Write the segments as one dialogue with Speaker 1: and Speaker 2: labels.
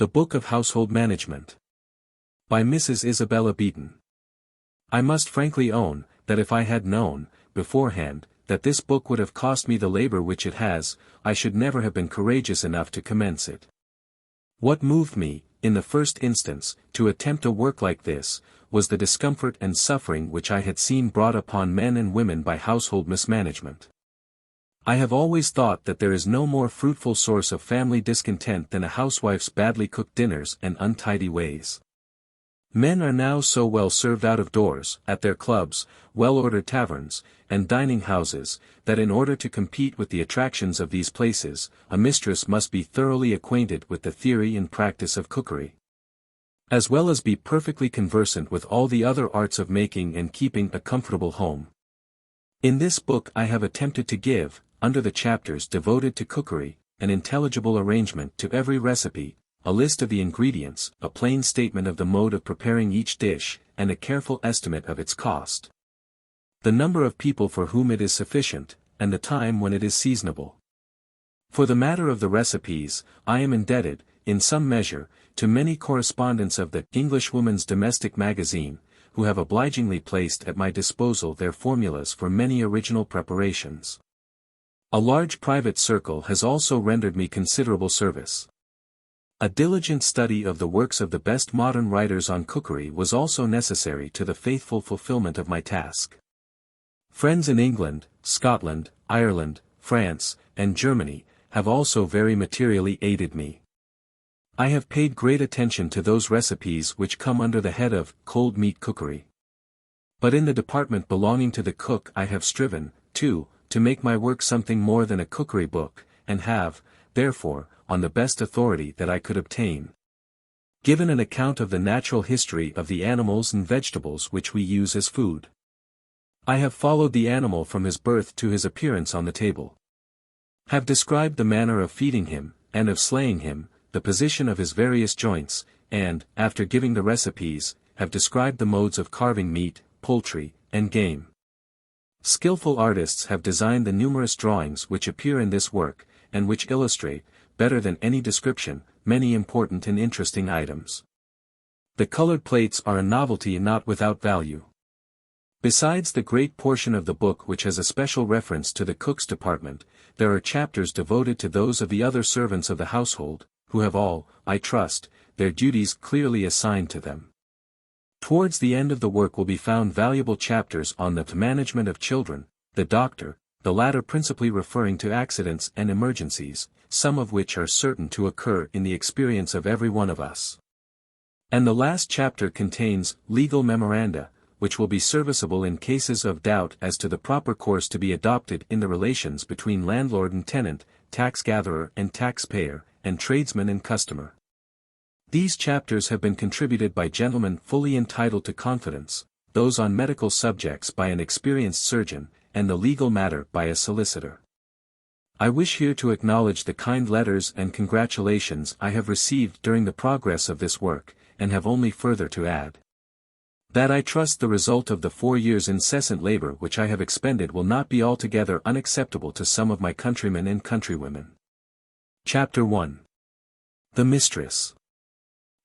Speaker 1: The Book of Household Management. By Mrs. Isabella Beeton. I must frankly own, that if I had known, beforehand, that this book would have cost me the labor which it has, I should never have been courageous enough to commence it. What moved me, in the first instance, to attempt a work like this, was the discomfort and suffering which I had seen brought upon men and women by household mismanagement. I have always thought that there is no more fruitful source of family discontent than a housewife's badly cooked dinners and untidy ways. Men are now so well served out of doors, at their clubs, well-ordered taverns, and dining houses, that in order to compete with the attractions of these places, a mistress must be thoroughly acquainted with the theory and practice of cookery, as well as be perfectly conversant with all the other arts of making and keeping a comfortable home. In this book I have attempted to give, under the chapters devoted to cookery, an intelligible arrangement to every recipe, a list of the ingredients, a plain statement of the mode of preparing each dish, and a careful estimate of its cost, the number of people for whom it is sufficient, and the time when it is seasonable. For the matter of the recipes, I am indebted, in some measure, to many correspondents of the Englishwoman's Domestic Magazine, who have obligingly placed at my disposal their formulas for many original preparations. A large private circle has also rendered me considerable service. A diligent study of the works of the best modern writers on cookery was also necessary to the faithful fulfillment of my task. Friends in England, Scotland, Ireland, France, and Germany, have also very materially aided me. I have paid great attention to those recipes which come under the head of cold meat cookery. But in the department belonging to the cook I have striven, too, to make my work something more than a cookery book, and have, therefore, on the best authority that I could obtain, given an account of the natural history of the animals and vegetables which we use as food. I have followed the animal from his birth to his appearance on the table, have described the manner of feeding him, and of slaying him, the position of his various joints, and, after giving the recipes, have described the modes of carving meat, poultry, and game. Skillful artists have designed the numerous drawings which appear in this work, and which illustrate, better than any description, many important and interesting items. The colored plates are a novelty not without value. Besides the great portion of the book which has a special reference to the cook's department, there are chapters devoted to those of the other servants of the household, who have all, I trust, their duties clearly assigned to them. Towards the end of the work will be found valuable chapters on the management of children, the doctor, the latter principally referring to accidents and emergencies, some of which are certain to occur in the experience of every one of us. And the last chapter contains legal memoranda, which will be serviceable in cases of doubt as to the proper course to be adopted in the relations between landlord and tenant, tax-gatherer and taxpayer, and tradesman and customer. These chapters have been contributed by gentlemen fully entitled to confidence, those on medical subjects by an experienced surgeon, and the legal matter by a solicitor. I wish here to acknowledge the kind letters and congratulations I have received during the progress of this work, and have only further to add. That I trust the result of the 4 years' incessant labor which I have expended will not be altogether unacceptable to some of my countrymen and countrywomen. Chapter 1. The Mistress.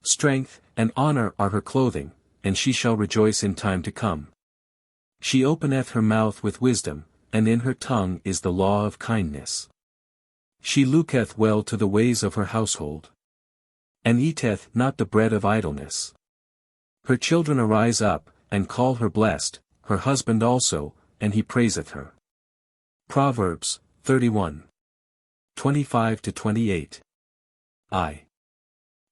Speaker 1: Strength and honor are her clothing, and she shall rejoice in time to come. She openeth her mouth with wisdom, and in her tongue is the law of kindness. She looketh well to the ways of her household, and eateth not the bread of idleness. Her children arise up, and call her blessed, her husband also, and he praiseth her. Proverbs 31. 25-28.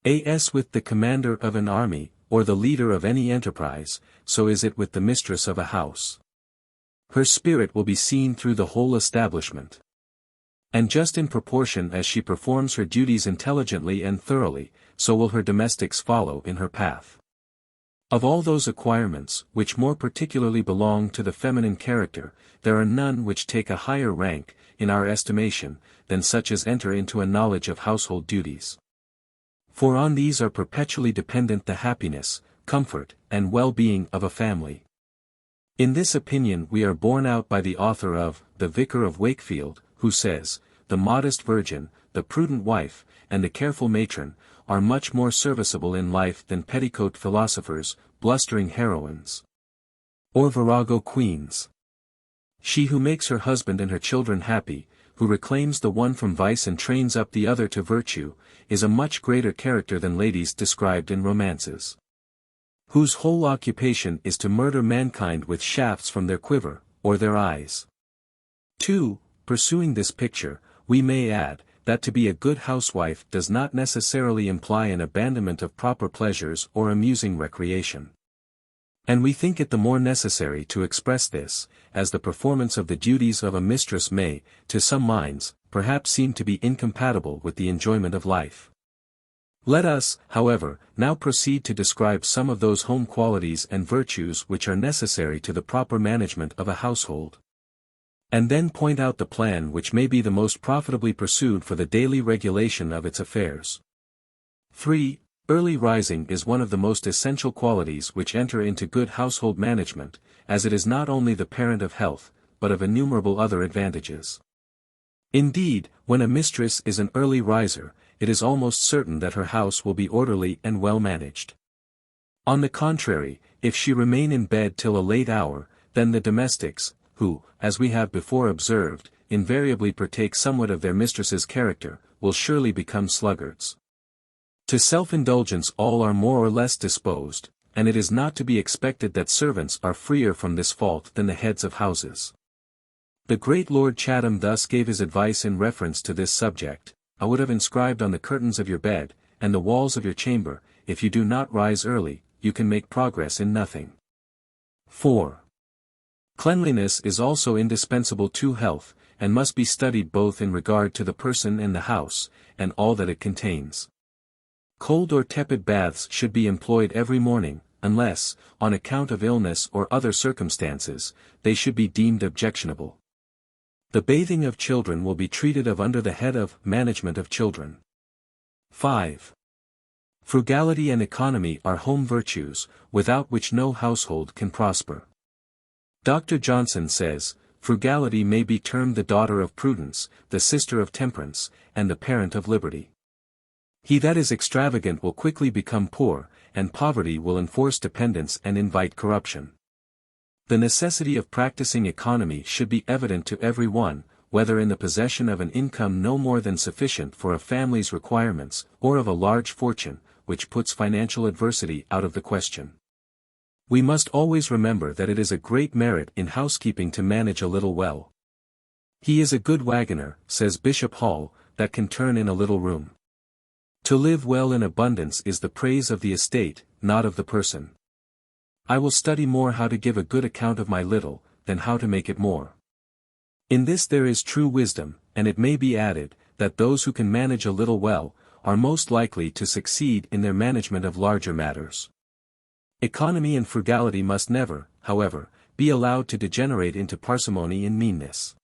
Speaker 1: As with the commander of an army, or the leader of any enterprise, so is it with the mistress of a house. Her spirit will be seen through the whole establishment. And just in proportion as she performs her duties intelligently and thoroughly, so will her domestics follow in her path. Of all those acquirements, which more particularly belong to the feminine character, there are none which take a higher rank, in our estimation, than such as enter into a knowledge of household duties. For on these are perpetually dependent the happiness, comfort, and well-being of a family. In this opinion we are borne out by the author of The Vicar of Wakefield, who says, "The modest virgin, the prudent wife, and the careful matron, are much more serviceable in life than petticoat philosophers, blustering heroines, or virago queens. She who makes her husband and her children happy, who reclaims the one from vice and trains up the other to virtue, is a much greater character than ladies described in romances, whose whole occupation is to murder mankind with shafts from their quiver, or their eyes. 2. Pursuing this picture, we may add, that to be a good housewife does not necessarily imply an abandonment of proper pleasures or amusing recreation. And we think it the more necessary to express this, as the performance of the duties of a mistress may, to some minds, perhaps seem to be incompatible with the enjoyment of life. Let us, however, now proceed to describe some of those home qualities and virtues which are necessary to the proper management of a household, and then point out the plan which may be the most profitably pursued for the daily regulation of its affairs. 3. Early rising is one of the most essential qualities which enter into good household management, as it is not only the parent of health, but of innumerable other advantages. Indeed, when a mistress is an early riser, it is almost certain that her house will be orderly and well managed. On the contrary, if she remain in bed till a late hour, then the domestics, who, as we have before observed, invariably partake somewhat of their mistress's character, will surely become sluggards. To self-indulgence all are more or less disposed, and it is not to be expected that servants are freer from this fault than the heads of houses. The great Lord Chatham thus gave his advice in reference to this subject: "I would have inscribed on the curtains of your bed, and the walls of your chamber, if you do not rise early, you can make progress in nothing." 4. Cleanliness is also indispensable to health, and must be studied both in regard to the person and the house, and all that it contains. Cold or tepid baths should be employed every morning, unless, on account of illness or other circumstances, they should be deemed objectionable. The bathing of children will be treated of under the head of management of children. 5. Frugality and economy are home virtues, without which no household can prosper. Dr. Johnson says, "Frugality may be termed the daughter of prudence, the sister of temperance, and the parent of liberty. He that is extravagant will quickly become poor, and poverty will enforce dependence and invite corruption." The necessity of practicing economy should be evident to every one, whether in the possession of an income no more than sufficient for a family's requirements, or of a large fortune, which puts financial adversity out of the question. We must always remember that it is a great merit in housekeeping to manage a little well. "He is a good waggoner," says Bishop Hall, "that can turn in a little room." To live well in abundance is the praise of the estate, not of the person. I will study more how to give a good account of my little, than how to make it more. In this there is true wisdom, and it may be added, that those who can manage a little well, are most likely to succeed in their management of larger matters. Economy and frugality must never, however, be allowed to degenerate into parsimony and meanness.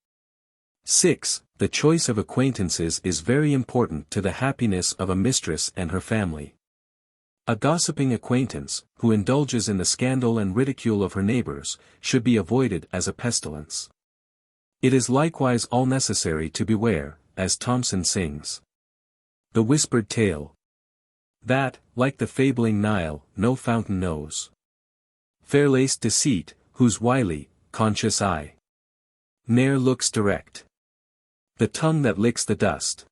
Speaker 1: 6. The choice of acquaintances is very important to the happiness of a mistress and her family. A gossiping acquaintance, who indulges in the scandal and ridicule of her neighbors, should be avoided as a pestilence. It is likewise all necessary to beware, as Thomson sings, the whispered tale, that, like the fabling Nile, no fountain knows. Fair-laced deceit, whose wily, conscious eye ne'er looks direct. The tongue that licks the dust,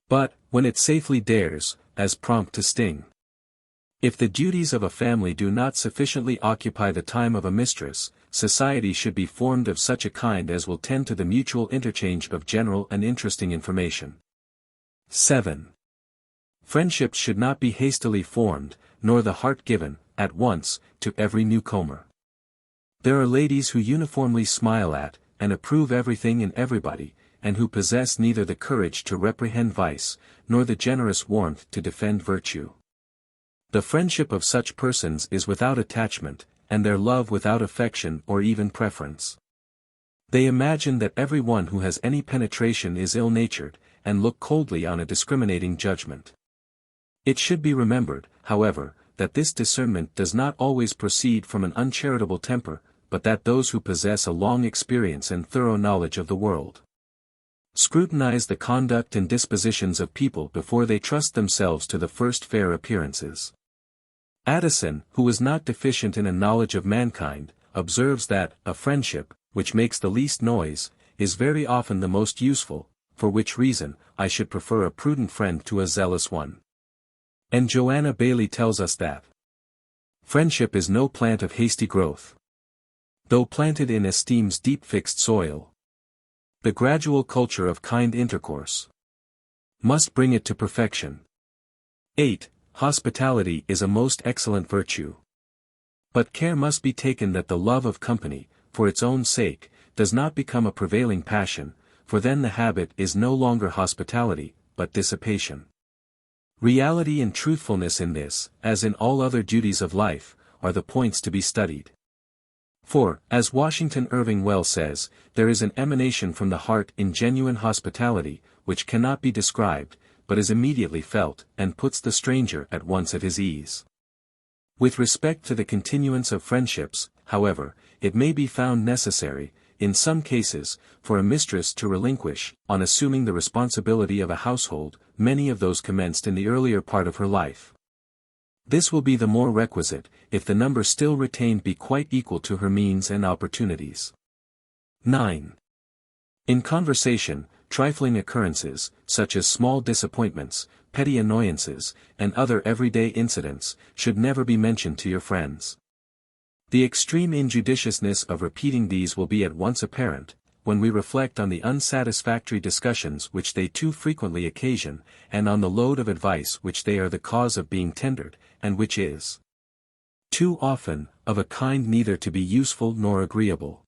Speaker 1: but, when it safely dares, as prompt to sting. If the duties of a family do not sufficiently occupy the time of a mistress, society should be formed of such a kind as will tend to the mutual interchange of general and interesting information. 7. Friendships should not be hastily formed, nor the heart given, at once, to every newcomer. There are ladies who uniformly smile at, and approve everything and everybody, and who possess neither the courage to reprehend vice, nor the generous warmth to defend virtue. The friendship of such persons is without attachment, and their love without affection or even preference. They imagine that every one who has any penetration is ill-natured, and look coldly on a discriminating judgment. It should be remembered, however, that this discernment does not always proceed from an uncharitable temper, but that those who possess a long experience and thorough knowledge of the world Scrutinize the conduct and dispositions of people before they trust themselves to the first fair appearances. Addison, who was not deficient in a knowledge of mankind, observes that a friendship, which makes the least noise, is very often the most useful, for which reason, I should prefer a prudent friend to a zealous one. And Joanna Baillie tells us that friendship is no plant of hasty growth, though planted in esteem's deep fixed soil. The gradual culture of kind intercourse must bring it to perfection. 8. Hospitality is a most excellent virtue. But care must be taken that the love of company, for its own sake, does not become a prevailing passion, for then the habit is no longer hospitality, but dissipation. Reality and truthfulness in this, as in all other duties of life, are the points to be studied. For, as Washington Irving well says, there is an emanation from the heart in genuine hospitality, which cannot be described, but is immediately felt, and puts the stranger at once at his ease. With respect to the continuance of friendships, however, it may be found necessary, in some cases, for a mistress to relinquish, on assuming the responsibility of a household, many of those commenced in the earlier part of her life. This will be the more requisite, if the number still retained be quite equal to her means and opportunities. 9. In conversation, trifling occurrences, such as small disappointments, petty annoyances, and other everyday incidents, should never be mentioned to your friends. The extreme injudiciousness of repeating these will be at once apparent, when we reflect on the unsatisfactory discussions which they too frequently occasion, and on the load of advice which they are the cause of being tendered, and which is too often, of a kind neither to be useful nor agreeable.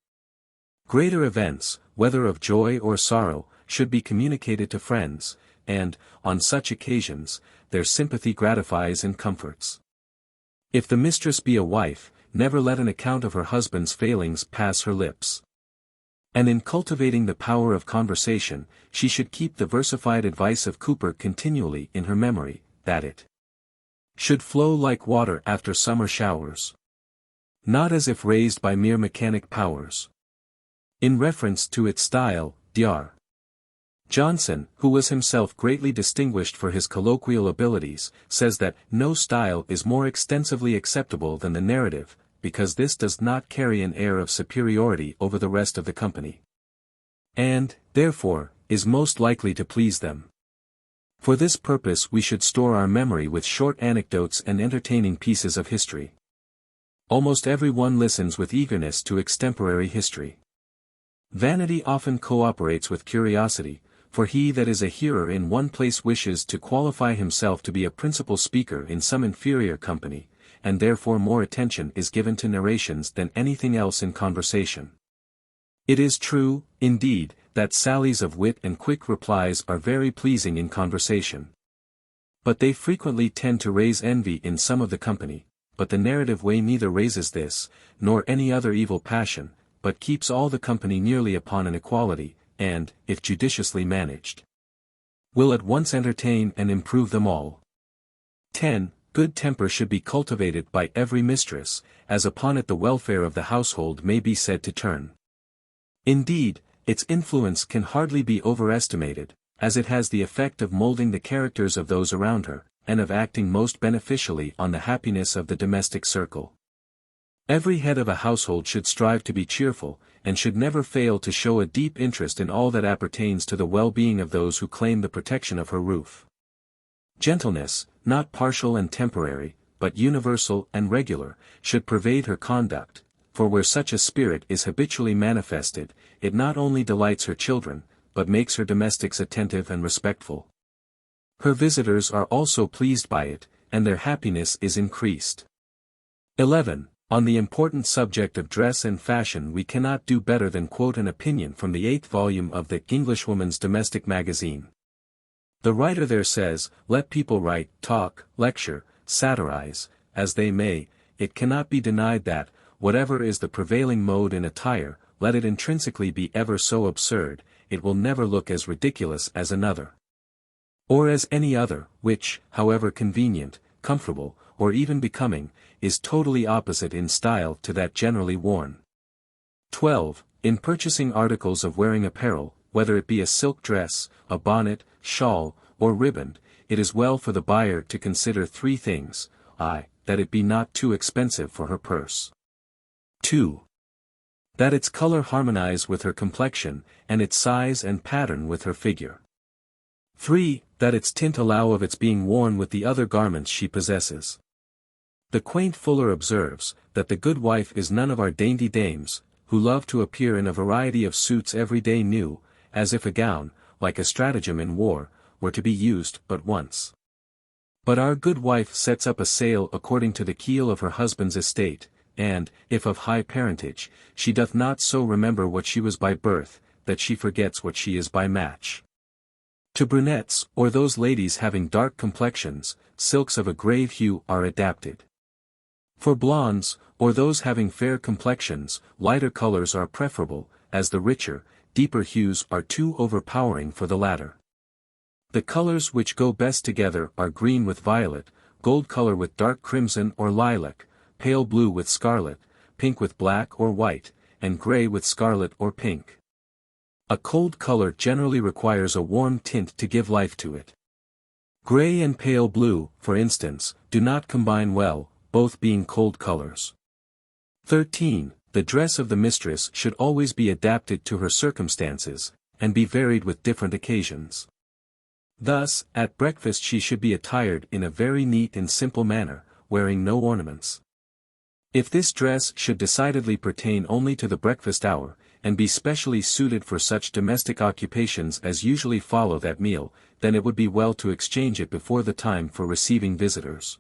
Speaker 1: Greater events, whether of joy or sorrow, should be communicated to friends, and, on such occasions, their sympathy gratifies and comforts. If the mistress be a wife, never let an account of her husband's failings pass her lips. And in cultivating the power of conversation, she should keep the versified advice of Cooper continually in her memory, that it should flow like water after summer showers, not as if raised by mere mechanic powers. In reference to its style, Dr. Johnson, who was himself greatly distinguished for his colloquial abilities, says that no style is more extensively acceptable than the narrative, because this does not carry an air of superiority over the rest of the company, and, therefore, is most likely to please them. For this purpose we should store our memory with short anecdotes and entertaining pieces of history. Almost every one listens with eagerness to extemporary history. Vanity often cooperates with curiosity, for he that is a hearer in one place wishes to qualify himself to be a principal speaker in some inferior company, and therefore more attention is given to narrations than anything else in conversation. It is true, indeed, that sallies of wit and quick replies are very pleasing in conversation. But they frequently tend to raise envy in some of the company, but the narrative way neither raises this, nor any other evil passion, but keeps all the company nearly upon an equality, and, if judiciously managed, will at once entertain and improve them all. 10. Good temper should be cultivated by every mistress, as upon it the welfare of the household may be said to turn. Indeed, its influence can hardly be overestimated, as it has the effect of molding the characters of those around her, and of acting most beneficially on the happiness of the domestic circle. Every head of a household should strive to be cheerful, and should never fail to show a deep interest in all that appertains to the well-being of those who claim the protection of her roof. Gentleness, not partial and temporary, but universal and regular, should pervade her conduct, for where such a spirit is habitually manifested, it not only delights her children, but makes her domestics attentive and respectful. Her visitors are also pleased by it, and their happiness is increased. 11. On the important subject of dress and fashion we cannot do better than quote an opinion from the 8th volume of the Englishwoman's Domestic Magazine. The writer there says, "Let people write, talk, lecture, satirize, as they may, it cannot be denied that, whatever is the prevailing mode in attire, let it intrinsically be ever so absurd, it will never look as ridiculous as another, or as any other, which, however convenient, comfortable, or even becoming, is totally opposite in style to that generally worn." 12. In purchasing articles of wearing apparel, whether it be a silk dress, a bonnet, shawl, or riband, it is well for the buyer to consider 3 things: that it be not too expensive for her purse. 2. That its color harmonize with her complexion, and its size and pattern with her figure. 3. That its tint allow of its being worn with the other garments she possesses. The quaint Fuller observes, that the good wife is none of our dainty dames, who love to appear in a variety of suits every day new, as if a gown, like a stratagem in war, were to be used but once. But our good wife sets up a sail according to the keel of her husband's estate, and, if of high parentage, she doth not so remember what she was by birth, that she forgets what she is by match. To brunettes, or those ladies having dark complexions, silks of a grave hue are adapted. For blondes, or those having fair complexions, lighter colors are preferable, as the richer, deeper hues are too overpowering for the latter. The colors which go best together are green with violet, gold color with dark crimson or lilac, pale blue with scarlet, pink with black or white, and gray with scarlet or pink. A cold color generally requires a warm tint to give life to it. Gray and pale blue, for instance, do not combine well, both being cold colors. 13. The dress of the mistress should always be adapted to her circumstances, and be varied with different occasions. Thus, at breakfast she should be attired in a very neat and simple manner, wearing no ornaments. If this dress should decidedly pertain only to the breakfast hour, and be specially suited for such domestic occupations as usually follow that meal, then it would be well to exchange it before the time for receiving visitors.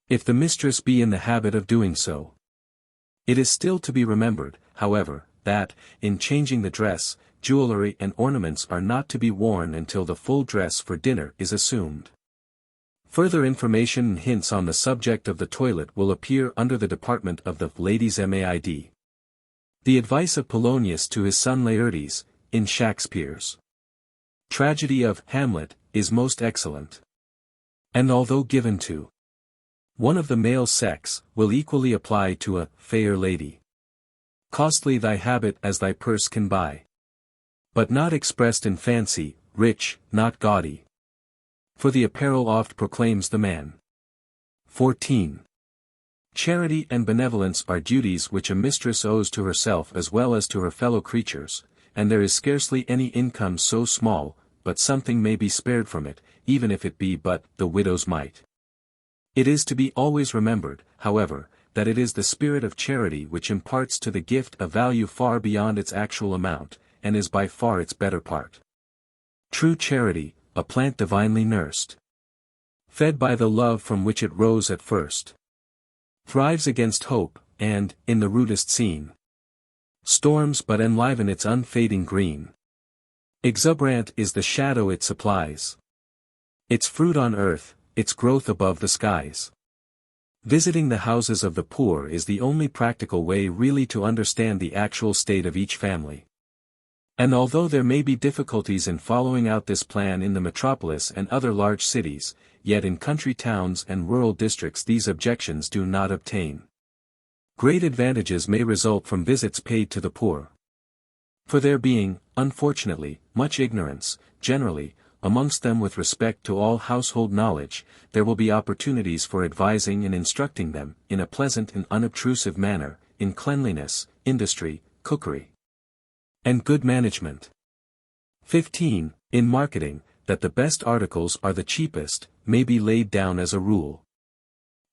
Speaker 1: If the mistress be in the habit of doing so. It is still to be remembered, however, that, in changing the dress, jewelry and ornaments are not to be worn until the full dress for dinner is assumed. Further information and hints on the subject of the toilet will appear under the department of the Ladies' Maid. The advice of Polonius to his son Laertes, in Shakespeare's tragedy of Hamlet, is most excellent. And although given to one of the male sex, will equally apply to a fair lady. Costly thy habit as thy purse can buy. But not expressed in fancy, rich, not gaudy. For the apparel oft proclaims the man. 14. Charity and benevolence are duties which a mistress owes to herself as well as to her fellow creatures, and there is scarcely any income so small, but something may be spared from it, even if it be but the widow's mite. It is to be always remembered, however, that it is the spirit of charity which imparts to the gift a value far beyond its actual amount, and is by far its better part. True charity, a plant divinely nursed, fed by the love from which it rose at first, thrives against hope, and, in the rudest scene, storms but enliven its unfading green. Exuberant is the shadow it supplies, its fruit on earth, its growth above the skies. Visiting the houses of the poor is the only practical way really to understand the actual state of each family. And although there may be difficulties in following out this plan in the metropolis and other large cities, yet in country towns and rural districts these objections do not obtain. Great advantages may result from visits paid to the poor. For there being, unfortunately, much ignorance, generally, amongst them with respect to all household knowledge, there will be opportunities for advising and instructing them, in a pleasant and unobtrusive manner, in cleanliness, industry, cookery, and good management. 15. In marketing, that the best articles are the cheapest, may be laid down as a rule.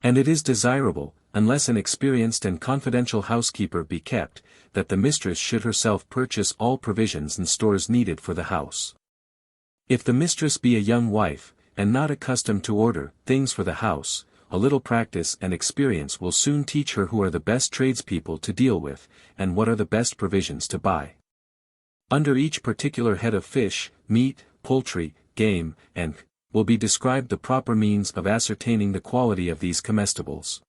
Speaker 1: And it is desirable, unless an experienced and confidential housekeeper be kept, that the mistress should herself purchase all provisions and stores needed for the house. If the mistress be a young wife, and not accustomed to order things for the house, a little practice and experience will soon teach her who are the best tradespeople to deal with, and what are the best provisions to buy. Under each particular head of fish, meat, poultry, game, and will be described the proper means of ascertaining the quality of these comestibles.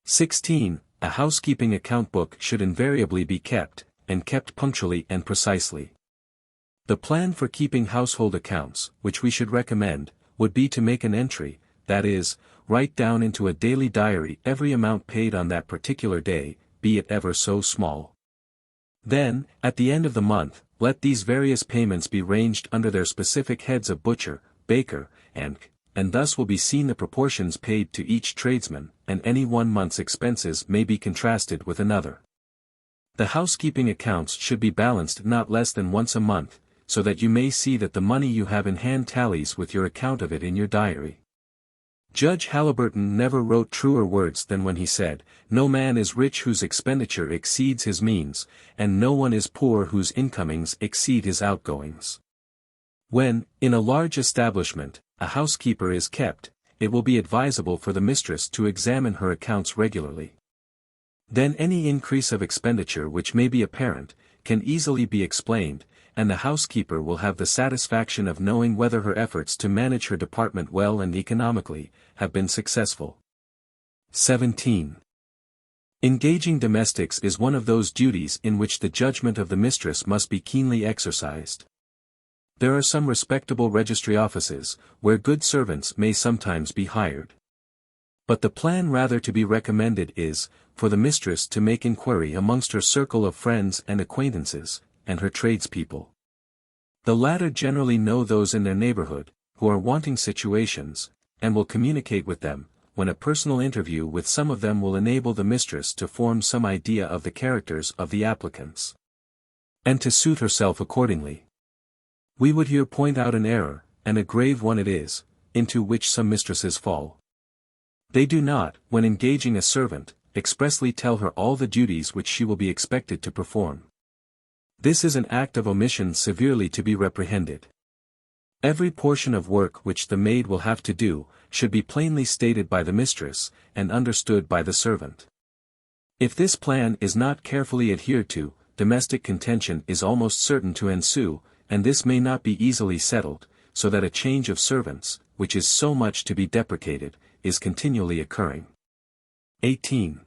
Speaker 1: 16. A housekeeping account book should invariably be kept, and kept punctually and precisely. The plan for keeping household accounts, which we should recommend, would be to make an entry, that is, write down into a daily diary every amount paid on that particular day, be it ever so small. Then, at the end of the month, let these various payments be ranged under their specific heads of butcher, baker, and thus will be seen the proportions paid to each tradesman, and any one month's expenses may be contrasted with another. The housekeeping accounts should be balanced not less than once a month, so that you may see that the money you have in hand tallies with your account of it in your diary. Judge Halliburton never wrote truer words than when he said, "No man is rich whose expenditure exceeds his means, and no one is poor whose incomings exceed his outgoings." When, in a large establishment, a housekeeper is kept, it will be advisable for the mistress to examine her accounts regularly. Then any increase of expenditure which may be apparent, can easily be explained, and the housekeeper will have the satisfaction of knowing whether her efforts to manage her department well and economically have been successful. 17. Engaging domestics is one of those duties in which the judgment of the mistress must be keenly exercised. There are some respectable registry offices, where good servants may sometimes be hired. But the plan rather to be recommended is, for the mistress to make inquiry amongst her circle of friends and acquaintances, and her tradespeople. The latter generally know those in their neighborhood, who are wanting situations, and will communicate with them, when a personal interview with some of them will enable the mistress to form some idea of the characters of the applicants, and to suit herself accordingly. We would here point out an error, and a grave one it is, into which some mistresses fall. They do not, when engaging a servant, expressly tell her all the duties which she will be expected to perform. This is an act of omission severely to be reprehended. Every portion of work which the maid will have to do, should be plainly stated by the mistress, and understood by the servant. If this plan is not carefully adhered to, domestic contention is almost certain to ensue, and this may not be easily settled, so that a change of servants, which is so much to be deprecated, is continually occurring. 18.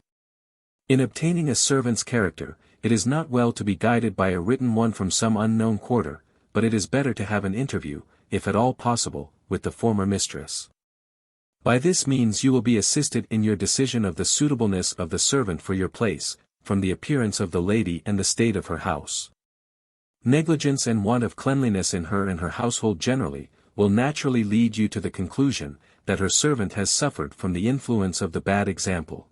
Speaker 1: In obtaining a servant's character, it is not well to be guided by a written one from some unknown quarter, but it is better to have an interview, if at all possible, with the former mistress. By this means you will be assisted in your decision of the suitableness of the servant for your place, from the appearance of the lady and the state of her house. Negligence and want of cleanliness in her and her household generally, will naturally lead you to the conclusion, that her servant has suffered from the influence of the bad example.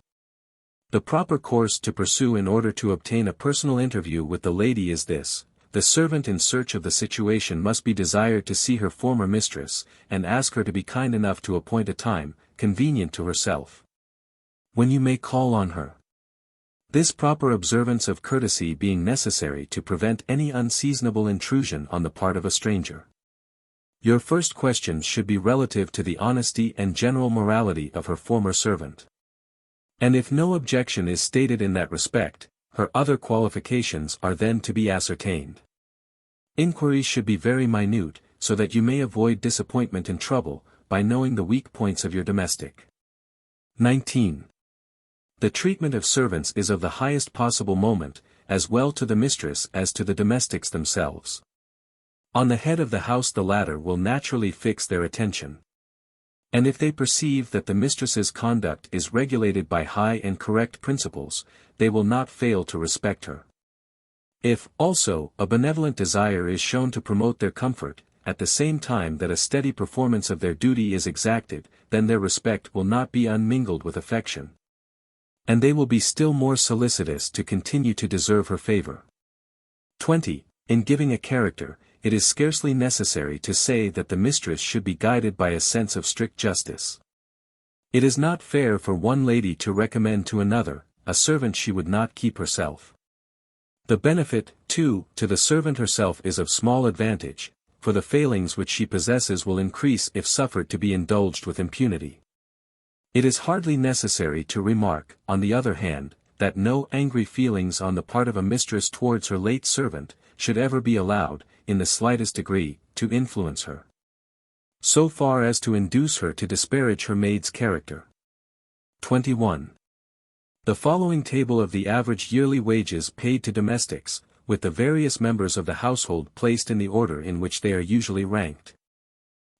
Speaker 1: The proper course to pursue in order to obtain a personal interview with the lady is this: the servant in search of the situation must be desired to see her former mistress, and ask her to be kind enough to appoint a time, convenient to herself, when you may call on her. This proper observance of courtesy being necessary to prevent any unseasonable intrusion on the part of a stranger. Your first questions should be relative to the honesty and general morality of her former servant. And if no objection is stated in that respect, her other qualifications are then to be ascertained. Inquiries should be very minute, so that you may avoid disappointment and trouble, by knowing the weak points of your domestic. 19. The treatment of servants is of the highest possible moment, as well to the mistress as to the domestics themselves. On the head of the house the latter will naturally fix their attention. And if they perceive that the mistress's conduct is regulated by high and correct principles, they will not fail to respect her. If, also, a benevolent desire is shown to promote their comfort, at the same time that a steady performance of their duty is exacted, then their respect will not be unmingled with affection. And they will be still more solicitous to continue to deserve her favor. 20. In giving a character, it is scarcely necessary to say that the mistress should be guided by a sense of strict justice. It is not fair for one lady to recommend to another, a servant she would not keep herself. The benefit, too, to the servant herself is of small advantage, for the failings which she possesses will increase if suffered to be indulged with impunity. It is hardly necessary to remark, on the other hand, that no angry feelings on the part of a mistress towards her late servant, should ever be allowed, in the slightest degree, to influence her, so far as to induce her to disparage her maid's character. 21. The following table of the average yearly wages paid to domestics, with the various members of the household placed in the order in which they are usually ranked,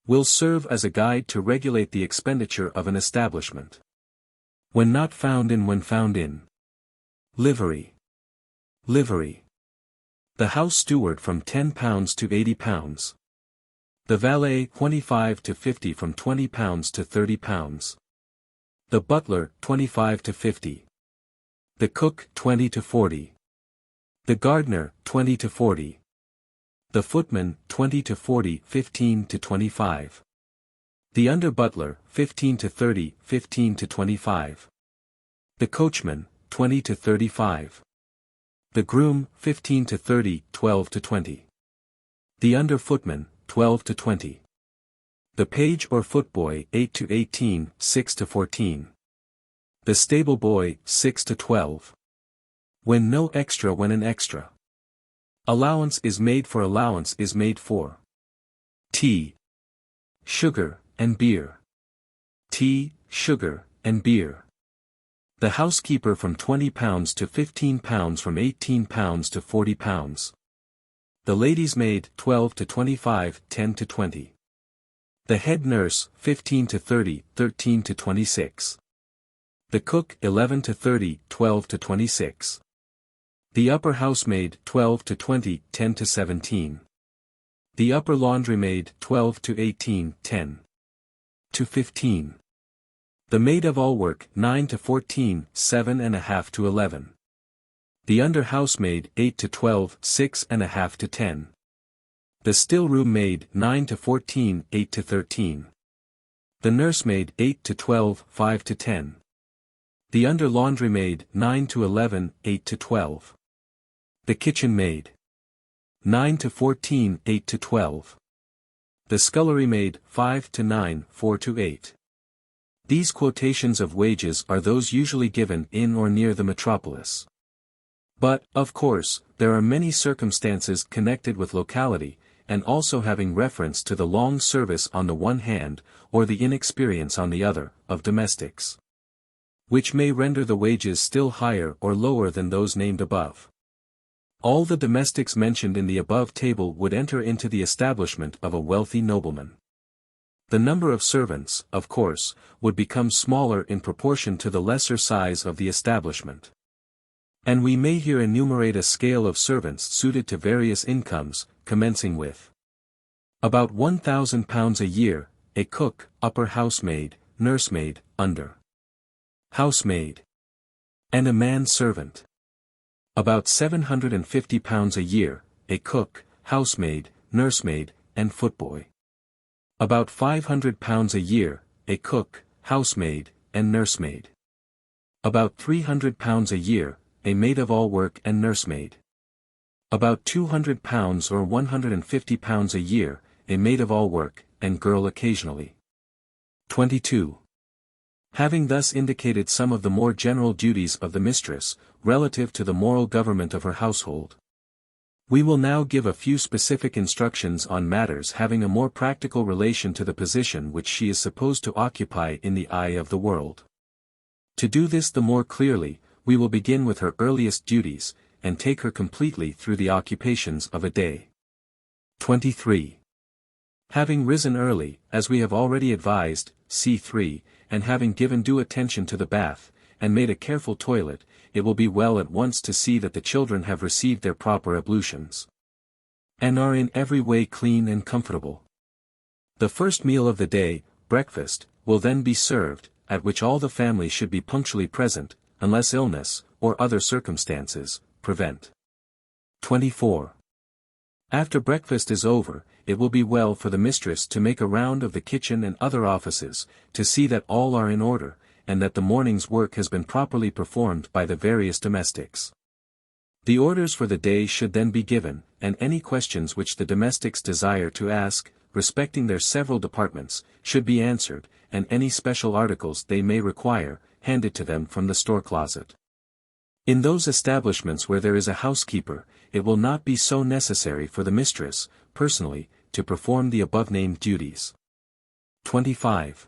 Speaker 1: will serve as a guide to regulate the expenditure of an establishment. When not found in. When found in. Livery. Livery. The house steward from £10 to £80. The valet 25 to 50 from £20 to £30. The butler 25 to 50. The cook 20 to 40. The gardener 20 to 40. The footman 20 to 40, 15 to 25. The under-butler 15 to 30, 15 to 25. The coachman 20 to 35. The groom 15 to 30, 12 to 20. The under-footman 12 to 20. The page or footboy 8 to 18, 6 to 14. The stable boy 6 to 12. When no extra, when an extra. Allowance is made for, allowance is made for. Tea, sugar, and beer. Tea, sugar, and beer. The housekeeper from £20 to £15, from £18 to £40. The lady's maid 12 to 25, 10 to 20. The head nurse 15 to 30, 13 to 26. The cook 11 to 30, 12 to 26. The upper housemaid 12 to 20, 10 to 17. The upper laundrymaid 12 to 18, 10 to 15. The maid of all work 9 to 14, 7.5 to 11. The under housemaid 8 to 12, 6.5 to 10. The still room maid 9 to 14, 8 to 13. The nursemaid 8 to 12, 5 to 10. The under laundrymaid 9 to 11, 8 to 12. The kitchen maid 9 to 14, 8 to 12. The scullery maid 5 to 9, 4 to 8. These quotations of wages are those usually given in or near the metropolis. But, of course, there are many circumstances connected with locality, and also having reference to the long service on the one hand, or the inexperience on the other, of domestics, which may render the wages still higher or lower than those named above. All the domestics mentioned in the above table would enter into the establishment of a wealthy nobleman. The number of servants, of course, would become smaller in proportion to the lesser size of the establishment. And we may here enumerate a scale of servants suited to various incomes, commencing with about £1,000 a year, a cook, upper housemaid, nursemaid, under housemaid, and a man-servant. About £750 a year, a cook, housemaid, nursemaid, and footboy. About £500 a year, a cook, housemaid, and nursemaid. About £300 a year, a maid of all work and nursemaid. About £200 or £150 a year, a maid of all work, and girl occasionally. 22. Having thus indicated some of the more general duties of the mistress, relative to the moral government of her household, we will now give a few specific instructions on matters having a more practical relation to the position which she is supposed to occupy in the eye of the world. To do this the more clearly, we will begin with her earliest duties, and take her completely through the occupations of a day. 23. Having risen early, as we have already advised, c. and having given due attention to the bath, and made a careful toilet, it will be well at once to see that the children have received their proper ablutions, and are in every way clean and comfortable. The first meal of the day, breakfast, will then be served, at which all the family should be punctually present, unless illness, or other circumstances, prevent. 24. After breakfast is over, it will be well for the mistress to make a round of the kitchen and other offices, to see that all are in order, and that the morning's work has been properly performed by the various domestics. The orders for the day should then be given, and any questions which the domestics desire to ask, respecting their several departments, should be answered, and any special articles they may require, handed to them from the store closet. In those establishments where there is a housekeeper, it will not be so necessary for the mistress, personally, to perform the above-named duties. 25.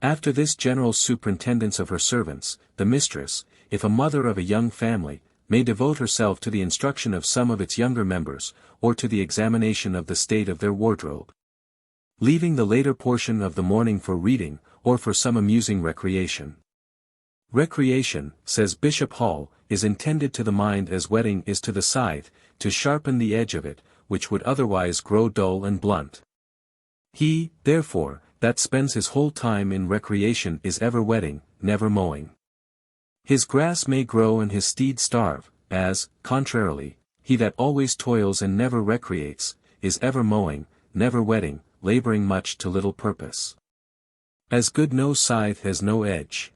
Speaker 1: After this general superintendence of her servants, the mistress, if a mother of a young family, may devote herself to the instruction of some of its younger members, or to the examination of the state of their wardrobe, leaving the later portion of the morning for reading, or for some amusing recreation. Recreation, says Bishop Hall, is intended to the mind as whetting is to the scythe, to sharpen the edge of it, which would otherwise grow dull and blunt. He, therefore, that spends his whole time in recreation is ever whetting, never mowing. His grass may grow and his steed starve, as, contrarily, he that always toils and never recreates, is ever mowing, never whetting, laboring much to little purpose. As good no scythe has no edge.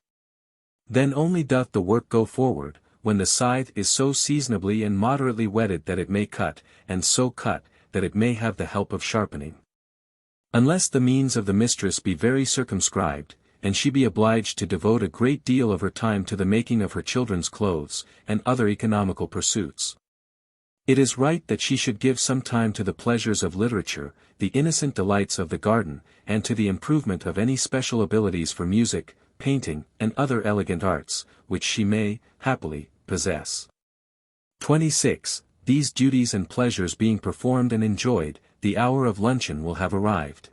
Speaker 1: Then only doth the work go forward, when the scythe is so seasonably and moderately whetted that it may cut, and so cut, that it may have the help of sharpening. Unless the means of the mistress be very circumscribed, and she be obliged to devote a great deal of her time to the making of her children's clothes, and other economical pursuits. It is right that she should give some time to the pleasures of literature, the innocent delights of the garden, and to the improvement of any special abilities for music, painting, and other elegant arts, which she may, happily, possess. 26. These duties and pleasures being performed and enjoyed, the hour of luncheon will have arrived.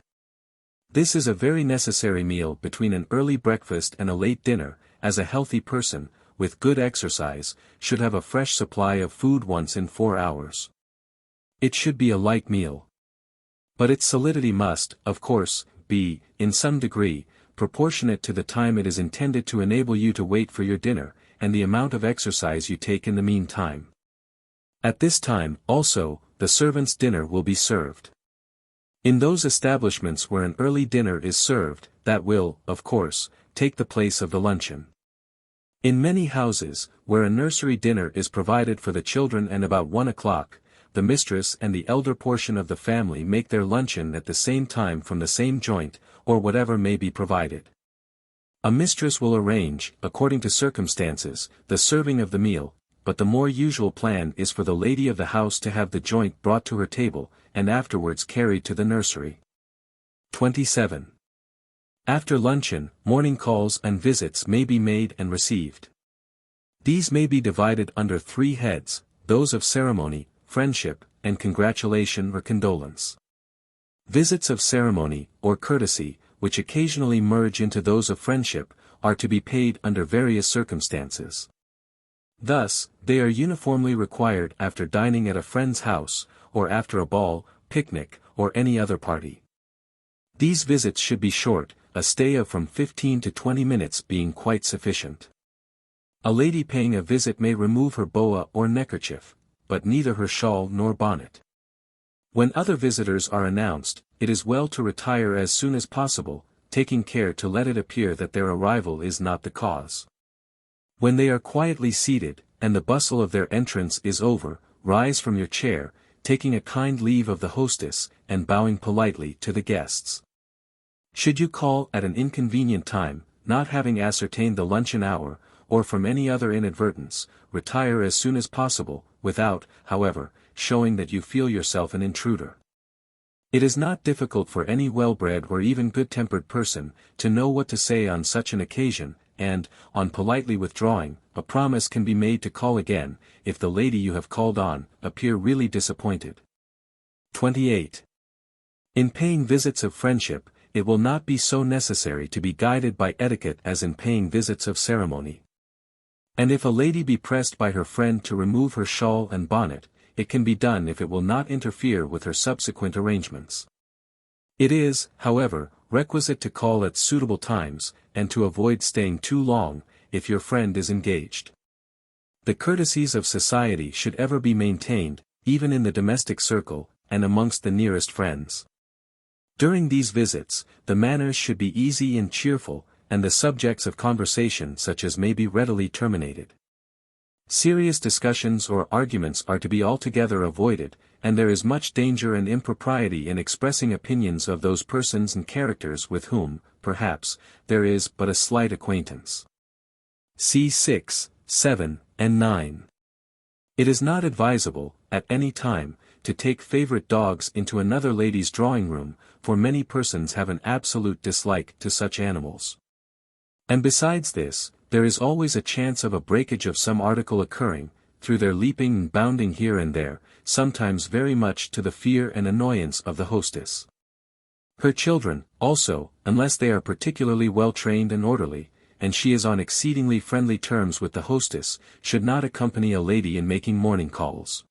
Speaker 1: This is a very necessary meal between an early breakfast and a late dinner, as a healthy person, with good exercise, should have a fresh supply of food once in 4 hours. It should be a light meal. But its solidity must, of course, be, in some degree, proportionate to the time it is intended to enable you to wait for your dinner, and the amount of exercise you take in the meantime. At this time, also, the servant's dinner will be served. In those establishments where an early dinner is served, that will, of course, take the place of the luncheon. In many houses, where a nursery dinner is provided for the children and about 1 o'clock, the mistress and the elder portion of the family make their luncheon at the same time from the same joint, or whatever may be provided. A mistress will arrange, according to circumstances, the serving of the meal, but the more usual plan is for the lady of the house to have the joint brought to her table, and afterwards carried to the nursery. 27. After luncheon, morning calls and visits may be made and received. These may be divided under 3 heads, those of ceremony, friendship, and congratulation or condolence. Visits of ceremony, or courtesy, which occasionally merge into those of friendship, are to be paid under various circumstances. Thus, they are uniformly required after dining at a friend's house, or after a ball, picnic, or any other party. These visits should be short, a stay of from 15 to 20 minutes being quite sufficient. A lady paying a visit may remove her boa or neckerchief, but neither her shawl nor bonnet. When other visitors are announced, it is well to retire as soon as possible, taking care to let it appear that their arrival is not the cause. When they are quietly seated, and the bustle of their entrance is over, rise from your chair, taking a kind leave of the hostess, and bowing politely to the guests. Should you call at an inconvenient time, not having ascertained the luncheon hour, or from any other inadvertence, retire as soon as possible, without, however, showing that you feel yourself an intruder. It is not difficult for any well-bred or even good-tempered person, to know what to say on such an occasion, and, on politely withdrawing, a promise can be made to call again, if the lady you have called on, appear really disappointed. 28. In paying visits of friendship, it will not be so necessary to be guided by etiquette as in paying visits of ceremony. And if a lady be pressed by her friend to remove her shawl and bonnet, it can be done if it will not interfere with her subsequent arrangements. It is, however, requisite to call at suitable times, and to avoid staying too long, if your friend is engaged. The courtesies of society should ever be maintained, even in the domestic circle, and amongst the nearest friends. During these visits, the manners should be easy and cheerful, and the subjects of conversation such as may be readily terminated. Serious discussions or arguments are to be altogether avoided, and there is much danger and impropriety in expressing opinions of those persons and characters with whom, perhaps, there is but a slight acquaintance. See 6, 7, and 9. It is not advisable, at any time, to take favorite dogs into another lady's drawing-room, for many persons have an absolute dislike to such animals. And besides this, there is always a chance of a breakage of some article occurring, through their leaping and bounding here and there, sometimes very much to the fear and annoyance of the hostess. Her children, also, unless they are particularly well trained and orderly, and she is on exceedingly friendly terms with the hostess, should not accompany a lady in making morning calls.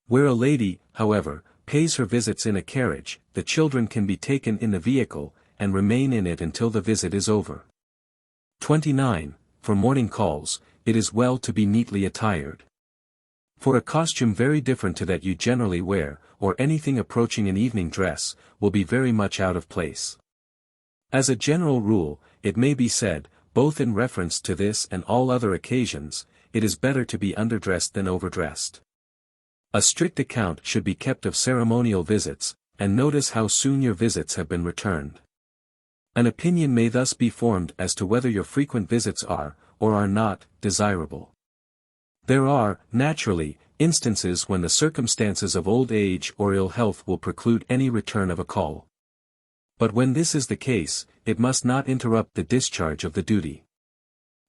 Speaker 1: Where a lady, however, pays her visits in a carriage, the children can be taken in the vehicle, and remain in it until the visit is over. 29. For morning calls, it is well to be neatly attired. For a costume very different to that you generally wear, or anything approaching an evening dress, will be very much out of place. As a general rule, it may be said, both in reference to this and all other occasions, it is better to be underdressed than overdressed. A strict account should be kept of ceremonial visits, and notice how soon your visits have been returned. An opinion may thus be formed as to whether your frequent visits are, or are not, desirable. There are, naturally, instances when the circumstances of old age or ill health will preclude any return of a call. But when this is the case, it must not interrupt the discharge of the duty.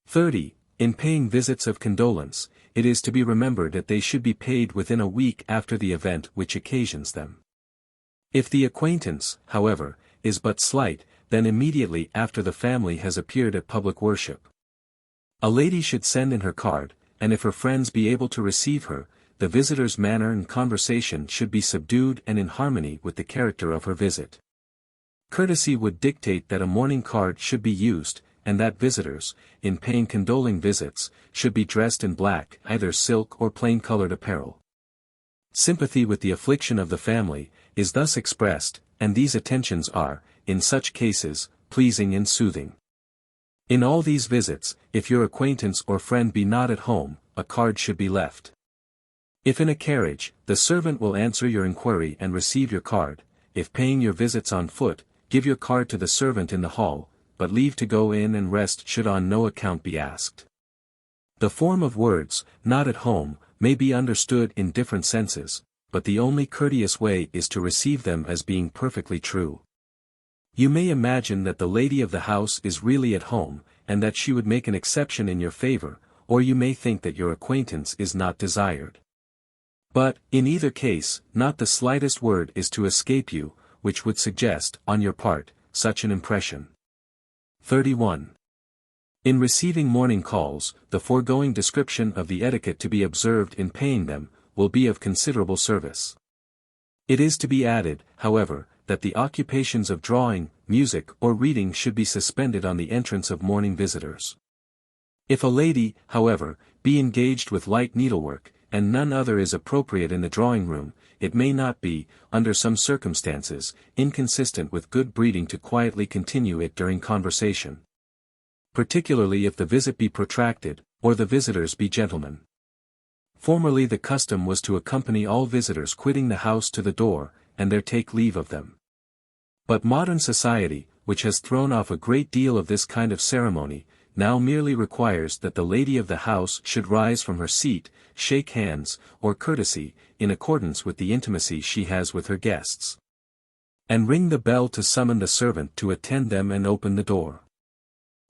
Speaker 1: 30. In paying visits of condolence, it is to be remembered that they should be paid within a week after the event which occasions them. If the acquaintance, however, is but slight, then immediately after the family has appeared at public worship. A lady should send in her card, and if her friends be able to receive her, the visitor's manner and conversation should be subdued and in harmony with the character of her visit. Courtesy would dictate that a morning card should be used, and that visitors, in paying condoling visits, should be dressed in black, either silk or plain-colored apparel. Sympathy with the affliction of the family is thus expressed, and these attentions are, in such cases, pleasing and soothing. In all these visits, if your acquaintance or friend be not at home, a card should be left. If in a carriage, the servant will answer your inquiry and receive your card. If paying your visits on foot, give your card to the servant in the hall, but leave to go in and rest should on no account be asked. The form of words, not at home, may be understood in different senses, but the only courteous way is to receive them as being perfectly true. You may imagine that the lady of the house is really at home, and that she would make an exception in your favor, or you may think that your acquaintance is not desired. But, in either case, not the slightest word is to escape you, which would suggest, on your part, such an impression. 31. In receiving morning calls, the foregoing description of the etiquette to be observed in paying them, will be of considerable service. It is to be added, however, that the occupations of drawing, music or reading should be suspended on the entrance of morning visitors. If a lady, however, be engaged with light needlework, and none other is appropriate in the drawing-room, it may not be, under some circumstances, inconsistent with good breeding to quietly continue it during conversation. Particularly if the visit be protracted, or the visitors be gentlemen. Formerly the custom was to accompany all visitors quitting the house to the door, and there take leave of them. But modern society, which has thrown off a great deal of this kind of ceremony, now merely requires that the lady of the house should rise from her seat, shake hands, or courtesy, in accordance with the intimacy she has with her guests, and ring the bell to summon the servant to attend them and open the door.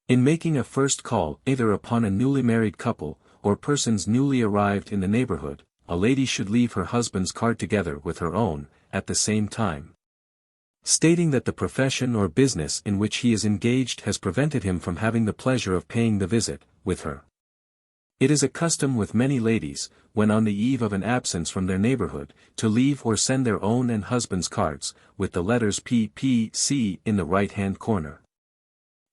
Speaker 1: In making a first call either upon a newly married couple, or persons newly arrived in the neighborhood, a lady should leave her husband's card together with her own, at the same time, stating that the profession or business in which he is engaged has prevented him from having the pleasure of paying the visit, with her. It is a custom with many ladies, when on the eve of an absence from their neighborhood, to leave or send their own and husband's cards, with the letters P.P.C. in the right-hand corner.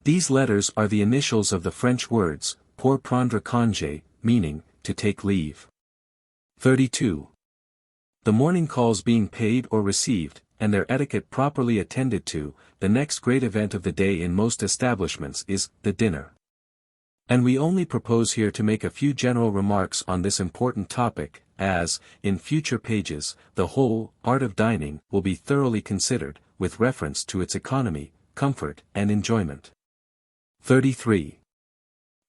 Speaker 1: These letters are the initials of the French words, pour prendre congé, meaning, to take leave. 32. The morning calls being paid or received, and their etiquette properly attended to, the next great event of the day in most establishments is, the dinner. And we only propose here to make a few general remarks on this important topic, as, in future pages, the whole art of dining will be thoroughly considered, with reference to its economy, comfort, and enjoyment. 33.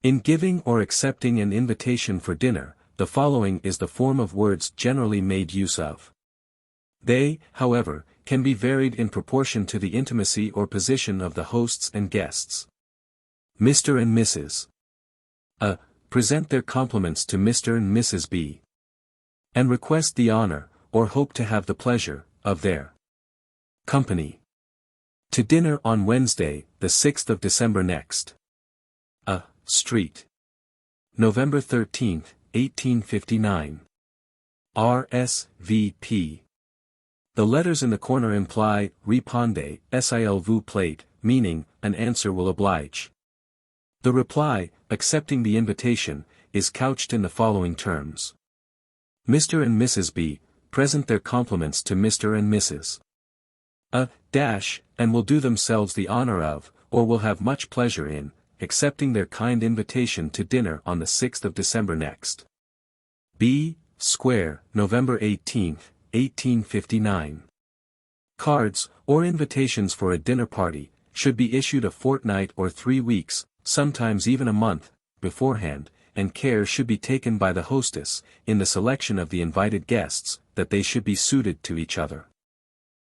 Speaker 1: In giving or accepting an invitation for dinner, the following is the form of words generally made use of. They, however, can be varied in proportion to the intimacy or position of the hosts and guests. Mr. and Mrs. A. Present their compliments to Mr. and Mrs. B. and request the honor, or hope to have the pleasure, of their company. To dinner on Wednesday, the 6th of December next. A. Street. November 13, 1859. RSVP. The letters in the corner imply, Réponde, s'il vous plaît, meaning, an answer will oblige. The reply, accepting the invitation, is couched in the following terms. Mr. and Mrs. B, present their compliments to Mr. and Mrs. A, and will do themselves the honor of, or will have much pleasure in, accepting their kind invitation to dinner on the 6th of December next. B, Square, November 18, 1859. Cards, or invitations for a dinner party, should be issued a fortnight or 3 weeks, sometimes even a month, beforehand, and care should be taken by the hostess, in the selection of the invited guests, that they should be suited to each other.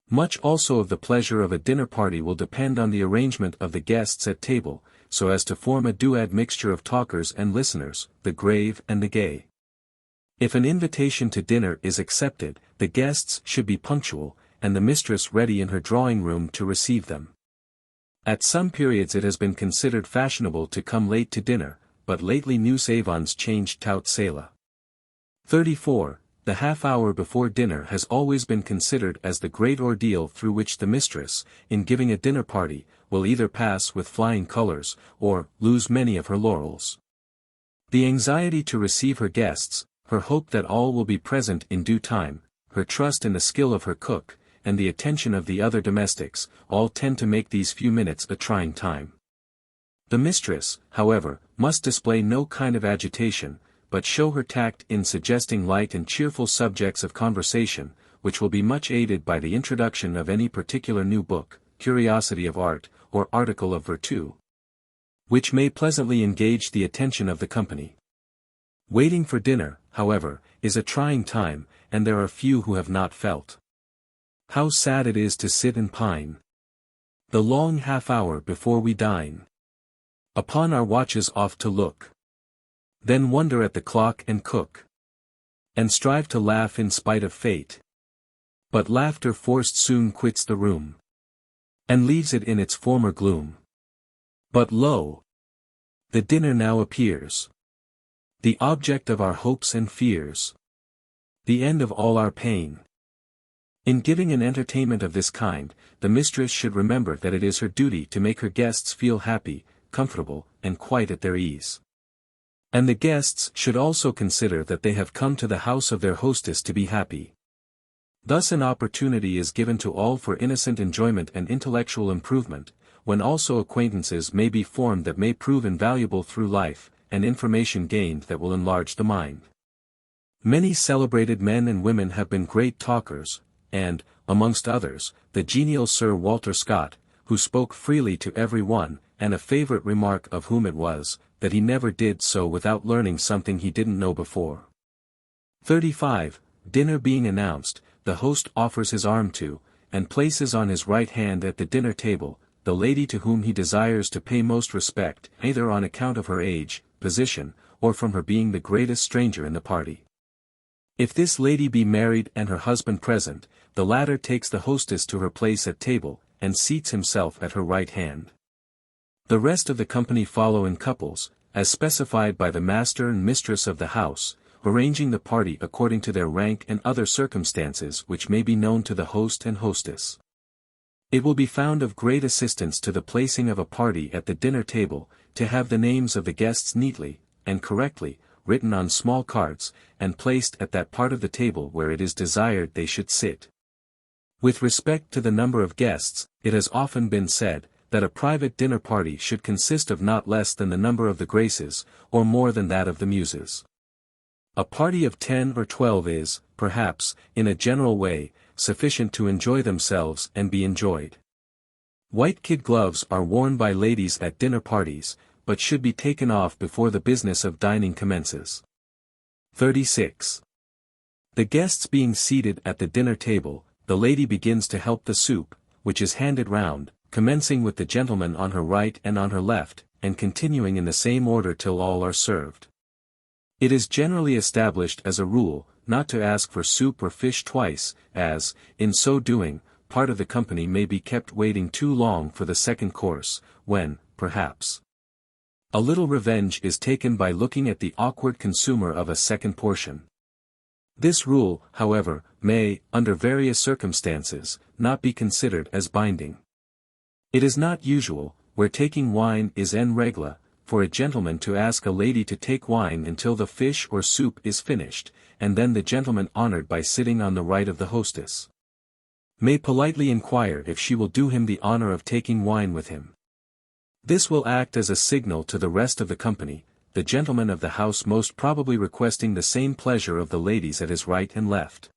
Speaker 1: Much also of the pleasure of a dinner party will depend on the arrangement of the guests at table, so as to form a duad mixture of talkers and listeners, the grave and the gay. If an invitation to dinner is accepted, the guests should be punctual, and the mistress ready in her drawing-room to receive them. At some periods it has been considered fashionable to come late to dinner, but lately nous avons changed tout cela. 34. The half-hour before dinner has always been considered as the great ordeal through which the mistress, in giving a dinner party, will either pass with flying colors, or lose many of her laurels. The anxiety to receive her guests, her hope that all will be present in due time, her trust in the skill of her cook, and the attention of the other domestics, all tend to make these few minutes a trying time. The mistress, however, must display no kind of agitation, but show her tact in suggesting light and cheerful subjects of conversation, which will be much aided by the introduction of any particular new book, curiosity of art, or article of virtu, which may pleasantly engage the attention of the company. Waiting for dinner, however, is a trying time, and there are few who have not felt how sad it is to sit and pine the long half-hour before we dine, upon our watches oft to look, then wonder at the clock and cook, and strive to laugh in spite of fate. But laughter forced soon quits the room, and leaves it in its former gloom. But lo! the dinner now appears, the object of our hopes and fears, the end of all our pain. In giving an entertainment of this kind, the mistress should remember that it is her duty to make her guests feel happy, comfortable, and quite at their ease. And the guests should also consider that they have come to the house of their hostess to be happy. Thus an opportunity is given to all for innocent enjoyment and intellectual improvement, when also acquaintances may be formed that may prove invaluable through life, and information gained that will enlarge the mind. Many celebrated men and women have been great talkers, and, amongst others, the genial Sir Walter Scott, who spoke freely to every one, and a favourite remark of whom it was, that he never did so without learning something he didn't know before. 35. Dinner being announced, the host offers his arm to, and places on his right hand at the dinner table, the lady to whom he desires to pay most respect, either on account of her age, position, or from her being the greatest stranger in the party. If this lady be married and her husband present, the latter takes the hostess to her place at table, and seats himself at her right hand. The rest of the company follow in couples, as specified by the master and mistress of the house, arranging the party according to their rank and other circumstances which may be known to the host and hostess. It will be found of great assistance to the placing of a party at the dinner table, to have the names of the guests neatly, and correctly, written on small cards, and placed at that part of the table where it is desired they should sit. With respect to the number of guests, it has often been said, that a private dinner party should consist of not less than the number of the Graces, or more than that of the Muses. A party of 10 or 12 is, perhaps, in a general way, sufficient to enjoy themselves and be enjoyed. White kid gloves are worn by ladies at dinner parties, but should be taken off before the business of dining commences. 36. The guests being seated at the dinner table, the lady begins to help the soup, which is handed round, commencing with the gentleman on her right and on her left, and continuing in the same order till all are served. It is generally established as a rule, not to ask for soup or fish twice, as, in so doing, part of the company may be kept waiting too long for the second course, when, perhaps, a little revenge is taken by looking at the awkward consumer of a second portion. This rule, however, may, under various circumstances, not be considered as binding. It is not usual, where taking wine is en règle, for a gentleman to ask a lady to take wine until the fish or soup is finished, and then the gentleman honored by sitting on the right of the hostess may politely inquire if she will do him the honor of taking wine with him. This will act as a signal to the rest of the company, the gentleman of the house most probably requesting the same pleasure of the ladies at his right and left.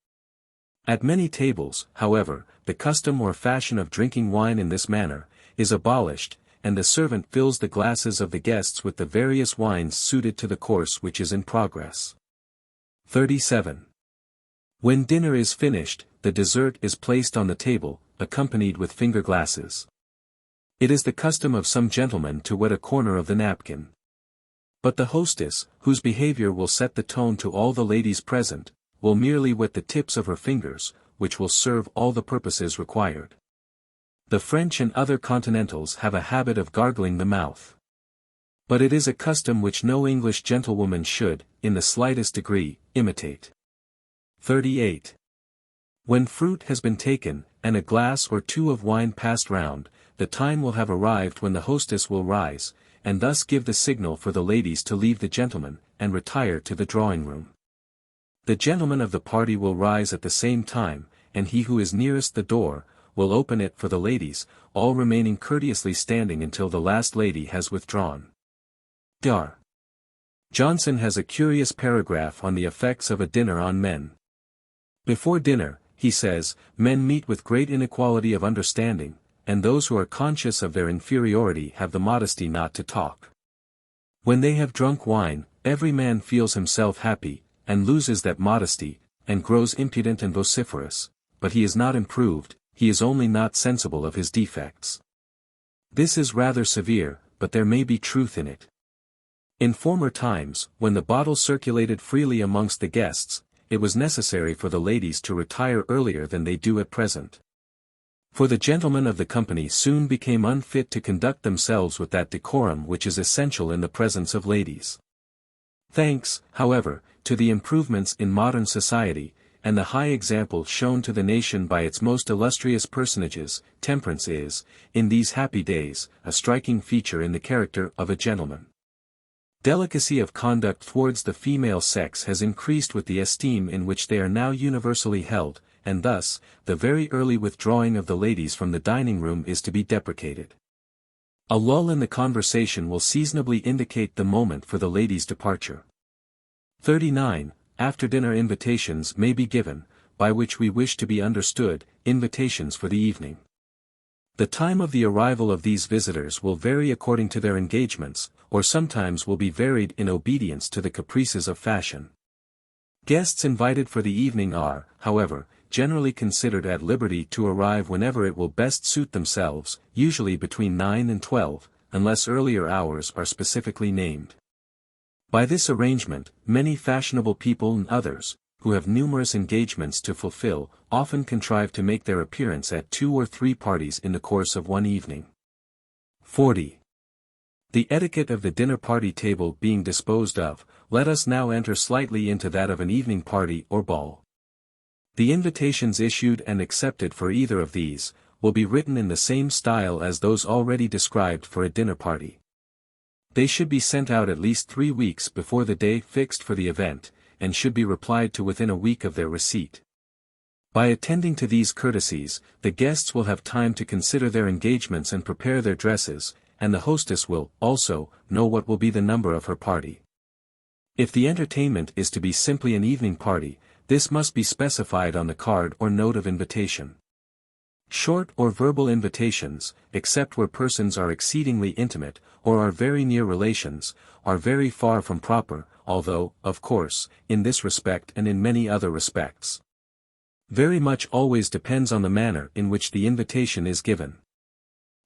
Speaker 1: At many tables, however, the custom or fashion of drinking wine in this manner is abolished, and the servant fills the glasses of the guests with the various wines suited to the course which is in progress. 37. When dinner is finished, the dessert is placed on the table, accompanied with finger glasses. It is the custom of some gentlemen to wet a corner of the napkin. But the hostess, whose behavior will set the tone to all the ladies present, will merely wet the tips of her fingers, which will serve all the purposes required. The French and other continentals have a habit of gargling the mouth. But it is a custom which no English gentlewoman should, in the slightest degree, imitate. 38. When fruit has been taken, and a glass or two of wine passed round, the time will have arrived when the hostess will rise, and thus give the signal for the ladies to leave the gentlemen, and retire to the drawing-room. The gentleman of the party will rise at the same time, and he who is nearest the door, will open it for the ladies, all remaining courteously standing until the last lady has withdrawn. Dr. Johnson has a curious paragraph on the effects of a dinner on men. Before dinner, he says, men meet with great inequality of understanding, and those who are conscious of their inferiority have the modesty not to talk. When they have drunk wine, every man feels himself happy, and loses that modesty, and grows impudent and vociferous, but he is not improved, he is only not sensible of his defects. This is rather severe, but there may be truth in it. In former times, when the bottle circulated freely amongst the guests, it was necessary for the ladies to retire earlier than they do at present. For the gentlemen of the company soon became unfit to conduct themselves with that decorum which is essential in the presence of ladies. Thanks, however, to the improvements in modern society, and the high example shown to the nation by its most illustrious personages, temperance is, in these happy days, a striking feature in the character of a gentleman. Delicacy of conduct towards the female sex has increased with the esteem in which they are now universally held, and thus, the very early withdrawing of the ladies from the dining-room is to be deprecated. A lull in the conversation will seasonably indicate the moment for the ladies' departure. 39. After-dinner invitations may be given, by which we wish to be understood, invitations for the evening. The time of the arrival of these visitors will vary according to their engagements, or sometimes will be varied in obedience to the caprices of fashion. Guests invited for the evening are, however, generally considered at liberty to arrive whenever it will best suit themselves, usually between 9 and 12, unless earlier hours are specifically named. By this arrangement, many fashionable people and others, who have numerous engagements to fulfill, often contrive to make their appearance at 2 or 3 parties in the course of one evening. 40. The etiquette of the dinner party table being disposed of, let us now enter slightly into that of an evening party or ball. The invitations issued and accepted for either of these, will be written in the same style as those already described for a dinner party. They should be sent out at least 3 weeks before the day fixed for the event, and should be replied to within a week of their receipt. By attending to these courtesies, the guests will have time to consider their engagements and prepare their dresses, and the hostess will, also, know what will be the number of her party. If the entertainment is to be simply an evening party, this must be specified on the card or note of invitation. Short or verbal invitations, except where persons are exceedingly intimate, or are very near relations, are very far from proper, although, of course, in this respect and in many other respects, very much always depends on the manner in which the invitation is given.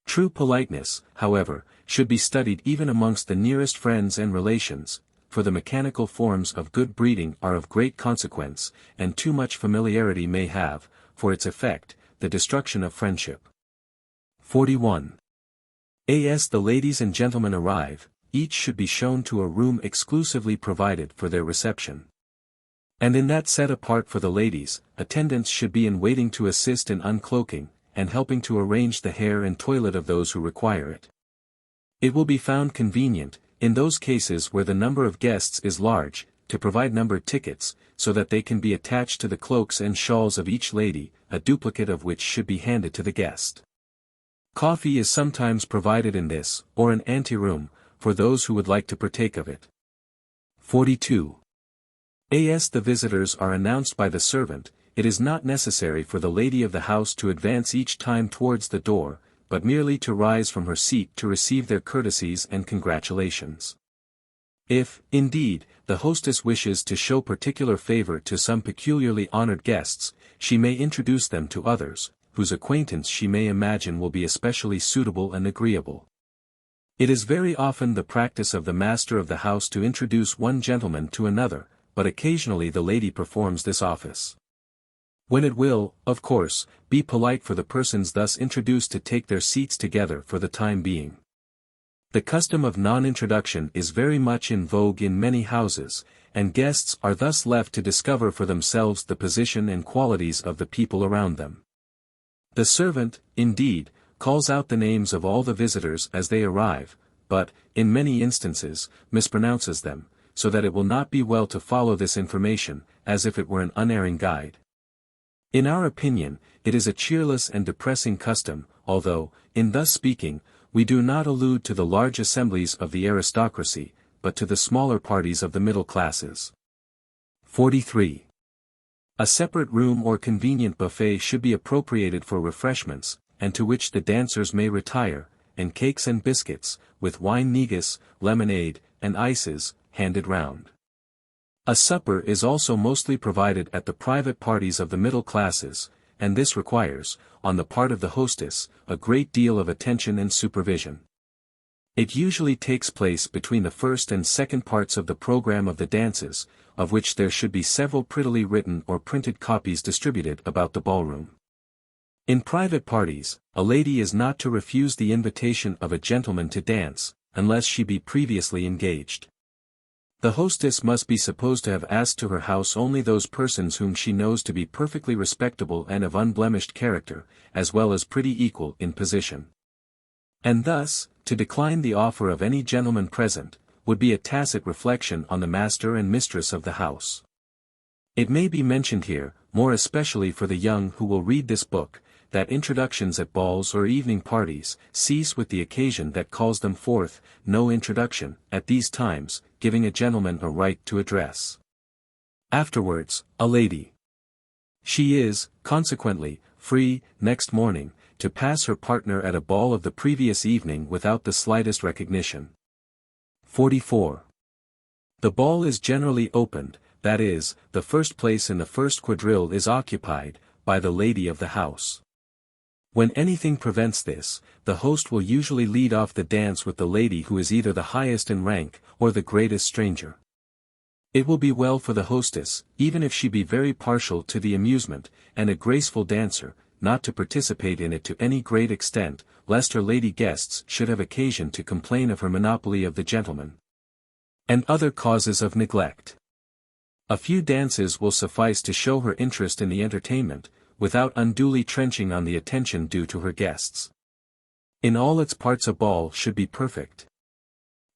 Speaker 1: True politeness, however, should be studied even amongst the nearest friends and relations, for the mechanical forms of good breeding are of great consequence, and too much familiarity may have, for its effect, the destruction of friendship. 41. As the ladies and gentlemen arrive, each should be shown to a room exclusively provided for their reception. And in that set apart for the ladies, attendants should be in waiting to assist in uncloaking, and helping to arrange the hair and toilet of those who require it. It will be found convenient, in those cases where the number of guests is large, to provide numbered tickets, so that they can be attached to the cloaks and shawls of each lady, a duplicate of which should be handed to the guest. Coffee is sometimes provided in this, or an anteroom, for those who would like to partake of it. 42. As the visitors are announced by the servant, it is not necessary for the lady of the house to advance each time towards the door, but merely to rise from her seat to receive their courtesies and congratulations. If, indeed, the hostess wishes to show particular favor to some peculiarly honored guests, she may introduce them to others, whose acquaintance she may imagine will be especially suitable and agreeable. It is very often the practice of the master of the house to introduce one gentleman to another, but occasionally the lady performs this office. When it will, of course, be polite for the persons thus introduced to take their seats together for the time being. The custom of non-introduction is very much in vogue in many houses, and guests are thus left to discover for themselves the position and qualities of the people around them. The servant, indeed, calls out the names of all the visitors as they arrive, but, in many instances, mispronounces them, so that it will not be well to follow this information, as if it were an unerring guide. In our opinion, it is a cheerless and depressing custom, although, in thus speaking, we do not allude to the large assemblies of the aristocracy, but to the smaller parties of the middle classes. 43. A separate room or convenient buffet should be appropriated for refreshments, and to which the dancers may retire, and cakes and biscuits, with wine negus, lemonade, and ices, handed round. A supper is also mostly provided at the private parties of the middle classes, and this requires, on the part of the hostess, a great deal of attention and supervision. It usually takes place between the first and second parts of the program of the dances, of which there should be several prettily written or printed copies distributed about the ballroom. In private parties, a lady is not to refuse the invitation of a gentleman to dance, unless she be previously engaged. The hostess must be supposed to have asked to her house only those persons whom she knows to be perfectly respectable and of unblemished character, as well as pretty equal in position. And thus, to decline the offer of any gentleman present, would be a tacit reflection on the master and mistress of the house. It may be mentioned here, more especially for the young who will read this book, that introductions at balls or evening parties cease with the occasion that calls them forth, no introduction, at these times, giving a gentleman a right to address. Afterwards, a lady. She is, consequently, free, next morning, to pass her partner at a ball of the previous evening without the slightest recognition. 44. The ball is generally opened, that is, the first place in the first quadrille is occupied, by the lady of the house. When anything prevents this, the host will usually lead off the dance with the lady who is either the highest in rank, or the greatest stranger. It will be well for the hostess, even if she be very partial to the amusement, and a graceful dancer, not to participate in it to any great extent, lest her lady guests should have occasion to complain of her monopoly of the gentleman. And other causes of neglect. A few dances will suffice to show her interest in the entertainment, without unduly trenching on the attention due to her guests. In all its parts a ball should be perfect.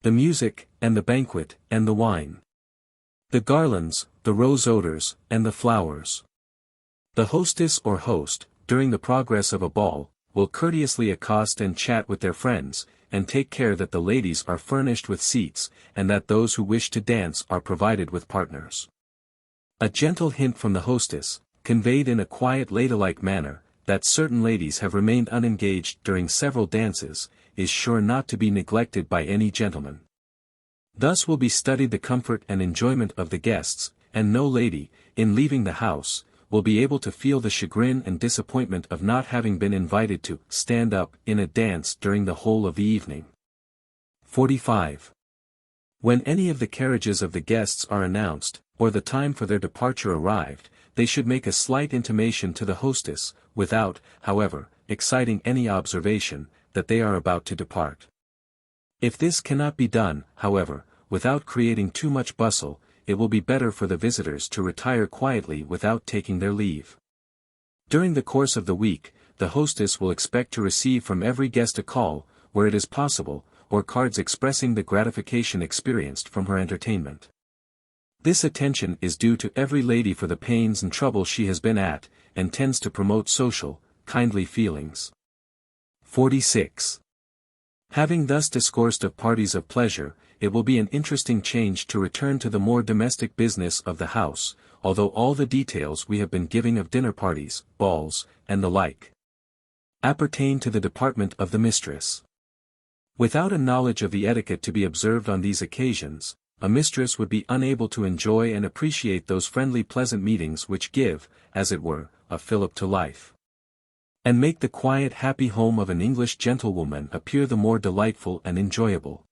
Speaker 1: The music, and the banquet, and the wine. The garlands, the rose odors, and the flowers. The hostess or host, during the progress of a ball, will courteously accost and chat with their friends, and take care that the ladies are furnished with seats, and that those who wish to dance are provided with partners. A gentle hint from the hostess, conveyed in a quiet ladylike manner, that certain ladies have remained unengaged during several dances, is sure not to be neglected by any gentleman. Thus will be studied the comfort and enjoyment of the guests, and no lady, in leaving the house, will be able to feel the chagrin and disappointment of not having been invited to stand up in a dance during the whole of the evening. 45. When any of the carriages of the guests are announced, or the time for their departure arrived, they should make a slight intimation to the hostess, without, however, exciting any observation, that they are about to depart. If this cannot be done, however, without creating too much bustle, it will be better for the visitors to retire quietly without taking their leave. During the course of the week, the hostess will expect to receive from every guest a call, where it is possible, or cards expressing the gratification experienced from her entertainment. This attention is due to every lady for the pains and trouble she has been at, and tends to promote social, kindly feelings. 46. Having thus discoursed of parties of pleasure, it will be an interesting change to return to the more domestic business of the house, although all the details we have been giving of dinner parties, balls, and the like, appertain to the department of the mistress. Without a knowledge of the etiquette to be observed on these occasions, a mistress would be unable to enjoy and appreciate those friendly pleasant meetings which give, as it were, a fillip to life, and make the quiet happy home of an English gentlewoman appear the more delightful and enjoyable.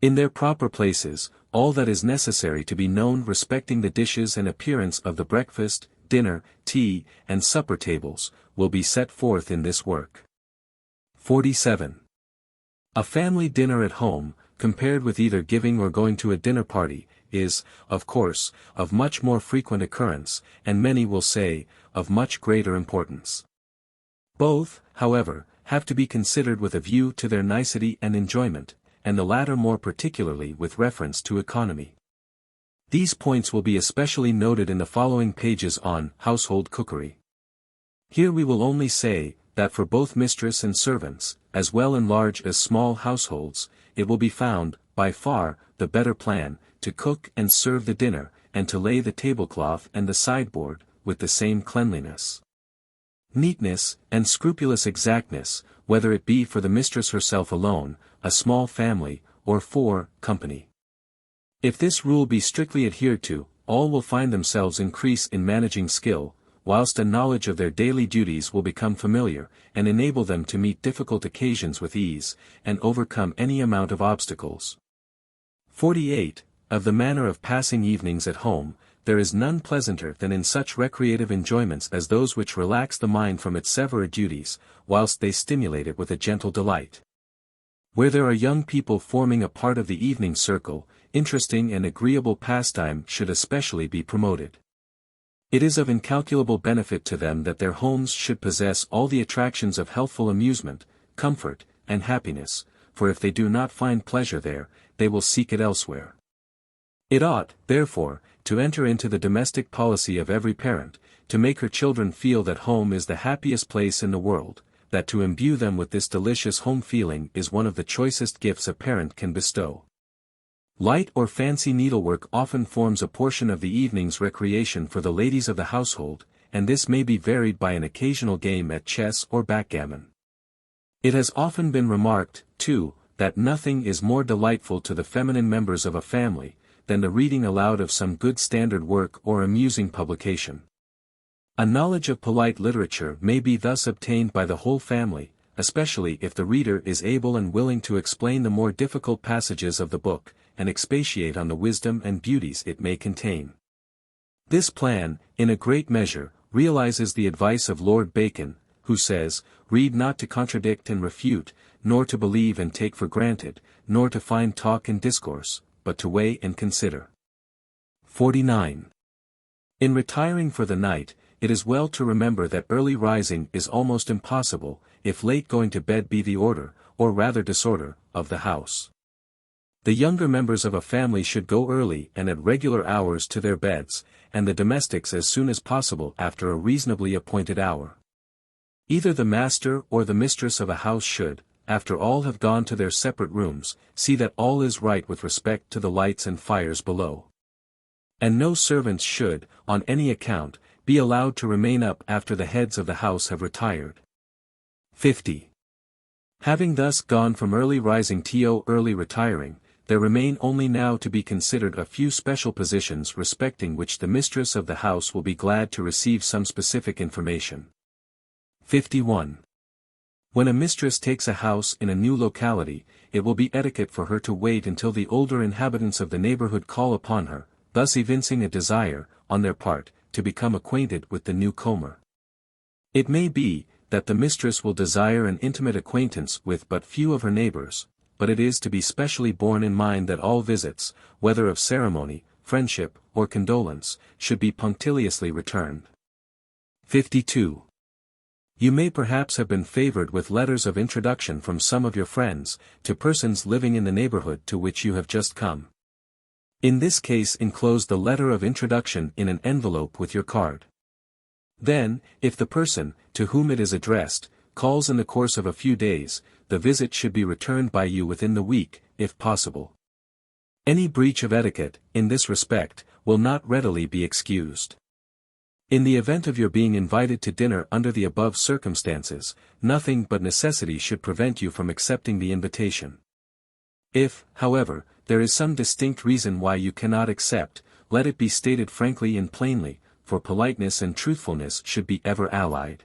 Speaker 1: In their proper places, all that is necessary to be known respecting the dishes and appearance of the breakfast, dinner, tea, and supper tables, will be set forth in this work. 47. A family dinner at home, compared with either giving or going to a dinner party, is, of course, of much more frequent occurrence, and many will say, of much greater importance. Both, however, have to be considered with a view to their nicety and enjoyment, and the latter more particularly with reference to economy. These points will be especially noted in the following pages on household cookery. Here we will only say, that for both mistress and servants, as well in large as small households, it will be found, by far, the better plan, to cook and serve the dinner, and to lay the tablecloth and the sideboard, with the same cleanliness, neatness, and scrupulous exactness, whether it be for the mistress herself alone, a small family, or for company. If this rule be strictly adhered to, all will find themselves increase in managing skill, whilst a knowledge of their daily duties will become familiar, and enable them to meet difficult occasions with ease, and overcome any amount of obstacles. 48. Of the manner of passing evenings at home, there is none pleasanter than in such recreative enjoyments as those which relax the mind from its severer duties, whilst they stimulate it with a gentle delight. Where there are young people forming a part of the evening circle, interesting and agreeable pastime should especially be promoted. It is of incalculable benefit to them that their homes should possess all the attractions of healthful amusement, comfort, and happiness, for if they do not find pleasure there, they will seek it elsewhere. It ought, therefore, to enter into the domestic policy of every parent, to make her children feel that home is the happiest place in the world, that to imbue them with this delicious home feeling is one of the choicest gifts a parent can bestow. Light or fancy needlework often forms a portion of the evening's recreation for the ladies of the household, and this may be varied by an occasional game at chess or backgammon. It has often been remarked, too, that nothing is more delightful to the feminine members of a family, than the reading aloud of some good standard work or amusing publication. A knowledge of polite literature may be thus obtained by the whole family, especially if the reader is able and willing to explain the more difficult passages of the book, and expatiate on the wisdom and beauties it may contain. This plan, in a great measure, realizes the advice of Lord Bacon, who says, "Read not to contradict and refute, nor to believe and take for granted, nor to find talk and discourse, but to weigh and consider." 49. In retiring for the night, it is well to remember that early rising is almost impossible, if late going to bed be the order, or rather disorder, of the house. The younger members of a family should go early and at regular hours to their beds, and the domestics as soon as possible after a reasonably appointed hour. Either the master or the mistress of a house should, after all have gone to their separate rooms, see that all is right with respect to the lights and fires below. And no servants should, on any account, be allowed to remain up after the heads of the house have retired. 50. Having thus gone from early rising to early retiring, there remain only now to be considered a few special positions respecting which the mistress of the house will be glad to receive some specific information. 51. When a mistress takes a house in a new locality, it will be etiquette for her to wait until the older inhabitants of the neighborhood call upon her, thus evincing a desire, on their part, to become acquainted with the newcomer. It may be, that the mistress will desire an intimate acquaintance with but few of her neighbors, but it is to be specially borne in mind that all visits, whether of ceremony, friendship, or condolence, should be punctiliously returned. 52. You may perhaps have been favored with letters of introduction from some of your friends, to persons living in the neighborhood to which you have just come. In this case enclose the letter of introduction in an envelope with your card. Then, if the person, to whom it is addressed, calls in the course of a few days, the visit should be returned by you within the week, if possible. Any breach of etiquette, in this respect, will not readily be excused. In the event of your being invited to dinner under the above circumstances, nothing but necessity should prevent you from accepting the invitation. If, however, there is some distinct reason why you cannot accept, let it be stated frankly and plainly, for politeness and truthfulness should be ever allied.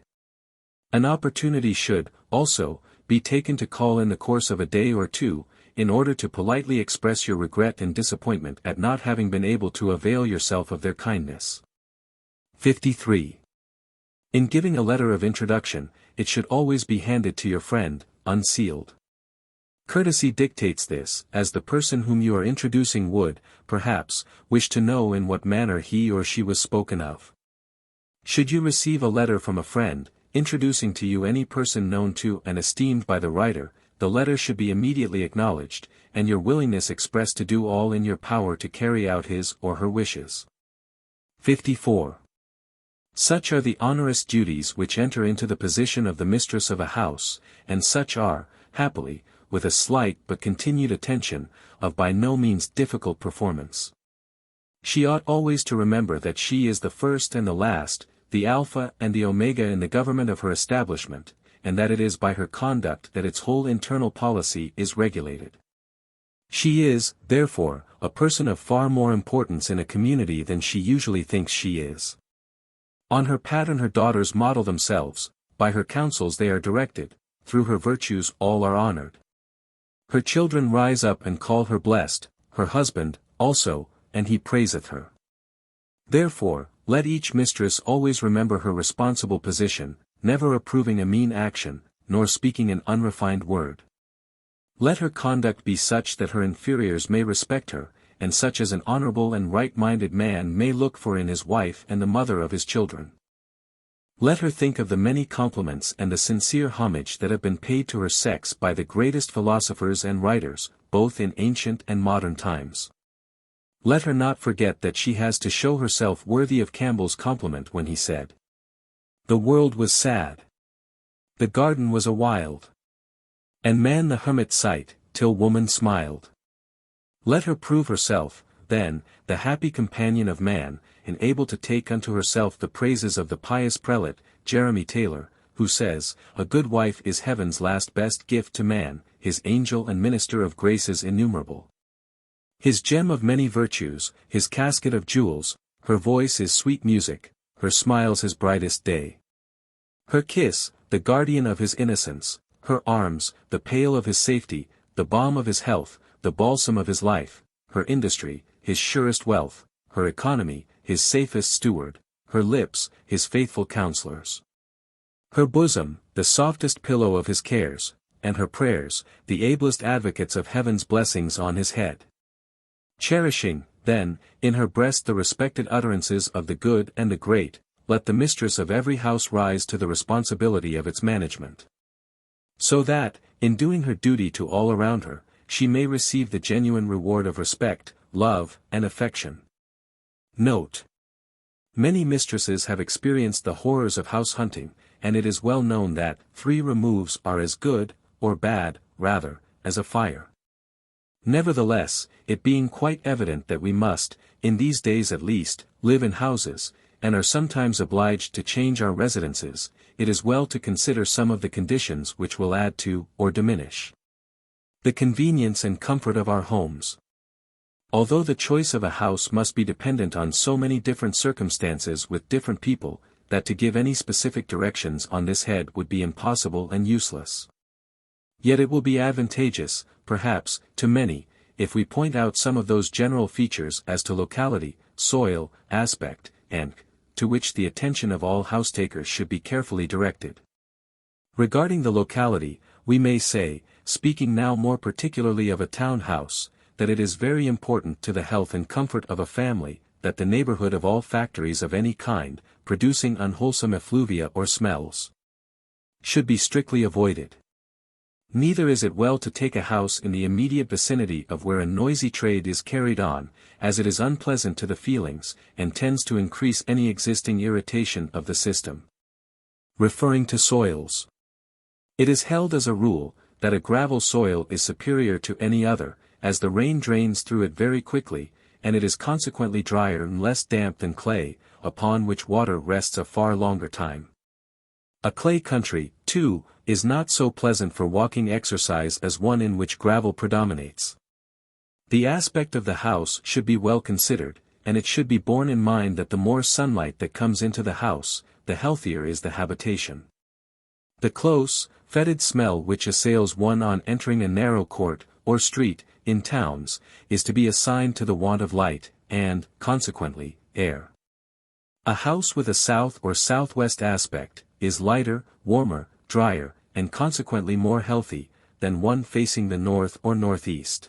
Speaker 1: An opportunity should, also, be taken to call in the course of a day or two, in order to politely express your regret and disappointment at not having been able to avail yourself of their kindness. 53. In giving a letter of introduction, it should always be handed to your friend, unsealed. Courtesy dictates this, as the person whom you are introducing would, perhaps, wish to know in what manner he or she was spoken of. Should you receive a letter from a friend, introducing to you any person known to and esteemed by the writer, the letter should be immediately acknowledged, and your willingness expressed to do all in your power to carry out his or her wishes. 54. Such are the onerous duties which enter into the position of the mistress of a house, and such are, happily, with a slight but continued attention, of by no means difficult performance. She ought always to remember that she is the first and the last, the alpha and the omega in the government of her establishment, and that it is by her conduct that its whole internal policy is regulated. She is, therefore, a person of far more importance in a community than she usually thinks she is. On her pattern her daughters model themselves, by her counsels they are directed, through her virtues all are honored. Her children rise up and call her blessed, her husband, also, and he praiseth her. Therefore, let each mistress always remember her responsible position, never approving a mean action, nor speaking an unrefined word. Let her conduct be such that her inferiors may respect her, and such as an honorable and right-minded man may look for in his wife and the mother of his children. Let her think of the many compliments and the sincere homage that have been paid to her sex by the greatest philosophers and writers, both in ancient and modern times. Let her not forget that she has to show herself worthy of Campbell's compliment when he said, "The world was sad. The garden was a wild. And man the hermit sight, till woman smiled." Let her prove herself, then, the happy companion of man, and able to take unto herself the praises of the pious prelate, Jeremy Taylor, who says, "A good wife is heaven's last best gift to man, his angel and minister of graces innumerable. His gem of many virtues, his casket of jewels, her voice is sweet music, her smiles his brightest day. Her kiss, the guardian of his innocence, her arms, the pale of his safety, the balm of his health, the balsam of his life, her industry, his surest wealth, her economy, his safest steward, her lips, his faithful counselors. Her bosom, the softest pillow of his cares, and her prayers, the ablest advocates of heaven's blessings on his head. Cherishing, then, in her breast the respected utterances of the good and the great, let the mistress of every house rise to the responsibility of its management. So that, in doing her duty to all around her, she may receive the genuine reward of respect, love, and affection. Note: many mistresses have experienced the horrors of house hunting, and it is well known that 3 removes are as good, or bad, rather, as a fire. Nevertheless, it being quite evident that we must, in these days at least, live in houses, and are sometimes obliged to change our residences, it is well to consider some of the conditions which will add to, or diminish, the convenience and comfort of our homes. Although the choice of a house must be dependent on so many different circumstances with different people, that to give any specific directions on this head would be impossible and useless. Yet it will be advantageous, perhaps, to many, if we point out some of those general features as to locality, soil, aspect, and, to which the attention of all house-takers should be carefully directed. Regarding the locality, we may say, speaking now more particularly of a town house, that it is very important to the health and comfort of a family, that the neighborhood of all factories of any kind, producing unwholesome effluvia or smells, should be strictly avoided. Neither is it well to take a house in the immediate vicinity of where a noisy trade is carried on, as it is unpleasant to the feelings, and tends to increase any existing irritation of the system. Referring to soils. It is held as a rule, that a gravel soil is superior to any other, as the rain drains through it very quickly, and it is consequently drier and less damp than clay, upon which water rests a far longer time. A clay country, too, is not so pleasant for walking exercise as one in which gravel predominates. The aspect of the house should be well considered, and it should be borne in mind that the more sunlight that comes into the house, the healthier is the habitation. The close, fetid smell which assails one on entering a narrow court, or street, in towns, is to be assigned to the want of light, and, consequently, air. A house with a south or southwest aspect, is lighter, warmer, drier, and consequently more healthy, than one facing the north or northeast.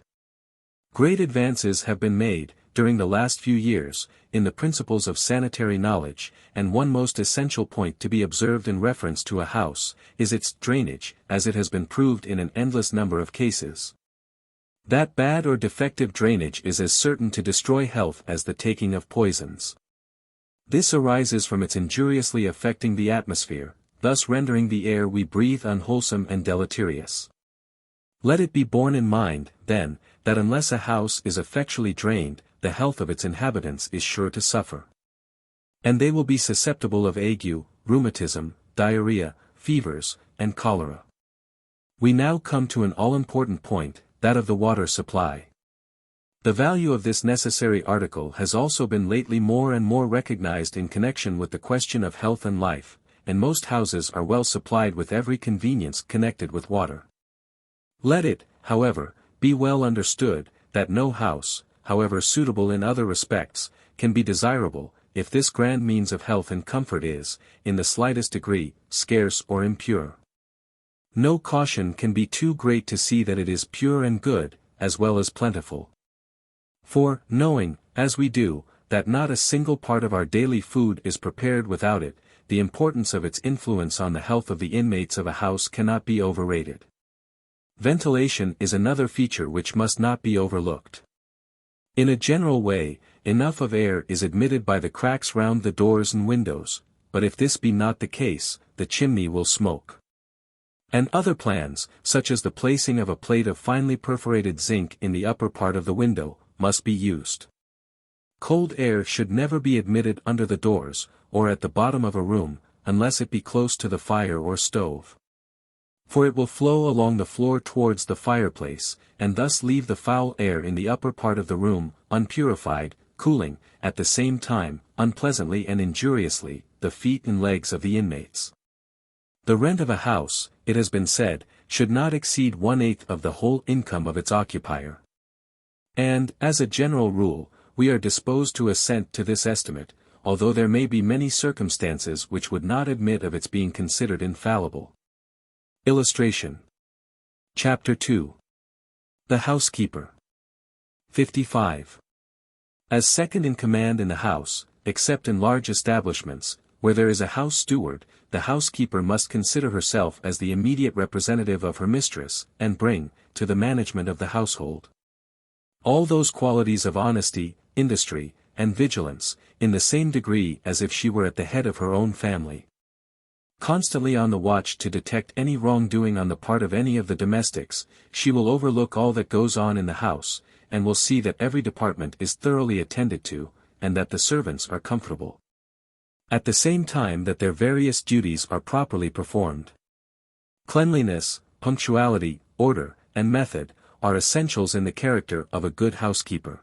Speaker 1: Great advances have been made, during the last few years, in the principles of sanitary knowledge, and one most essential point to be observed in reference to a house, is its drainage, as it has been proved in an endless number of cases. That bad or defective drainage is as certain to destroy health as the taking of poisons. This arises from its injuriously affecting the atmosphere, thus rendering the air we breathe unwholesome and deleterious. Let it be borne in mind, then, that unless a house is effectually drained, the health of its inhabitants is sure to suffer. And they will be susceptible of ague, rheumatism, diarrhea, fevers, and cholera. We now come to an all-important point, that of the water supply. The value of this necessary article has also been lately more and more recognized in connection with the question of health and life, and most houses are well supplied with every convenience connected with water. Let it, however, be well understood, that no house, however suitable in other respects, can be desirable, if this grand means of health and comfort is, in the slightest degree, scarce or impure. No caution can be too great to see that it is pure and good, as well as plentiful. For, knowing, as we do, that not a single part of our daily food is prepared without it, the importance of its influence on the health of the inmates of a house cannot be overrated. Ventilation is another feature which must not be overlooked. In a general way, enough of air is admitted by the cracks round the doors and windows, but if this be not the case, the chimney will smoke. And other plans, such as the placing of a plate of finely perforated zinc in the upper part of the window, must be used. Cold air should never be admitted under the doors, or at the bottom of a room, unless it be close to the fire or stove. For it will flow along the floor towards the fireplace, and thus leave the foul air in the upper part of the room, unpurified, cooling, at the same time, unpleasantly and injuriously, the feet and legs of the inmates. The rent of a house, it has been said, should not exceed 1/8 of the whole income of its occupier. And, as a general rule, we are disposed to assent to this estimate, although there may be many circumstances which would not admit of its being considered infallible. Illustration. Chapter 2. The Housekeeper. 55. As second in command in the house, except in large establishments, where there is a house steward, the housekeeper must consider herself as the immediate representative of her mistress, and bring, to the management of the household, all those qualities of honesty, industry, and vigilance, in the same degree as if she were at the head of her own family. Constantly on the watch to detect any wrongdoing on the part of any of the domestics, she will overlook all that goes on in the house, and will see that every department is thoroughly attended to, and that the servants are comfortable. At the same time that their various duties are properly performed. Cleanliness, punctuality, order, and method, are essentials in the character of a good housekeeper.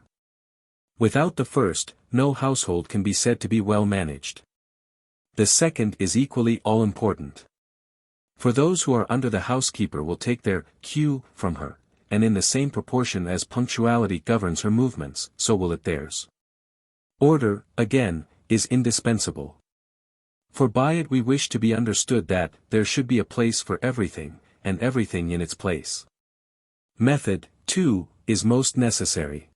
Speaker 1: Without the first, no household can be said to be well managed. The second is equally all-important. For those who are under the housekeeper will take their cue from her, and in the same proportion as punctuality governs her movements, so will it theirs. Order, again, is indispensable. For by it we wish to be understood that there should be a place for everything, and everything in its place. Method, too, is most necessary.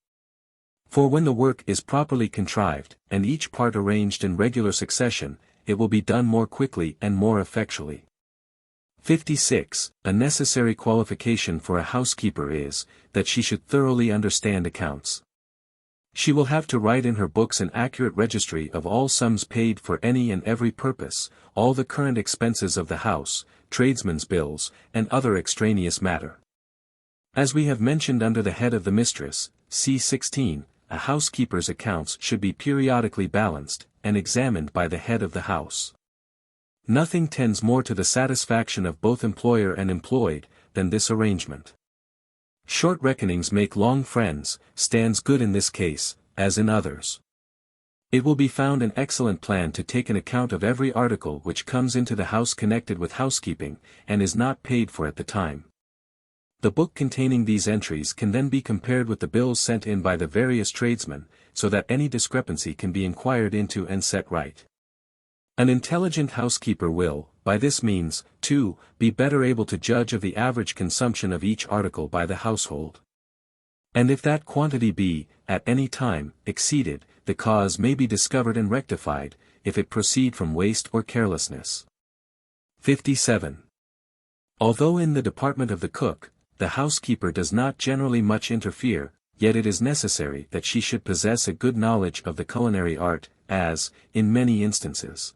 Speaker 1: For when the work is properly contrived, and each part arranged in regular succession, it will be done more quickly and more effectually. 56. A necessary qualification for a housekeeper is, that she should thoroughly understand accounts. She will have to write in her books an accurate registry of all sums paid for any and every purpose, all the current expenses of the house, tradesmen's bills, and other extraneous matter. As we have mentioned under the head of the mistress, c. 16, a housekeeper's accounts should be periodically balanced, and examined by the head of the house. Nothing tends more to the satisfaction of both employer and employed, than this arrangement. Short reckonings make long friends, stands good in this case, as in others. It will be found an excellent plan to take an account of every article which comes into the house connected with housekeeping, and is not paid for at the time. The book containing these entries can then be compared with the bills sent in by the various tradesmen, so that any discrepancy can be inquired into and set right. An intelligent housekeeper will, by this means, too, be better able to judge of the average consumption of each article by the household. And if that quantity be, at any time, exceeded, the cause may be discovered and rectified, if it proceed from waste or carelessness. 57. Although in the department of the cook, the housekeeper does not generally much interfere, yet it is necessary that she should possess a good knowledge of the culinary art, as, in many instances,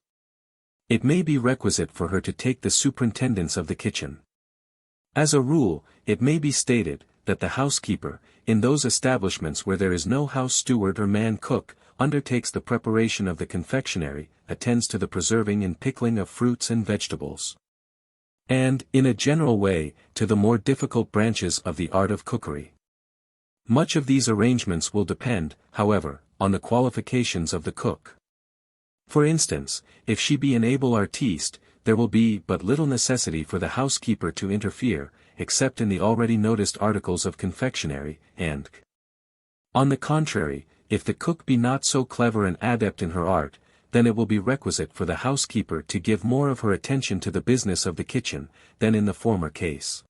Speaker 1: it may be requisite for her to take the superintendence of the kitchen. As a rule, it may be stated, that the housekeeper, in those establishments where there is no house steward or man cook, undertakes the preparation of the confectionery, attends to the preserving and pickling of fruits and vegetables, and, in a general way, to the more difficult branches of the art of cookery. Much of these arrangements will depend, however, on the qualifications of the cook. For instance, if she be an able artiste, there will be but little necessity for the housekeeper to interfere, except in the already noticed articles of confectionery, and, on the contrary, if the cook be not so clever and adept in her art, then it will be requisite for the housekeeper to give more of her attention to the business of the kitchen, than in the former case.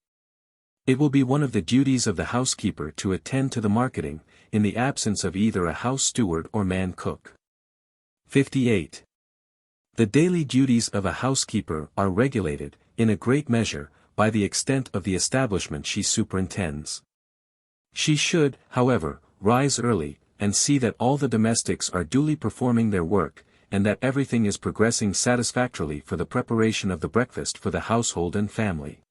Speaker 1: It will be one of the duties of the housekeeper to attend to the marketing, in the absence of either a house steward or man cook. 58. The daily duties of a housekeeper are regulated, in a great measure, by the extent of the establishment she superintends. She should, however, rise early, and see that all the domestics are duly performing their work, and that everything is progressing satisfactorily for the preparation of the breakfast for the household and family.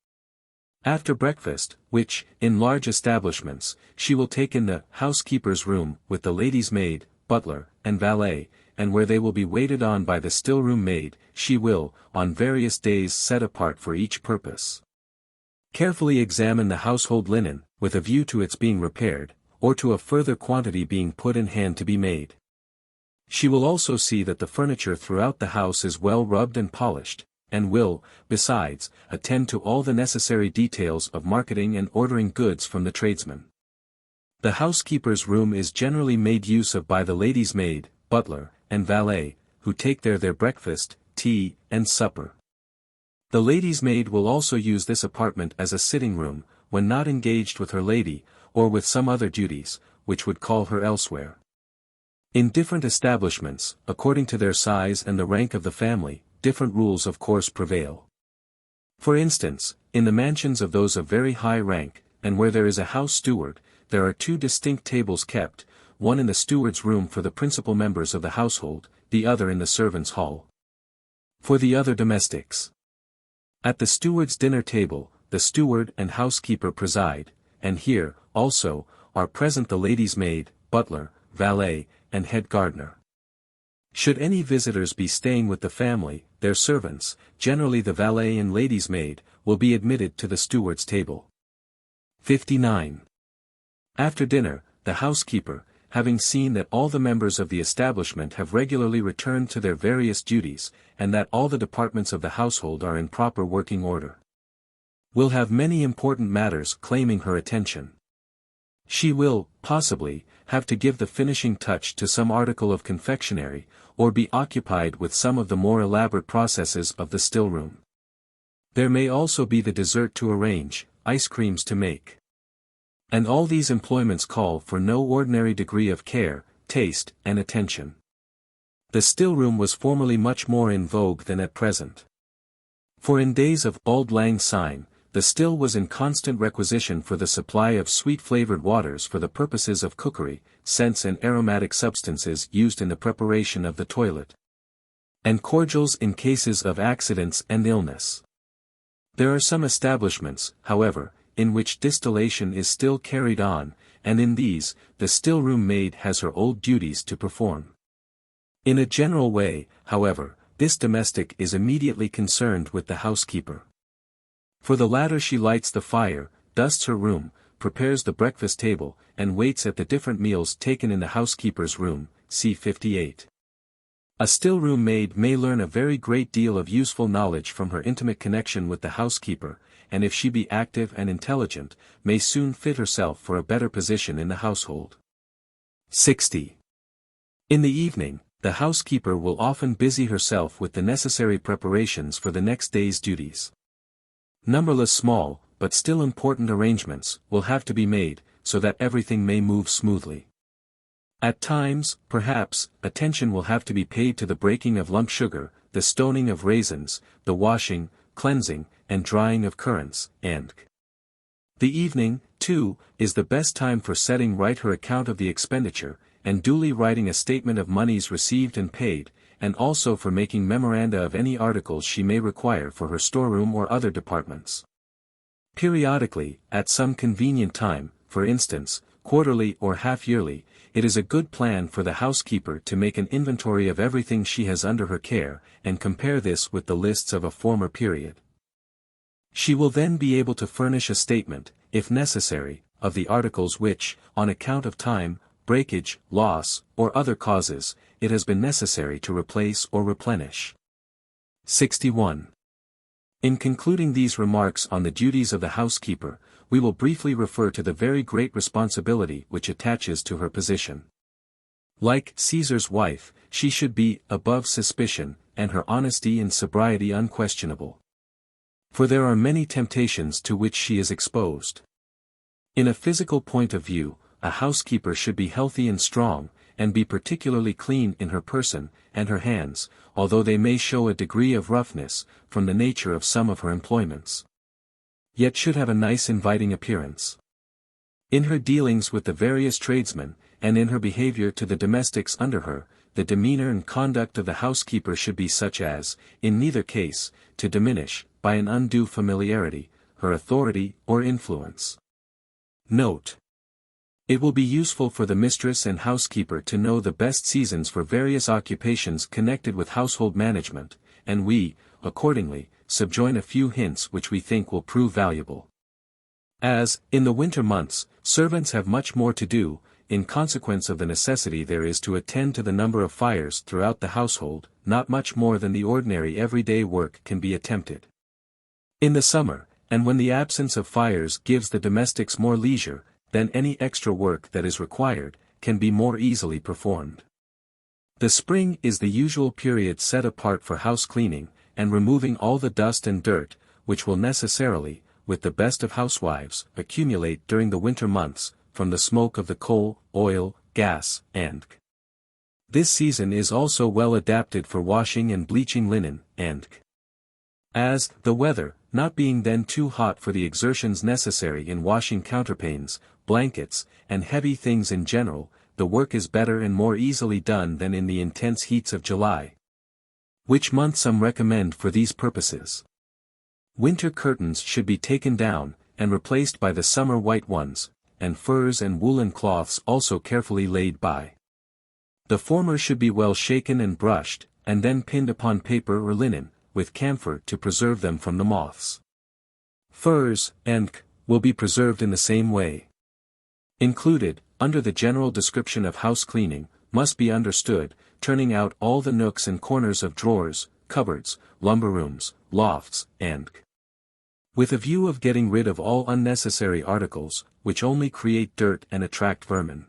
Speaker 1: After breakfast, which, in large establishments, she will take in the housekeeper's room, with the lady's maid, butler, and valet, and where they will be waited on by the still-room maid, she will, on various days set apart for each purpose, carefully examine the household linen, with a view to its being repaired, or to a further quantity being put in hand to be made. She will also see that the furniture throughout the house is well rubbed and polished, and will, besides, attend to all the necessary details of marketing and ordering goods from the tradesmen. The housekeeper's room is generally made use of by the lady's maid, butler, and valet, who take there their breakfast, tea, and supper. The lady's maid will also use this apartment as a sitting room, when not engaged with her lady, or with some other duties, which would call her elsewhere. In different establishments, according to their size and the rank of the family, different rules of course prevail. For instance, in the mansions of those of very high rank, and where there is a house steward, there are two distinct tables kept, one in the steward's room for the principal members of the household, the other in the servants' hall, for the other domestics. At the steward's dinner table, the steward and housekeeper preside, and here, also, are present the lady's maid, butler, valet, and head gardener. Should any visitors be staying with the family, their servants, generally the valet and lady's maid, will be admitted to the steward's table. 59. After dinner, the housekeeper, having seen that all the members of the establishment have regularly returned to their various duties, and that all the departments of the household are in proper working order, will have many important matters claiming her attention. She will, possibly, have to give the finishing touch to some article of confectionery, or be occupied with some of the more elaborate processes of the still-room. There may also be the dessert to arrange, ice creams to make. And all these employments call for no ordinary degree of care, taste, and attention. The still-room was formerly much more in vogue than at present. For in days of auld lang syne, the still was in constant requisition for the supply of sweet-flavored waters for the purposes of cookery, scents and aromatic substances used in the preparation of the toilet, and cordials in cases of accidents and illness. There are some establishments, however, in which distillation is still carried on, and in these, the still-room maid has her old duties to perform. In a general way, however, this domestic is immediately concerned with the housekeeper. For the latter she lights the fire, dusts her room, prepares the breakfast table, and waits at the different meals taken in the housekeeper's room, see 58. A still-room maid may learn a very great deal of useful knowledge from her intimate connection with the housekeeper, and if she be active and intelligent, may soon fit herself for a better position in the household. 60. In the evening, the housekeeper will often busy herself with the necessary preparations for the next day's duties. Numberless small, but still important arrangements, will have to be made, so that everything may move smoothly. At times, perhaps, attention will have to be paid to the breaking of lump sugar, the stoning of raisins, the washing, cleansing, and drying of currants, and the evening, too, is the best time for setting right her account of the expenditure, and duly writing a statement of moneys received and paid, and also for making memoranda of any articles she may require for her storeroom or other departments. Periodically, at some convenient time, for instance, quarterly or half-yearly, it is a good plan for the housekeeper to make an inventory of everything she has under her care, and compare this with the lists of a former period. She will then be able to furnish a statement, if necessary, of the articles which, on account of time, breakage, loss, or other causes, it has been necessary to replace or replenish. 61. In concluding these remarks on the duties of the housekeeper, we will briefly refer to the very great responsibility which attaches to her position. Like Caesar's wife, she should be above suspicion, and her honesty and sobriety unquestionable. For there are many temptations to which she is exposed. In a physical point of view, a housekeeper should be healthy and strong, and be particularly clean in her person, and her hands, although they may show a degree of roughness, from the nature of some of her employments. Yet should have a nice inviting appearance. In her dealings with the various tradesmen, and in her behavior to the domestics under her, the demeanor and conduct of the housekeeper should be such as, in neither case, to diminish, by an undue familiarity, her authority or influence. Note: it will be useful for the mistress and housekeeper to know the best seasons for various occupations connected with household management, and we, accordingly, subjoin a few hints which we think will prove valuable. As, in the winter months, servants have much more to do, in consequence of the necessity there is to attend to the number of fires throughout the household, not much more than the ordinary everyday work can be attempted. In the summer, and when the absence of fires gives the domestics more leisure, then any extra work that is required, can be more easily performed. The spring is the usual period set apart for house cleaning, and removing all the dust and dirt, which will necessarily, with the best of housewives, accumulate during the winter months, from the smoke of the coal, oil, gas, and this season is also well adapted for washing and bleaching linen, and as, the weather, not being then too hot for the exertions necessary in washing counterpanes, blankets, and heavy things in general, the work is better and more easily done than in the intense heats of July, which month some recommend for these purposes. Winter curtains should be taken down, and replaced by the summer white ones, and furs and woolen cloths also carefully laid by. The former should be well shaken and brushed, and then pinned upon paper or linen, with camphor to preserve them from the moths. Furs, and will be preserved in the same way. Included, under the general description of house cleaning, must be understood, turning out all the nooks and corners of drawers, cupboards, lumber rooms, lofts, and with a view of getting rid of all unnecessary articles, which only create dirt and attract vermin.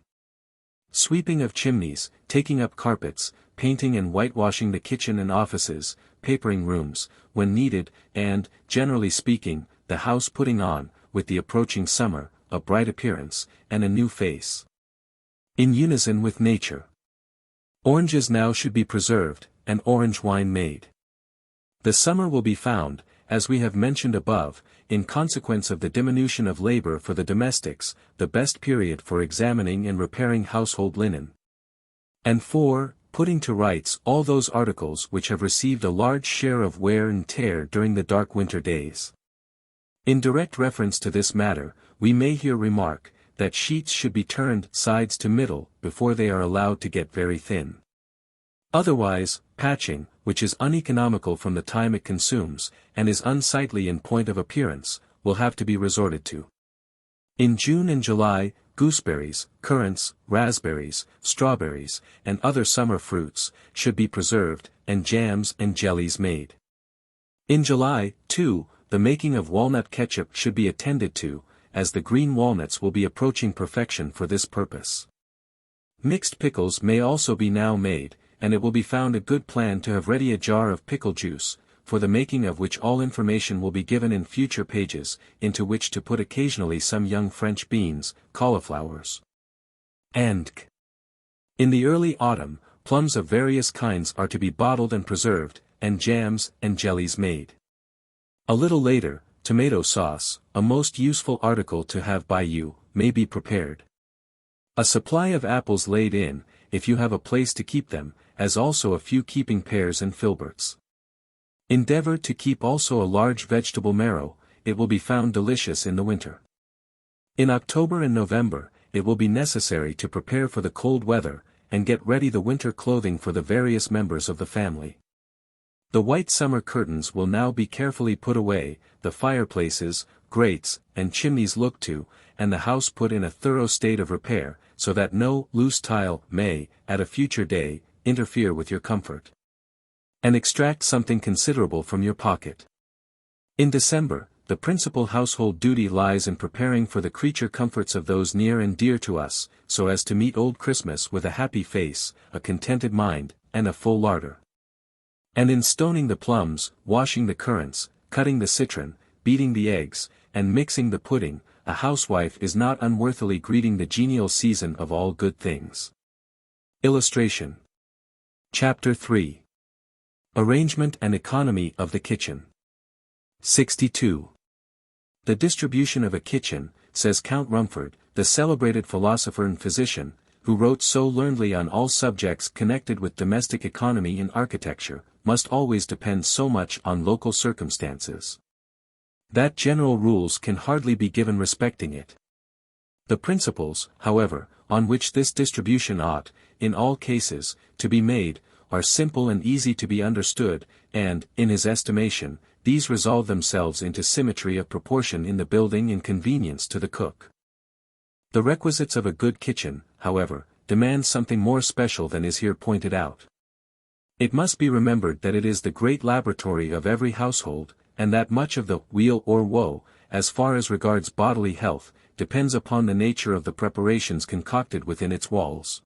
Speaker 1: Sweeping of chimneys, taking up carpets, painting and whitewashing the kitchen and offices, papering rooms, when needed, and, generally speaking, the house putting on, with the approaching summer, a bright appearance, and a new face. In unison with nature. Oranges now should be preserved, and orange wine made. The summer will be found, as we have mentioned above, in consequence of the diminution of labor for the domestics, the best period for examining and repairing household linen. And 4. Putting to rights all those articles which have received a large share of wear and tear during the dark winter days. In direct reference to this matter, we may here remark, that sheets should be turned sides to middle before they are allowed to get very thin. Otherwise, patching, which is uneconomical from the time it consumes, and is unsightly in point of appearance, will have to be resorted to. In June and July, gooseberries, currants, raspberries, strawberries, and other summer fruits, should be preserved, and jams and jellies made. In July, too, the making of walnut ketchup should be attended to, as the green walnuts will be approaching perfection for this purpose. Mixed pickles may also be now made, and it will be found a good plan to have ready a jar of pickle juice, for the making of which all information will be given in future pages, into which to put occasionally some young French beans, cauliflowers, and in the early autumn, plums of various kinds are to be bottled and preserved, and jams and jellies made. A little later, tomato sauce, a most useful article to have by you, may be prepared. A supply of apples laid in, if you have a place to keep them, as also a few keeping pears and filberts. Endeavor to keep also a large vegetable marrow, it will be found delicious in the winter. In October and November, it will be necessary to prepare for the cold weather, and get ready the winter clothing for the various members of the family. The white summer curtains will now be carefully put away, the fireplaces, grates, and chimneys looked to, and the house put in a thorough state of repair, so that no loose tile may, at a future day, interfere with your comfort. And extract something considerable from your pocket. In December, the principal household duty lies in preparing for the creature comforts of those near and dear to us, so as to meet old Christmas with a happy face, a contented mind, and a full larder. And in stoning the plums, washing the currants, cutting the citron, beating the eggs, and mixing the pudding, a housewife is not unworthily greeting the genial season of all good things. Illustration. Chapter 3. Arrangement and Economy of the Kitchen. 62. The distribution of a kitchen, says Count Rumford, the celebrated philosopher and physician, who wrote so learnedly on all subjects connected with domestic economy in architecture, must always depend so much on local circumstances, that general rules can hardly be given respecting it. The principles, however, on which this distribution ought, in all cases, to be made, are simple and easy to be understood, and, in his estimation, these resolve themselves into symmetry of proportion in the building and convenience to the cook. The requisites of a good kitchen, however, demand something more special than is here pointed out. It must be remembered that it is the great laboratory of every household, and that much of the weal or woe, as far as regards bodily health, depends upon the nature of the preparations concocted within its walls.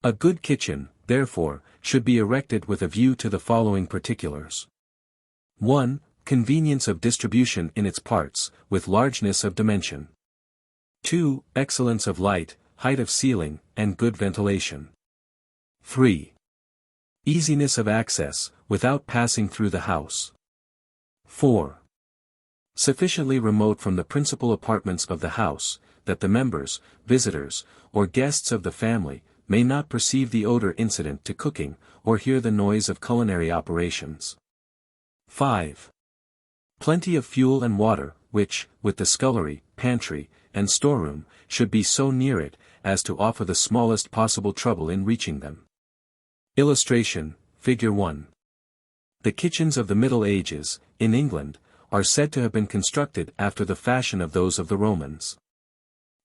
Speaker 1: A good kitchen, therefore, should be erected with a view to the following particulars. 1. Convenience of distribution in its parts, with largeness of dimension. 2. Excellence of light, height of ceiling, and good ventilation. 3. Easiness of access, without passing through the house. 4. Sufficiently remote from the principal apartments of the house, that the members, visitors, or guests of the family, may not perceive the odor incident to cooking, or hear the noise of culinary operations. 5. Plenty of fuel and water, which, with the scullery, pantry, and storeroom, should be so near it, as to offer the smallest possible trouble in reaching them. Illustration, Figure 1. The kitchens of the Middle Ages, in England, are said to have been constructed after the fashion of those of the Romans.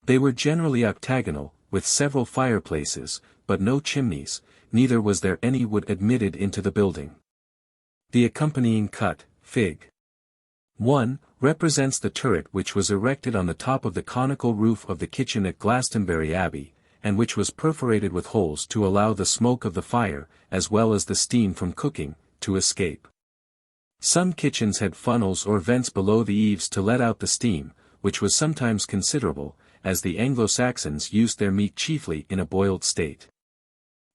Speaker 1: They were generally octagonal, with several fireplaces, but no chimneys, neither was there any wood admitted into the building. The accompanying cut, Fig. 1, represents the turret which was erected on the top of the conical roof of the kitchen at Glastonbury Abbey, and which was perforated with holes to allow the smoke of the fire, as well as the steam from cooking, to escape. Some kitchens had funnels or vents below the eaves to let out the steam, which was sometimes considerable, as the Anglo-Saxons used their meat chiefly in a boiled state.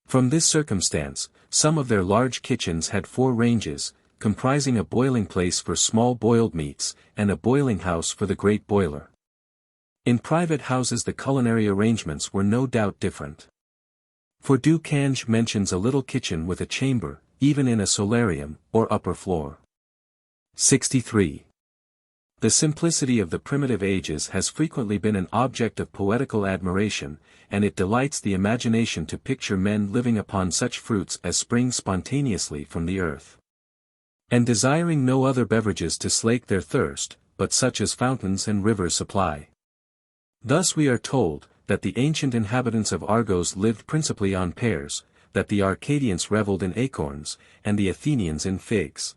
Speaker 1: From this circumstance, some of their large kitchens had 4 ranges, comprising a boiling place for small boiled meats, and a boiling house for the great boiler. In private houses the culinary arrangements were no doubt different. For Du Cange mentions a little kitchen with a chamber, even in a solarium, or upper floor. 63. The simplicity of the primitive ages has frequently been an object of poetical admiration, and it delights the imagination to picture men living upon such fruits as spring spontaneously from the earth, and desiring no other beverages to slake their thirst, but such as fountains and rivers supply. Thus we are told, that the ancient inhabitants of Argos lived principally on pears, that the Arcadians revelled in acorns, and the Athenians in figs.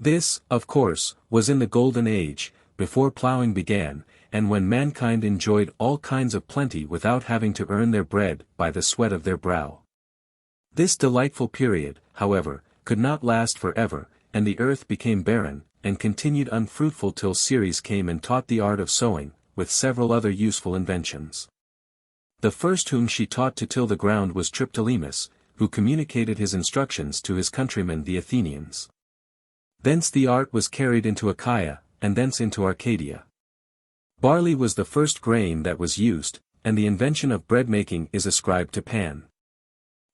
Speaker 1: This, of course, was in the Golden Age, before ploughing began, and when mankind enjoyed all kinds of plenty without having to earn their bread by the sweat of their brow. This delightful period, however, could not last forever, and the earth became barren, and continued unfruitful till Ceres came and taught the art of sowing, with several other useful inventions. The first whom she taught to till the ground was Triptolemus, who communicated his instructions to his countrymen the Athenians. Thence the art was carried into Achaia, and thence into Arcadia. Barley was the first grain that was used, and the invention of bread-making is ascribed to Pan.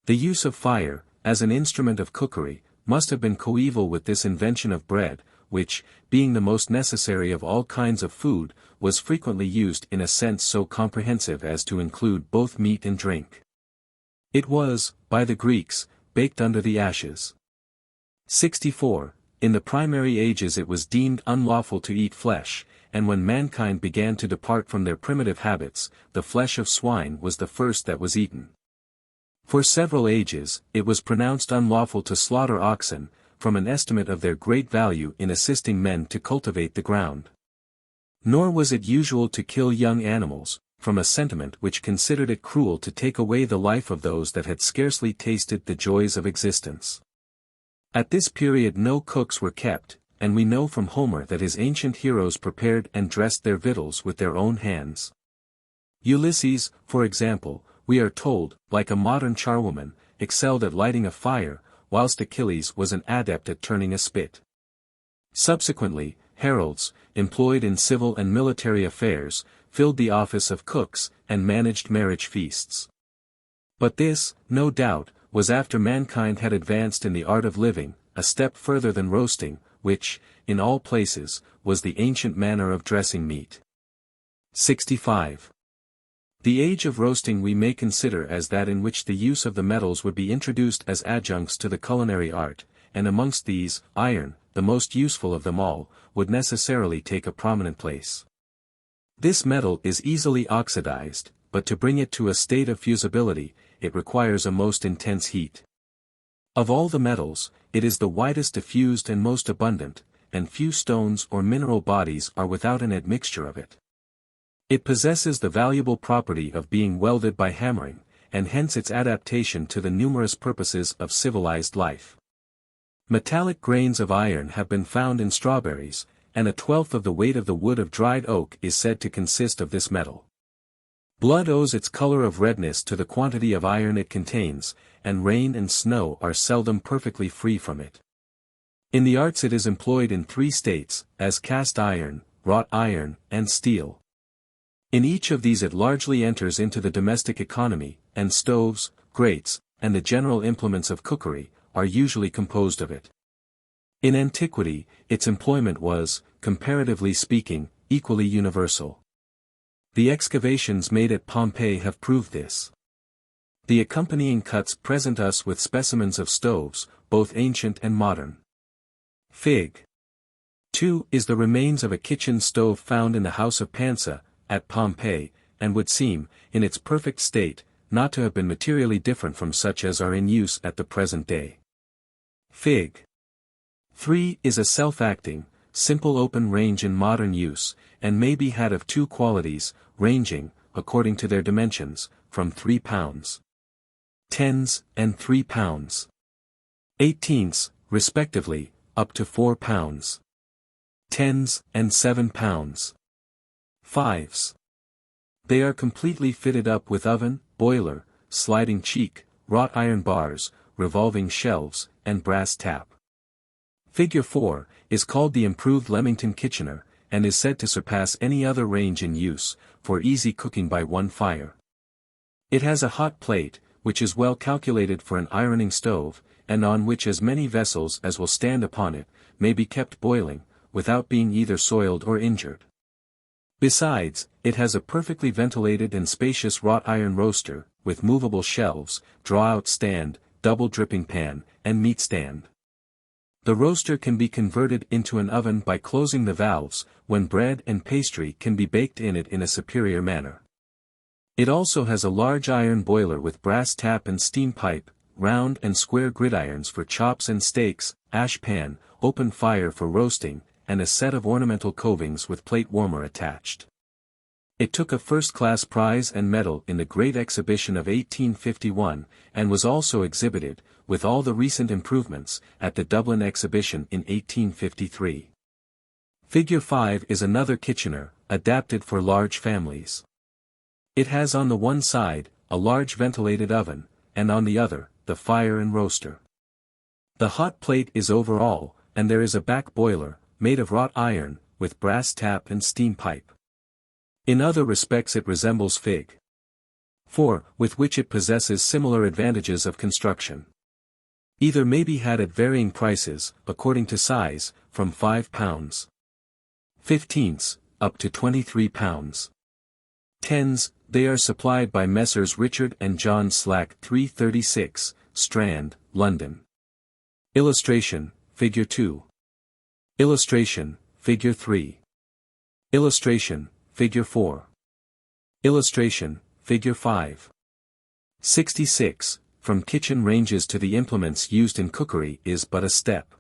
Speaker 1: The use of fire, as an instrument of cookery, must have been coeval with this invention of bread, which, being the most necessary of all kinds of food, was frequently used in a sense so comprehensive as to include both meat and drink. It was, by the Greeks, baked under the ashes. 64. In the primary ages it was deemed unlawful to eat flesh, and when mankind began to depart from their primitive habits, the flesh of swine was the first that was eaten. For several ages, it was pronounced unlawful to slaughter oxen, from an estimate of their great value in assisting men to cultivate the ground. Nor was it usual to kill young animals, from a sentiment which considered it cruel to take away the life of those that had scarcely tasted the joys of existence. At this period no cooks were kept, and we know from Homer that his ancient heroes prepared and dressed their victuals with their own hands. Ulysses, for example, we are told, like a modern charwoman, excelled at lighting a fire, whilst Achilles was an adept at turning a spit. Subsequently, heralds, employed in civil and military affairs, filled the office of cooks, and managed marriage feasts. But this, no doubt, was after mankind had advanced in the art of living, a step further than roasting, which, in all places, was the ancient manner of dressing meat. 65. The age of roasting we may consider as that in which the use of the metals would be introduced as adjuncts to the culinary art, and amongst these, iron, the most useful of them all, would necessarily take a prominent place. This metal is easily oxidized, but to bring it to a state of fusibility, it requires a most intense heat. Of all the metals, it is the widest diffused and most abundant, and few stones or mineral bodies are without an admixture of it. It possesses the valuable property of being welded by hammering, and hence its adaptation to the numerous purposes of civilized life. Metallic grains of iron have been found in strawberries, and 1/12 of the weight of the wood of dried oak is said to consist of this metal. Blood owes its color of redness to the quantity of iron it contains, and rain and snow are seldom perfectly free from it. In the arts it is employed in 3 states, as cast iron, wrought iron, and steel. In each of these it largely enters into the domestic economy, and stoves, grates, and the general implements of cookery, are usually composed of it. In antiquity, its employment was, comparatively speaking, equally universal. The excavations made at Pompeii have proved this. The accompanying cuts present us with specimens of stoves, both ancient and modern. Fig. 2 is the remains of a kitchen stove found in the house of Pansa, at Pompeii, and would seem, in its perfect state, not to have been materially different from such as are in use at the present day. Fig. 3 is a self-acting, simple open range in modern use, and may be had of 2 qualities, ranging, according to their dimensions, from 3 pounds, 10s, and 3 pounds, 18s, respectively, up to 4 pounds, 10s, and 7 pounds. Fives. They are completely fitted up with oven, boiler, sliding cheek, wrought iron bars, revolving shelves, and brass tap. Figure 4 is called the improved Leamington Kitchener, and is said to surpass any other range in use, for easy cooking by one fire. It has a hot plate, which is well calculated for an ironing stove, and on which as many vessels as will stand upon it, may be kept boiling, without being either soiled or injured. Besides, it has a perfectly ventilated and spacious wrought iron roaster, with movable shelves, draw-out stand, double dripping pan, and meat stand. The roaster can be converted into an oven by closing the valves, when bread and pastry can be baked in it in a superior manner. It also has a large iron boiler with brass tap and steam pipe, round and square gridirons for chops and steaks, ash pan, open fire for roasting, and a set of ornamental covings with plate warmer attached. It took a first-class prize and medal in the Great Exhibition of 1851, and was also exhibited, with all the recent improvements, at the Dublin Exhibition in 1853. Figure 5 is another Kitchener, adapted for large families. It has on the one side, a large ventilated oven, and on the other, the fire and roaster. The hot plate is over all, and there is a back boiler, made of wrought iron, with brass tap and steam pipe. In other respects it resembles Fig. 4, with which it possesses similar advantages of construction. Either may be had at varying prices, according to size, from £5, 15s, up to £23. 10s, they are supplied by Messrs. Richard and John Slack 336, Strand, London. Illustration, Figure 2. Illustration, Figure 3. Illustration, Figure 4. Illustration, Figure 5. 66. From kitchen ranges to the implements used in cookery is but a step.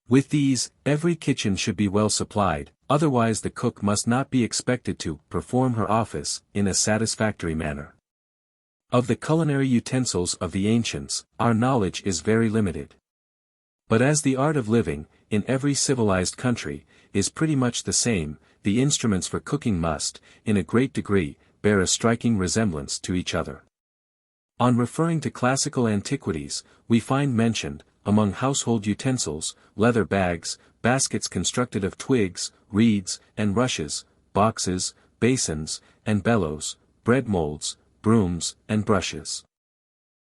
Speaker 1: With these, every kitchen should be well supplied, otherwise the cook must not be expected to perform her office in a satisfactory manner. Of the culinary utensils of the ancients, our knowledge is very limited. But as the art of living, in every civilized country, is pretty much the same, the instruments for cooking must, in a great degree, bear a striking resemblance to each other. On referring to classical antiquities, we find mentioned, among household utensils, leather bags, baskets constructed of twigs, reeds, and rushes, boxes, basins, and bellows, bread molds, brooms, and brushes.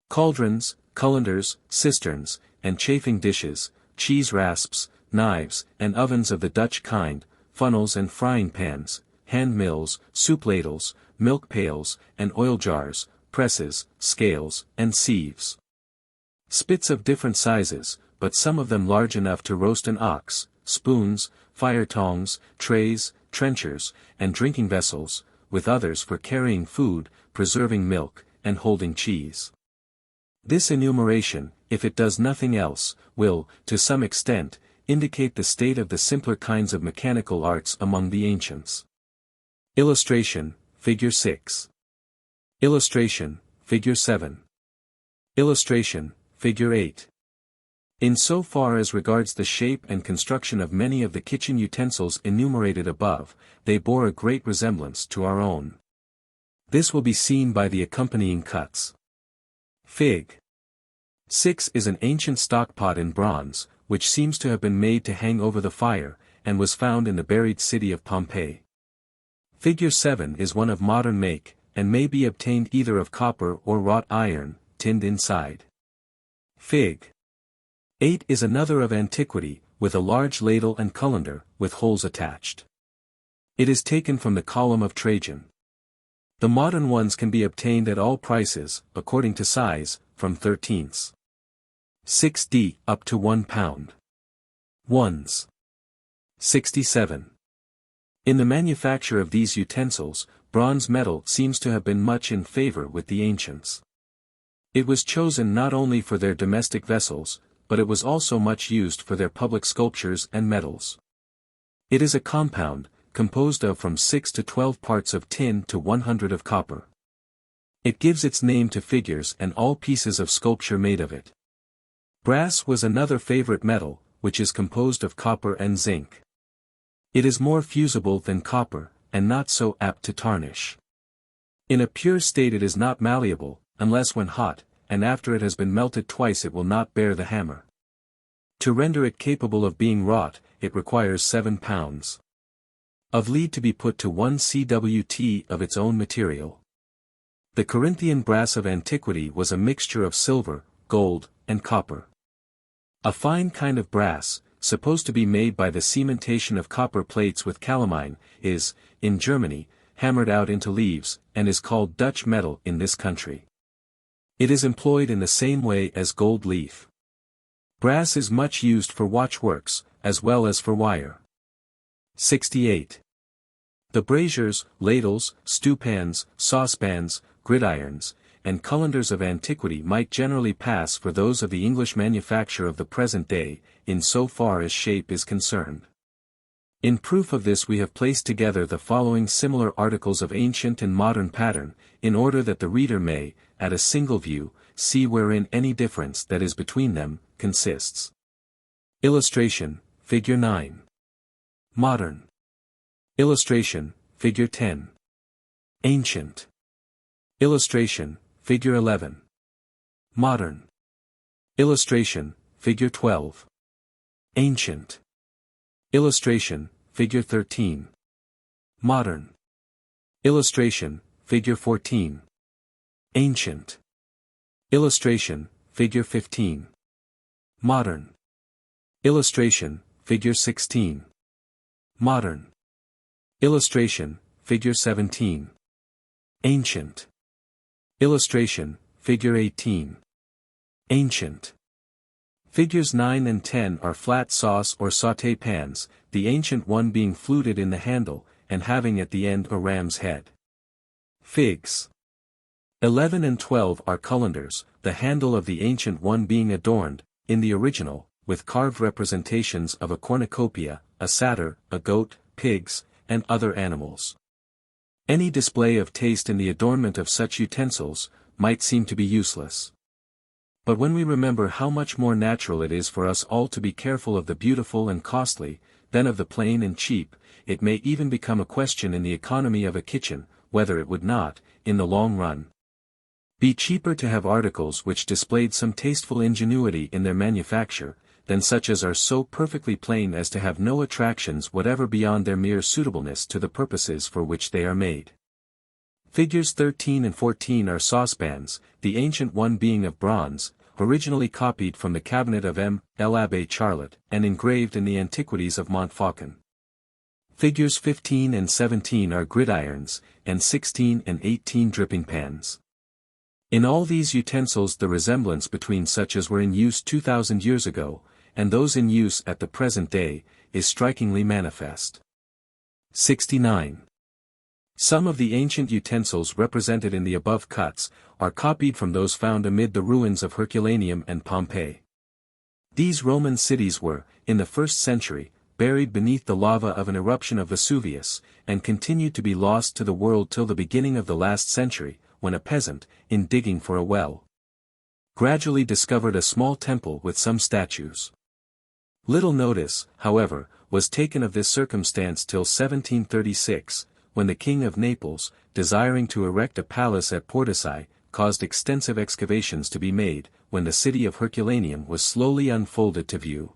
Speaker 1: Cauldrons, colanders, cisterns, and chafing dishes, cheese rasps, knives, and ovens of the Dutch kind, funnels and frying pans, hand mills, soup ladles, milk pails, and oil jars, presses, scales, and sieves. Spits of different sizes, but some of them large enough to roast an ox, spoons, fire tongs, trays, trenchers, and drinking vessels, with others for carrying food, preserving milk, and holding cheese. This enumeration, if it does nothing else, will, to some extent, indicate the state of the simpler kinds of mechanical arts among the ancients. Illustration, Figure 6. Illustration, Figure 7. Illustration, Figure 8. In so far as regards the shape and construction of many of the kitchen utensils enumerated above, they bore a great resemblance to our own. This will be seen by the accompanying cuts. Fig. 6 is an ancient stockpot in bronze, which seems to have been made to hang over the fire, and was found in the buried city of Pompeii. Figure 7 is one of modern make, and may be obtained either of copper or wrought iron, tinned inside. Fig. 8 is another of antiquity, with a large ladle and colander, with holes attached. It is taken from the column of Trajan. The modern ones can be obtained at all prices, according to size, from 13s. 6d up to £1. 1s. 67. In the manufacture of these utensils, bronze metal seems to have been much in favor with the ancients. It was chosen not only for their domestic vessels, but it was also much used for their public sculptures and medals. It is a compound, composed of from 6 to 12 parts of tin to 100 of copper. It gives its name to figures and all pieces of sculpture made of it. Brass was another favorite metal, which is composed of copper and zinc. It is more fusible than copper, and not so apt to tarnish. In a pure state it is not malleable, unless when hot, and after it has been melted twice it will not bear the hammer. To render it capable of being wrought, it requires 7 pounds of lead to be put to 1 cwt of its own material. The Corinthian brass of antiquity was a mixture of silver, gold, and copper. A fine kind of brass, supposed to be made by the cementation of copper plates with calamine, is, in Germany, hammered out into leaves, and is called Dutch metal in this country. It is employed in the same way as gold leaf. Brass is much used for watchworks, as well as for wire. 68. The braziers, ladles, stewpans, saucepans, gridirons, and cullenders of antiquity might generally pass for those of the English manufacture of the present day, in so far as shape is concerned. In proof of this we have placed together the following similar articles of ancient and modern pattern, in order that the reader may, at a single view, see wherein any difference that is between them, consists. Illustration, Figure 9. Modern. Illustration, Figure 10. Ancient. Illustration, Figure 11. Modern. Illustration, Figure 12. Ancient. Illustration, Figure 13. Modern. Illustration, Figure 14. Ancient. Illustration, Figure 15. Modern. Illustration, Figure 16. Modern. Illustration, Figure 17. Ancient. Illustration, Figure 18. Ancient. Figures 9 and 10 are flat sauce or sauté pans, the ancient one being fluted in the handle, and having at the end a ram's head. Figs. 11 and 12 are cullenders, the handle of the ancient one being adorned, in the original, with carved representations of a cornucopia, a satyr, a goat, pigs, and other animals. Any display of taste in the adornment of such utensils, might seem to be useless. But when we remember how much more natural it is for us all to be careful of the beautiful and costly, than of the plain and cheap, it may even become a question in the economy of a kitchen, whether it would not, in the long run, be cheaper to have articles which displayed some tasteful ingenuity in their manufacture, than such as are so perfectly plain as to have no attractions whatever beyond their mere suitableness to the purposes for which they are made. Figures 13 and 14 are saucepans, the ancient one being of bronze, originally copied from the cabinet of M. l'Abbé Charlotte, and engraved in the Antiquities of Montfaucon. Figures 15 and 17 are gridirons, and 16 and 18 dripping pans. In all these utensils the resemblance between such as were in use 2,000 years ago, and those in use at the present day, is strikingly manifest. 69. Some of the ancient utensils represented in the above cuts, are copied from those found amid the ruins of Herculaneum and Pompeii. These Roman cities were, in the 1st century, buried beneath the lava of an eruption of Vesuvius, and continued to be lost to the world till the beginning of the last century, when a peasant, in digging for a well, gradually discovered a small temple with some statues. Little notice, however, was taken of this circumstance till 1736, when the King of Naples, desiring to erect a palace at Portici, caused extensive excavations to be made, when the city of Herculaneum was slowly unfolded to view.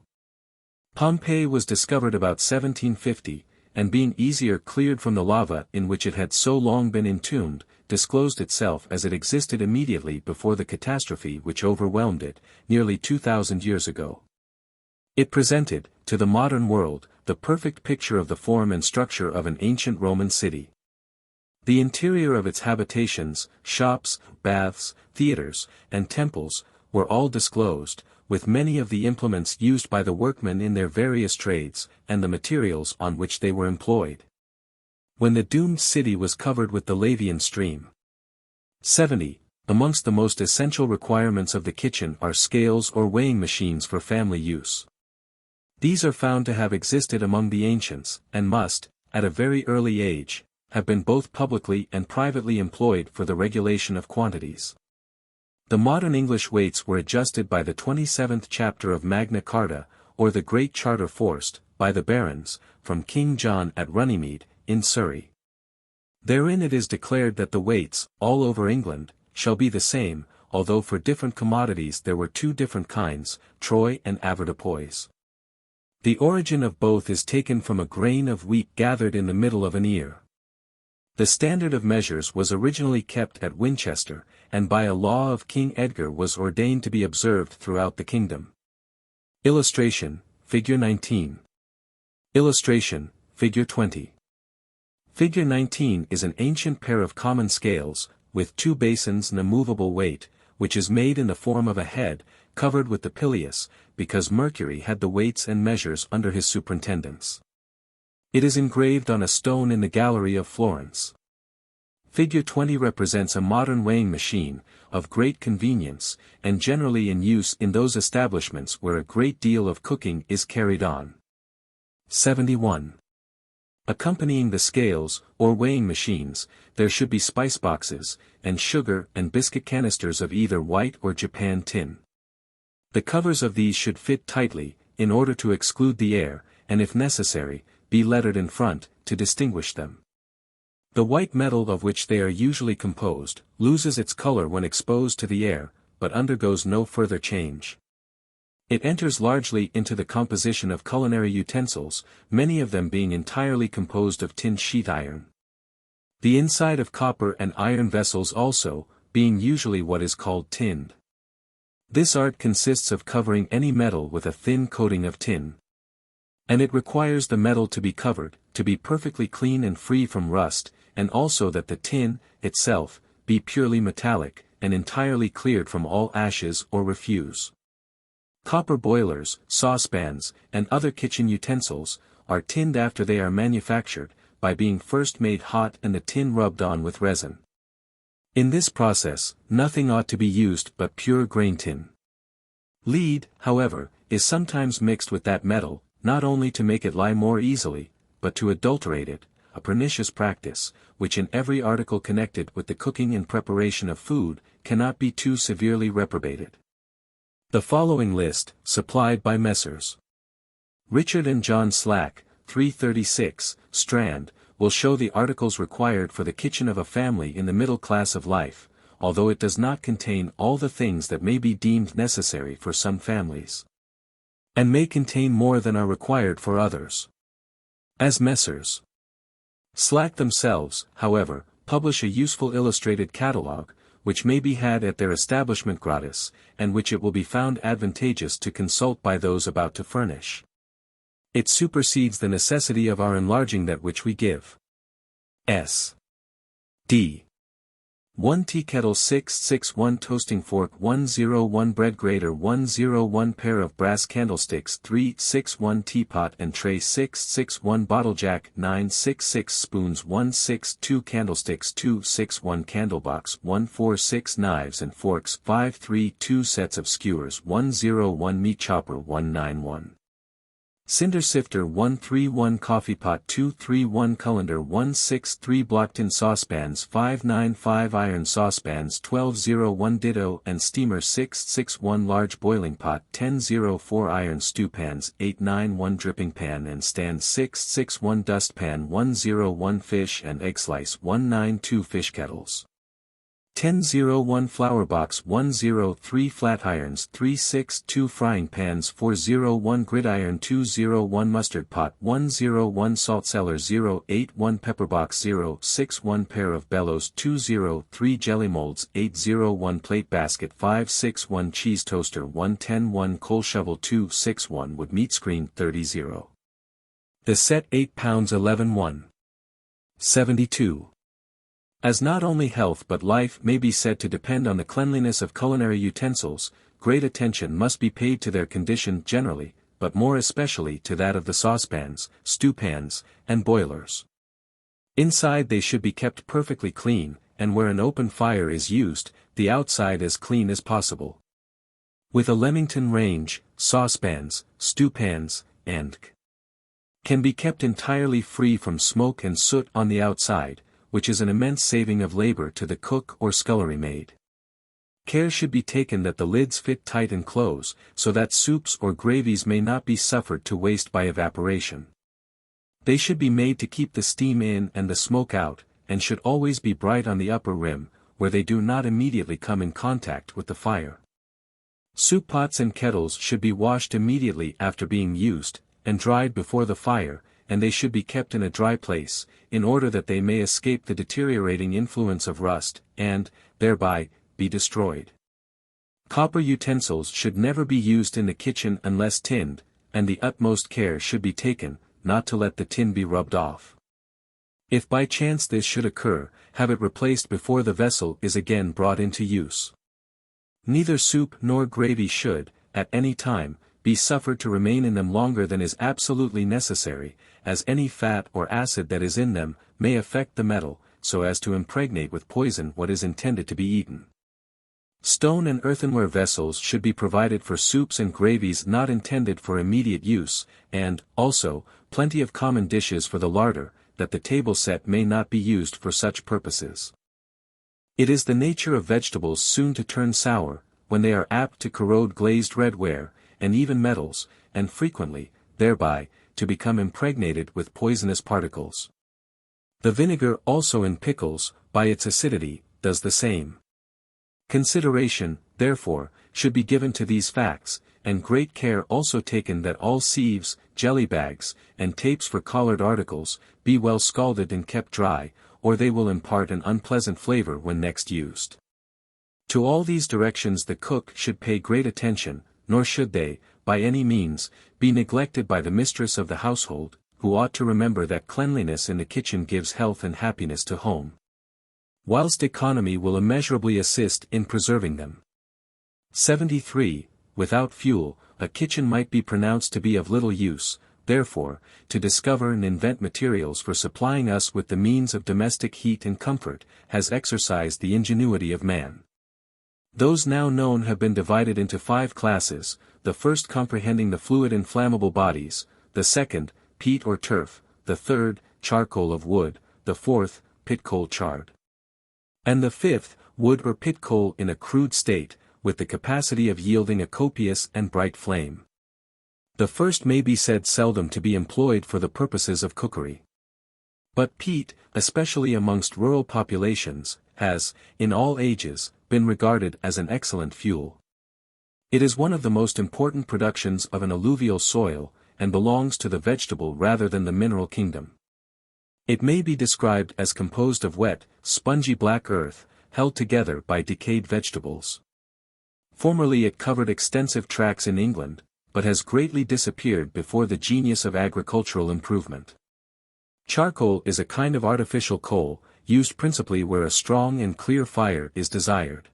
Speaker 1: Pompeii was discovered about 1750, and being easier cleared from the lava in which it had so long been entombed, disclosed itself as it existed immediately before the catastrophe which overwhelmed it, nearly 2,000 years ago. It presented, to the modern world, the perfect picture of the form and structure of an ancient Roman city. The interior of its habitations, shops, baths, theaters, and temples, were all disclosed, with many of the implements used by the workmen in their various trades, and the materials on which they were employed. When the doomed city was covered with the Lavian stream. 70. Amongst the most essential requirements of the kitchen are scales or weighing machines for family use. These are found to have existed among the ancients, and must, at a very early age, have been both publicly and privately employed for the regulation of quantities. The modern English weights were adjusted by the 27th chapter of Magna Carta, or the Great Charter forced, by the barons, from King John at Runnymede, in Surrey. Therein it is declared that the weights, all over England, shall be the same, although for different commodities there were two different kinds, troy and avoirdupois. The origin of both is taken from a grain of wheat gathered in the middle of an ear. The standard of measures was originally kept at Winchester, and by a law of King Edgar was ordained to be observed throughout the kingdom. Illustration, Figure 19. Illustration, Figure 20. Figure 19 is an ancient pair of common scales, with two basins and a movable weight, which is made in the form of a head, covered with the pileus, because Mercury had the weights and measures under his superintendence. It is engraved on a stone in the gallery of Florence. Figure 20 represents a modern weighing machine, of great convenience, and generally in use in those establishments where a great deal of cooking is carried on. 71. Accompanying the scales, or weighing machines, there should be spice boxes, and sugar and biscuit canisters of either white or Japan tin. The covers of these should fit tightly, in order to exclude the air, and if necessary, be lettered in front, to distinguish them. The white metal of which they are usually composed, loses its color when exposed to the air, but undergoes no further change. It enters largely into the composition of culinary utensils, many of them being entirely composed of tin sheet iron. The inside of copper and iron vessels also, being usually what is called tinned. This art consists of covering any metal with a thin coating of tin. And it requires the metal to be covered, to be perfectly clean and free from rust, and also that the tin, itself, be purely metallic, and entirely cleared from all ashes or refuse. Copper boilers, saucepans, and other kitchen utensils, are tinned after they are manufactured, by being first made hot and the tin rubbed on with resin. In this process, nothing ought to be used but pure grain tin. Lead, however, is sometimes mixed with that metal, not only to make it lie more easily, but to adulterate it, a pernicious practice, which in every article connected with the cooking and preparation of food, cannot be too severely reprobated. The following list, supplied by Messrs. Richard and John Slack, 336, Strand, will show the articles required for the kitchen of a family in the middle class of life, although it does not contain all the things that may be deemed necessary for some families, and may contain more than are required for others. As Messrs. Slack themselves, however, publish a useful illustrated catalogue, which may be had at their establishment gratis, and which it will be found advantageous to consult by those about to furnish. It supersedes the necessity of our enlarging that which we give. S. D. 1 tea kettle 661 toasting fork 101 bread grater 101 pair of brass candlesticks 361 teapot and tray 661 bottle jack 966 spoons 162 candlesticks 261 candlebox 146 knives and forks 532 sets of skewers 101 meat chopper 191 cinder sifter 131 coffee pot 231 colander 163 block tin saucepans 595 iron saucepans 1201 ditto and steamer 661 large boiling pot 1004 iron stew pans 891 dripping pan and stand 661 dust pan 101 fish and egg slice 192 fish kettles 1001 flour box 103 flat irons 362 frying pans 401 gridiron 201 mustard pot 101 salt cellar 081 pepper box 061 pair of bellows 203 jelly molds 801 plate basket 561 cheese toaster 110 coal shovel 261 wood meat screen 30. The set 8 pounds 11 72. As not only health but life may be said to depend on the cleanliness of culinary utensils, great attention must be paid to their condition generally, but more especially to that of the saucepans, stewpans, and boilers. Inside they should be kept perfectly clean, and where an open fire is used, the outside as clean as possible. With a Leamington range, saucepans, stewpans, and can be kept entirely free from smoke and soot on the outside, which is an immense saving of labor to the cook or scullery maid. Care should be taken that the lids fit tight and close, so that soups or gravies may not be suffered to waste by evaporation. They should be made to keep the steam in and the smoke out, and should always be bright on the upper rim, where they do not immediately come in contact with the fire. Soup pots and kettles should be washed immediately after being used, and dried before the fire, and they should be kept in a dry place, in order that they may escape the deteriorating influence of rust, and, thereby, be destroyed. Copper utensils should never be used in the kitchen unless tinned, and the utmost care should be taken, not to let the tin be rubbed off. If by chance this should occur, have it replaced before the vessel is again brought into use. Neither soup nor gravy should, at any time, be suffered to remain in them longer than is absolutely necessary, as any fat or acid that is in them may affect the metal, so as to impregnate with poison what is intended to be eaten. Stone and earthenware vessels should be provided for soups and gravies not intended for immediate use, and, also, plenty of common dishes for the larder, that the table set may not be used for such purposes. It is the nature of vegetables soon to turn sour, when they are apt to corrode glazed red ware, and even metals, and frequently, thereby, to become impregnated with poisonous particles. The vinegar also in pickles, by its acidity, does the same. Consideration, therefore, should be given to these facts, and great care also taken that all sieves, jelly bags, and tapes for collared articles, be well scalded and kept dry, or they will impart an unpleasant flavor when next used. To all these directions the cook should pay great attention, nor should they, by any means, be neglected by the mistress of the household, who ought to remember that cleanliness in the kitchen gives health and happiness to home, whilst economy will immeasurably assist in preserving them. 73. Without fuel, a kitchen might be pronounced to be of little use, therefore, to discover and invent materials for supplying us with the means of domestic heat and comfort, has exercised the ingenuity of man. Those now known have been divided into 5 classes, the first comprehending the fluid inflammable bodies, the second, peat or turf, the third, charcoal of wood, the fourth, pit coal charred, and the fifth, wood or pit coal in a crude state, with the capacity of yielding a copious and bright flame. The first may be said seldom to be employed for the purposes of cookery. But peat, especially amongst rural populations, has, in all ages, been regarded as an excellent fuel. It is one of the most important productions of an alluvial soil, and belongs to the vegetable rather than the mineral kingdom. It may be described as composed of wet, spongy black earth, held together by decayed vegetables. Formerly it covered extensive tracts in England, but has greatly disappeared before the genius of agricultural improvement. Charcoal is a kind of artificial coal, used principally where a strong and clear fire is desired.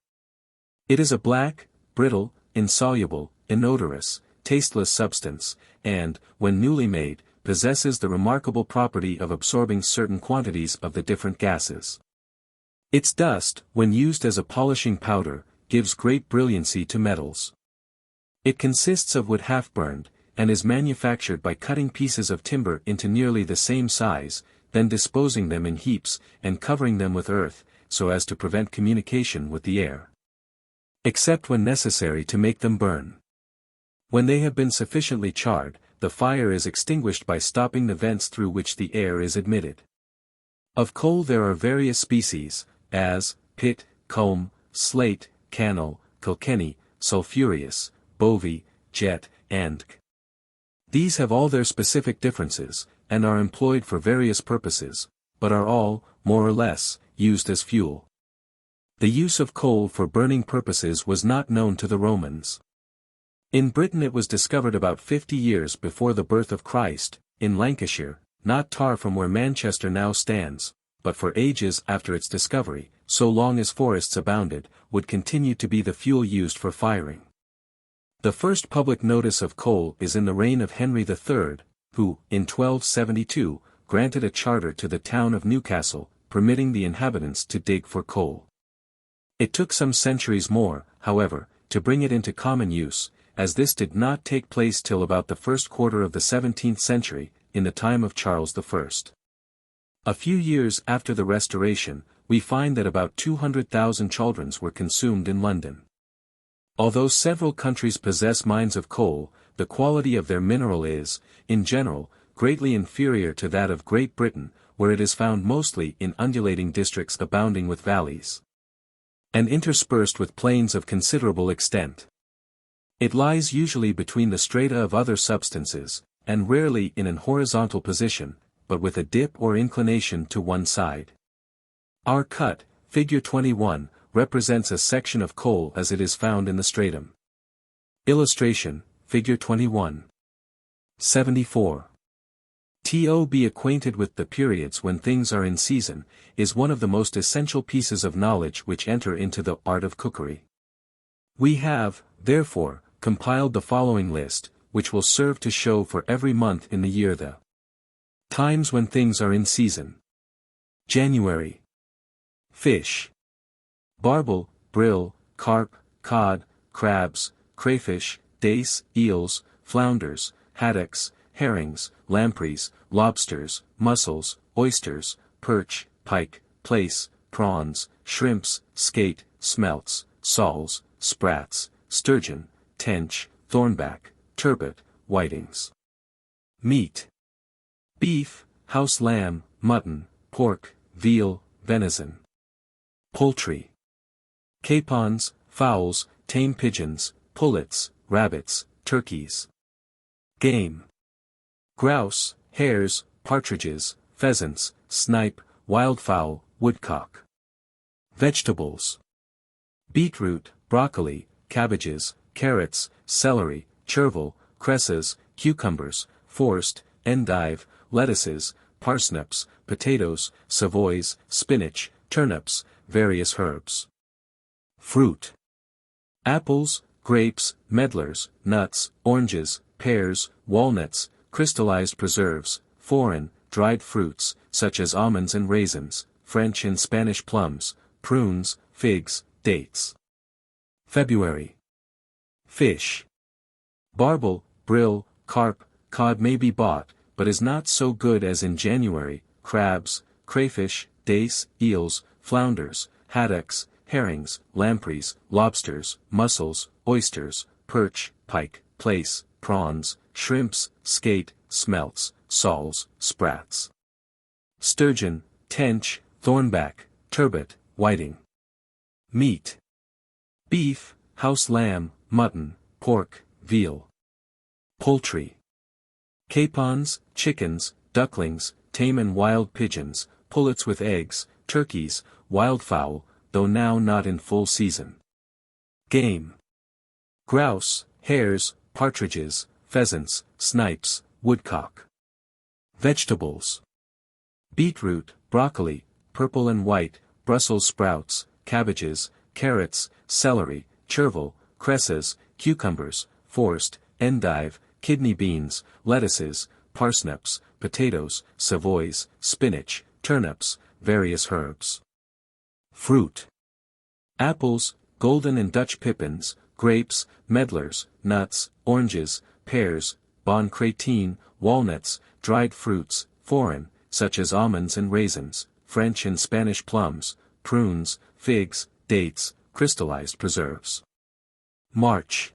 Speaker 1: It is a black, brittle, insoluble, inodorous, tasteless substance, and, when newly made, possesses the remarkable property of absorbing certain quantities of the different gases. Its dust, when used as a polishing powder, gives great brilliancy to metals. It consists of wood half burned, and is manufactured by cutting pieces of timber into nearly the same size, then disposing them in heaps, and covering them with earth, so as to prevent communication with the air, except when necessary to make them burn. When they have been sufficiently charred, the fire is extinguished by stopping the vents through which the air is admitted. Of coal there are various species, as, pit, comb, slate, cannel, kilkenny, sulphureous, bovie, jet, and k. These have all their specific differences, and are employed for various purposes, but are all, more or less, used as fuel. The use of coal for burning purposes was not known to the Romans. In Britain it was discovered about 50 years before the birth of Christ, in Lancashire, not far from where Manchester now stands, but for ages after its discovery, so long as forests abounded, would continue to be the fuel used for firing. The first public notice of coal is in the reign of Henry III, who, in 1272, granted a charter to the town of Newcastle, permitting the inhabitants to dig for coal. It took some centuries more, however, to bring it into common use, as this did not take place till about the first quarter of the 17th century, in the time of Charles I. A few years after the Restoration, we find that about 200,000 chaldrons were consumed in London. Although several countries possess mines of coal, the quality of their mineral is, in general, greatly inferior to that of Great Britain, where it is found mostly in undulating districts abounding with valleys, and interspersed with plains of considerable extent. It lies usually between the strata of other substances, and rarely in an horizontal position, but with a dip or inclination to one side. Our cut, figure 21, represents a section of coal as it is found in the stratum. Illustration, figure 21. 74. To be acquainted with the periods when things are in season, is one of the most essential pieces of knowledge which enter into the art of cookery. We have, therefore, compiled the following list, which will serve to show for every month in the year the times when things are in season. January. Fish. Barbel, brill, carp, cod, crabs, crayfish, dace, eels, flounders, haddocks, herrings, lampreys, lobsters, mussels, oysters, perch, pike, plaice, prawns, shrimps, skate, smelts, soles, sprats, sturgeon, tench, thornback, turbot, whitings. Meat. Beef, house lamb, mutton, pork, veal, venison. Poultry. Capons, fowls, tame pigeons, pullets, rabbits, turkeys. Game. Grouse, hares, partridges, pheasants, snipe, wildfowl, woodcock. Vegetables. Beetroot, broccoli, cabbages, carrots, celery, chervil, cresses, cucumbers, forced, endive, lettuces, parsnips, potatoes, savoys, spinach, turnips, various herbs. Fruit. Apples, grapes, medlars, nuts, oranges, pears, walnuts, crystallized preserves, foreign, dried fruits, such as almonds and raisins, French and Spanish plums, prunes, figs, dates. February. Fish. Barbel, brill, carp, cod may be bought, but is not so good as in January, crabs, crayfish, dace, eels, flounders, haddocks, herrings, lampreys, lobsters, mussels, oysters, perch, pike, plaice, prawns, shrimps, skate, smelts, soles, sprats. Sturgeon, tench, thornback, turbot, whiting. Meat. Beef, house lamb, mutton, pork, veal. Poultry. Capons, chickens, ducklings, tame and wild pigeons, pullets with eggs, turkeys, wildfowl, though now not in full season. Game. Grouse, hares, partridges, pheasants, snipes, woodcock. Vegetables. Beetroot, broccoli, purple and white, Brussels sprouts, cabbages, carrots, celery, chervil, cresses, cucumbers, forced, endive, kidney beans, lettuces, parsnips, potatoes, savoys, spinach, turnips, various herbs. Fruit. Apples, golden and Dutch pippins, grapes, medlars, nuts, oranges, pears, bon chrétien, walnuts, dried fruits, foreign, such as almonds and raisins, French and Spanish plums, prunes, figs, dates, crystallized preserves. March.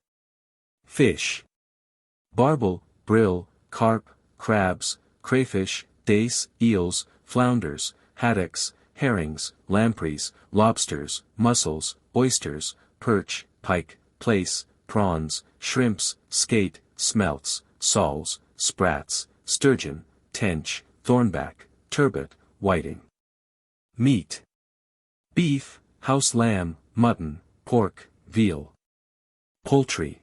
Speaker 1: Fish. Barbel, brill, carp, crabs, crayfish, dace, eels, flounders, haddocks, herrings, lampreys, lobsters, mussels, oysters, perch, pike, plaice, prawns, shrimps, skate, smelts, soles, sprats, sturgeon, tench, thornback, turbot, whiting. Meat. Beef, house lamb, mutton, pork, veal. Poultry.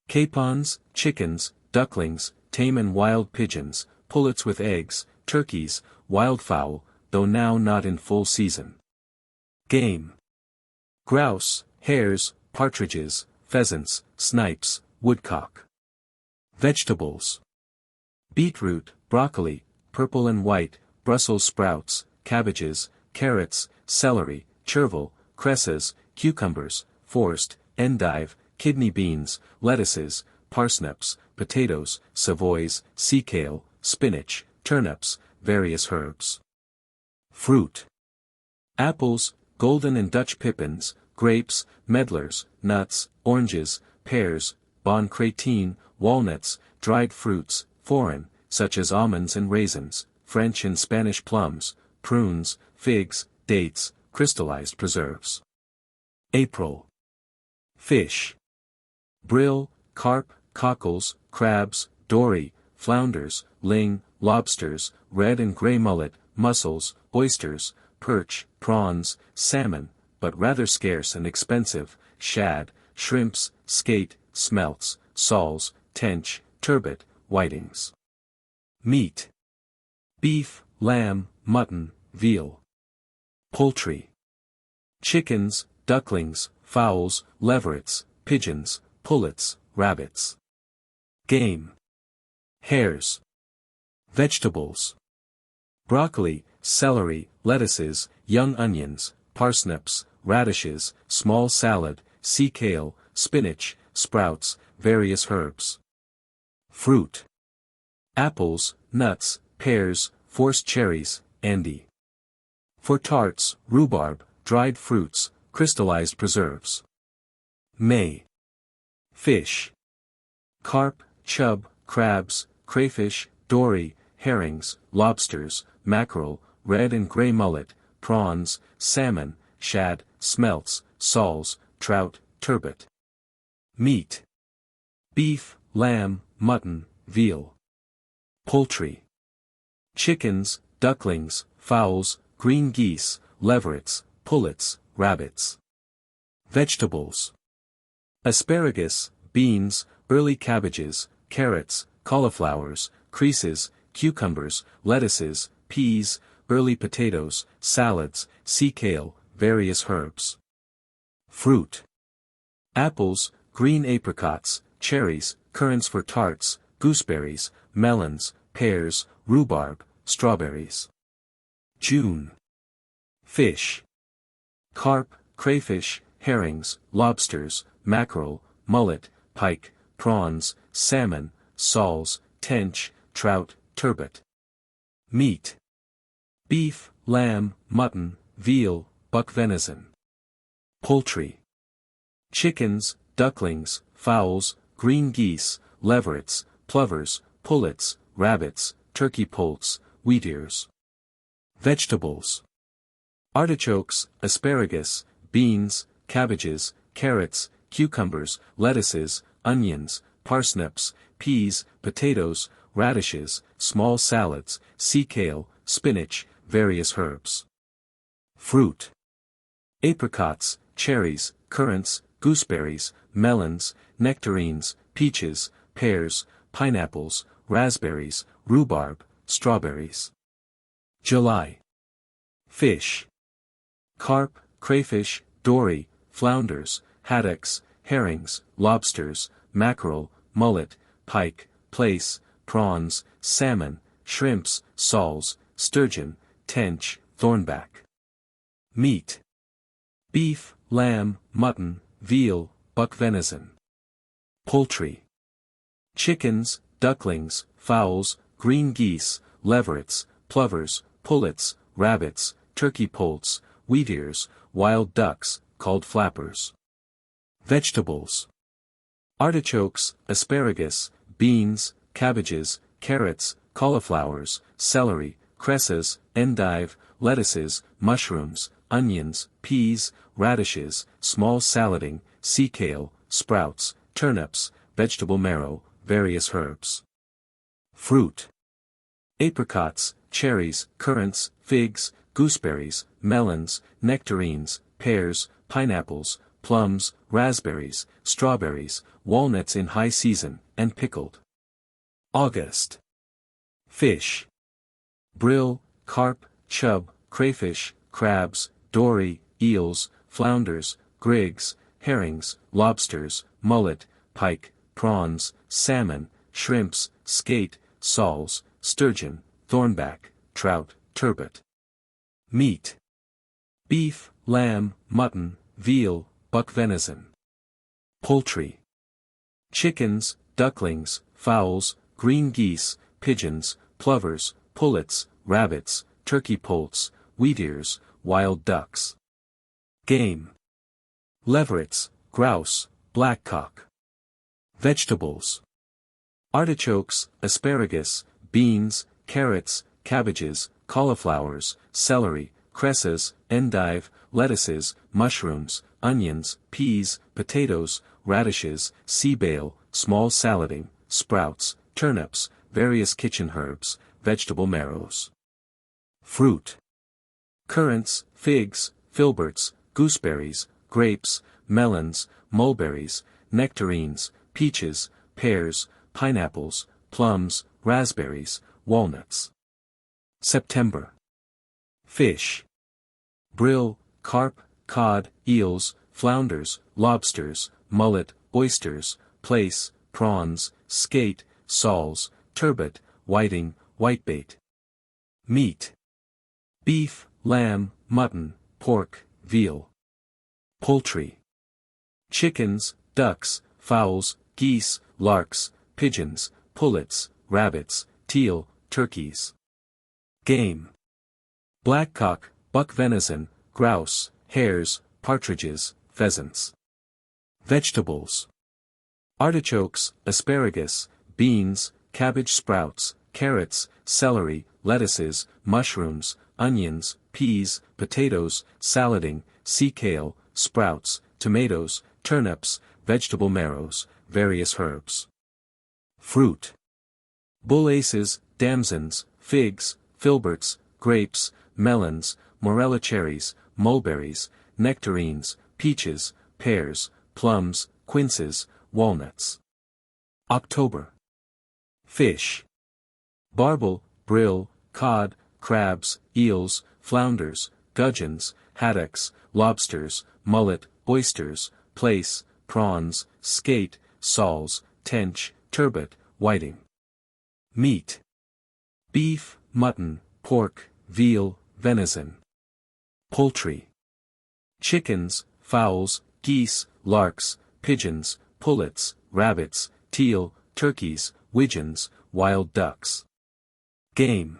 Speaker 1: Capons, chickens, ducklings, tame and wild pigeons, pullets with eggs, turkeys, wildfowl, though now not in full season. Game. Grouse, hares, partridges, pheasants, snipes, woodcock. Vegetables. Beetroot, broccoli, purple and white, Brussels sprouts, cabbages, carrots, celery, chervil, cresses, cucumbers, forced, endive, kidney beans, lettuces, parsnips, potatoes, savoys, sea kale, spinach, turnips, various herbs. Fruit. Apples, golden and Dutch pippins, grapes, medlars, nuts, oranges, pears, bon chrétien, walnuts, dried fruits, foreign, such as almonds and raisins, French and Spanish plums, prunes, figs, dates, crystallized preserves. April. Fish. Brill, carp, cockles, crabs, dory, flounders, ling, lobsters, red and gray mullet, mussels, oysters, perch, prawns, salmon, but rather scarce and expensive, shad, shrimps, skate, smelts, soles, tench, turbot, whitings. Meat. Beef, lamb, mutton, veal. Poultry. Chickens, ducklings, fowls, leverets, pigeons, pullets, rabbits. Game. Hares. Vegetables. Broccoli, celery, lettuces, young onions, parsnips, radishes, small salad, sea kale, spinach, sprouts, various herbs. Fruit. Apples, nuts, pears, forced cherries, andy. For tarts, rhubarb, dried fruits, crystallized preserves. May. Fish. Carp, chub, crabs, crayfish, dory, herrings, lobsters, mackerel, red and gray mullet, prawns, salmon, shad, smelts, soles, trout, turbot. Meat. Beef, lamb, mutton, veal. Poultry. Chickens, ducklings, fowls, green geese, leverets, pullets, rabbits. Vegetables. Asparagus, beans, early cabbages, carrots, cauliflowers, creases, cucumbers, lettuces, peas, early potatoes, salads, sea kale, various herbs. Fruit. Apples, green apricots, cherries, currants for tarts, gooseberries, melons, pears, rhubarb, strawberries. June. Fish. Carp, crayfish, herrings, lobsters, mackerel, mullet, pike, prawns, salmon, soles, tench, trout, turbot. Meat. Beef, lamb, mutton, veal, buck venison. Poultry. Chickens, ducklings, fowls, green geese, leverets, plovers, pullets, rabbits, turkey poults, wheatears. Vegetables. Artichokes, asparagus, beans, cabbages, carrots, cucumbers, lettuces, onions, parsnips, peas, potatoes, radishes, small salads, sea kale, spinach, various herbs. Fruit. Apricots, cherries, currants, gooseberries, melons, nectarines, peaches, pears, pineapples, raspberries, rhubarb, strawberries. July. Fish. Carp, crayfish, dory, flounders, haddocks, herrings, lobsters, mackerel, mullet, pike, plaice, prawns, salmon, shrimps, soles, sturgeon, tench, thornback. Meat. Beef, lamb, mutton, veal, buck venison. Poultry. Chickens, ducklings, fowls, green geese, leverets, plovers, pullets, rabbits, turkey poults, wheatears, wild ducks, called flappers. Vegetables. Artichokes, asparagus, beans, cabbages, carrots, cauliflowers, celery, cresses, endive, lettuces, mushrooms, onions, peas, radishes, small salading, sea kale, sprouts, turnips, vegetable marrow, various herbs. Fruit. Apricots, cherries, currants, figs, gooseberries, melons, nectarines, pears, pineapples, plums, raspberries, strawberries, walnuts in high season, and pickled. August. Fish. Brill, carp, chub, crayfish, crabs, dory, eels, flounders, grigs, herrings, lobsters, mullet, pike, prawns, salmon, shrimps, skate, soles, sturgeon, thornback, trout, turbot. Meat. Beef, lamb, mutton, veal, buck venison. Poultry. Chickens, ducklings, fowls, green geese, pigeons, plovers, pullets, rabbits, turkey poults, wheatears, wild ducks. Game. Leverets, grouse, blackcock. Vegetables. Artichokes, asparagus, beans, carrots, cabbages, cauliflowers, celery, cresses, endive, lettuces, mushrooms, onions, peas, potatoes, radishes, sea bail, small salading, sprouts, turnips, various kitchen herbs, vegetable marrows. Fruit. Currants, figs, filberts, gooseberries, grapes, melons, mulberries, nectarines, peaches, pears, pineapples, plums, raspberries, walnuts. September. Fish. Brill, carp, cod, eels, flounders, lobsters, mullet, oysters, plaice, prawns, skate, soles, turbot, whiting, whitebait. Meat. Beef, lamb, mutton, pork, veal. Poultry. Chickens, ducks, fowls, geese, larks, pigeons, pullets, rabbits, teal, turkeys. Game. Blackcock, buck venison, grouse, hares, partridges, pheasants. Vegetables. Artichokes, asparagus, beans, cabbage sprouts, carrots, celery, lettuces, mushrooms, onions, peas, potatoes, salading, sea kale, sprouts, tomatoes, turnips, vegetable marrows, various herbs. Fruit. Bull aces, damsons, figs, filberts, grapes, melons, morella cherries, mulberries, nectarines, peaches, pears, plums, quinces, walnuts. October. Fish. Barbel, brill, cod, crabs, eels, flounders, gudgeons, haddocks, lobsters, mullet, oysters, plaice, prawns, skate, soles, tench, turbot, whiting. Meat. Beef, mutton, pork, veal, venison. Poultry. Chickens, fowls, geese, larks, pigeons, pullets, rabbits, teal, turkeys, widgeons, wild ducks. Game.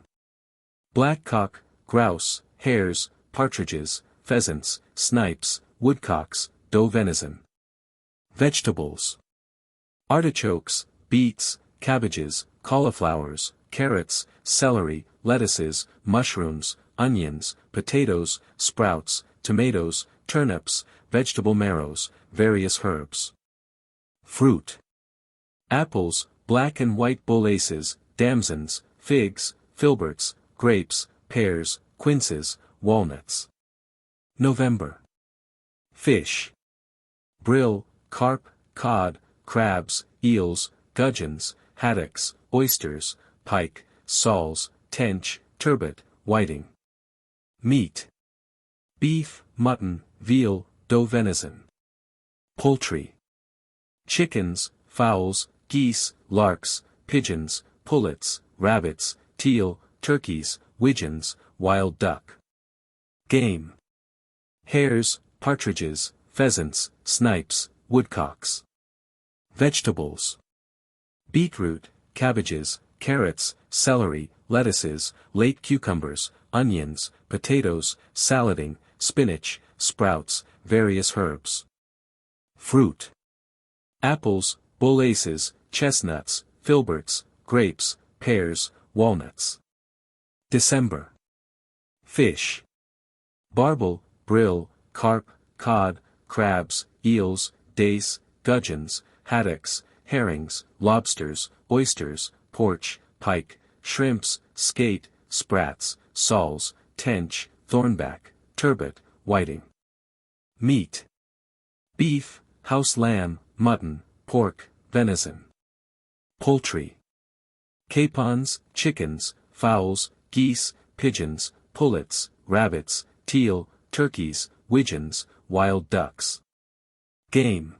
Speaker 1: Blackcock, grouse, hares, partridges, pheasants, snipes, woodcocks, doe venison. Vegetables. Artichokes, beets, cabbages, cauliflowers, carrots, celery, lettuces, mushrooms, onions, potatoes, sprouts, tomatoes, turnips, vegetable marrows, various herbs. Fruit. Apples, black and white bull aces, damsons, figs, filberts, grapes, pears, quinces, walnuts. November. Fish. Brill, carp, cod, crabs, eels, gudgeons, haddocks, oysters, pike, soles, tench, turbot, whiting. Meat. Beef, mutton, veal, doe venison. Poultry. Chickens, fowls, geese, larks, pigeons, pullets, rabbits, teal, turkeys, widgeons, wild duck. Game. Hares, partridges, pheasants, snipes, woodcocks. Vegetables. Beetroot, cabbages, carrots, celery, lettuces, late cucumbers, onions, potatoes, salading, spinach, sprouts, various herbs. Fruit. Apples, bull aces, chestnuts, filberts, grapes, pears, walnuts. December. Fish. Barbel, brill, carp, cod, crabs, eels, dace, gudgeons, haddocks, herrings, lobsters, oysters, porch, pike, shrimps, skate, sprats, soles, tench, thornback, turbot, whiting. Meat. Beef, house lamb, mutton, pork, venison. Poultry. Capons, chickens, fowls, geese, pigeons, pullets, rabbits, teal, turkeys, widgeons, wild ducks. Game.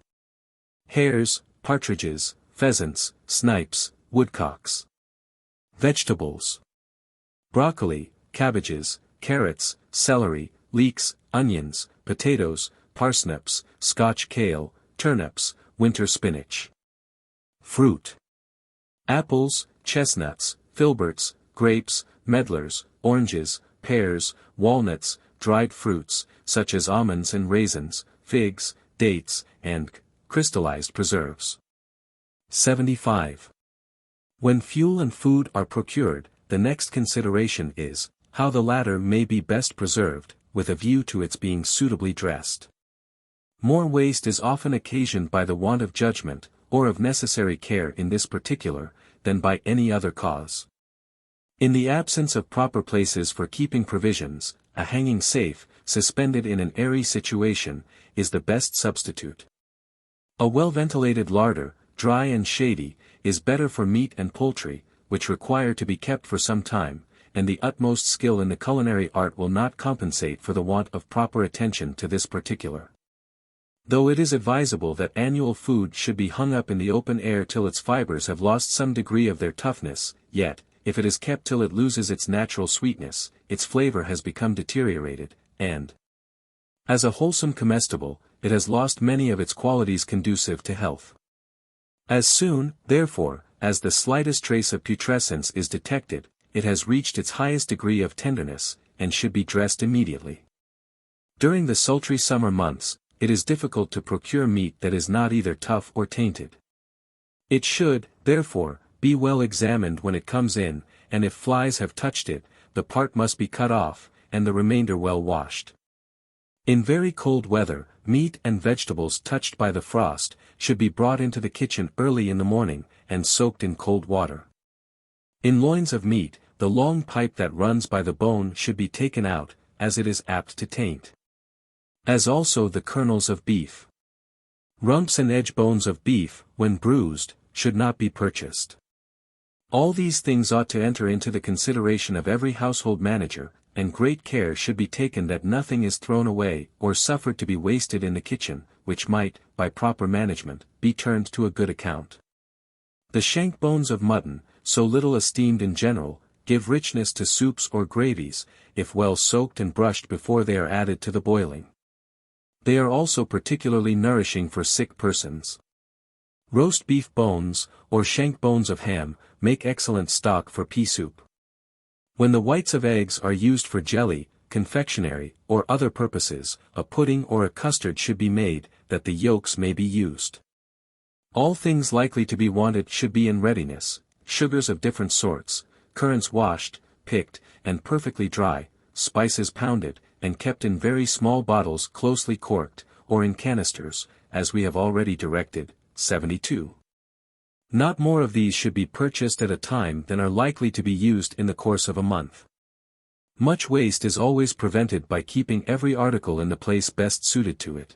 Speaker 1: Hares, partridges, pheasants, snipes, woodcocks. Vegetables. Broccoli, cabbages, carrots, celery, leeks, onions, potatoes, parsnips, Scotch kale, turnips, winter spinach. Fruit. Apples, chestnuts, filberts, grapes, medlars, oranges, pears, walnuts, dried fruits, such as almonds and raisins, figs, dates, and crystallized preserves. 75. When fuel and food are procured, the next consideration is, how the latter may be best preserved, with a view to its being suitably dressed. More waste is often occasioned by the want of judgment, or of necessary care in this particular, than by any other cause. In the absence of proper places for keeping provisions, a hanging safe, suspended in an airy situation, is the best substitute. A well-ventilated larder, dry and shady, is better for meat and poultry, which require to be kept for some time, and the utmost skill in the culinary art will not compensate for the want of proper attention to this particular. Though it is advisable that annual food should be hung up in the open air till its fibers have lost some degree of their toughness, yet, if it is kept till it loses its natural sweetness, its flavor has become deteriorated, and, as a wholesome comestible, it has lost many of its qualities conducive to health. As soon, therefore, as the slightest trace of putrescence is detected, it has reached its highest degree of tenderness, and should be dressed immediately. During the sultry summer months, it is difficult to procure meat that is not either tough or tainted. It should, therefore, be well examined when it comes in, and if flies have touched it, the part must be cut off, and the remainder well washed. In very cold weather, meat and vegetables touched by the frost, should be brought into the kitchen early in the morning, and soaked in cold water. In loins of meat, the long pipe that runs by the bone should be taken out, as it is apt to taint. As also the kernels of beef. Rumps and edge bones of beef, when bruised, should not be purchased. All these things ought to enter into the consideration of every household manager, and great care should be taken that nothing is thrown away, or suffered to be wasted in the kitchen, which might, by proper management, be turned to a good account. The shank bones of mutton, so little esteemed in general, give richness to soups or gravies, if well soaked and brushed before they are added to the boiling. They are also particularly nourishing for sick persons. Roast beef bones, or shank bones of ham, make excellent stock for pea soup. When the whites of eggs are used for jelly, confectionery, or other purposes, a pudding or a custard should be made, that the yolks may be used. All things likely to be wanted should be in readiness, sugars of different sorts, currants washed, picked, and perfectly dry, spices pounded, and kept in very small bottles closely corked, or in canisters, as we have already directed, 72. Not more of these should be purchased at a time than are likely to be used in the course of a month. Much waste is always prevented by keeping every article in the place best suited to it.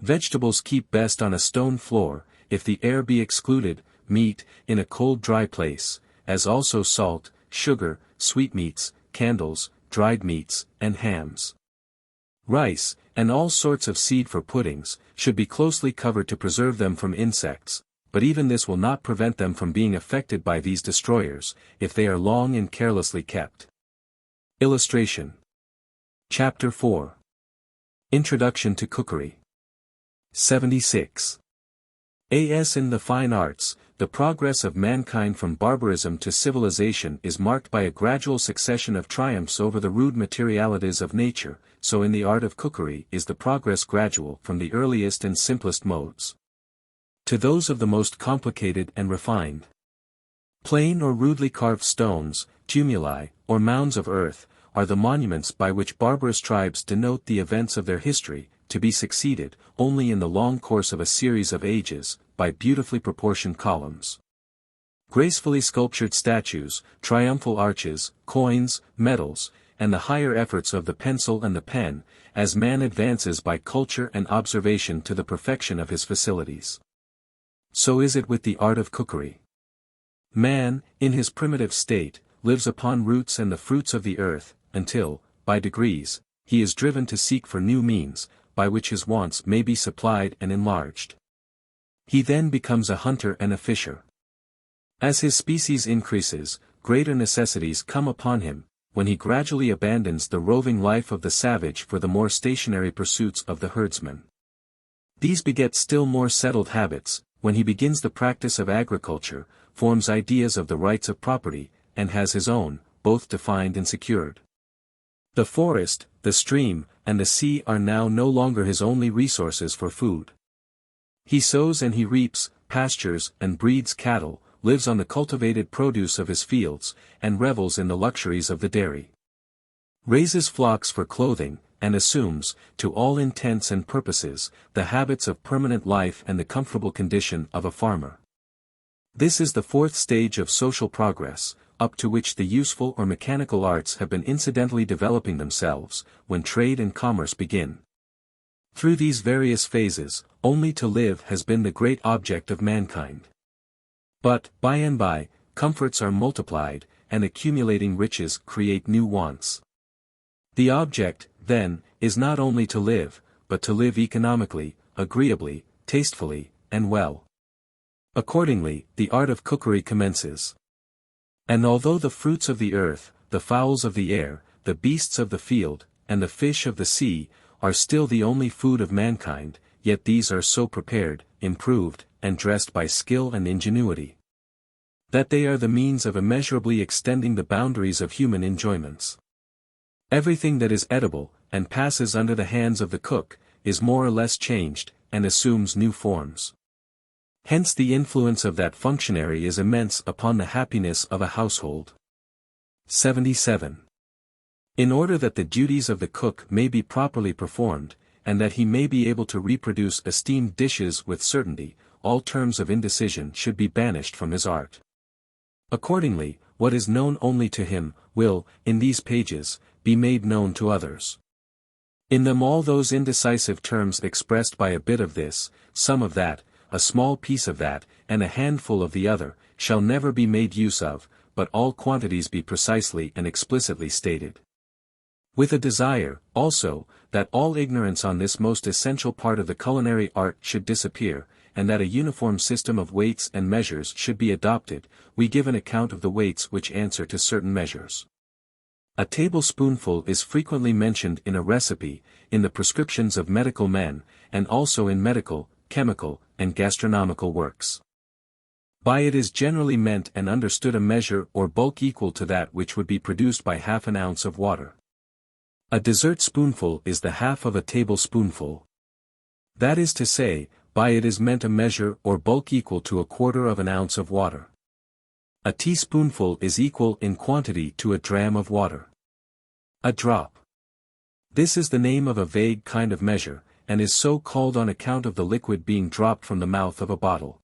Speaker 1: Vegetables keep best on a stone floor, if the air be excluded, meat, in a cold dry place, as also salt, sugar, sweetmeats, candles, dried meats, and hams. Rice, and all sorts of seed for puddings, should be closely covered to preserve them from insects, but even this will not prevent them from being affected by these destroyers, if they are long and carelessly kept. Illustration. Chapter 4. Introduction to Cookery. 76. As in the fine arts, the progress of mankind from barbarism to civilization is marked by a gradual succession of triumphs over the rude materialities of nature, so in the art of cookery is the progress gradual from the earliest and simplest modes to those of the most complicated and refined. Plain or rudely carved stones, tumuli, or mounds of earth, are the monuments by which barbarous tribes denote the events of their history, to be succeeded, only in the long course of a series of ages, by beautifully proportioned columns. Gracefully sculptured statues, triumphal arches, coins, medals, and the higher efforts of the pencil and the pen, as man advances by culture and observation to the perfection of his facilities. So is it with the art of cookery. Man, in his primitive state, lives upon roots and the fruits of the earth, until, by degrees, he is driven to seek for new means, by which his wants may be supplied and enlarged. He then becomes a hunter and a fisher. As his species increases, greater necessities come upon him, when he gradually abandons the roving life of the savage for the more stationary pursuits of the herdsman. These beget still more settled habits, when he begins the practice of agriculture, forms ideas of the rights of property, and has his own, both defined and secured. The forest, the stream, and the sea are now no longer his only resources for food. He sows and he reaps, pastures and breeds cattle, lives on the cultivated produce of his fields, and revels in the luxuries of the dairy. Raises flocks for clothing, and assumes, to all intents and purposes, the habits of permanent life and the comfortable condition of a farmer. This is the fourth stage of social progress, up to which the useful or mechanical arts have been incidentally developing themselves, when trade and commerce begin. Through these various phases, only to live has been the great object of mankind. But, by and by, comforts are multiplied, and accumulating riches create new wants. The object, then, is not only to live, but to live economically, agreeably, tastefully, and well. Accordingly, the art of cookery commences. And although the fruits of the earth, the fowls of the air, the beasts of the field, and the fish of the sea, are still the only food of mankind, yet these are so prepared, improved, and dressed by skill and ingenuity, that they are the means of immeasurably extending the boundaries of human enjoyments. Everything that is edible, and passes under the hands of the cook, is more or less changed, and assumes new forms. Hence the influence of that functionary is immense upon the happiness of a household. 77. In order that the duties of the cook may be properly performed, and that he may be able to reproduce esteemed dishes with certainty, all terms of indecision should be banished from his art. Accordingly, what is known only to him, will, in these pages, be made known to others. In them all those indecisive terms expressed by a bit of this, some of that, a small piece of that, and a handful of the other, shall never be made use of, but all quantities be precisely and explicitly stated. With a desire, also, that all ignorance on this most essential part of the culinary art should disappear, and that a uniform system of weights and measures should be adopted, we give an account of the weights which answer to certain measures. A tablespoonful is frequently mentioned in a recipe, in the prescriptions of medical men, and also in medical, chemical, and gastronomical works. By it is generally meant and understood a measure or bulk equal to that which would be produced by half an ounce of water. A dessert spoonful is the half of a tablespoonful. That is to say, by it is meant a measure or bulk equal to a quarter of an ounce of water. A teaspoonful is equal in quantity to a dram of water. A drop. This is the name of a vague kind of measure, and is so called on account of the liquid being dropped from the mouth of a bottle.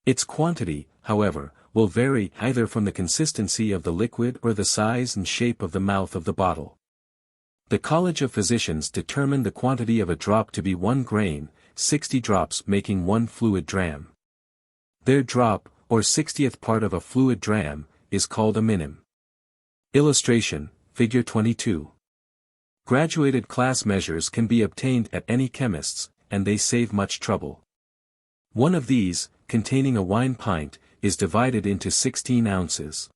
Speaker 1: Its quantity, however, will vary either from the consistency of the liquid or the size and shape of the mouth of the bottle. The College of Physicians determined the quantity of a drop to be 1 grain, 60 drops making 1 fluid dram. Their drop, or 60th part of a fluid dram, is called a minim. Illustration, Figure 22. Graduated class measures can be obtained at any chemist's, and they save much trouble. One of these, containing a wine pint, is divided into 16 ounces.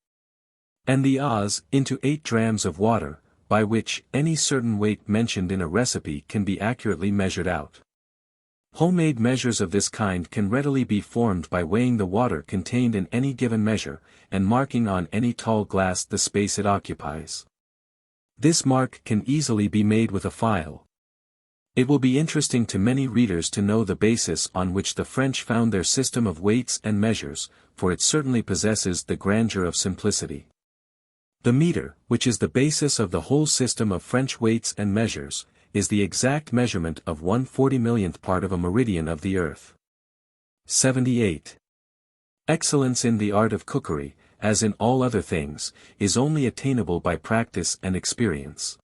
Speaker 1: And the Oz, into 8 drams of water, by which any certain weight mentioned in a recipe can be accurately measured out. Homemade measures of this kind can readily be formed by weighing the water contained in any given measure, and marking on any tall glass the space it occupies. This mark can easily be made with a file. It will be interesting to many readers to know the basis on which the French found their system of weights and measures, for it certainly possesses the grandeur of simplicity. The meter, which is the basis of the whole system of French weights and measures, is the exact measurement of 1/40,000,000th part of a meridian of the earth. 78. Excellence in the art of cookery, as in all other things, is only attainable by practice and experience.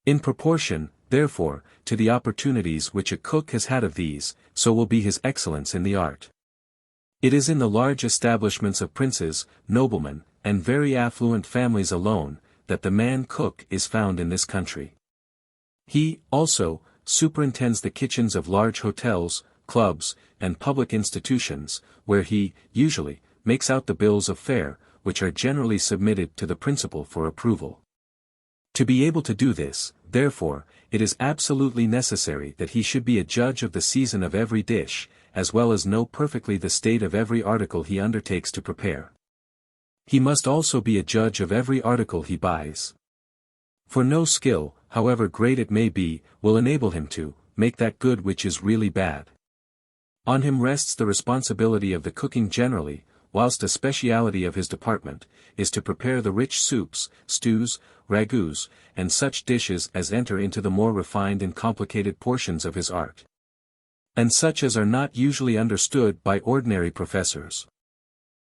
Speaker 1: In proportion, therefore, to the opportunities which a cook has had of these, so will be his excellence in the art. It is in the large establishments of princes, noblemen, and very affluent families alone, that the man cook is found in this country. He, also, superintends the kitchens of large hotels, clubs, and public institutions, where he, usually, makes out the bills of fare, which are generally submitted to the principal for approval. To be able to do this, therefore, it is absolutely necessary that he should be a judge of the season of every dish, as well as know perfectly the state of every article he undertakes to prepare. He must also be a judge of every article he buys. For no skill, however great it may be, will enable him to make that good which is really bad. On him rests the responsibility of the cooking generally, whilst a speciality of his department, is to prepare the rich soups, stews, ragouts, and such dishes as enter into the more refined and complicated portions of his art, and such as are not usually understood by ordinary professors.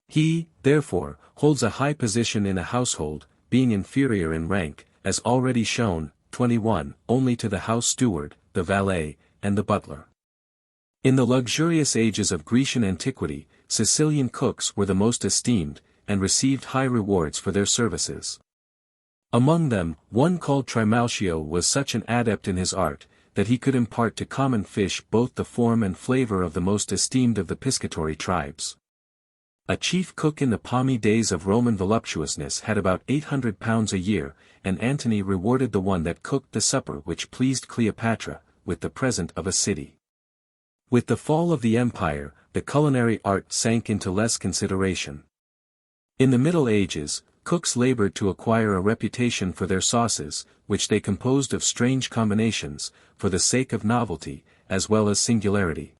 Speaker 1: He, therefore, holds a high position in a household, being inferior in rank, as already shown, 21, only to the house steward, the valet, and the butler. In the luxurious ages of Grecian antiquity, Sicilian cooks were the most esteemed, and received high rewards for their services. Among them, one called Trimalchio was such an adept in his art, that he could impart to common fish both the form and flavor of the most esteemed of the piscatory tribes. A chief cook in the palmy days of Roman voluptuousness had about 800 pounds a year, and Antony rewarded the one that cooked the supper which pleased Cleopatra, with the present of a city. With the fall of the empire, the culinary art sank into less consideration. In the Middle Ages, cooks labored to acquire a reputation for their sauces, which they composed of strange combinations, for the sake of novelty, as well as singularity.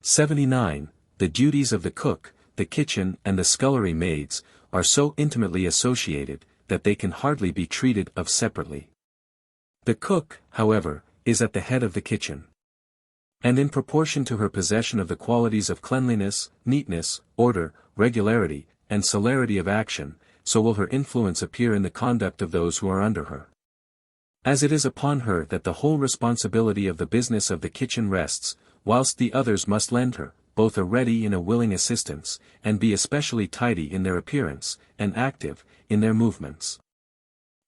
Speaker 1: 79. The duties of the cook, the kitchen and the scullery maids, are so intimately associated, that they can hardly be treated of separately. The cook, however, is at the head of the kitchen. And in proportion to her possession of the qualities of cleanliness, neatness, order, regularity, and celerity of action, so will her influence appear in the conduct of those who are under her. As it is upon her that the whole responsibility of the business of the kitchen rests, whilst the others must lend her, both a ready and a willing assistance, and be especially tidy in their appearance, and active, in their movements.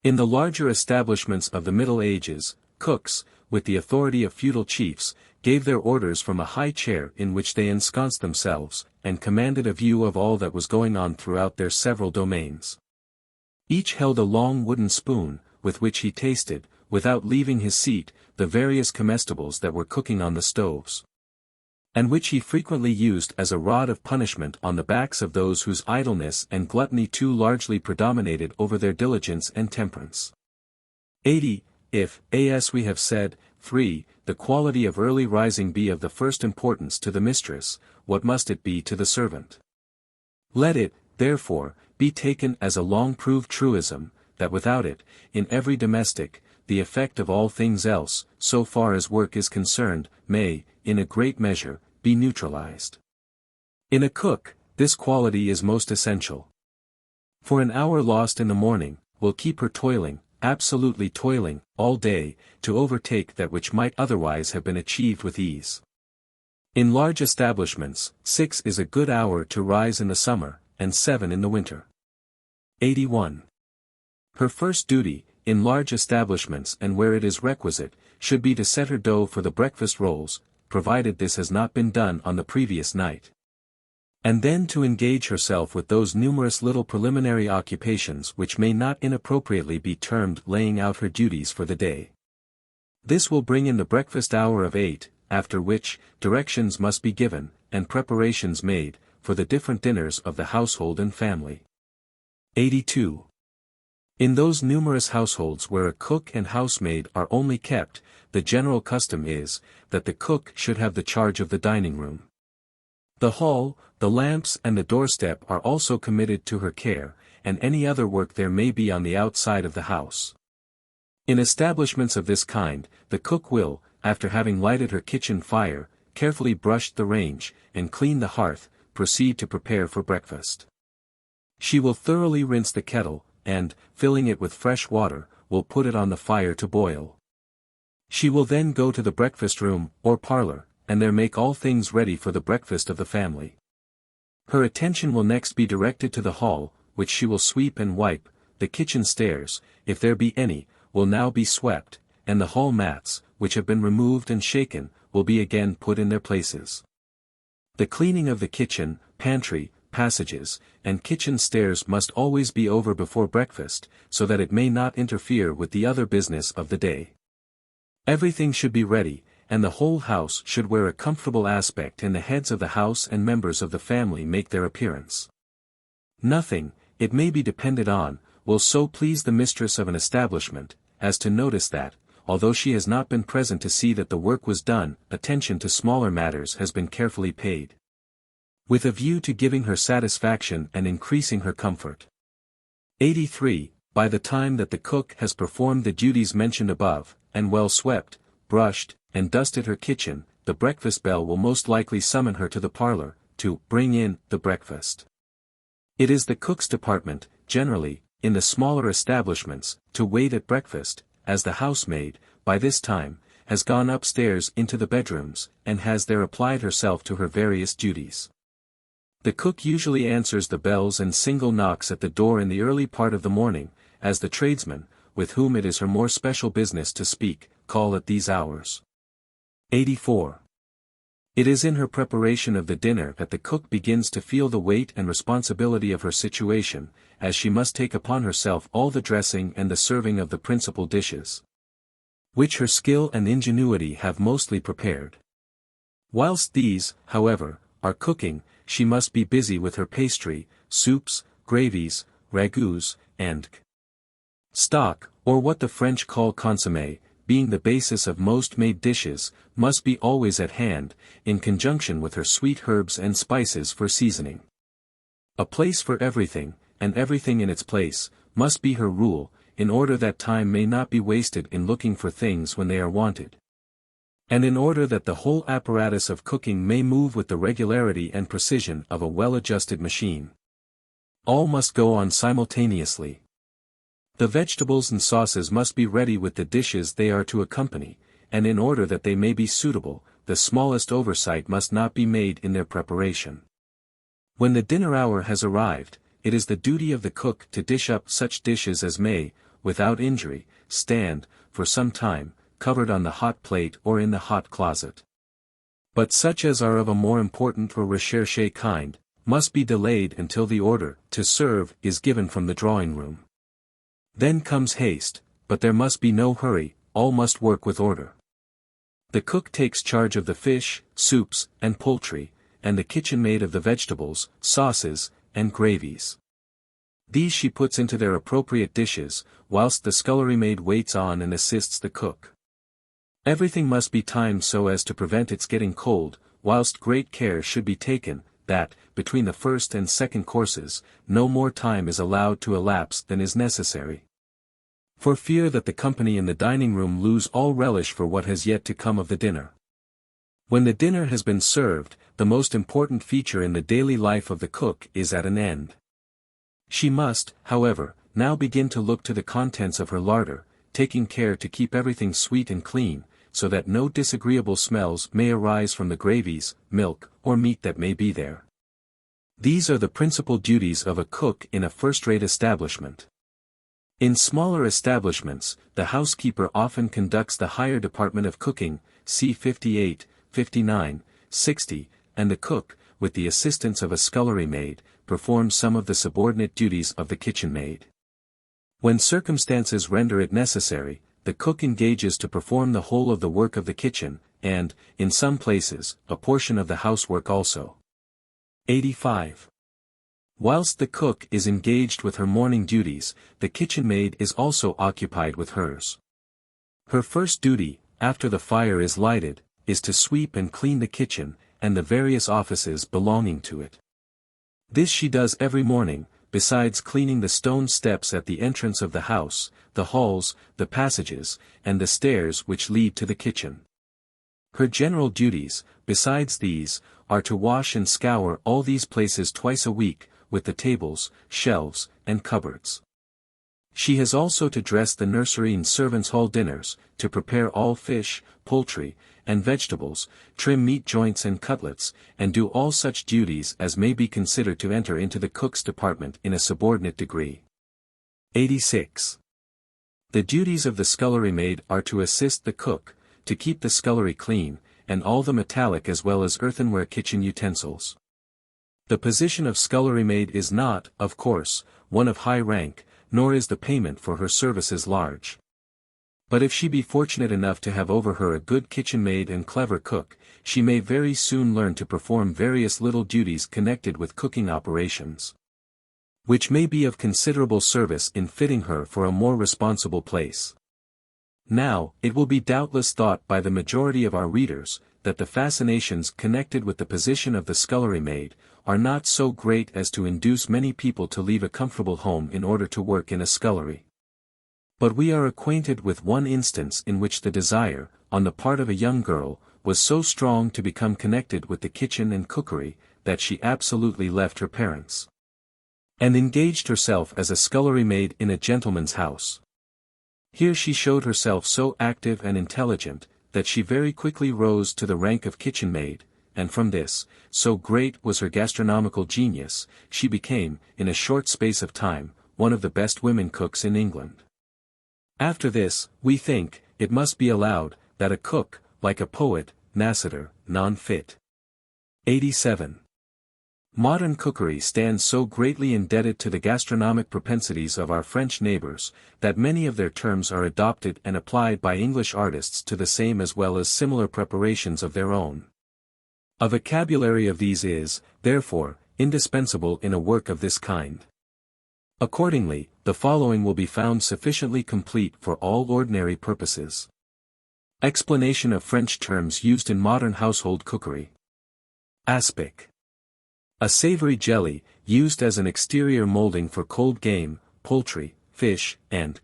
Speaker 1: In the larger establishments of the Middle Ages, cooks, with the authority of feudal chiefs, gave their orders from a high chair in which they ensconced themselves, and commanded a view of all that was going on throughout their several domains. Each held a long wooden spoon, with which he tasted, without leaving his seat, the various comestibles that were cooking on the stoves, and which he frequently used as a rod of punishment on the backs of those whose idleness and gluttony too largely predominated over their diligence and temperance. 80. If, as we have said, 3, the quality of early rising be of the first importance to the mistress, what must it be to the servant? Let it, therefore, be taken as a long-proved truism, that without it, in every domestic, the effect of all things else, so far as work is concerned, may, in a great measure, be neutralized. In a cook, this quality is most essential. For an hour lost in the morning, will keep her toiling, absolutely toiling, all day, to overtake that which might otherwise have been achieved with ease. In large establishments, 6 is a good hour to rise in the summer, and 7 in the winter. 81. Her first duty, in large establishments and where it is requisite, should be to set her dough for the breakfast rolls, provided this has not been done on the previous night. And then to engage herself with those numerous little preliminary occupations which may not inappropriately be termed laying out her duties for the day. This will bring in the breakfast hour of 8, after which, directions must be given, and preparations made, for the different dinners of the household and family. 82. In those numerous households where a cook and housemaid are only kept, the general custom is, that the cook should have the charge of the dining room. The hall, the lamps and the doorstep are also committed to her care, and any other work there may be on the outside of the house. In establishments of this kind, the cook will, after having lighted her kitchen fire, carefully brushed the range, and cleaned the hearth, proceed to prepare for breakfast. She will thoroughly rinse the kettle, and, filling it with fresh water, will put it on the fire to boil. She will then go to the breakfast room, or parlor, and there make all things ready for the breakfast of the family. Her attention will next be directed to the hall, which she will sweep and wipe. The kitchen stairs, if there be any, will now be swept, and the hall mats, which have been removed and shaken, will be again put in their places. The cleaning of the kitchen, pantry, passages, and kitchen stairs must always be over before breakfast, so that it may not interfere with the other business of the day. Everything should be ready, and the whole house should wear a comfortable aspect, and the heads of the house and members of the family make their appearance. Nothing, it may be depended on, will so please the mistress of an establishment, as to notice that, although she has not been present to see that the work was done, attention to smaller matters has been carefully paid. with a view to giving her satisfaction and increasing her comfort. 83. By the time that the cook has performed the duties mentioned above, and well swept, brushed, and dusted her kitchen, the breakfast bell will most likely summon her to the parlor, to bring in the breakfast. It is the cook's department, generally, in the smaller establishments, to wait at breakfast, as the housemaid, by this time, has gone upstairs into the bedrooms, and has there applied herself to her various duties. The cook usually answers the bells and single knocks at the door in the early part of the morning, as the tradesmen, with whom it is her more special business to speak, call at these hours. 84. It is in her preparation of the dinner that the cook begins to feel the weight and responsibility of her situation, as she must take upon herself all the dressing and the serving of the principal dishes, which her skill and ingenuity have mostly prepared. Whilst these, however, are cooking, she must be busy with her pastry, soups, gravies, ragouts, and stock, or what the French call consommé, being the basis of most made dishes, must be always at hand, in conjunction with her sweet herbs and spices for seasoning. A place for everything, and everything in its place, must be her rule, in order that time may not be wasted in looking for things when they are wanted, and in order that the whole apparatus of cooking may move with the regularity and precision of a well-adjusted machine. All must go on simultaneously. The vegetables and sauces must be ready with the dishes they are to accompany, and in order that they may be suitable, the smallest oversight must not be made in their preparation. When the dinner hour has arrived, it is the duty of the cook to dish up such dishes as may, without injury, stand, for some time, covered on the hot plate or in the hot closet. But such as are of a more important or recherché kind, must be delayed until the order to serve is given from the drawing-room. Then comes haste, but there must be no hurry, all must work with order. The cook takes charge of the fish, soups, and poultry, and the kitchen maid of the vegetables, sauces, and gravies. These she puts into their appropriate dishes, whilst the scullery maid waits on and assists the cook. Everything must be timed so as to prevent its getting cold, whilst great care should be taken, that, between the first and second courses, no more time is allowed to elapse than is necessary, for fear that the company in the dining-room lose all relish for what has yet to come of the dinner. When the dinner has been served, the most important feature in the daily life of the cook is at an end. She must, however, now begin to look to the contents of her larder, taking care to keep everything sweet and clean, so that no disagreeable smells may arise from the gravies, milk, or meat that may be there. These are the principal duties of a cook in a first-rate establishment. In smaller establishments, the housekeeper often conducts the higher department of cooking, see 58, 59, 60, and the cook, with the assistance of a scullery maid, performs some of the subordinate duties of the kitchen maid. When circumstances render it necessary, the cook engages to perform the whole of the work of the kitchen, and, in some places, a portion of the housework also. 85. Whilst the cook is engaged with her morning duties, the kitchen maid is also occupied with hers. Her first duty, after the fire is lighted, is to sweep and clean the kitchen, and the various offices belonging to it. This she does every morning, besides cleaning the stone steps at the entrance of the house, the halls, the passages, and the stairs which lead to the kitchen. Her general duties, besides these, are to wash and scour all these places twice a week, with the tables, shelves, and cupboards. She has also to dress the nursery and servants' hall dinners, to prepare all fish, poultry, and vegetables, trim meat joints and cutlets, and do all such duties as may be considered to enter into the cook's department in a subordinate degree. 86. The duties of the scullery maid are to assist the cook, to keep the scullery clean, and all the metallic as well as earthenware kitchen utensils. The position of scullery maid is not, of course, one of high rank, nor is the payment for her services large. But if she be fortunate enough to have over her a good kitchen maid and clever cook, she may very soon learn to perform various little duties connected with cooking operations, which may be of considerable service in fitting her for a more responsible place. Now, it will be doubtless thought by the majority of our readers, that the fascinations connected with the position of the scullery maid, are not so great as to induce many people to leave a comfortable home in order to work in a scullery. But we are acquainted with one instance in which the desire, on the part of a young girl, was so strong to become connected with the kitchen and cookery, that she absolutely left her parents, and engaged herself as a scullery maid in a gentleman's house. Here she showed herself so active and intelligent, that she very quickly rose to the rank of kitchen maid, and from this, so great was her gastronomical genius, she became, in a short space of time, one of the best women cooks in England. After this, we think, it must be allowed, that a cook, like a poet, nascitur, non fit. 87. Modern cookery stands so greatly indebted to the gastronomic propensities of our French neighbors, that many of their terms are adopted and applied by English artists to the same as well as similar preparations of their own. A vocabulary of these is, therefore, indispensable in a work of this kind. Accordingly, the following will be found sufficiently complete for all ordinary purposes. Explanation of French terms used in modern household cookery. Aspic. A savory jelly, used as an exterior molding for cold game, poultry, fish, and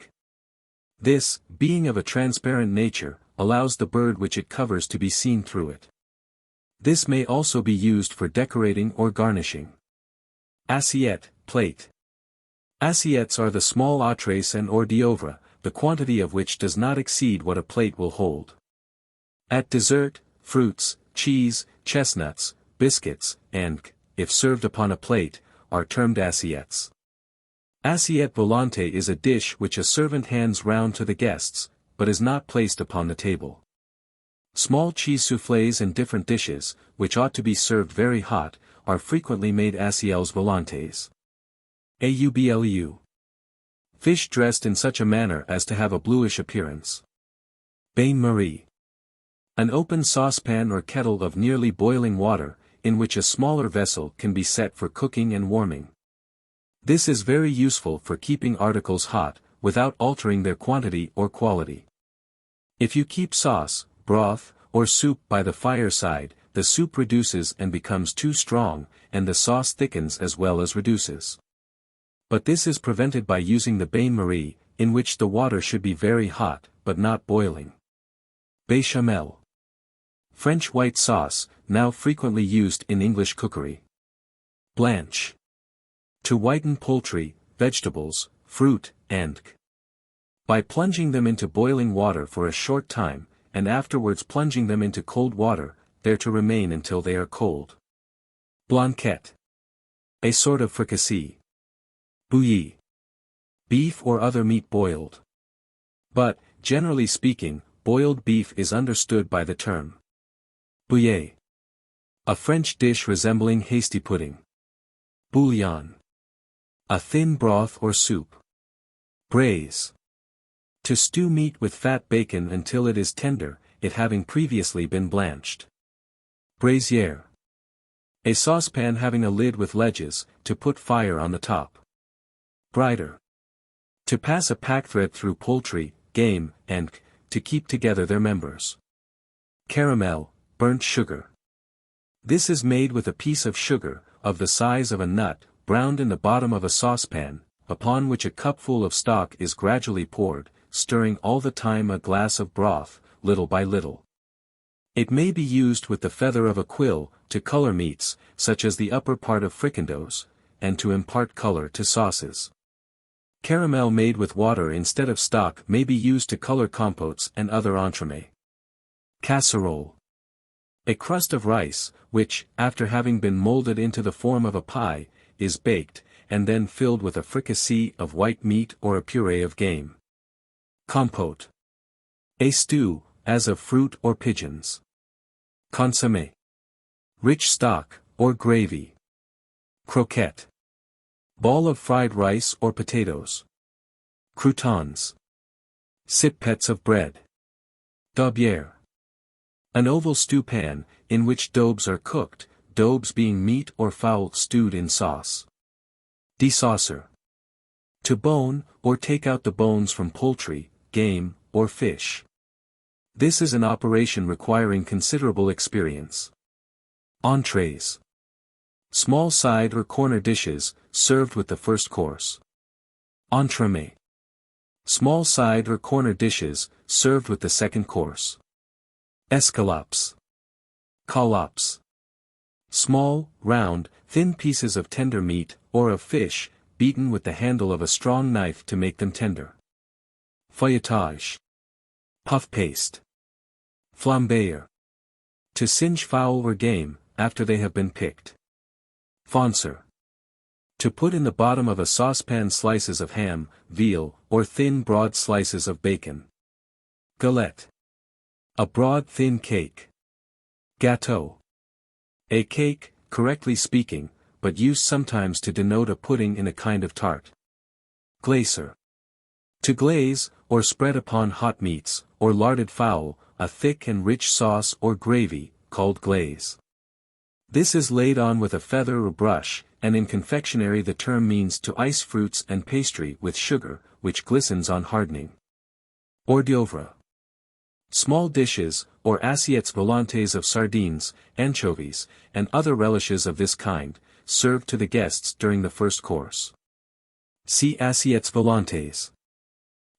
Speaker 1: this, being of a transparent nature, allows the bird which it covers to be seen through it. This may also be used for decorating or garnishing. Assiette, plate. Assiettes are the small entrees and hors d'oeuvre, the quantity of which does not exceed what a plate will hold. At dessert, fruits, cheese, chestnuts, biscuits, and, if served upon a plate, are termed assiettes. Assiette volante is a dish which a servant hands round to the guests, but is not placed upon the table. Small cheese soufflés and different dishes, which ought to be served very hot, are frequently made assiettes volantes. Aublu. Fish dressed in such a manner as to have a bluish appearance. Bain-marie. An open saucepan or kettle of nearly boiling water, in which a smaller vessel can be set for cooking and warming. This is very useful for keeping articles hot, without altering their quantity or quality. If you keep sauce, broth, or soup by the fireside, the soup reduces and becomes too strong, and the sauce thickens as well as reduces. But this is prevented by using the bain-marie, in which the water should be very hot, but not boiling. Béchamel. French white sauce, now frequently used in English cookery. Blanch. To whiten poultry, vegetables, fruit, and by plunging them into boiling water for a short time, and afterwards plunging them into cold water, there to remain until they are cold. Blanquette. A sort of fricassee. Bouillie. Beef or other meat boiled. But, generally speaking, boiled beef is understood by the term bouillie. A French dish resembling hasty pudding. Bouillon. A thin broth or soup. Braise. To stew meat with fat bacon until it is tender, it having previously been blanched. Braisière. A saucepan having a lid with ledges, to put fire on the top. Brider. To pass a packthread through poultry, game, and to keep together their members. Caramel, burnt sugar. This is made with a piece of sugar, of the size of a nut, browned in the bottom of a saucepan, upon which a cupful of stock is gradually poured, stirring all the time a glass of broth, little by little. It may be used with the feather of a quill, to color meats, such as the upper part of fricandeaux, and to impart color to sauces. Caramel made with water instead of stock may be used to color compotes and other entremets. Casserole. A crust of rice, which, after having been molded into the form of a pie, is baked, and then filled with a fricassee of white meat or a puree of game. Compote. A stew, as of fruit or pigeons. Consommé. Rich stock, or gravy. Croquette. Ball of fried rice or potatoes. Croutons. Sippets of bread. Daubière. An oval stew pan, in which daubes are cooked, daubes being meat or fowl stewed in sauce. Dessaucer. To bone, or take out the bones from poultry, game, or fish. This is an operation requiring considerable experience. Entrees. Small side or corner dishes, served with the first course. Entremet. Small side or corner dishes, served with the second course. Escalopes. Collops. Small, round, thin pieces of tender meat, or of fish, beaten with the handle of a strong knife to make them tender. Feuilletage. Puff paste. Flambeer. To singe fowl or game, after they have been picked. Foncer. To put in the bottom of a saucepan slices of ham, veal, or thin broad slices of bacon. Galette. A broad thin cake. Gâteau. A cake, correctly speaking, but used sometimes to denote a pudding in a kind of tart. Glacer. To glaze, or spread upon hot meats, or larded fowl, a thick and rich sauce or gravy, called glaze. This is laid on with a feather or brush, and in confectionery the term means to ice fruits and pastry with sugar, which glistens on hardening. Hors d'oeuvre. Small dishes, or assiettes volantes of sardines, anchovies, and other relishes of this kind, served to the guests during the first course. See assiettes volantes.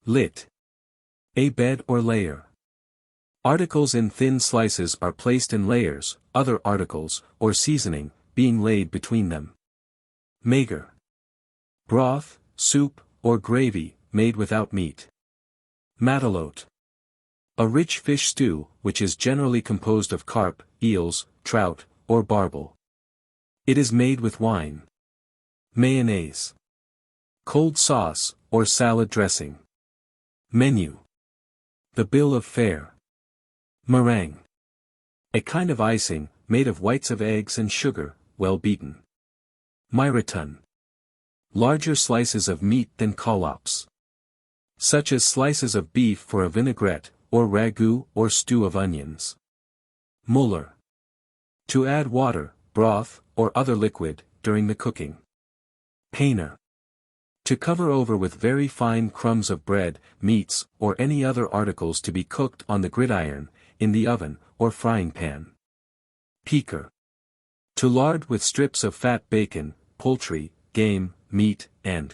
Speaker 1: Lit. A bed or layer. Articles in thin slices are placed in layers, other articles, or seasoning, being laid between them. Maigre. Broth, soup, or gravy, made without meat. Matelote. A rich fish stew, which is generally composed of carp, eels, trout, or barbel. It is made with wine. Mayonnaise. Cold sauce, or salad dressing. Menu. The bill of fare. Meringue. A kind of icing, made of whites of eggs and sugar, well beaten. Miroton. Larger slices of meat than collops. Such as slices of beef for a vinaigrette, or ragout or stew of onions. Muller. To add water, broth, or other liquid, during the cooking. Paner. To cover over with very fine crumbs of bread, meats, or any other articles to be cooked on the gridiron, in the oven, or frying pan. Piquer. To lard with strips of fat bacon, poultry, game, meat, and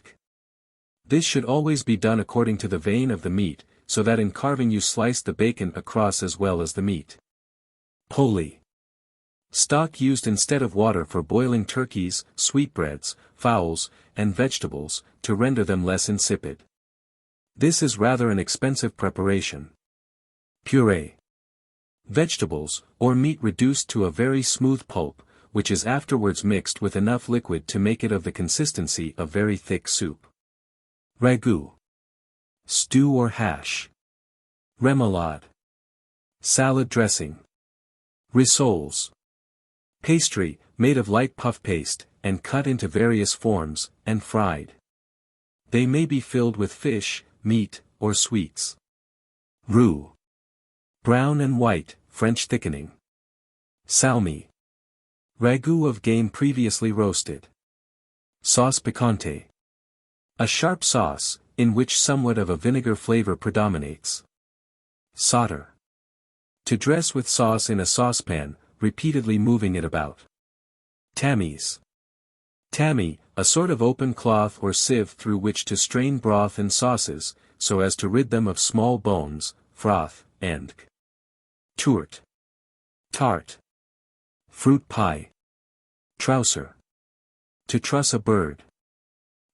Speaker 1: This should always be done according to the vein of the meat, so that in carving you slice the bacon across as well as the meat. Polie. Stock used instead of water for boiling turkeys, sweetbreads, fowls, and vegetables, to render them less insipid. This is rather an expensive preparation. Purée. Vegetables, or meat reduced to a very smooth pulp, which is afterwards mixed with enough liquid to make it of the consistency of very thick soup. Ragout. Stew or hash. Remoulade. Salad dressing. Rissoles. Pastry, made of light puff paste, and cut into various forms, and fried. They may be filled with fish, meat, or sweets. Roux. Brown and white, French thickening. Salmi. Ragout of game previously roasted. Sauce piquante. A sharp sauce, in which somewhat of a vinegar flavor predominates. Sauter. To dress with sauce in a saucepan, repeatedly moving it about. Tamise. Tammy, a sort of open cloth or sieve through which to strain broth and sauces, so as to rid them of small bones, froth, and tourte. Tart. Fruit pie. Trouser. To truss a bird.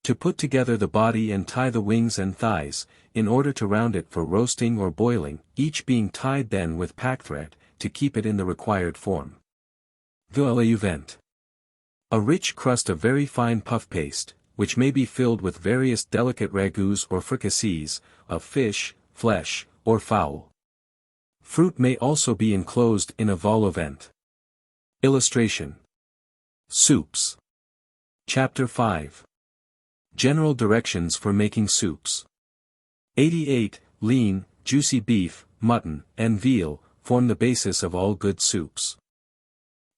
Speaker 1: To put together the body and tie the wings and thighs, in order to round it for roasting or boiling, each being tied then with packthread, to keep it in the required form. Violet. A rich crust of very fine puff paste, which may be filled with various delicate ragouts or fricassees, of fish, flesh, or fowl. Fruit may also be enclosed in a vol au vent. Illustration. Soups. Chapter 5. General directions for making soups. 88. Lean, juicy beef, mutton, and veal, form the basis of all good soups.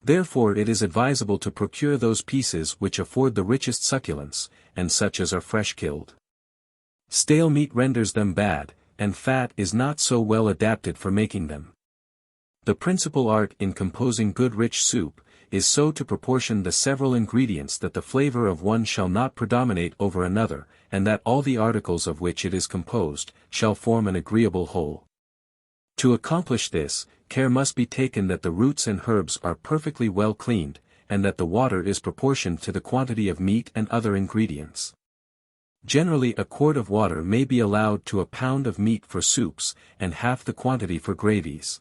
Speaker 1: Therefore it is advisable to procure those pieces which afford the richest succulence, and such as are fresh killed. Stale meat renders them bad, and fat is not so well adapted for making them. The principal art in composing good rich soup, is so to proportion the several ingredients that the flavor of one shall not predominate over another, and that all the articles of which it is composed, shall form an agreeable whole. To accomplish this, care must be taken that the roots and herbs are perfectly well cleaned, and that the water is proportioned to the quantity of meat and other ingredients. Generally a quart of water may be allowed to a pound of meat for soups, and half the quantity for gravies.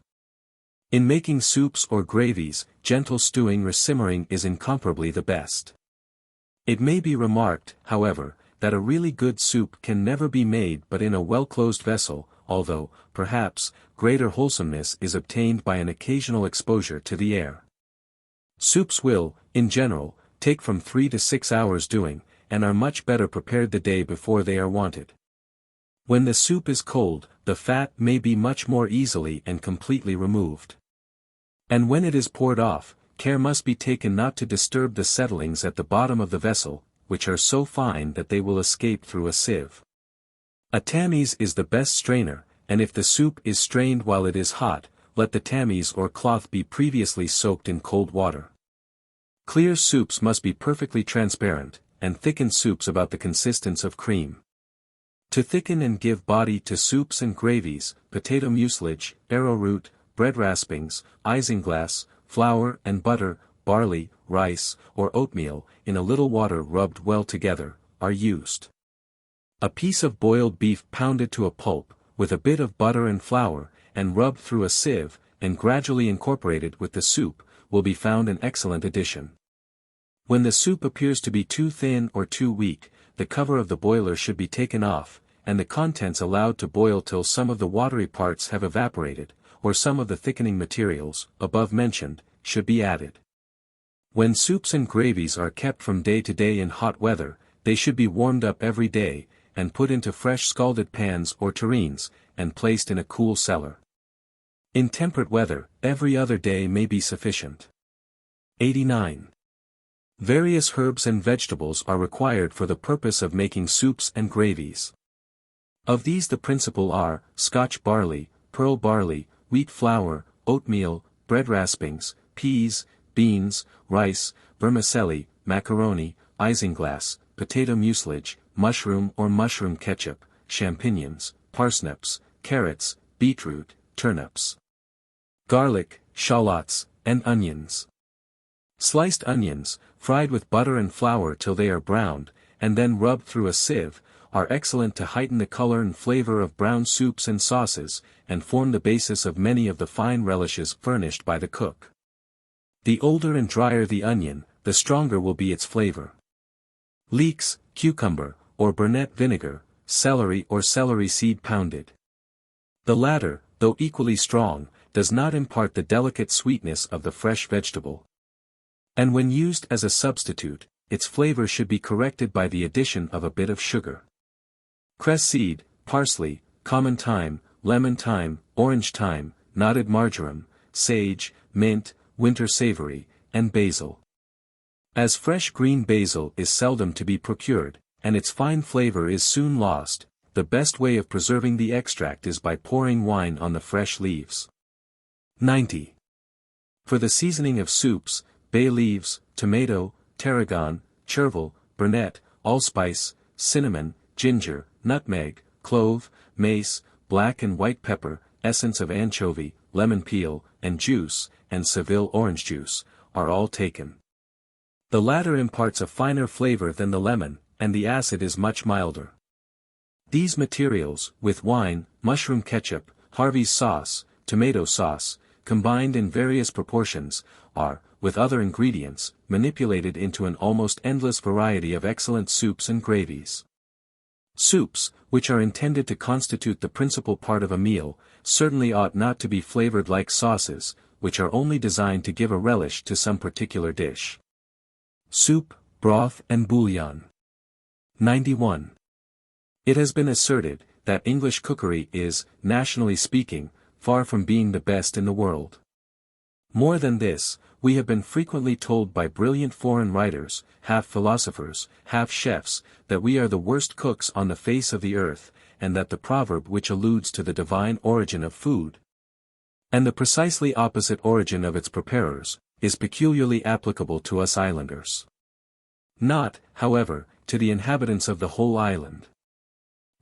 Speaker 1: In making soups or gravies, gentle stewing or simmering is incomparably the best. It may be remarked, however, that a really good soup can never be made but in a well-closed vessel, although, perhaps, greater wholesomeness is obtained by an occasional exposure to the air. Soups will, in general, take from 3 to 6 hours doing, and are much better prepared the day before they are wanted. When the soup is cold, the fat may be much more easily and completely removed. And when it is poured off, care must be taken not to disturb the settlings at the bottom of the vessel, which are so fine that they will escape through a sieve. A tamiz is the best strainer, and if the soup is strained while it is hot, let the tamiz or cloth be previously soaked in cold water. Clear soups must be perfectly transparent, and thickened soups about the consistence of cream. To thicken and give body to soups and gravies, potato mucilage, arrowroot, bread raspings, isinglass, flour and butter, barley, rice, or oatmeal, in a little water rubbed well together, are used. A piece of boiled beef pounded to a pulp, with a bit of butter and flour, and rubbed through a sieve, and gradually incorporated with the soup, will be found an excellent addition. When the soup appears to be too thin or too weak, the cover of the boiler should be taken off, and the contents allowed to boil till some of the watery parts have evaporated, or some of the thickening materials, above mentioned, should be added. When soups and gravies are kept from day to day in hot weather, they should be warmed up every day, and put into fresh scalded pans or tureens, and placed in a cool cellar. In temperate weather, every other day may be sufficient. 89. Various herbs and vegetables are required for the purpose of making soups and gravies. Of these the principal are, Scotch barley, pearl barley, wheat flour, oatmeal, bread raspings, peas, beans, rice, vermicelli, macaroni, isinglass, potato mucilage, mushroom or mushroom ketchup, champignons, parsnips, carrots, beetroot, turnips, garlic, shallots, and onions. Sliced onions, fried with butter and flour till they are browned, and then rubbed through a sieve, are excellent to heighten the color and flavor of brown soups and sauces, and form the basis of many of the fine relishes furnished by the cook. The older and drier the onion, the stronger will be its flavor. Leeks, cucumber, or burnet vinegar, celery or celery seed pounded. The latter, though equally strong, does not impart the delicate sweetness of the fresh vegetable. And when used as a substitute, its flavor should be corrected by the addition of a bit of sugar. Cress seed, parsley, common thyme, lemon thyme, orange thyme, knotted marjoram, sage, mint, winter savory, and basil. As fresh green basil is seldom to be procured, and its fine flavor is soon lost, the best way of preserving the extract is by pouring wine on the fresh leaves. 90. For the seasoning of soups, bay leaves, tomato, tarragon, chervil, burnet, allspice, cinnamon, ginger, nutmeg, clove, mace, black and white pepper, essence of anchovy, lemon peel, and juice, and Seville orange juice, are all taken. The latter imparts a finer flavor than the lemon, and the acid is much milder. These materials, with wine, mushroom ketchup, Harvey's sauce, tomato sauce, combined in various proportions, are, with other ingredients, manipulated into an almost endless variety of excellent soups and gravies. Soups, which are intended to constitute the principal part of a meal, certainly ought not to be flavored like sauces, which are only designed to give a relish to some particular dish. Soup, broth and bouillon. 91. It has been asserted, that English cookery is, nationally speaking, far from being the best in the world. More than this, we have been frequently told by brilliant foreign writers, half philosophers, half chefs, that we are the worst cooks on the face of the earth, and that the proverb which alludes to the divine origin of food, and the precisely opposite origin of its preparers, is peculiarly applicable to us islanders. Not, however, to the inhabitants of the whole island.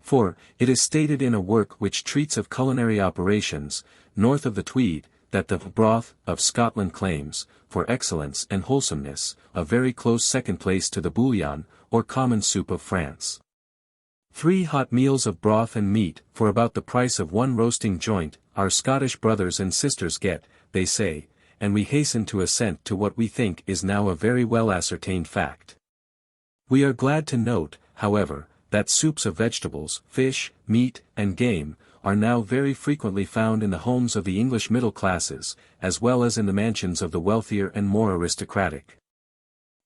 Speaker 1: For, it is stated in a work which treats of culinary operations, north of the Tweed, that the broth of Scotland claims, for excellence and wholesomeness, a very close second place to the bouillon, or common soup of France. 3 hot meals of broth and meat, for about the price of 1 roasting joint, our Scottish brothers and sisters get, they say, and we hasten to assent to what we think is now a very well ascertained fact. We are glad to note, however, that soups of vegetables, fish, meat, and game, are now very frequently found in the homes of the English middle classes, as well as in the mansions of the wealthier and more aristocratic.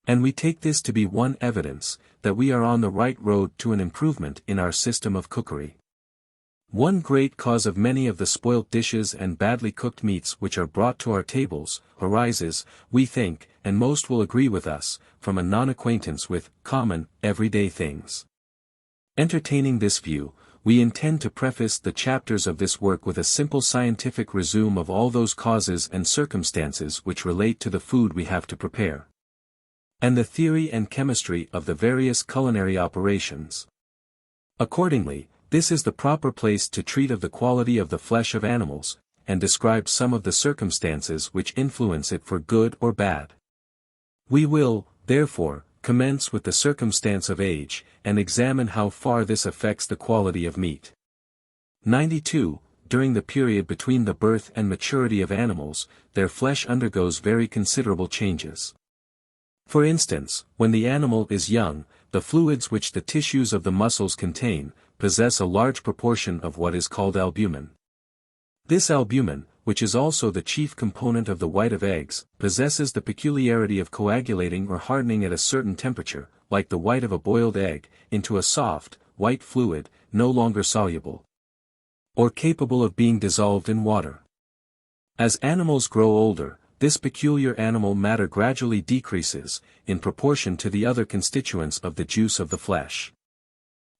Speaker 1: And we take this to be one evidence, that we are on the right road to an improvement in our system of cookery. One great cause of many of the spoilt dishes and badly cooked meats which are brought to our tables, arises, we think, and most will agree with us, from a non-acquaintance with common, everyday things. Entertaining this view, we intend to preface the chapters of this work with a simple scientific resume of all those causes and circumstances which relate to the food we have to prepare, and the theory and chemistry of the various culinary operations. Accordingly, this is the proper place to treat of the quality of the flesh of animals, and describe some of the circumstances which influence it for good or bad. We will, therefore, commence with the circumstance of age, and examine how far this affects the quality of meat. 92. During the period between the birth and maturity of animals, their flesh undergoes very considerable changes. For instance, when the animal is young, the fluids which the tissues of the muscles contain, possess a large proportion of what is called albumin. This albumin, which is also the chief component of the white of eggs, possesses the peculiarity of coagulating or hardening at a certain temperature, like the white of a boiled egg, into a soft, white fluid, no longer soluble, or capable of being dissolved in water. As animals grow older, this peculiar animal matter gradually decreases, in proportion to the other constituents of the juice of the flesh.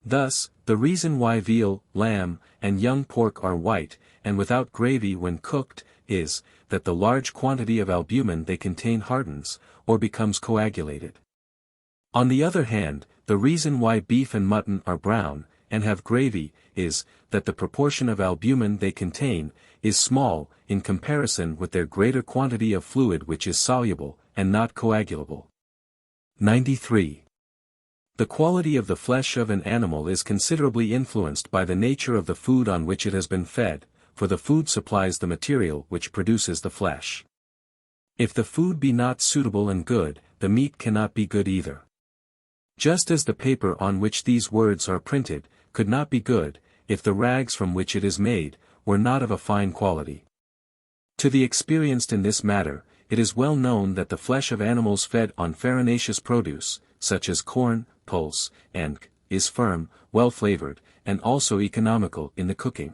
Speaker 1: Thus, the reason why veal, lamb, and young pork are white, and without gravy when cooked, is, that the large quantity of albumin they contain hardens, or becomes coagulated. On the other hand, the reason why beef and mutton are brown, and have gravy, is, that the proportion of albumin they contain, is small, in comparison with their greater quantity of fluid which is soluble, and not coagulable. 93. The quality of the flesh of an animal is considerably influenced by the nature of the food on which it has been fed, for the food supplies the material which produces the flesh. If the food be not suitable and good, the meat cannot be good either. Just as the paper on which these words are printed, could not be good, if the rags from which it is made, were not of a fine quality. To the experienced in this matter, it is well known that the flesh of animals fed on farinaceous produce, such as corn, pulse, and is firm, well flavored, and also economical in the cooking.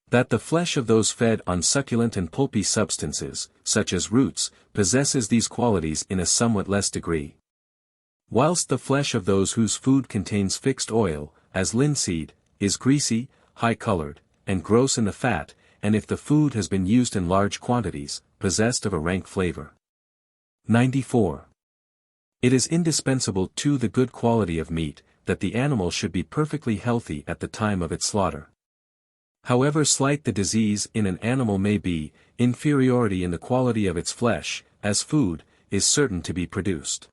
Speaker 1: That the flesh of those fed on succulent and pulpy substances, such as roots, possesses these qualities in a somewhat less degree. Whilst the flesh of those whose food contains fixed oil, as linseed, is greasy, high-colored, and gross in the fat, and if the food has been used in large quantities, possessed of a rank flavor. 94. It is indispensable to the good quality of meat, that the animal should be perfectly healthy at the time of its slaughter. However slight the disease in an animal may be, inferiority in the quality of its flesh, as food, is certain to be produced.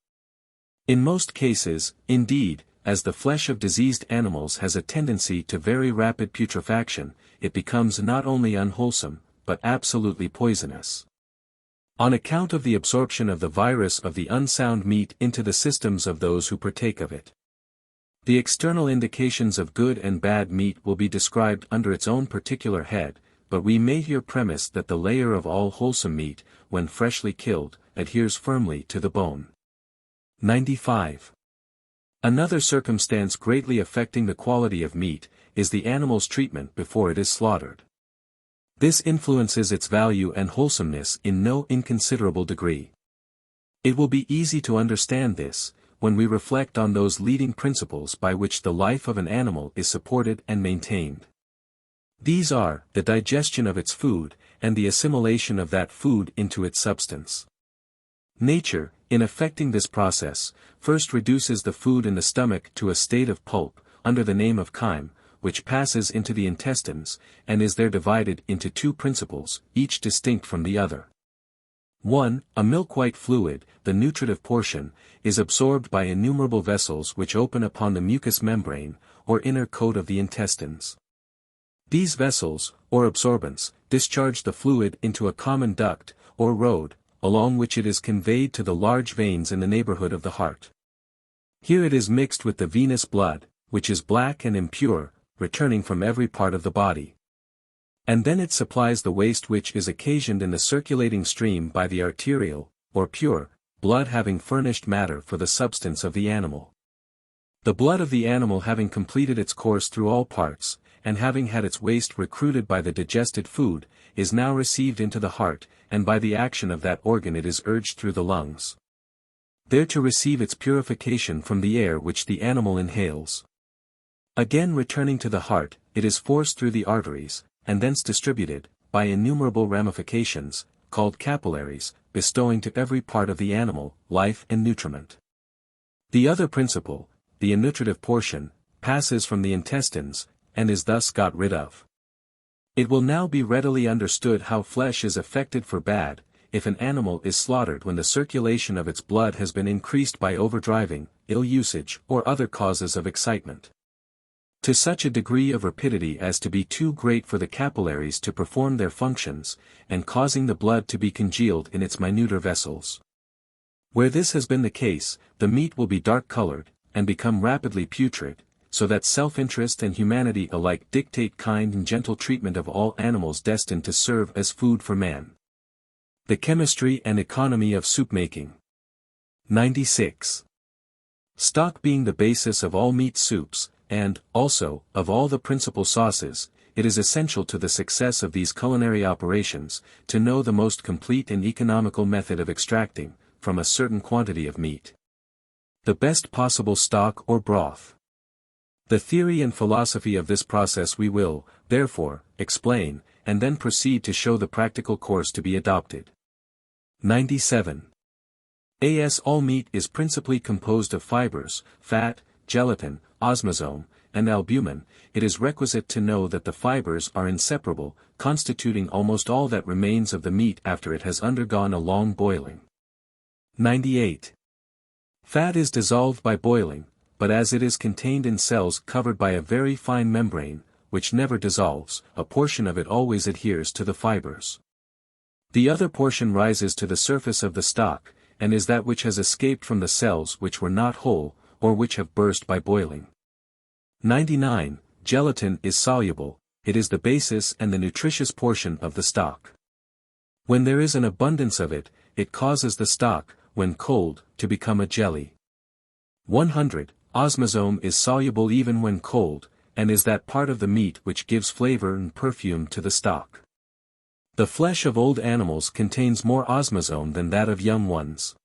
Speaker 1: In most cases, indeed, as the flesh of diseased animals has a tendency to very rapid putrefaction, it becomes not only unwholesome, but absolutely poisonous. On account of the absorption of the virus of the unsound meat into the systems of those who partake of it. The external indications of good and bad meat will be described under its own particular head, but we may here premise that the layer of all wholesome meat, when freshly killed, adheres firmly to the bone. 95. Another circumstance greatly affecting the quality of meat, is the animal's treatment before it is slaughtered. This influences its value and wholesomeness in no inconsiderable degree. It will be easy to understand this, when we reflect on those leading principles by which the life of an animal is supported and maintained. These are, the digestion of its food, and the assimilation of that food into its substance. Nature, in effecting this process, first reduces the food in the stomach to a state of pulp, under the name of chyme, which passes into the intestines, and is there divided into two principles, each distinct from the other. 1. A milk-white fluid, the nutritive portion, is absorbed by innumerable vessels which open upon the mucous membrane, or inner coat of the intestines. These vessels, or absorbents, discharge the fluid into a common duct, or road, along which it is conveyed to the large veins in the neighborhood of the heart. Here it is mixed with the venous blood, which is black and impure, returning from every part of the body. And then it supplies the waste which is occasioned in the circulating stream by the arterial, or pure, blood having furnished matter for the substance of the animal. The blood of the animal having completed its course through all parts, and having had its waste recruited by the digested food, is now received into the heart, and by the action of that organ it is urged through the lungs, there to receive its purification from the air which the animal inhales. Again returning to the heart, it is forced through the arteries, and thence distributed, by innumerable ramifications, called capillaries, bestowing to every part of the animal, life and nutriment. The other principle, the nutritive portion, passes from the intestines, and is thus got rid of. It will now be readily understood how flesh is affected for bad, if an animal is slaughtered when the circulation of its blood has been increased by overdriving, ill usage, or other causes of excitement, to such a degree of rapidity as to be too great for the capillaries to perform their functions, and causing the blood to be congealed in its minuter vessels. Where this has been the case, the meat will be dark-colored, and become rapidly putrid, so that self-interest and humanity alike dictate kind and gentle treatment of all animals destined to serve as food for man. The chemistry and economy of soup-making. 96. Stock being the basis of all meat soups, and, also, of all the principal sauces, it is essential to the success of these culinary operations, to know the most complete and economical method of extracting, from a certain quantity of meat, the best possible stock or broth. The theory and philosophy of this process we will, therefore, explain, and then proceed to show the practical course to be adopted. 97. As all meat is principally composed of fibers, fat, gelatin, osmosome, and albumin, it is requisite to know that the fibers are inseparable, constituting almost all that remains of the meat after it has undergone a long boiling. 98. Fat is dissolved by boiling, but as it is contained in cells covered by a very fine membrane, which never dissolves, a portion of it always adheres to the fibers. The other portion rises to the surface of the stock, and is that which has escaped from the cells which were not whole, or which have burst by boiling. 99. Gelatin is soluble, it is the basis and the nutritious portion of the stock. When there is an abundance of it, it causes the stock, when cold, to become a jelly. 100. Osmosome is soluble even when cold, and is that part of the meat which gives flavor and perfume to the stock. The flesh of old animals contains more osmosome than that of young ones.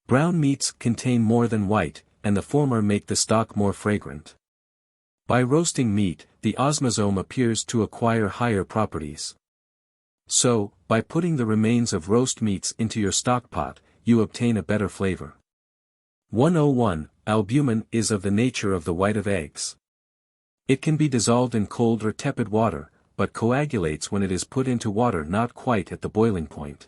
Speaker 1: Brown meats contain more than white, and the former make the stock more fragrant. By roasting meat, the osmosome appears to acquire higher properties. So, by putting the remains of roast meats into your stock pot, you obtain a better flavor. 101. Albumin is of the nature of the white of eggs. It can be dissolved in cold or tepid water, but coagulates when it is put into water not quite at the boiling point.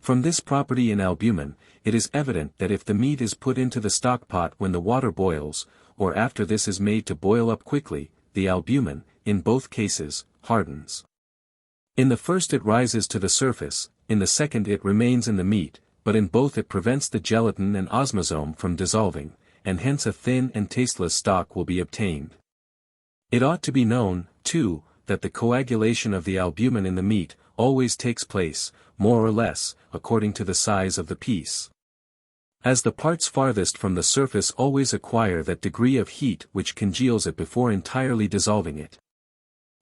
Speaker 1: From this property in albumin, it is evident that if the meat is put into the stock pot when the water boils, or after this is made to boil up quickly, the albumin, in both cases, hardens. In the first it rises to the surface, in the second it remains in the meat, but in both it prevents the gelatin and osmosome from dissolving, and hence a thin and tasteless stock will be obtained. It ought to be known, too, that the coagulation of the albumin in the meat always takes place, more or less, according to the size of the piece. As the parts farthest from the surface always acquire that degree of heat which congeals it before entirely dissolving it.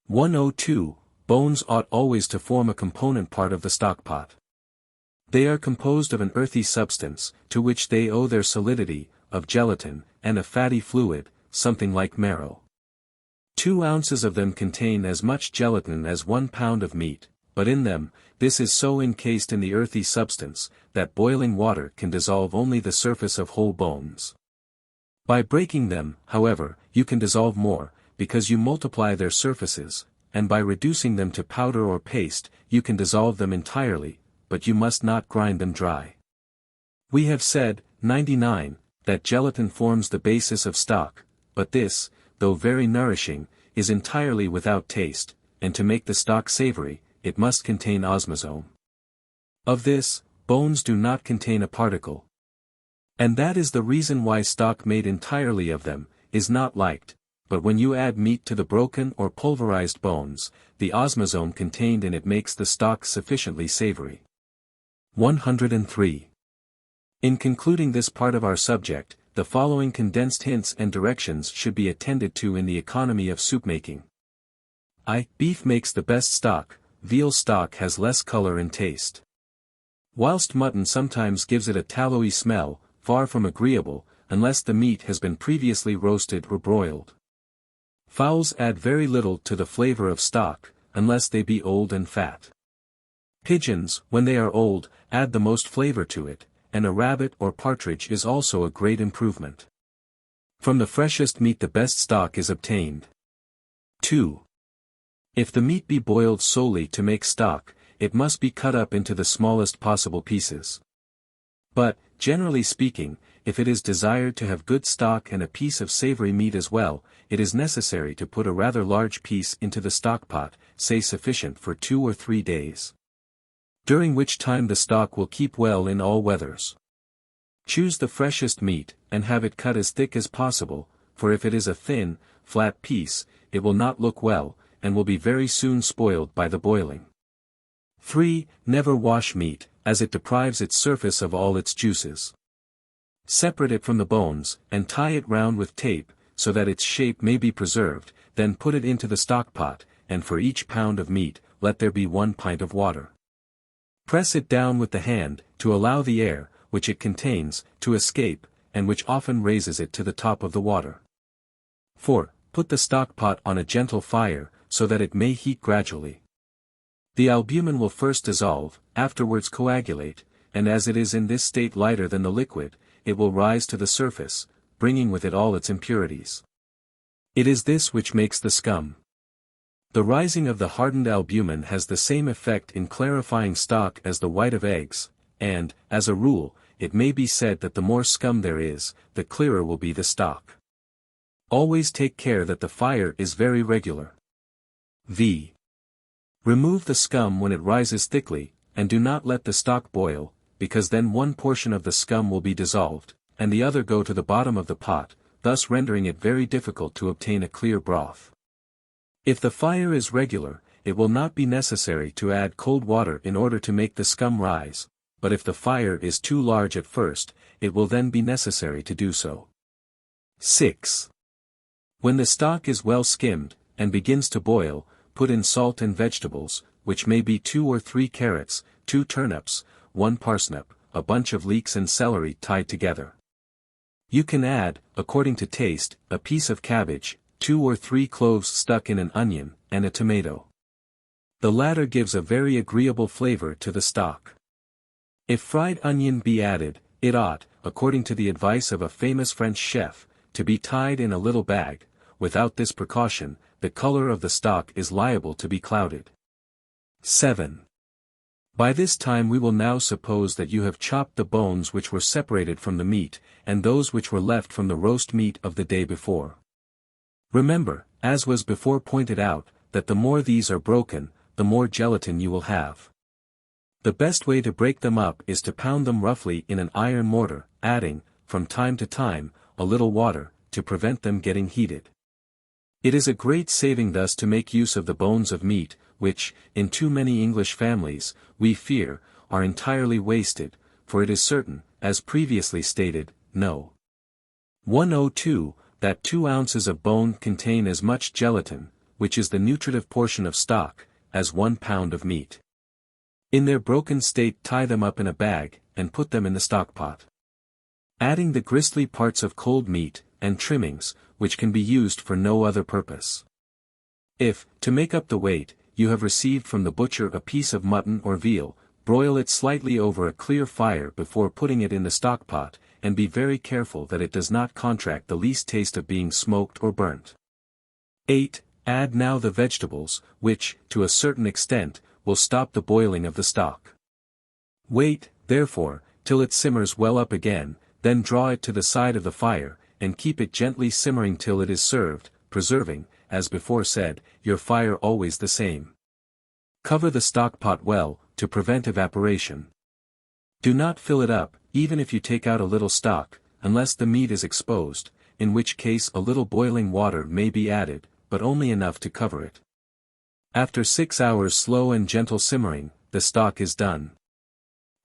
Speaker 1: 102. Bones ought always to form a component part of the stock pot. They are composed of an earthy substance, to which they owe their solidity, of gelatin, and a fatty fluid, something like marrow. 2 ounces of them contain as much gelatin as 1 pound of meat, but in them, this is so encased in the earthy substance, that boiling water can dissolve only the surface of whole bones. By breaking them, however, you can dissolve more, because you multiply their surfaces, and by reducing them to powder or paste, you can dissolve them entirely, but you must not grind them dry. We have said, 99, that gelatin forms the basis of stock, but this, though very nourishing, is entirely without taste, and to make the stock savory, it must contain osmazome. Of this, bones do not contain a particle. And that is the reason why stock made entirely of them, is not liked, but when you add meat to the broken or pulverized bones, the osmazome contained in it makes the stock sufficiently savory. 103. In concluding this part of our subject, the following condensed hints and directions should be attended to in the economy of soup making. Beef makes the best stock, veal stock has less color and taste. Whilst mutton sometimes gives it a tallowy smell, far from agreeable, unless the meat has been previously roasted or broiled. Fowls add very little to the flavor of stock, unless they be old and fat. Pigeons, when they are old, add the most flavor to it, and a rabbit or partridge is also a great improvement. From the freshest meat the best stock is obtained. 2. If the meat be boiled solely to make stock, it must be cut up into the smallest possible pieces. But, generally speaking, if it is desired to have good stock and a piece of savory meat as well, it is necessary to put a rather large piece into the stock pot, say sufficient for 2 or 3 days. During which time the stock will keep well in all weathers. Choose the freshest meat, and have it cut as thick as possible, for if it is a thin, flat piece, it will not look well, and will be very soon spoiled by the boiling. 3. Never wash meat, as it deprives its surface of all its juices. Separate it from the bones, and tie it round with tape, so that its shape may be preserved, then put it into the stock pot, and for each pound of meat, let there be 1 pint of water. Press it down with the hand, to allow the air, which it contains, to escape, and which often raises it to the top of the water. 4. Put the stock pot on a gentle fire, so that it may heat gradually. The albumen will first dissolve, afterwards coagulate, and as it is in this state lighter than the liquid, it will rise to the surface, bringing with it all its impurities. It is this which makes the scum. The rising of the hardened albumen has the same effect in clarifying stock as the white of eggs, and, as a rule, it may be said that the more scum there is, the clearer will be the stock. Always take care that the fire is very regular. V. Remove the scum when it rises thickly, and do not let the stock boil, because then one portion of the scum will be dissolved, and the other go to the bottom of the pot, thus rendering it very difficult to obtain a clear broth. If the fire is regular, it will not be necessary to add cold water in order to make the scum rise, but if the fire is too large at first, it will then be necessary to do so. 6. When the stock is well skimmed, and begins to boil, put in salt and vegetables, which may be 2 or 3 carrots, 2 turnips, 1 parsnip, a bunch of leeks and celery tied together. You can add, according to taste, a piece of cabbage, 2 or 3 cloves stuck in an onion, and a tomato. The latter gives a very agreeable flavor to the stock. If fried onion be added, it ought, according to the advice of a famous French chef, to be tied in a little bag. Without this precaution, the color of the stock is liable to be clouded. 7. By this time we will now suppose that you have chopped the bones which were separated from the meat, and those which were left from the roast meat of the day before. Remember, as was before pointed out, that the more these are broken, the more gelatin you will have. The best way to break them up is to pound them roughly in an iron mortar, adding, from time to time, a little water, to prevent them getting heated. It is a great saving thus to make use of the bones of meat, which, in too many English families, we fear, are entirely wasted, for it is certain, as previously stated, No. 102, that 2 ounces of bone contain as much gelatin, which is the nutritive portion of stock, as 1 pound of meat. In their broken state tie them up in a bag, and put them in the stock pot. Adding the gristly parts of cold meat, and trimmings, which can be used for no other purpose. If, to make up the weight, you have received from the butcher a piece of mutton or veal, broil it slightly over a clear fire before putting it in the stockpot, and be very careful that it does not contract the least taste of being smoked or burnt. 8. Add now the vegetables, which, to a certain extent, will stop the boiling of the stock. Wait, therefore, till it simmers well up again, then draw it to the side of the fire, and keep it gently simmering till it is served, preserving, as before said, your fire always the same. Cover the stockpot well, to prevent evaporation. Do not fill it up, even if you take out a little stock, unless the meat is exposed, in which case a little boiling water may be added, but only enough to cover it. After 6 hours slow and gentle simmering, the stock is done.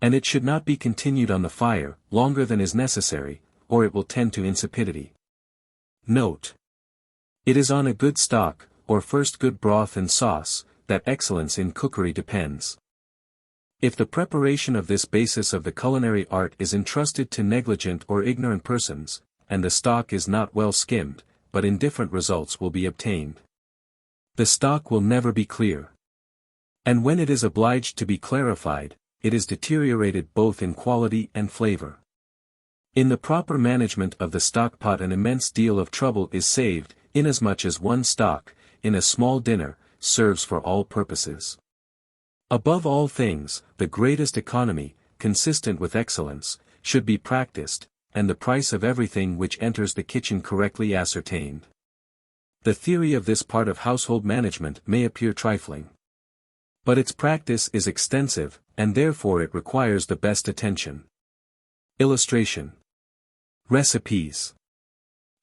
Speaker 1: And it should not be continued on the fire longer than is necessary, or it will tend to insipidity. Note: it is on a good stock, or first good broth and sauce, that excellence in cookery depends. If the preparation of this basis of the culinary art is entrusted to negligent or ignorant persons, and the stock is not well skimmed, but indifferent results will be obtained. The stock will never be clear. And when it is obliged to be clarified, it is deteriorated both in quality and flavor. In the proper management of the stockpot an immense deal of trouble is saved, inasmuch as one stock, in a small dinner, serves for all purposes. Above all things, the greatest economy, consistent with excellence, should be practiced, and the price of everything which enters the kitchen correctly ascertained. The theory of this part of household management may appear trifling. But its practice is extensive, and therefore it requires the best attention. Illustration. Recipes.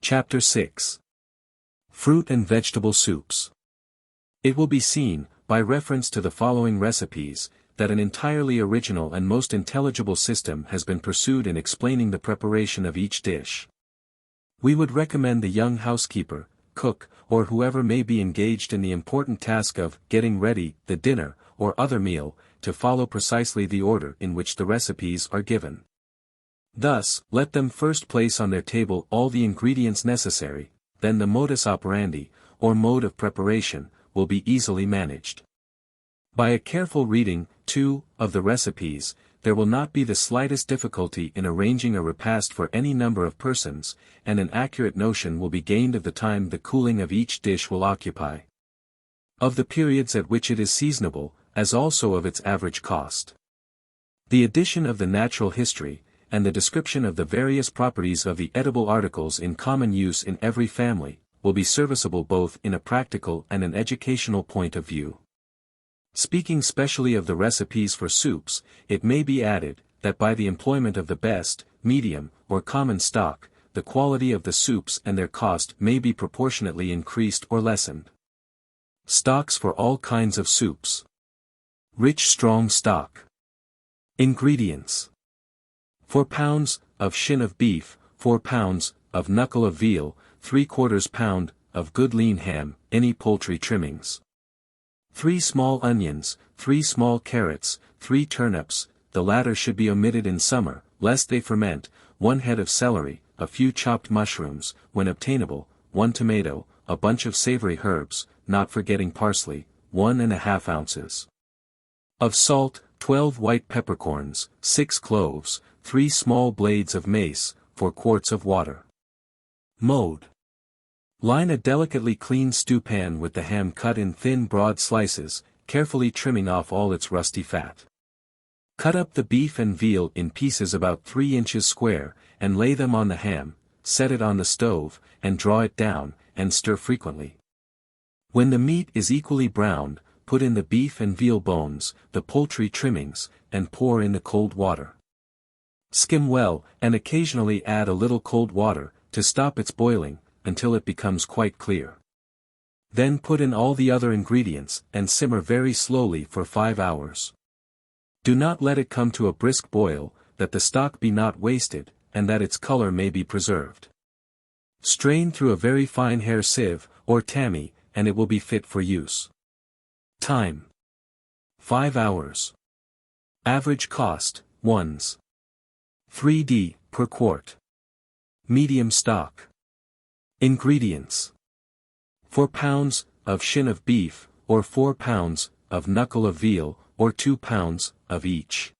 Speaker 1: Chapter 6. Fruit and Vegetable Soups. It will be seen, by reference to the following recipes, that an entirely original and most intelligible system has been pursued in explaining the preparation of each dish. We would recommend the young housekeeper, cook, or whoever may be engaged in the important task of getting ready the dinner, or other meal, to follow precisely the order in which the recipes are given. Thus, let them first place on their table all the ingredients necessary, then the modus operandi, or mode of preparation, will be easily managed. By a careful reading, too, of the recipes, there will not be the slightest difficulty in arranging a repast for any number of persons, and an accurate notion will be gained of the time the cooling of each dish will occupy. Of the periods at which it is seasonable, as also of its average cost. The addition of the natural history, and the description of the various properties of the edible articles in common use in every family, will be serviceable both in a practical and an educational point of view. Speaking specially of the recipes for soups, it may be added, that by the employment of the best, medium, or common stock, the quality of the soups and their cost may be proportionately increased or lessened. Stocks for all kinds of soups. Rich strong stock. Ingredients. 4 pounds of shin of beef, 4 pounds of knuckle of veal, 3/4 pound of good lean ham, any poultry trimmings. 3 small onions, 3 small carrots, 3 turnips, the latter should be omitted in summer, lest they ferment, 1 head of celery, a few chopped mushrooms, when obtainable, 1 tomato, a bunch of savory herbs, not forgetting parsley, 1½ ounces. Of salt, 12 white peppercorns, 6 cloves, 3 small blades of mace, 4 quarts of water. Mode. Line a delicately clean stewpan with the ham cut in thin broad slices, carefully trimming off all its rusty fat. Cut up the beef and veal in pieces about 3 inches square, and lay them on the ham, set it on the stove, and draw it down, and stir frequently. When the meat is equally browned, put in the beef and veal bones, the poultry trimmings, and pour in the cold water. Skim well, and occasionally add a little cold water, to stop its boiling, until it becomes quite clear. Then put in all the other ingredients, and simmer very slowly for 5 hours. Do not let it come to a brisk boil, that the stock be not wasted, and that its color may be preserved. Strain through a very fine hair sieve, or tammy, and it will be fit for use. Time. 5 hours. Average cost, 1s. 3d per quart. Medium stock. Ingredients. 4 pounds of shin of beef, or 4 pounds of knuckle of veal, or 2 pounds, of each.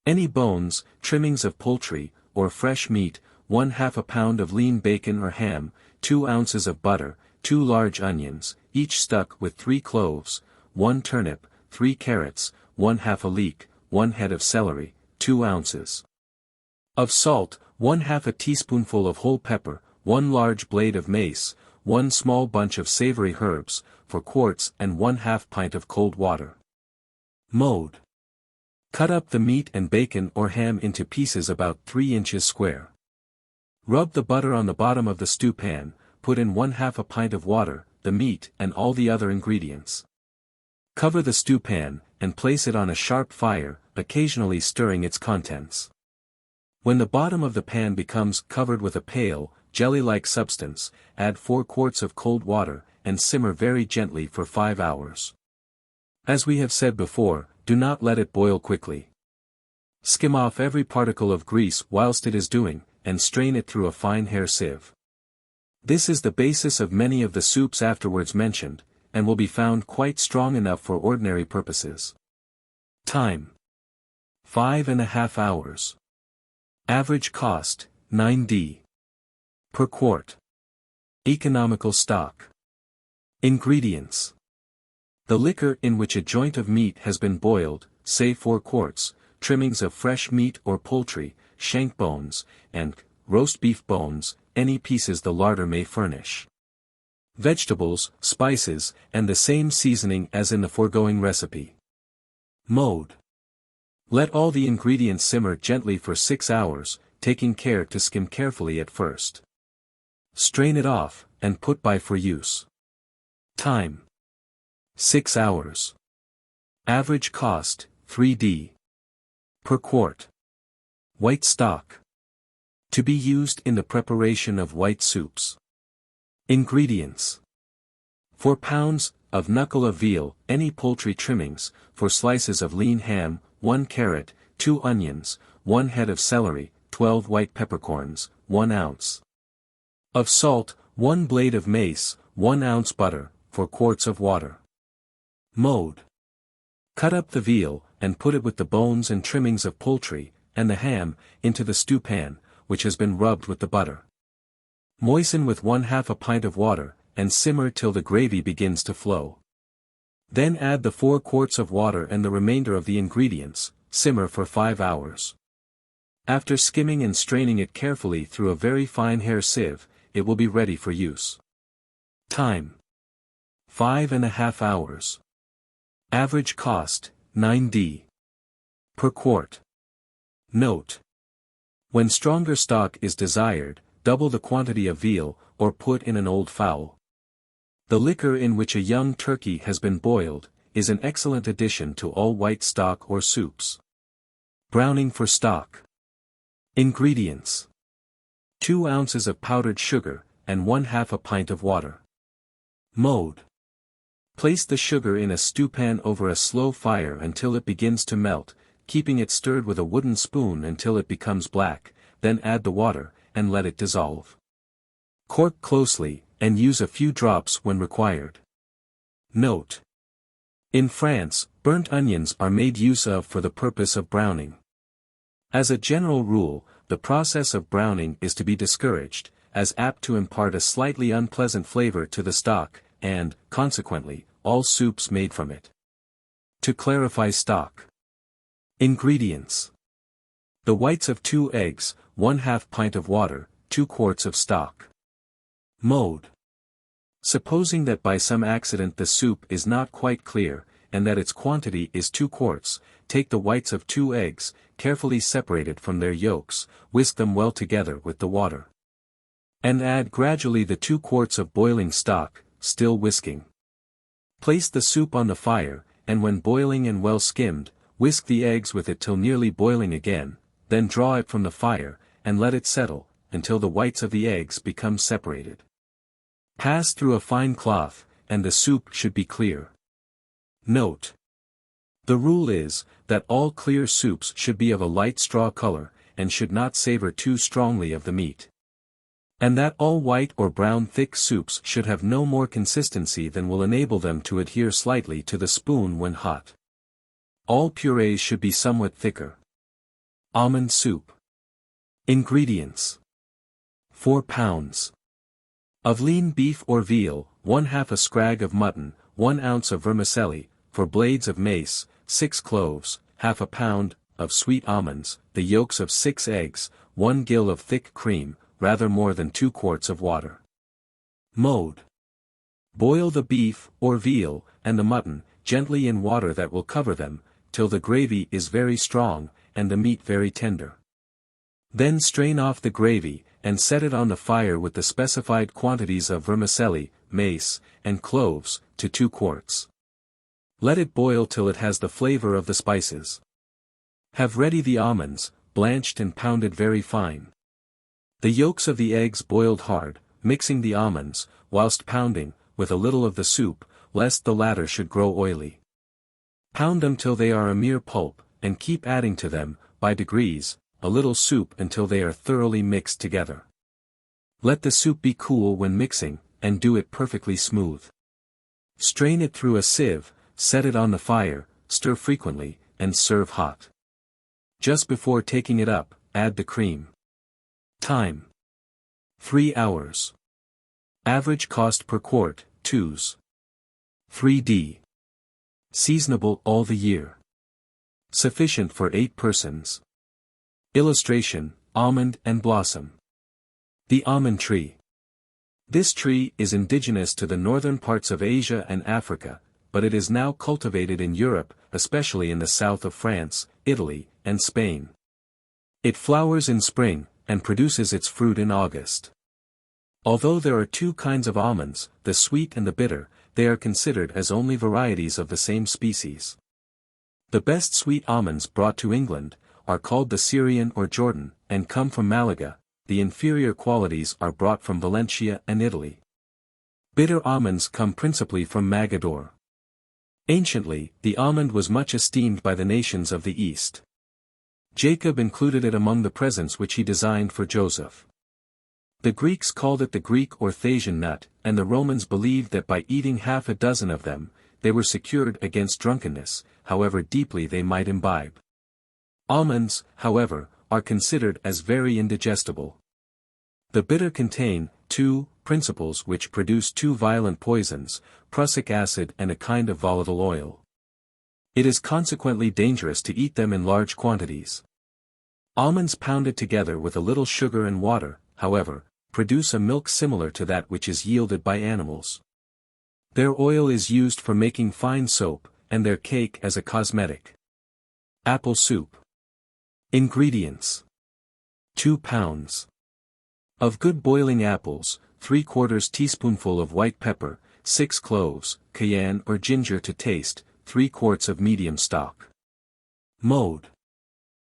Speaker 1: Any bones, trimmings of poultry, or fresh meat, 1/2 pound of lean bacon or ham, 2 ounces of butter, 2 large onions, each stuck with 3 cloves, 1 turnip, 3 carrots, 1/2 a leek, 1 head of celery, 2 ounces of salt, 1/2 a teaspoonful of whole pepper, 1 large blade of mace, 1 small bunch of savory herbs, 4 quarts and 1/2 pint of cold water. Mode. Cut up the meat and bacon or ham into pieces about 3 inches square. Rub the butter on the bottom of the stew pan, put in 1/2 a pint of water, the meat and all the other ingredients. Cover the stew pan, and place it on a sharp fire, occasionally stirring its contents. When the bottom of the pan becomes covered with a pale, jelly-like substance, add 4 quarts of cold water, and simmer very gently for 5 hours. As we have said before, do not let it boil quickly. Skim off every particle of grease whilst it is doing, and strain it through a fine hair sieve. This is the basis of many of the soups afterwards mentioned, and will be found quite strong enough for ordinary purposes. Time: 5½ hours. Average cost, 9d. per quart. Economical stock. Ingredients: the liquor in which a joint of meat has been boiled, say 4 quarts, trimmings of fresh meat or poultry, shank bones, and roast beef bones, any pieces the larder may furnish. Vegetables, spices, and the same seasoning as in the foregoing recipe. Mode. Let all the ingredients simmer gently for 6 hours, taking care to skim carefully at first. Strain it off, and put by for use. Time: 6 hours. Average cost, 3d. per quart. White stock. To be used in the preparation of white soups. Ingredients: 4 pounds of knuckle of veal, any poultry trimmings, 4 slices of lean ham, 1 carrot, 2 onions, 1 head of celery, 12 white peppercorns, 1 ounce of salt, 1 blade of mace, 1 ounce butter, 4 quarts of water. Mode. Cut up the veal, and put it with the bones and trimmings of poultry, and the ham, into the stew pan, which has been rubbed with the butter. Moisten with 1/2 a pint of water, and simmer till the gravy begins to flow. Then add the 4 quarts of water and the remainder of the ingredients, simmer for 5 hours. After skimming and straining it carefully through a very fine hair sieve, it will be ready for use. Time: 5½ hours. Average cost, 9d. per quart. Note: when stronger stock is desired, double the quantity of veal, or put in an old fowl. The liquor in which a young turkey has been boiled, is an excellent addition to all white stock or soups. Browning for stock. Ingredients: 2 ounces of powdered sugar, and 1/2 a pint of water. Mode. Place the sugar in a stewpan over a slow fire until it begins to melt, keeping it stirred with a wooden spoon until it becomes black, then add the water, and let it dissolve. Cork closely, and use a few drops when required. Note: in France, burnt onions are made use of for the purpose of browning. As a general rule, the process of browning is to be discouraged, as apt to impart a slightly unpleasant flavor to the stock, and, consequently, all soups made from it. To clarify stock. Ingredients: the whites of 2 eggs, 1/2 pint of water, 2 quarts of stock. Mode. Supposing that by some accident the soup is not quite clear, and that its quantity is 2 quarts, take the whites of 2 eggs, carefully separated from their yolks, whisk them well together with the water. And add gradually the 2 quarts of boiling stock, still whisking. Place the soup on the fire, and when boiling and well skimmed, whisk the eggs with it till nearly boiling again, then draw it from the fire, and let it settle, until the whites of the eggs become separated. Pass through a fine cloth, and the soup should be clear. Note: the rule is, that all clear soups should be of a light straw color, and should not savor too strongly of the meat. And that all white or brown thick soups should have no more consistency than will enable them to adhere slightly to the spoon when hot. All purees should be somewhat thicker. Almond soup. Ingredients. 4 pounds of lean beef or veal, 1/2 a scrag of mutton, 1 ounce of vermicelli, 4 blades of mace, 6 cloves, 1/2 pound of sweet almonds, the yolks of 6 eggs, 1 gill of thick cream, rather more than 2 quarts of water. Mode. Boil the beef, or veal, and the mutton, gently in water that will cover them, till the gravy is very strong, and the meat very tender. Then strain off the gravy, and set it on the fire with the specified quantities of vermicelli, mace, and cloves, to 2 quarts. Let it boil till it has the flavor of the spices. Have ready the almonds, blanched and pounded very fine. The yolks of the eggs boiled hard, mixing the almonds, whilst pounding, with a little of the soup, lest the latter should grow oily. Pound them till they are a mere pulp, and keep adding to them, by degrees, a little soup until they are thoroughly mixed together. Let the soup be cool when mixing, and do it perfectly smooth. Strain it through a sieve, set it on the fire, stir frequently, and serve hot. Just before taking it up, add the cream. Time. 3 hours. Average cost per quart, 2s. 3d. Seasonable all the year. Sufficient for 8 persons. Illustration, almond and blossom. The almond tree. This tree is indigenous to the northern parts of Asia and Africa, but it is now cultivated in Europe, especially in the south of France, Italy, and Spain. It flowers in spring, and produces its fruit in August. Although there are 2 kinds of almonds, the sweet and the bitter, they are considered as only varieties of the same species. The best sweet almonds brought to England are called the Syrian or Jordan, and come from Malaga. The inferior qualities are brought from Valencia and Italy. Bitter almonds come principally from Magador. Anciently, the almond was much esteemed by the nations of the East. Jacob included it among the presents which he designed for Joseph. The Greeks called it the Greek or Thasian nut, and the Romans believed that by eating 6 of them, they were secured against drunkenness, however deeply they might imbibe. Almonds, however, are considered as very indigestible. The bitter contain 2 principles which produce 2 violent poisons, prussic acid and a kind of volatile oil. It is consequently dangerous to eat them in large quantities. Almonds pounded together with a little sugar and water, however, produce a milk similar to that which is yielded by animals. Their oil is used for making fine soap, and their cake as a cosmetic. Apple soup. Ingredients. 2 pounds of good boiling apples, 3/4 teaspoonful of white pepper, 6 cloves, cayenne or ginger to taste, 3 quarts of medium stock. Mode.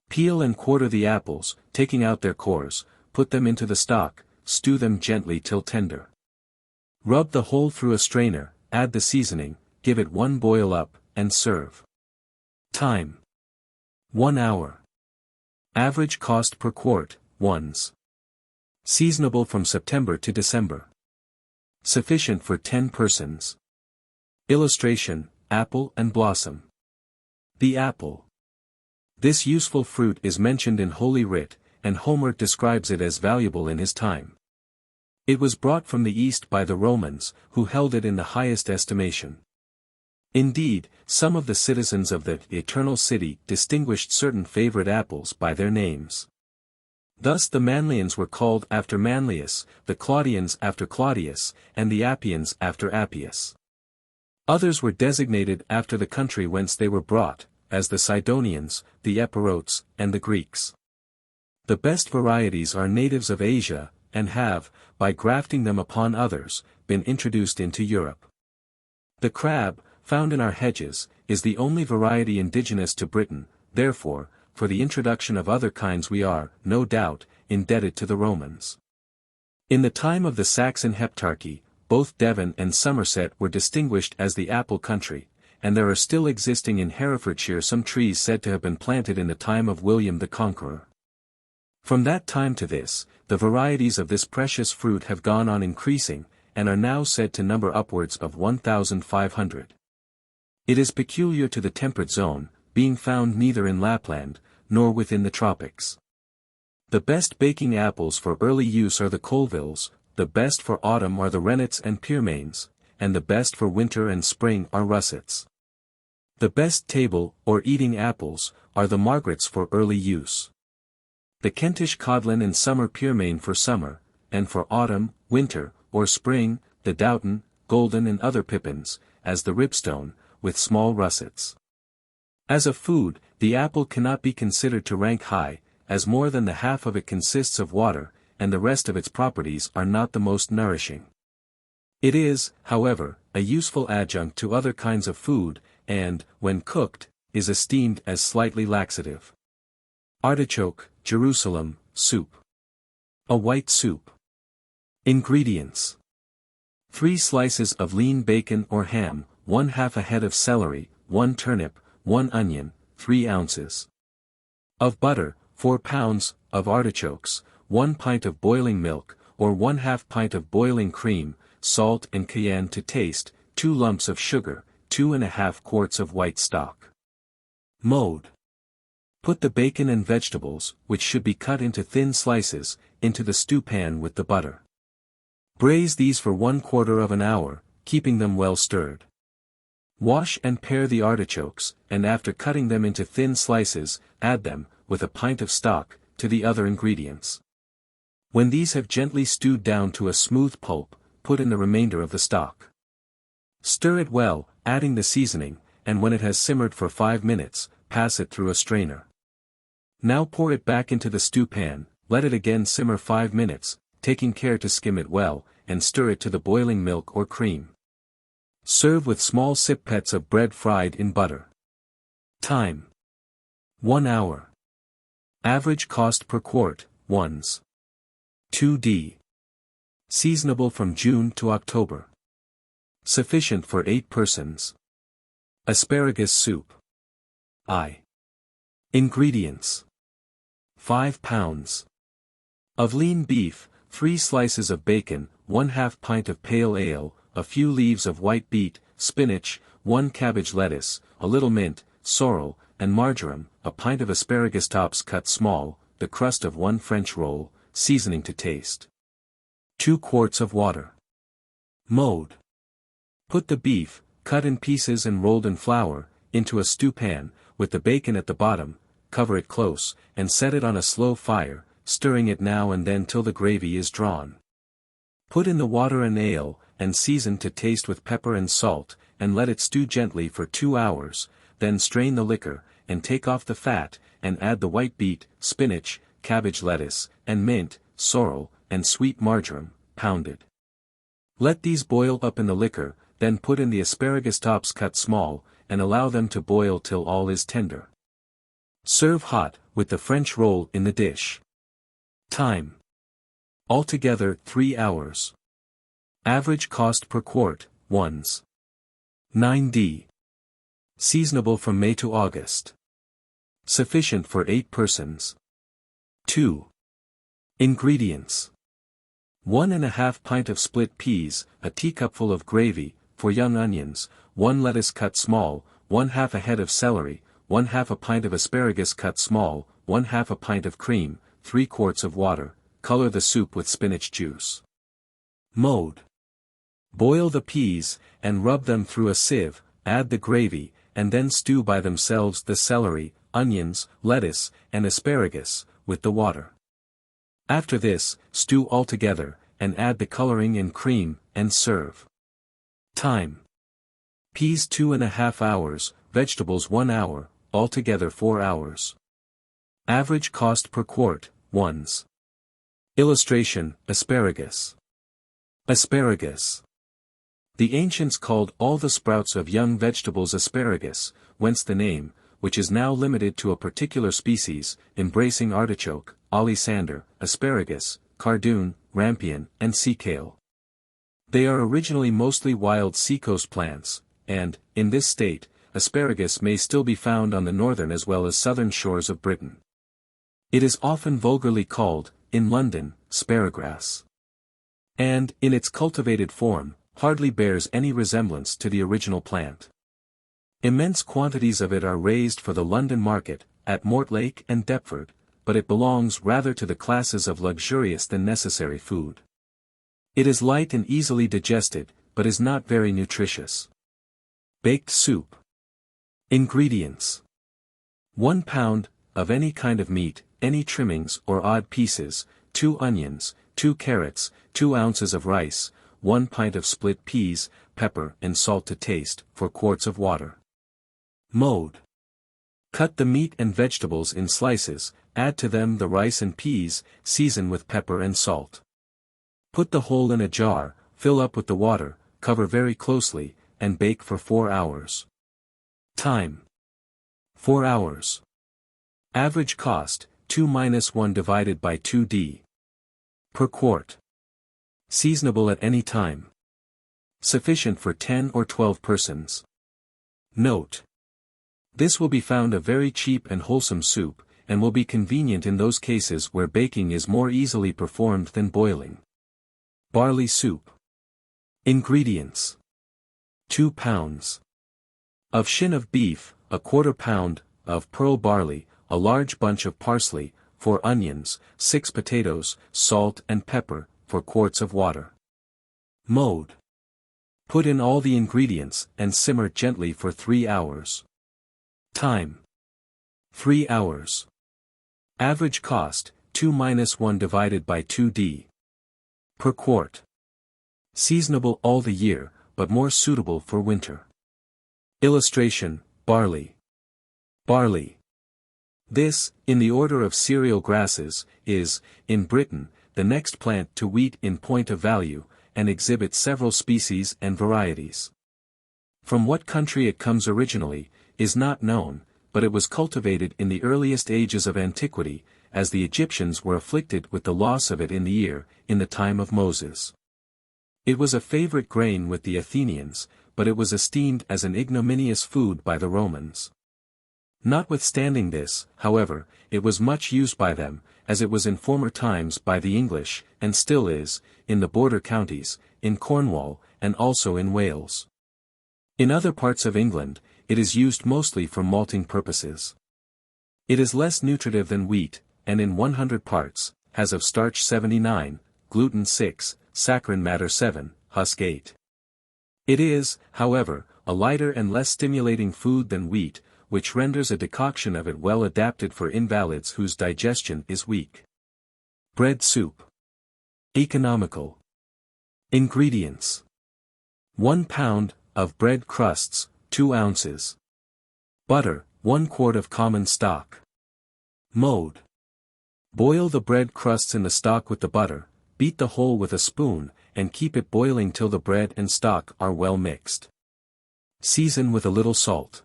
Speaker 1: Peel and quarter the apples, taking out their cores, put them into the stock, stew them gently till tender. Rub the whole through a strainer, add the seasoning, give it 1 boil up, and serve. Time. 1 hour. Average cost per quart, 1s. Seasonable from September to December. Sufficient for 10 persons. Illustration, apple and blossom. The apple. This useful fruit is mentioned in Holy Writ, and Homer describes it as valuable in his time. It was brought from the East by the Romans, who held it in the highest estimation. Indeed, some of the citizens of the Eternal City distinguished certain favorite apples by their names. Thus the Manlians were called after Manlius, the Claudians after Claudius, and the Appians after Appius. Others were designated after the country whence they were brought, as the Sidonians, the Epirotes, and the Greeks. The best varieties are natives of Asia, and have, by grafting them upon others, been introduced into Europe. The crab, found in our hedges, is the only variety indigenous to Britain, therefore, for the introduction of other kinds we are, no doubt, indebted to the Romans. In the time of the Saxon Heptarchy, both Devon and Somerset were distinguished as the apple country, and there are still existing in Herefordshire some trees said to have been planted in the time of William the Conqueror. From that time to this, the varieties of this precious fruit have gone on increasing, and are now said to number upwards of 1,500. It is peculiar to the temperate zone, being found neither in Lapland, nor within the tropics. The best baking apples for early use are the Colvilles, the best for autumn are the Rennets and Pearmains, and the best for winter and spring are Russets. The best table, or eating apples, are the Margarets for early use. The Kentish Codlin and summer Pearmain for summer, and for autumn, winter, or spring, the Downton, Golden and other Pippins, as the Ribstone, with small Russets. As a food, the apple cannot be considered to rank high, as more than the half of it consists of water, and the rest of its properties are not the most nourishing. It is, however, a useful adjunct to other kinds of food, and, when cooked, is esteemed as slightly laxative. Artichoke, Jerusalem, soup. A white soup. Ingredients. 3 slices of lean bacon or ham, 1/2 a head of celery, 1 turnip, 1 onion, 3 ounces. Of butter, 4 pounds, of artichokes, 1 pint of boiling milk, or 1/2 pint of boiling cream, salt and cayenne to taste, 2 lumps of sugar, 2½ quarts of white stock. Mode. Put the bacon and vegetables, which should be cut into thin slices, into the stew pan with the butter. Braise these for 1/4 of an hour, keeping them well stirred. Wash and pare the artichokes, and after cutting them into thin slices, add them, with a pint of stock, to the other ingredients. When these have gently stewed down to a smooth pulp, put in the remainder of the stock. Stir it well, adding the seasoning, and when it has simmered for 5 minutes, pass it through a strainer. Now pour it back into the stew pan, let it again simmer 5 minutes, taking care to skim it well, and stir it to the boiling milk or cream. Serve with small sippets of bread fried in butter. Time. 1 hour. Average cost per quart, ones. 2d. Seasonable from June to October. Sufficient for 8 persons. Asparagus soup. I. Ingredients. 5 pounds. Of lean beef, 3 slices of bacon, 1/2 pint of pale ale, a few leaves of white beet, spinach, 1 cabbage lettuce, a little mint, sorrel, and marjoram, a pint of asparagus tops cut small, the crust of 1 French roll, seasoning to taste. 2 quarts of water. Mode. Put the beef, cut in pieces and rolled in flour, into a stew pan, with the bacon at the bottom, cover it close, and set it on a slow fire, stirring it now and then till the gravy is drawn. Put in the water and ale, and season to taste with pepper and salt, and let it stew gently for 2 hours, then strain the liquor, and take off the fat, and add the white beet, spinach, cabbage lettuce, and mint, sorrel, and sweet marjoram, pounded. Let these boil up in the liquor, then put in the asparagus tops cut small, and allow them to boil till all is tender. Serve hot, with the French roll in the dish. Time. Altogether 3 hours. Average cost per quart, ones. 9d. Seasonable from May to August. Sufficient for 8 persons. 2. Ingredients. 1½ pint of split peas, a teacupful of gravy, for young onions, 1 lettuce cut small, 1/2 a head of celery, 1/2 a pint of asparagus cut small, 1/2 a pint of cream, 3 quarts of water, color the soup with spinach juice. Mode. Boil the peas, and rub them through a sieve, add the gravy, and then stew by themselves the celery, onions, lettuce, and asparagus, with the water. After this, stew all together, and add the coloring and cream, and serve. Time. Peas 2½ hours, vegetables 1 hour, altogether 4 hours. Average cost per quart, ones. Illustration, asparagus. Asparagus. The ancients called all the sprouts of young vegetables asparagus, whence the name, which is now limited to a particular species, embracing artichoke, alisander, asparagus, cardoon, rampion, and sea kale. They are originally mostly wild seacoast plants, and, in this state, asparagus may still be found on the northern as well as southern shores of Britain. It is often vulgarly called, in London, sparrowgrass. And, in its cultivated form, hardly bears any resemblance to the original plant. Immense quantities of it are raised for the London market, at Mortlake and Deptford, but it belongs rather to the classes of luxurious than necessary food. It is light and easily digested, but is not very nutritious. Baked soup. Ingredients. 1 pound, of any kind of meat, any trimmings or odd pieces, 2 onions, 2 carrots, 2 ounces of rice, 1 pint of split peas, pepper and salt to taste, 4 quarts of water. Mode. Cut the meat and vegetables in slices, add to them the rice and peas, season with pepper and salt. Put the whole in a jar, fill up with the water, cover very closely, and bake for 4 hours. Time. 4 hours. Average cost, 2-1 divided by 2d. Per quart. Seasonable at any time. Sufficient for 10 or 12 persons. Note. This will be found a very cheap and wholesome soup, and will be convenient in those cases where baking is more easily performed than boiling. Barley soup. Ingredients. 2 pounds. Of shin of beef, 1/4 pound, of pearl barley, a large bunch of parsley, 4 onions, 6 potatoes, salt and pepper, 4 quarts of water. Mode. Put in all the ingredients and simmer gently for 3 hours. Time. 3 hours. Average cost, 2-1 divided by 2d. Per quart. Seasonable all the year, but more suitable for winter. Illustration, barley. Barley. This, in the order of cereal grasses, is, in Britain, the next plant to wheat in point of value, and exhibits several species and varieties. From what country it comes originally, is not known, but it was cultivated in the earliest ages of antiquity, as the Egyptians were afflicted with the loss of it in the ear, in the time of Moses. It was a favorite grain with the Athenians, but it was esteemed as an ignominious food by the Romans. Notwithstanding this, however, it was much used by them, as it was in former times by the English, and still is, in the border counties, in Cornwall, and also in Wales. In other parts of England, it is used mostly for malting purposes. It is less nutritive than wheat, and in 100 parts, has of starch 79, gluten 6, saccharine matter 7, husk 8. It is, however, a lighter and less stimulating food than wheat, which renders a decoction of it well adapted for invalids whose digestion is weak. Bread soup. Economical. Ingredients. 1 pound, of bread crusts, 2 ounces. Butter, 1 quart of common stock. Mode. Boil the bread crusts in the stock with the butter, beat the whole with a spoon, and keep it boiling till the bread and stock are well mixed. Season with a little salt.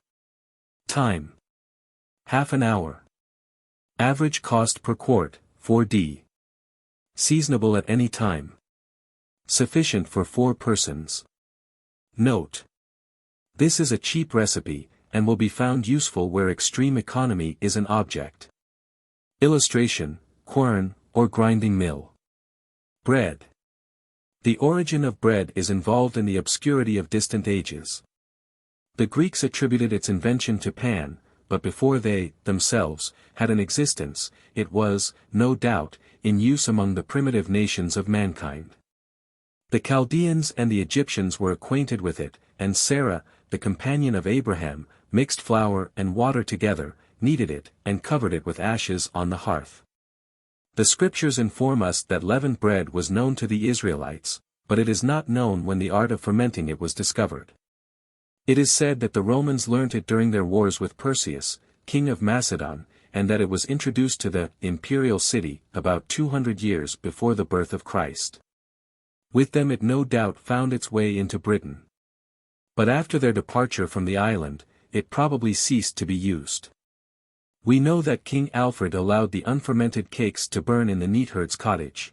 Speaker 1: Time. Half an hour. Average cost per quart, 4d. Seasonable at any time. Sufficient for 4 persons. Note. This is a cheap recipe, and will be found useful where extreme economy is an object. Illustration, quern, or grinding mill. Bread. The origin of bread is involved in the obscurity of distant ages. The Greeks attributed its invention to Pan, but before they, themselves, had an existence, it was, no doubt, in use among the primitive nations of mankind. The Chaldeans and the Egyptians were acquainted with it, and Sarah, the companion of Abraham, mixed flour and water together, kneaded it, and covered it with ashes on the hearth. The scriptures inform us that leavened bread was known to the Israelites, but it is not known when the art of fermenting it was discovered. It is said that the Romans learnt it during their wars with Perseus, king of Macedon, and that it was introduced to the imperial city about 200 years before the birth of Christ. With them it no doubt found its way into Britain. But after their departure from the island, it probably ceased to be used. We know that King Alfred allowed the unfermented cakes to burn in the neatherd's cottage.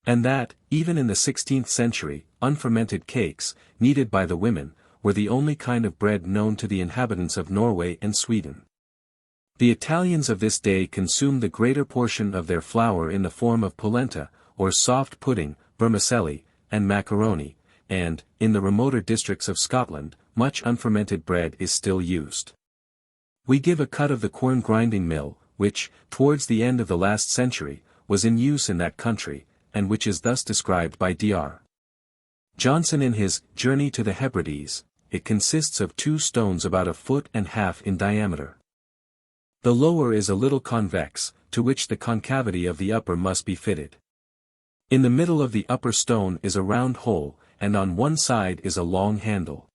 Speaker 1: And that, even in the 16th century, unfermented cakes, kneaded by the women, were the only kind of bread known to the inhabitants of Norway and Sweden. The Italians of this day consume the greater portion of their flour in the form of polenta, or soft pudding, vermicelli, and macaroni, and, in the remoter districts of Scotland, much unfermented bread is still used. We give a cut of the corn grinding mill, which, towards the end of the last century, was in use in that country, and which is thus described by Dr. Johnson in his Journey to the Hebrides. It consists of 2 stones about 1.5 feet in diameter. The lower is a little convex, to which the concavity of the upper must be fitted. In the middle of the upper stone is a round hole, and on one side is a long handle.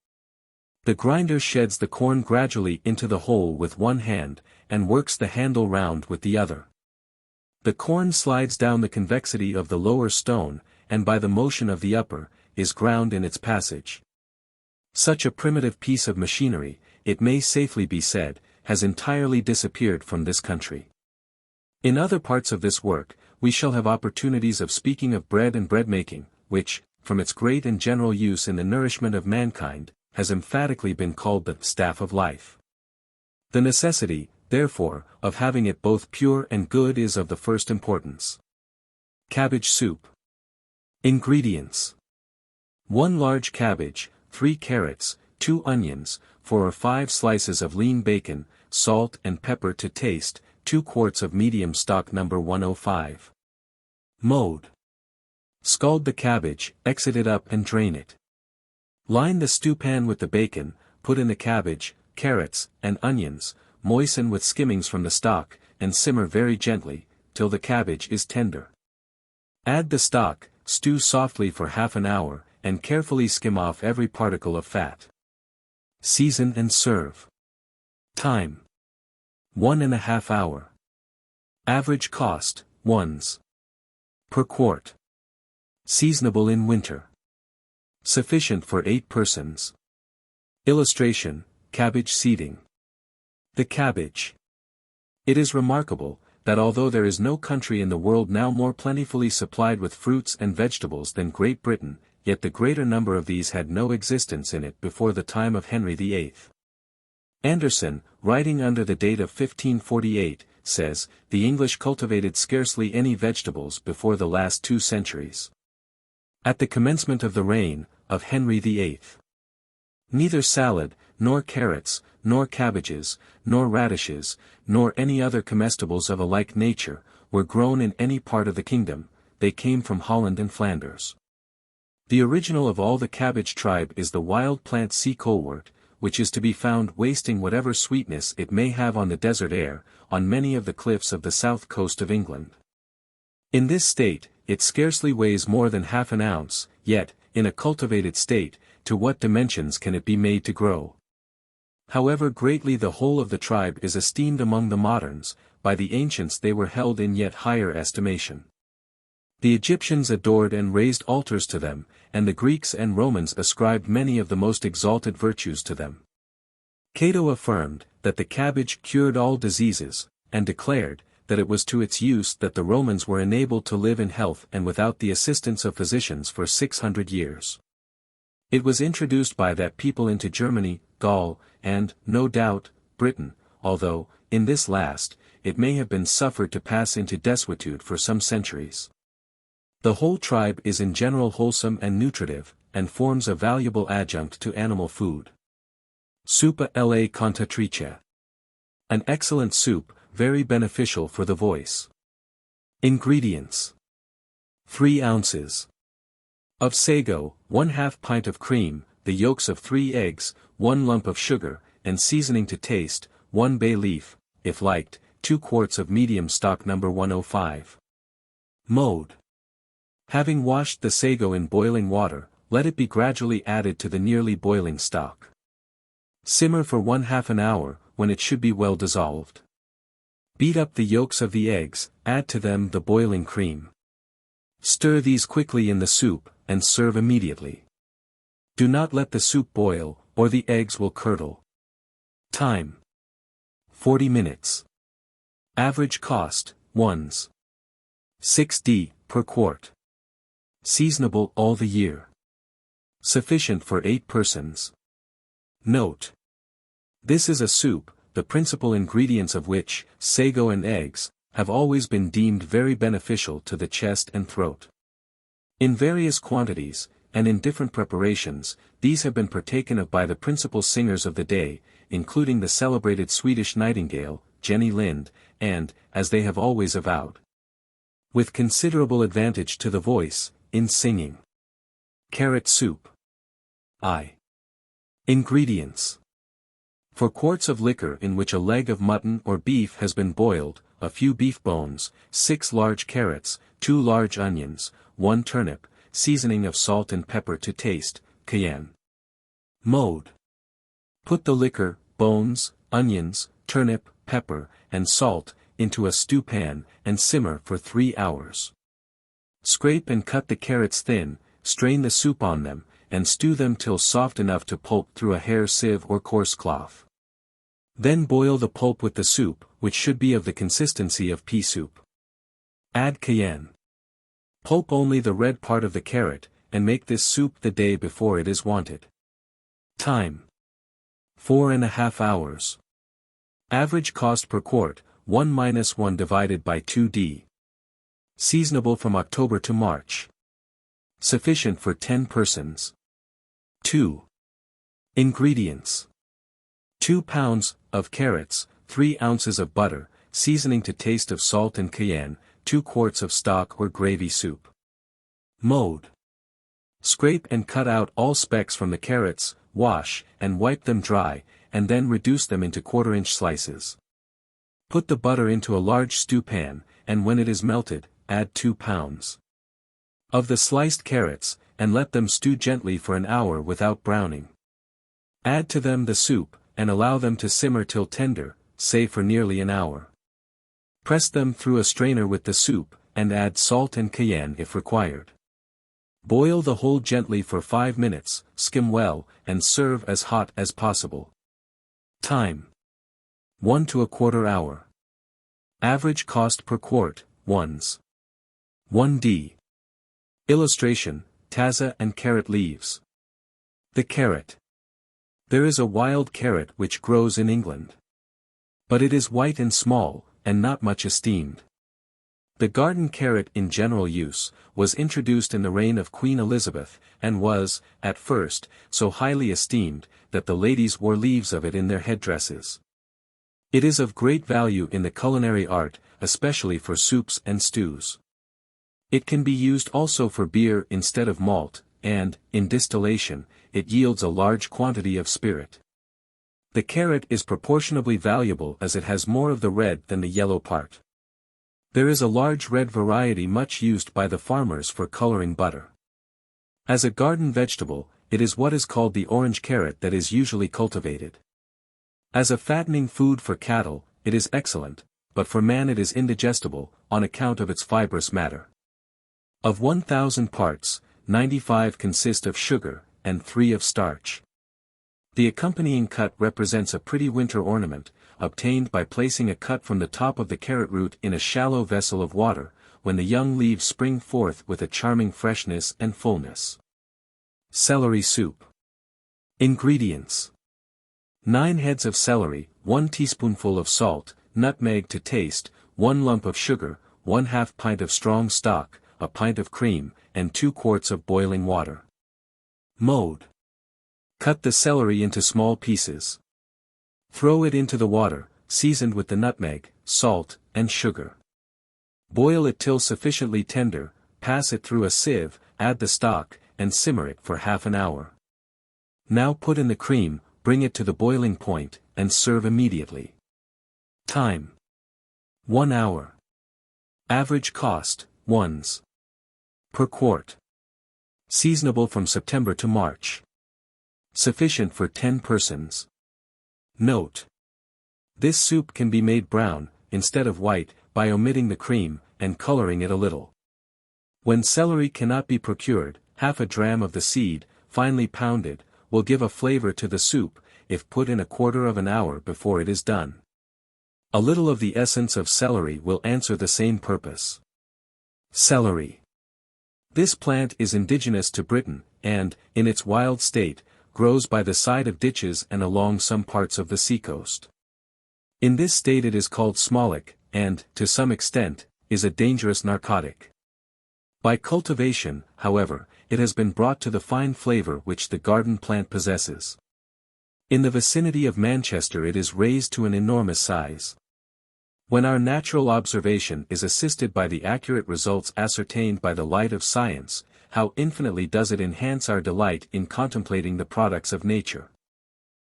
Speaker 1: The grinder sheds the corn gradually into the hole with one hand, and works the handle round with the other. The corn slides down the convexity of the lower stone, and by the motion of the upper, is ground in its passage. Such a primitive piece of machinery, it may safely be said, has entirely disappeared from this country. In other parts of this work, we shall have opportunities of speaking of bread and bread-making, which, from its great and general use in the nourishment of mankind, has emphatically been called the staff of life. The necessity, therefore, of having it both pure and good is of the first importance. Cabbage soup. Ingredients: 1 large cabbage, 3 carrots, 2 onions, 4 or 5 slices of lean bacon, salt and pepper to taste, 2 quarts of medium stock No. 105. Mode: scald the cabbage, exit it up and drain it. Line the stewpan with the bacon, put in the cabbage, carrots, and onions, moisten with skimmings from the stock, and simmer very gently, till the cabbage is tender. Add the stock, stew softly for half an hour, and carefully skim off every particle of fat. Season and serve. Time: 1½ hour. Average cost, 1s. per quart. Seasonable in winter. Sufficient for 8 persons. Illustration: cabbage seeding. The cabbage. It is remarkable, that although there is no country in the world now more plentifully supplied with fruits and vegetables than Great Britain, yet the greater number of these had no existence in it before the time of Henry VIII. Anderson, writing under the date of 1548, says, the English cultivated scarcely any vegetables before the last 2 centuries. At the commencement of the reign of Henry VIII. Neither salad, nor carrots, nor cabbages, nor radishes, nor any other comestibles of a like nature, were grown in any part of the kingdom. They came from Holland and Flanders. The original of all the cabbage tribe is the wild plant sea colewort, which is to be found wasting whatever sweetness it may have on the desert air, on many of the cliffs of the south coast of England. In this state, it scarcely weighs more than half an ounce, yet, in a cultivated state, to what dimensions can it be made to grow? However greatly the whole of the tribe is esteemed among the moderns, by the ancients they were held in yet higher estimation. The Egyptians adored and raised altars to them, and the Greeks and Romans ascribed many of the most exalted virtues to them. Cato affirmed, that the cabbage cured all diseases, and declared, that it was to its use that the Romans were enabled to live in health and without the assistance of physicians for 600 years. It was introduced by that people into Germany, Gaul, and, no doubt, Britain, although, in this last, it may have been suffered to pass into desuetude for some centuries. The whole tribe is in general wholesome and nutritive, and forms a valuable adjunct to animal food. Soupa alla contatrice. An excellent soup, very beneficial for the voice. Ingredients: 3 ounces of sago, 1/2 pint of cream, the yolks of 3 eggs, 1 lump of sugar, and seasoning to taste, 1 bay leaf, if liked, 2 quarts of medium stock No. 105. Mode: having washed the sago in boiling water, let it be gradually added to the nearly boiling stock. Simmer for 1/2 hour, when it should be well dissolved. Beat up the yolks of the eggs, add to them the boiling cream. Stir these quickly in the soup, and serve immediately. Do not let the soup boil, or the eggs will curdle. Time: 40 minutes. Average cost, 1s. 6d. per quart. Seasonable all the year. Sufficient for 8 persons. Note: this is a soup, the principal ingredients of which, sago and eggs, have always been deemed very beneficial to the chest and throat. In various quantities, and in different preparations. These have been partaken of by the principal singers of the day, including the celebrated Swedish nightingale, Jenny Lind, and, as they have always avowed, with considerable advantage to the voice, in singing. Carrot soup. I. Ingredients. 4 quarts of liquor in which a leg of mutton or beef has been boiled, a few beef bones, 6 large carrots, 2 large onions, 1 turnip, seasoning of salt and pepper to taste, cayenne. Mode. Put the liquor, bones, onions, turnip, pepper, and salt, into a stew pan, and simmer for 3 hours. Scrape and cut the carrots thin, strain the soup on them, and stew them till soft enough to pulp through a hair sieve or coarse cloth. Then boil the pulp with the soup, which should be of the consistency of pea soup. Add cayenne. Pulp only the red part of the carrot, and make this soup the day before it is wanted. Time. 4½ hours. Average cost per quart, 1 - 1 divided by 2d. Seasonable from October to March. Sufficient for 10 persons. 2. Ingredients. 2 pounds of carrots, 3 ounces of butter, seasoning to taste of salt and cayenne, 2 quarts of stock or gravy soup. Mode. Scrape and cut out all specks from the carrots, wash, and wipe them dry, and then reduce them into 1/4-inch slices. Put the butter into a large stew pan, and when it is melted, add 2 pounds of the sliced carrots, and let them stew gently for an hour without browning. Add to them the soup, and allow them to simmer till tender, say for nearly an hour. Press them through a strainer with the soup, and add salt and cayenne if required. Boil the whole gently for 5 minutes, skim well, and serve as hot as possible. Time. 1 to 1/4 hour. Average cost per quart, ones. 1d. Illustration, taza and carrot leaves. The carrot. There is a wild carrot which grows in England. But it is white and small, and not much esteemed. The garden carrot in general use, was introduced in the reign of Queen Elizabeth, and was, at first, so highly esteemed, that the ladies wore leaves of it in their headdresses. It is of great value in the culinary art, especially for soups and stews. It can be used also for beer instead of malt, and, in distillation, it yields a large quantity of spirit. The carrot is proportionably valuable as it has more of the red than the yellow part. There is a large red variety much used by the farmers for coloring butter. As a garden vegetable, it is what is called the orange carrot that is usually cultivated. As a fattening food for cattle, it is excellent, but for man it is indigestible, on account of its fibrous matter. Of 1,000 parts, 95 consist of sugar, and 3 of starch. The accompanying cut represents a pretty winter ornament, obtained by placing a cut from the top of the carrot root in a shallow vessel of water, when the young leaves spring forth with a charming freshness and fullness. Celery soup. Ingredients. 9 heads of celery, 1 teaspoonful of salt, nutmeg to taste, 1 lump of sugar, 1/2 pint of strong stock, a pint of cream, and 2 quarts of boiling water. Mode. Cut the celery into small pieces. Throw it into the water, seasoned with the nutmeg, salt, and sugar. Boil it till sufficiently tender, pass it through a sieve, add the stock, and simmer it for half an hour. Now put in the cream, bring it to the boiling point, and serve immediately. Time. 1 hour. Average cost, ones. Per quart. Seasonable from September to March. Sufficient for 10 persons. Note. This soup can be made brown, instead of white, by omitting the cream, and coloring it a little. When celery cannot be procured, half a dram of the seed, finely pounded, will give a flavor to the soup, if put in 1/4 of an hour before it is done. A little of the essence of celery will answer the same purpose. Celery. This plant is indigenous to Britain, and, in its wild state, grows by the side of ditches and along some parts of the seacoast. In this state it is called smolic, and, to some extent, is a dangerous narcotic. By cultivation, however, it has been brought to the fine flavour which the garden plant possesses. In the vicinity of Manchester it is raised to an enormous size. When our natural observation is assisted by the accurate results ascertained by the light of science, how infinitely does it enhance our delight in contemplating the products of nature.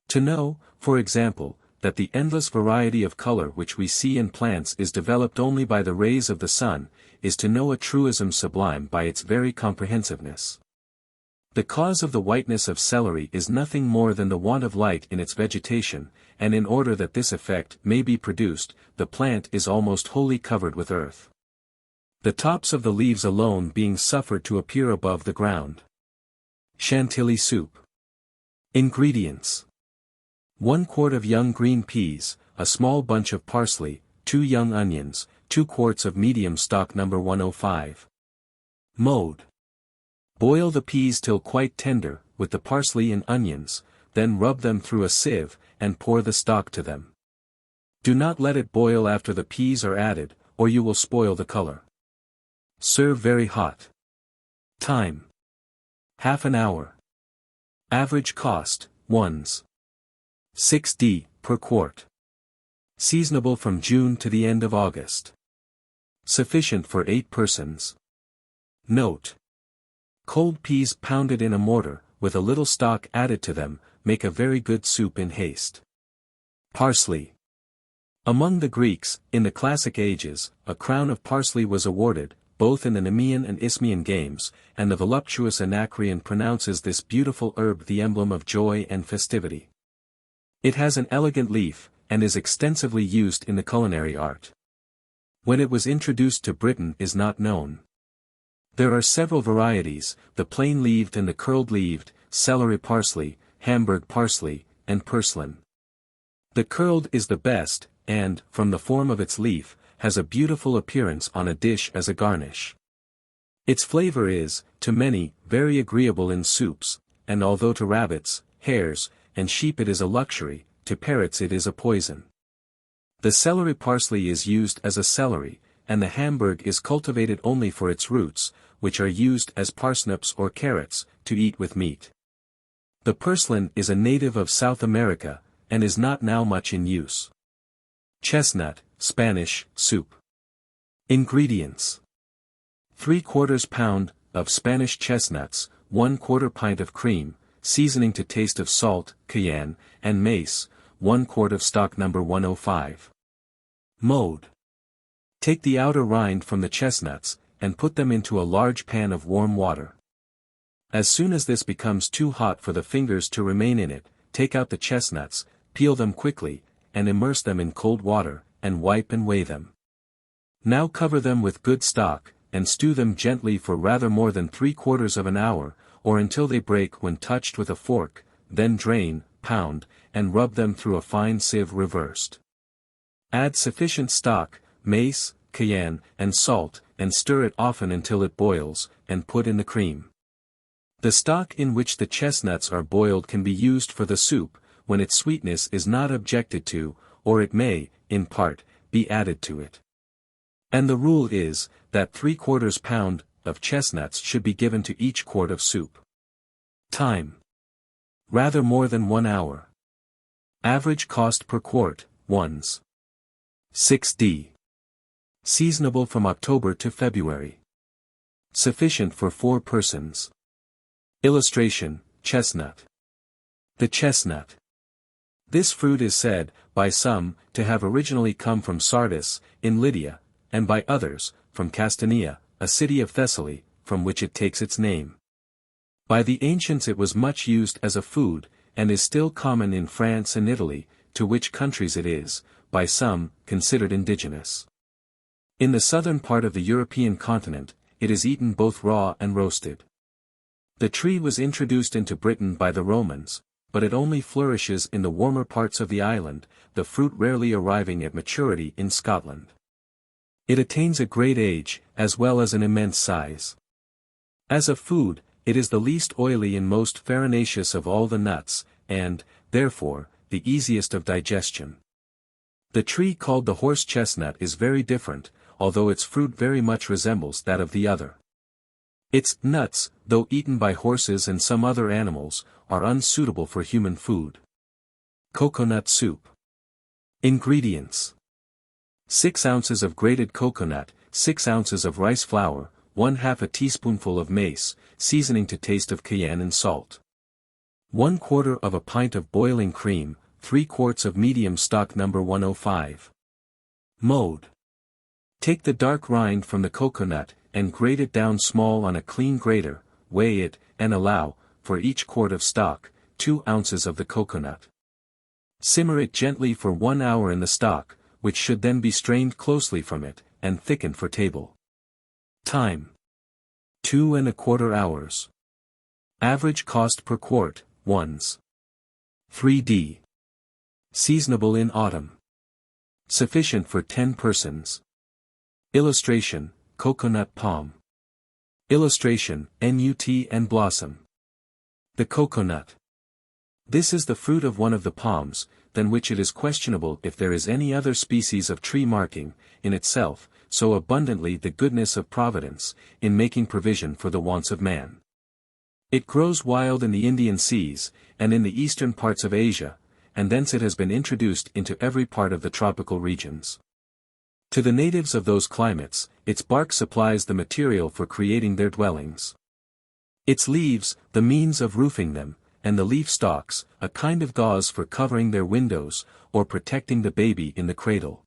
Speaker 1: To know, for example, that the endless variety of color which we see in plants is developed only by the rays of the sun, is to know a truism sublime by its very comprehensiveness. The cause of the whiteness of celery is nothing more than the want of light in its vegetation, and in order that this effect may be produced, the plant is almost wholly covered with earth. The tops of the leaves alone being suffered to appear above the ground. Chantilly soup. Ingredients: 1 quart of young green peas, a small bunch of parsley, 2 young onions, 2 quarts of medium stock No. 105. Mode: boil the peas till quite tender, with the parsley and onions, then rub them through a sieve, and pour the stock to them. Do not let it boil after the peas are added, or you will spoil the color. Serve very hot. Time: half an hour. Average cost, 1s. per quart. Seasonable from June to the end of August. Sufficient for 8 persons. Note: cold peas pounded in a mortar, with a little stock added to them, make a very good soup in haste. Parsley. Among the Greeks, in the classic ages, a crown of parsley was awarded, both in the Nemean and Isthmian games, and the voluptuous Anacreon pronounces this beautiful herb the emblem of joy and festivity. It has an elegant leaf, and is extensively used in the culinary art. When it was introduced to Britain is not known. There are several varieties, the plain-leaved and the curled-leaved, celery parsley, Hamburg parsley, and purslane. The curled is the best, and, from the form of its leaf, has a beautiful appearance on a dish as a garnish. Its flavor is, to many, very agreeable in soups, and although to rabbits, hares, and sheep it is a luxury, to parrots it is a poison. The celery parsley is used as a celery, and the Hamburg is cultivated only for its roots, which are used as parsnips or carrots, to eat with meat. The purslane is a native of South America, and is not now much in use. Chestnut, Spanish, soup. Ingredients: 3/4 pound of Spanish chestnuts, 1/4 pint of cream, seasoning to taste of salt, cayenne, and mace, 1 quart of stock No. 105. Mode: take the outer rind from the chestnuts, and put them into a large pan of warm water. As soon as this becomes too hot for the fingers to remain in it, take out the chestnuts, peel them quickly, and immerse them in cold water, and wipe and weigh them. Now cover them with good stock, and stew them gently for rather more than 3/4 of an hour, or until they break when touched with a fork, then drain, pound, and rub them through a fine sieve reversed. Add sufficient stock, mace, cayenne, and salt, and stir it often until it boils, and put in the cream. The stock in which the chestnuts are boiled can be used for the soup, when its sweetness is not objected to, or it may, in part, be added to it. And the rule is, that 3/4 pound of chestnuts should be given to each quart of soup. Time: rather more than 1 hour. Average cost per quart, 1s. Seasonable from October to February. Sufficient for 4 persons. Illustration: chestnut. The chestnut. This fruit is said, by some, to have originally come from Sardis, in Lydia, and by others, from Castania, a city of Thessaly, from which it takes its name. By the ancients it was much used as a food, and is still common in France and Italy, to which countries it is, by some, considered indigenous. In the southern part of the European continent, it is eaten both raw and roasted. The tree was introduced into Britain by the Romans, but it only flourishes in the warmer parts of the island, the fruit rarely arriving at maturity in Scotland. It attains a great age, as well as an immense size. As a food, it is the least oily and most farinaceous of all the nuts, and, therefore, the easiest of digestion. The tree called the horse chestnut is very different, although its fruit very much resembles that of the other. Its nuts, though eaten by horses and some other animals, are unsuitable for human food. Coconut soup. Ingredients: 6 ounces of grated coconut, 6 ounces of rice flour, 1/2 a teaspoonful of mace, seasoning to taste of cayenne and salt. 1/4 of a pint of boiling cream, 3 quarts of medium stock No. 105. Mode: take the dark rind from the coconut, and grate it down small on a clean grater, weigh it, and allow, for each quart of stock, 2 ounces of the coconut. Simmer it gently for 1 hour in the stock, which should then be strained closely from it, and thickened for table. Time: 2 1/4 hours. Average cost per quart, ones. 3d. Seasonable in autumn. Sufficient for 10 persons. Illustration: coconut palm. Illustration: nut and blossom. The coconut. This is the fruit of one of the palms, than which it is questionable if there is any other species of tree marking, in itself, so abundantly the goodness of Providence, in making provision for the wants of man. It grows wild in the Indian seas, and in the eastern parts of Asia, and thence it has been introduced into every part of the tropical regions. To the natives of those climates, its bark supplies the material for creating their dwellings. Its leaves, the means of roofing them, and the leaf stalks, a kind of gauze for covering their windows, or protecting the baby in the cradle.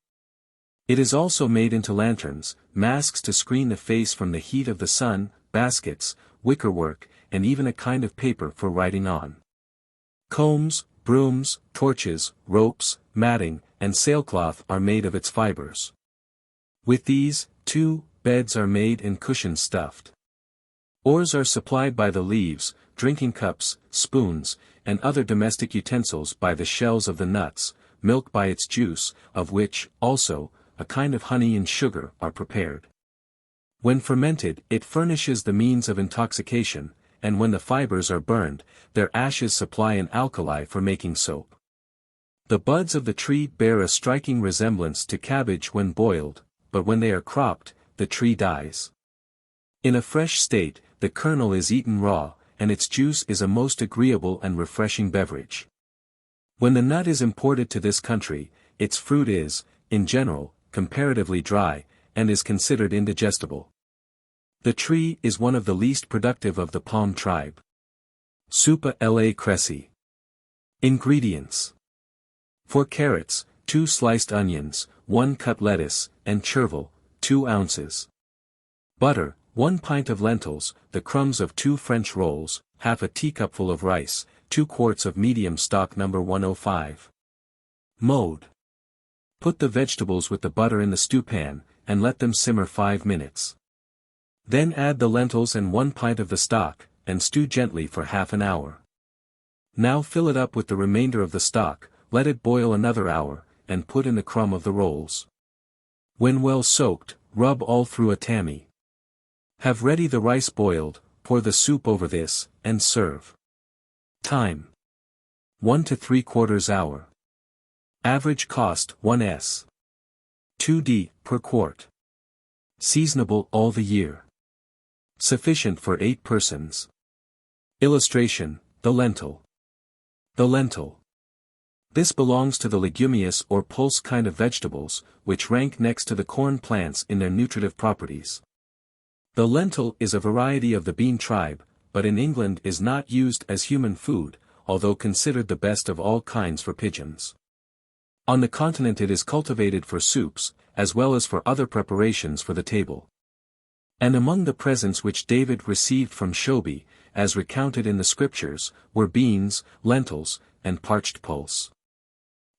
Speaker 1: It is also made into lanterns, masks to screen the face from the heat of the sun, baskets, wickerwork, and even a kind of paper for writing on. Combs, brooms, torches, ropes, matting, and sailcloth are made of its fibers. With these, too, beds are made and cushions stuffed. Oars are supplied by the leaves, drinking cups, spoons, and other domestic utensils by the shells of the nuts, milk by its juice, of which, also, a kind of honey and sugar are prepared. When fermented, it furnishes the means of intoxication, and when the fibers are burned, their ashes supply an alkali for making soap. The buds of the tree bear a striking resemblance to cabbage when boiled, but when they are cropped, the tree dies. In a fresh state, the kernel is eaten raw, and its juice is a most agreeable and refreshing beverage. When the nut is imported to this country, its fruit is, in general, comparatively dry, and is considered indigestible. The tree is one of the least productive of the palm tribe. Soupa alla cressy. Ingredients: 4 carrots, 2 sliced onions, 1 cut lettuce, and chervil, 2 ounces. Butter, 1 pint of lentils, the crumbs of 2 French rolls, half a teacupful of rice, 2 quarts of medium stock No. 105. Mode: put the vegetables with the butter in the stewpan, and let them simmer 5 minutes. Then add the lentils and 1 pint of the stock, and stew gently for half an hour. Now fill it up with the remainder of the stock, let it boil another hour, and put in the crumb of the rolls. When well soaked, rub all through a tammy. Have ready the rice boiled, pour the soup over this, and serve. Time: 1 to 3/4 hour. Average cost 1s. 2d per quart. Seasonable all the year. Sufficient for 8 persons. Illustration: the lentil. The lentil. This belongs to the leguminous or pulse kind of vegetables, which rank next to the corn plants in their nutritive properties. The lentil is a variety of the bean tribe, but in England is not used as human food, although considered the best of all kinds for pigeons. On the continent it is cultivated for soups, as well as for other preparations for the table. And among the presents which David received from Shobi, as recounted in the scriptures, were beans, lentils, and parched pulse.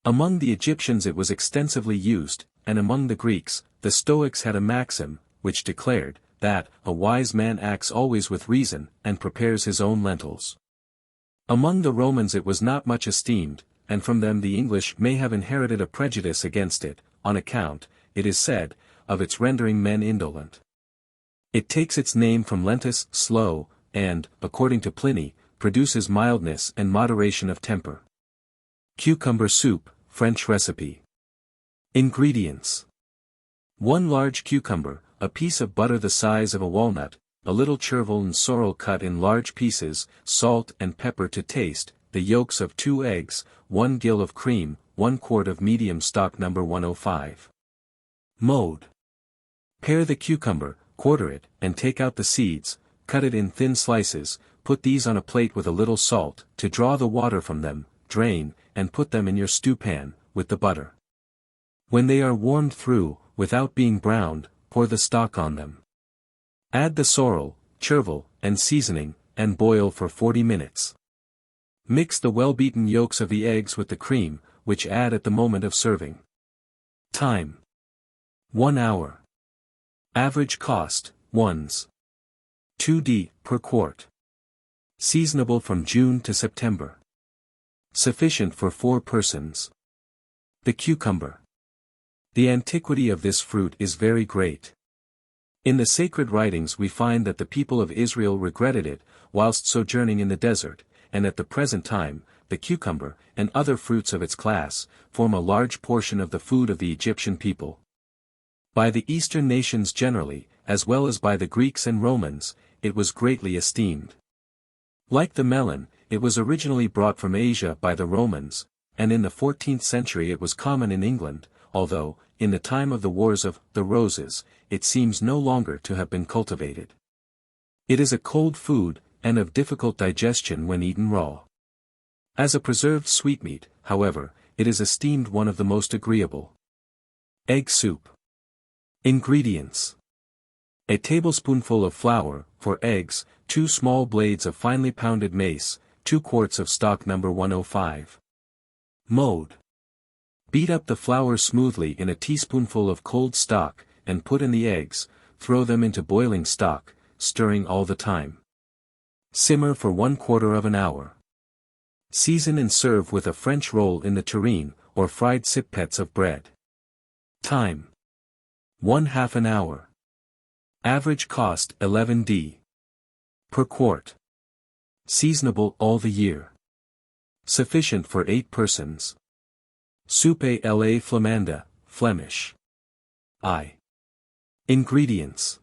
Speaker 1: Among the Egyptians it was extensively used, and among the Greeks, the Stoics had a maxim, which declared, that a wise man acts always with reason, and prepares his own lentils. Among the Romans it was not much esteemed, and from them the English may have inherited a prejudice against it, on account, it is said, of its rendering men indolent. It takes its name from lentus, slow, and, according to Pliny, produces mildness and moderation of temper. Cucumber soup, French recipe. Ingredients: 1 large cucumber, a piece of butter the size of a walnut, a little chervil and sorrel cut in large pieces, salt and pepper to taste, the yolks of 2 eggs, 1 gill of cream, 1 quart of medium stock No. 105. Mode. Pare the cucumber, quarter it, and take out the seeds, cut it in thin slices, put these on a plate with a little salt, to draw the water from them, drain, and put them in your stewpan, with the butter. When they are warmed through, without being browned, pour the stock on them. Add the sorrel, chervil, and seasoning, and boil for 40 minutes. Mix the well-beaten yolks of the eggs with the cream, which add at the moment of serving. Time. 1 hour. Average cost, 1s. 2d per quart. Seasonable from June to September. Sufficient for 4 persons. The cucumber. The antiquity of this fruit is very great. In the sacred writings we find that the people of Israel regretted it, whilst sojourning in the desert, and at the present time, the cucumber, and other fruits of its class, form a large portion of the food of the Egyptian people. By the Eastern nations generally, as well as by the Greeks and Romans, it was greatly esteemed. Like the melon, it was originally brought from Asia by the Romans, and in the 14th century it was common in England, although, in the time of the Wars of the Roses, it seems no longer to have been cultivated. It is a cold food, and of difficult digestion when eaten raw. As a preserved sweetmeat, however, it is esteemed one of the most agreeable. Egg soup. Ingredients. A tablespoonful of flour, for eggs, 2 small blades of finely pounded mace, 2 quarts of stock No. 105. Mode. Beat up the flour smoothly in a teaspoonful of cold stock, and put in the eggs, throw them into boiling stock, stirring all the time. Simmer for 1/4 of an hour. Season and serve with a French roll in the tureen, or fried sippets of bread. Time. 1/2 an hour. Average cost 11d. Per quart. Seasonable all the year. Sufficient for 8 persons. Soupe à la Flamande, Flemish. I. Ingredients.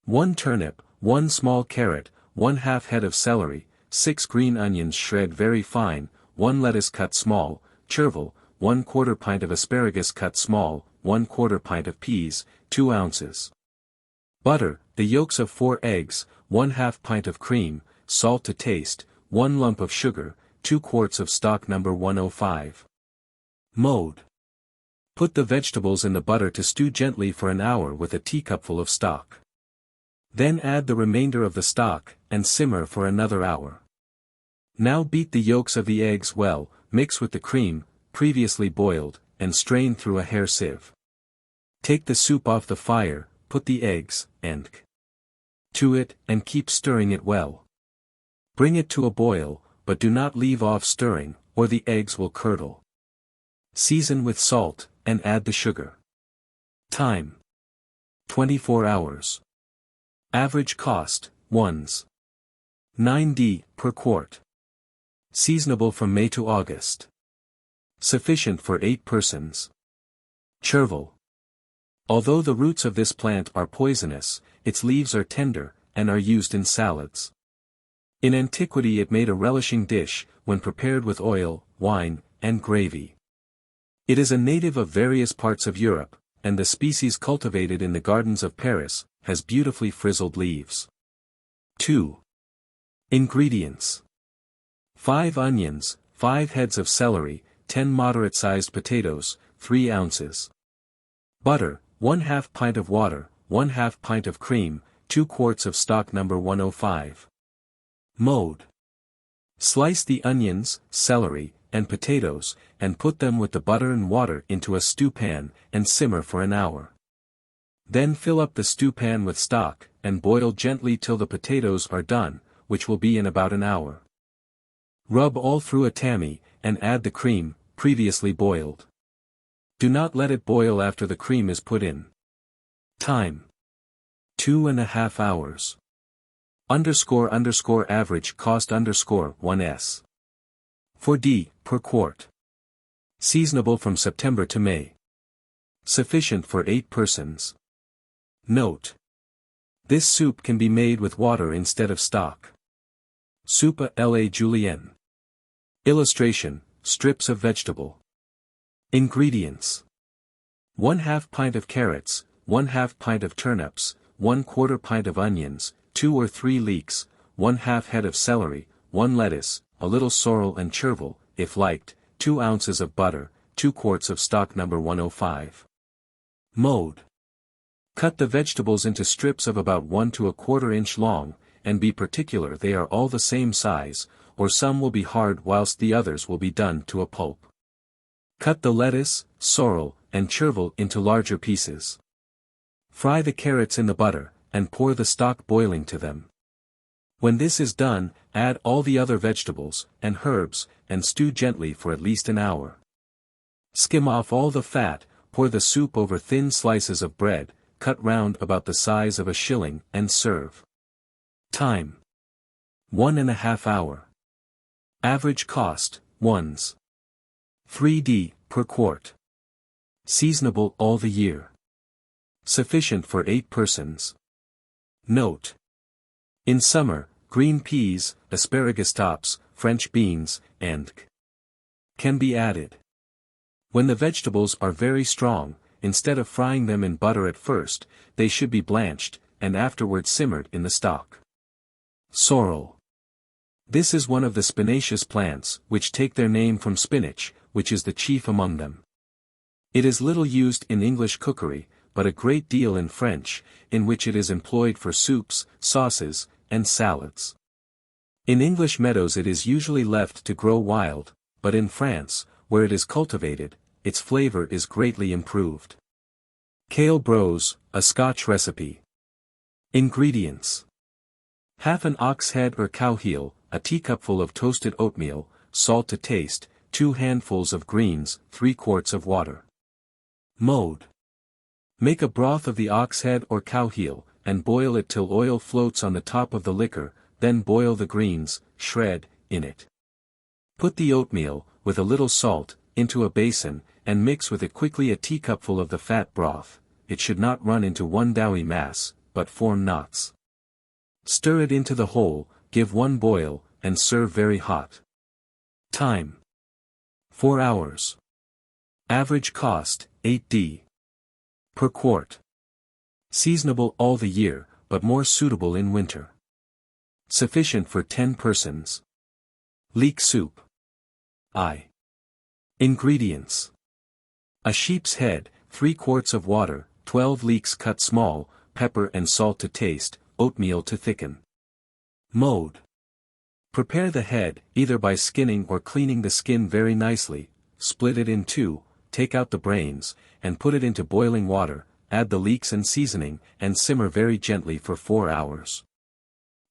Speaker 1: 1 turnip, 1 small carrot, 1/2 head of celery, 6 green onions shred very fine, 1 lettuce cut small, chervil, 1/4 pint of asparagus cut small, 1/4 pint of peas, 2 ounces. Butter, the yolks of 4 eggs, 1/2 pint of cream, salt to taste, 1 lump of sugar, 2 quarts of stock No. 105. Mode. Put the vegetables in the butter to stew gently for an hour with a teacupful of stock. Then add the remainder of the stock, and simmer for another hour. Now beat the yolks of the eggs well, mix with the cream, previously boiled, and strain through a hair sieve. Take the soup off the fire, put the eggs, and to it, and keep stirring it well. Bring it to a boil, but do not leave off stirring, or the eggs will curdle. Season with salt, and add the sugar. Time. 24 hours. Average cost, 1s. 9d per quart. Seasonable from May to August. Sufficient for 8 persons. Chervil. Although the roots of this plant are poisonous, its leaves are tender, and are used in salads. In antiquity it made a relishing dish, when prepared with oil, wine, and gravy. It is a native of various parts of Europe, and the species cultivated in the gardens of Paris, has beautifully frizzled leaves. 2. Ingredients. 5 onions, 5 heads of celery, 10 moderate-sized potatoes, 3 ounces. Butter, 1/2 pint of water, 1/2 pint of cream, 2 quarts of stock No. 105. Mode. Slice the onions, celery, and potatoes, and put them with the butter and water into a stewpan, and simmer for an hour. Then fill up the stewpan with stock, and boil gently till the potatoes are done, which will be in about an hour. Rub all through a tammy, and add the cream, previously boiled. Do not let it boil after the cream is put in. Time. 2.5 hours. Average cost 1s. 4d per quart. Seasonable from September to May. Sufficient for 8 persons. Note. This soup can be made with water instead of stock. Soupe à la julienne. Illustration, strips of vegetable. Ingredients. 1/2 pint of carrots, 1/2 pint of turnips, 1/4 pint of onions, 2 or 3 leeks, 1/2 head of celery, 1 lettuce, a little sorrel and chervil, if liked, 2 ounces of butter, 2 quarts of stock No. 105. Mode. Cut the vegetables into strips of about 1 to 1/4 inch long, and be particular they are all the same size, or some will be hard whilst the others will be done to a pulp. Cut the lettuce, sorrel, and chervil into larger pieces. Fry the carrots in the butter, and pour the stock boiling to them. When this is done, add all the other vegetables, and herbs, and stew gently for at least an hour. Skim off all the fat, pour the soup over thin slices of bread, cut round about the size of a shilling, and serve. Time. 1½ hour. Average cost, 3d per quart. Seasonable all the year. Sufficient for 8 persons. Note. In summer, green peas, asparagus tops, French beans, and can be added. When the vegetables are very strong, instead of frying them in butter at first, they should be blanched, and afterward simmered in the stock. Sorrel. This is one of the spinaceous plants, which take their name from spinach, which is the chief among them. It is little used in English cookery, but a great deal in French, in which it is employed for soups, sauces, and salads. In English meadows it is usually left to grow wild, but in France, where it is cultivated, its flavor is greatly improved. Kale brose, a Scotch recipe. Ingredients. Half an ox head or cow heel, a teacupful of toasted oatmeal, salt to taste, 2 handfuls of greens, 3 quarts of water. Mode. Make a broth of the ox head or cow heel, and boil it till oil floats on the top of the liquor, then boil the greens, shred, in it. Put the oatmeal, with a little salt, into a basin, and mix with it quickly a teacupful of the fat broth. It should not run into one doughy mass, but form knots. Stir it into the whole, give 1 boil, and serve very hot. Time. 4 hours. Average cost, 8d per quart. Seasonable all the year, but more suitable in winter. Sufficient for 10 persons. Leek soup. Ingredients. A sheep's head, 3 quarts of water, 12 leeks cut small, pepper and salt to taste, oatmeal to thicken. Mode. Prepare the head, either by skinning or cleaning the skin very nicely, split it in 2, take out the brains, and put it into boiling water, add the leeks and seasoning, and simmer very gently for 4 hours.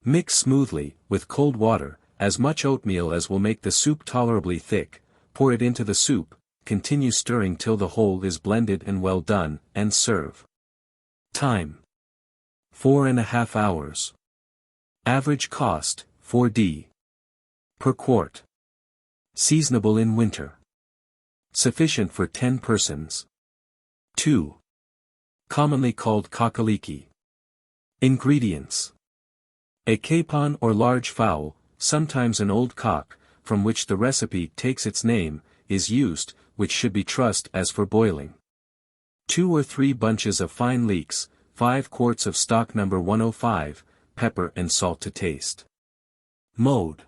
Speaker 1: Mix smoothly, with cold water, as much oatmeal as will make the soup tolerably thick, pour it into the soup, continue stirring till the whole is blended and well done, and serve. Time. 4½ hours. Average cost, 4d per quart. Seasonable in winter. Sufficient for 10 persons. 2. Commonly called coccoliki. Ingredients. A capon or large fowl, sometimes an old cock, from which the recipe takes its name, is used, which should be trussed as for boiling. 2 or 3 bunches of fine leeks, 5 quarts of stock No. 105, pepper and salt to taste. Mode.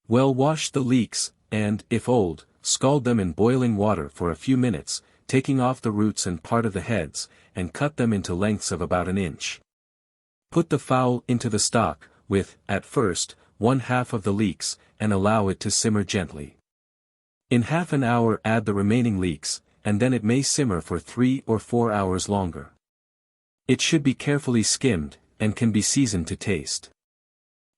Speaker 1: Well wash the leeks, and, if old, scald them in boiling water for a few minutes, taking off the roots and part of the heads, and cut them into lengths of about an inch. Put the fowl into the stock, with, at first, 1/2 of the leeks, and allow it to simmer gently. In half an hour add the remaining leeks, and then it may simmer for 3 or 4 hours longer. It should be carefully skimmed, and can be seasoned to taste.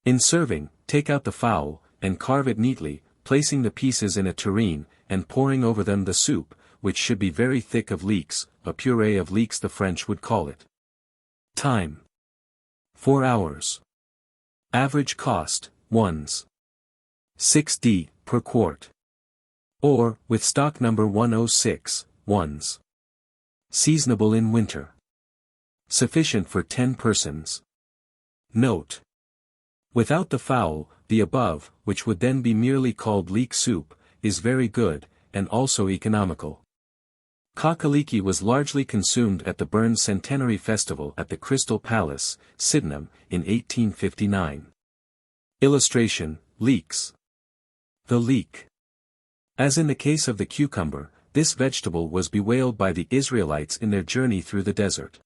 Speaker 1: In serving, take out the fowl, and carve it neatly, placing the pieces in a tureen, and pouring over them the soup, which should be very thick of leeks, a puree of leeks the French would call it. Time. 4 hours. Average cost, 6d per quart. Or, with stock No. 106, Seasonable in winter. Sufficient for 10 persons. Note: without the fowl, the above, which would then be merely called leek soup, is very good, and also economical. Cookery was largely consumed at the Burns Centenary Festival at the Crystal Palace, Sydenham, in 1859. Illustration: leeks. The leek. As in the case of the cucumber, this vegetable was bewailed by the Israelites in their journey through the desert.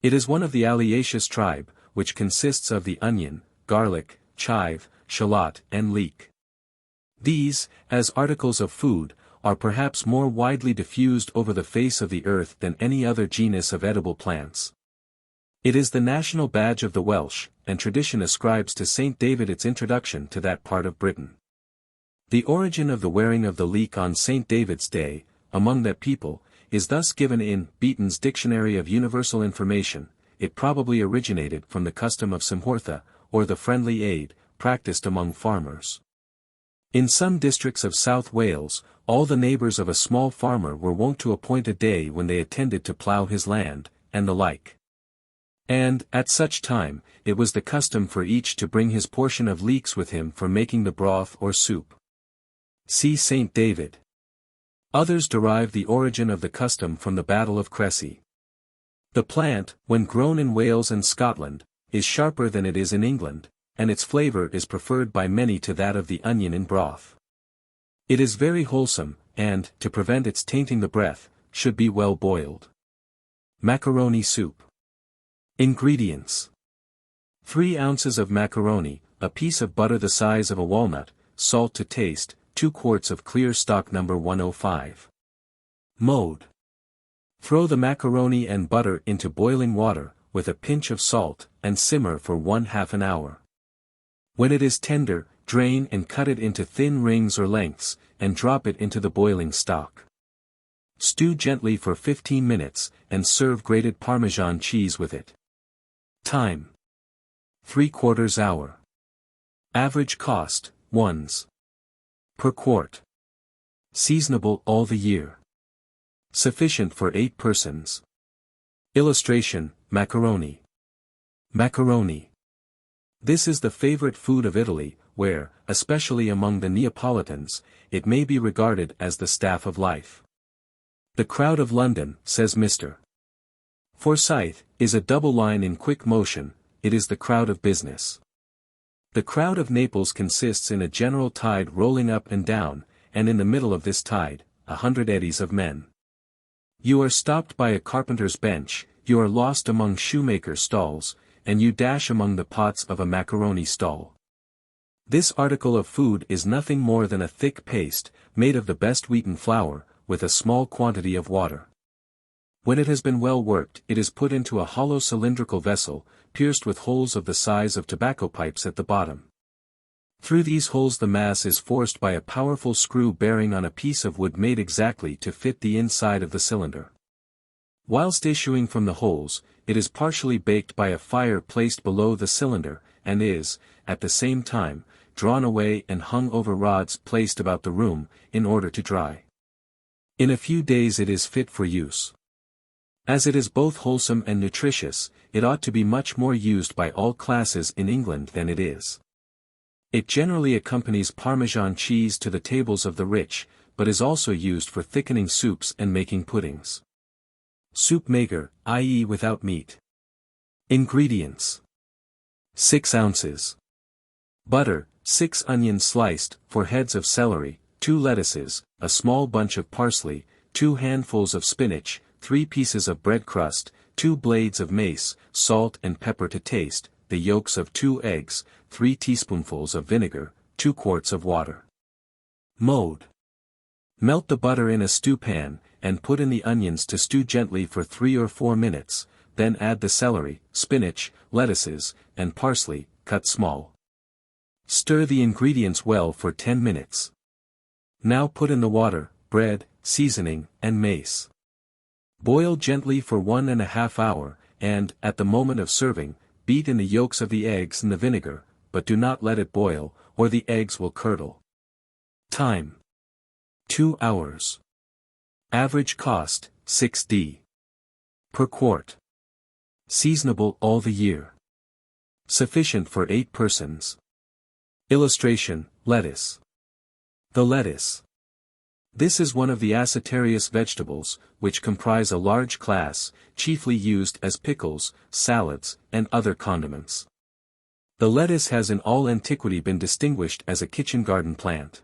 Speaker 1: It is one of the Alliaceous tribe, which consists of the onion, garlic, chive, shallot, and leek. These, as articles of food, are perhaps more widely diffused over the face of the earth than any other genus of edible plants. It is the national badge of the Welsh, and tradition ascribes to Saint David its introduction to that part of Britain. The origin of the wearing of the leek on Saint David's Day, among that people, is thus given in Beeton's Dictionary of Universal Information. It probably originated from the custom of Cymhortha, or the friendly aid, practiced among farmers. In some districts of South Wales, all the neighbours of a small farmer were wont to appoint a day when they attended to plough his land, and the like. And, at such time, it was the custom for each to bring his portion of leeks with him for making the broth or soup. See Saint David. Others derive the origin of the custom from the Battle of Crecy. The plant, when grown in Wales and Scotland, is sharper than it is in England, and its flavour is preferred by many to that of the onion in broth. It is very wholesome, and, to prevent its tainting the breath, should be well boiled. Macaroni soup. Ingredients: 3 ounces of macaroni, a piece of butter the size of a walnut, salt to taste, 2 quarts of clear stock No. 105. Mode: throw the macaroni and butter into boiling water, with a pinch of salt, and simmer for 1/2 hour. When it is tender, drain and cut it into thin rings or lengths, and drop it into the boiling stock. Stew gently for 15 minutes, and serve grated Parmesan cheese with it. Time: 3/4 hour. Average cost, 1s. per quart. Seasonable all the year. Sufficient for 8 persons. Illustration: macaroni. Macaroni. This is the favorite food of Italy, where, especially among the Neapolitans, it may be regarded as the staff of life. The crowd of London, says Mr. Forsyth, is a double line in quick motion. It is the crowd of business. The crowd of Naples consists in a general tide rolling up and down, and in the middle of this tide, 100 eddies of men. You are stopped by a carpenter's bench, you are lost among shoemakers' stalls, and you dash among the pots of a macaroni stall. This article of food is nothing more than a thick paste, made of the best wheaten flour, with a small quantity of water. When it has been well worked, it is put into a hollow cylindrical vessel, pierced with holes of the size of tobacco pipes at the bottom. Through these holes the mass is forced by a powerful screw bearing on a piece of wood made exactly to fit the inside of the cylinder. Whilst issuing from the holes, it is partially baked by a fire placed below the cylinder, and is, at the same time, drawn away and hung over rods placed about the room, in order to dry. In a few days it is fit for use. As it is both wholesome and nutritious, it ought to be much more used by all classes in England than it is. It generally accompanies Parmesan cheese to the tables of the rich, but is also used for thickening soups and making puddings. Soup maker, i.e. without meat. Ingredients: 6 ounces. Butter, 6 onions sliced, 4 heads of celery, 2 lettuces, a small bunch of parsley, 2 handfuls of spinach, 3 pieces of bread crust, 2 blades of mace, salt and pepper to taste, the yolks of 2 eggs, 3 teaspoonfuls of vinegar, 2 quarts of water. Mode: melt the butter in a stew pan, and put in the onions to stew gently for 3 or 4 minutes, then add the celery, spinach, lettuces, and parsley, cut small. Stir the ingredients well for 10 minutes. Now put in the water, bread, seasoning, and mace. Boil gently for 1½ hour, and, at the moment of serving, beat in the yolks of the eggs and the vinegar, but do not let it boil, or the eggs will curdle. Time: 2 hours. Average cost, 6d. per quart. Seasonable all the year. Sufficient for 8 persons. Illustration, lettuce. The lettuce. This is one of the acetarious vegetables, which comprise a large class, chiefly used as pickles, salads, and other condiments. The lettuce has in all antiquity been distinguished as a kitchen garden plant.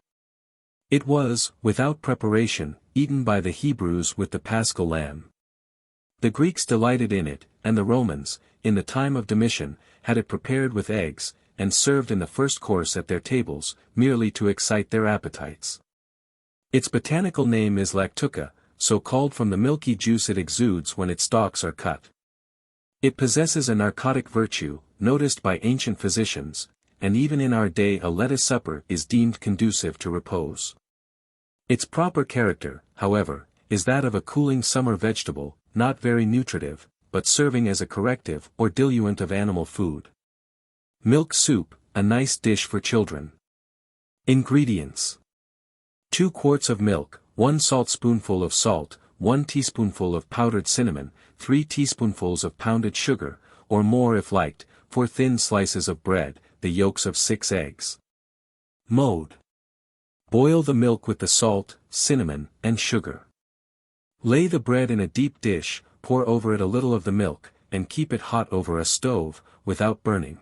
Speaker 1: It was, without preparation, eaten by the Hebrews with the paschal lamb. The Greeks delighted in it, and the Romans, in the time of Domitian, had it prepared with eggs, and served in the first course at their tables, merely to excite their appetites. Its botanical name is lactuca, so called from the milky juice it exudes when its stalks are cut. It possesses a narcotic virtue, noticed by ancient physicians, and even in our day a lettuce supper is deemed conducive to repose. Its proper character, however, is that of a cooling summer vegetable, not very nutritive, but serving as a corrective or diluent of animal food. Milk soup, a nice dish for children. Ingredients: 2 quarts of milk, 1 saltspoonful of salt, 1 teaspoonful of powdered cinnamon, 3 teaspoonfuls of pounded sugar, or more if liked, 4 thin slices of bread, the yolks of 6 eggs. Mode: boil the milk with the salt, cinnamon, and sugar. Lay the bread in a deep dish, pour over it a little of the milk, and keep it hot over a stove, without burning.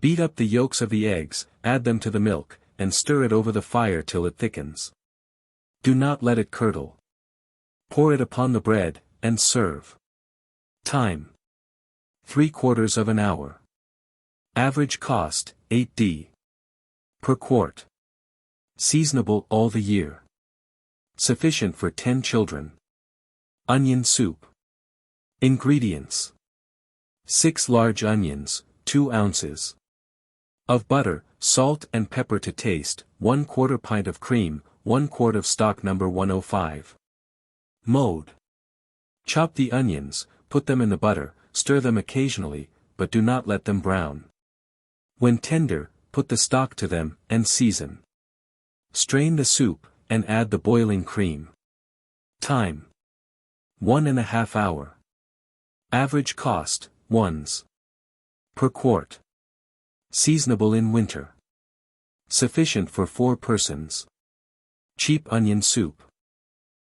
Speaker 1: Beat up the yolks of the eggs, add them to the milk, and stir it over the fire till it thickens. Do not let it curdle. Pour it upon the bread, and serve. Time: 3/4 of an hour. Average cost, 8d. per quart. Seasonable all the year. Sufficient for 10 children. Onion soup. Ingredients: 6 large onions, 2 ounces. Of butter, salt and pepper to taste, 1/4 pint of cream, 1 quart of stock No. 105. Mode: chop the onions, put them in the butter, stir them occasionally, but do not let them brown. When tender, put the stock to them, and season. Strain the soup, and add the boiling cream. Time: 1½ hour. Average cost, 1s. per quart. Seasonable in winter. Sufficient for 4 persons. Cheap onion soup.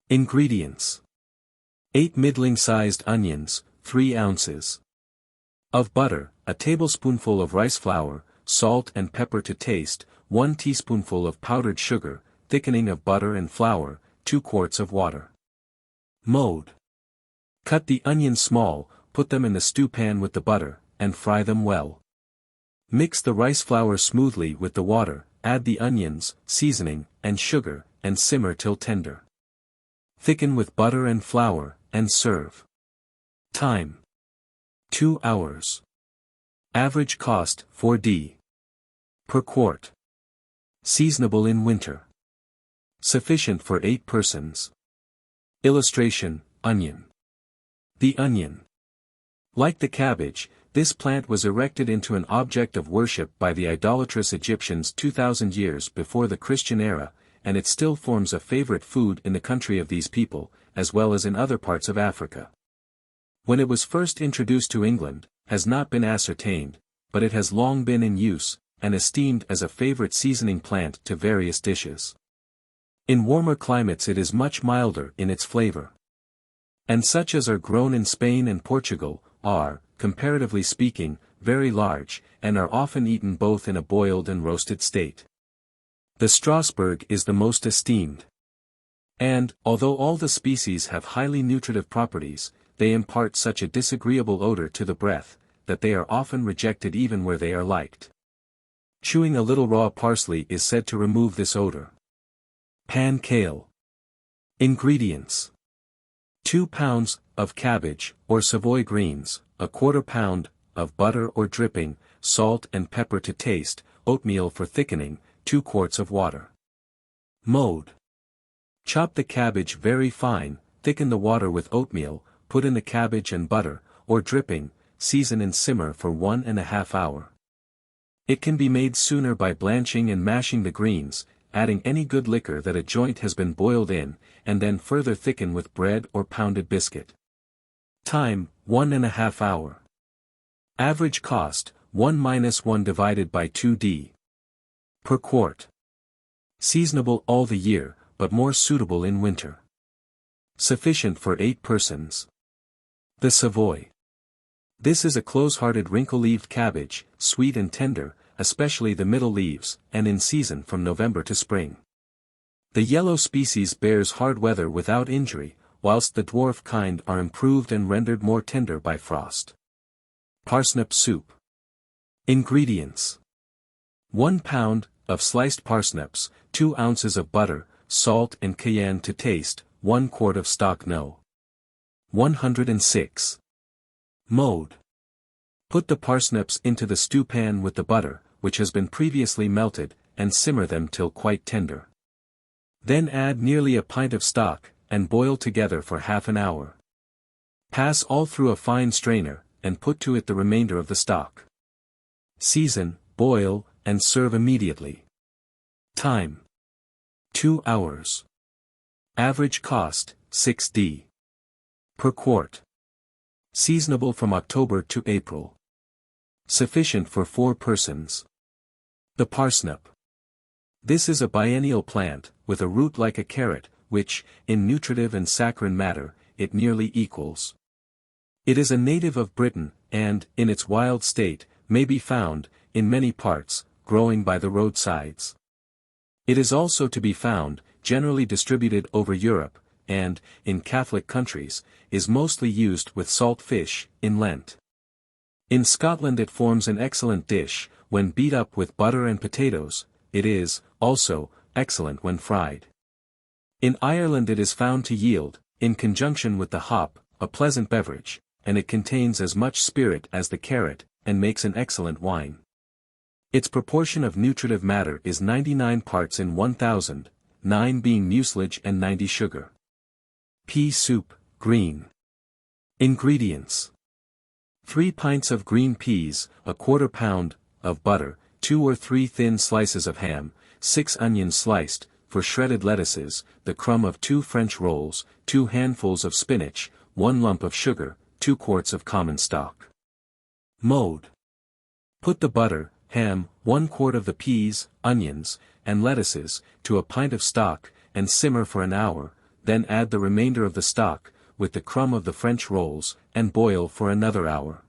Speaker 1: Ingredients: 8 middling-sized onions, 3 ounces. Of butter, a tablespoonful of rice flour, salt and pepper to taste, 1 teaspoonful of powdered sugar, thickening of butter and flour, 2 quarts of water. Mode: cut the onions small, put them in the stew pan with the butter, and fry them well. Mix the rice flour smoothly with the water, add the onions, seasoning, and sugar, and simmer till tender. Thicken with butter and flour, and serve. Time: 2 hours. Average cost, 4d. per quart. Seasonable in winter. Sufficient for 8 persons. Illustration, onion. The onion. Like the cabbage, this plant was erected into an object of worship by the idolatrous Egyptians 2,000 years before the Christian era, and it still forms a favorite food in the country of these people, as well as in other parts of Africa. When it was first introduced to England, has not been ascertained, but it has long been in use, and esteemed as a favorite seasoning plant to various dishes. In warmer climates it is much milder in its flavor. And such as are grown in Spain and Portugal, are, comparatively speaking, very large, and are often eaten both in a boiled and roasted state. The Strasbourg is the most esteemed. And, although all the species have highly nutritive properties, they impart such a disagreeable odor to the breath, that they are often rejected even where they are liked. Chewing a little raw parsley is said to remove this odor. Pan kale. Ingredients: 2 pounds of cabbage, or Savoy greens, 1/4 pound of butter or dripping, salt and pepper to taste, oatmeal for thickening, 2 quarts of water. Mode: chop the cabbage very fine, thicken the water with oatmeal, put in the cabbage and butter, or dripping, season and simmer for 1½ hour. It can be made sooner by blanching and mashing the greens, adding any good liquor that a joint has been boiled in, and then further thicken with bread or pounded biscuit. Time, 1½ hour. Average cost, 1–1 divided by 2d. Per quart. Seasonable all the year, but more suitable in winter. Sufficient for 8 persons. The Savoy. This is a close-hearted wrinkle-leaved cabbage, sweet and tender, especially the middle leaves, and in season from November to spring. The yellow species bears hard weather without injury, whilst the dwarf kind are improved and rendered more tender by frost. Parsnip soup. Ingredients. 1 pound of sliced parsnips, 2 ounces of butter, salt and cayenne to taste, 1 quart of stock No. 106. Mode. Put the parsnips into the stew pan with the butter, which has been previously melted, and simmer them till quite tender. Then add nearly a pint of stock, and boil together for half an hour. Pass all through a fine strainer, and put to it the remainder of the stock. Season, boil, and serve immediately. Time. 2 hours. Average cost, 6d. Per quart. Seasonable from October to April. Sufficient for 4 persons. The parsnip. This is a biennial plant, with a root like a carrot, which, in nutritive and saccharine matter, it nearly equals. It is a native of Britain, and, in its wild state, may be found, in many parts, growing by the roadsides. It is also to be found, generally distributed over Europe, and, in Catholic countries, is mostly used with salt fish, in Lent. In Scotland it forms an excellent dish, when beat up with butter and potatoes. It is, also, excellent when fried. In Ireland it is found to yield, in conjunction with the hop, a pleasant beverage, and it contains as much spirit as the carrot, and makes an excellent wine. Its proportion of nutritive matter is 99 parts in 1,000, 9 being mucilage and 90 sugar. Pea soup, green. Ingredients. 3 pints of green peas, a quarter pound of butter, 2 or 3 thin slices of ham, 6 onions sliced, for shredded lettuces, the crumb of 2 French rolls, 2 handfuls of spinach, 1 lump of sugar, 2 quarts of common stock. Mode. Put the butter, ham, 1 quart of the peas, onions, and lettuces, to a pint of stock, and simmer for an hour, then add the remainder of the stock, with the crumb of the French rolls, and boil for another hour.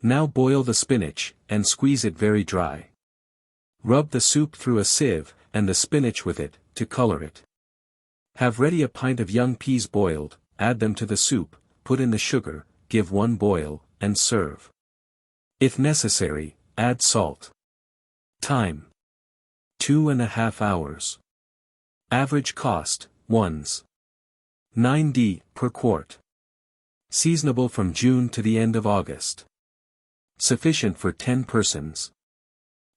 Speaker 1: Now boil the spinach, and squeeze it very dry. Rub the soup through a sieve, and the spinach with it, to color it. Have ready a pint of young peas boiled, add them to the soup, put in the sugar, give 1 boil, and serve. If necessary, add salt. Time. 2½ hours. Average cost, 1s.9d per quart. Seasonable from June to the end of August. Sufficient for 10 persons.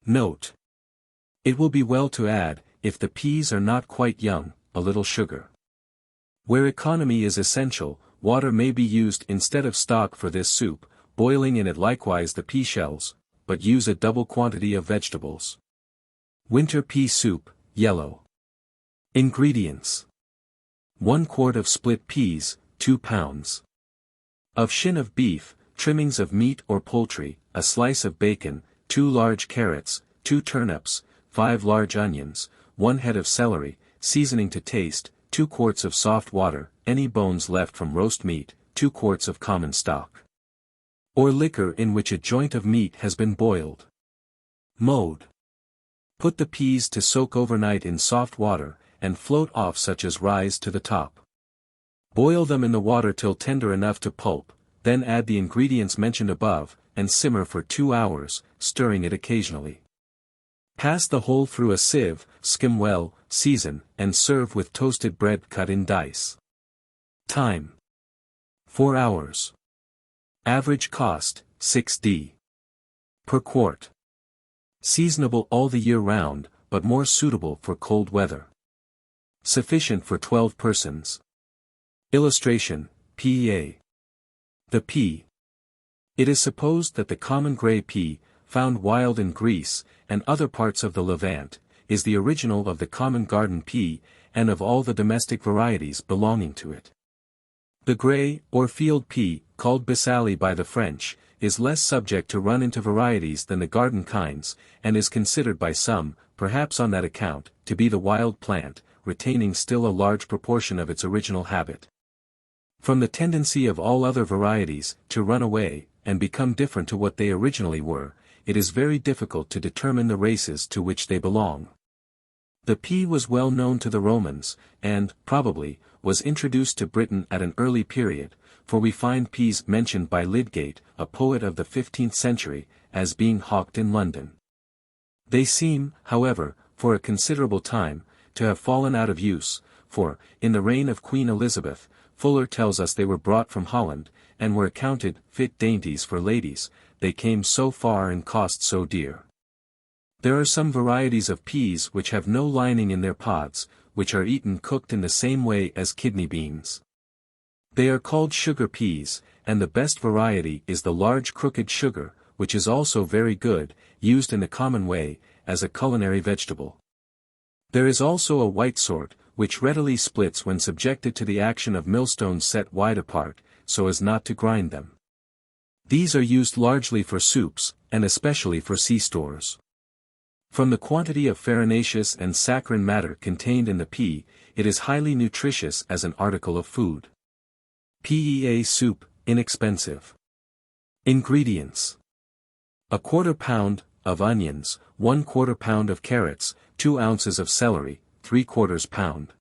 Speaker 1: Note. It will be well to add, if the peas are not quite young, a little sugar. Where economy is essential, water may be used instead of stock for this soup, boiling in it likewise the pea shells, but use a double quantity of vegetables. Winter pea soup, yellow. Ingredients. 1 quart of split peas, 2 pounds. Of shin of beef, trimmings of meat or poultry, a slice of bacon, 2 large carrots, 2 turnips, 5 large onions, 1 head of celery, seasoning to taste, 2 quarts of soft water, any bones left from roast meat, 2 quarts of common stock. Or liquor in which a joint of meat has been boiled. Mode. Put the peas to soak overnight in soft water, and float off such as rise to the top. Boil them in the water till tender enough to pulp, then add the ingredients mentioned above, and simmer for 2 hours, stirring it occasionally. Pass the whole through a sieve, skim well, season, and serve with toasted bread cut in dice. Time. 4 hours. Average cost, 6d. Per quart. Seasonable all the year round, but more suitable for cold weather. Sufficient for 12 persons. Illustration, PEA. The pea. It is supposed that the common grey pea, found wild in Greece, and other parts of the Levant, is the original of the common garden pea, and of all the domestic varieties belonging to it. The grey, or field pea, called bisali by the French, is less subject to run into varieties than the garden kinds, and is considered by some, perhaps on that account, to be the wild plant, retaining still a large proportion of its original habit. From the tendency of all other varieties, to run away, and become different to what they originally were, it is very difficult to determine the races to which they belong. The pea was well known to the Romans, and, probably, was introduced to Britain at an early period, for we find peas mentioned by Lydgate, a poet of the 15th century, as being hawked in London. They seem, however, for a considerable time, to have fallen out of use, for, in the reign of Queen Elizabeth, Fuller tells us they were brought from Holland, and were accounted fit dainties for ladies, they came so far and cost so dear. There are some varieties of peas which have no lining in their pods, which are eaten cooked in the same way as kidney beans. They are called sugar peas, and the best variety is the large crooked sugar, which is also very good, used in the common way, as a culinary vegetable. There is also a white sort, which readily splits when subjected to the action of millstones set wide apart, so as not to grind them. These are used largely for soups, and especially for sea stores. From the quantity of farinaceous and saccharine matter contained in the pea, it is highly nutritious as an article of food. Pea soup, inexpensive. Ingredients: 1/4 pound of onions, 1/4 pound of carrots, 2 ounces of celery, 3/4 pound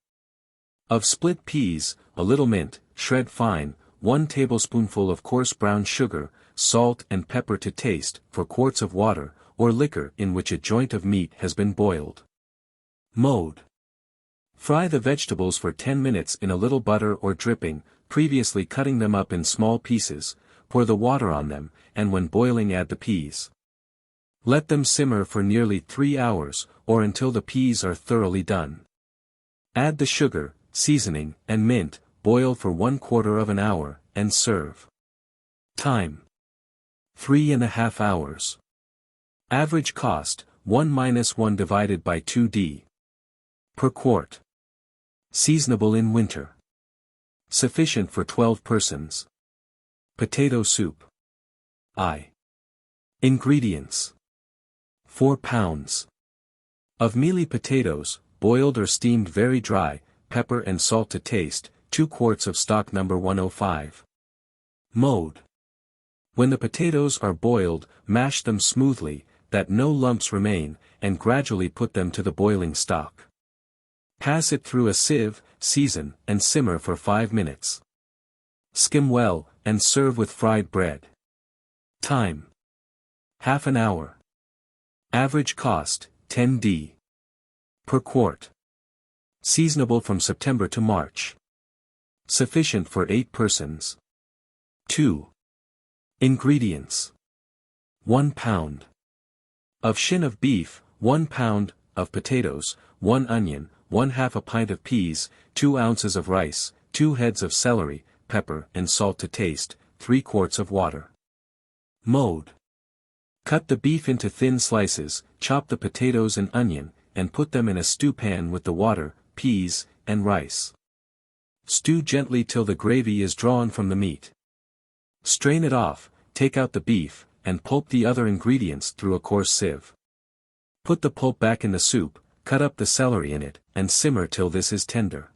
Speaker 1: of split peas, a little mint, shred fine, 1 tablespoonful of coarse brown sugar, salt and pepper to taste, 4 quarts of water, or liquor in which a joint of meat has been boiled. Mode: fry the vegetables for 10 minutes in a little butter or dripping, previously cutting them up in small pieces, pour the water on them, and when boiling add the peas. Let them simmer for nearly 3 hours, or until the peas are thoroughly done. Add the sugar, seasoning, and mint, boil for 1/4 of an hour, and serve. Time: 3½ hours. Average cost, 1 - 1 divided by 2d. Per quart. Seasonable in winter. Sufficient for 12 persons. Potato soup. Ingredients: 4 pounds of mealy potatoes, boiled or steamed very dry, pepper and salt to taste, 2 quarts of stock No. 105. Mode: when the potatoes are boiled, mash them smoothly, that no lumps remain, and gradually put them to the boiling stock. Pass it through a sieve, season, and simmer for 5 minutes. Skim well, and serve with fried bread. Time: ½ an hour. Average cost, 10d. Per quart. Seasonable from September to March. Sufficient for 8 persons. 2. Ingredients: 1 pound of shin of beef, 1 pound of potatoes, 1 onion, 1/2 a pint of peas, 2 ounces of rice, 2 heads of celery, pepper and salt to taste, 3 quarts of water. Mode: cut the beef into thin slices, chop the potatoes and onion, and put them in a stew pan with the water, peas, and rice. Stew gently till the gravy is drawn from the meat. Strain it off, take out the beef, and pulp the other ingredients through a coarse sieve. Put the pulp back in the soup, cut up the celery in it, and simmer till this is tender.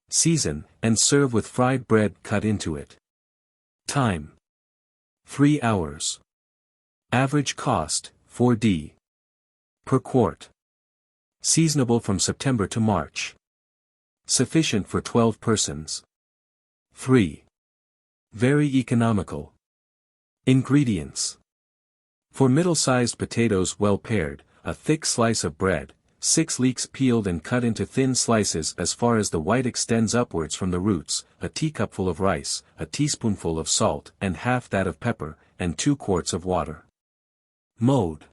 Speaker 1: Season, and serve with fried bread cut into it. Time: 3 hours. Average cost, 4d. Per quart. Seasonable from September to March. Sufficient for 12 persons. 3. Very economical. Ingredients: for middle-sized potatoes well pared, a thick slice of bread, 6 leeks peeled and cut into thin slices as far as the white extends upwards from the roots, a teacupful of rice, a teaspoonful of salt and half that of pepper, and 2 quarts of water. Mode: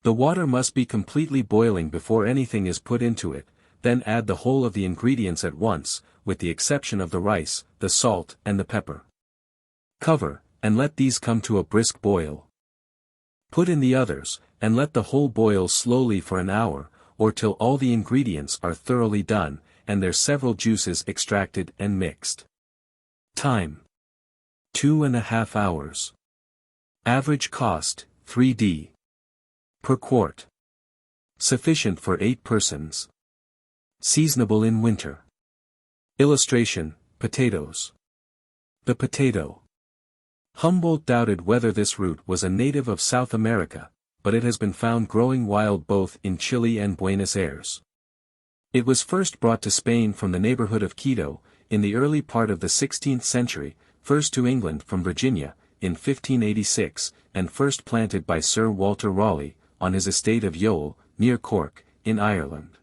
Speaker 1: the water must be completely boiling before anything is put into it, then add the whole of the ingredients at once, with the exception of the rice, the salt and the pepper. Cover, and let these come to a brisk boil. Put in the others, and let the whole boil slowly for an hour, or till all the ingredients are thoroughly done, and their several juices extracted and mixed. Time: 2.5 hours. Average cost: 3d per quart. Sufficient for 8 persons. Seasonable in winter. Illustration: potatoes. The potato. Humboldt doubted whether this root was a native of South America, but it has been found growing wild both in Chile and Buenos Aires. It was first brought to Spain from the neighborhood of Quito, in the early part of the 16th century, first to England from Virginia, in 1586, and first planted by Sir Walter Raleigh, on his estate of Youghal, near Cork, in Ireland.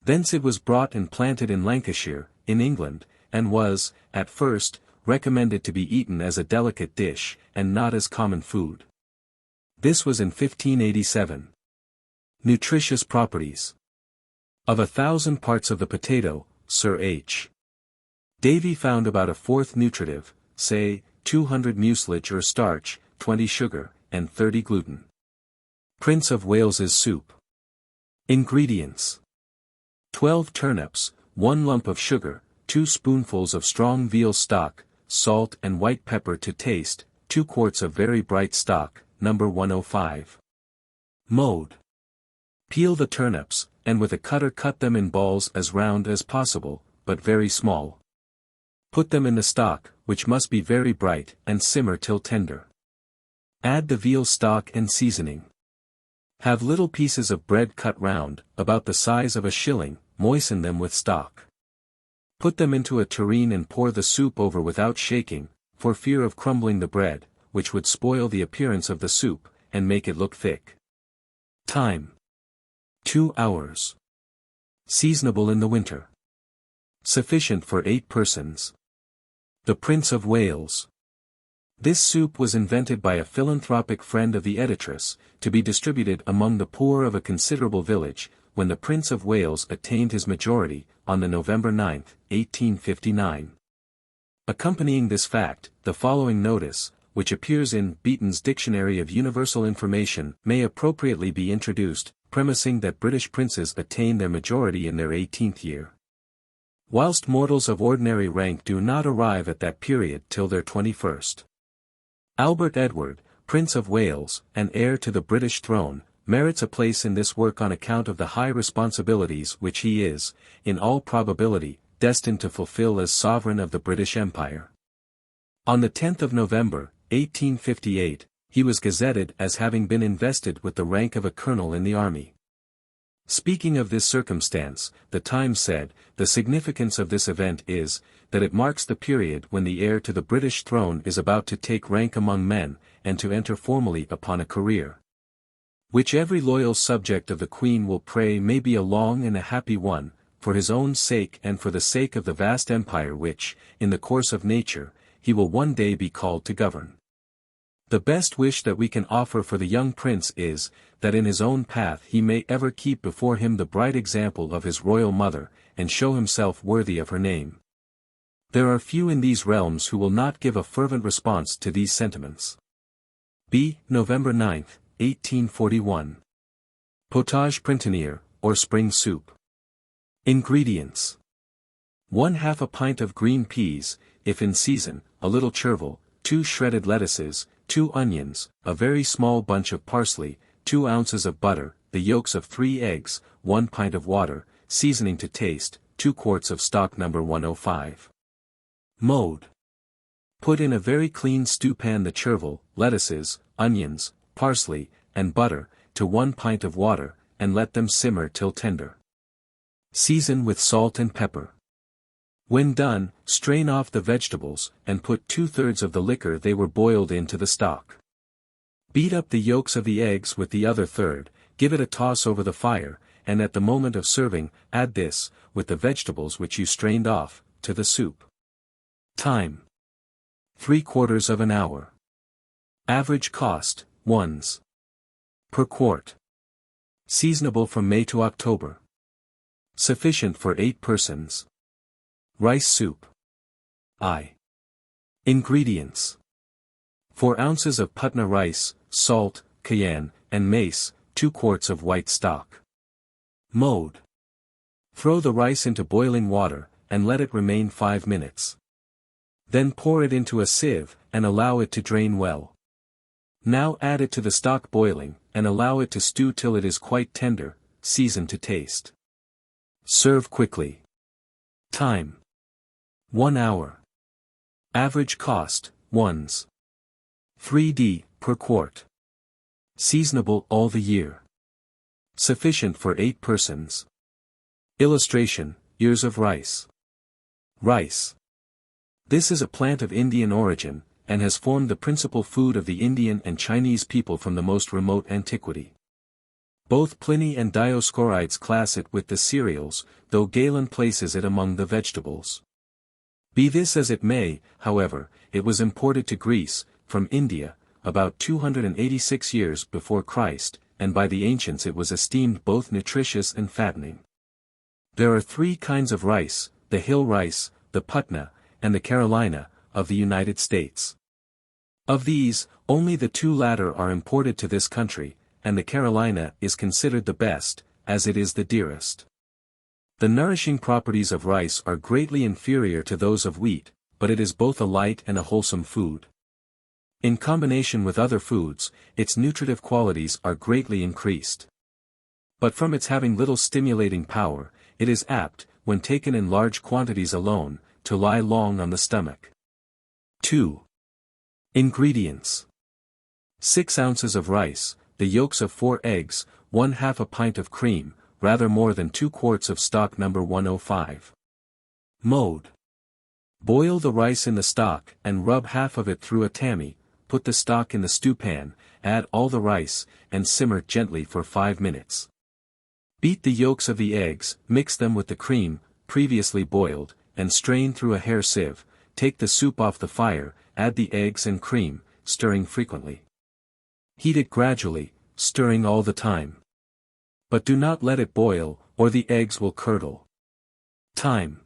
Speaker 1: Thence it was brought and planted in Lancashire, in England, and was, at first, recommended to be eaten as a delicate dish, and not as common food. This was in 1587. Nutritious properties. Of 1,000 parts of the potato, Sir H. Davy found about a fourth nutritive, say, 200 mucilage or starch, 20 sugar, and 30 gluten. Prince of Wales's soup. Ingredients: 12 turnips, 1 lump of sugar, 2 spoonfuls of strong veal stock, salt and white pepper to taste, 2 quarts of very bright stock, number 105. Mode: peel the turnips, and with a cutter cut them in balls as round as possible, but very small. Put them in the stock, which must be very bright, and simmer till tender. Add the veal stock and seasoning. Have little pieces of bread cut round, about the size of a shilling, moisten them with stock. Put them into a tureen and pour the soup over without shaking, for fear of crumbling the bread, which would spoil the appearance of the soup, and make it look thick. Time: 2 hours. Seasonable in the winter. Sufficient for 8 persons. The Prince of Wales. This soup was invented by a philanthropic friend of the editress, to be distributed among the poor of a considerable village, when the Prince of Wales attained his majority, on the November 9, 1859. Accompanying this fact, the following notice, which appears in Beeton's Dictionary of Universal Information, may appropriately be introduced, premising that British princes attain their majority in their 18th year. Whilst mortals of ordinary rank do not arrive at that period till their 21st. Albert Edward, Prince of Wales, and heir to the British throne, merits a place in this work on account of the high responsibilities which he is, in all probability, destined to fulfill as sovereign of the British Empire. On the 10th of November, 1858, he was gazetted as having been invested with the rank of a colonel in the army. Speaking of this circumstance, the Times said, the significance of this event is, that it marks the period when the heir to the British throne is about to take rank among men, and to enter formally upon a career, which every loyal subject of the Queen will pray may be a long and a happy one, for his own sake and for the sake of the vast empire which, in the course of nature, he will one day be called to govern. The best wish that we can offer for the young prince is, that in his own path he may ever keep before him the bright example of his royal mother, and show himself worthy of her name. There are few in these realms who will not give a fervent response to these sentiments. B. November 9, 1841. Potage printanier, or spring soup. Ingredients: 1/2 a pint of green peas, if in season, a little chervil, 2 shredded lettuces, 2 onions, a very small bunch of parsley, 2 ounces of butter, the yolks of 3 eggs, 1 pint of water, seasoning to taste, 2 quarts of stock number 105. Mode: put in a very clean stewpan the chervil, lettuces, onions, parsley, and butter, to 1 pint of water, and let them simmer till tender. Season with salt and pepper. When done, strain off the vegetables, and put 2/3 of the liquor they were boiled into the stock. Beat up the yolks of the eggs with the other third, give it a toss over the fire, and at the moment of serving, add this, with the vegetables which you strained off, to the soup. Time: 3/4 of an hour. Average cost, 1s per quart. Seasonable from May to October. Sufficient for 8 persons. Rice soup. I. Ingredients: 4 ounces of Putna rice, salt, cayenne, and mace, 2 quarts of white stock. Mode: throw the rice into boiling water, and let it remain 5 minutes. Then pour it into a sieve, and allow it to drain well. Now add it to the stock boiling, and allow it to stew till it is quite tender, season to taste. Serve quickly. Time: 1 hour. Average cost, 1s. 3d per quart. Seasonable all the year. Sufficient for 8 persons. Illustration: ears of rice. Rice. This is a plant of Indian origin, and has formed the principal food of the Indian and Chinese people from the most remote antiquity. Both Pliny and Dioscorides class it with the cereals, though Galen places it among the vegetables. Be this as it may, however, it was imported to Greece, from India, about 286 years before Christ, and by the ancients it was esteemed both nutritious and fattening. There are 3 kinds of rice: the hill rice, the putna, and the Carolina, of the United States. Of these, only the 2 latter are imported to this country, and the Carolina is considered the best, as it is the dearest. The nourishing properties of rice are greatly inferior to those of wheat, but it is both a light and a wholesome food. In combination with other foods, its nutritive qualities are greatly increased. But from its having little stimulating power, it is apt, when taken in large quantities alone, to lie long on the stomach. 2. Ingredients: 6 ounces of rice, the yolks of 4 eggs, 1/2 a pint of cream, rather more than 2 quarts of stock No. 105. Mode: boil the rice in the stock and rub half of it through a tammy, put the stock in the stewpan, add all the rice, and simmer gently for 5 minutes. Beat the yolks of the eggs, mix them with the cream, previously boiled, and strain through a hair sieve. Take the soup off the fire, add the eggs and cream, stirring frequently. Heat it gradually, stirring all the time. But do not let it boil, or the eggs will curdle. Time: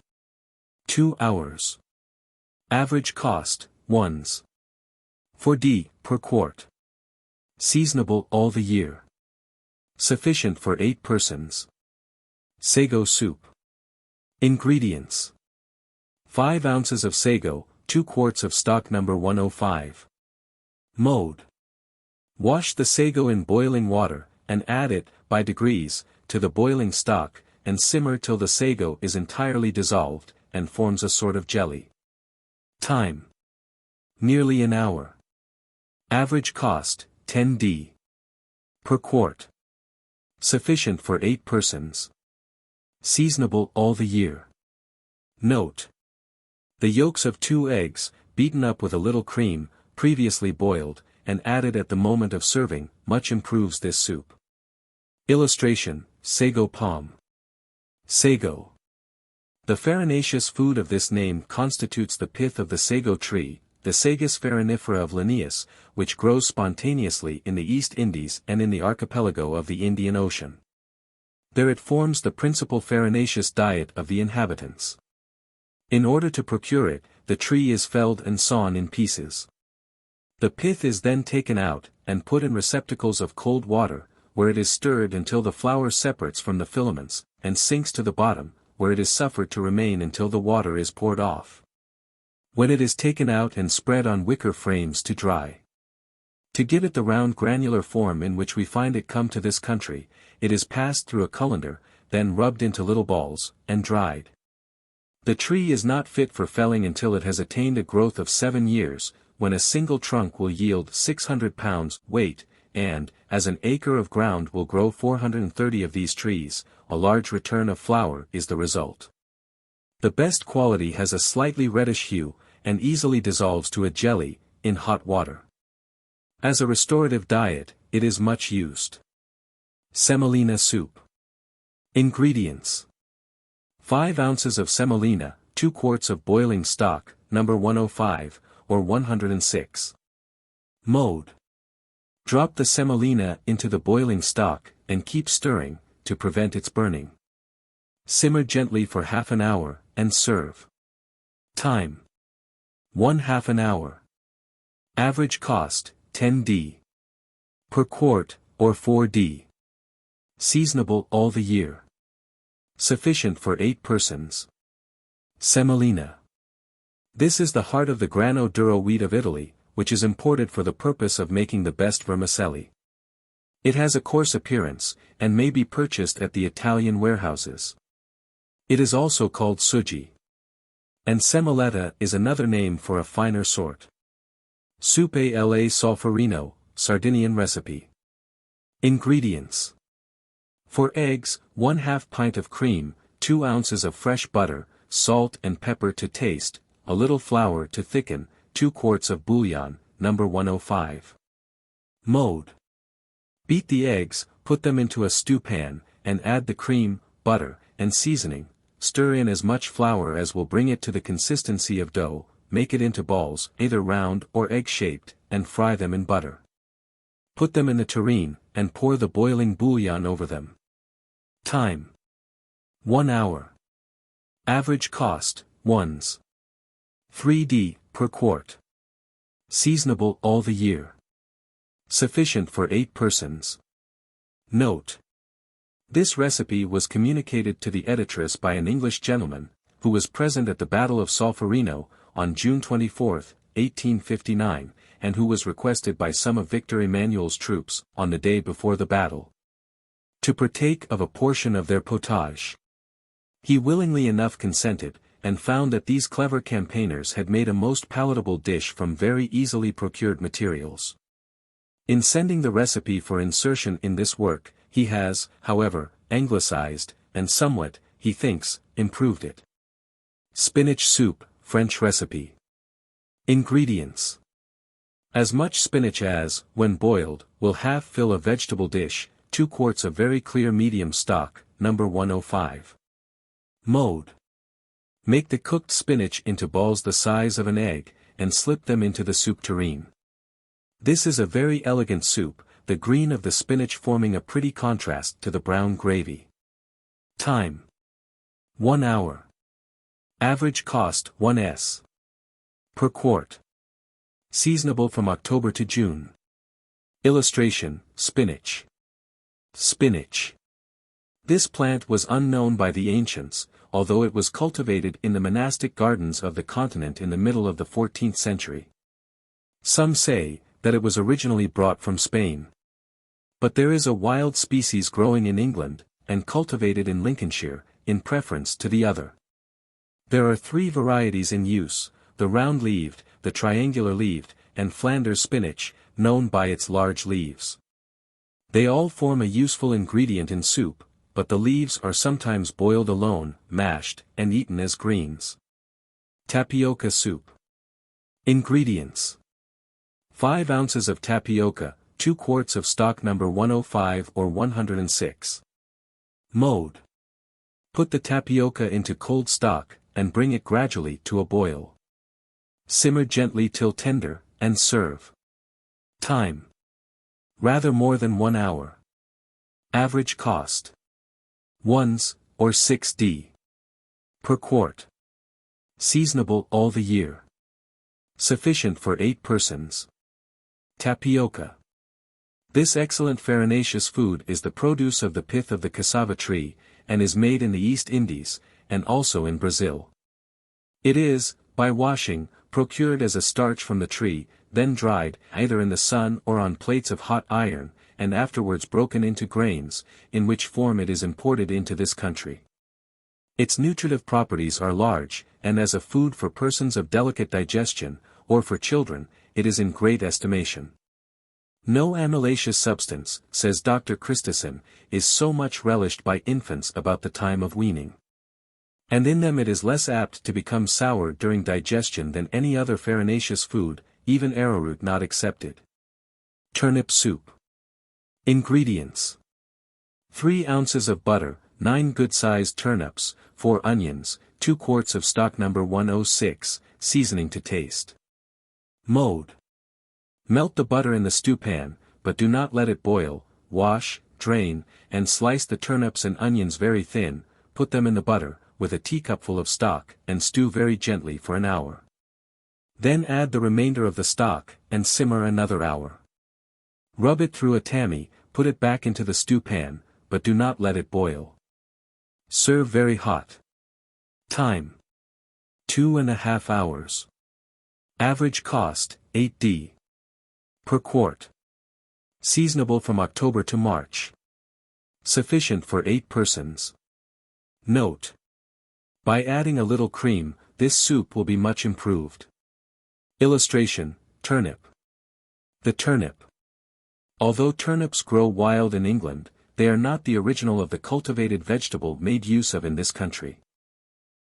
Speaker 1: 2 hours. Average cost, 1s. 4d per quart. Seasonable all the year. Sufficient for 8 persons. Sago soup. Ingredients: 5 ounces of sago, 2 quarts of stock No. 105. Mode: wash the sago in boiling water, and add it, by degrees, to the boiling stock, and simmer till the sago is entirely dissolved, and forms a sort of jelly. Time: nearly an hour. Average cost, 10d per quart. Sufficient for 8 persons. Seasonable all the year. Note: the yolks of 2 eggs, beaten up with a little cream, previously boiled, and added at the moment of serving, much improves this soup. Illustration: sago palm. Sago. The farinaceous food of this name constitutes the pith of the sago tree, the Sagus farinifera of Linnaeus, which grows spontaneously in the East Indies and in the archipelago of the Indian Ocean. There it forms the principal farinaceous diet of the inhabitants. In order to procure it, the tree is felled and sawn in pieces. The pith is then taken out, and put in receptacles of cold water, where it is stirred until the flour separates from the filaments, and sinks to the bottom, where it is suffered to remain until the water is poured off. When it is taken out and spread on wicker frames to dry. To give it the round granular form in which we find it come to this country, it is passed through a colander, then rubbed into little balls, and dried. The tree is not fit for felling until it has attained a growth of 7 years, when a single trunk will yield 600 pounds weight, and, as an acre of ground will grow 430 of these trees, a large return of flour is the result. The best quality has a slightly reddish hue, and easily dissolves to a jelly, in hot water. As a restorative diet, it is much used. Semolina soup. Ingredients: 5 ounces of semolina, 2 quarts of boiling stock, No. 105, or 106. Mode: drop the semolina into the boiling stock, and keep stirring, to prevent its burning. Simmer gently for half an hour, and serve. Time: 1/2 an hour. Average cost, 10d per quart, or 4d. Seasonable all the year. Sufficient for 8 persons. Semolina. This is the heart of the grano duro wheat of Italy, which is imported for the purpose of making the best vermicelli. It has a coarse appearance, and may be purchased at the Italian warehouses. It is also called suji. And semoletta is another name for a finer sort. Soupe alla solferino, Sardinian recipe. Ingredients. For eggs, 1/2 pint of cream, 2 ounces of fresh butter, salt and pepper to taste, a little flour to thicken, 2 quarts of bouillon, number 105. Mode. Beat the eggs, put them into a stew pan, and add the cream, butter, and seasoning. Stir in as much flour as will bring it to the consistency of dough, make it into balls, either round or egg-shaped, and fry them in butter. Put them in the tureen, and pour the boiling bouillon over them. Time. 1 hour. Average cost, 1s. 3d per quart. Seasonable all the year. Sufficient for 8 persons. Note. This recipe was communicated to the editress by an English gentleman, who was present at the Battle of Solferino, on June 24, 1859, and who was requested by some of Victor Emmanuel's troops, on the day before the battle, to partake of a portion of their potage. He willingly enough consented, and found that these clever campaigners had made a most palatable dish from very easily procured materials. In sending the recipe for insertion in this work, he has, however, anglicized, and somewhat, he thinks, improved it. Spinach soup, French recipe. Ingredients. As much spinach as, when boiled, will half fill a vegetable dish, 2 quarts of very clear medium stock, number 105. Mode. Make the cooked spinach into balls the size of an egg, and slip them into the soup tureen. This is a very elegant soup, the green of the spinach forming a pretty contrast to the brown gravy. Time. 1 hour. Average cost 1s. Per quart. Seasonable from October to June. Illustration, spinach. Spinach. This plant was unknown by the ancients, although it was cultivated in the monastic gardens of the continent in the middle of the 14th century. Some say that it was originally brought from Spain. But there is a wild species growing in England, and cultivated in Lincolnshire, in preference to the other. There are 3 varieties in use, the round-leaved, the triangular-leaved, and Flanders spinach, known by its large leaves. They all form a useful ingredient in soup, but the leaves are sometimes boiled alone, mashed, and eaten as greens. Tapioca soup. Ingredients. 5 ounces of tapioca, 2 quarts of stock number 105 or 106. Mode. Put the tapioca into cold stock, and bring it gradually to a boil. Simmer gently till tender, and serve. Time. Rather more than 1 hour. Average cost. 1s, or 6d. Per quart. Seasonable all the year. Sufficient for 8 persons. Tapioca. This excellent farinaceous food is the produce of the pith of the cassava tree, and is made in the East Indies, and also in Brazil. It is, by washing, procured as a starch from the tree, then dried, either in the sun or on plates of hot iron, and afterwards broken into grains, in which form it is imported into this country. Its nutritive properties are large, and as a food for persons of delicate digestion, or for children, it is in great estimation. No amylaceous substance, says Dr. Christison, is so much relished by infants about the time of weaning. And in them it is less apt to become sour during digestion than any other farinaceous food, even arrowroot not excepted. Turnip soup. Ingredients. 3 ounces of butter, 9 good-sized turnips, 4 onions, 2 quarts of stock number 106, seasoning to taste. Mode. Melt the butter in the stew pan, but do not let it boil, wash, drain, and slice the turnips and onions very thin, put them in the butter, with a teacupful of stock, and stew very gently for an hour. Then add the remainder of the stock, and simmer another hour. Rub it through a tammy, put it back into the stew pan, but do not let it boil. Serve very hot. Time. 2½ hours. Average cost, 8d. Per quart. Seasonable from October to March. Sufficient for 8 persons. Note: by adding a little cream, this soup will be much improved. Illustration: turnip. The turnip. Although turnips grow wild in England, they are not the original of the cultivated vegetable made use of in this country.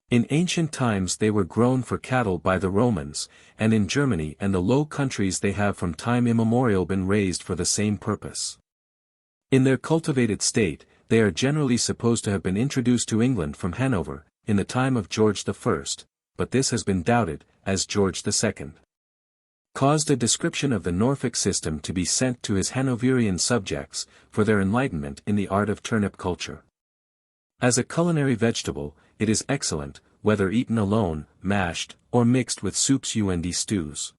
Speaker 1: In ancient times they were grown for cattle by the Romans, and in Germany and the Low Countries they have from time immemorial been raised for the same purpose. In their cultivated state, they are generally supposed to have been introduced to England from Hanover, in the time of George I, but this has been doubted, as George II caused a description of the Norfolk system to be sent to his Hanoverian subjects, for their enlightenment in the art of turnip culture. As a culinary vegetable, it is excellent, whether eaten alone, mashed, or mixed with soups and stews.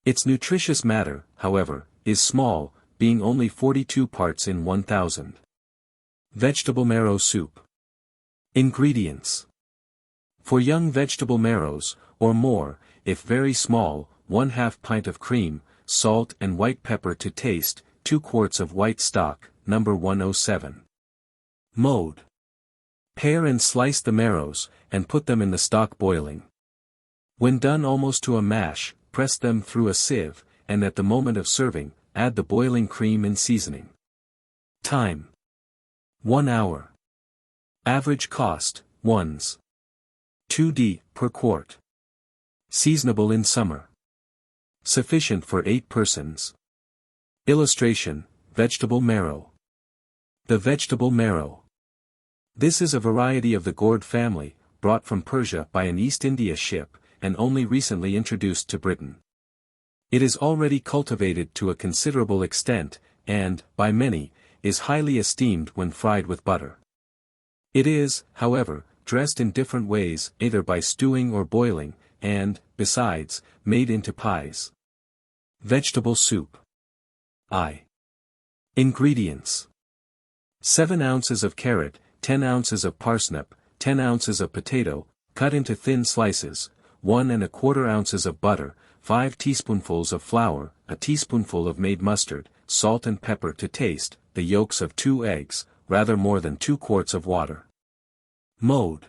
Speaker 1: Its nutritious matter, however, is small, being only 42 parts in 1,000. Vegetable marrow soup. Ingredients. For young vegetable marrows, or more, if very small, 1/2 pint of cream, salt and white pepper to taste, 2 quarts of white stock, No. 107. Mode. Pare and slice the marrows, and put them in the stock boiling. When done almost to a mash, press them through a sieve, and at the moment of serving, add the boiling cream and seasoning. Time: 1 hour. Average cost, 1s. 2d. per quart. Seasonable in summer. Sufficient for 8 persons. Illustration: vegetable marrow. The vegetable marrow. This is a variety of the gourd family, brought from Persia by an East India ship, and only recently introduced to Britain. It is already cultivated to a considerable extent, and, by many, is highly esteemed when fried with butter. It is, however, dressed in different ways, either by stewing or boiling, and, besides, made into pies. Vegetable soup. I. Ingredients. 7 ounces of carrot, 10 ounces of parsnip, 10 ounces of potato, cut into thin slices, 1¼ ounces of butter, 5 teaspoonfuls of flour, a teaspoonful of made mustard, salt and pepper to taste, the yolks of 2 eggs, rather more than 2 quarts of water. Mode.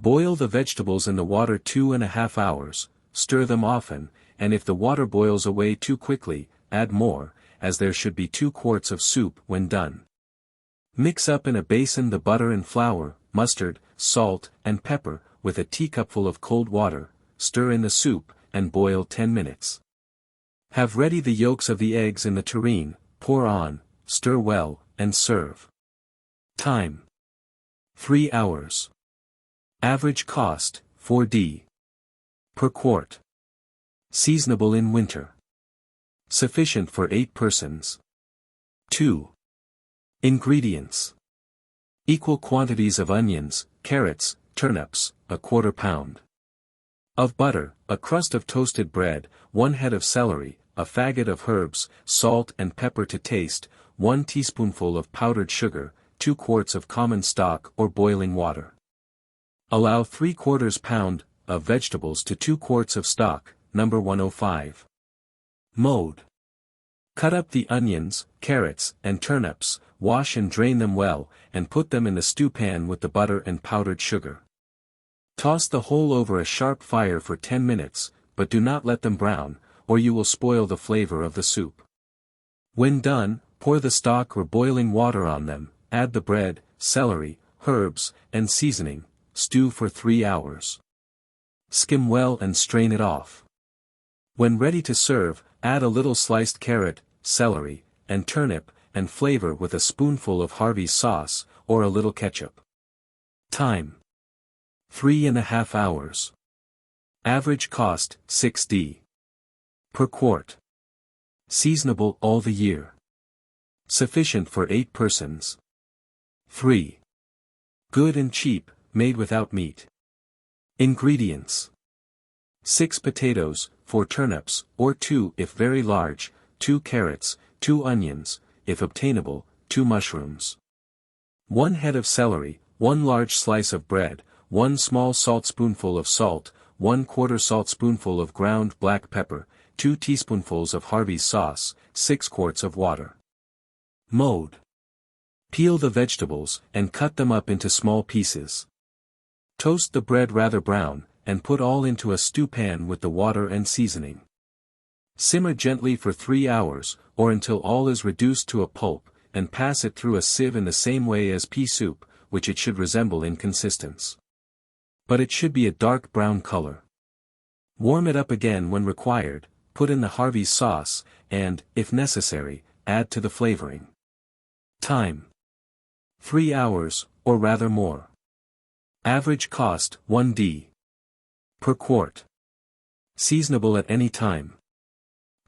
Speaker 1: Boil the vegetables in the water 2½ hours, stir them often, and if the water boils away too quickly, add more, as there should be 2 quarts of soup when done. Mix up in a basin the butter and flour, mustard, salt, and pepper, with a teacupful of cold water, stir in the soup, and boil 10 minutes. Have ready the yolks of the eggs in the tureen, pour on, stir well, and serve. Time: 3 hours. Average cost, 4d. per quart. Seasonable in winter. Sufficient for 8 persons. 2. Ingredients. Equal quantities of onions, carrots, turnips, 1/4 pound. Of butter, a crust of toasted bread, 1 head of celery, a faggot of herbs, salt and pepper to taste, 1 teaspoonful of powdered sugar, 2 quarts of common stock or boiling water. Allow 3/4 pound of vegetables to 2 quarts of stock, No. 105. Mode. Cut up the onions, carrots, and turnips, wash and drain them well, and put them in the stewpan with the butter and powdered sugar. Toss the whole over a sharp fire for 10 minutes, but do not let them brown, or you will spoil the flavor of the soup. When done, pour the stock or boiling water on them, add the bread, celery, herbs, and seasoning, stew for 3 hours. Skim well and strain it off. When ready to serve, add a little sliced carrot, celery, and turnip, and flavor with a spoonful of Harvey's sauce, or a little ketchup. Time: 3½ hours. Average cost, 6d. per quart. Seasonable all the year. Sufficient for 8 persons. 3. Good and cheap, made without meat. Ingredients. 6 potatoes, 4 turnips, or 2 if very large, 2 carrots, 2 onions, if obtainable, 2 mushrooms. 1 head of celery, 1 large slice of bread, 1 small saltspoonful of salt, 1/4 saltspoonful of ground black pepper, 2 teaspoonfuls of Harvey's sauce, 6 quarts of water. Mode. Peel the vegetables, and cut them up into small pieces. Toast the bread rather brown, and put all into a stew pan with the water and seasoning. Simmer gently for 3 hours, or until all is reduced to a pulp, and pass it through a sieve in the same way as pea soup, which it should resemble in consistence. But it should be a dark brown color. Warm it up again when required, put in the Harvey's sauce, and, if necessary, add to the flavoring. Time. 3 hours, or rather more. Average cost, 1d. Per quart. Seasonable at any time.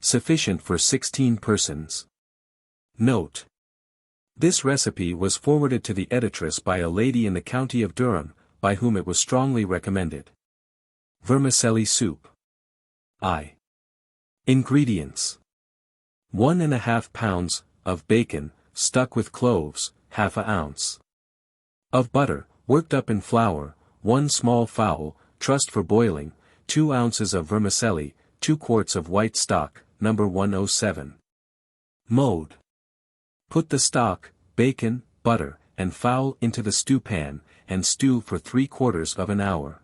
Speaker 1: Sufficient for 16 persons. Note. This recipe was forwarded to the editress by a lady in the county of Durham, by whom it was strongly recommended. Vermicelli soup. I. Ingredients. 1½ pounds, of bacon, stuck with cloves, ½ ounce. Of butter, worked up in flour, 1 small fowl, trussed for boiling, 2 ounces of vermicelli, 2 quarts of white stock, No. 107. Mode. Put the stock, bacon, butter, and fowl into the stew pan, and stew for 3/4 of an hour.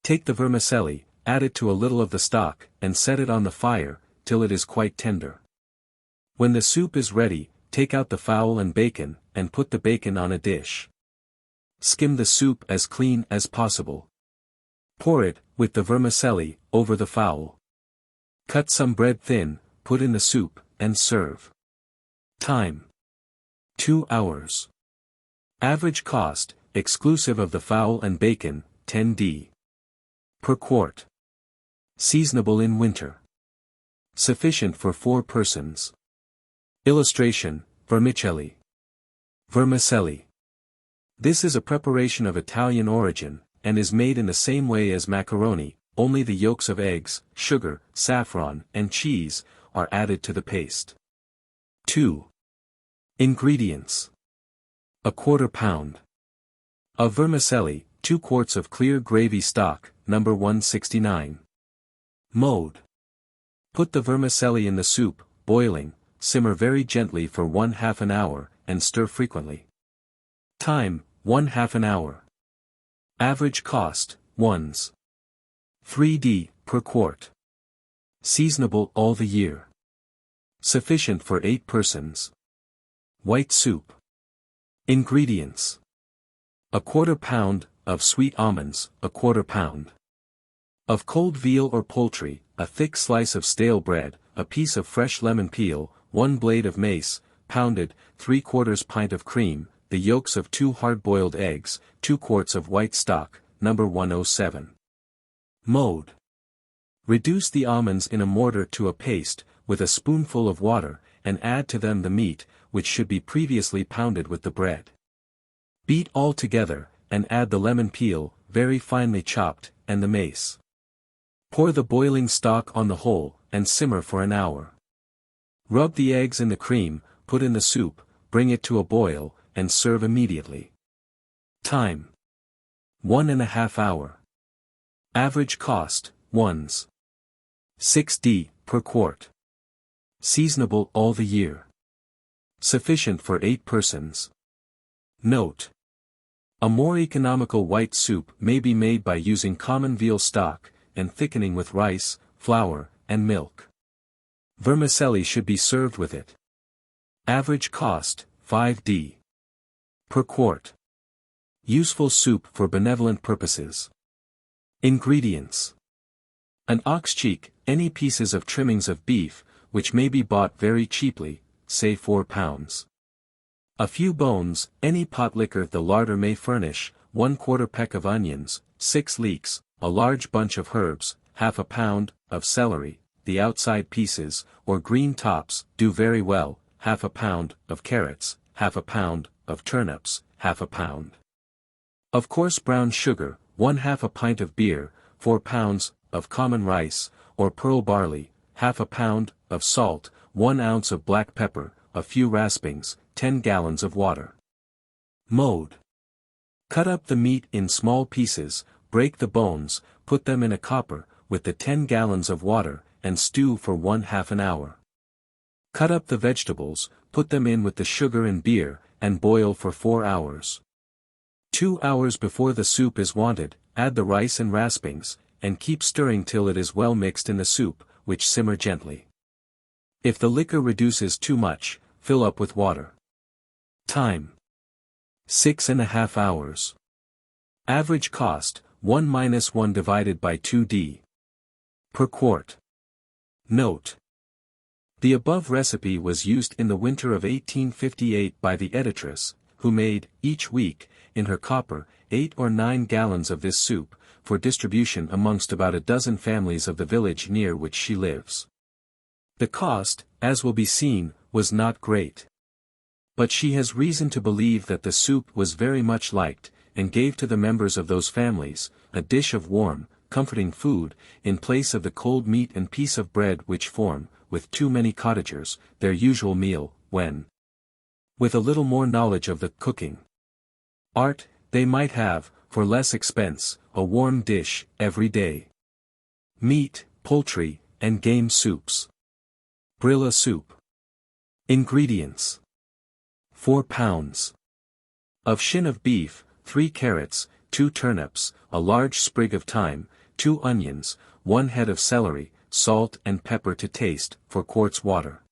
Speaker 1: Take the vermicelli, add it to a little of the stock, and set it on the fire, till it is quite tender. When the soup is ready, take out the fowl and bacon, and put the bacon on a dish. Skim the soup as clean as possible. Pour it, with the vermicelli, over the fowl. Cut some bread thin, put in the soup, and serve. Time. 2 hours. Average cost, exclusive of the fowl and bacon, 10d. Per quart. Seasonable in winter. Sufficient for 4 persons. Illustration, vermicelli. Vermicelli. This is a preparation of Italian origin, and is made in the same way as macaroni, only the yolks of eggs, sugar, saffron, and cheese, are added to the paste. 2. Ingredients. 1/4 pound. Of vermicelli, 2 quarts of clear gravy stock, No. 169. Mode. Put the vermicelli in the soup, boiling, simmer very gently for 1/2 hour, and stir frequently. Time, 1/2 hour. Average cost, 1s. 3d, per quart. Seasonable all the year. Sufficient for 8 persons. White soup. Ingredients. 1/4 pound, of sweet almonds, 1/4 pound. Of cold veal or poultry, a thick slice of stale bread, a piece of fresh lemon peel, 1 blade of mace, pounded, 3/4 pint of cream, the yolks of 2 hard-boiled eggs, 2 quarts of white stock, No. 107. Mode. Reduce the almonds in a mortar to a paste, with a spoonful of water, and add to them the meat, which should be previously pounded with the bread. Beat all together, and add the lemon peel, very finely chopped, and the mace. Pour the boiling stock on the whole, and simmer for an hour. Rub the eggs in the cream, put in the soup, bring it to a boil, and serve immediately. Time. 1½ hour. Average cost, 1s. 6d, per quart. Seasonable all the year. Sufficient for 8 persons. Note. A more economical white soup may be made by using common veal stock, and thickening with rice, flour, and milk. Vermicelli should be served with it. Average cost, 5d. Per quart. Useful soup for benevolent purposes. Ingredients. An ox cheek, any pieces of trimmings of beef, which may be bought very cheaply, say 4 pounds. A few bones, any pot liquor the larder may furnish, 1/4 peck of onions, 6 leeks, a large bunch of herbs, ½ pound, of celery, the outside pieces, or green tops, do very well, ½ pound, of carrots, ½ pound, of turnips, ½ pound. Of coarse brown sugar, 1/2 pint of beer, 4 pounds, of common rice, or pearl barley, ½ pound, of salt, 1 ounce of black pepper, a few raspings, 10 gallons of water. Mode. Cut up the meat in small pieces, break the bones, put them in a copper, with the 10 gallons of water, and stew for 1/2 an hour. Cut up the vegetables, put them in with the sugar and beer, and boil for 4 hours. 2 hours before the soup is wanted, add the rice and raspings, and keep stirring till it is well mixed in the soup, which simmer gently. If the liquor reduces too much, fill up with water. Time: 6½ hours. Average cost: 1 - 1 divided by 2d. Per quart. Note: the above recipe was used in the winter of 1858 by the editress, who made, each week, in her copper, 8 or 9 gallons of this soup, for distribution amongst about a dozen families of the village near which she lives. The cost, as will be seen, was not great. But she has reason to believe that the soup was very much liked, and gave to the members of those families, a dish of warm, comforting food, in place of the cold meat and piece of bread which form, with too many cottagers, their usual meal, when, with a little more knowledge of the cooking art, they might have, for less expense, a warm dish, every day. Meat, poultry, and game soups. Brilla soup. Ingredients: 4 pounds of shin of beef, 3 carrots, 2 turnips, a large sprig of thyme, 2 onions, 1 head of celery, salt and pepper to taste, 4 quarts water.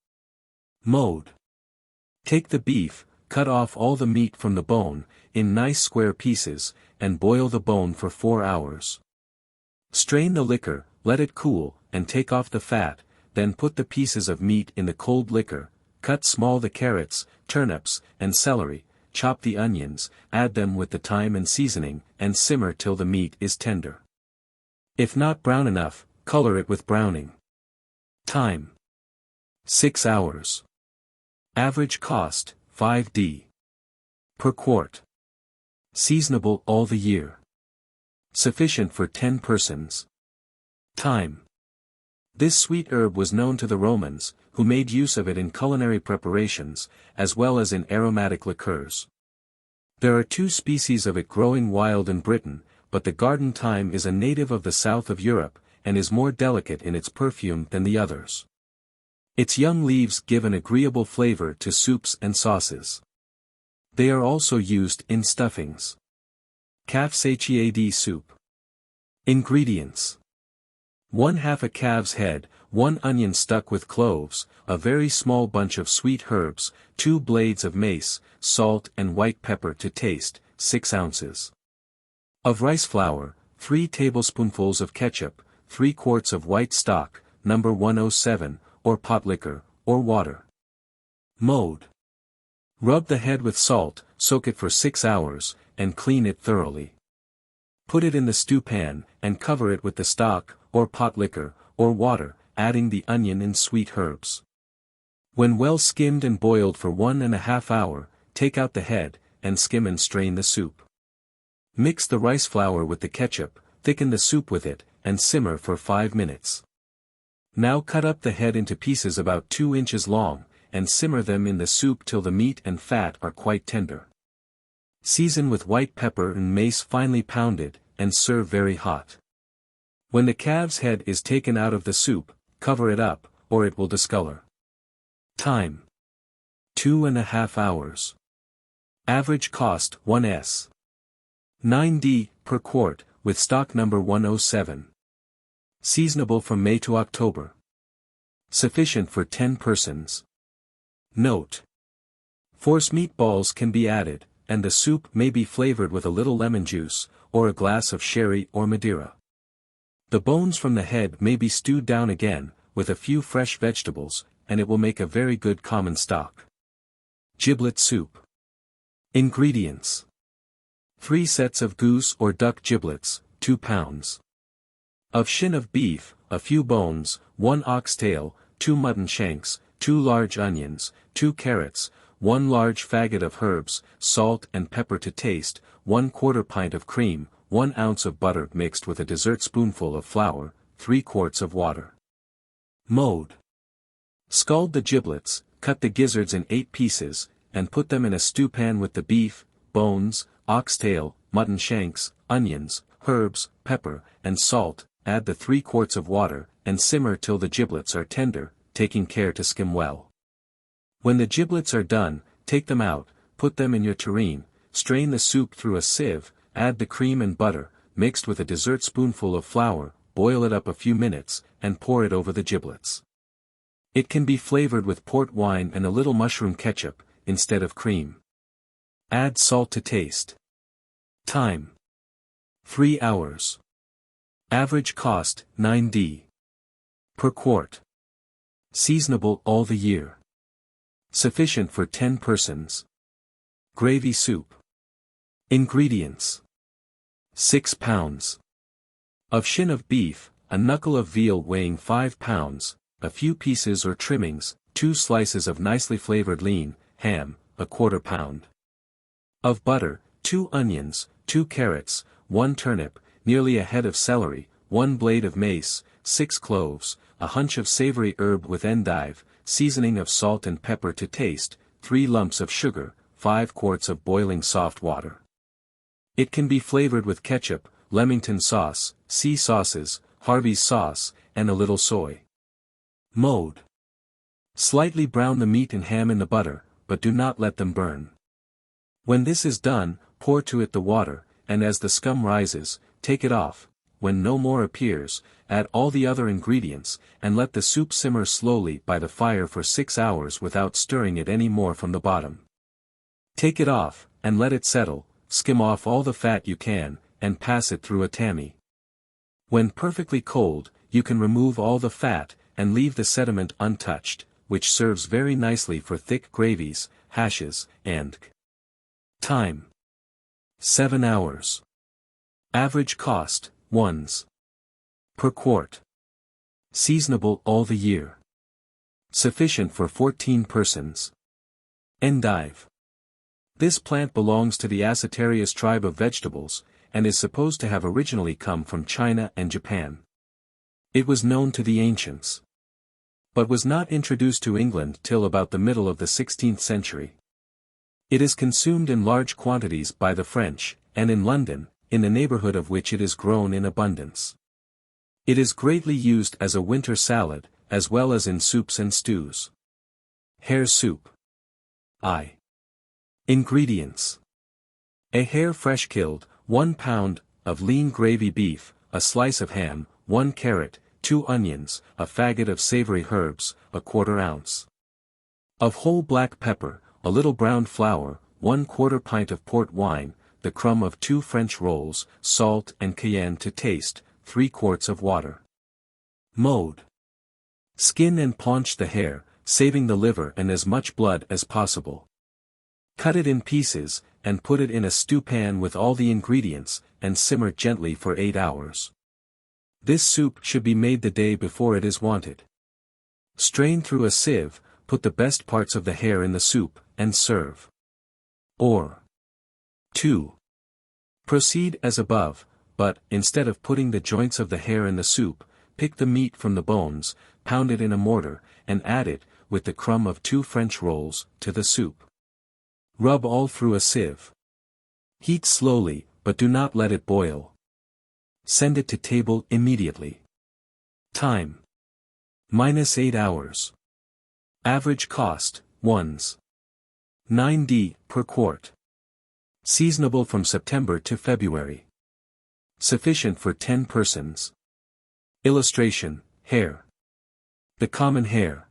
Speaker 1: Mode: take the beef, cut off all the meat from the bone, in nice square pieces, and boil the bone for 4 hours. Strain the liquor, let it cool, and take off the fat, then put the pieces of meat in the cold liquor, cut small the carrots, turnips, and celery, chop the onions, add them with the thyme and seasoning, and simmer till the meat is tender. If not brown enough, color it with browning. Time: 6 hours. Average cost: 5d. Per quart. Seasonable all the year. Sufficient for 10 persons. Time: this sweet herb was known to the Romans, who made use of it in culinary preparations, as well as in aromatic liqueurs. There are 2 species of it growing wild in Britain, but the garden thyme is a native of the south of Europe, and is more delicate in its perfume than the others. Its young leaves give an agreeable flavor to soups and sauces. They are also used in stuffings. Calf satiety soup. Ingredients: 1/2 a calf's head, 1 onion stuck with cloves, a very small bunch of sweet herbs, 2 blades of mace, salt and white pepper to taste, 6 ounces of rice flour, 3 tablespoonfuls of ketchup, 3 quarts of white stock, No. 107, or pot liquor, or water. Mode: rub the head with salt, soak it for 6 hours, and clean it thoroughly. Put it in the stew pan, and cover it with the stock, or pot liquor, or water, adding the onion and sweet herbs. When well skimmed and boiled for 1½ hour, take out the head, and skim and strain the soup. Mix the rice flour with the ketchup, thicken the soup with it, and simmer for 5 minutes. Now cut up the head into pieces about 2 inches long, and simmer them in the soup till the meat and fat are quite tender. Season with white pepper and mace finely pounded, and serve very hot. When the calf's head is taken out of the soup, cover it up, or it will discolor. Time: 2½ hours. Average cost: 1s. 9d. per quart, with stock No. 107. Seasonable from May to October. Sufficient for 10 persons. Note: force meatballs can be added, and the soup may be flavored with a little lemon juice, or a glass of sherry or Madeira. The bones from the head may be stewed down again, with a few fresh vegetables, and it will make a very good common stock. Giblet soup. Ingredients: 3 sets of goose or duck giblets, 2 pounds. Of shin of beef, a few bones, 1 oxtail, 2 mutton shanks, 2 large onions, 2 carrots, 1 large faggot of herbs, salt and pepper to taste, 1/4 pint of cream, 1 ounce of butter mixed with a dessertspoonful of flour, 3 quarts of water. Mode: scald the giblets, cut the gizzards in 8 pieces, and put them in a stewpan with the beef, bones, oxtail, mutton shanks, onions, herbs, pepper, and salt, add the 3 quarts of water, and simmer till the giblets are tender, taking care to skim well. When the giblets are done, take them out, put them in your tureen, strain the soup through a sieve, add the cream and butter, mixed with a dessertspoonful of flour, boil it up a few minutes, and pour it over the giblets. It can be flavored with port wine and a little mushroom ketchup, instead of cream. Add salt to taste. Time: 3 hours. Average cost, 9d. per quart. Seasonable all the year. Sufficient for 10 persons. Gravy soup. Ingredients: 6 pounds of shin of beef, a knuckle of veal weighing 5 pounds, a few pieces or trimmings, 2 slices of nicely flavored lean ham, a quarter pound of butter, 2 onions, 2 carrots, 1 turnip, nearly a head of celery, 1 blade of mace, 6 cloves, a hunch of savory herb with endive, seasoning of salt and pepper to taste, 3 lumps of sugar, 5 quarts of boiling soft water. It can be flavored with ketchup, Leamington sauce, sea sauces, Harvey's sauce, and a little soy. Mode: slightly brown the meat and ham in the butter, but do not let them burn. When this is done, pour to it the water, and as the scum rises, take it off. When no more appears, add all the other ingredients, and let the soup simmer slowly by the fire for 6 hours without stirring it any more from the bottom. Take it off, and let it settle, skim off all the fat you can, and pass it through a tammy. When perfectly cold, you can remove all the fat, and leave the sediment untouched, which serves very nicely for thick gravies, hashes, and time: 7 hours. Average cost, 1s. per quart. Seasonable all the year. Sufficient for 14 persons. Endive. This plant belongs to the Acetarius tribe of vegetables, and is supposed to have originally come from China and Japan. It was known to the ancients, but was not introduced to England till about the middle of the 16th century. It is consumed in large quantities by the French, and in London, in the neighborhood of which it is grown in abundance. It is greatly used as a winter salad, as well as in soups and stews. Hare soup. Ingredients: a hare fresh killed, 1 pound, of lean gravy beef, a slice of ham, 1 carrot, 2 onions, a faggot of savory herbs, a quarter ounce of whole black pepper, a little browned flour, 1/4 pint of port wine, the crumb of 2 French rolls, salt and cayenne to taste, 3 quarts of water. Mode: skin and paunch the hare, saving the liver and as much blood as possible. Cut it in pieces, and put it in a stewpan with all the ingredients, and simmer gently for 8 hours. This soup should be made the day before it is wanted. Strain through a sieve, put the best parts of the hare in the soup, and serve. Or 2. Proceed as above, but, instead of putting the joints of the hare in the soup, pick the meat from the bones, pound it in a mortar, and add it, with the crumb of 2 French rolls, to the soup. Rub all through a sieve. Heat slowly, but do not let it boil. Send it to table immediately. Time: -8 hours. Average cost, 1s. 9d. per quart. Seasonable from September to February. Sufficient for 10 persons. Illustration: hare. The common hare.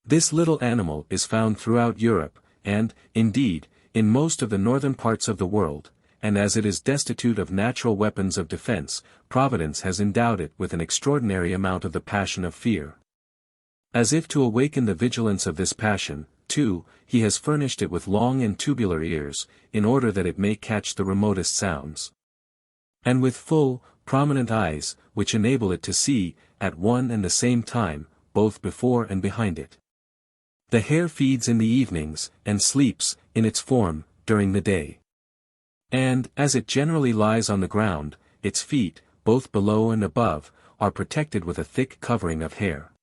Speaker 1: This little animal is found throughout Europe, and, indeed, in most of the northern parts of the world, and as it is destitute of natural weapons of defense, Providence has endowed it with an extraordinary amount of the passion of fear. As if to awaken the vigilance of this passion, too, he has furnished it with long and tubular ears, in order that it may catch the remotest sounds. And with full, prominent eyes, which enable it to see, at one and the same time, both before and behind it. The hare feeds in the evenings, and sleeps, in its form, during the day. And, as it generally lies on the ground, its feet, both below and above, are protected with a thick covering of hair.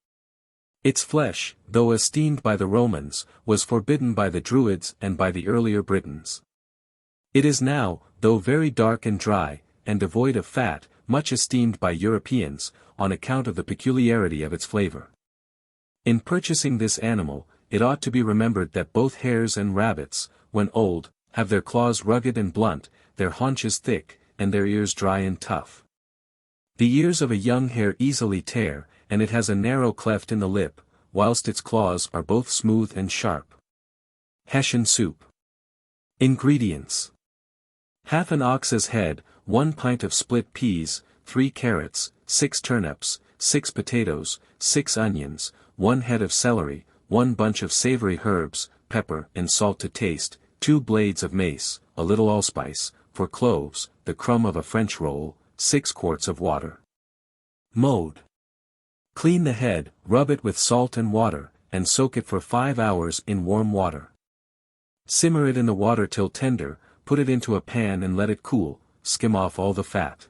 Speaker 1: Its flesh, though esteemed by the Romans, was forbidden by the Druids and by the earlier Britons. It is now, though very dark and dry, and devoid of fat, much esteemed by Europeans, on account of the peculiarity of its flavor. In purchasing this animal, it ought to be remembered that both hares and rabbits, when old, have their claws rugged and blunt, their haunches thick, and their ears dry and tough. The ears of a young hare easily tear, and it has a narrow cleft in the lip, whilst its claws are both smooth and sharp. Hessian soup. Ingredients: half an ox's head, 1 pint of split peas, 3 carrots, 6 turnips, 6 potatoes, 6 onions, 1 head of celery, 1 bunch of savory herbs, pepper and salt to taste, 2 blades of mace, a little allspice, 4 cloves, the crumb of a French roll, 6 quarts of water. Mode: clean the head, rub it with salt and water, and soak it for 5 hours in warm water. Simmer it in the water till tender, put it into a pan and let it cool, skim off all the fat.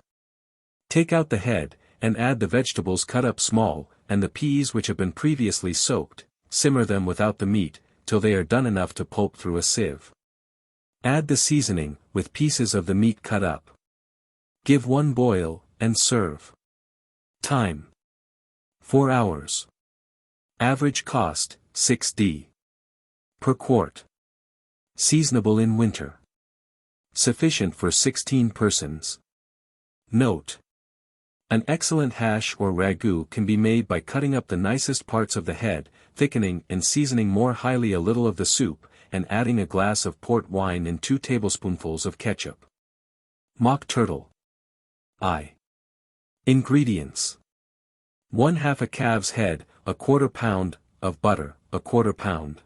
Speaker 1: Take out the head, and add the vegetables cut up small, and the peas which have been previously soaked, simmer them without the meat, till they are done enough to pulp through a sieve. Add the seasoning, with pieces of the meat cut up. Give 1 boil, and serve. Time: 4 hours. Average cost, 6d. per quart. Seasonable in winter. Sufficient for 16 persons. Note: an excellent hash or ragout can be made by cutting up the nicest parts of the head, thickening and seasoning more highly a little of the soup, and adding a glass of port wine and 2 tablespoonfuls of ketchup. Mock turtle. I. Ingredients: 1/2 a calf's head, 1/4 pound, of butter, 1/4 pound.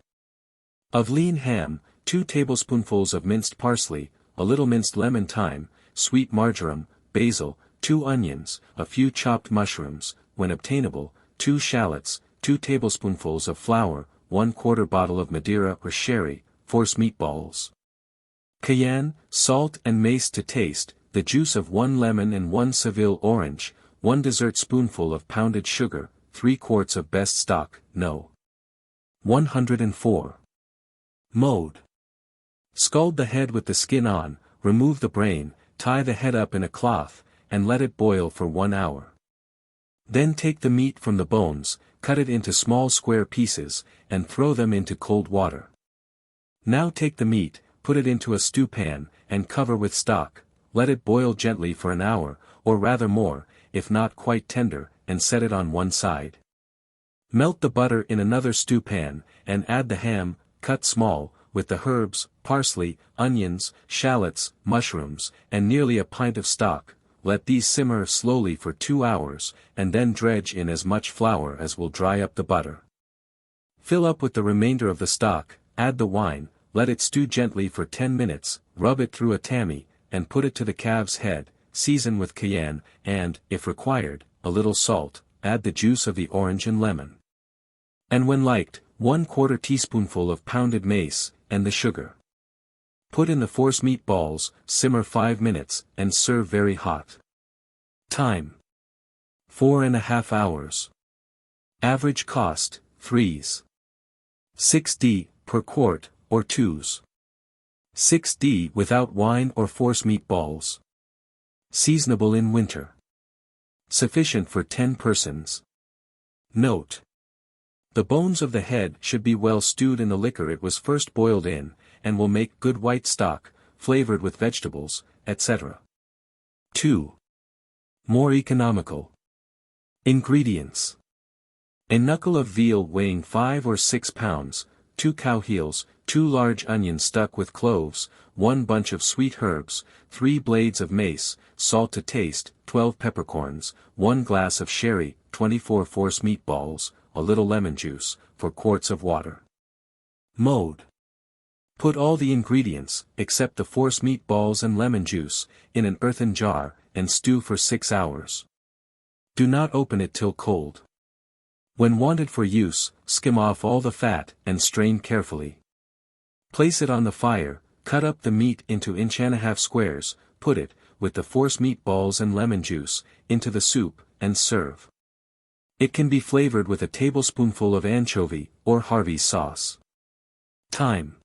Speaker 1: Of lean ham, 2 tablespoonfuls of minced parsley, a little minced lemon thyme, sweet marjoram, basil, 2 onions, a few chopped mushrooms, when obtainable, 2 shallots, 2 tablespoonfuls of flour, 1/4 bottle of Madeira or sherry, force meatballs. Cayenne, salt and mace to taste, the juice of 1 lemon and 1 Seville orange, 1 dessertspoonful of pounded sugar, 3 quarts of best stock, No. 104. Mode: scald the head with the skin on, remove the brain, tie the head up in a cloth, and let it boil for 1 hour. Then take the meat from the bones, cut it into small square pieces, and throw them into cold water. Now take the meat, put it into a stewpan, and cover with stock, let it boil gently for an hour, or rather more, if not quite tender, and set it on one side. Melt the butter in another stewpan, and add the ham, cut small, with the herbs, parsley, onions, shallots, mushrooms, and nearly a pint of stock. Let these simmer slowly for 2 hours, and then dredge in as much flour as will dry up the butter. Fill up with the remainder of the stock, add the wine, let it stew gently for 10 minutes, rub it through a tammy, and put it to the calf's head, season with cayenne, and, if required, a little salt, add the juice of the orange and lemon. And when liked, 1/4 teaspoonful of pounded mace, and the sugar. Put in the force meatballs, simmer 5 minutes, and serve very hot. Time: 4½ hours. Average cost, 3s. 6d, per quart, or 2s. 6d without wine or force meatballs. Seasonable in winter. Sufficient for 10 persons. Note: the bones of the head should be well stewed in the liquor it was first boiled in, and will make good white stock, flavored with vegetables, etc. 2. More economical. Ingredients: a knuckle of veal weighing 5 or 6 pounds, 2 cow heels, 2 large onions stuck with cloves, 1 bunch of sweet herbs, 3 blades of mace, salt to taste, 12 peppercorns, 1 glass of sherry, 24 force meatballs, a little lemon juice, 4 quarts of water. Mode: put all the ingredients, except the force meatballs and lemon juice, in an earthen jar, and stew for 6 hours. Do not open it till cold. When wanted for use, skim off all the fat, and strain carefully. Place it on the fire, cut up the meat into 1.5-inch squares, put it, with the force meatballs and lemon juice, into the soup, and serve. It can be flavored with a tablespoonful of anchovy, or Harvey's sauce. Time: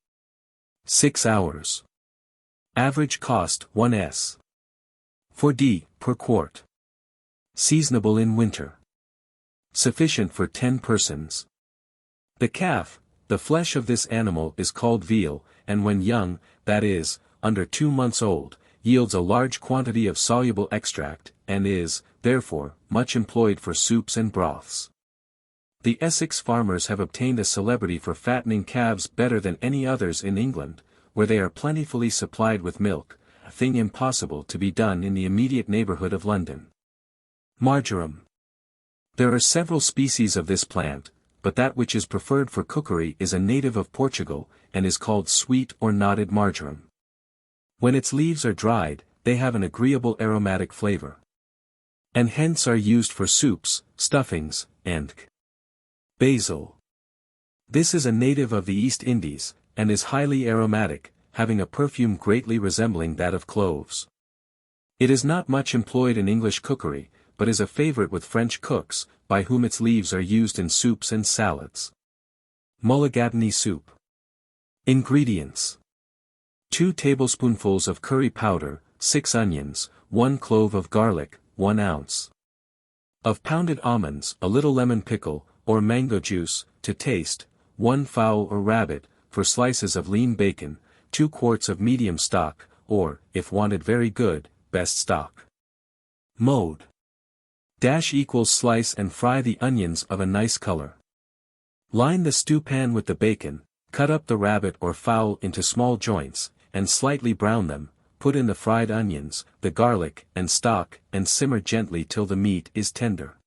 Speaker 1: 6 hours. Average cost 1s. 4d per quart. Seasonable in winter. Sufficient for 10 persons. The calf, the flesh of this animal is called veal, and when young, that is, under 2 months old, yields a large quantity of soluble extract, and is, therefore, much employed for soups and broths. The Essex farmers have obtained a celebrity for fattening calves better than any others in England, where they are plentifully supplied with milk, a thing impossible to be done in the immediate neighbourhood of London. Marjoram. There are several species of this plant, but that which is preferred for cookery is a native of Portugal, and is called sweet or knotted marjoram. When its leaves are dried, they have an agreeable aromatic flavour, and hence are used for soups, stuffings, and basil. This is a native of the East Indies, and is highly aromatic, having a perfume greatly resembling that of cloves. It is not much employed in English cookery, but is a favourite with French cooks, by whom its leaves are used in soups and salads. Mulligatawny soup. Ingredients: 2 tablespoonfuls of curry powder, 6 onions, 1 clove of garlic, 1 ounce of pounded almonds, a little lemon pickle, or mango juice, to taste, 1 fowl or rabbit, for slices of lean bacon, 2 quarts of medium stock, or, if wanted very good, best stock. Mode. Slice and fry the onions of a nice color. Line the stew pan with the bacon, cut up the rabbit or fowl into small joints, and slightly brown them, put in the fried onions, the garlic and stock, and simmer gently till the meat is tender.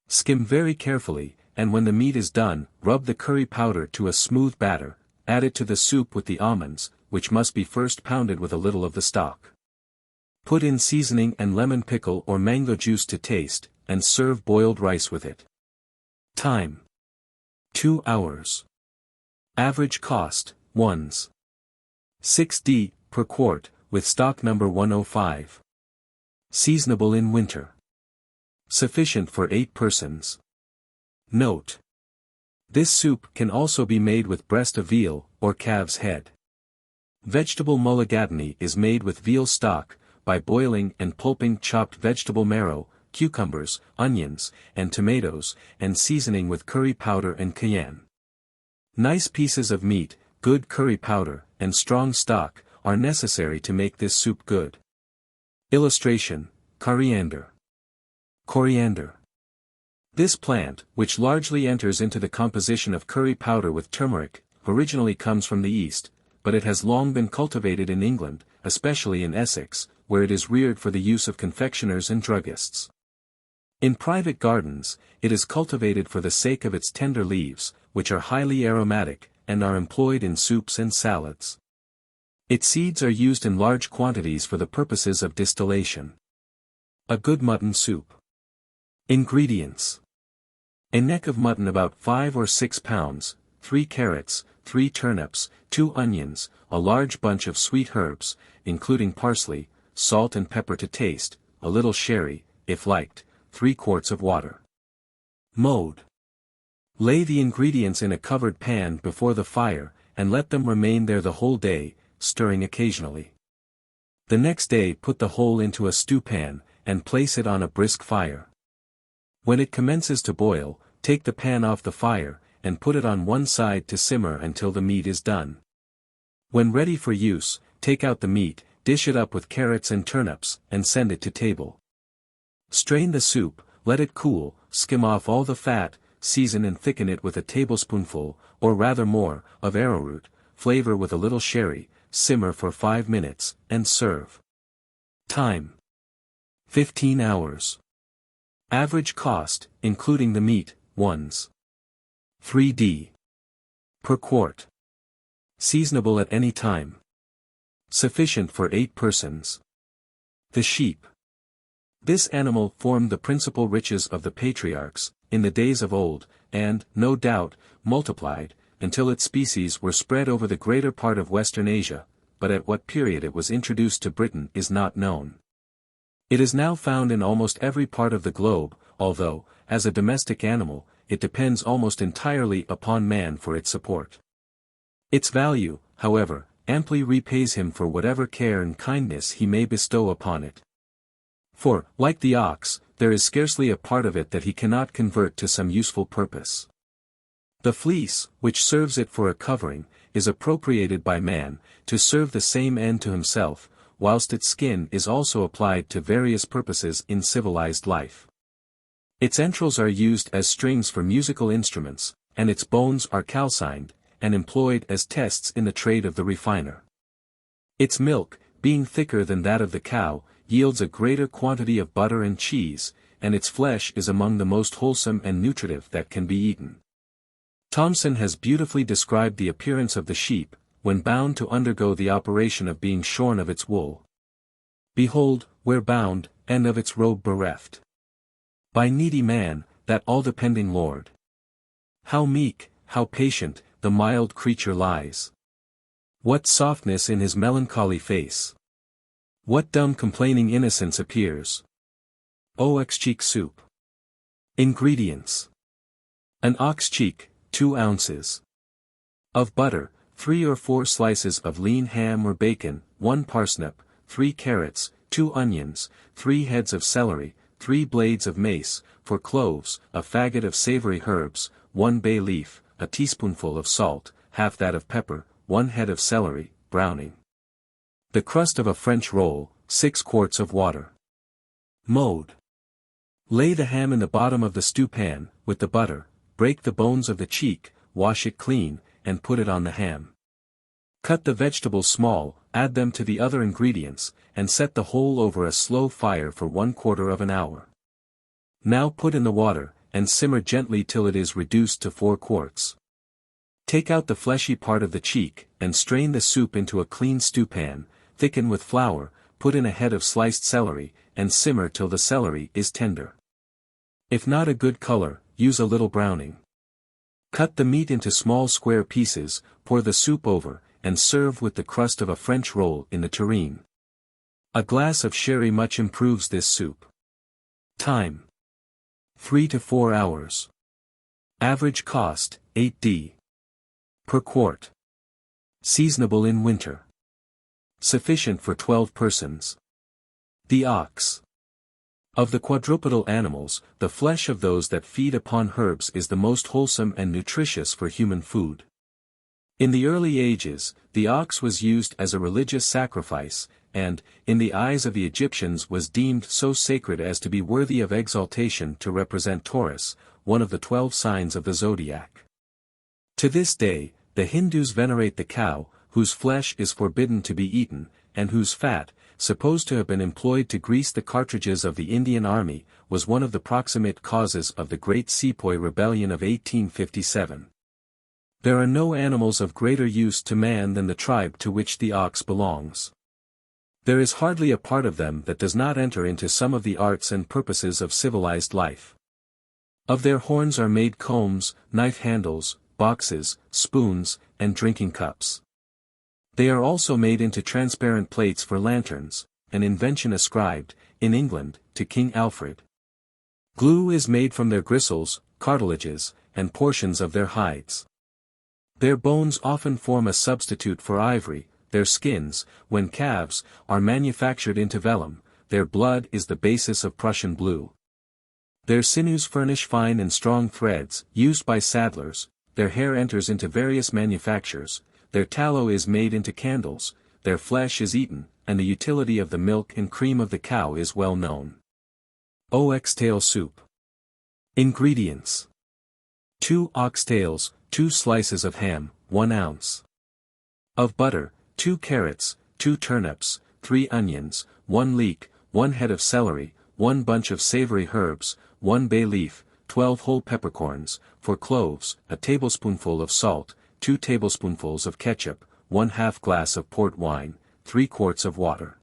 Speaker 1: Skim very carefully, and when the meat is done, rub the curry powder to a smooth batter, add it to the soup with the almonds, which must be first pounded with a little of the stock. Put in seasoning and lemon pickle or mango juice to taste, and serve boiled rice with it. Time: 2 hours. Average cost, 1s. 6d per quart, with stock number 105. Seasonable in winter. Sufficient for 8 persons. Note: this soup can also be made with breast of veal, or calf's head. Vegetable mulligatawny is made with veal stock, by boiling and pulping chopped vegetable marrow, cucumbers, onions, and tomatoes, and seasoning with curry powder and cayenne. Nice pieces of meat, good curry powder, and strong stock, are necessary to make this soup good. Illustration: coriander. Coriander. This plant, which largely enters into the composition of curry powder with turmeric, originally comes from the East, but it has long been cultivated in England, especially in Essex, where it is reared for the use of confectioners and druggists. In private gardens, it is cultivated for the sake of its tender leaves, which are highly aromatic, and are employed in soups and salads. Its seeds are used in large quantities for the purposes of distillation. A good mutton soup. Ingredients: a neck of mutton about 5 or 6 pounds, 3 carrots, 3 turnips, 2 onions, a large bunch of sweet herbs, including parsley, salt and pepper to taste, a little sherry, if liked, 3 quarts of water. Mode. Lay the ingredients in a covered pan before the fire, and let them remain there the whole day, stirring occasionally. The next day put the whole into a stew pan, and place it on a brisk fire. When it commences to boil, take the pan off the fire, and put it on one side to simmer until the meat is done. When ready for use, take out the meat, dish it up with carrots and turnips, and send it to table. Strain the soup, let it cool, skim off all the fat, season and thicken it with a tablespoonful, or rather more, of arrowroot, flavor with a little sherry, simmer for 5 minutes, and serve. Time: 15 hours. Average cost, including the meat, 1s. 3d per quart. Seasonable at any time. Sufficient for 8 persons. The sheep. This animal formed the principal riches of the patriarchs, in the days of old, and, no doubt, multiplied, until its species were spread over the greater part of Western Asia, but at what period it was introduced to Britain is not known. It is now found in almost every part of the globe, although, as a domestic animal, it depends almost entirely upon man for its support. Its value, however, amply repays him for whatever care and kindness he may bestow upon it. For, like the ox, there is scarcely a part of it that he cannot convert to some useful purpose. The fleece, which serves it for a covering, is appropriated by man, to serve the same end to himself, whilst its skin is also applied to various purposes in civilized life. Its entrails are used as strings for musical instruments, and its bones are calcined, and employed as tests in the trade of the refiner. Its milk, being thicker than that of the cow, yields a greater quantity of butter and cheese, and its flesh is among the most wholesome and nutritive that can be eaten. Thomson has beautifully described the appearance of the sheep, when bound to undergo the operation of being shorn of its wool. Behold, where bound, and of its robe bereft. By needy man, that all-depending lord. How meek, how patient, the mild creature lies. What softness in his melancholy face. What dumb complaining innocence appears. Ox cheek soup. Ingredients. An ox cheek, 2 ounces. Of butter, 3 or 4 slices of lean ham or bacon, 1 parsnip, 3 carrots, 2 onions, 3 heads of celery, 3 blades of mace, 4 cloves, a faggot of savory herbs, 1 bay leaf, a teaspoonful of salt, half that of pepper, 1 head of celery, browning. The crust of a French roll, 6 quarts of water. Mode. Lay the ham in the bottom of the stew pan, with the butter, break the bones of the cheek, wash it clean, and put it on the ham. Cut the vegetables small, add them to the other ingredients, and set the whole over a slow fire for 1/4 of an hour. Now put in the water, and simmer gently till it is reduced to 4 quarts. Take out the fleshy part of the cheek, and strain the soup into a clean stewpan, thicken with flour, put in a head of sliced celery, and simmer till the celery is tender. If not a good color, use a little browning. Cut the meat into small square pieces, pour the soup over, and serve with the crust of a French roll in the tureen. A glass of sherry much improves this soup. Time. 3 to 4 hours. Average cost, 8d. per quart. Seasonable in winter. Sufficient for 12 persons. The ox. Of the quadrupedal animals, the flesh of those that feed upon herbs is the most wholesome and nutritious for human food. In the early ages, the ox was used as a religious sacrifice, and, in the eyes of the Egyptians was deemed so sacred as to be worthy of exaltation to represent Taurus, one of the 12 signs of the zodiac. To this day, the Hindus venerate the cow, whose flesh is forbidden to be eaten, and whose fat, supposed to have been employed to grease the cartridges of the Indian army, was one of the proximate causes of the Great Sepoy Rebellion of 1857. There are no animals of greater use to man than the tribe to which the ox belongs. There is hardly a part of them that does not enter into some of the arts and purposes of civilized life. Of their horns are made combs, knife handles, boxes, spoons, and drinking cups. They are also made into transparent plates for lanterns, an invention ascribed, in England, to King Alfred. Glue is made from their gristles, cartilages, and portions of their hides. Their bones often form a substitute for ivory, their skins, when calves, are manufactured into vellum, their blood is the basis of Prussian blue. Their sinews furnish fine and strong threads, used by saddlers, their hair enters into various manufactures, their tallow is made into candles, their flesh is eaten, and the utility of the milk and cream of the cow is well known. Oxtail soup. Ingredients. 2 oxtails, 2 slices of ham, 1 ounce. Of butter, 2 carrots, 2 turnips, 3 onions, 1 leek, 1 head of celery, 1 bunch of savory herbs, 1 bay leaf, 12 whole peppercorns, 4 cloves, a tablespoonful of salt, 2 tablespoonfuls of ketchup, 1/2 glass of port wine, 3 quarts of water.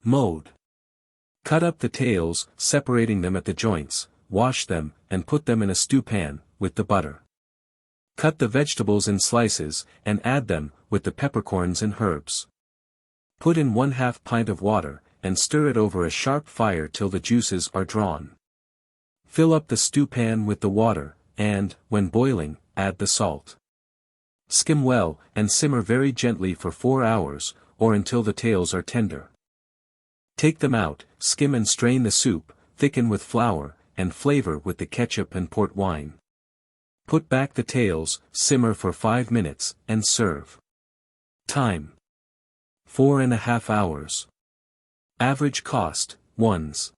Speaker 1: Mode. Cut up the tails, separating them at the joints, wash them, and put them in a stew pan, with the butter. Cut the vegetables in slices, and add them, with the peppercorns and herbs. Put in 1/2 pint of water, and stir it over a sharp fire till the juices are drawn. Fill up the stew pan with the water, and, when boiling, add the salt. Skim well, and simmer very gently for 4 hours, or until the tails are tender. Take them out, skim and strain the soup, thicken with flour, and flavor with the ketchup and port wine. Put back the tails, simmer for 5 minutes, and serve. Time: 4½ hours. Average cost, 1s.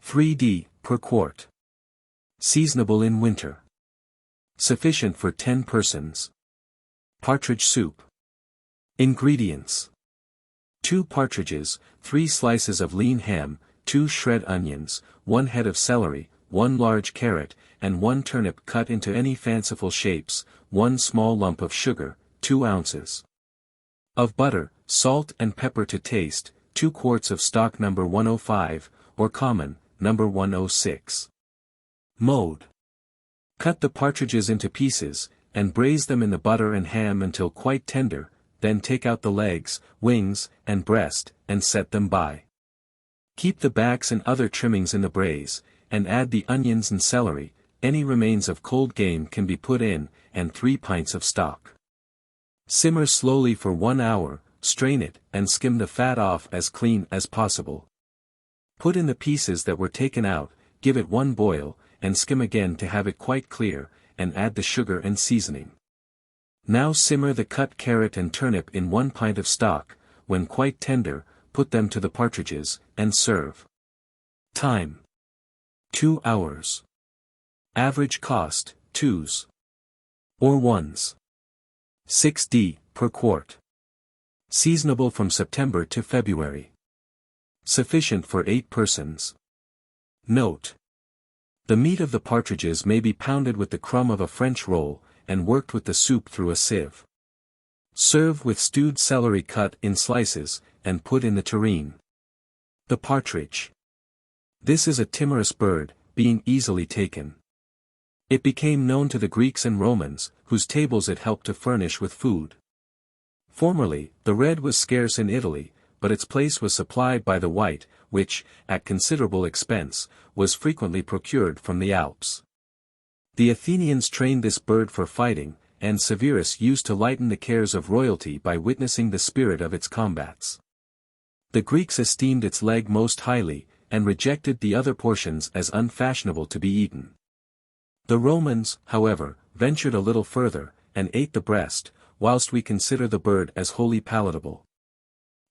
Speaker 1: 3d per quart. Seasonable in winter. Sufficient for 10 persons. Partridge soup. Ingredients: 2 partridges, 3 slices of lean ham, 2 shred onions, 1 head of celery, 1 large carrot, and 1 turnip cut into any fanciful shapes, 1 small lump of sugar, 2 ounces of butter, salt and pepper to taste, 2 quarts of stock No. 105, or common, No. 106. Mode: cut the partridges into pieces, and braise them in the butter and ham until quite tender, then take out the legs, wings, and breast, and set them by. Keep the backs and other trimmings in the braise, and add the onions and celery. Any remains of cold game can be put in, and 3 pints of stock. Simmer slowly for 1 hour, strain it, and skim the fat off as clean as possible. Put in the pieces that were taken out, give it 1 boil, and skim again to have it quite clear, and add the sugar and seasoning. Now simmer the cut carrot and turnip in 1 pint of stock. When quite tender, put them to the partridges, and serve. Time: 2 hours. Average cost, 2s. or 1s. 6d per quart. Seasonable from September to February. Sufficient for 8 persons. Note: the meat of the partridges may be pounded with the crumb of a French roll, and worked with the soup through a sieve. Serve with stewed celery cut in slices, and put in the tureen. The partridge. This is a timorous bird, being easily taken. It became known to the Greeks and Romans, whose tables it helped to furnish with food. Formerly, the red was scarce in Italy, but its place was supplied by the white, which, at considerable expense, was frequently procured from the Alps. The Athenians trained this bird for fighting, and Severus used to lighten the cares of royalty by witnessing the spirit of its combats. The Greeks esteemed its leg most highly, and rejected the other portions as unfashionable to be eaten. The Romans, however, ventured a little further, and ate the breast, whilst we consider the bird as wholly palatable.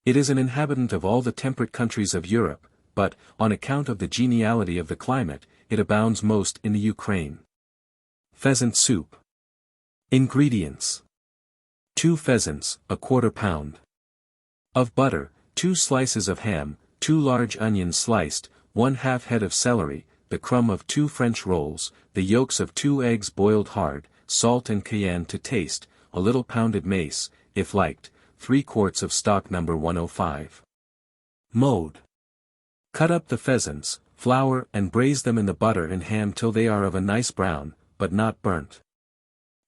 Speaker 1: It is an inhabitant of all the temperate countries of Europe, but, on account of the geniality of the climate, it abounds most in the Ukraine. Pheasant soup. Ingredients: 2 pheasants, ¼ pound of butter, 2 slices of ham, 2 large onions sliced, 1/2 head of celery, the crumb of 2 French rolls, the yolks of 2 eggs boiled hard, salt and cayenne to taste, a little pounded mace, if liked, 3 quarts of stock No. 105. Mode: cut up the pheasants, flour and braise them in the butter and ham till they are of a nice brown, but not burnt.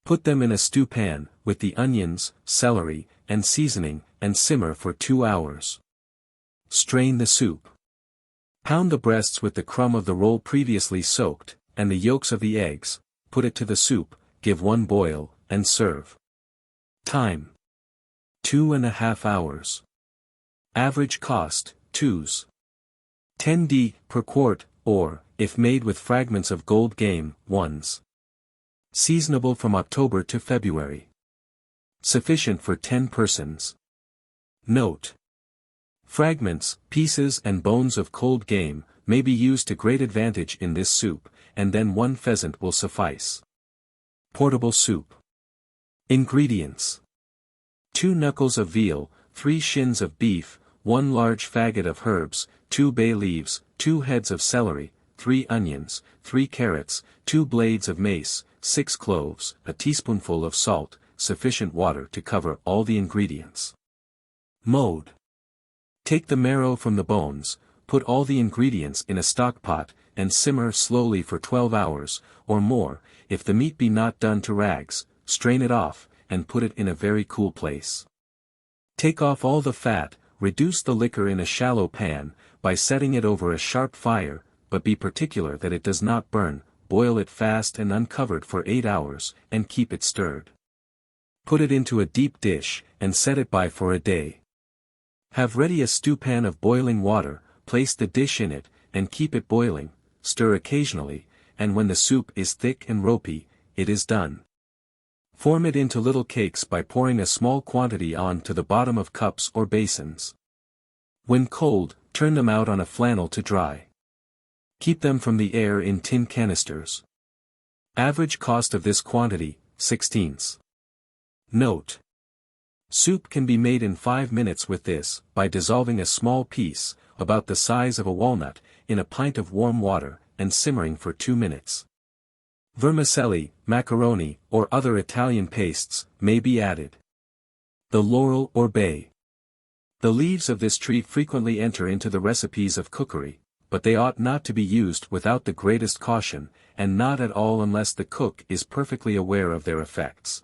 Speaker 1: Put them in a stew pan, with the onions, celery, and seasoning, and simmer for 2 hours. Strain the soup. Pound the breasts with the crumb of the roll previously soaked, and the yolks of the eggs, put it to the soup, give 1 boil, and serve. Time: 2½ hours. Average cost, 2s. 10d per quart, or, if made with fragments of gold game, 1s. Seasonable from October to February. Sufficient for 10 persons. Note: fragments, pieces and bones of cold game, may be used to great advantage in this soup, and then 1 pheasant will suffice. Portable soup. Ingredients: 2 knuckles of veal, 3 shins of beef, 1 large faggot of herbs, 2 bay leaves, 2 heads of celery, 3 onions, 3 carrots, 2 blades of mace, 6 cloves, a teaspoonful of salt, sufficient water to cover all the ingredients. Mode: take the marrow from the bones, put all the ingredients in a stock pot, and simmer slowly for 12 hours, or more. If the meat be not done to rags, strain it off, and put it in a very cool place. Take off all the fat, reduce the liquor in a shallow pan, by setting it over a sharp fire, but be particular that it does not burn. Boil it fast and uncovered for 8 hours, and keep it stirred. Put it into a deep dish, and set it by for a day. Have ready a stewpan of boiling water, place the dish in it, and keep it boiling, stir occasionally, and when the soup is thick and ropey, it is done. Form it into little cakes by pouring a small quantity on to the bottom of cups or basins. When cold, turn them out on a flannel to dry. Keep them from the air in tin canisters. Average cost of this quantity, 16s. Note: soup can be made in 5 minutes with this, by dissolving a small piece, about the size of a walnut, in a pint of warm water, and simmering for 2 minutes. Vermicelli, macaroni, or other Italian pastes, may be added. The laurel or bay. The leaves of this tree frequently enter into the recipes of cookery, but they ought not to be used without the greatest caution, and not at all unless the cook is perfectly aware of their effects.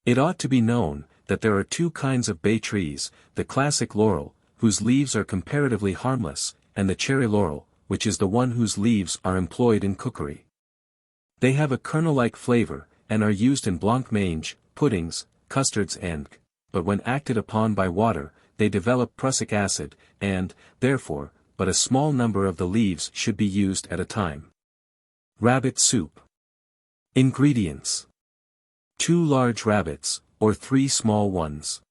Speaker 1: It ought to be known, that there are 2 kinds of bay trees, the classic laurel, whose leaves are comparatively harmless, and the cherry laurel, which is the one whose leaves are employed in cookery. They have a kernel-like flavor, and are used in blancmange, puddings, custards but when acted upon by water, they develop prussic acid, and, therefore, but a small number of the leaves should be used at a time. Rabbit soup. Ingredients: 2 large rabbits, or 3 small ones.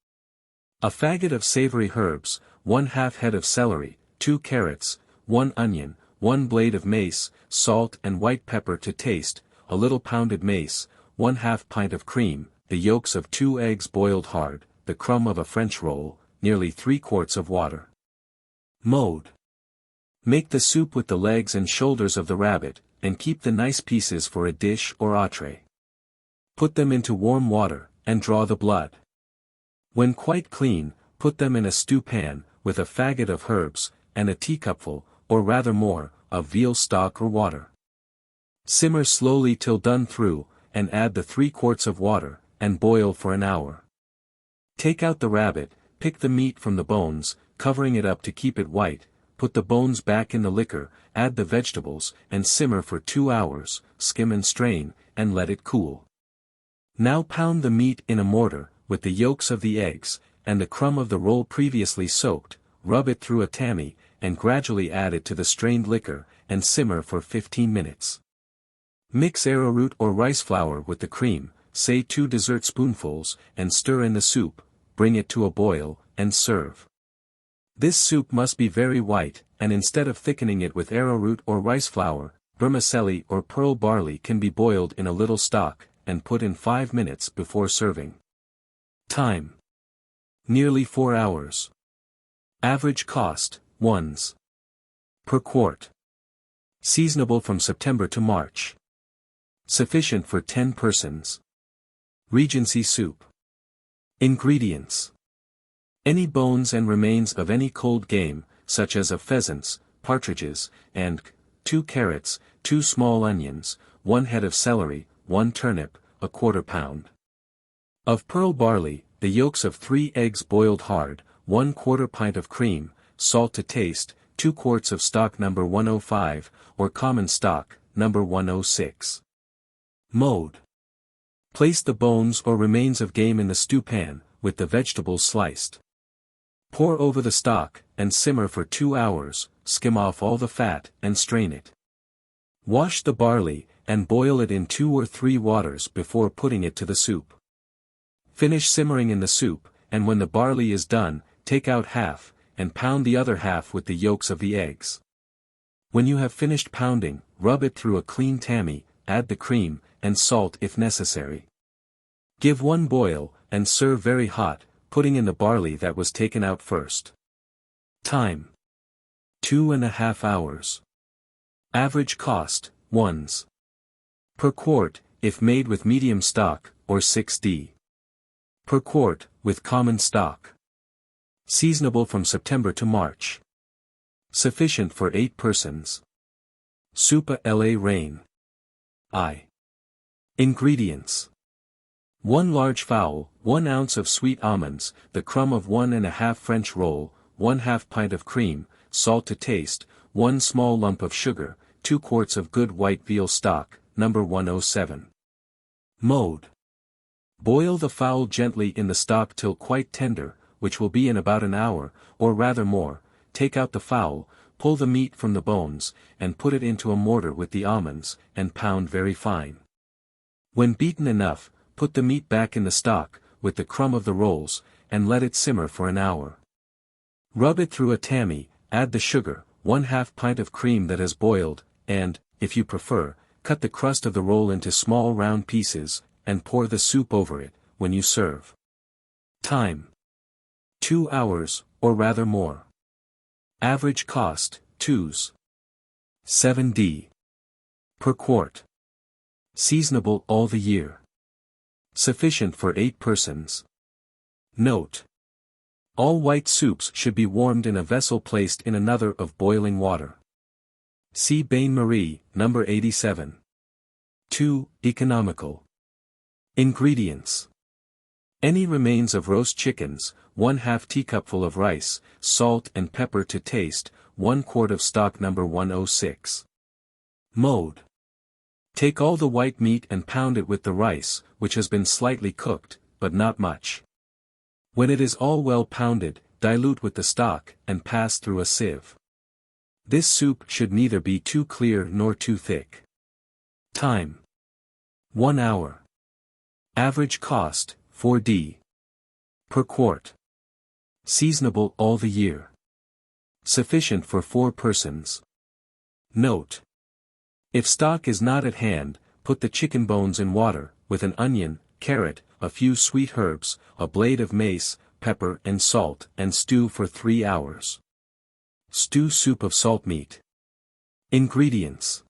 Speaker 1: A faggot of savory herbs, 1/2 head of celery, 2 carrots, 1 onion, 1 blade of mace, salt and white pepper to taste, a little pounded mace, 1/2 pint of cream, the yolks of 2 eggs boiled hard, the crumb of a French roll, nearly 3 quarts of water. Mode: make the soup with the legs and shoulders of the rabbit, and keep the nice pieces for a dish or entree. Put them into warm water, and draw the blood. When quite clean, put them in a stewpan, with a faggot of herbs, and a teacupful, or rather more, of veal stock or water. Simmer slowly till done through, and add the 3 quarts of water, and boil for an hour. Take out the rabbit, pick the meat from the bones, covering it up to keep it white, put the bones back in the liquor, add the vegetables, and simmer for 2 hours, skim and strain, and let it cool. Now pound the meat in a mortar, with the yolks of the eggs, and the crumb of the roll previously soaked, rub it through a tammy, and gradually add it to the strained liquor, and simmer for 15 minutes. Mix arrowroot or rice flour with the cream, say 2 dessertspoonfuls, and stir in the soup, bring it to a boil, and serve. This soup must be very white, and instead of thickening it with arrowroot or rice flour, vermicelli or pearl barley can be boiled in a little stock, and put in 5 minutes before serving. Time: nearly 4 hours. Average cost, 1s. per quart. Seasonable from September to March. Sufficient for 10 persons. Regency soup. Ingredients: any bones and remains of any cold game, such as of pheasants, partridges, and 2 carrots, 2 small onions, 1 head of celery, 1 turnip, a quarter pound. Of pearl barley, the yolks of 3 eggs boiled hard, 1/4 pint of cream, salt to taste, 2 quarts of stock No. 105, or common stock, No. 106. Mode: place the bones or remains of game in the stewpan, with the vegetables sliced. Pour over the stock, and simmer for 2 hours, skim off all the fat, and strain it. Wash the barley, and boil it in 2 or 3 waters before putting it to the soup. Finish simmering in the soup, and when the barley is done, take out half, and pound the other half with the yolks of the eggs. When you have finished pounding, rub it through a clean tammy, add the cream, and salt if necessary. Give 1 boil, and serve very hot, putting in the barley that was taken out first. Time: 2½ hours. Average cost, 1s. per quart, if made with medium stock, or 6d. per quart, with common stock. Seasonable from September to March. Sufficient for 8 persons. Soupe à la reine. I. Ingredients: 1 large fowl, 1 ounce of sweet almonds, the crumb of 1½ French roll, 1/2 pint of cream, salt to taste, 1 small lump of sugar, 2 quarts of good white veal stock, No. 107. Mode: Boil the fowl gently in the stock till quite tender, which will be in about an hour, or rather more. Take out the fowl, pull the meat from the bones, and put it into a mortar with the almonds, and pound very fine. When beaten enough, put the meat back in the stock, with the crumb of the rolls, and let it simmer for an hour. Rub it through a tammy, add the sugar, 1/2 pint of cream that has boiled, and, if you prefer, cut the crust of the roll into small round pieces, and pour the soup over it, when you serve. Time: 2 hours, or rather more. Average cost, 2s. per quart. Seasonable all the year. Sufficient for 8 persons. Note: all white soups should be warmed in a vessel placed in another of boiling water. See Bain-Marie, No. 87. 2. Economical. Ingredients: any remains of roast chickens, 1/2 teacupful of rice, salt and pepper to taste, 1 quart of stock No. 106. Mode: take all the white meat and pound it with the rice, which has been slightly cooked, but not much. When it is all well pounded, dilute with the stock, and pass through a sieve. This soup should neither be too clear nor too thick. Time: 1 hour. Average cost, 4d. per quart. Seasonable all the year. Sufficient for 4 persons. Note: if stock is not at hand, put the chicken bones in water, with an onion, carrot, a few sweet herbs, a blade of mace, pepper and salt, and stew for 3 hours. Stew soup of salt meat. Ingredients: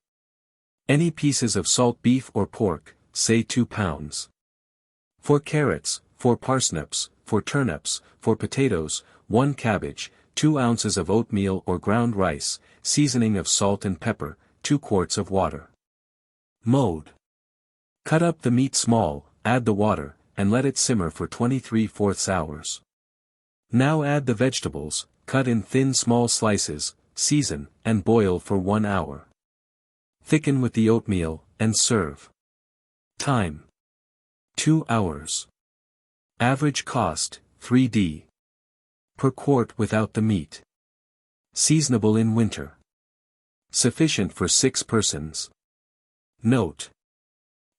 Speaker 1: any pieces of salt beef or pork, say 2 pounds. 4 carrots, 4 parsnips, 4 turnips, 4 potatoes, 1 cabbage, 2 ounces of oatmeal or ground rice, seasoning of salt and pepper, 2 quarts of water. Mode: cut up the meat small, add the water, and let it simmer for 23/4 hours. Now add the vegetables, cut in thin small slices, season, and boil for 1 hour. Thicken with the oatmeal, and serve. Time: 2 hours. Average cost, 3d. per quart without the meat. Seasonable in winter. Sufficient for 6 persons. Note: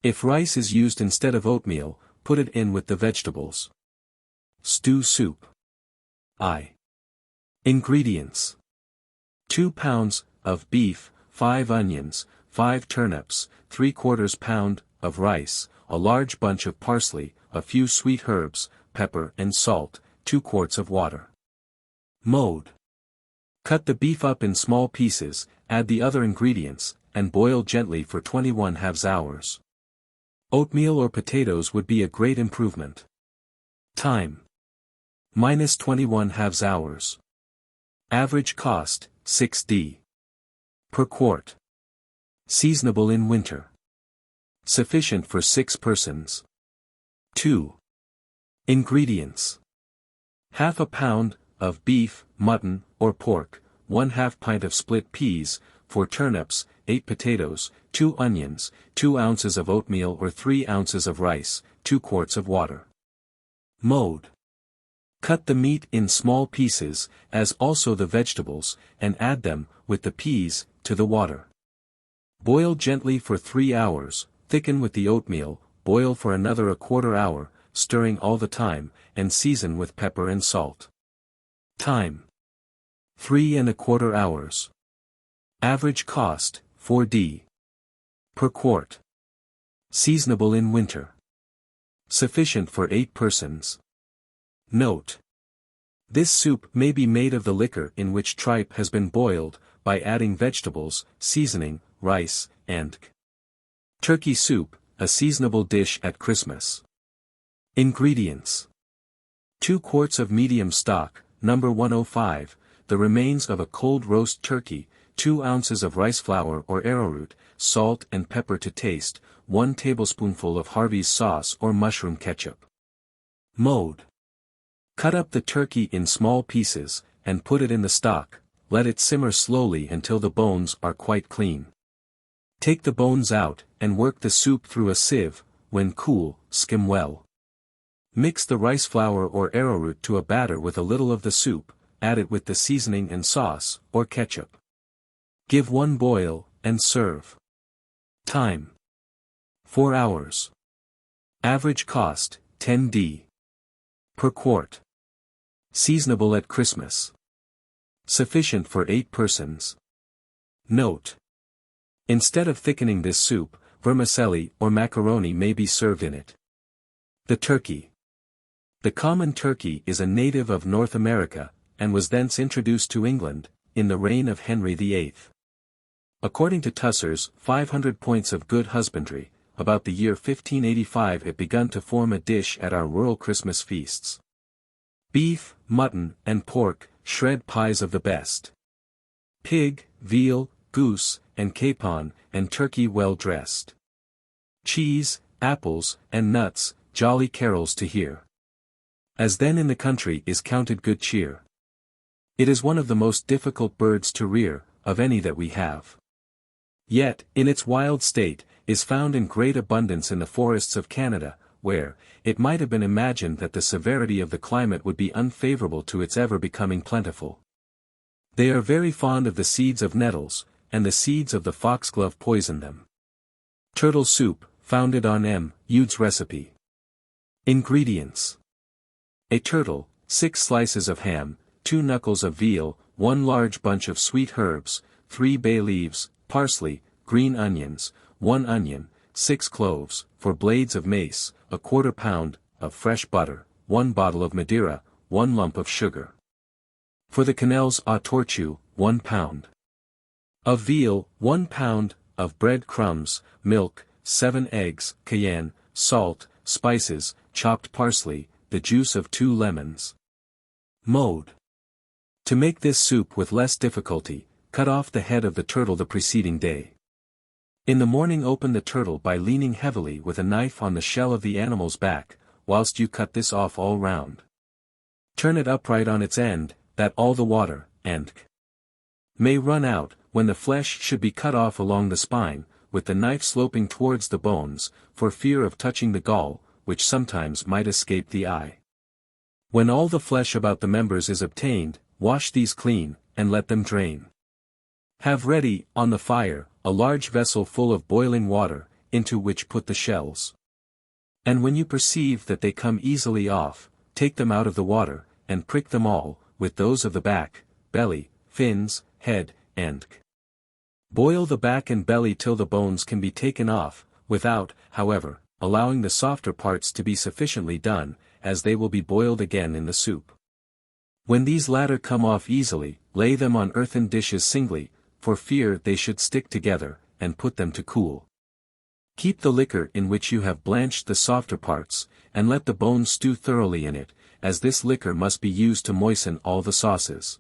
Speaker 1: if rice is used instead of oatmeal, put it in with the vegetables. Stew soup. Ingredients: 2 pounds of beef, 5 onions, 5 turnips, 3/4 pound of rice, a large bunch of parsley, a few sweet herbs, pepper and salt, 2 quarts of water. Mode: cut the beef up in small pieces, add the other ingredients, and boil gently for 21/2 hours. Oatmeal or potatoes would be a great improvement. Time: -21/2 hours. Average cost, 6d. per quart. Seasonable in winter. Sufficient for 6 persons. 2. Ingredients: 1/2 pound of beef, mutton, or pork, 1/2 pint of split peas, 4 turnips, 8 potatoes, 2 onions, 2 ounces of oatmeal or 3 ounces of rice, 2 quarts of water. Mode: cut the meat in small pieces, as also the vegetables, and add them, with the peas, to the water. Boil gently for 3 hours, thicken with the oatmeal, boil for another 1/4 hour, stirring all the time, and season with pepper and salt. Time: 3¼ hours. Average cost, 4d. per quart. Seasonable in winter. Sufficient for 8 persons. Note: this soup may be made of the liquor in which tripe has been boiled, by adding vegetables, seasoning, rice, and turkey soup, a seasonable dish at Christmas. Ingredients: 2 quarts of medium stock, No. 105, the remains of a cold roast turkey, 2 ounces of rice flour or arrowroot, salt and pepper to taste, 1 tablespoonful of Harvey's sauce or mushroom ketchup. Mode: cut up the turkey in small pieces, and put it in the stock, let it simmer slowly until the bones are quite clean. Take the bones out, and work the soup through a sieve, when cool, skim well. Mix the rice flour or arrowroot to a batter with a little of the soup, add it with the seasoning and sauce, or ketchup. Give one boil, and serve. Time: 4 hours. Average cost, 10d. per quart. Seasonable at Christmas. Sufficient for 8 persons. Note: instead of thickening this soup, vermicelli or macaroni may be served in it. The turkey. The common turkey is a native of North America, and was thence introduced to England, in the reign of Henry VIII. According to Tusser's 500 Points of Good Husbandry, about the year 1585 it begun to form a dish at our rural Christmas feasts. Beef, mutton, and pork, shred pies of the best. Pig, veal, goose, and capon, and turkey well dressed. Cheese, apples, and nuts, jolly carols to hear. As then in the country is counted good cheer. It is one of the most difficult birds to rear, of any that we have. Yet, in its wild state, is found in great abundance in the forests of Canada, where, it might have been imagined that the severity of the climate would be unfavorable to its ever becoming plentiful. They are very fond of the seeds of nettles, and the seeds of the foxglove poison them. Turtle soup, founded on M. Ude's recipe. Ingredients: a turtle, 6 slices of ham, 2 knuckles of veal, 1 large bunch of sweet herbs, 3 bay leaves, parsley, green onions, 1 onion, 6 cloves, 4 blades of mace, 1/4 pound of fresh butter, 1 bottle of Madeira, 1 lump of sugar. For the quenelles à tortue, 1 pound of veal, 1 pound of bread crumbs, milk, 7 eggs, cayenne, salt, spices, chopped parsley, the juice of 2 lemons. Mode: to make this soup with less difficulty, cut off the head of the turtle the preceding day. In the morning open the turtle by leaning heavily with a knife on the shell of the animal's back, whilst you cut this off all round. Turn it upright on its end, that all the water, and may run out, when the flesh should be cut off along the spine, with the knife sloping towards the bones, for fear of touching the gall, which sometimes might escape the eye. When all the flesh about the members is obtained, wash these clean, and let them drain. Have ready, on the fire, a large vessel full of boiling water, into which put the shells. And when you perceive that they come easily off, take them out of the water, and prick them all, with those of the back, belly, fins, head, and boil the back and belly till the bones can be taken off, without, however, allowing the softer parts to be sufficiently done, as they will be boiled again in the soup. When these latter come off easily, lay them on earthen dishes singly, for fear they should stick together, and put them to cool. Keep the liquor in which you have blanched the softer parts, and let the bones stew thoroughly in it, as this liquor must be used to moisten all the sauces.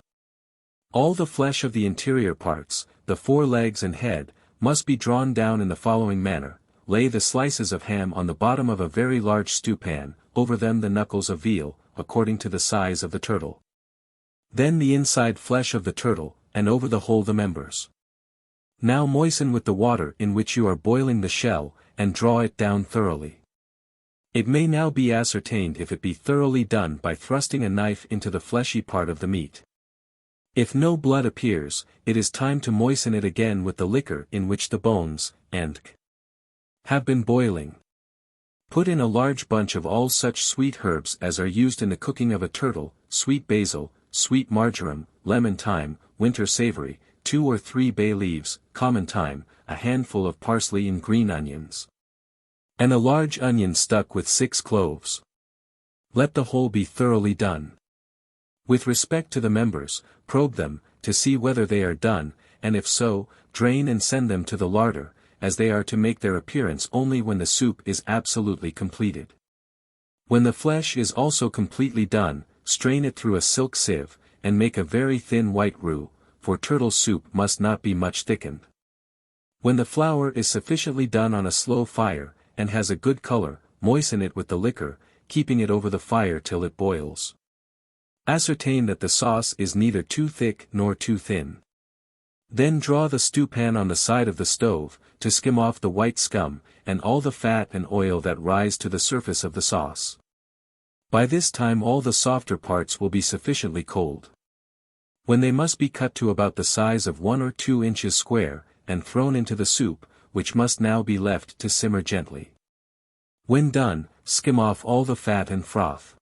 Speaker 1: All the flesh of the interior parts, the 4 legs and head, must be drawn down in the following manner: lay the slices of ham on the bottom of a very large stewpan, over them the knuckles of veal, according to the size of the turtle. Then the inside flesh of the turtle, and over the whole the members. Now moisten with the water in which you are boiling the shell, and draw it down thoroughly. It may now be ascertained if it be thoroughly done by thrusting a knife into the fleshy part of the meat. If no blood appears, it is time to moisten it again with the liquor in which the bones, and have been boiling. Put in a large bunch of all such sweet herbs as are used in the cooking of a turtle, sweet basil, sweet marjoram, lemon thyme, winter savory, 2 or 3 bay leaves, common thyme, a handful of parsley and green onions. And a large onion stuck with 6 cloves. Let the whole be thoroughly done. With respect to the members, probe them, to see whether they are done, and if so, drain and send them to the larder, as they are to make their appearance only when the soup is absolutely completed. When the flesh is also completely done, strain it through a silk sieve, and make a very thin white roux, for turtle soup must not be much thickened. When the flour is sufficiently done on a slow fire, and has a good color, moisten it with the liquor, keeping it over the fire till it boils. Ascertain that the sauce is neither too thick nor too thin. Then draw the stewpan on the side of the stove, to skim off the white scum, and all the fat and oil that rise to the surface of the sauce. By this time all the softer parts will be sufficiently cold. When they must be cut to about the size of 1 or 2 inches square, and thrown into the soup, which must now be left to simmer gently. When done, skim off all the fat and froth.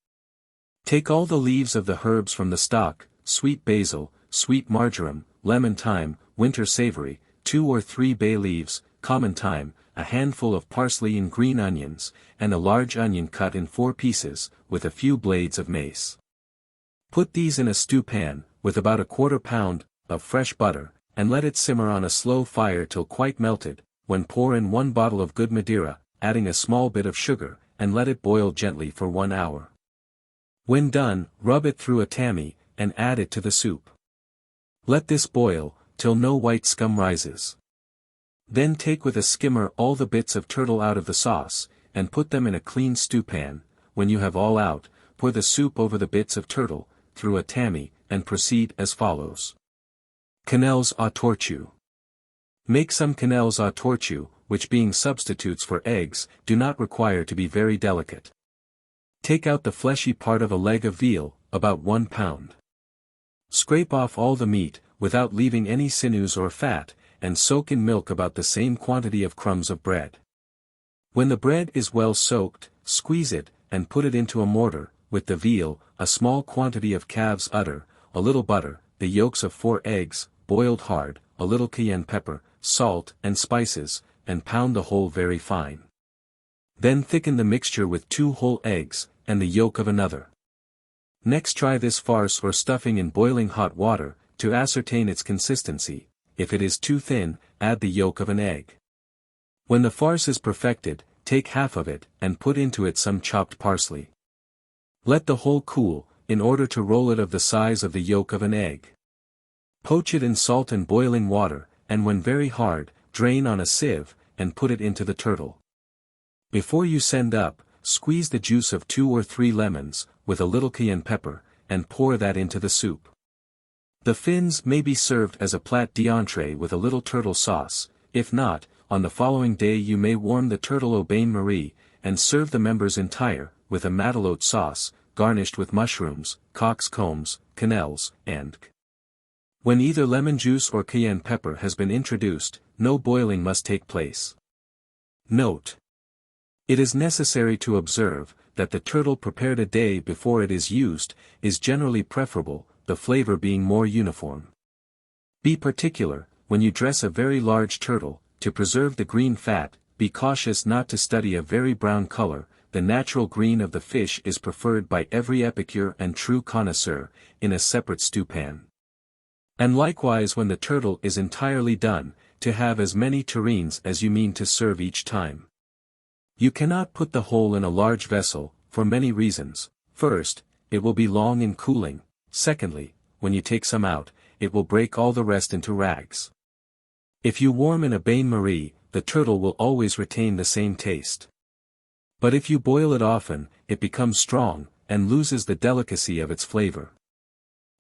Speaker 1: Take all the leaves of the herbs from the stock, sweet basil, sweet marjoram, lemon thyme, winter savory, 2 or 3 bay leaves, common thyme, a handful of parsley and green onions, and a large onion cut in 4 pieces, with a few blades of mace. Put these in a stew pan, with about a quarter pound of fresh butter, and let it simmer on a slow fire till quite melted, when pour in 1 bottle of good Madeira, adding a small bit of sugar, and let it boil gently for 1 hour. When done, rub it through a tammy, and add it to the soup. Let this boil, till no white scum rises. Then take with a skimmer all the bits of turtle out of the sauce, and put them in a clean stew pan. When you have all out, pour the soup over the bits of turtle, through a tammy, and proceed as follows. Quenelles au torchou. Make some quenelles au torchou, which being substitutes for eggs, do not require to be very delicate. Take out the fleshy part of a leg of veal, about 1 pound. Scrape off all the meat, without leaving any sinews or fat, and soak in milk about the same quantity of crumbs of bread. When the bread is well soaked, squeeze it, and put it into a mortar, with the veal, a small quantity of calf's udder, a little butter, the yolks of 4 eggs, boiled hard, a little cayenne pepper, salt and spices, and pound the whole very fine. Then thicken the mixture with 2 whole eggs, and the yolk of another. Next try this farce or stuffing in boiling hot water, to ascertain its consistency. If it is too thin, add the yolk of an egg. When the farce is perfected, take half of it, and put into it some chopped parsley. Let the whole cool, in order to roll it of the size of the yolk of an egg. Poach it in salt and boiling water, and when very hard, drain on a sieve, and put it into the turtle. Before you send up, squeeze the juice of 2 or 3 lemons, with a little cayenne pepper, and pour that into the soup. The fins may be served as a plat d'entrée with a little turtle sauce. If not, on the following day you may warm the turtle au bain-marie, and serve the members entire, with a matelote sauce, garnished with mushrooms, cock's combs, quenelles, and when either lemon juice or cayenne pepper has been introduced, no boiling must take place. Note: it is necessary to observe, that the turtle prepared a day before it is used, is generally preferable, the flavor being more uniform. Be particular, when you dress a very large turtle, to preserve the green fat, be cautious not to study a very brown color. The natural green of the fish is preferred by every epicure and true connoisseur, in a separate stewpan. And likewise when the turtle is entirely done, to have as many tureens as you mean to serve each time. You cannot put the whole in a large vessel, for many reasons. First, it will be long in cooling. Secondly, when you take some out, it will break all the rest into rags. If you warm in a bain-marie, the turtle will always retain the same taste. But if you boil it often, it becomes strong, and loses the delicacy of its flavor.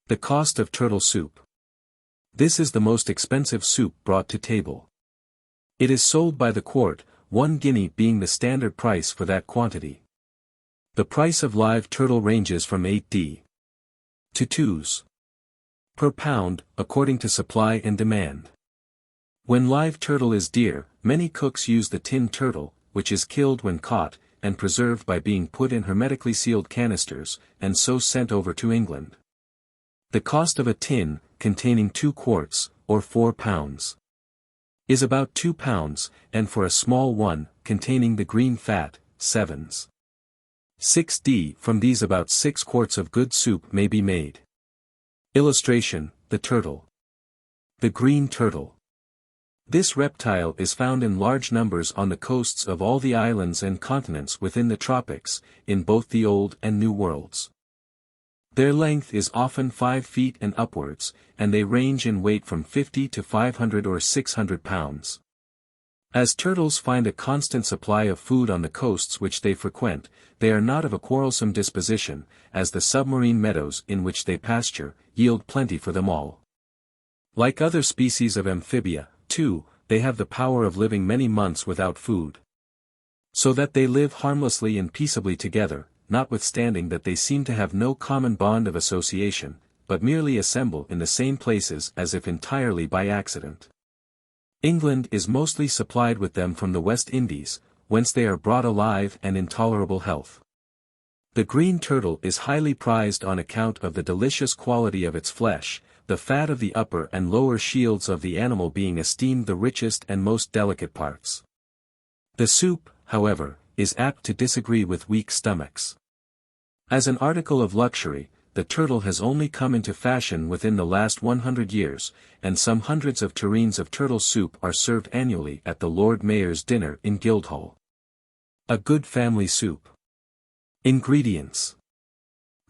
Speaker 1: The cost of turtle soup. This is the most expensive soup brought to table. It is sold by the quart, 1 guinea being the standard price for that quantity. The price of live turtle ranges from 8d. to 2s. per pound, according to supply and demand. When live turtle is dear, many cooks use the tinned turtle, which is killed when caught, and preserved by being put in hermetically sealed canisters, and so sent over to England. The cost of a tin, containing 2 quarts, or 4 pounds, is about 2 pounds, and for a small one, containing the green fat, 7s. 6d. From these about 6 quarts of good soup may be made. Illustration: the turtle. The green turtle. This reptile is found in large numbers on the coasts of all the islands and continents within the tropics, in both the Old and New Worlds. Their length is often 5 feet and upwards, and they range in weight from 50 to 500 or 600 pounds. As turtles find a constant supply of food on the coasts which they frequent, they are not of a quarrelsome disposition, as the submarine meadows in which they pasture, yield plenty for them all. Like other species of amphibia, too, they have the power of living many months without food. So that they live harmlessly and peaceably together, notwithstanding that they seem to have no common bond of association, but merely assemble in the same places as if entirely by accident. England is mostly supplied with them from the West Indies, whence they are brought alive and in tolerable health. The green turtle is highly prized on account of the delicious quality of its flesh, the fat of the upper and lower shields of the animal being esteemed the richest and most delicate parts. The soup, however, is apt to disagree with weak stomachs. As an article of luxury, the turtle has only come into fashion within the last 100 years, and some hundreds of tureens of turtle soup are served annually at the Lord Mayor's dinner in Guildhall. A good family soup. Ingredients.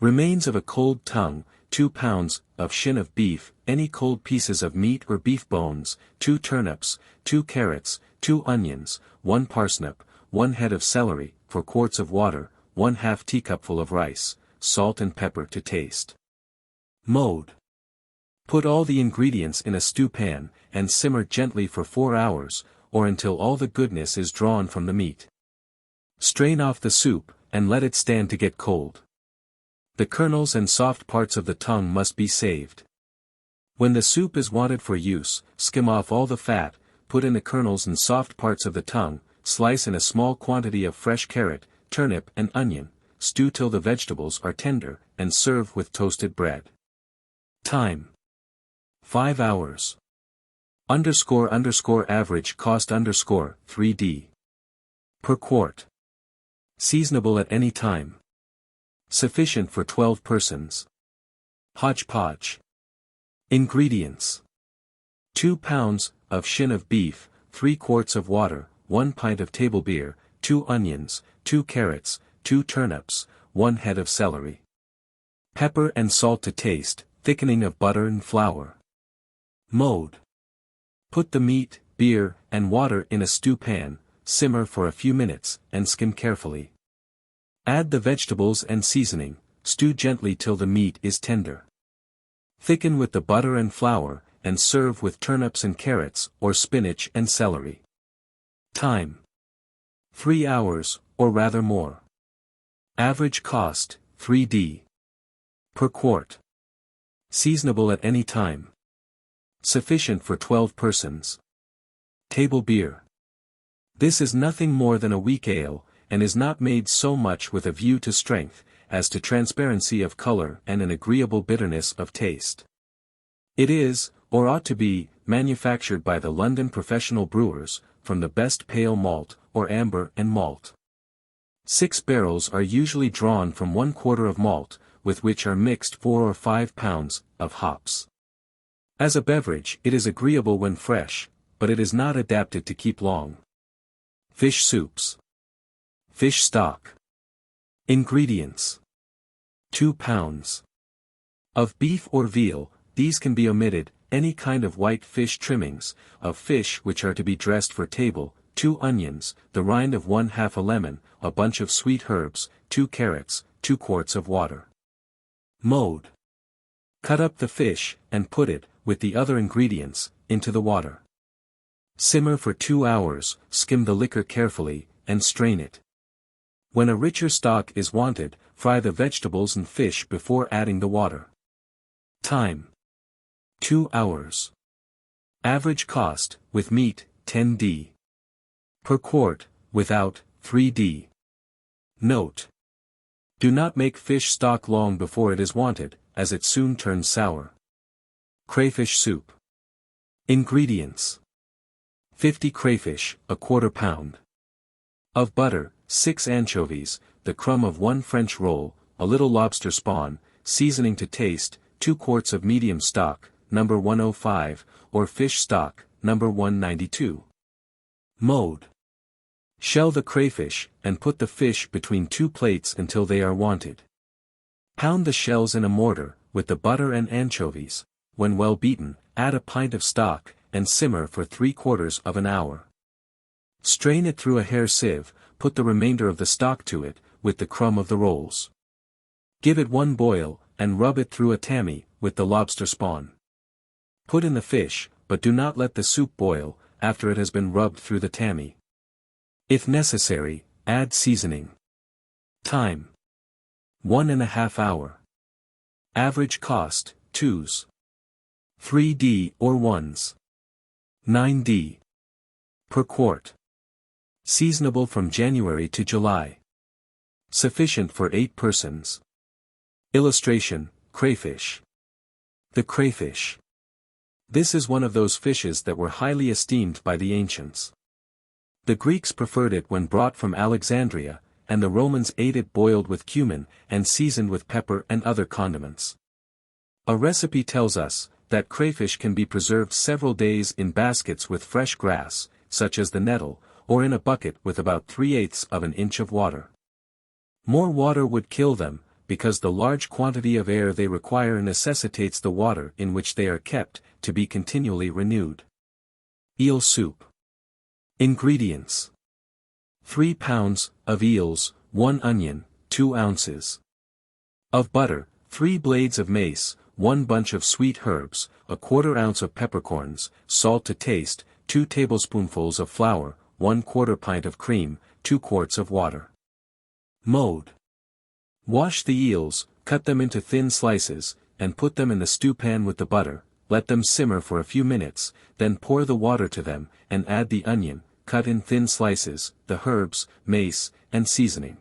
Speaker 1: Remains of a cold tongue, 2 pounds, of shin of beef, any cold pieces of meat or beef bones, 2 turnips, 2 carrots, 2 onions, 1 parsnip, 1 head of celery, 4 quarts of water, 1/2 teacupful of rice, salt and pepper to taste. Mode. Put all the ingredients in a stew pan, and simmer gently for 4 hours, or until all the goodness is drawn from the meat. Strain off the soup, and let it stand to get cold. The kernels and soft parts of the tongue must be saved. When the soup is wanted for use, skim off all the fat, put in the kernels and soft parts of the tongue, slice in a small quantity of fresh carrot, turnip and onion, stew till the vegetables are tender, and serve with toasted bread. Time. 5 hours. Average cost 3d. Per quart. Seasonable at any time. Sufficient for 12 persons. Hodgepodge. Ingredients. 2 pounds, of shin of beef, 3 quarts of water, 1 pint of table beer, 2 onions, 2 carrots, 2 turnips, 1 head of celery. Pepper and salt to taste, thickening of butter and flour. Mode. Put the meat, beer, and water in a stew pan, simmer for a few minutes, and skim carefully. Add the vegetables and seasoning, stew gently till the meat is tender. Thicken with the butter and flour, and serve with turnips and carrots, or spinach and celery. Time. 3 hours, or rather more. Average cost, 3d. Per quart. Seasonable at any time. Sufficient for 12 persons. Table beer. This is nothing more than a weak ale, and is not made so much with a view to strength, as to transparency of color and an agreeable bitterness of taste. It is, or ought to be, manufactured by the London professional brewers, from the best pale malt, or amber and malt. 6 barrels are usually drawn from 1 quarter of malt, with which are mixed 4 or 5 pounds, of hops. As a beverage it is agreeable when fresh, but it is not adapted to keep long. Fish soups. Fish stock. Ingredients. 2 pounds. Of beef or veal, these can be omitted, any kind of white fish trimmings, of fish which are to be dressed for table, 2 onions, the rind of 1/2 a lemon, a bunch of sweet herbs, 2 carrots, 2 quarts of water. Mode. Cut up the fish, and put it, with the other ingredients, into the water. Simmer for 2 hours, skim the liquor carefully, and strain it. When a richer stock is wanted, fry the vegetables and fish before adding the water. Time. 2 hours. Average cost, with meat, 10d. Per quart, without, 3d. Note. Do not make fish stock long before it is wanted, as it soon turns sour. Crayfish soup. Ingredients. 50 crayfish, a quarter pound. Of butter, 6 anchovies, the crumb of 1 French roll, a little lobster spawn, seasoning to taste, 2 quarts of medium stock, number 105, or fish stock, number 192. Mode. Shell the crayfish, and put the fish between 2 plates until they are wanted. Pound the shells in a mortar, with the butter and anchovies. When well beaten, add a pint of stock, and simmer for 3/4 of an hour. Strain it through a hair sieve, put the remainder of the stock to it, with the crumb of the rolls. Give it 1 boil, and rub it through a tammy, with the lobster spawn. Put in the fish, but do not let the soup boil, after it has been rubbed through the tammy. If necessary, add seasoning. Time. 1½ hour. Average cost, 2s. 3d or 1s. 9d. Per quart. Seasonable from January to July. Sufficient for 8 persons. Illustration, crayfish. The crayfish. This is one of those fishes that were highly esteemed by the ancients. The Greeks preferred it when brought from Alexandria, and the Romans ate it boiled with cumin and seasoned with pepper and other condiments. A recipe tells us that crayfish can be preserved several days in baskets with fresh grass, such as the nettle, or in a bucket with about 3/8 of an inch of water. More water would kill them, because the large quantity of air they require necessitates the water in which they are kept to be continually renewed. Eel soup. Ingredients. 3 pounds of eels, 1 onion, 2 ounces of butter, 3 blades of mace, 1 bunch of sweet herbs, 1/4 ounce of peppercorns, salt to taste, 2 tablespoonfuls of flour, 1/4 pint of cream, 2 quarts of water. Mode. Wash the eels, cut them into thin slices, and put them in the stewpan with the butter, let them simmer for a few minutes, then pour the water to them, and add the onion, cut in thin slices, the herbs, mace, and seasoning.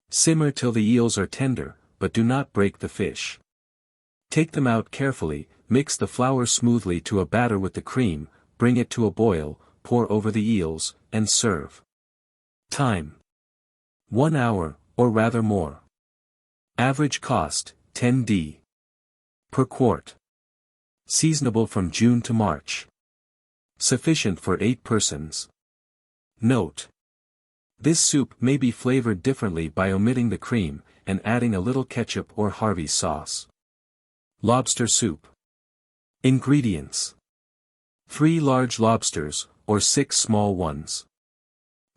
Speaker 1: Simmer till the eels are tender, but do not break the fish. Take them out carefully, mix the flour smoothly to a batter with the cream, bring it to a boil, pour over the eels, and serve. Time. 1 hour, or rather more. Average cost, 10d. Per quart. Seasonable from June to March. Sufficient for 8 persons. Note. This soup may be flavored differently by omitting the cream, and adding a little ketchup or Harvey's sauce. Lobster soup. Ingredients. 3 large lobsters, or 6 small ones.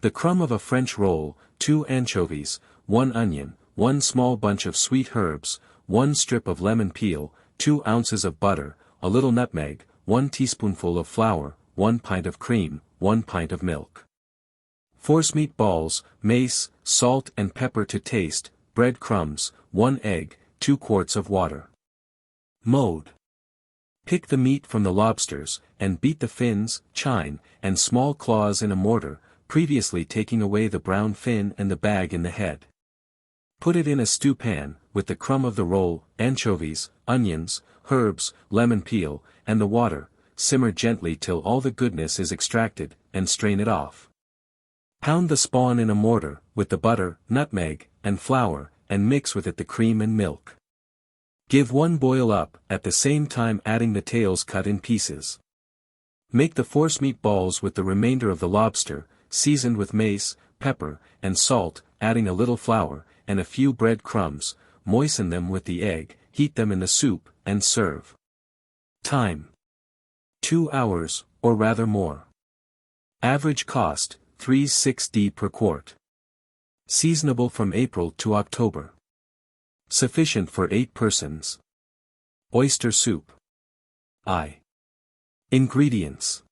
Speaker 1: The crumb of a French roll, 2 anchovies, 1 onion, 1 small bunch of sweet herbs, 1 strip of lemon peel, 2 ounces of butter, a little nutmeg, 1 teaspoonful of flour, 1 pint of cream, 1 pint of milk. Forcemeat balls, mace, salt and pepper to taste, bread crumbs, 1 egg, 2 quarts of water. Mode. Pick the meat from the lobsters, and beat the fins, chine, and small claws in a mortar, previously taking away the brown fin and the bag in the head. Put it in a stewpan, with the crumb of the roll, anchovies, onions, herbs, lemon peel, and the water, simmer gently till all the goodness is extracted, and strain it off. Pound the spawn in a mortar, with the butter, nutmeg, and flour, and mix with it the cream and milk. Give one boil up, at the same time adding the tails cut in pieces. Make the forcemeat balls with the remainder of the lobster, seasoned with mace, pepper, and salt, adding a little flour, and a few bread crumbs, moisten them with the egg, heat them in the soup, and serve. Time. 2 hours, or rather more. Average cost, 3/6d per quart. Seasonable from April to October. Sufficient for 8 persons. Oyster soup. Ingredients.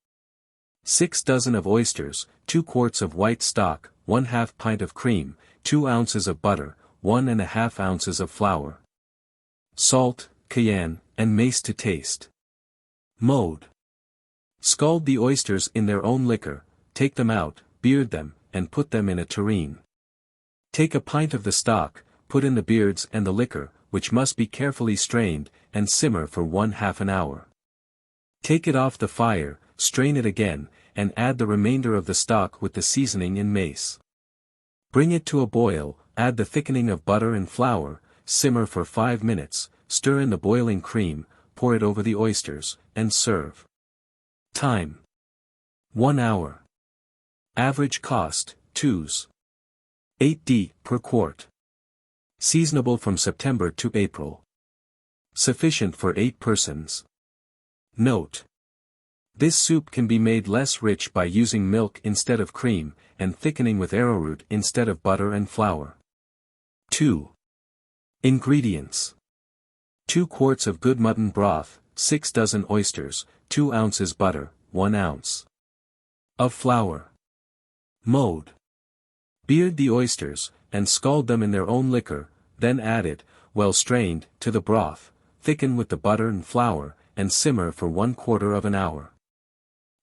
Speaker 1: 6 dozen of oysters, 2 quarts of white stock, 1/2 pint of cream, 2 ounces of butter, 1½ ounces of flour. Salt, cayenne, and mace to taste. Mode. Scald the oysters in their own liquor, take them out, beard them, and put them in a tureen. Take a pint of the stock, put in the beards and the liquor, which must be carefully strained, and simmer for 1/2 an hour. Take it off the fire, strain it again, and add the remainder of the stock with the seasoning and mace. Bring it to a boil, add the thickening of butter and flour, simmer for 5 minutes, stir in the boiling cream, pour it over the oysters, and serve. Time. 1 hour. Average cost, 2s. 8d per quart. Seasonable from September to April. Sufficient for 8 persons. Note. This soup can be made less rich by using milk instead of cream, and thickening with arrowroot instead of butter and flour. 2. Ingredients. 2 quarts of good mutton broth, 6 dozen oysters, 2 ounces butter, 1 ounce of flour. Mode. Beard the oysters, and scald them in their own liquor, then add it, well strained, to the broth, thicken with the butter and flour, and simmer for 1/4 of an hour.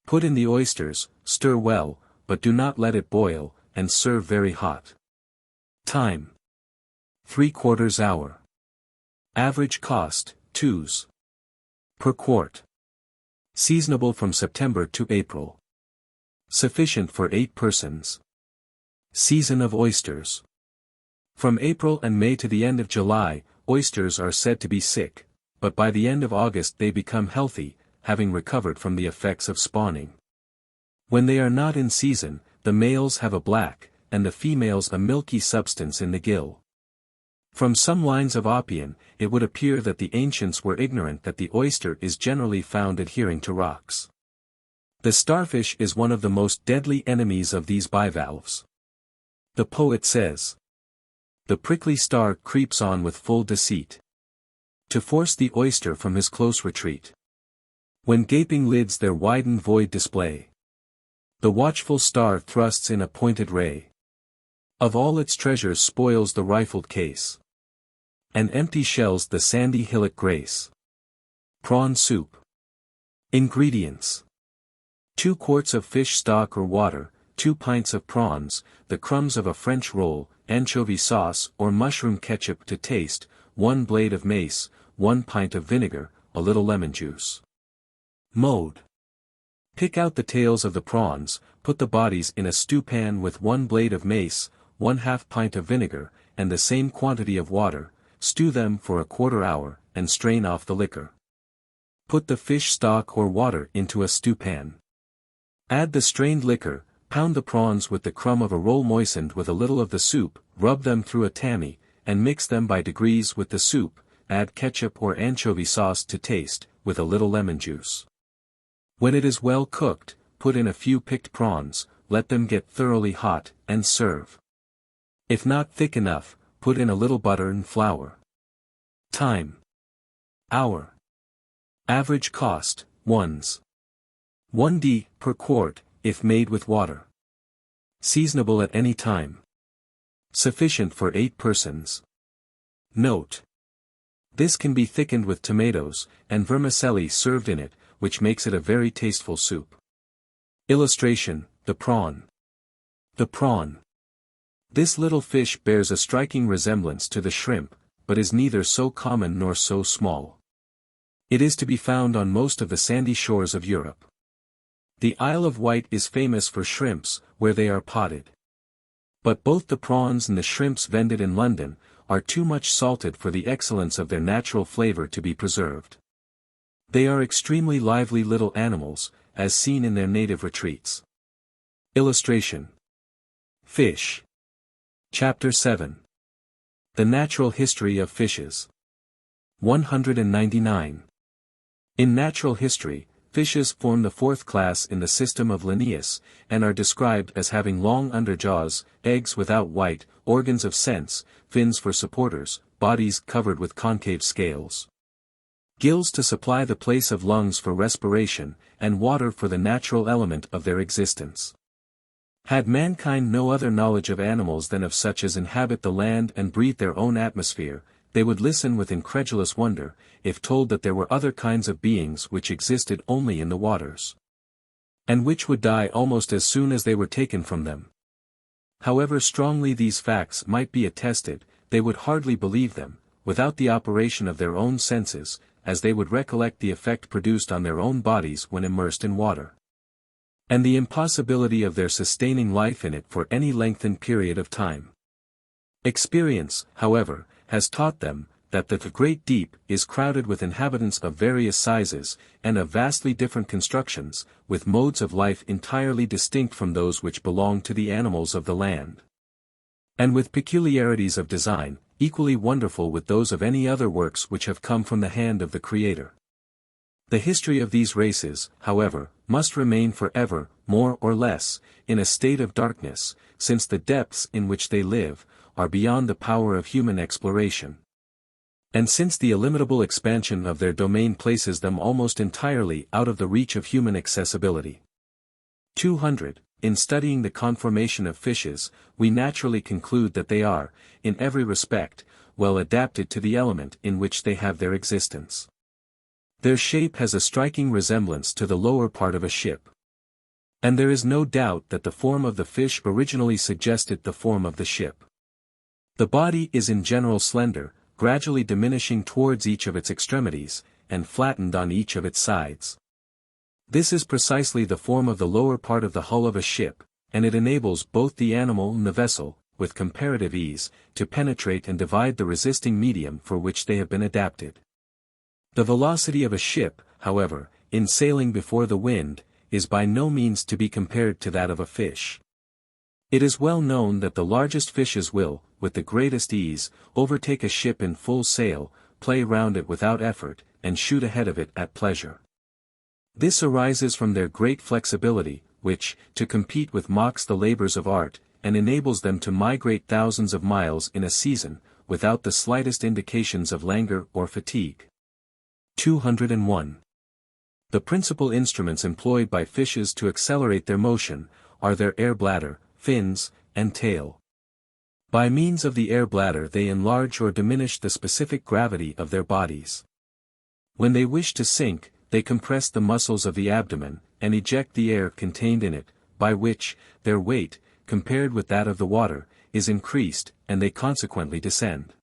Speaker 1: Put in the oysters, stir well, but do not let it boil, and serve very hot. Time: 3/4 hour. Average cost, 2s per quart. Seasonable from September to April. Sufficient for 8 persons. Season of oysters. From April and May to the end of July, oysters are said to be sick, but by the end of August they become healthy, having recovered from the effects of spawning. When they are not in season, the males have a black, and the females a milky substance in the gill. From some lines of Oppian, it would appear that the ancients were ignorant that the oyster is generally found adhering to rocks. The starfish is one of the most deadly enemies of these bivalves. The poet says, "The prickly star creeps on with full deceit, to force the oyster from his close retreat. When gaping lids their widened void display, the watchful star thrusts in a pointed ray. Of all its treasures spoils the rifled case, and empty shells the sandy hillock grace." Prawn soup. Ingredients: 2 quarts of fish stock or water, 2 pints of prawns, the crumbs of a French roll, anchovy sauce or mushroom ketchup to taste, 1 blade of mace, 1 pint of vinegar, a little lemon juice. Mode: pick out the tails of the prawns, put the bodies in a stewpan with 1 blade of mace, 1/2 pint of vinegar, and the same quantity of water, stew them for 1/4 hour, and strain off the liquor. Put the fish stock or water into a stewpan. Add the strained liquor, pound the prawns with the crumb of a roll moistened with a little of the soup, rub them through a tammy, and mix them by degrees with the soup, add ketchup or anchovy sauce to taste, with a little lemon juice. When it is well cooked, put in a few picked prawns, let them get thoroughly hot, and serve. If not thick enough, put in a little butter and flour. Time: hour. Average cost, 1s. 1d per quart, if made with water. Seasonable at any time. Sufficient for 8 persons. Note: this can be thickened with tomatoes, and vermicelli served in it, which makes it a very tasteful soup. Illustration: the prawn. The prawn. This little fish bears a striking resemblance to the shrimp, but is neither so common nor so small. It is to be found on most of the sandy shores of Europe. The Isle of Wight is famous for shrimps, where they are potted. But both the prawns and the shrimps vended in London are too much salted for the excellence of their natural flavor to be preserved. They are extremely lively little animals, as seen in their native retreats. Illustration: Fish. Chapter 7. The Natural History of Fishes. 199. In natural history, fishes form the 4th class in the system of Linnaeus, and are described as having long underjaws, eggs without white, organs of sense, fins for supporters, bodies covered with concave scales, gills to supply the place of lungs for respiration, and water for the natural element of their existence. Had mankind no other knowledge of animals than of such as inhabit the land and breathe their own atmosphere, they would listen with incredulous wonder, if told that there were other kinds of beings which existed only in the waters, and which would die almost as soon as they were taken from them. However strongly these facts might be attested, they would hardly believe them, without the operation of their own senses, as they would recollect the effect produced on their own bodies when immersed in water, and the impossibility of their sustaining life in it for any lengthened period of time. Experience, however, has taught them, that the great deep is crowded with inhabitants of various sizes, and of vastly different constructions, with modes of life entirely distinct from those which belong to the animals of the land, and with peculiarities of design, equally wonderful with those of any other works which have come from the hand of the Creator. The history of these races, however, must remain forever, more or less, in a state of darkness, since the depths in which they live are beyond the power of human exploration, and since the illimitable expansion of their domain places them almost entirely out of the reach of human accessibility. 200. In studying the conformation of fishes, we naturally conclude that they are, in every respect, well adapted to the element in which they have their existence. Their shape has a striking resemblance to the lower part of a ship. And there is no doubt that the form of the fish originally suggested the form of the ship. The body is in general slender, gradually diminishing towards each of its extremities, and flattened on each of its sides. This is precisely the form of the lower part of the hull of a ship, and it enables both the animal and the vessel, with comparative ease, to penetrate and divide the resisting medium for which they have been adapted. The velocity of a ship, however, in sailing before the wind, is by no means to be compared to that of a fish. It is well known that the largest fishes will, with the greatest ease, overtake a ship in full sail, play round it without effort, and shoot ahead of it at pleasure. This arises from their great flexibility, which, to compete with, mocks the labors of art, and enables them to migrate thousands of miles in a season, without the slightest indications of languor or fatigue. 201. The principal instruments employed by fishes to accelerate their motion, are their air bladder, fins, and tail. By means of the air bladder they enlarge or diminish the specific gravity of their bodies. When they wish to sink, they compress the muscles of the abdomen, and eject the air contained in it, by which, their weight, compared with that of the water, is increased, and they consequently descend.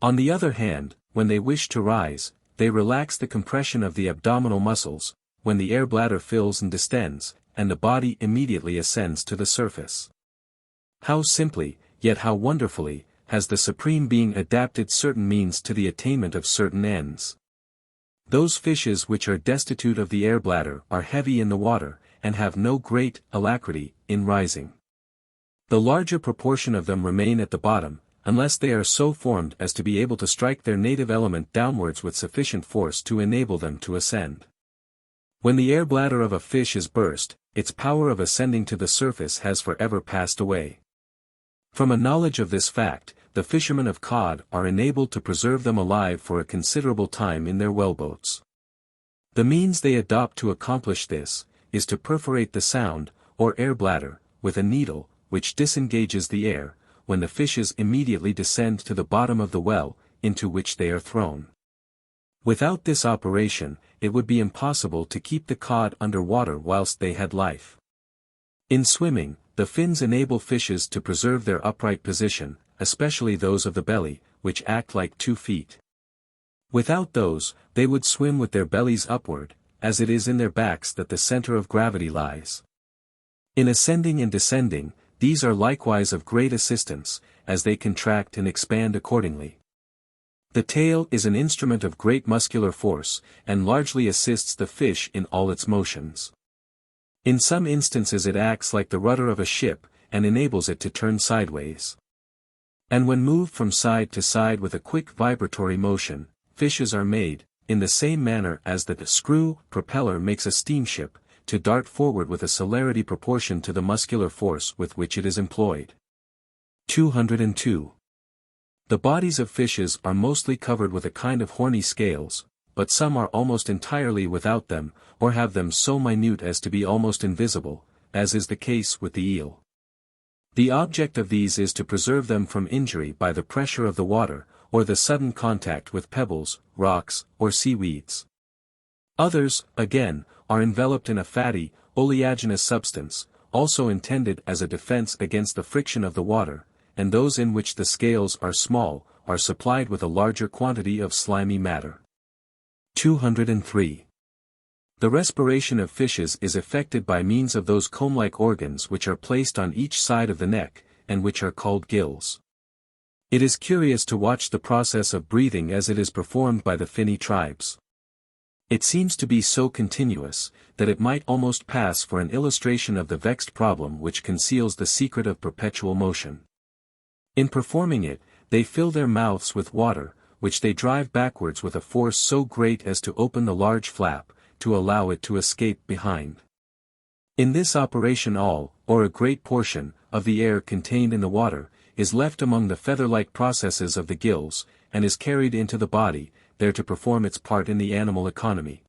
Speaker 1: On the other hand, when they wish to rise, they relax the compression of the abdominal muscles, when the air bladder fills and distends, and the body immediately ascends to the surface. How simply, yet how wonderfully, has the Supreme Being adapted certain means to the attainment of certain ends. Those fishes which are destitute of the air bladder are heavy in the water, and have no great alacrity in rising. The larger proportion of them remain at the bottom, unless they are so formed as to be able to strike their native element downwards with sufficient force to enable them to ascend. When the air bladder of a fish is burst, its power of ascending to the surface has forever passed away. From a knowledge of this fact, the fishermen of cod are enabled to preserve them alive for a considerable time in their whaleboats. The means they adopt to accomplish this, is to perforate the sound, or air bladder, with a needle, which disengages the air, when the fishes immediately descend to the bottom of the well, into which they are thrown. Without this operation, it would be impossible to keep the cod under water whilst they had life. In swimming, the fins enable fishes to preserve their upright position, especially those of the belly, which act like 2 feet. Without those, they would swim with their bellies upward, as it is in their backs that the center of gravity lies. In ascending and descending, these are likewise of great assistance, as they contract and expand accordingly. The tail is an instrument of great muscular force, and largely assists the fish in all its motions. In some instances it acts like the rudder of a ship, and enables it to turn sideways. And when moved from side to side with a quick vibratory motion, fishes are made, in the same manner as the screw propeller makes a steamship, to dart forward with a celerity proportion to the muscular force with which it is employed. 202. The bodies of fishes are mostly covered with a kind of horny scales, but some are almost entirely without them, or have them so minute as to be almost invisible, as is the case with the eel. The object of these is to preserve them from injury by the pressure of the water, or the sudden contact with pebbles, rocks, or seaweeds. Others, again, are enveloped in a fatty, oleaginous substance, also intended as a defense against the friction of the water, and those in which the scales are small, are supplied with a larger quantity of slimy matter. 203. The respiration of fishes is effected by means of those comb-like organs which are placed on each side of the neck, and which are called gills. It is curious to watch the process of breathing as it is performed by the finny tribes. It seems to be so continuous, that it might almost pass for an illustration of the vexed problem which conceals the secret of perpetual motion. In performing it, they fill their mouths with water, which they drive backwards with a force so great as to open the large flap, to allow it to escape behind. In this operation all, or a great portion, of the air contained in the water, is left among the feather-like processes of the gills, and is carried into the body, there to perform its part in the animal economy.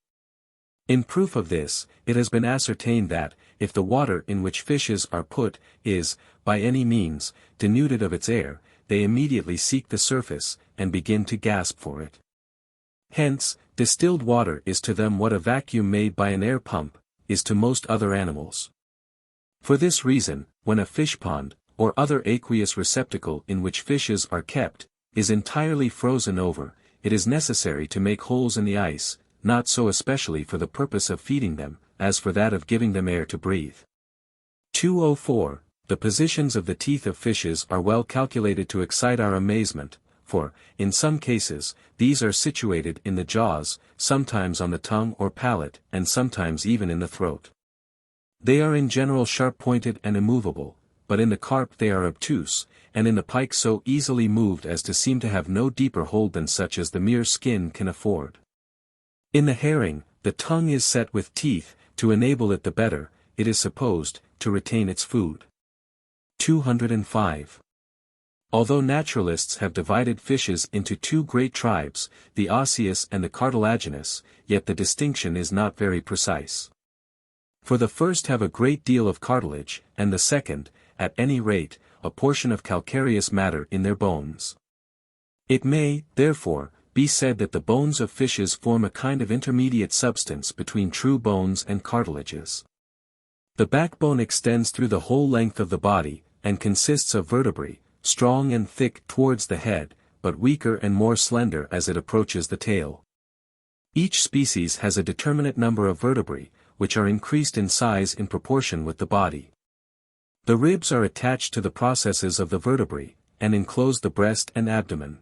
Speaker 1: In proof of this, it has been ascertained that, if the water in which fishes are put, is, by any means, denuded of its air, they immediately seek the surface, and begin to gasp for it. Hence, distilled water is to them what a vacuum made by an air pump is to most other animals. For this reason, when a fish pond, or other aqueous receptacle in which fishes are kept, is entirely frozen over, it is necessary to make holes in the ice, not so especially for the purpose of feeding them, as for that of giving them air to breathe. 204. The positions of the teeth of fishes are well calculated to excite our amazement, for, in some cases, these are situated in the jaws, sometimes on the tongue or palate, and sometimes even in the throat. They are in general sharp-pointed and immovable, but in the carp they are obtuse, and in the pike so easily moved as to seem to have no deeper hold than such as the mere skin can afford. In the herring, the tongue is set with teeth, to enable it the better, it is supposed, to retain its food. 205. Although naturalists have divided fishes into two great tribes, the osseous and the cartilaginous, yet the distinction is not very precise. For the first have a great deal of cartilage, and the second, at any rate, a portion of calcareous matter in their bones. It may, therefore, be said that the bones of fishes form a kind of intermediate substance between true bones and cartilages. The backbone extends through the whole length of the body, and consists of vertebrae, strong and thick towards the head, but weaker and more slender as it approaches the tail. Each species has a determinate number of vertebrae, which are increased in size in proportion with the body. The ribs are attached to the processes of the vertebrae, and enclose the breast and abdomen.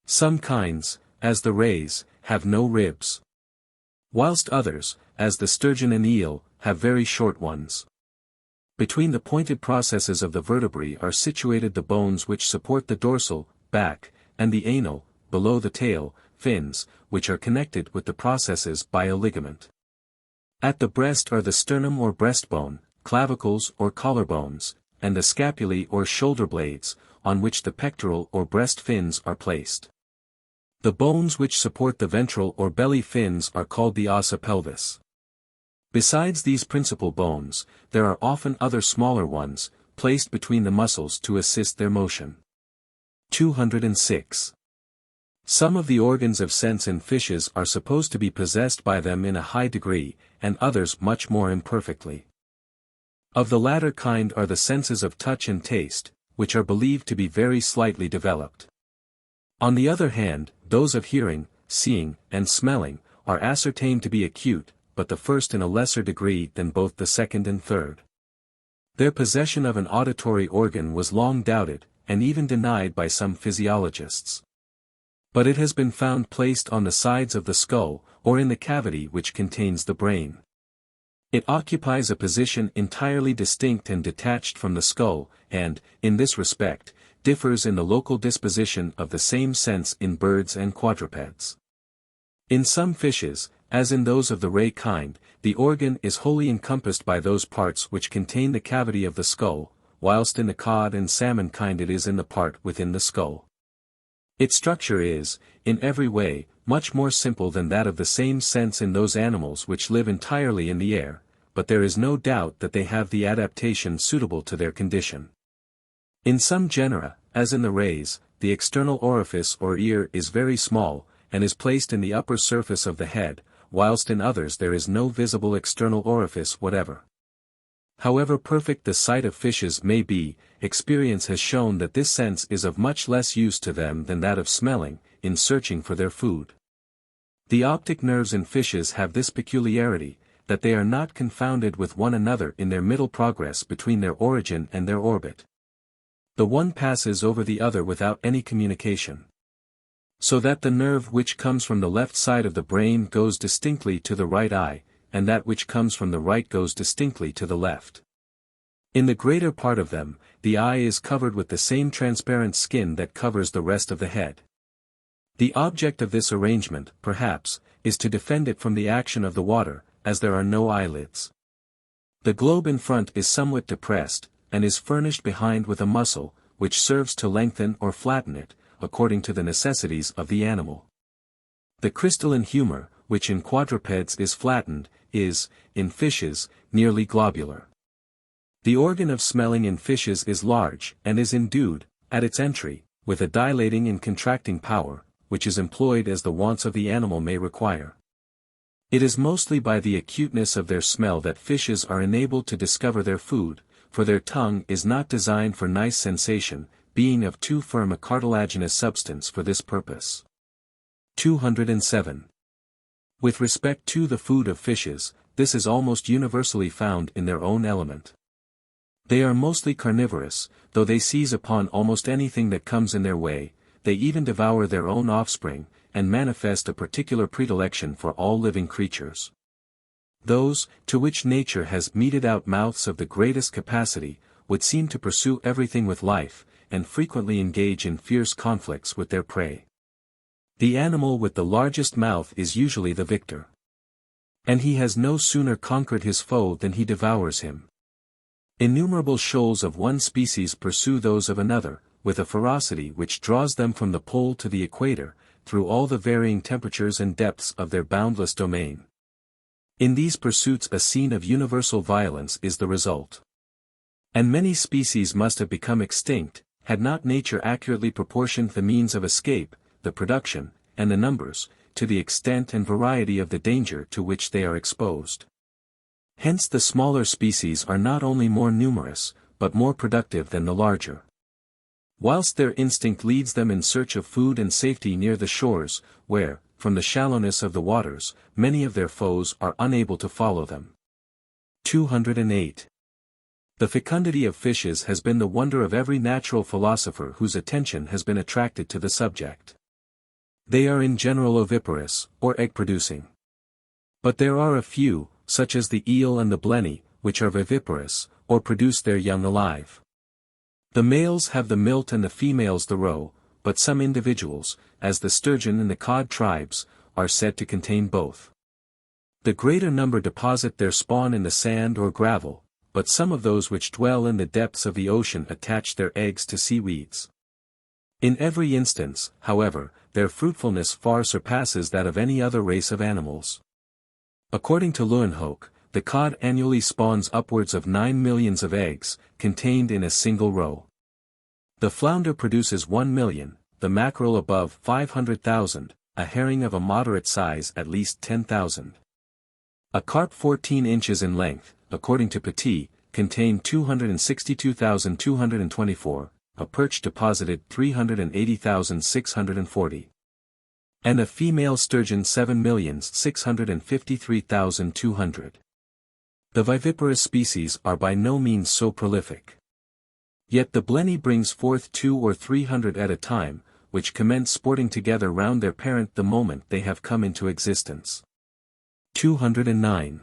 Speaker 1: Some kinds, as the rays, have no ribs, whilst others, as the sturgeon and eel, have very short ones. Between the pointed processes of the vertebrae are situated the bones which support the dorsal, back, and the anal, below the tail, fins, which are connected with the processes by a ligament. At the breast are the sternum or breastbone, clavicles or collarbones, and the scapulae or shoulder blades, on which the pectoral or breast fins are placed. The bones which support the ventral or belly fins are called the ossa pelvis. Besides these principal bones, there are often other smaller ones, placed between the muscles to assist their motion. 206. Some of the organs of sense in fishes are supposed to be possessed by them in a high degree, and others much more imperfectly. Of the latter kind are the senses of touch and taste, which are believed to be very slightly developed. On the other hand, those of hearing, seeing, and smelling, are ascertained to be acute, but the first in a lesser degree than both the second and third. Their possession of an auditory organ was long doubted, and even denied by some physiologists. But it has been found placed on the sides of the skull, or in the cavity which contains the brain. It occupies a position entirely distinct and detached from the skull, and, in this respect, differs in the local disposition of the same sense in birds and quadrupeds. In some fishes, as in those of the ray kind, the organ is wholly encompassed by those parts which contain the cavity of the skull, whilst in the cod and salmon kind it is in the part within the skull. Its structure is, in every way, much more simple than that of the same sense in those animals which live entirely in the air, but there is no doubt that they have the adaptation suitable to their condition. In some genera, as in the rays, the external orifice or ear is very small, and is placed in the upper surface of the head, whilst in others there is no visible external orifice whatever. However perfect the sight of fishes may be, experience has shown that this sense is of much less use to them than that of smelling, in searching for their food. The optic nerves in fishes have this peculiarity, that they are not confounded with one another in their middle progress between their origin and their orbit. The one passes over the other without any communication. So that the nerve which comes from the left side of the brain goes distinctly to the right eye, and that which comes from the right goes distinctly to the left. In the greater part of them, the eye is covered with the same transparent skin that covers the rest of the head. The object of this arrangement, perhaps, is to defend it from the action of the water, as there are no eyelids. The globe in front is somewhat depressed, and is furnished behind with a muscle, which serves to lengthen or flatten it, according to the necessities of the animal. The crystalline humor, which in quadrupeds is flattened, is, in fishes, nearly globular. The organ of smelling in fishes is large, and is endued, at its entry, with a dilating and contracting power, which is employed as the wants of the animal may require. It is mostly by the acuteness of their smell that fishes are enabled to discover their food, for their tongue is not designed for nice sensation, being of too firm a cartilaginous substance for this purpose. 207. With respect to the food of fishes, this is almost universally found in their own element. They are mostly carnivorous, though they seize upon almost anything that comes in their way, they even devour their own offspring, and manifest a particular predilection for all living creatures. Those, to which nature has meted out mouths of the greatest capacity, would seem to pursue everything with life, and frequently engage in fierce conflicts with their prey. The animal with the largest mouth is usually the victor. And he has no sooner conquered his foe than he devours him. Innumerable shoals of one species pursue those of another, with a ferocity which draws them from the pole to the equator, through all the varying temperatures and depths of their boundless domain. In these pursuits a scene of universal violence is the result. And many species must have become extinct, had not nature accurately proportioned the means of escape, the production, and the numbers, to the extent and variety of the danger to which they are exposed. Hence the smaller species are not only more numerous, but more productive than the larger. Whilst their instinct leads them in search of food and safety near the shores, where, from the shallowness of the waters, many of their foes are unable to follow them. 208. The fecundity of fishes has been the wonder of every natural philosopher whose attention has been attracted to the subject. They are in general oviparous, or egg-producing. But there are a few, such as the eel and the blenny, which are viviparous, or produce their young alive. The males have the milt and the females the roe, but some individuals, as the sturgeon and the cod tribes, are said to contain both. The greater number deposit their spawn in the sand or gravel, but some of those which dwell in the depths of the ocean attach their eggs to seaweeds. In every instance, however, their fruitfulness far surpasses that of any other race of animals. According to Leeuwenhoek, the cod annually spawns upwards of 9 millions of eggs, contained in a single roe. The flounder produces 1 million, the mackerel above 500,000, a herring of a moderate size at least 10,000. A carp 14 inches in length, according to Petit, contained 262,224, a perch deposited 380,640. And a female sturgeon 7,653,200. The viviparous species are by no means so prolific. Yet the blenny brings forth 200 or 300 at a time, which commence sporting together round their parent the moment they have come into existence. 209.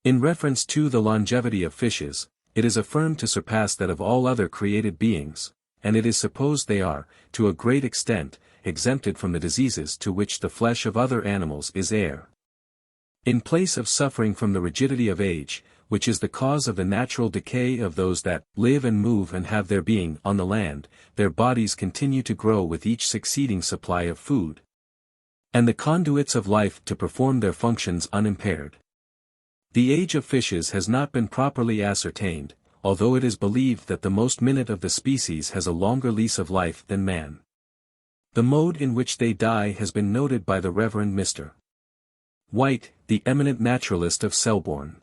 Speaker 1: In reference to the longevity of fishes, it is affirmed to surpass that of all other created beings, and it is supposed they are, to a great extent, exempted from the diseases to which the flesh of other animals is heir. In place of suffering from the rigidity of age, which is the cause of the natural decay of those that live and move and have their being on the land, their bodies continue to grow with each succeeding supply of food, and the conduits of life to perform their functions unimpaired. The age of fishes has not been properly ascertained, although it is believed that the most minute of the species has a longer lease of life than man. The mode in which they die has been noted by the Reverend Mr. White, the eminent naturalist of Selborne.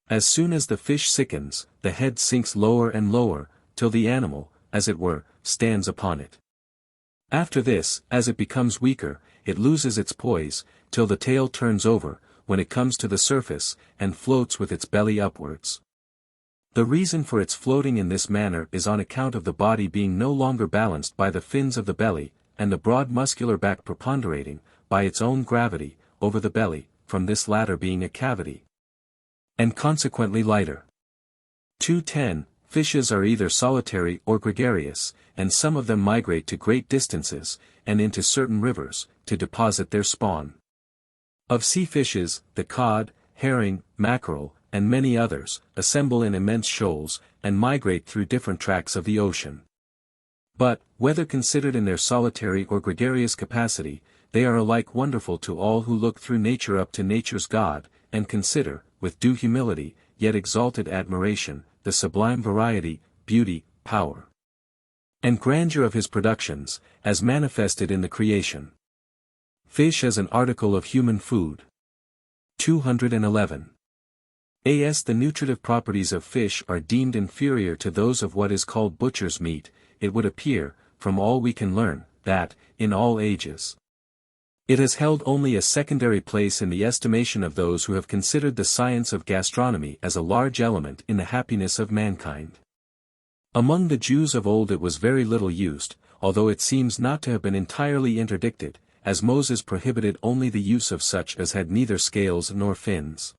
Speaker 1: As soon as the fish sickens, the head sinks lower and lower, till the animal, as it were, stands upon it. After this, as it becomes weaker, it loses its poise, till the tail turns over, when it comes to the surface, and floats with its belly upwards. The reason for its floating in this manner is on account of the body being no longer balanced by the fins of the belly, and the broad muscular back preponderating, by its own gravity, over the belly, from this latter being a cavity, and consequently lighter. 210. Fishes are either solitary or gregarious, and some of them migrate to great distances, and into certain rivers, to deposit their spawn. Of sea fishes, the cod, herring, mackerel, and many others, assemble in immense shoals, and migrate through different tracts of the ocean. But, whether considered in their solitary or gregarious capacity, they are alike wonderful to all who look through nature up to nature's God, and consider, with due humility, yet exalted admiration, the sublime variety, beauty, power, and grandeur of his productions, as manifested in the creation. Fish as an article of human food. 211. As the nutritive properties of fish are deemed inferior to those of what is called butcher's meat, it would appear, from all we can learn, that, in all ages, it has held only a secondary place in the estimation of those who have considered the science of gastronomy as a large element in the happiness of mankind. Among the Jews of old it was very little used, although it seems not to have been entirely interdicted, as Moses prohibited only the use of such as had neither scales nor fins.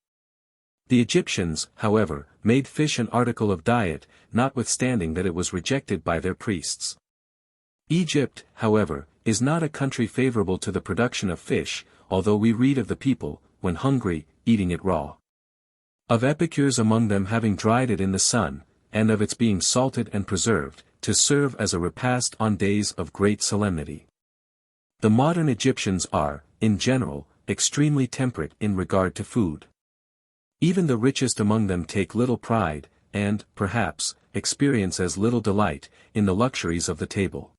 Speaker 1: The Egyptians, however, made fish an article of diet, notwithstanding that it was rejected by their priests. Egypt, however, is not a country favorable to the production of fish, although we read of the people, when hungry, eating it raw. Of epicures among them having dried it in the sun, and of its being salted and preserved, to serve as a repast on days of great solemnity. The modern Egyptians are, in general, extremely temperate in regard to food. Even the richest among them take little pride, and, perhaps, experience as little delight, in the luxuries of the table.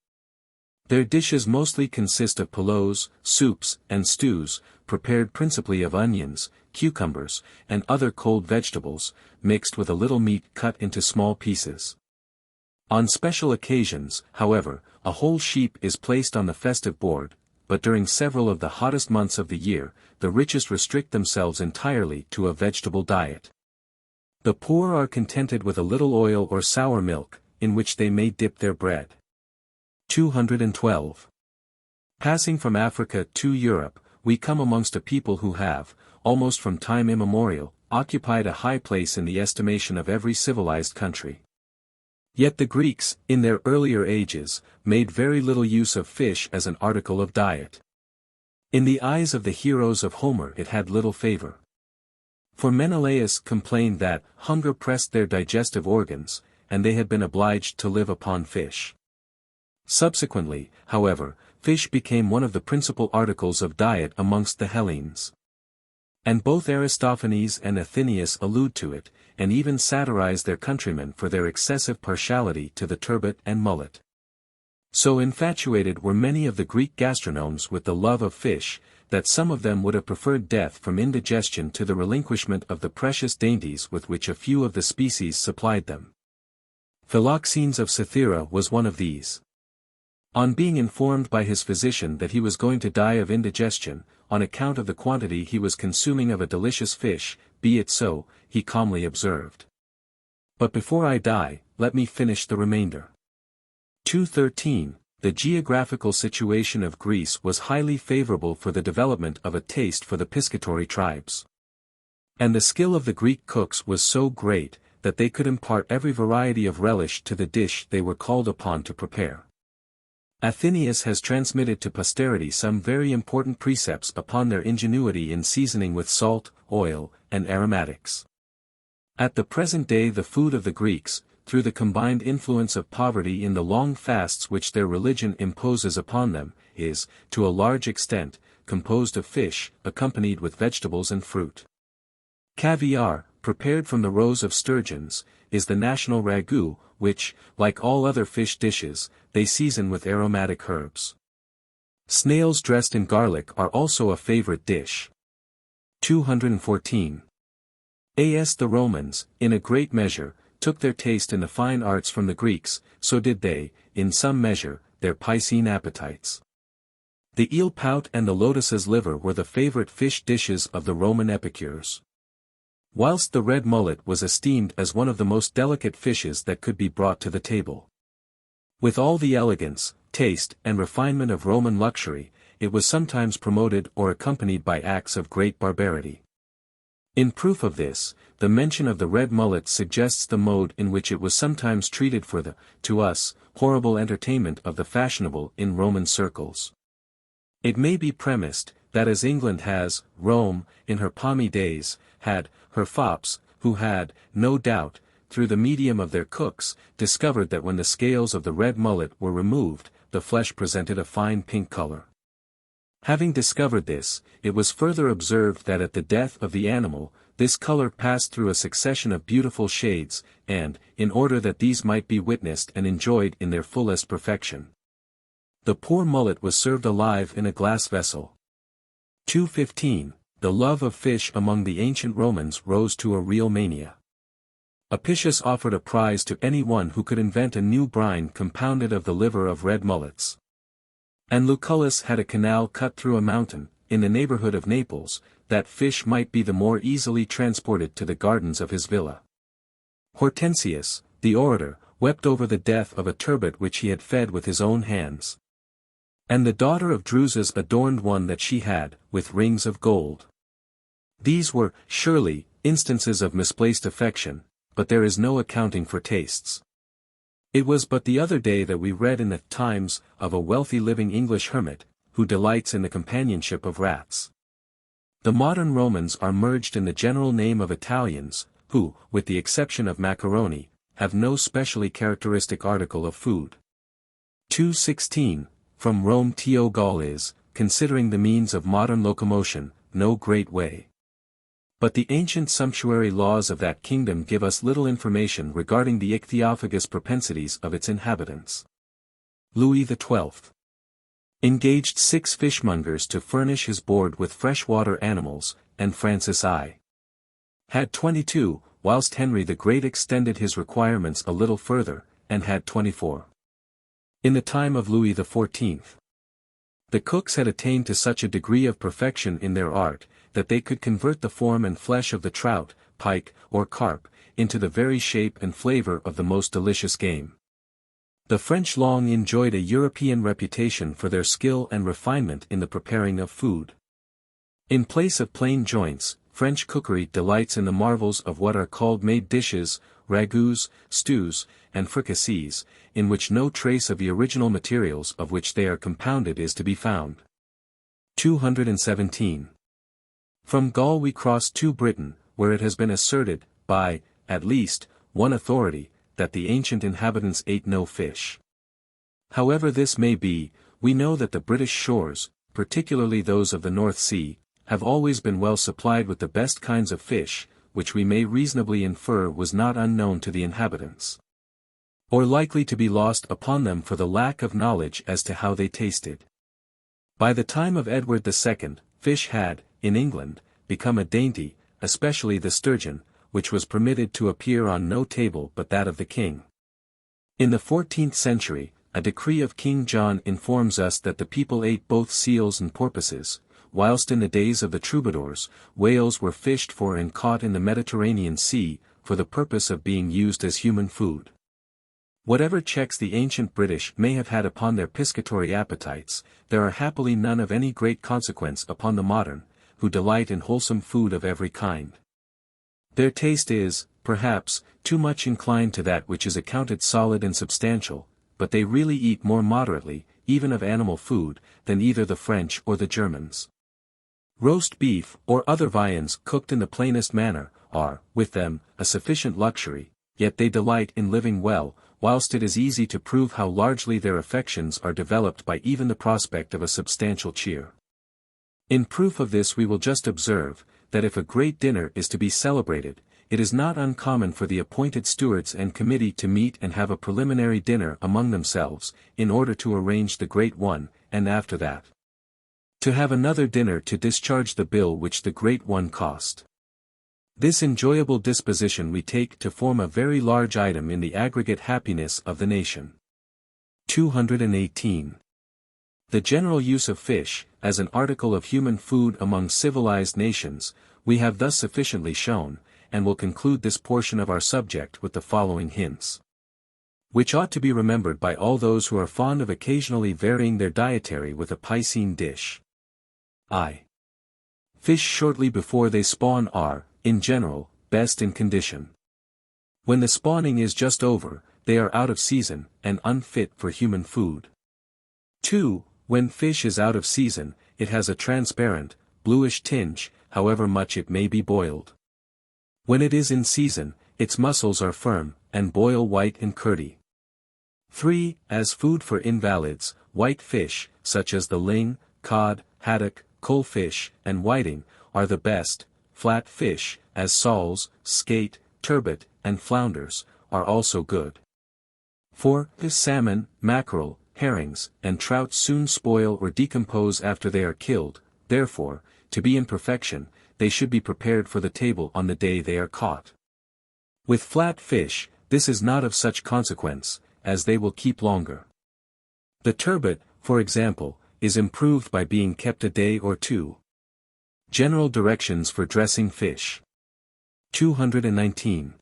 Speaker 1: Their dishes mostly consist of pilaus, soups, and stews, prepared principally of onions, cucumbers, and other cold vegetables, mixed with a little meat cut into small pieces. On special occasions, however, a whole sheep is placed on the festive board, but during several of the hottest months of the year, the richest restrict themselves entirely to a vegetable diet. The poor are contented with a little oil or sour milk, in which they may dip their bread. 212. Passing from Africa to Europe, we come amongst a people who have, almost from time immemorial, occupied a high place in the estimation of every civilized country. Yet the Greeks, in their earlier ages, made very little use of fish as an article of diet. In the eyes of the heroes of Homer it had little favor. For Menelaus complained that hunger pressed their digestive organs, and they had been obliged to live upon fish. Subsequently, however, fish became one of the principal articles of diet amongst the Hellenes. And both Aristophanes and Athenaeus allude to it, and even satirize their countrymen for their excessive partiality to the turbot and mullet. So infatuated were many of the Greek gastronomes with the love of fish, that some of them would have preferred death from indigestion to the relinquishment of the precious dainties with which a few of the species supplied them. Philoxenes of Cythera was one of these. On being informed by his physician that he was going to die of indigestion, on account of the quantity he was consuming of a delicious fish, be it so, he calmly observed. But before I die, let me finish the remainder. 213. The geographical situation of Greece was highly favorable for the development of a taste for the piscatory tribes. And the skill of the Greek cooks was so great, that they could impart every variety of relish to the dish they were called upon to prepare. Athenaeus has transmitted to posterity some very important precepts upon their ingenuity in seasoning with salt, oil, and aromatics. At the present day the food of the Greeks, through the combined influence of poverty in the long fasts which their religion imposes upon them, is, to a large extent, composed of fish, accompanied with vegetables and fruit. Caviar, prepared from the roes of sturgeons, is the national ragout, which, like all other fish dishes, they season with aromatic herbs. Snails dressed in garlic are also a favorite dish. 214. As the Romans, in a great measure, took their taste in the fine arts from the Greeks, so did they, in some measure, their piscine appetites. The eel pout and the lotus's liver were the favorite fish dishes of the Roman epicures. Whilst the red mullet was esteemed as one of the most delicate fishes that could be brought to the table. With all the elegance, taste, and refinement of Roman luxury, it was sometimes promoted or accompanied by acts of great barbarity. In proof of this, the mention of the red mullet suggests the mode in which it was sometimes treated for the, to us, horrible entertainment of the fashionable in Roman circles. It may be premised, that as England has, Rome, in her palmy days, had, her fops, who had, no doubt, through the medium of their cooks, discovered that when the scales of the red mullet were removed, the flesh presented a fine pink color. Having discovered this, it was further observed that at the death of the animal, this color passed through a succession of beautiful shades, and, in order that these might be witnessed and enjoyed in their fullest perfection, the poor mullet was served alive in a glass vessel. 215. The love of fish among the ancient Romans rose to a real mania. Apicius offered a prize to any one who could invent a new brine compounded of the liver of red mullets. And Lucullus had a canal cut through a mountain, in the neighborhood of Naples, that fish might be the more easily transported to the gardens of his villa. Hortensius, the orator, wept over the death of a turbot which he had fed with his own hands. And the daughter of Drusus adorned one that she had, with rings of gold. These were, surely, instances of misplaced affection, but there is no accounting for tastes. It was but the other day that we read in the Times of a wealthy living English hermit, who delights in the companionship of rats. The modern Romans are merged in the general name of Italians, who, with the exception of macaroni, have no specially characteristic article of food. 216. From Rome to Gaul is, considering the means of modern locomotion, no great way. But the ancient sumptuary laws of that kingdom give us little information regarding the ichthyophagous propensities of its inhabitants. Louis XII engaged 6 fishmongers to furnish his board with freshwater animals, and Francis I had 22, whilst Henry the Great extended his requirements a little further, and had 24. In the time of Louis XIV, the cooks had attained to such a degree of perfection in their art, that they could convert the form and flesh of the trout, pike, or carp, into the very shape and flavor of the most delicious game. The French long enjoyed a European reputation for their skill and refinement in the preparing of food. In place of plain joints, French cookery delights in the marvels of what are called made dishes, ragouts, stews, and fricassees, in which no trace of the original materials of which they are compounded is to be found. 217. From Gaul we cross to Britain, where it has been asserted, by, at least, one authority, that the ancient inhabitants ate no fish. However this may be, we know that the British shores, particularly those of the North Sea, have always been well supplied with the best kinds of fish, which we may reasonably infer was not unknown to the inhabitants, or likely to be lost upon them for the lack of knowledge as to how they tasted. By the time of Edward II, fish had, in England, become a dainty, especially the sturgeon, which was permitted to appear on no table but that of the king. In the 14th century, a decree of King John informs us that the people ate both seals and porpoises, whilst in the days of the troubadours, whales were fished for and caught in the Mediterranean Sea, for the purpose of being used as human food. Whatever checks the ancient British may have had upon their piscatory appetites, there are happily none of any great consequence upon the modern, who delight in wholesome food of every kind. Their taste is, perhaps, too much inclined to that which is accounted solid and substantial, but they really eat more moderately, even of animal food, than either the French or the Germans. Roast beef, or other viands cooked in the plainest manner, are, with them, a sufficient luxury, yet they delight in living well, whilst it is easy to prove how largely their affections are developed by even the prospect of a substantial cheer. In proof of this we will just observe, that if a great dinner is to be celebrated, it is not uncommon for the appointed stewards and committee to meet and have a preliminary dinner among themselves, in order to arrange the great one, and after that, to have another dinner to discharge the bill which the great one cost. This enjoyable disposition we take to form a very large item in the aggregate happiness of the nation. 218. The general use of fish, as an article of human food among civilized nations, we have thus sufficiently shown, and will conclude this portion of our subject with the following hints, which ought to be remembered by all those who are fond of occasionally varying their dietary with a piscine dish. I. Fish shortly before they spawn are, in general, best in condition. When the spawning is just over, they are out of season, and unfit for human food. 2. When fish is out of season, it has a transparent, bluish tinge, however much it may be boiled. When it is in season, its muscles are firm, and boil white and curdy. 3. As food for invalids, white fish, such as the ling, cod, haddock, coalfish, and whiting, are the best, flat fish, as soles, skate, turbot, and flounders, are also good. For salmon, mackerel, herrings, and trout soon spoil or decompose after they are killed, therefore, to be in perfection, they should be prepared for the table on the day they are caught. With flat fish, this is not of such consequence, as they will keep longer. The turbot, for example, is improved by being kept a day or two. General directions for dressing fish. 219.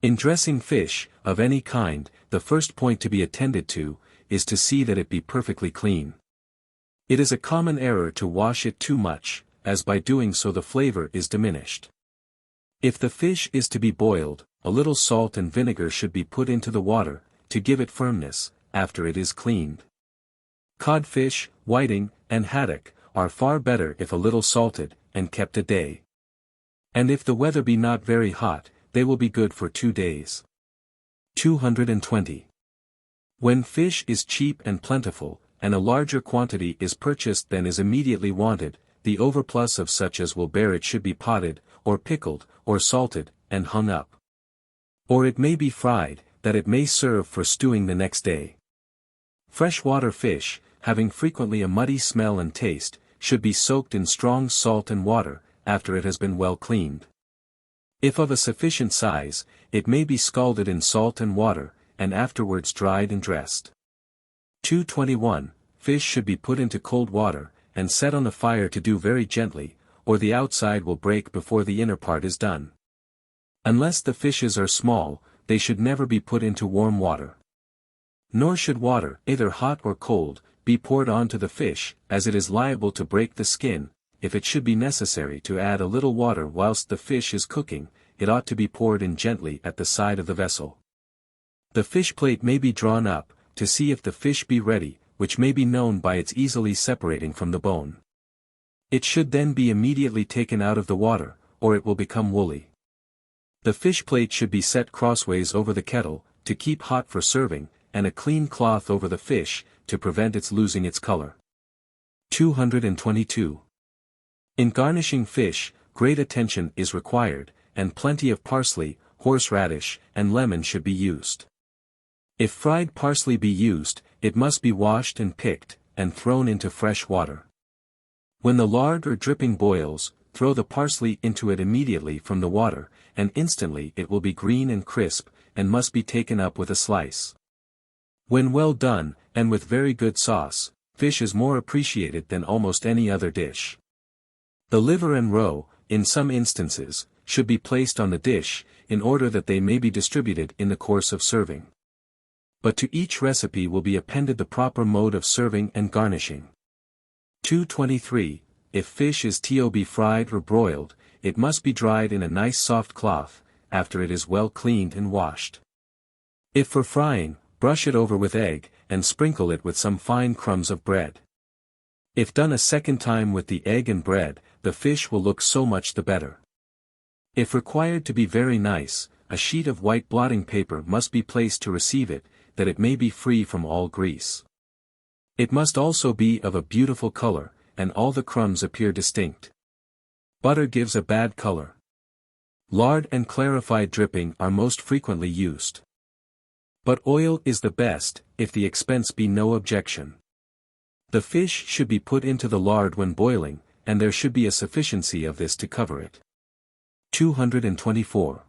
Speaker 1: In dressing fish, of any kind, the first point to be attended to, is to see that it be perfectly clean. It is a common error to wash it too much, as by doing so the flavor is diminished. If the fish is to be boiled, a little salt and vinegar should be put into the water, to give it firmness, after it is cleaned. Codfish, whiting, and haddock, are far better if a little salted, and kept a day. And if the weather be not very hot, they will be good for 2 days. 220. When fish is cheap and plentiful, and a larger quantity is purchased than is immediately wanted, the overplus of such as will bear it should be potted, or pickled, or salted, and hung up. Or it may be fried, that it may serve for stewing the next day. Freshwater fish, having frequently a muddy smell and taste, should be soaked in strong salt and water, after it has been well cleaned. If of a sufficient size, it may be scalded in salt and water, and afterwards dried and dressed. 221. Fish should be put into cold water, and set on the fire to do very gently, or the outside will break before the inner part is done. Unless the fishes are small, they should never be put into warm water. Nor should water, either hot or cold, be poured onto the fish, as it is liable to break the skin. If it should be necessary to add a little water whilst the fish is cooking, it ought to be poured in gently at the side of the vessel. The fish plate may be drawn up, to see if the fish be ready, which may be known by its easily separating from the bone. It should then be immediately taken out of the water, or it will become woolly. The fish plate should be set crossways over the kettle, to keep hot for serving, and a clean cloth over the fish, to prevent its losing its color. 222. In garnishing fish, great attention is required, and plenty of parsley, horseradish, and lemon should be used. If fried parsley be used, it must be washed and picked, and thrown into fresh water. When the lard or dripping boils, throw the parsley into it immediately from the water, and instantly it will be green and crisp, and must be taken up with a slice. When well done, and with very good sauce, fish is more appreciated than almost any other dish. The liver and roe, in some instances, should be placed on the dish, in order that they may be distributed in the course of serving. But to each recipe will be appended the proper mode of serving and garnishing. 223. If fish is to be fried or broiled, it must be dried in a nice soft cloth, after it is well cleaned and washed. If for frying, brush it over with egg, and sprinkle it with some fine crumbs of bread. If done a second time with the egg and bread, the fish will look so much the better. If required to be very nice, a sheet of white blotting paper must be placed to receive it, that it may be free from all grease. It must also be of a beautiful color, and all the crumbs appear distinct. Butter gives a bad color. Lard and clarified dripping are most frequently used. But oil is the best, if the expense be no objection. The fish should be put into the lard when boiling, and there should be a sufficiency of this to cover it. 224.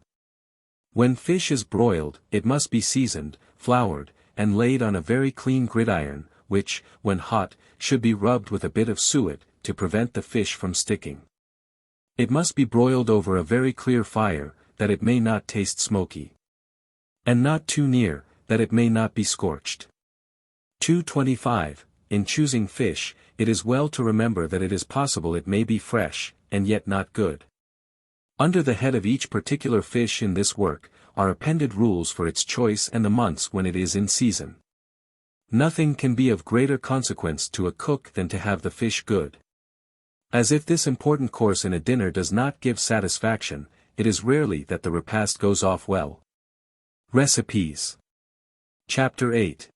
Speaker 1: When fish is broiled, it must be seasoned, floured, and laid on a very clean gridiron, which, when hot, should be rubbed with a bit of suet, to prevent the fish from sticking. It must be broiled over a very clear fire, that it may not taste smoky. And not too near, that it may not be scorched. 225. In choosing fish, it is well to remember that it is possible it may be fresh, and yet not good. Under the head of each particular fish in this work, are appended rules for its choice and the months when it is in season. Nothing can be of greater consequence to a cook than to have the fish good. As if this important course in a dinner does not give satisfaction, it is rarely that the repast goes off well. Recipes. Chapter 8.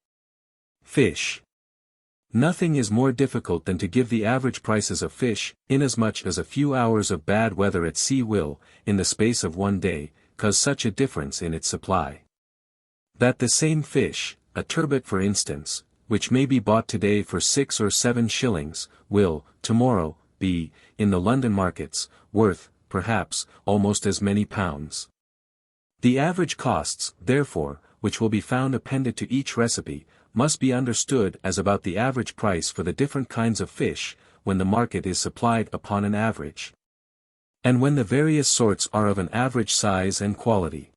Speaker 1: Fish. Nothing is more difficult than to give the average prices of fish, inasmuch as a few hours of bad weather at sea will, in the space of one day, cause such a difference in its supply. That the same fish, a turbot for instance, which may be bought today for 6 or 7 shillings, will, tomorrow, be, in the London markets, worth, perhaps, almost as many pounds. The average costs, therefore, which will be found appended to each recipe, must be understood as about the average price for the different kinds of fish, when the market is supplied upon an average. And when the various sorts are of an average size and quality.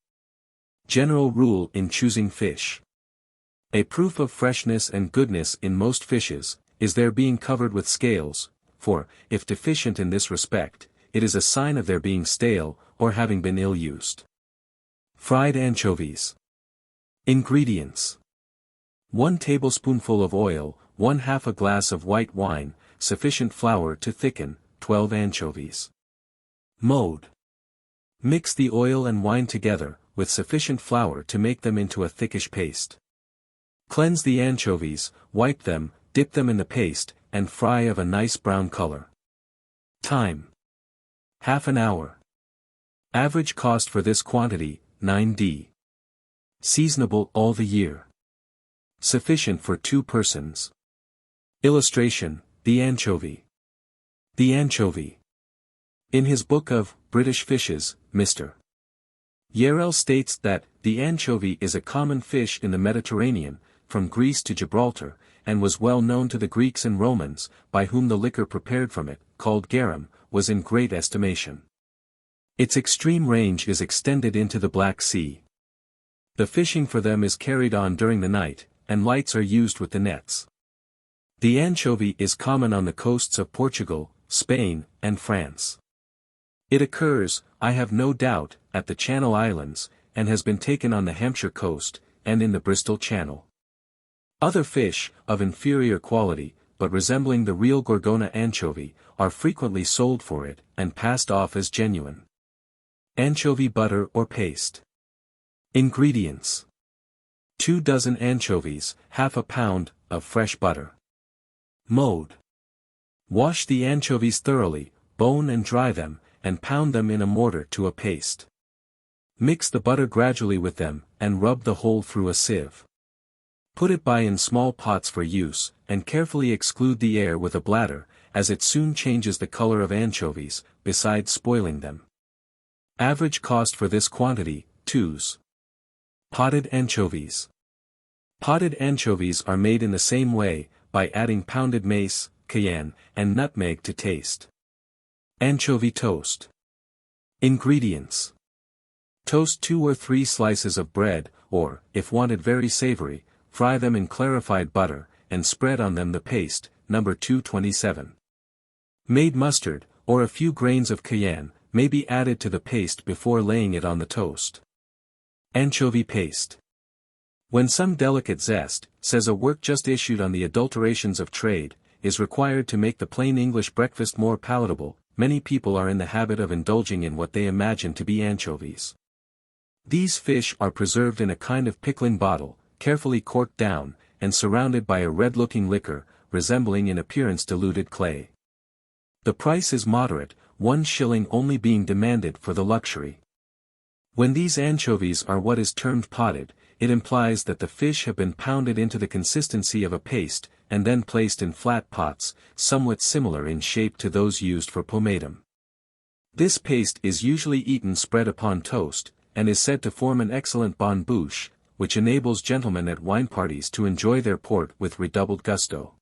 Speaker 1: General rule in choosing fish. A proof of freshness and goodness in most fishes, is their being covered with scales, for, if deficient in this respect, it is a sign of their being stale, or having been ill-used. Fried anchovies. Ingredients. 1 tablespoonful of oil, 1/2 a glass of white wine, sufficient flour to thicken, 12 anchovies. Mode. Mix the oil and wine together, with sufficient flour to make them into a thickish paste. Cleanse the anchovies, wipe them, dip them in the paste, and fry of a nice brown color. Time. Half an hour. Average cost for this quantity, 9d. Seasonable all the year. Sufficient for 2 persons. Illustration, the anchovy. The anchovy. In his book of British Fishes, Mr. Yarrell states that the anchovy is a common fish in the Mediterranean, from Greece to Gibraltar, and was well known to the Greeks and Romans, by whom the liquor prepared from it, called garum, was in great estimation. Its extreme range is extended into the Black Sea. The fishing for them is carried on during the night, and lights are used with the nets. The anchovy is common on the coasts of Portugal, Spain, and France. It occurs, I have no doubt, at the Channel Islands, and has been taken on the Hampshire coast, and in the Bristol Channel. Other fish, of inferior quality, but resembling the real Gorgona anchovy, are frequently sold for it, and passed off as genuine. Anchovy butter or paste. Ingredients. 2 dozen anchovies, 1/2 pound, of fresh butter. Mode. Wash the anchovies thoroughly, bone and dry them, and pound them in a mortar to a paste. Mix the butter gradually with them, and rub the whole through a sieve. Put it by in small pots for use, and carefully exclude the air with a bladder, as it soon changes the color of anchovies, besides spoiling them. Average cost for this quantity, 2s. Potted anchovies. Potted anchovies are made in the same way, by adding pounded mace, cayenne, and nutmeg to taste. Anchovy toast. Ingredients. Toast 2 or 3 slices of bread, or, if wanted very savory, fry them in clarified butter, and spread on them the paste, No. 227. Made mustard, or a few grains of cayenne, may be added to the paste before laying it on the toast. Anchovy paste. When some delicate zest, says a work just issued on the adulterations of trade, is required to make the plain English breakfast more palatable, many people are in the habit of indulging in what they imagine to be anchovies. These fish are preserved in a kind of pickling bottle, carefully corked down, and surrounded by a red-looking liquor, resembling in appearance diluted clay. The price is moderate, 1 shilling only being demanded for the luxury. When these anchovies are what is termed potted, it implies that the fish have been pounded into the consistency of a paste, and then placed in flat pots, somewhat similar in shape to those used for pomatum. This paste is usually eaten spread upon toast, and is said to form an excellent bonne bouche, which enables gentlemen at wine parties to enjoy their port with redoubled gusto.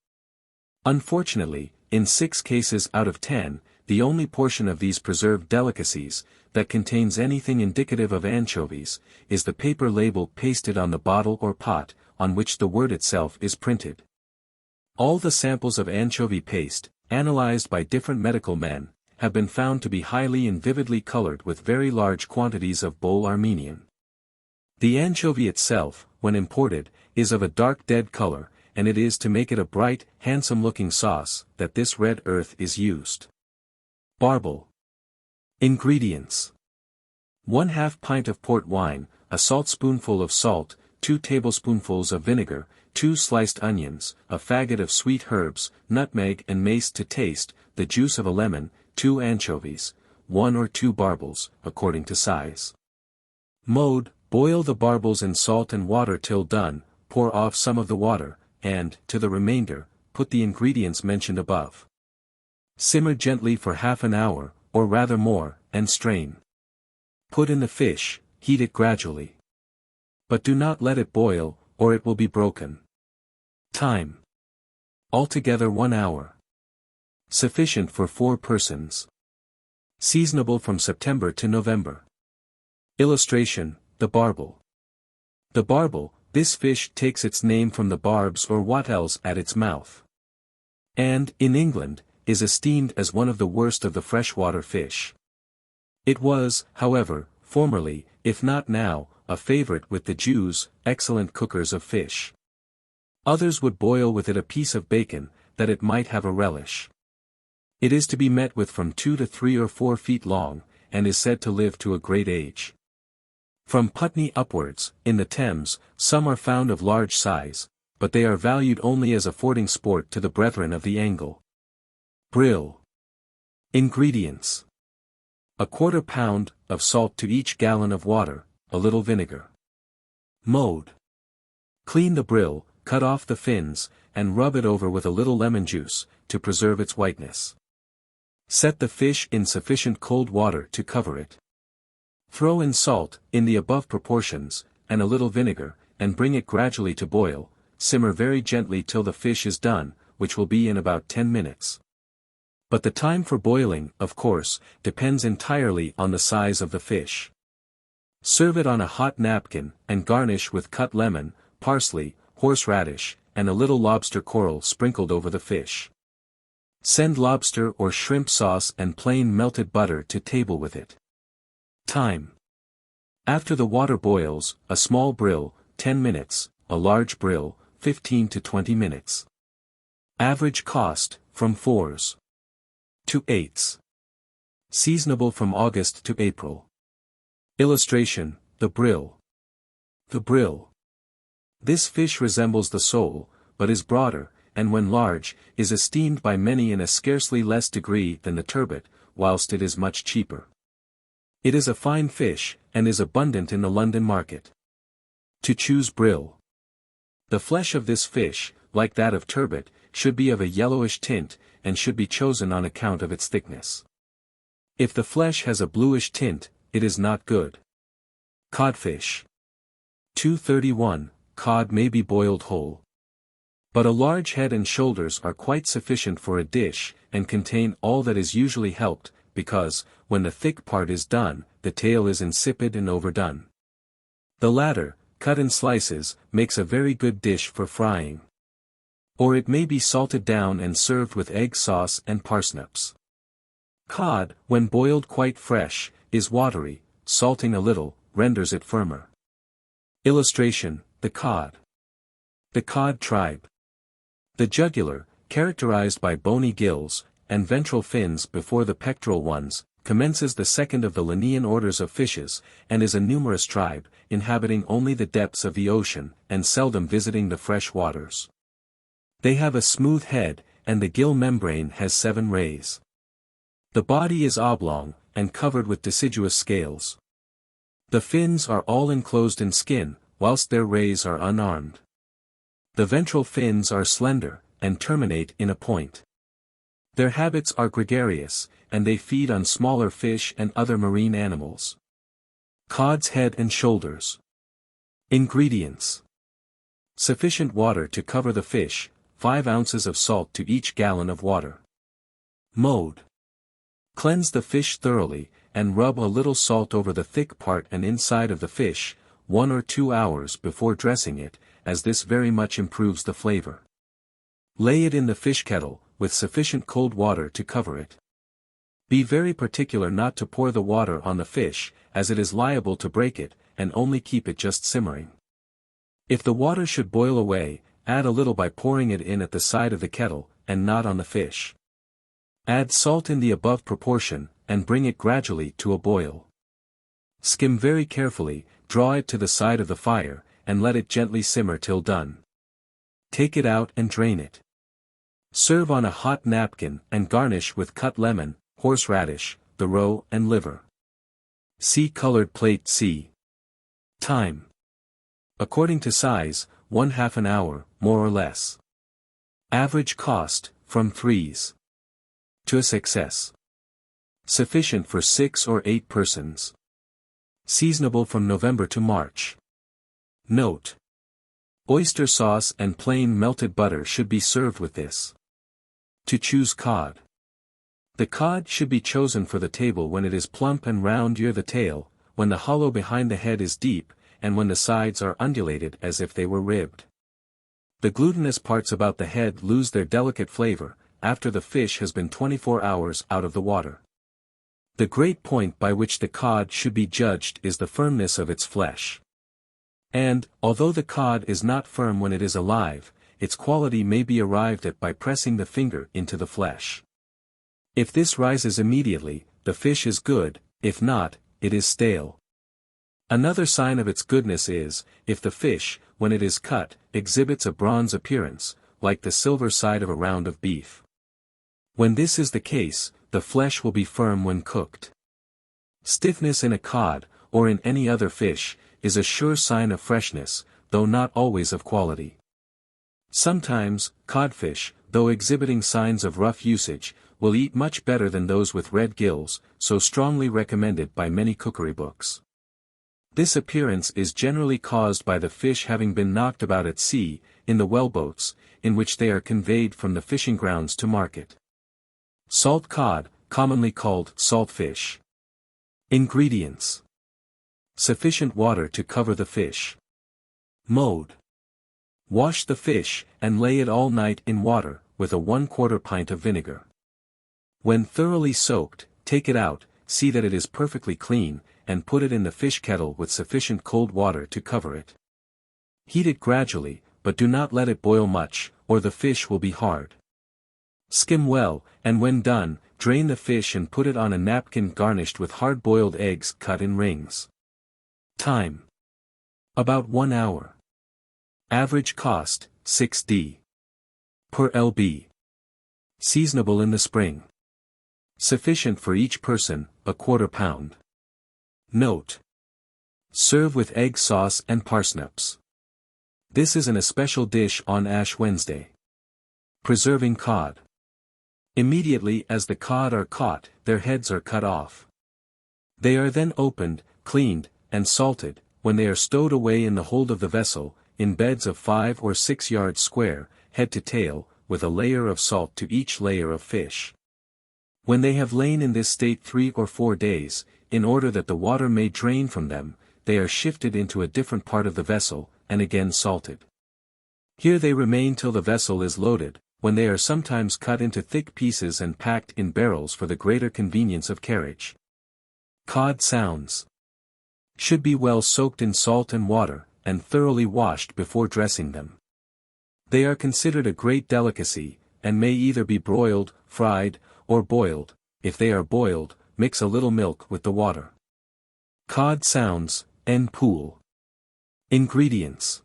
Speaker 1: Unfortunately, in 6 cases out of 10, the only portion of these preserved delicacies, that contains anything indicative of anchovies, is the paper label pasted on the bottle or pot, on which the word itself is printed. All the samples of anchovy paste, analyzed by different medical men, have been found to be highly and vividly colored with very large quantities of Bole Armenian. The anchovy itself, when imported, is of a dark dead color, and it is to make it a bright, handsome-looking sauce, that this red earth is used. Barbel. Ingredients. 1/2 pint of port wine, a saltspoonful of salt, 2 tablespoonfuls of vinegar, 2 sliced onions, a faggot of sweet herbs, nutmeg and mace to taste, the juice of a lemon, 2 anchovies, 1 or 2 barbels, according to size. Mode: boil the barbels in salt and water till done, pour off some of the water, and, to the remainder, put the ingredients mentioned above. Simmer gently for half an hour, or rather more, and strain. Put in the fish, heat it gradually. But do not let it boil, or it will be broken. Time: altogether 1 hour. Sufficient for 4 persons. Seasonable from September to November. Illustration: the barbel. The barbel, this fish takes its name from the barbs or wattles at its mouth. And, in England, is esteemed as one of the worst of the freshwater fish. It was, however, formerly, if not now, a favorite with the Jews, excellent cookers of fish. Others would boil with it a piece of bacon, that it might have a relish. It is to be met with from 2 to 3 or 4 feet long, and is said to live to a great age. From Putney upwards, in the Thames, some are found of large size, but they are valued only as affording sport to the brethren of the angle. Brill. Ingredients: a quarter pound of salt to each gallon of water, a little vinegar. Mode: clean the brill, cut off the fins, and rub it over with a little lemon juice, to preserve its whiteness. Set the fish in sufficient cold water to cover it. Throw in salt, in the above proportions, and a little vinegar, and bring it gradually to boil. Simmer very gently till the fish is done, which will be in about 10 minutes. But the time for boiling, of course, depends entirely on the size of the fish. Serve it on a hot napkin, and garnish with cut lemon, parsley, horseradish, and a little lobster coral sprinkled over the fish. Send lobster or shrimp sauce and plain melted butter to table with it. Time: after the water boils, a small brill, 10 minutes, a large brill, 15 to 20 minutes. Average cost, from 4s to 8s. Seasonable from August to April. Illustration: the brill. The brill. This fish resembles the sole, but is broader, and when large, is esteemed by many in a scarcely less degree than the turbot, whilst it is much cheaper. It is a fine fish, and is abundant in the London market. To choose brill. The flesh of this fish, like that of turbot, should be of a yellowish tint, and should be chosen on account of its thickness. If the flesh has a bluish tint, it is not good. Codfish. 231. Cod may be boiled whole. But a large head and shoulders are quite sufficient for a dish, and contain all that is usually helped, because, when the thick part is done, the tail is insipid and overdone. The latter, cut in slices, makes a very good dish for frying. Or it may be salted down and served with egg sauce and parsnips. Cod, when boiled quite fresh, is watery, salting a little, renders it firmer. Illustration: the cod. The cod tribe. The jugular, characterized by bony gills, and ventral fins before the pectoral ones, commences the second of the Linnaean orders of fishes, and is a numerous tribe, inhabiting only the depths of the ocean, and seldom visiting the fresh waters. They have a smooth head, and the gill membrane has 7 rays. The body is oblong, and covered with deciduous scales. The fins are all enclosed in skin, whilst their rays are unarmed. The ventral fins are slender, and terminate in a point. Their habits are gregarious, and they feed on smaller fish and other marine animals. Cod's head and shoulders. Ingredients: sufficient water to cover the fish, 5 ounces of salt to each gallon of water. Mode: cleanse the fish thoroughly, and rub a little salt over the thick part and inside of the fish, 1 or 2 hours before dressing it, as this very much improves the flavor. Lay it in the fish kettle, with sufficient cold water to cover it. Be very particular not to pour the water on the fish, as it is liable to break it, and only keep it just simmering. If the water should boil away, add a little by pouring it in at the side of the kettle, and not on the fish. Add salt in the above proportion, and bring it gradually to a boil. Skim very carefully, draw it to the side of the fire, and let it gently simmer till done. Take it out and drain it. Serve on a hot napkin and garnish with cut lemon, horseradish, the roe and liver. See colored plate C. Time. According to size, 1/2 an hour, more or less. Average cost, from 3s to a success. Sufficient for 6 or 8 persons. Seasonable from November to March. Note: oyster sauce and plain melted butter should be served with this. To choose cod. The cod should be chosen for the table when it is plump and round near the tail, when the hollow behind the head is deep, and when the sides are undulated as if they were ribbed. The glutinous parts about the head lose their delicate flavor, after the fish has been 24 hours out of the water. The great point by which the cod should be judged is the firmness of its flesh. And, although the cod is not firm when it is alive, its quality may be arrived at by pressing the finger into the flesh. If this rises immediately, the fish is good; if not, it is stale. Another sign of its goodness is, if the fish, when it is cut, exhibits a bronze appearance, like the silver side of a round of beef. When this is the case, the flesh will be firm when cooked. Stiffness in a cod, or in any other fish, is a sure sign of freshness, though not always of quality. Sometimes, codfish, though exhibiting signs of rough usage, will eat much better than those with red gills, so strongly recommended by many cookery books. This appearance is generally caused by the fish having been knocked about at sea, in the whaleboats, in which they are conveyed from the fishing grounds to market. Salt cod, commonly called saltfish. Ingredients. Sufficient water to cover the fish. Mode. Wash the fish, and lay it all night in water, with a 1/4 pint of vinegar. When thoroughly soaked, take it out, see that it is perfectly clean, and put it in the fish kettle with sufficient cold water to cover it. Heat it gradually, but do not let it boil much, or the fish will be hard. Skim well, and when done, drain the fish and put it on a napkin garnished with hard-boiled eggs cut in rings. Time. About 1 hour. Average cost, 6d per lb. Seasonable in the spring. Sufficient for each person, a 1/4 pound. Note: serve with egg sauce and parsnips. This is an especial dish on Ash Wednesday. Preserving cod. Immediately as the cod are caught, their heads are cut off. They are then opened, cleaned, and salted, when they are stowed away in the hold of the vessel, in beds of 5 or 6 yards square, head to tail, with a layer of salt to each layer of fish. When they have lain in this state 3 or 4 days, in order that the water may drain from them, they are shifted into a different part of the vessel, and again salted. Here they remain till the vessel is loaded, when they are sometimes cut into thick pieces and packed in barrels for the greater convenience of carriage. Cod sounds. Should be well soaked in salt and water, and thoroughly washed before dressing them. They are considered a great delicacy, and may either be broiled, fried, or boiled. If they are boiled, mix a little milk with the water. Cod sounds, en poule. Ingredients.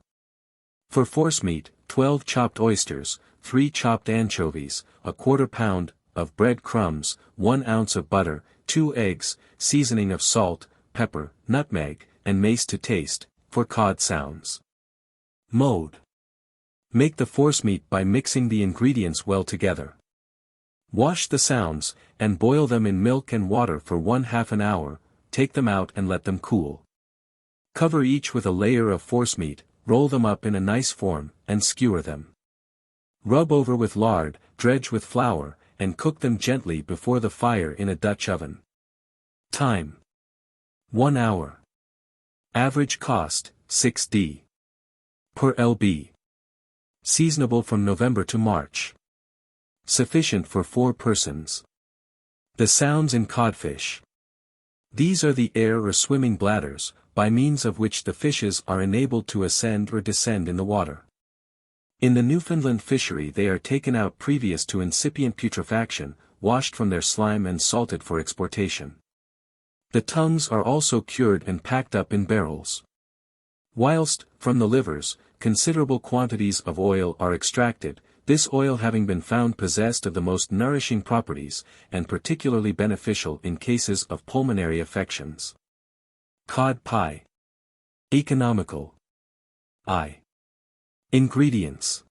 Speaker 1: For forcemeat, 12 chopped oysters, 3 chopped anchovies, a 1/4 pound of bread crumbs, 1 ounce of butter, 2 eggs, seasoning of salt, pepper, nutmeg, and mace to taste, for cod sounds. Mode. Make the forcemeat by mixing the ingredients well together. Wash the sounds, and boil them in milk and water for 1/2 an hour, take them out and let them cool. Cover each with a layer of forcemeat, roll them up in a nice form, and skewer them. Rub over with lard, dredge with flour, and cook them gently before the fire in a Dutch oven. Time. 1 hour. Average cost, 6d per lb. Seasonable from November to March. Sufficient for 4 persons. The sounds in codfish. These are the air or swimming bladders, by means of which the fishes are enabled to ascend or descend in the water. In the Newfoundland fishery they are taken out previous to incipient putrefaction, washed from their slime and salted for exportation. The tongues are also cured and packed up in barrels. Whilst, from the livers, considerable quantities of oil are extracted, this oil having been found possessed of the most nourishing properties, and particularly beneficial in cases of pulmonary affections. Cod pie. Economical. I. Ingredients.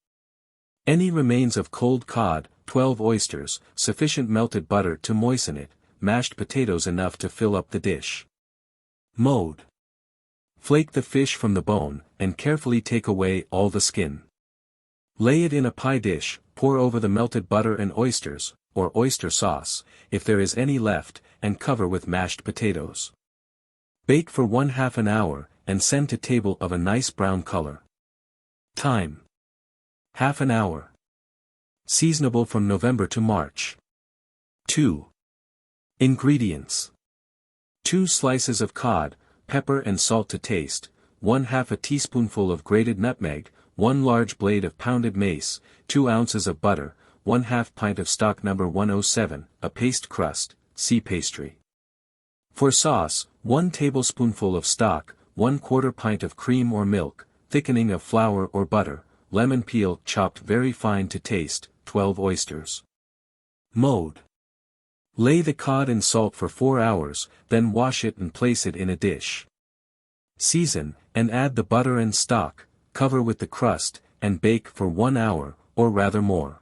Speaker 1: Any remains of cold cod, 12 oysters, sufficient melted butter to moisten it, mashed potatoes enough to fill up the dish. Mode. Flake the fish from the bone, and carefully take away all the skin. Lay it in a pie dish, pour over the melted butter and oysters, or oyster sauce, if there is any left, and cover with mashed potatoes. Bake for 1/2 an hour, and send to table of a nice brown color. Time. Half an hour. Seasonable from November to March. 2. Ingredients. 2 slices of cod, pepper and salt to taste, 1/2 a teaspoonful of grated nutmeg, 1 large blade of pounded mace, 2 ounces of butter, 1/2 pint of stock No. 107, a paste crust, see pastry. For sauce, 1 tablespoonful of stock, 1/4 pint of cream or milk, thickening of flour or butter, lemon peel chopped very fine to taste, 12 oysters. Mode. Lay the cod in salt for 4 hours, then wash it and place it in a dish. Season, and add the butter and stock, cover with the crust, and bake for 1 hour, or rather more.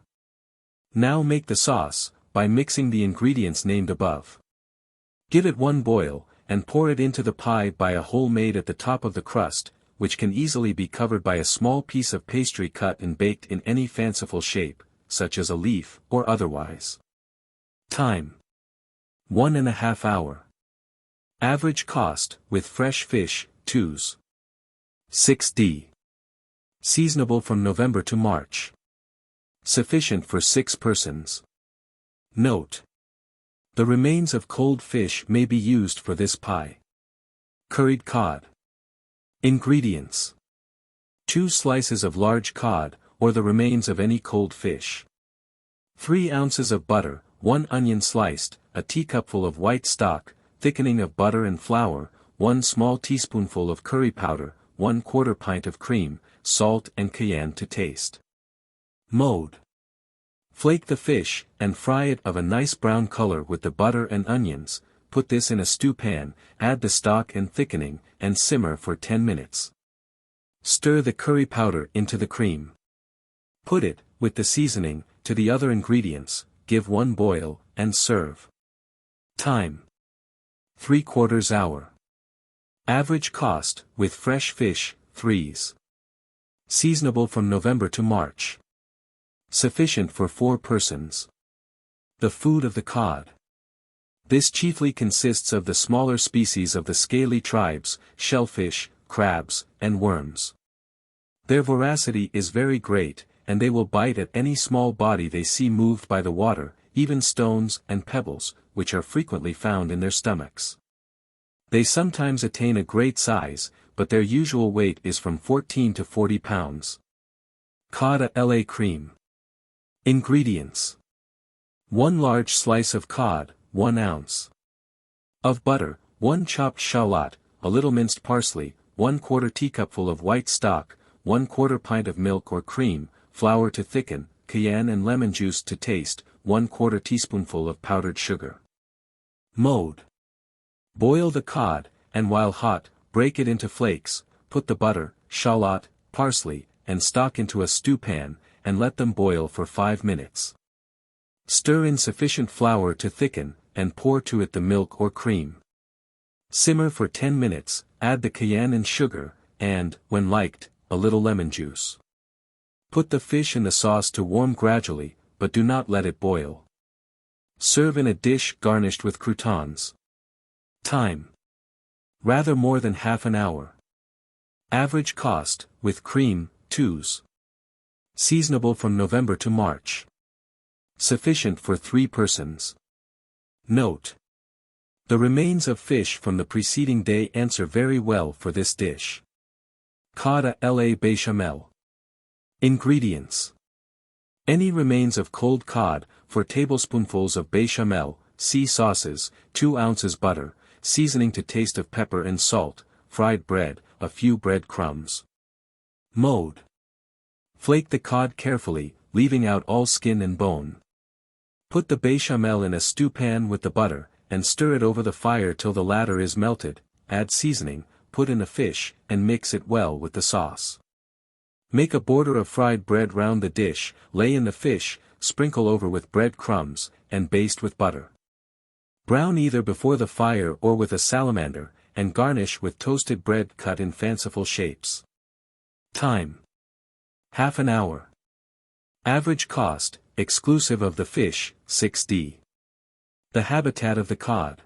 Speaker 1: Now make the sauce, by mixing the ingredients named above. Give it 1 boil, and pour it into the pie by a hole made at the top of the crust, which can easily be covered by a small piece of pastry cut and baked in any fanciful shape, such as a leaf, or otherwise. Time. 1½ hour. Average cost, with fresh fish, 2s. 6d. Seasonable from November to March. Sufficient for 6 persons. Note. The remains of cold fish may be used for this pie. Curried cod. Ingredients. 2 slices of large cod, or the remains of any cold fish. 3 ounces of butter, 1 onion sliced, a teacupful of white stock, thickening of butter and flour, 1 small teaspoonful of curry powder, 1/4 pint of cream, salt and cayenne to taste. Mode. Flake the fish, and fry it of a nice brown color with the butter and onions, put this in a stew pan, add the stock and thickening, and simmer for 10 minutes. Stir the curry powder into the cream. Put it, with the seasoning, to the other ingredients, give 1 boil, and serve. Time. 3/4 hour. Average cost, with fresh fish, 3s. Seasonable from November to March. Sufficient for 4 persons. The food of the cod. This chiefly consists of the smaller species of the scaly tribes, shellfish, crabs, and worms. Their voracity is very great, and they will bite at any small body they see moved by the water, even stones and pebbles, which are frequently found in their stomachs. They sometimes attain a great size, but their usual weight is from 14 to 40 pounds. Cod à la cream. Ingredients. 1 large slice of cod, 1 ounce. Of butter, 1 chopped shallot, a little minced parsley, 1/4 teacupful of white stock, 1/4 pint of milk or cream, flour to thicken, cayenne and lemon juice to taste, 1/4 teaspoonful of powdered sugar. Mode. Boil the cod, and while hot, break it into flakes, put the butter, shallot, parsley, and stock into a stew pan, and let them boil for 5 minutes. Stir in sufficient flour to thicken, and pour to it the milk or cream. Simmer for 10 minutes, add the cayenne and sugar, and, when liked, a little lemon juice. Put the fish in the sauce to warm gradually, but do not let it boil. Serve in a dish garnished with croutons. Time. Rather more than half an hour. Average cost, with cream, 2s. Seasonable from November to March. Sufficient for 3 persons. Note. The remains of fish from the preceding day answer very well for this dish. Cod à la béchamel. Ingredients. Any remains of cold cod, 4 tablespoonfuls of béchamel, see sauces, 2 ounces butter, seasoning to taste of pepper and salt, fried bread, a few bread crumbs. Mode. Flake the cod carefully, leaving out all skin and bone. Put the béchamel in a stewpan with the butter, and stir it over the fire till the latter is melted, add seasoning, put in the fish, and mix it well with the sauce. Make a border of fried bread round the dish, lay in the fish, sprinkle over with bread crumbs, and baste with butter. Brown either before the fire or with a salamander, and garnish with toasted bread cut in fanciful shapes. Time. Half an hour. Average cost, exclusive of the fish, 6d. The habitat of the cod.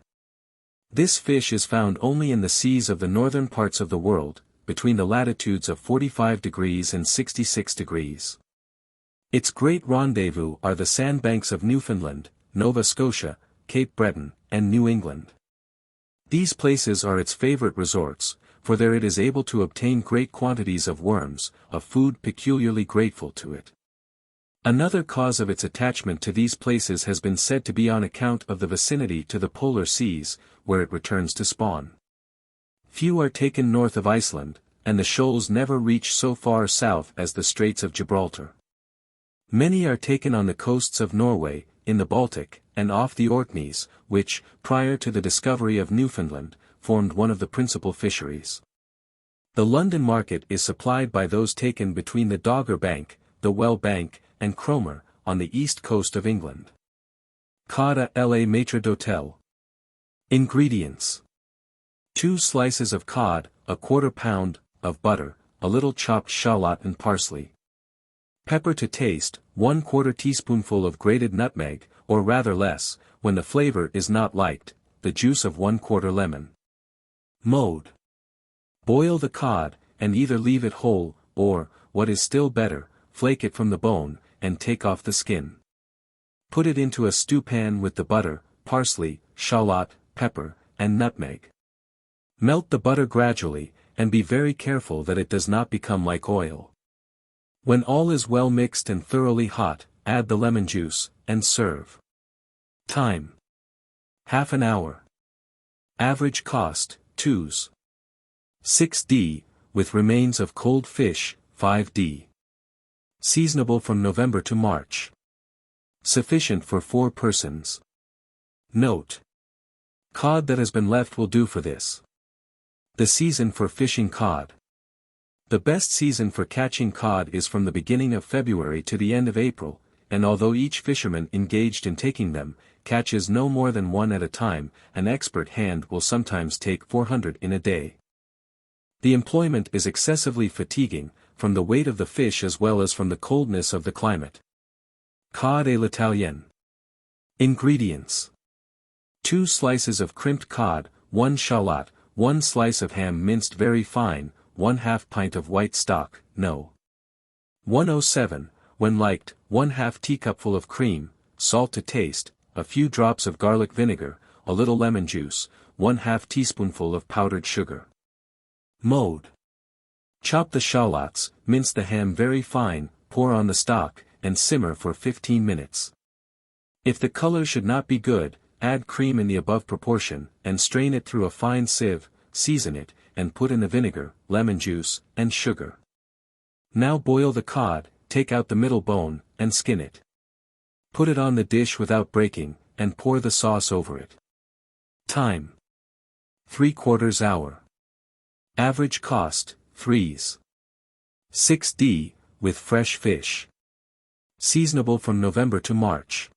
Speaker 1: This fish is found only in the seas of the northern parts of the world, between the latitudes of 45 degrees and 66 degrees. Its great rendezvous are the sandbanks of Newfoundland, Nova Scotia, Cape Breton, and New England. These places are its favorite resorts, for there it is able to obtain great quantities of worms, a food peculiarly grateful to it. Another cause of its attachment to these places has been said to be on account of the vicinity to the polar seas, where it returns to spawn. Few are taken north of Iceland, and the shoals never reach so far south as the Straits of Gibraltar. Many are taken on the coasts of Norway, in the Baltic, and off the Orkneys, which, prior to the discovery of Newfoundland, formed one of the principal fisheries. The London market is supplied by those taken between the Dogger Bank, the Well Bank, and Cromer, on the east coast of England. Cod à la maître d'hôtel. Ingredients. 2 slices of cod, a quarter pound, of butter, a little chopped shallot and parsley. Pepper to taste, 1/4 teaspoonful of grated nutmeg, or rather less, when the flavor is not liked, the juice of 1/4 lemon. Mode. Boil the cod, and either leave it whole, or, what is still better, flake it from the bone, and take off the skin. Put it into a stewpan with the butter, parsley, shallot, pepper, and nutmeg. Melt the butter gradually, and be very careful that it does not become like oil. When all is well mixed and thoroughly hot, add the lemon juice, and serve. Time. Half an hour. Average cost, 2s. 6d, with remains of cold fish, 5d. Seasonable from November to March. Sufficient for 4 persons. Note. Cod that has been left will do for this. The season for fishing cod. The best season for catching cod is from the beginning of February to the end of April, and although each fisherman engaged in taking them, catches no more than 1 at a time, an expert hand will sometimes take 400 in a day. The employment is excessively fatiguing, from the weight of the fish as well as from the coldness of the climate. Cod à l'italienne. Ingredients. 2 slices of crimped cod, 1 shallot, 1 slice of ham minced very fine, 1/2 pint of white stock, no. 107, when liked, 1/2 teacupful of cream, salt to taste, a few drops of garlic vinegar, a little lemon juice, 1/2 teaspoonful of powdered sugar. Mode. Chop the shallots, mince the ham very fine, pour on the stock, and simmer for 15 minutes. If the color should not be good, add cream in the above proportion, and strain it through a fine sieve, season it, and put in the vinegar, lemon juice, and sugar. Now boil the cod, take out the middle bone, and skin it. Put it on the dish without breaking, and pour the sauce over it. Time. 3/4 hour. Average cost, 3s. 6d, with fresh fish. Seasonable from November to March.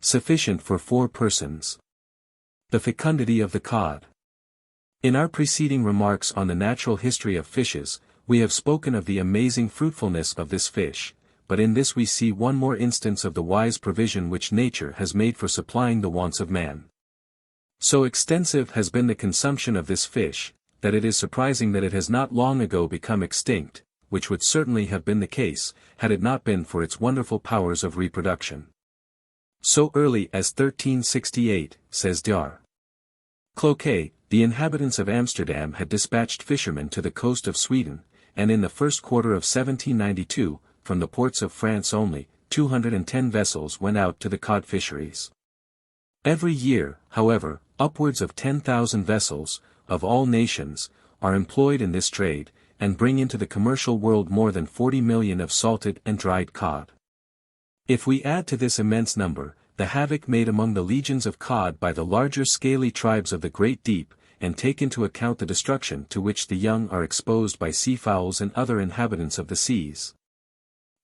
Speaker 1: Sufficient for 4 persons. The fecundity of the cod. In our preceding remarks on the natural history of fishes, we have spoken of the amazing fruitfulness of this fish, but in this we see one more instance of the wise provision which nature has made for supplying the wants of man. So extensive has been the consumption of this fish, that it is surprising that it has not long ago become extinct, which would certainly have been the case, had it not been for its wonderful powers of reproduction. So early as 1368, says Dr. Cloquet, the inhabitants of Amsterdam had dispatched fishermen to the coast of Sweden, and in the first quarter of 1792, from the ports of France only, 210 vessels went out to the cod fisheries. Every year, however, upwards of 10,000 vessels, of all nations, are employed in this trade, and bring into the commercial world more than 40 million of salted and dried cod. If we add to this immense number, the havoc made among the legions of cod by the larger scaly tribes of the Great Deep, and take into account the destruction to which the young are exposed by seafowls and other inhabitants of the seas.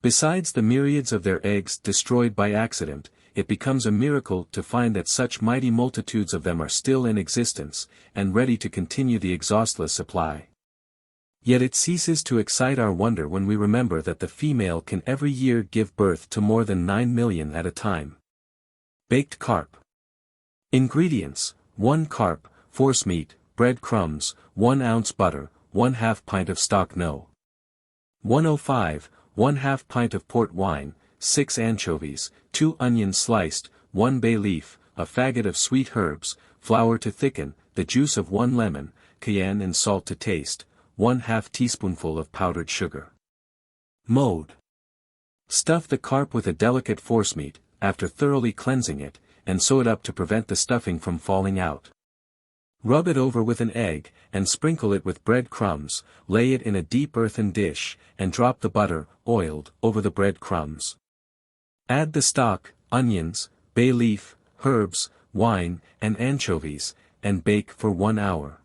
Speaker 1: Besides the myriads of their eggs destroyed by accident, it becomes a miracle to find that such mighty multitudes of them are still in existence, and ready to continue the exhaustless supply. Yet it ceases to excite our wonder when we remember that the female can every year give birth to more than 9 million at a time. Baked carp. Ingredients: 1 carp, forcemeat, bread crumbs, 1 ounce butter, 1/2 pint of stock no. 105, 1/2 pint of port wine, 6 anchovies, 2 onions sliced, 1 bay leaf, a faggot of sweet herbs, flour to thicken, the juice of 1 lemon, cayenne and salt to taste, 1/2 teaspoonful of powdered sugar. Mode. Stuff the carp with a delicate forcemeat, after thoroughly cleansing it, and sew it up to prevent the stuffing from falling out. Rub it over with an egg, and sprinkle it with bread crumbs, lay it in a deep earthen dish, and drop the butter, oiled, over the bread crumbs. Add the stock, onions, bay leaf, herbs, wine, and anchovies, and bake for 1 hour.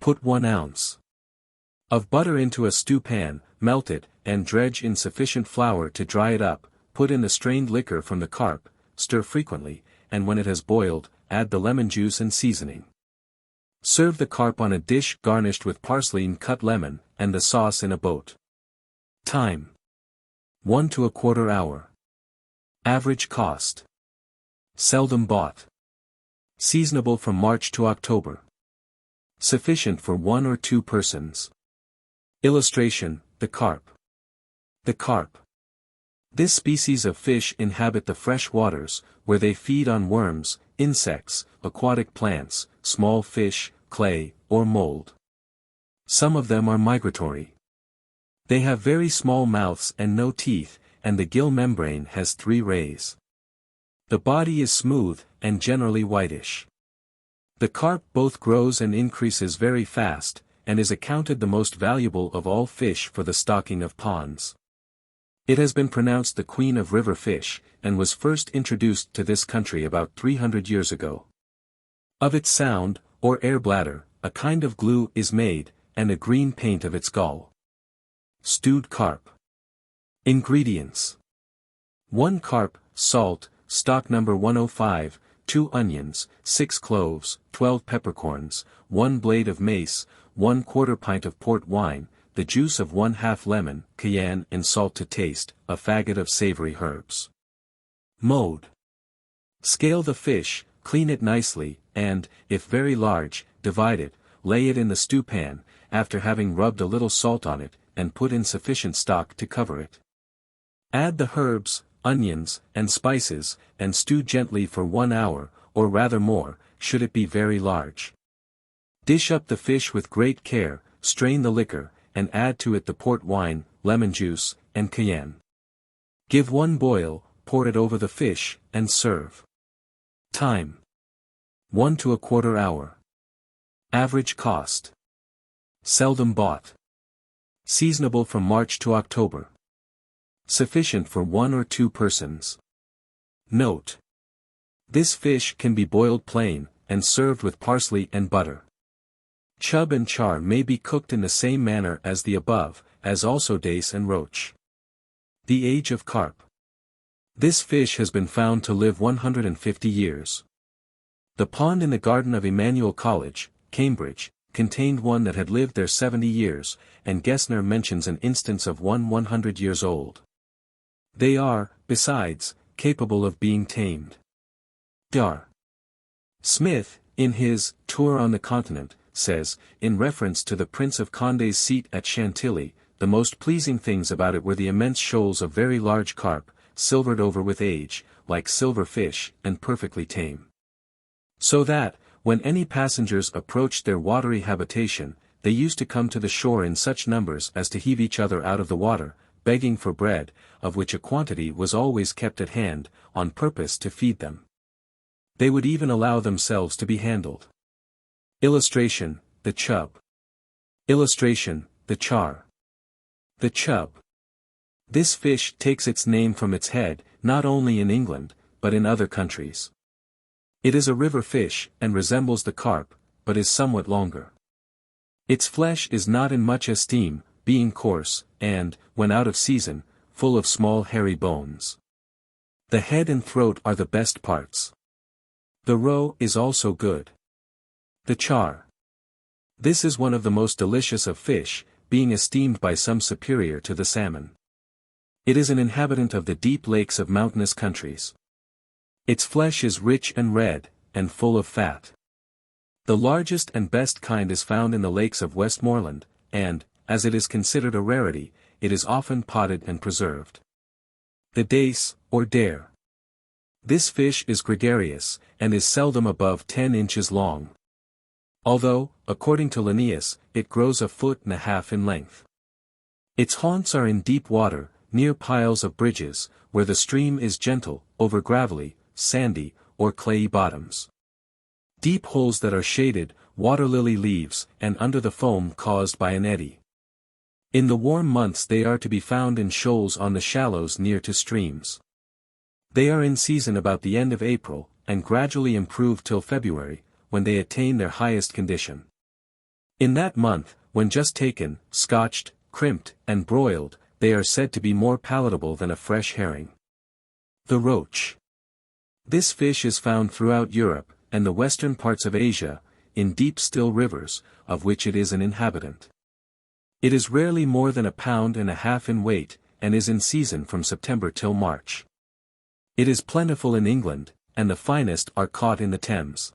Speaker 1: Put 1 ounce of butter into a stew pan, melt it, and dredge in sufficient flour to dry it up, put in the strained liquor from the carp, stir frequently, and when it has boiled, add the lemon juice and seasoning. Serve the carp on a dish garnished with parsley and cut lemon, and the sauce in a boat. Time: 1 to 1/4 hour. Average cost: seldom bought. Seasonable from March to October. Sufficient for 1 or 2 persons. Illustration: the carp. The carp. This species of fish inhabit the fresh waters, where they feed on worms, insects, aquatic plants, small fish, clay, or mold. Some of them are migratory. They have very small mouths and no teeth, and the gill membrane has 3 rays. The body is smooth, and generally whitish. The carp both grows and increases very fast, and is accounted the most valuable of all fish for the stocking of ponds. It has been pronounced the queen of river fish, and was first introduced to this country about 300 years ago. Of its sound, or air bladder, a kind of glue is made, and a green paint of its gall. Stewed carp. Ingredients: 1 carp, salt, stock number 105, 2 onions, 6 cloves, 12 peppercorns, 1 blade of mace, 1/4 pint of port wine, the juice of 1/2 lemon, cayenne and salt to taste, a faggot of savory herbs. Mode. Scale the fish, clean it nicely, and, if very large, divide it, lay it in the stew pan, after having rubbed a little salt on it, and put in sufficient stock to cover it. Add the herbs, onions, and spices, and stew gently for 1 hour, or rather more, should it be very large. Dish up the fish with great care, strain the liquor, and add to it the port wine, lemon juice, and cayenne. Give 1 boil, pour it over the fish, and serve. Time: 1 to 1/4 hour. Average cost: seldom bought. Seasonable from March to October. Sufficient for 1 or 2 persons. Note: this fish can be boiled plain, and served with parsley and butter. Chub and char may be cooked in the same manner as the above, as also dace and roach. The age of carp. This fish has been found to live 150 years. The pond in the garden of Emmanuel College, Cambridge, contained one that had lived there 70 years, and Gessner mentions an instance of one 100 years old. They are, besides, capable of being tamed. Dar. Smith, in his Tour on the Continent, says, in reference to the Prince of Condé's seat at Chantilly, the most pleasing things about it were the immense shoals of very large carp, silvered over with age, like silver fish, and perfectly tame. So that, when any passengers approached their watery habitation, they used to come to the shore in such numbers as to heave each other out of the water, begging for bread, of which a quantity was always kept at hand, on purpose to feed them. They would even allow themselves to be handled. Illustration: the chub. Illustration, the char. The chub. This fish takes its name from its head, not only in England, but in other countries. It is a river fish, and resembles the carp, but is somewhat longer. Its flesh is not in much esteem, being coarse, and, when out of season, full of small hairy bones. The head and throat are the best parts. The roe is also good. The char. This is one of the most delicious of fish, being esteemed by some superior to the salmon. It is an inhabitant of the deep lakes of mountainous countries. Its flesh is rich and red, and full of fat. The largest and best kind is found in the lakes of Westmoreland, and, as it is considered a rarity, it is often potted and preserved. The dace, or dare. This fish is gregarious, and is seldom above 10 inches long. Although, according to Linnaeus, it grows 1.5 feet in length. Its haunts are in deep water, near piles of bridges, where the stream is gentle, over gravelly, sandy, or clayey bottoms. Deep holes that are shaded, water lily leaves, and under the foam caused by an eddy. In the warm months they are to be found in shoals on the shallows near to streams. They are in season about the end of April, and gradually improve till February, when they attain their highest condition. In that month, when just taken, scotched, crimped, and broiled, they are said to be more palatable than a fresh herring. The roach. This fish is found throughout Europe, and the western parts of Asia, in deep still rivers, of which it is an inhabitant. It is rarely more than 1.5 pounds in weight, and is in season from September till March. It is plentiful in England, and the finest are caught in the Thames.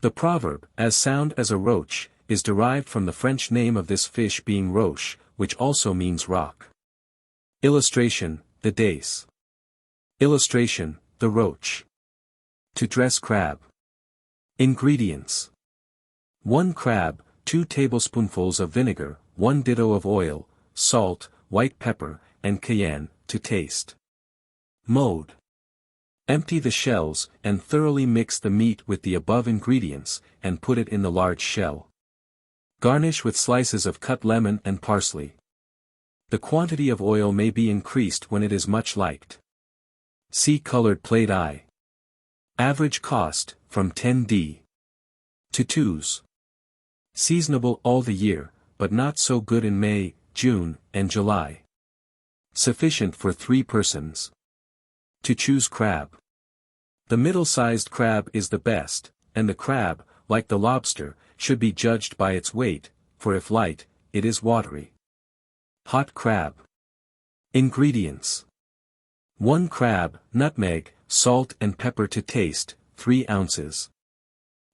Speaker 1: The proverb, as sound as a roach, is derived from the French name of this fish being roche, which also means rock. Illustration, the dace. Illustration, the roach. To dress crab. Ingredients. 1 crab, 2 tablespoonfuls of vinegar, 1 ditto of oil, salt, white pepper, and cayenne, to taste. Mode. Empty the shells, and thoroughly mix the meat with the above ingredients, and put it in the large shell. Garnish with slices of cut lemon and parsley. The quantity of oil may be increased when it is much liked. See colored plate I. Average cost, from 10d. to 2s. Seasonable all the year, but not so good in May, June, and July. Sufficient for 3 persons. To choose crab. The middle-sized crab is the best, and the crab, like the lobster, should be judged by its weight, for if light, it is watery. Hot crab. Ingredients. 1 crab, nutmeg, salt and pepper to taste, 3 ounces.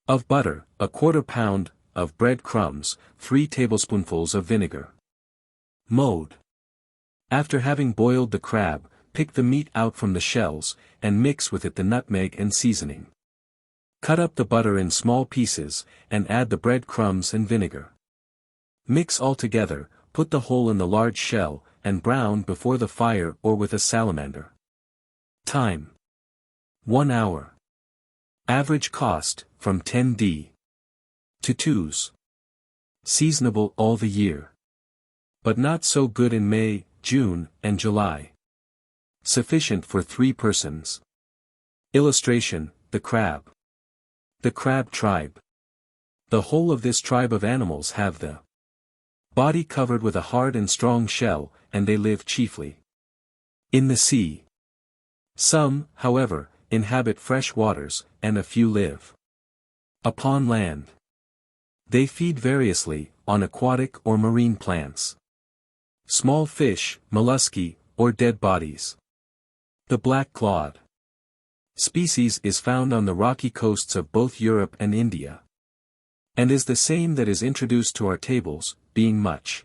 Speaker 1: Of butter, 1/4 pound, of bread crumbs, 3 tablespoonfuls of vinegar. Mode. After having boiled the crab, pick the meat out from the shells, and mix with it the nutmeg and seasoning. Cut up the butter in small pieces, and add the bread crumbs and vinegar. Mix all together, put the whole in the large shell, and brown before the fire or with a salamander. Time. 1 hour. Average cost, from 10d. to 2s. Seasonable all the year. But not so good in May, June, and July. Sufficient for 3 persons. Illustration, the crab. The crab tribe. The whole of this tribe of animals have the body covered with a hard and strong shell, and they live chiefly in the sea. Some, however, inhabit fresh waters, and a few live upon land. They feed variously, on aquatic or marine plants. Small fish, mollusci, or dead bodies. The black-clawed species is found on the rocky coasts of both Europe and India, and is the same that is introduced to our tables, being much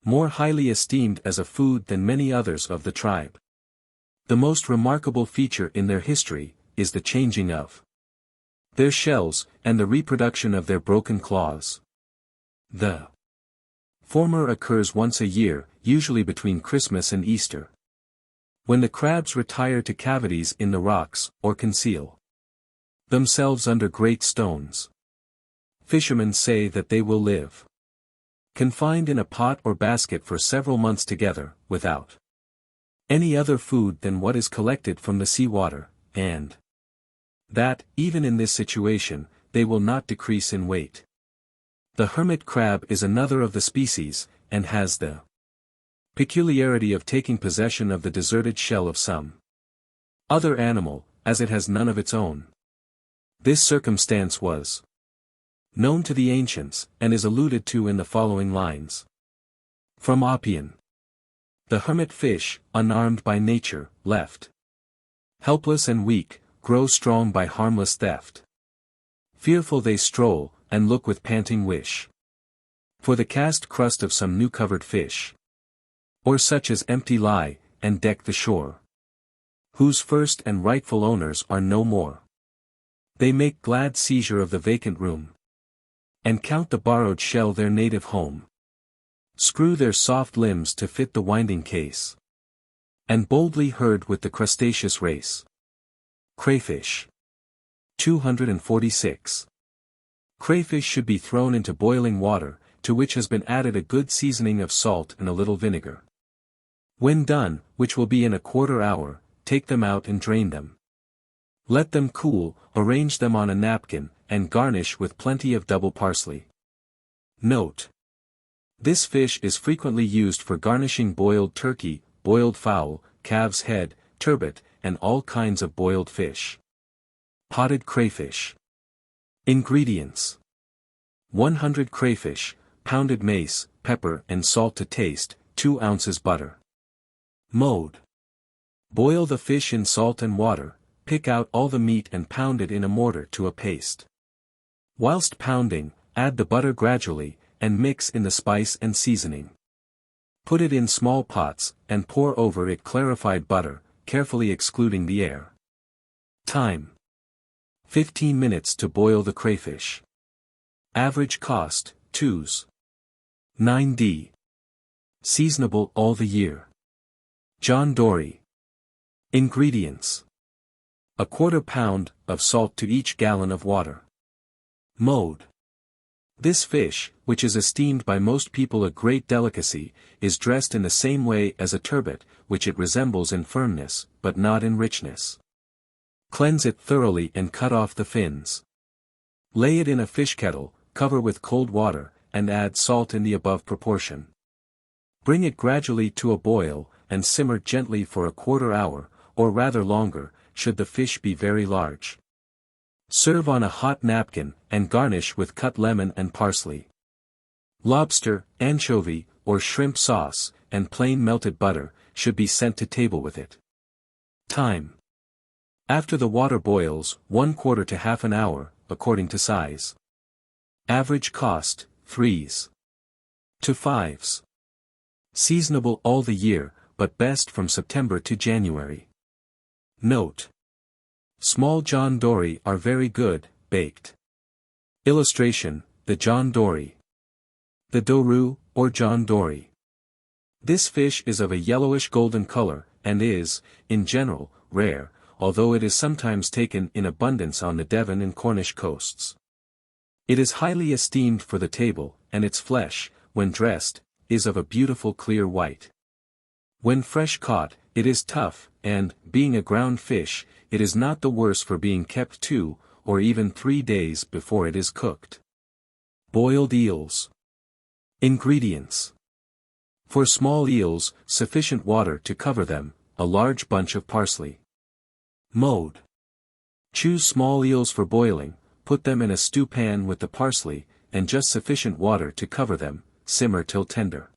Speaker 1: more highly esteemed as a food than many others of the tribe. The most remarkable feature in their history, is the changing of their shells, and the reproduction of their broken claws. The former occurs once a year, usually between Christmas and Easter, when the crabs retire to cavities in the rocks, or conceal themselves under great stones. Fishermen say that they will live confined in a pot or basket for several months together, without any other food than what is collected from the sea water, and that, even in this situation, they will not decrease in weight. The hermit crab is another of the species, and has the peculiarity of taking possession of the deserted shell of some other animal, as it has none of its own. This circumstance was known to the ancients, and is alluded to in the following lines. From Oppian. The hermit fish, unarmed by nature, left helpless and weak, grow strong by harmless theft. Fearful they stroll, and look with panting wish for the cast crust of some new covered fish, or such as empty lie, and deck the shore, whose first and rightful owners are no more. They make glad seizure of the vacant room, and count the borrowed shell their native home. Screw their soft limbs to fit the winding case, and boldly herd with the crustaceous race. Crayfish. 246. Crayfish should be thrown into boiling water, to which has been added a good seasoning of salt and a little vinegar. When done, which will be in a quarter hour, take them out and drain them. Let them cool, arrange them on a napkin, and garnish with plenty of double parsley. Note. This fish is frequently used for garnishing boiled turkey, boiled fowl, calf's head, turbot, and all kinds of boiled fish. Potted crayfish. Ingredients. 100 crayfish, pounded mace, pepper and salt to taste, 2 ounces butter. Mode. Boil the fish in salt and water, pick out all the meat and pound it in a mortar to a paste. Whilst pounding, add the butter gradually, and mix in the spice and seasoning. Put it in small pots, and pour over it clarified butter, carefully excluding the air. Time. 15 minutes to boil the crayfish. Average cost, 2s. 9d. Seasonable all the year. John Dory. Ingredients. A quarter pound of salt to each gallon of water. Mode. This fish, which is esteemed by most people a great delicacy, is dressed in the same way as a turbot, which it resembles in firmness, but not in richness. Cleanse it thoroughly and cut off the fins. Lay it in a fish kettle, cover with cold water, and add salt in the above proportion. Bring it gradually to a boil, and simmer gently for a quarter hour, or rather longer, should the fish be very large. Serve on a hot napkin, and garnish with cut lemon and parsley. Lobster, anchovy, or shrimp sauce, and plain melted butter, should be sent to table with it. Time. After the water boils, 1/4 to half an hour, according to size. Average cost, 3s. to 5s. Seasonable all the year, but best from September to January. Note. Small John Dory are very good, baked. Illustration, the John Dory. The Doru, or John Dory. This fish is of a yellowish golden color, and is, in general, rare, although it is sometimes taken in abundance on the Devon and Cornish coasts. It is highly esteemed for the table, and its flesh, when dressed, is of a beautiful clear white. When fresh caught, it is tough, and, being a ground fish, it is not the worse for being kept 2, or even 3 days before it is cooked. Boiled eels. Ingredients. For small eels, sufficient water to cover them, a large bunch of parsley. Mode. Choose small eels for boiling, put them in a stew pan with the parsley, and just sufficient water to cover them, simmer till tender.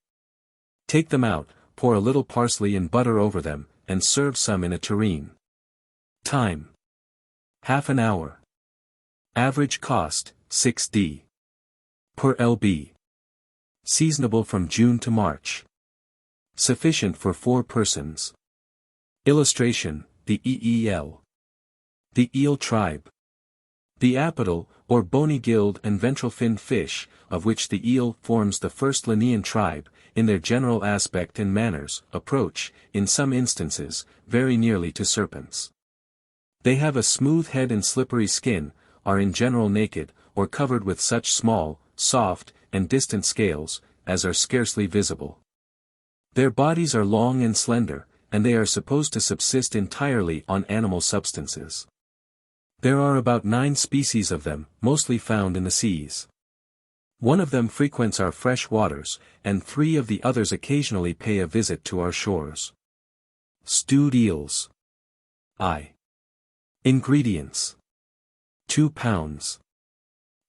Speaker 1: Take them out, pour a little parsley and butter over them, and serve some in a tureen. Time. Half an hour. Average cost, 6d. per lb. Seasonable from June to March. Sufficient for 4 persons. Illustration, the eel. The eel tribe. The apodal, or bony-gilled and ventral-finned fish, of which the eel forms the first Linnaean tribe, in their general aspect and manners, approach, in some instances, very nearly to serpents. They have a smooth head and slippery skin, are in general naked, or covered with such small, soft, and distant scales, as are scarcely visible. Their bodies are long and slender, and they are supposed to subsist entirely on animal substances. There are about 9 species of them, mostly found in the seas. One of them frequents our fresh waters, and 3 of the others occasionally pay a visit to our shores. Stewed eels. I. Ingredients. 2 pounds.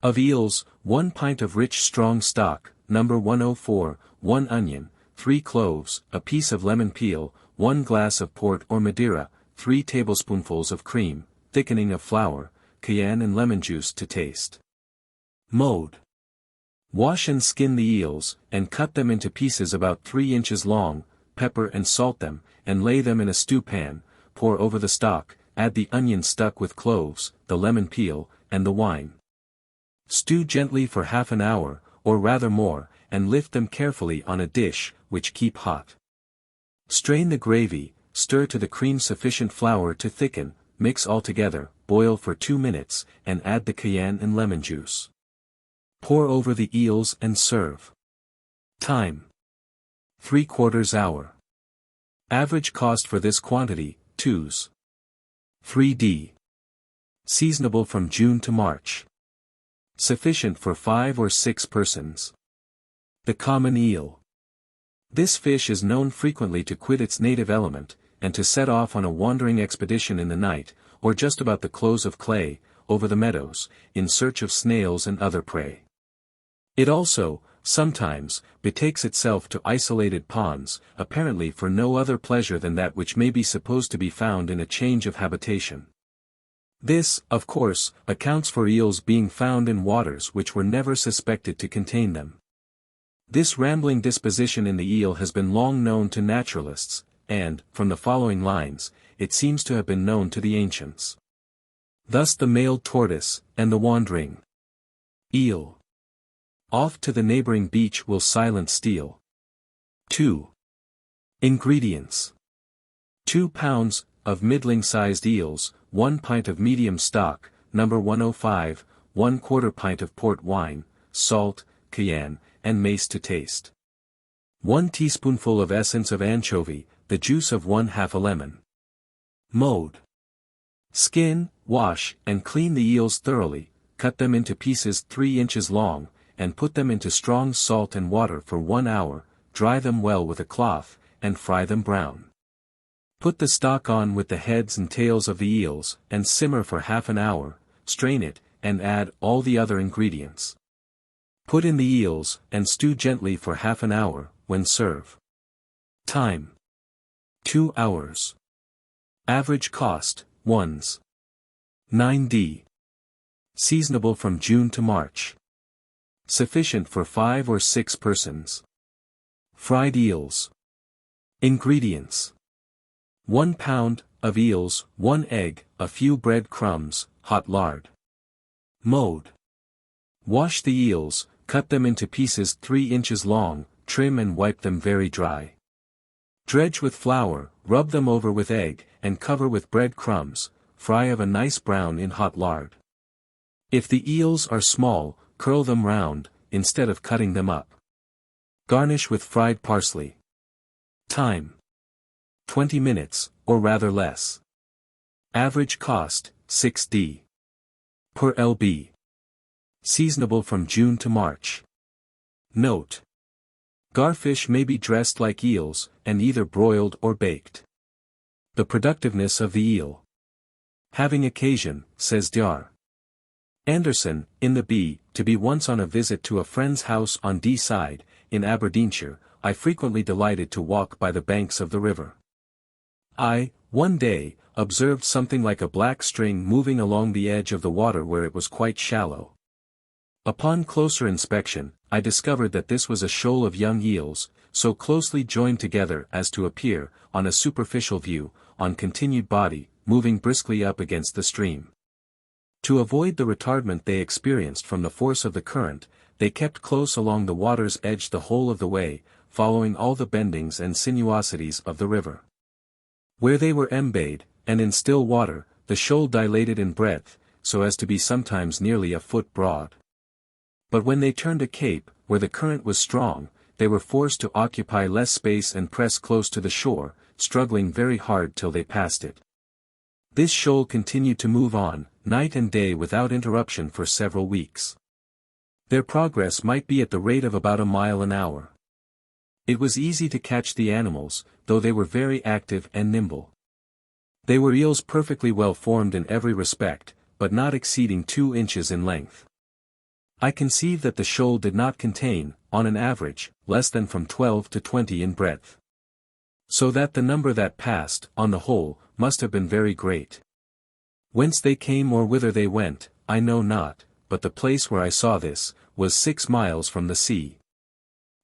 Speaker 1: Of eels, 1 pint of rich strong stock, number 104, 1 onion, 3 cloves, a piece of lemon peel, 1 glass of port or Madeira, 3 tablespoonfuls of cream, thickening of flour, cayenne and lemon juice to taste. Mode. Wash and skin the eels, and cut them into pieces about 3 inches long, pepper and salt them, and lay them in a stew pan, pour over the stock, add the onion stuck with cloves, the lemon peel, and the wine. Stew gently for half an hour, or rather more, and lift them carefully on a dish, which keep hot. Strain the gravy, stir to the cream sufficient flour to thicken, mix all together, boil for 2 minutes, and add the cayenne and lemon juice. Pour over the eels and serve. Time. 3/4 hour. Average cost for this quantity, 2s. 3d. Seasonable from June to March. Sufficient for 5 or 6 persons. The common eel. This fish is known frequently to quit its native element, and to set off on a wandering expedition in the night, or just about the close of clay, over the meadows, in search of snails and other prey. It also, sometimes, betakes itself to isolated ponds, apparently for no other pleasure than that which may be supposed to be found in a change of habitation. This, of course, accounts for eels being found in waters which were never suspected to contain them. This rambling disposition in the eel has been long known to naturalists, and, from the following lines, it seems to have been known to the ancients. Thus the mailed tortoise, and the wandering eel. Off to the neighboring beach will silent steal. 2. Ingredients. 2 pounds, of middling-sized eels, 1 pint of medium stock, number 105, 1/4 pint of port wine, salt, cayenne, and mace to taste. 1 teaspoonful of essence of anchovy, the juice of 1/2 a lemon. Mode. Skin, wash, and clean the eels thoroughly, cut them into pieces 3 inches long, and put them into strong salt and water for 1 hour, dry them well with a cloth, and fry them brown. Put the stock on with the heads and tails of the eels, and simmer for half an hour, strain it, and add all the other ingredients. Put in the eels, and stew gently for half an hour, when serve. Time. 2 hours. Average cost, 1s. 9d. Seasonable from June to March. Sufficient for 5 or 6 persons. Fried eels. Ingredients. 1 pound, of eels, 1 egg, a few bread crumbs, hot lard. Mode. Wash the eels, cut them into pieces 3 inches long, trim and wipe them very dry. Dredge with flour, rub them over with egg, and cover with bread crumbs, fry of a nice brown in hot lard. If the eels are small, curl them round, instead of cutting them up. Garnish with fried parsley. Time. 20 minutes, or rather less. Average cost, 6d. Per lb. Seasonable from June to March. Note. Garfish may be dressed like eels, and either broiled or baked. The productiveness of the eel. Having occasion, says Dr. Anderson, in the Bee, to be once on a visit to a friend's house on D side, in Aberdeenshire, I frequently delighted to walk by the banks of the river. I, one day, observed something like a black string moving along the edge of the water where it was quite shallow. Upon closer inspection, I discovered that this was a shoal of young eels, so closely joined together as to appear, on a superficial view, on continued body, moving briskly up against the stream. To avoid the retardment they experienced from the force of the current, they kept close along the water's edge the whole of the way, following all the bendings and sinuosities of the river. Where they were embayed, and in still water, the shoal dilated in breadth, so as to be sometimes nearly a foot broad. But when they turned a cape, where the current was strong, they were forced to occupy less space and press close to the shore, struggling very hard till they passed it. This shoal continued to move on, night and day without interruption for several weeks. Their progress might be at the rate of about a mile an hour. It was easy to catch the animals, though they were very active and nimble. They were eels perfectly well formed in every respect, but not exceeding 2 inches in length. I conceive that the shoal did not contain, on an average, less than from 12 to 20 in breadth. So that the number that passed, on the whole, must have been very great. Whence they came or whither they went, I know not, but the place where I saw this, was 6 miles from the sea.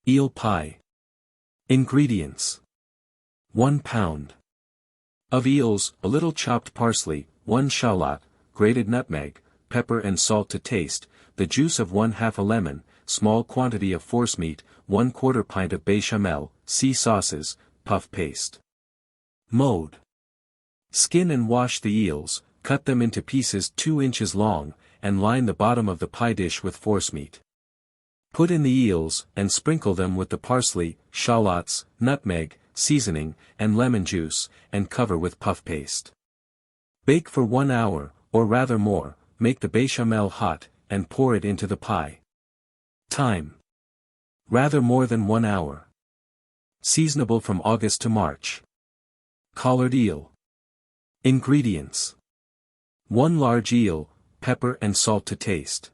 Speaker 1: Eel pie. Ingredients. 1 pound. Of eels, a little chopped parsley, 1 shallot, grated nutmeg, pepper and salt to taste, the juice of 1/2 a lemon, small quantity of forcemeat, 1/4 pint of béchamel, sea sauces, puff paste. Mode. Skin and wash the eels, cut them into pieces 2 inches long, and line the bottom of the pie dish with forcemeat. Put in the eels, and sprinkle them with the parsley, shallots, nutmeg, seasoning, and lemon juice, and cover with puff paste. Bake for 1 hour, or rather more, make the béchamel hot, and pour it into the pie. Time. Rather more than 1 hour. Seasonable from August to March. Collared eel. Ingredients. 1 large eel, pepper and salt to taste.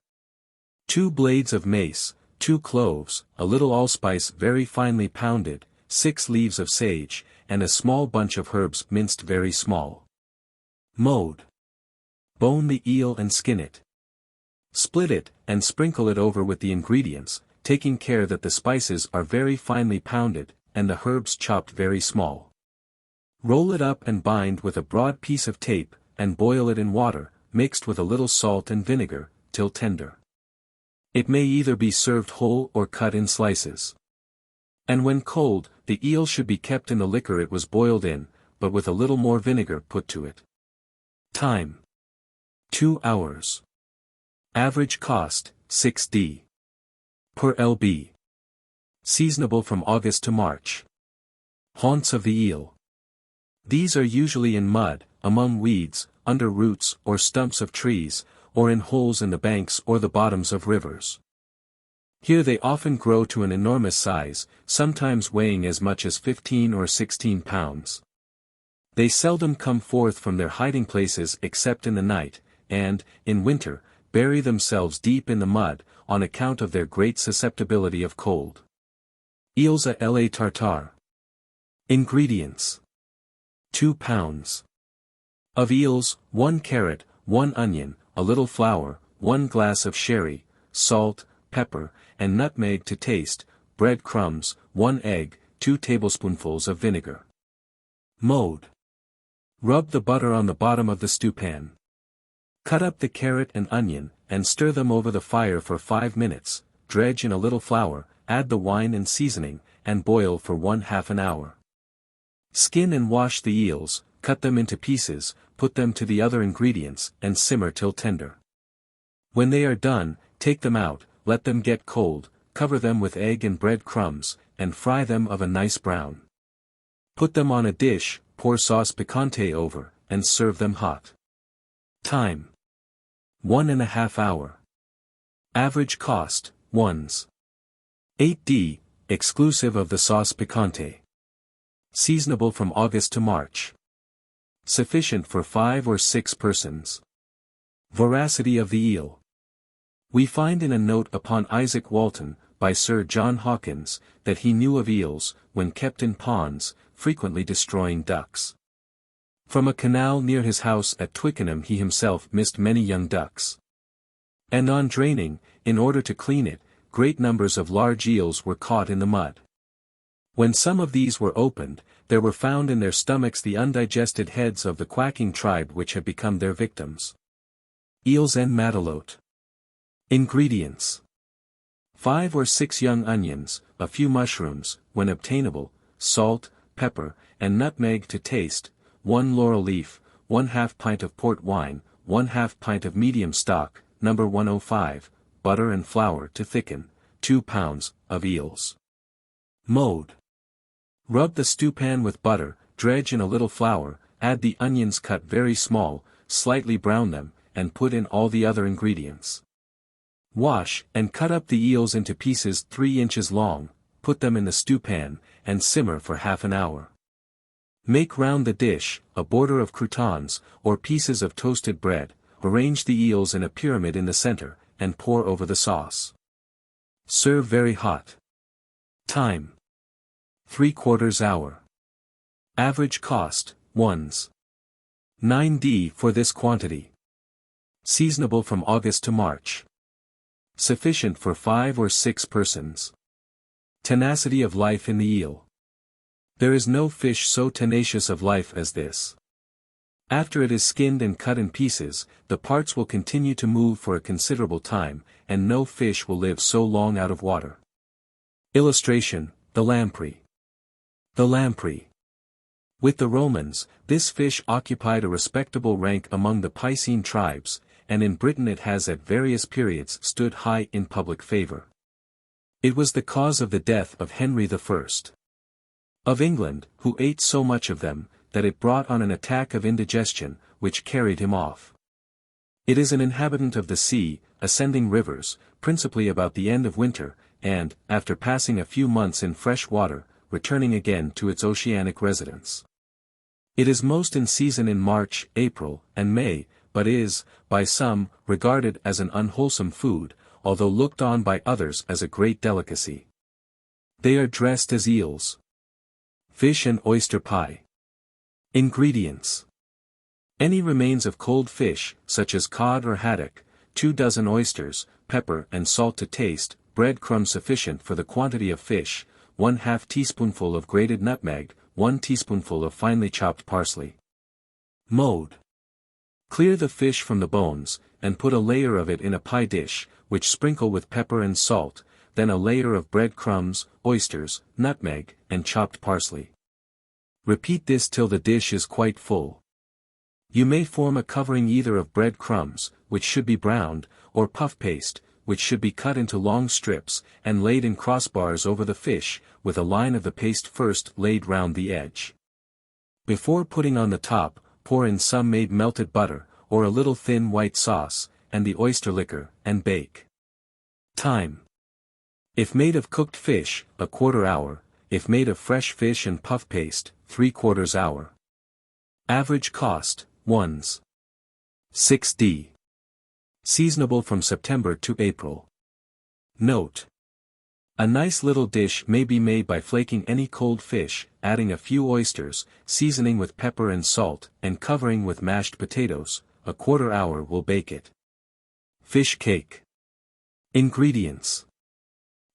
Speaker 1: 2 blades of mace, 2 cloves, a little allspice very finely pounded, 6 leaves of sage, and a small bunch of herbs minced very small. Mode. Bone the eel and skin it. Split it, and sprinkle it over with the ingredients, taking care that the spices are very finely pounded, and the herbs chopped very small. Roll it up and bind with a broad piece of tape, and boil it in water, mixed with a little salt and vinegar, till tender. It may either be served whole or cut in slices. And when cold, the eel should be kept in the liquor it was boiled in, but with a little more vinegar put to it. Time. 2 hours. Average cost, 6d. Per lb. Seasonable from August to March. Haunts of the eel. These are usually in mud, among weeds, under roots or stumps of trees, or in holes in the banks or the bottoms of rivers. Here they often grow to an enormous size, sometimes weighing as much as 15 or 16 pounds. They seldom come forth from their hiding places except in the night, and, in winter, bury themselves deep in the mud, on account of their great susceptibility of cold. Eels à la tartare. Ingredients. 2 pounds. Of eels, 1 carrot, 1 onion, a little flour, 1 glass of sherry, salt, pepper, and nutmeg to taste, bread crumbs, 1 egg, 2 tablespoonfuls of vinegar. Mode. Rub the butter on the bottom of the stewpan. Cut up the carrot and onion, and stir them over the fire for 5 minutes, dredge in a little flour, add the wine and seasoning, and boil for 1/2 an hour. Skin and wash the eels, cut them into pieces, put them to the other ingredients, and simmer till tender. When they are done, take them out, let them get cold, cover them with egg and bread crumbs, and fry them of a nice brown. Put them on a dish, pour sauce piquante over, and serve them hot. Time. 1½ hour. Average cost, 1s. 8d, exclusive of the sauce piquante. Seasonable from August to March. Sufficient for 5 or 6 persons. Voracity of the eel. We find in a note upon Isaac Walton, by Sir John Hawkins, that he knew of eels, when kept in ponds, frequently destroying ducks. From a canal near his house at Twickenham he himself missed many young ducks. And on draining, in order to clean it, great numbers of large eels were caught in the mud. When some of these were opened, there were found in their stomachs the undigested heads of the quacking tribe which had become their victims. Eels en matelote. Ingredients. 5 or 6 young onions, a few mushrooms, when obtainable, salt, pepper, and nutmeg to taste, 1 laurel leaf, 1/2 pint of port wine, 1/2 pint of medium stock, No. 105, butter and flour to thicken, 2 pounds, of eels. Mode. Rub the stewpan with butter, dredge in a little flour, add the onions cut very small, slightly brown them, and put in all the other ingredients. Wash, and cut up the eels into pieces 3 inches long, put them in the stewpan, and simmer for half an hour. Make round the dish a border of croutons, or pieces of toasted bread, arrange the eels in a pyramid in the center, and pour over the sauce. Serve very hot. Time: 3/4 hour. Average cost, 1s. for this quantity. Seasonable from August to March. Sufficient for 5 or 6 persons. Tenacity of life in the eel. There is no fish so tenacious of life as this. After it is skinned and cut in pieces, the parts will continue to move for a considerable time, and no fish will live so long out of water. Illustration: the lamprey. The lamprey. With the Romans, this fish occupied a respectable rank among the piscine tribes, and in Britain it has at various periods stood high in public favor. It was the cause of the death of Henry I. of England, who ate so much of them, that it brought on an attack of indigestion, which carried him off. It is an inhabitant of the sea, ascending rivers, principally about the end of winter, and, after passing a few months in fresh water, returning again to its oceanic residence. It is most in season in March, April, and May, but is, by some, regarded as an unwholesome food, although looked on by others as a great delicacy. They are dressed as eels. Fish and oyster pie. Ingredients: any remains of cold fish, such as cod or haddock, 2 dozen oysters, pepper and salt to taste, bread crumbs sufficient for the quantity of fish, 1/2 teaspoonful of grated nutmeg, 1 teaspoonful of finely chopped parsley. Mode. Clear the fish from the bones, and put a layer of it in a pie dish, which sprinkle with pepper and salt, then a layer of bread crumbs, oysters, nutmeg, and chopped parsley. Repeat this till the dish is quite full. You may form a covering either of bread crumbs, which should be browned, or puff paste, which should be cut into long strips, and laid in crossbars over the fish, with a line of the paste first laid round the edge. Before putting on the top, pour in some made melted butter, or a little thin white sauce, and the oyster liquor, and bake. Time: if made of cooked fish, 1/4 hour, if made of fresh fish and puff paste, 3/4 hour. Average cost, 1s. Seasonable from September to April. Note: a nice little dish may be made by flaking any cold fish, adding a few oysters, seasoning with pepper and salt, and covering with mashed potatoes. 1/4 hour will bake it. Fish cake. Ingredients: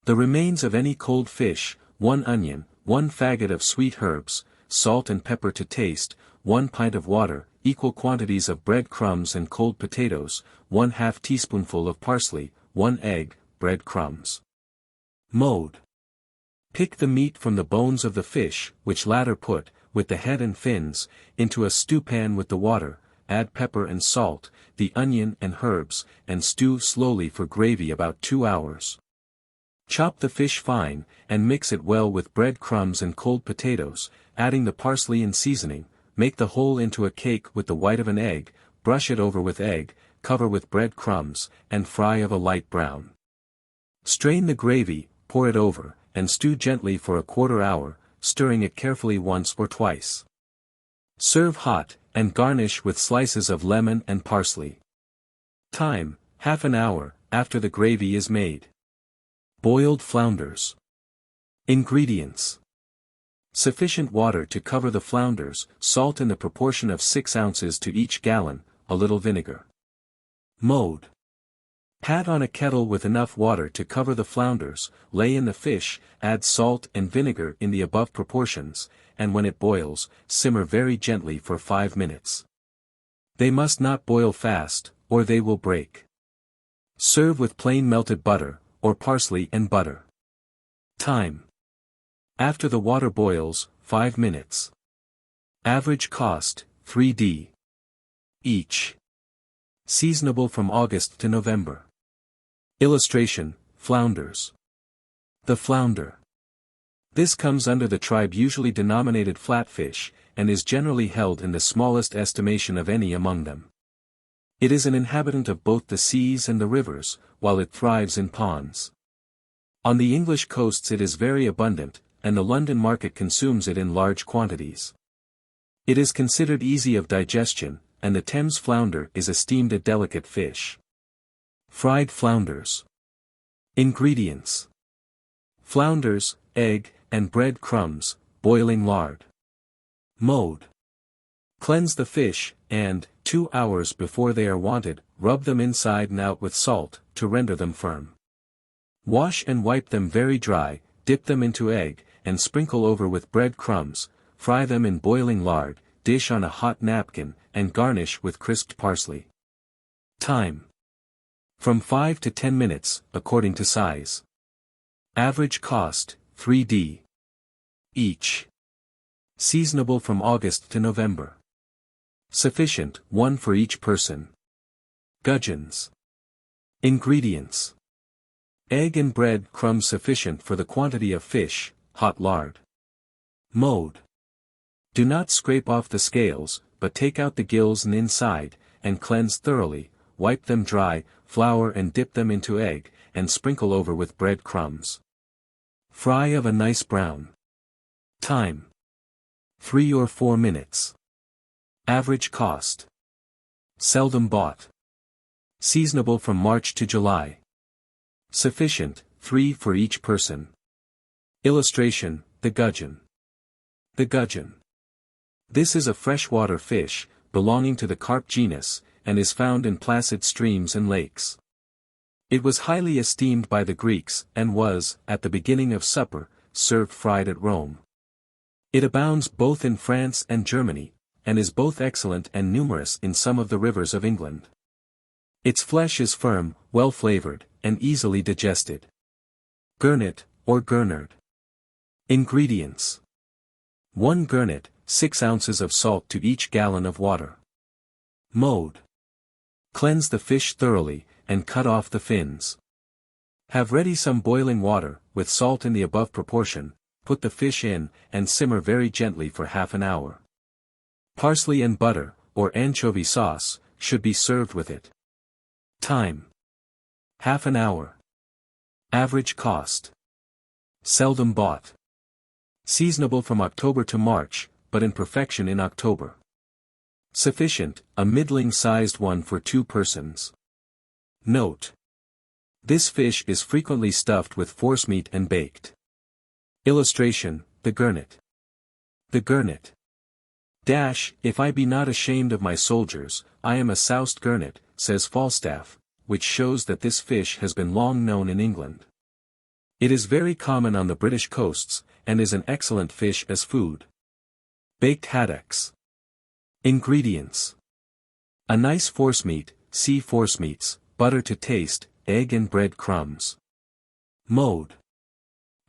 Speaker 1: the remains of any cold fish, 1 onion, 1 faggot of sweet herbs, salt and pepper to taste, 1 pint of water, equal quantities of bread crumbs and cold potatoes, 1/2 teaspoonful of parsley, 1 egg, bread crumbs. Mode. Pick the meat from the bones of the fish, which latter put, with the head and fins, into a stewpan with the water, add pepper and salt, the onion and herbs, and stew slowly for gravy about 2 hours. Chop the fish fine, and mix it well with bread crumbs and cold potatoes, adding the parsley and seasoning. Make the whole into a cake with the white of an egg, brush it over with egg, cover with bread crumbs, and fry of a light brown. Strain the gravy, pour it over, and stew gently for 1/4 hour, stirring it carefully once or twice. Serve hot, and garnish with slices of lemon and parsley. Time: half an hour, after the gravy is made. Boiled flounders. Ingredients: sufficient water to cover the flounders, salt in the proportion of 6 ounces to each gallon, a little vinegar. Mode. Pat on a kettle with enough water to cover the flounders, lay in the fish, add salt and vinegar in the above proportions, and when it boils, simmer very gently for 5 minutes. They must not boil fast, or they will break. Serve with plain melted butter, or parsley and butter. Time: after the water boils, 5 minutes. Average cost, 3d. each. Seasonable from August to November. Illustration: flounders. The flounder. This comes under the tribe usually denominated flatfish, and is generally held in the smallest estimation of any among them. It is an inhabitant of both the seas and the rivers, while it thrives in ponds. On the English coasts it is very abundant, and the London market consumes it in large quantities. It is considered easy of digestion, and the Thames flounder is esteemed a delicate fish. Fried flounders. Ingredients: flounders, egg, and bread crumbs, boiling lard. Mode: cleanse the fish, and, 2 hours before they are wanted, rub them inside and out with salt, to render them firm. Wash and wipe them very dry, dip them into egg, and sprinkle over with bread crumbs, fry them in boiling lard, dish on a hot napkin, and garnish with crisped parsley. Time: from 5 to 10 minutes, according to size. Average cost, 3d. each. Seasonable from August to November. Sufficient, 1 for each person. Gudgeons. Ingredients: egg and bread crumbs sufficient for the quantity of fish, hot lard. Mode: do not scrape off the scales, but take out the gills and inside, and cleanse thoroughly, wipe them dry, flour and dip them into egg, and sprinkle over with bread crumbs. Fry of a nice brown. Time: 3 or 4 minutes. Average cost. Seldom bought. Seasonable from March to July. Sufficient, 3 for each person. Illustration: the gudgeon. The gudgeon. This is a freshwater fish, belonging to the carp genus, and is found in placid streams and lakes. It was highly esteemed by the Greeks, and was, at the beginning of supper, served fried at Rome. It abounds both in France and Germany, and is both excellent and numerous in some of the rivers of England. Its flesh is firm, well flavored, and easily digested. Gurnet, or gurnard. Ingredients: 1 gurnet, 6 ounces of salt to each gallon of water. Mode: cleanse the fish thoroughly, and cut off the fins. Have ready some boiling water, with salt in the above proportion, put the fish in, and simmer very gently for half an hour. Parsley and butter, or anchovy sauce, should be served with it. Time: half an hour. Average cost. Seldom bought. Seasonable from October to March, but in perfection in October. Sufficient, a middling-sized one for 2 persons. Note: this fish is frequently stuffed with forcemeat and baked. Illustration: the gurnet. The gurnet. If I be not ashamed of my soldiers, I am a soused gurnet, says Falstaff, which shows that this fish has been long known in England. It is very common on the British coasts, and is an excellent fish as food. Baked haddocks. Ingredients: a nice forcemeat, see forcemeats, butter to taste, egg and bread crumbs. Mode: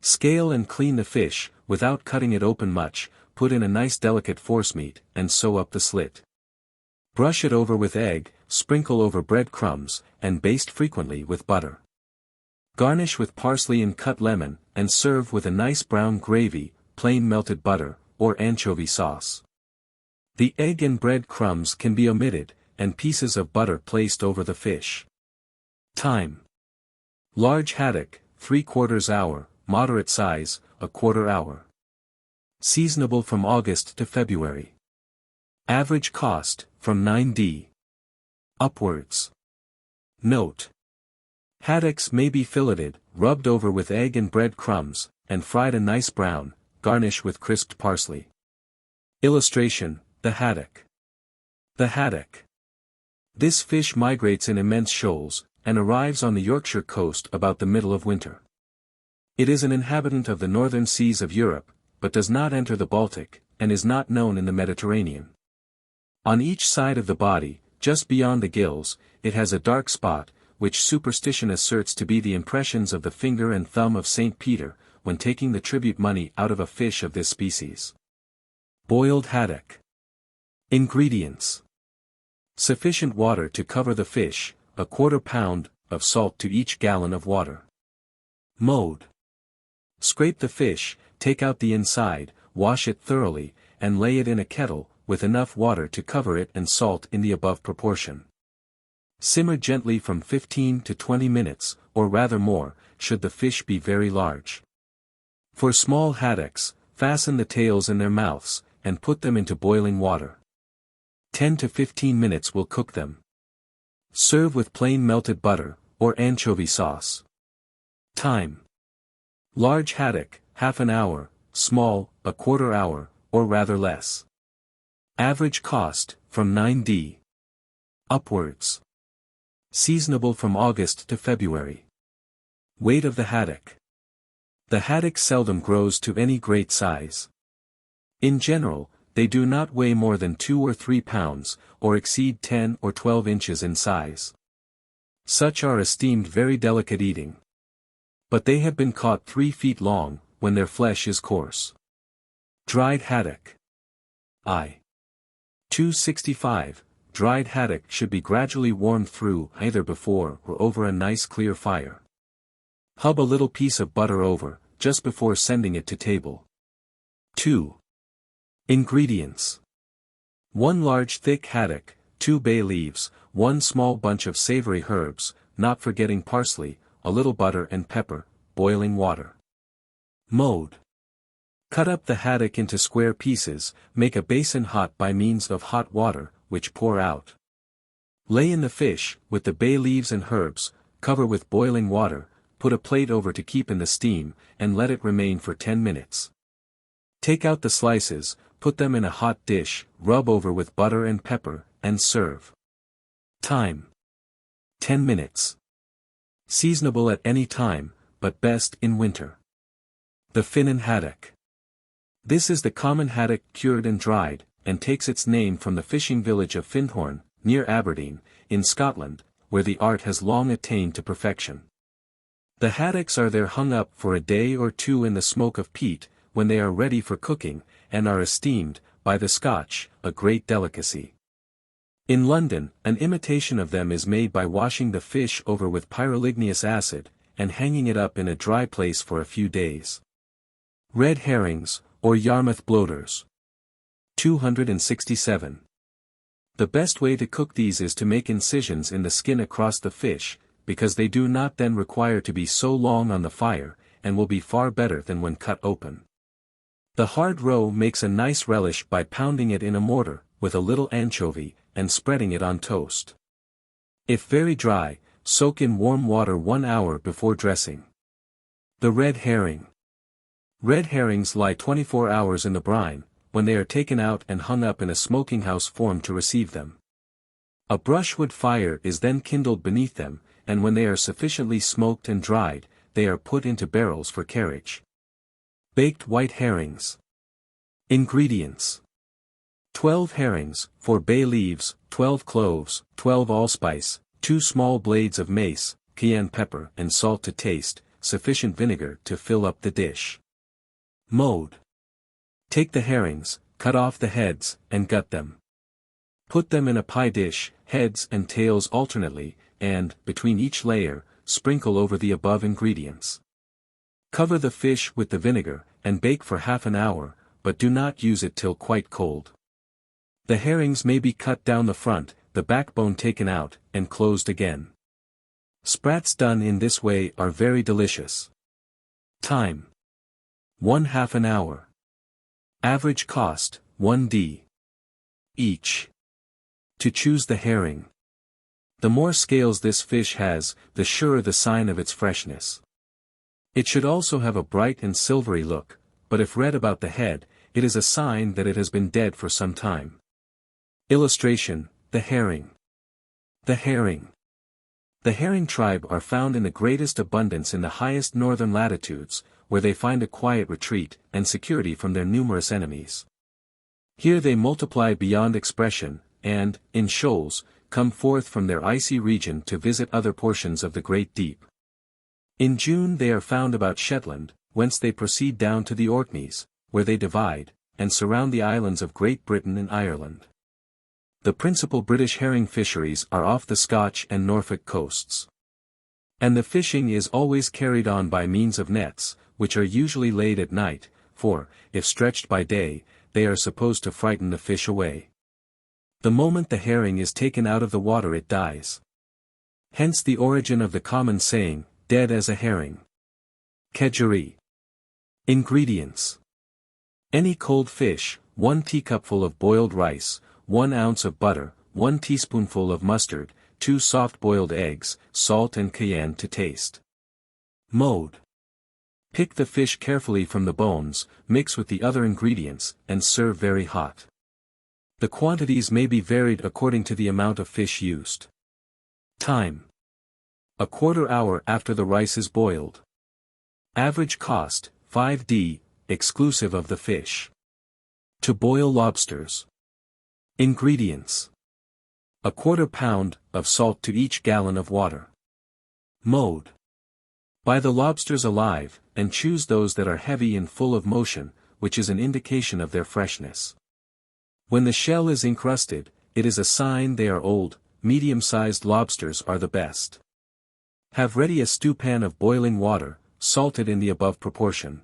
Speaker 1: scale and clean the fish, without cutting it open much, put in a nice delicate forcemeat, and sew up the slit. Brush it over with egg, sprinkle over bread crumbs, and baste frequently with butter. Garnish with parsley and cut lemon, and serve with a nice brown gravy, plain melted butter, or anchovy sauce. The egg and bread crumbs can be omitted, and pieces of butter placed over the fish. Time: large haddock, 3/4 hour, moderate size, 1/4 hour. Seasonable from August to February. Average cost, from 9d. upwards. Note: haddocks may be filleted, rubbed over with egg and bread crumbs, and fried a nice brown, garnish with crisped parsley. Illustration: the haddock. The haddock. This fish migrates in immense shoals, and arrives on the Yorkshire coast about the middle of winter. It is an inhabitant of the northern seas of Europe, but does not enter the Baltic, and is not known in the Mediterranean. On each side of the body, just beyond the gills, it has a dark spot, which superstition asserts to be the impressions of the finger and thumb of St. Peter, when taking the tribute money out of a fish of this species. Boiled haddock. Ingredients: sufficient water to cover the fish, 1/4 pound of salt to each gallon of water. Mode: scrape the fish, take out the inside, wash it thoroughly, and lay it in a kettle, with enough water to cover it and salt in the above proportion. Simmer gently from 15 to 20 minutes, or rather more, should the fish be very large. For small haddocks, fasten the tails in their mouths, and put them into boiling water. 10 to 15 minutes will cook them. Serve with plain melted butter, or anchovy sauce. Time. Large haddock, half an hour, small, a quarter hour, or rather less. Average cost, from 9d. upwards. Seasonable from August to February. Weight of the haddock. The haddock seldom grows to any great size. In general, they do not weigh more than 2 or 3 pounds, or exceed 10 or 12 inches in size. Such are esteemed very delicate eating. But they have been caught 3 feet long, when their flesh is coarse. Dried haddock. I. 265. Dried haddock should be gradually warmed through either before or over a nice clear fire. Hub a little piece of butter over, just before sending it to table. 2. Ingredients. 1 large thick haddock, 2 bay leaves, 1 small bunch of savory herbs, not forgetting parsley, a little butter and pepper, boiling water. Mode. Cut up the haddock into square pieces, make a basin hot by means of hot water, which pour out. Lay in the fish, with the bay leaves and herbs, cover with boiling water, put a plate over to keep in the steam, and let it remain for 10 minutes. Take out the slices, put them in a hot dish, rub over with butter and pepper, and serve. Time. 10 minutes. Seasonable at any time, but best in winter. The Finnan haddock. This is the common haddock cured and dried, and takes its name from the fishing village of Findhorn, near Aberdeen, in Scotland, where the art has long attained to perfection. The haddocks are there hung up for a day or 2 in the smoke of peat, when they are ready for cooking, and are esteemed, by the Scotch, a great delicacy. In London, an imitation of them is made by washing the fish over with pyroligneous acid, and hanging it up in a dry place for a few days. Red herrings, or Yarmouth bloaters. 267. The best way to cook these is to make incisions in the skin across the fish, because they do not then require to be so long on the fire, and will be far better than when cut open. The hard roe makes a nice relish by pounding it in a mortar, with a little anchovy, and spreading it on toast. If very dry, soak in warm water 1 hour before dressing. The red herring. Red herrings lie 24 hours in the brine, when they are taken out and hung up in a smoking house formed to receive them. A brushwood fire is then kindled beneath them, and when they are sufficiently smoked and dried, they are put into barrels for carriage. Baked white herrings. Ingredients. 12 herrings, 4 bay leaves, 12 cloves, 12 allspice, 2 small blades of mace, cayenne pepper and salt to taste, sufficient vinegar to fill up the dish. Mode. Take the herrings, cut off the heads, and gut them. Put them in a pie dish, heads and tails alternately, and, between each layer, sprinkle over the above ingredients. Cover the fish with the vinegar, and bake for half an hour, but do not use it till quite cold. The herrings may be cut down the front, the backbone taken out, and closed again. Sprats done in this way are very delicious. Time. 1/2 an hour. Average cost, 1d. each. To choose the herring. The more scales this fish has, the surer the sign of its freshness. It should also have a bright and silvery look, but if red about the head, it is a sign that it has been dead for some time. Illustration, the herring. The herring. The herring tribe are found in the greatest abundance in the highest northern latitudes, where they find a quiet retreat and security from their numerous enemies. Here they multiply beyond expression, and, in shoals, come forth from their icy region to visit other portions of the great deep. In June they are found about Shetland, whence they proceed down to the Orkneys, where they divide, and surround the islands of Great Britain and Ireland. The principal British herring fisheries are off the Scotch and Norfolk coasts. And the fishing is always carried on by means of nets, which are usually laid at night, for, if stretched by day, they are supposed to frighten the fish away. The moment the herring is taken out of the water it dies. Hence the origin of the common saying, dead as a herring. Kedgeree. Ingredients. Any cold fish, 1 teacupful of boiled rice, 1 ounce of butter, 1 teaspoonful of mustard, 2 soft-boiled eggs, salt and cayenne to taste. Mode. Pick the fish carefully from the bones, mix with the other ingredients, and serve very hot. The quantities may be varied according to the amount of fish used. Time. A quarter hour after the rice is boiled. Average cost, 5d, exclusive of the fish. To boil lobsters. Ingredients. A quarter pound of salt to each gallon of water. Mode. Buy the lobsters alive, and choose those that are heavy and full of motion, which is an indication of their freshness. When the shell is encrusted, it is a sign they are old. Medium-sized lobsters are the best. Have ready a stewpan of boiling water, salted in the above proportion.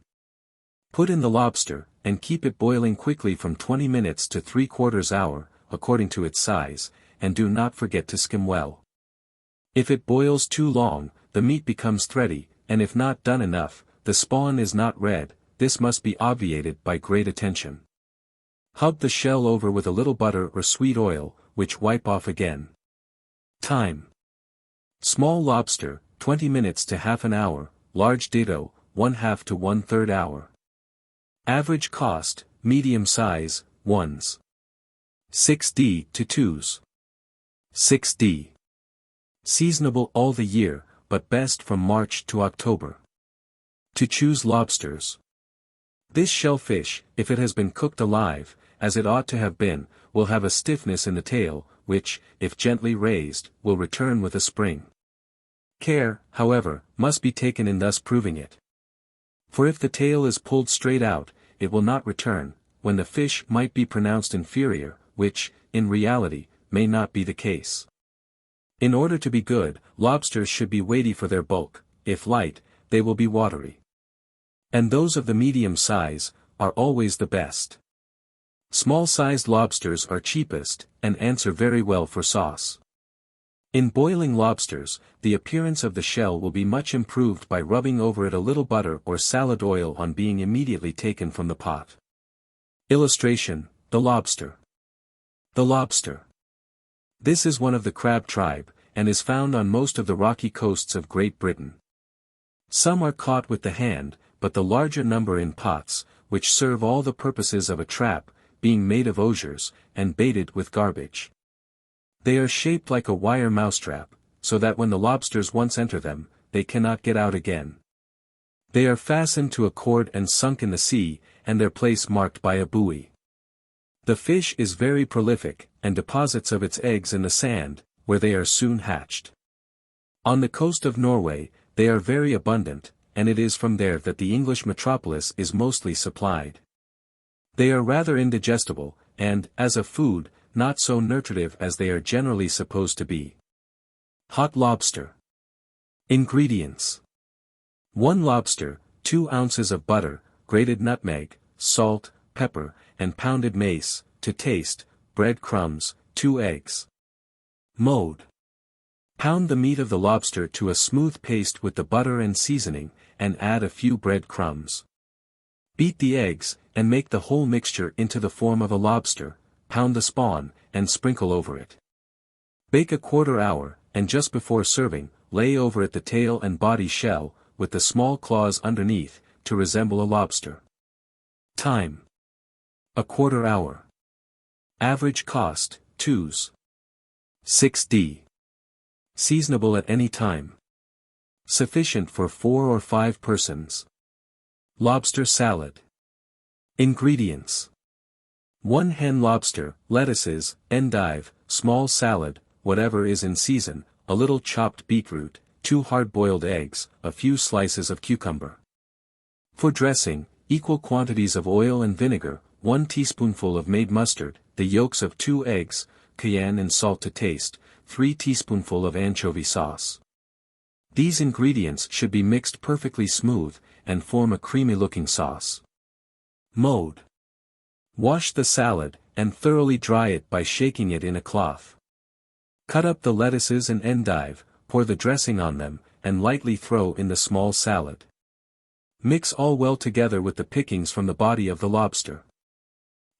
Speaker 1: Put in the lobster, and keep it boiling quickly from 20 minutes to 3/4 hour, according to its size, and do not forget to skim well. If it boils too long, the meat becomes thready, and if not done enough, the spawn is not red. This must be obviated by great attention. Hub the shell over with a little butter or sweet oil, which wipe off again. Time. Small lobster, 20 minutes to half an hour, large ditto, 1/2 to 1/3 hour. Average cost, medium size, 1s. 6d to 2s. 6d. Seasonable all the year, but best from March to October. To choose lobsters. This shellfish, if it has been cooked alive, as it ought to have been, will have a stiffness in the tail, which, if gently raised, will return with a spring. Care, however, must be taken in thus proving it. For if the tail is pulled straight out, it will not return, when the fish might be pronounced inferior, which, in reality, may not be the case. In order to be good, lobsters should be weighty for their bulk. If light, they will be watery. And those of the medium size, are always the best. Small-sized lobsters are cheapest, and answer very well for sauce. In boiling lobsters, the appearance of the shell will be much improved by rubbing over it a little butter or salad oil on being immediately taken from the pot. Illustration, the lobster. The lobster. This is one of the crab tribe, and is found on most of the rocky coasts of Great Britain. Some are caught with the hand, but the larger number in pots, which serve all the purposes of a trap, being made of osiers, and baited with garbage. They are shaped like a wire mousetrap, so that when the lobsters once enter them, they cannot get out again. They are fastened to a cord and sunk in the sea, and their place marked by a buoy. The fish is very prolific, and deposits of its eggs in the sand, where they are soon hatched. On the coast of Norway, they are very abundant, and it is from there that the English metropolis is mostly supplied. They are rather indigestible, and, as a food, not so nutritive as they are generally supposed to be. Hot lobster. Ingredients. 1 lobster, 2 ounces of butter, grated nutmeg, salt, pepper, and pounded mace, to taste, bread crumbs, 2 eggs. Mode. Pound the meat of the lobster to a smooth paste with the butter and seasoning, and add a few bread crumbs. Beat the eggs, and make the whole mixture into the form of a lobster. Pound the spawn, and sprinkle over it. Bake a quarter hour, and just before serving, lay over it the tail and body shell, with the small claws underneath, to resemble a lobster. Time. A quarter hour. Average cost, 2s. 6d. Seasonable at any time. Sufficient for 4 or 5 persons. Lobster salad. Ingredients. 1 hen lobster, lettuces, endive, small salad, whatever is in season, a little chopped beetroot, 2 hard-boiled eggs, a few slices of cucumber. For dressing, equal quantities of oil and vinegar, 1 teaspoonful of made mustard, the yolks of 2 eggs, cayenne and salt to taste, 3 teaspoonful of anchovy sauce. These ingredients should be mixed perfectly smooth, and form a creamy-looking sauce. Mode. Wash the salad, and thoroughly dry it by shaking it in a cloth. Cut up the lettuces and endive, pour the dressing on them, and lightly throw in the small salad. Mix all well together with the pickings from the body of the lobster.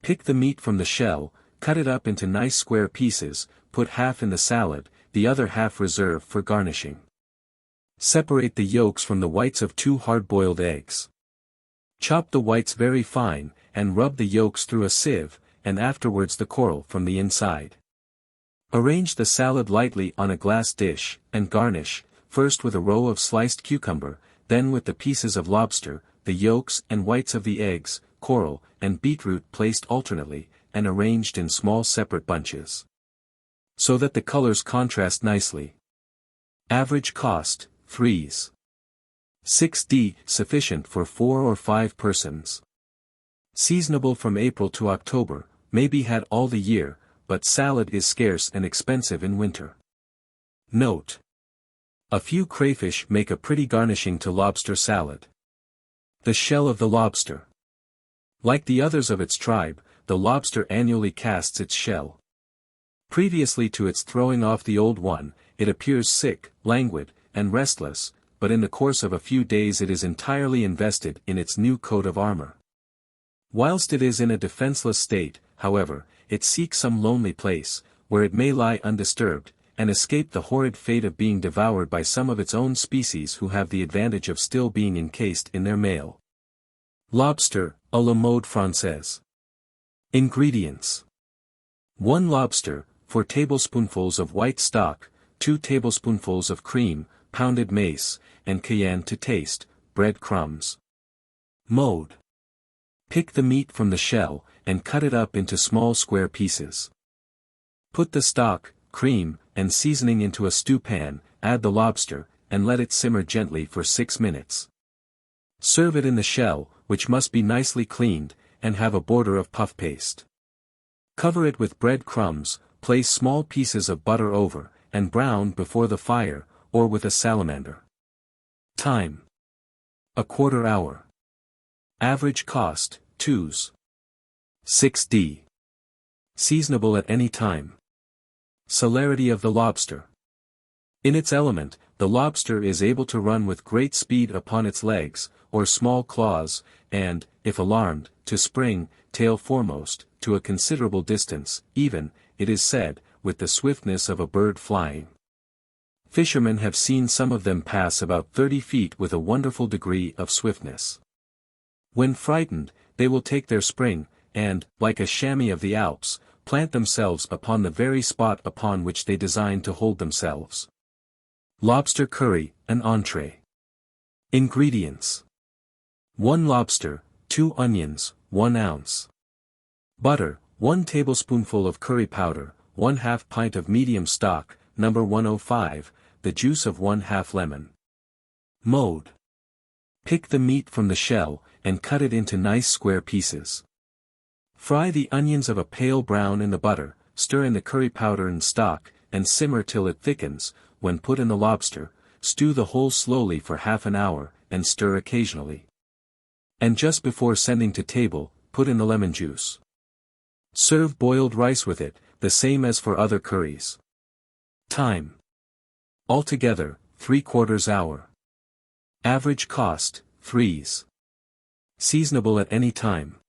Speaker 1: Pick the meat from the shell, cut it up into nice square pieces, put half in the salad, the other half reserve for garnishing. Separate the yolks from the whites of 2 hard-boiled eggs. Chop the whites very fine, and rub the yolks through a sieve, and afterwards the coral from the inside. Arrange the salad lightly on a glass dish, and garnish, first with a row of sliced cucumber, then with the pieces of lobster, the yolks and whites of the eggs, coral, and beetroot placed alternately, and arranged in small separate bunches, so that the colors contrast nicely. Average cost, 3s. 6d, sufficient for 4 or 5 persons. Seasonable from April to October, may be had all the year, but salad is scarce and expensive in winter. Note. A few crayfish make a pretty garnishing to lobster salad. The shell of the lobster. Like the others of its tribe, the lobster annually casts its shell. Previously to its throwing off the old one, it appears sick, languid, and restless, but in the course of a few days it is entirely invested in its new coat of armor. Whilst it is in a defenseless state, however, it seeks some lonely place, where it may lie undisturbed, and escape the horrid fate of being devoured by some of its own species who have the advantage of still being encased in their mail. Lobster, à la mode française. Ingredients. 1 lobster, 4 tablespoonfuls of white stock, 2 tablespoonfuls of cream, pounded mace, and cayenne to taste, bread crumbs. Mode. Pick the meat from the shell, and cut it up into small square pieces. Put the stock, cream, and seasoning into a stew pan, add the lobster, and let it simmer gently for 6 minutes. Serve it in the shell, which must be nicely cleaned, and have a border of puff paste. Cover it with bread crumbs, place small pieces of butter over, and brown before the fire, or with a salamander. Time. A quarter hour. Average cost, 2s. 6d. Seasonable at any time. Celerity of the lobster. In its element, the lobster is able to run with great speed upon its legs, or small claws, and, if alarmed, to spring, tail foremost, to a considerable distance, even, it is said, with the swiftness of a bird flying. Fishermen have seen some of them pass about 30 feet with a wonderful degree of swiftness. When frightened, they will take their spring, and, like a chamois of the Alps, plant themselves upon the very spot upon which they design to hold themselves. Lobster curry, an entree. Ingredients. 1 lobster, 2 onions, 1 ounce. Butter, 1 tablespoonful of curry powder, 1/2 pint of medium stock, number 105, the juice of 1/2 lemon. Mode. Pick the meat from the shell, and cut it into nice square pieces. Fry the onions of a pale brown in the butter, stir in the curry powder and stock, and simmer till it thickens. When put in the lobster, stew the whole slowly for half an hour, and stir occasionally. And just before sending to table, put in the lemon juice. Serve boiled rice with it, the same as for other curries. Time. Altogether, 3/4 hour. Average cost, 3s. Seasonable at any time.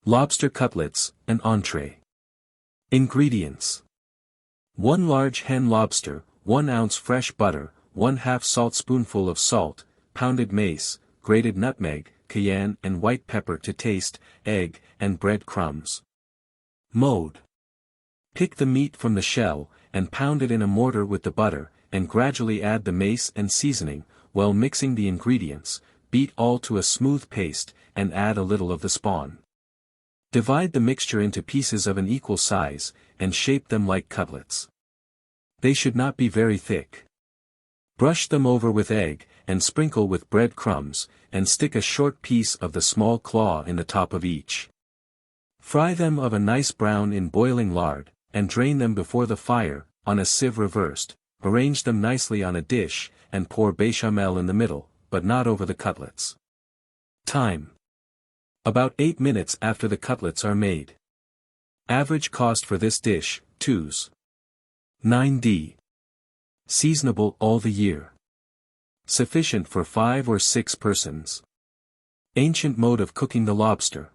Speaker 1: Lobster cutlets, an entree. Ingredients. 1 large hen lobster, 1 ounce fresh butter, 1/2 saltspoonful of salt, pounded mace, grated nutmeg, cayenne and white pepper to taste, egg, and bread crumbs. Mode. Pick the meat from the shell, and pound it in a mortar with the butter, and gradually add the mace and seasoning, while mixing the ingredients, beat all to a smooth paste, and add a little of the spawn. Divide the mixture into pieces of an equal size, and shape them like cutlets. They should not be very thick. Brush them over with egg, and sprinkle with bread crumbs, and stick a short piece of the small claw in the top of each. Fry them of a nice brown in boiling lard, and drain them before the fire, on a sieve reversed. Arrange them nicely on a dish, and pour béchamel in the middle, but not over the cutlets. Time. About 8 minutes after the cutlets are made. Average cost for this dish, 2s. 9d. Seasonable all the year. Sufficient for 5 or 6 persons. Ancient mode of cooking the lobster.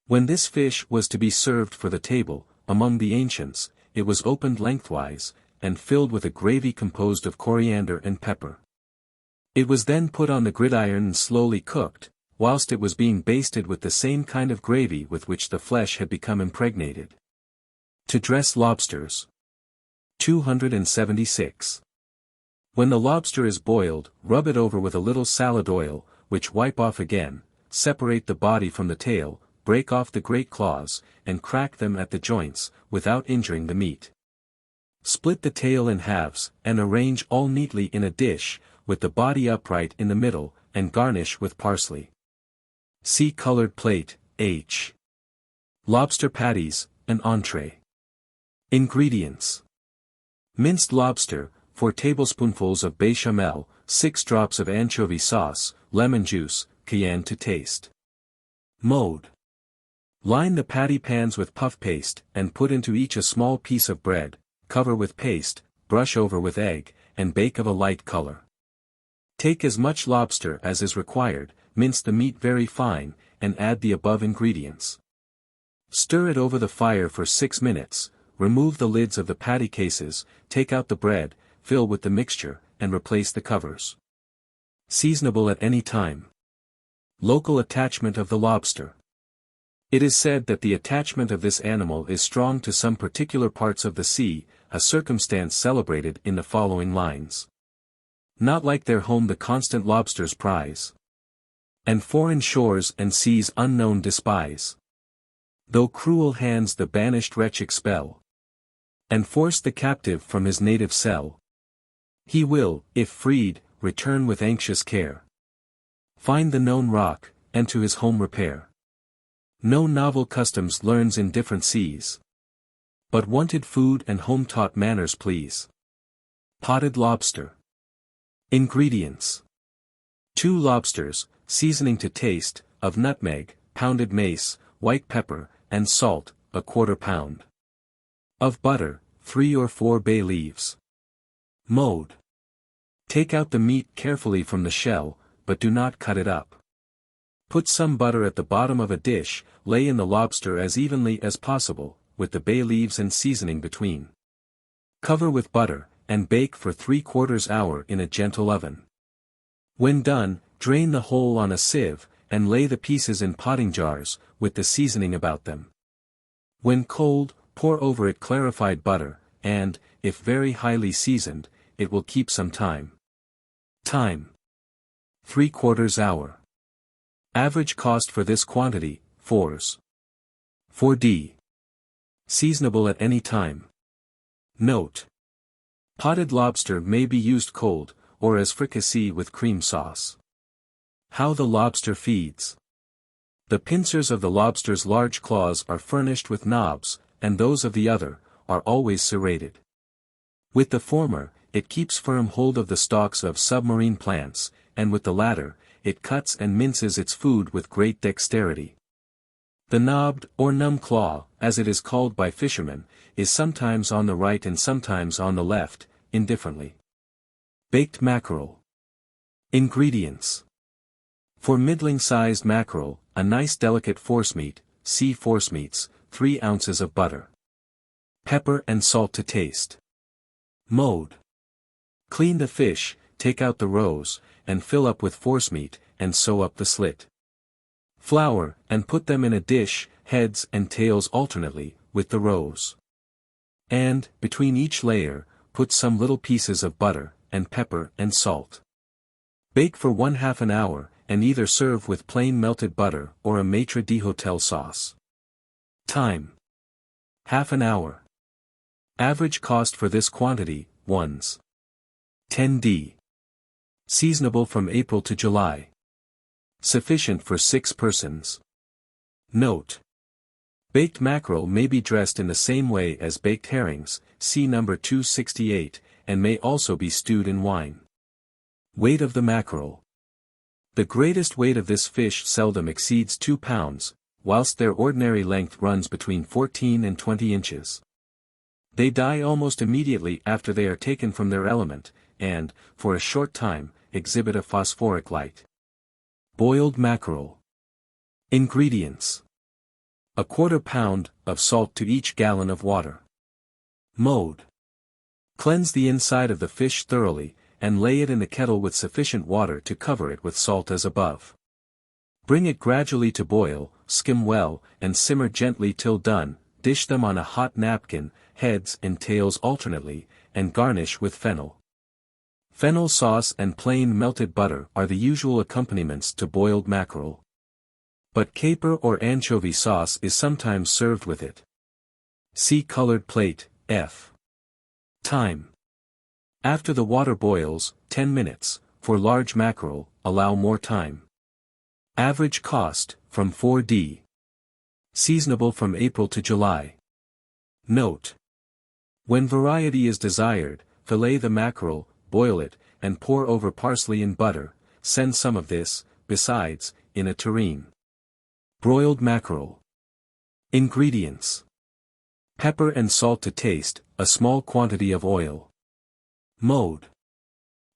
Speaker 1: When this fish was to be served for the table, among the ancients, it was opened lengthwise, and filled with a gravy composed of coriander and pepper. It was then put on the gridiron and slowly cooked, whilst it was being basted with the same kind of gravy with which the flesh had become impregnated. To dress lobsters. 276. When the lobster is boiled, rub it over with a little salad oil, which wipe off again, separate the body from the tail, break off the great claws, and crack them at the joints, without injuring the meat. Split the tail in halves, and arrange all neatly in a dish, with the body upright in the middle, and garnish with parsley. See colored plate, H. Lobster patties, an entree. Ingredients. Minced lobster, 4 tablespoonfuls of bechamel, 6 drops of anchovy sauce, lemon juice, cayenne to taste. Mode. Line the patty pans with puff paste, and put into each a small piece of bread, cover with paste, brush over with egg, and bake of a light color. Take as much lobster as is required, mince the meat very fine, and add the above ingredients. Stir it over the fire for 6 minutes, remove the lids of the patty cases, take out the bread, fill with the mixture, and replace the covers. Seasonable at any time. Local attachment of the lobster. It is said that the attachment of this animal is strong to some particular parts of the sea, a circumstance celebrated in the following lines. Not like their home the constant lobsters prize, and foreign shores and seas unknown despise. Though cruel hands the banished wretch expel, and force the captive from his native cell, he will, if freed, return with anxious care. Find the known rock, and to his home repair. No novel customs learns in different seas, but wonted food and home-taught manners please. Potted lobster. Ingredients. 2 lobsters, seasoning to taste, of nutmeg, pounded mace, white pepper, and salt, 1/4 pound. Of butter, 3 or 4 bay leaves. Mode. Take out the meat carefully from the shell, but do not cut it up. Put some butter at the bottom of a dish, lay in the lobster as evenly as possible, with the bay leaves and seasoning between. Cover with butter, and bake for 3/4 hour in a gentle oven. When done, drain the whole on a sieve, and lay the pieces in potting jars, with the seasoning about them. When cold, pour over it clarified butter, and, if very highly seasoned, it will keep some time. Time. 3/4 hour. Average cost for this quantity, 4s. 4d. Seasonable at any time. Note. Potted lobster may be used cold, or as fricassee with cream sauce. How the lobster feeds. The pincers of the lobster's large claws are furnished with knobs, and those of the other, are always serrated. With the former, it keeps firm hold of the stalks of submarine plants, and with the latter, it cuts and minces its food with great dexterity. The knobbed, or numb claw, as it is called by fishermen, is sometimes on the right and sometimes on the left, indifferently. Baked mackerel. Ingredients. For middling-sized mackerel, a nice delicate forcemeat, see forcemeats, 3 ounces of butter. Pepper and salt to taste. Mode. Clean the fish, take out the roes, and fill up with forcemeat, and sew up the slit. Flour, and put them in a dish, heads and tails alternately, with the roes. And, between each layer, put some little pieces of butter, and pepper and salt. Bake for 1/2 hour, and either serve with plain melted butter or a maitre d'hotel sauce. Time. 1/2 hour. Average cost for this quantity, 1s. 10d. Seasonable from April to July. Sufficient for 6 persons. Note. Baked mackerel may be dressed in the same way as baked herrings, see number 268, and may also be stewed in wine. Weight of the mackerel. The greatest weight of this fish seldom exceeds 2 pounds, whilst their ordinary length runs between 14 and 20 inches. They die almost immediately after they are taken from their element, and, for a short time, exhibit a phosphoric light. Boiled mackerel. Ingredients: 1/4 pound of salt to each gallon of water. Mode: cleanse the inside of the fish thoroughly, and lay it in the kettle with sufficient water to cover it with salt as above. Bring it gradually to boil, skim well, and simmer gently till done. Dish them on a hot napkin, heads and tails alternately, and garnish with fennel. Fennel sauce and plain melted butter are the usual accompaniments to boiled mackerel. But caper or anchovy sauce is sometimes served with it. See colored plate, F. Time: after the water boils, 10 minutes, for large mackerel, allow more time. Average cost, from 4d. Seasonable from April to July. Note: when variety is desired, fillet the mackerel, boil it, and pour over parsley and butter. Send some of this, besides, in a tureen. Broiled mackerel. Ingredients: pepper and salt to taste, a small quantity of oil. Mode: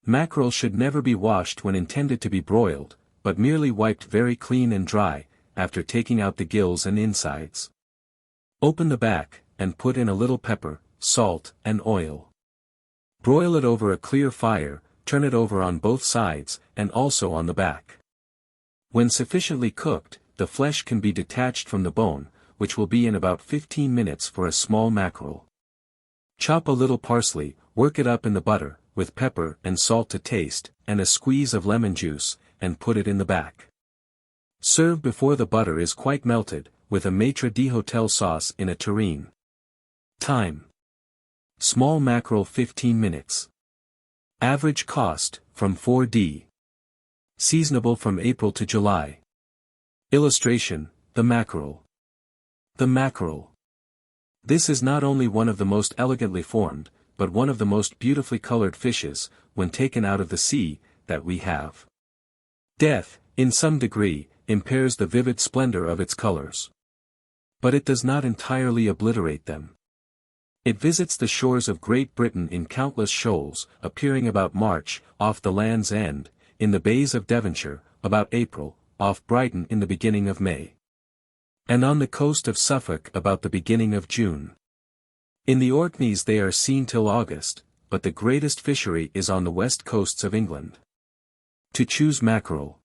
Speaker 1: mackerel should never be washed when intended to be broiled, but merely wiped very clean and dry, after taking out the gills and insides. Open the back, and put in a little pepper, salt, and oil. Broil it over a clear fire, turn it over on both sides, and also on the back. When sufficiently cooked, the flesh can be detached from the bone, which will be in about 15 minutes for a small mackerel. Chop a little parsley, work it up in the butter, with pepper and salt to taste, and a squeeze of lemon juice, and put it in the back. Serve before the butter is quite melted, with a maître d'hôtel sauce in a tureen. Time: small mackerel 15 minutes. Average cost, from 4d. Seasonable from April to July. Illustration: the mackerel. The mackerel. This is not only one of the most elegantly formed, but one of the most beautifully colored fishes, when taken out of the sea, that we have. Death, in some degree, impairs the vivid splendor of its colors. But it does not entirely obliterate them. It visits the shores of Great Britain in countless shoals, appearing about March, off the Land's End, in the bays of Devonshire, about April, off Brighton in the beginning of May. And on the coast of Suffolk about the beginning of June. In the Orkneys they are seen till August, but the greatest fishery is on the west coasts of England. To choose mackerel.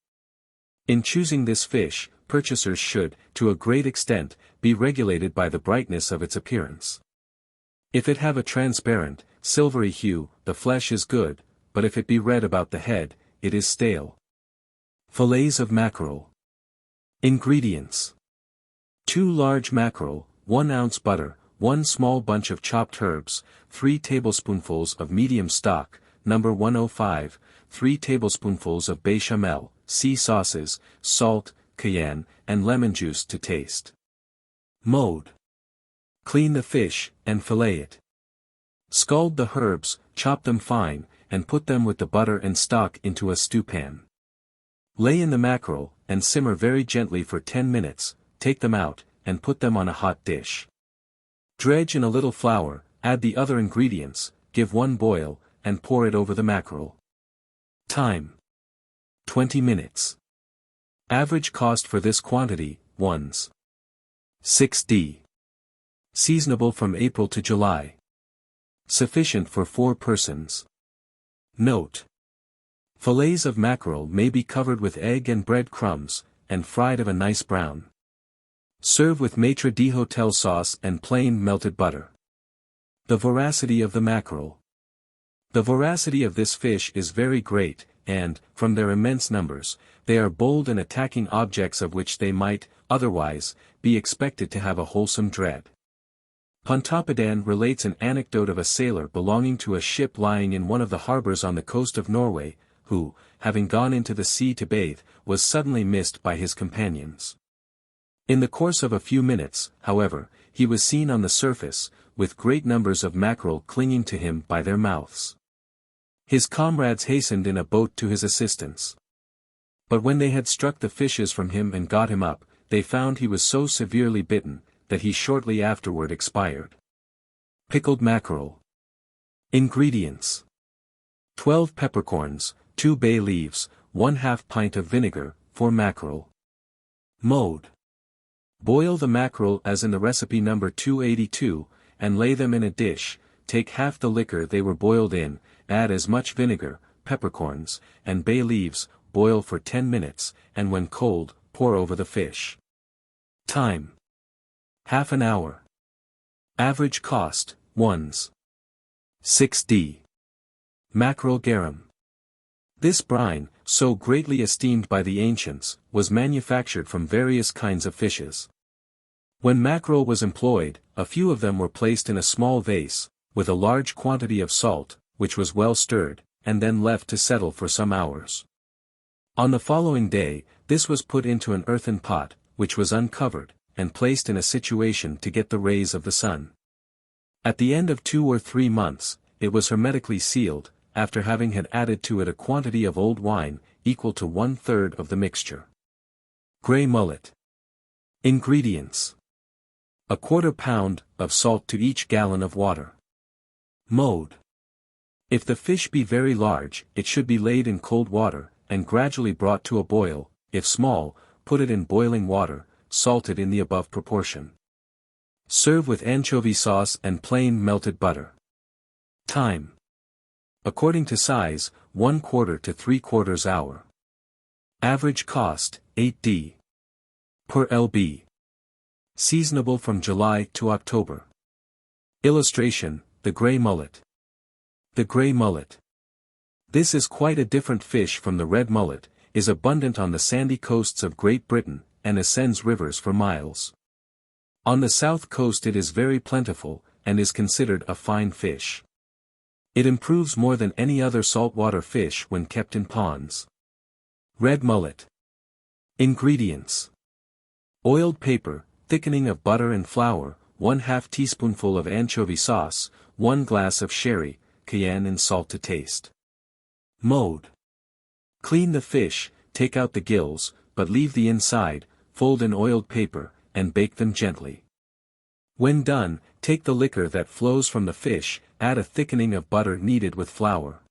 Speaker 1: In choosing this fish, purchasers should, to a great extent, be regulated by the brightness of its appearance. If it have a transparent, silvery hue, the flesh is good, but if it be red about the head, it is stale. Fillets of mackerel. Ingredients: 2 large mackerel, 1 ounce butter, 1 small bunch of chopped herbs, 3 tablespoonfuls of medium stock, number 105, 3 tablespoonfuls of béchamel, sea sauces, salt, cayenne, and lemon juice to taste. Mode: clean the fish, and fillet it. Scald the herbs, chop them fine, and put them with the butter and stock into a stewpan. Lay in the mackerel, and simmer very gently for 10 minutes, take them out, and put them on a hot dish. Dredge in a little flour, add the other ingredients, give one boil, and pour it over the mackerel. Time: 20 minutes. Average cost for this quantity, 1s. 6d. Seasonable from April to July. Sufficient for 4 persons. Note: fillets of mackerel may be covered with egg and bread crumbs, and fried of a nice brown. Serve with maître d'hôtel sauce and plain melted butter. The voracity of the mackerel. The voracity of this fish is very great, and, from their immense numbers, they are bold and attacking objects of which they might, otherwise, be expected to have a wholesome dread. Pontoppidan relates an anecdote of a sailor belonging to a ship lying in one of the harbors on the coast of Norway, who, having gone into the sea to bathe, was suddenly missed by his companions. In the course of a few minutes, however, he was seen on the surface, with great numbers of mackerel clinging to him by their mouths. His comrades hastened in a boat to his assistance. But when they had struck the fishes from him and got him up, they found he was so severely bitten, that he shortly afterward expired. Pickled mackerel. Ingredients: 12 peppercorns, 2 bay leaves, 1/2 pint of vinegar, for mackerel. Mode: boil the mackerel as in the recipe number 282, and lay them in a dish. Take half the liquor they were boiled in, add as much vinegar, peppercorns, and bay leaves, boil for 10 minutes, and when cold, pour over the fish. Time: half an hour. Average cost, ones. 6d. Mackerel garum. This brine, so greatly esteemed by the ancients, was manufactured from various kinds of fishes. When mackerel was employed, a few of them were placed in a small vase, with a large quantity of salt, which was well stirred, and then left to settle for some hours. On the following day, this was put into an earthen pot, which was uncovered, and placed in a situation to get the rays of the sun. At the end of 2 or 3 months, it was hermetically sealed, after having had added to it a quantity of old wine, equal to 1/3 of the mixture. Grey mullet. Ingredients: 1/4 pound of salt to each gallon of water. Mode: if the fish be very large, it should be laid in cold water, and gradually brought to a boil. If small, put it in boiling water, salted in the above proportion. Serve with anchovy sauce and plain melted butter. Time: according to size, 1/4 to 3/4 hour. Average cost, 8d. per lb. Seasonable from July to October. Illustration: the grey mullet. The grey mullet. This is quite a different fish from the red mullet, is abundant on the sandy coasts of Great Britain, and ascends rivers for miles. On the south coast it is very plentiful, and is considered a fine fish. It improves more than any other saltwater fish when kept in ponds. Red mullet. Ingredients: oiled paper, thickening of butter and flour, 1/2 teaspoonful of anchovy sauce, 1 glass of sherry, cayenne and salt to taste. Mode: clean the fish, take out the gills, but leave the inside, fold in oiled paper, and bake them gently. When done, take the liquor that flows from the fish, add a thickening of butter kneaded with flour.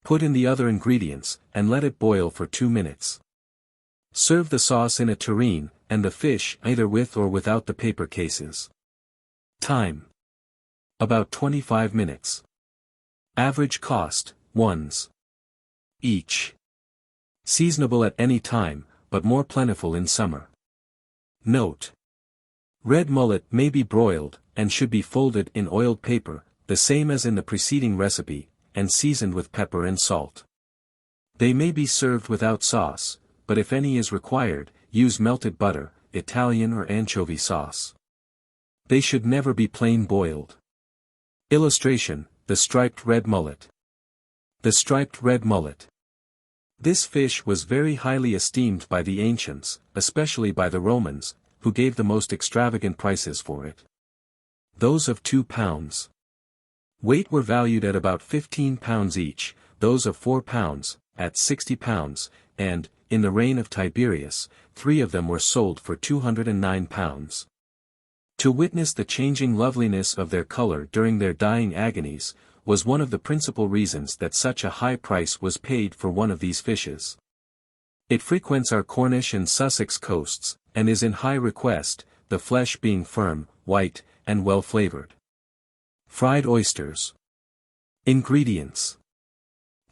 Speaker 1: Put in the other ingredients, and let it boil for 2 minutes. Serve the sauce in a tureen, and the fish either with or without the paper cases. Time: about 25 minutes. Average cost, ones. Each. Seasonable at any time, but more plentiful in summer. Note: red mullet may be broiled, and should be folded in oiled paper, the same as in the preceding recipe, and seasoned with pepper and salt. They may be served without sauce, but if any is required, use melted butter, Italian or anchovy sauce. They should never be plain boiled. Illustration: the striped red mullet. The striped red mullet. This fish was very highly esteemed by the ancients, especially by the Romans, who gave the most extravagant prices for it. Those of 2 pounds weight were valued at about 15 pounds each, those of 4 pounds, at 60 pounds, and, in the reign of Tiberius, 3 of them were sold for 209 pounds. To witness the changing loveliness of their color during their dying agonies, was one of the principal reasons that such a high price was paid for one of these fishes. It frequents our Cornish and Sussex coasts, and is in high request, the flesh being firm, white, and well flavored. Fried oysters. Ingredients: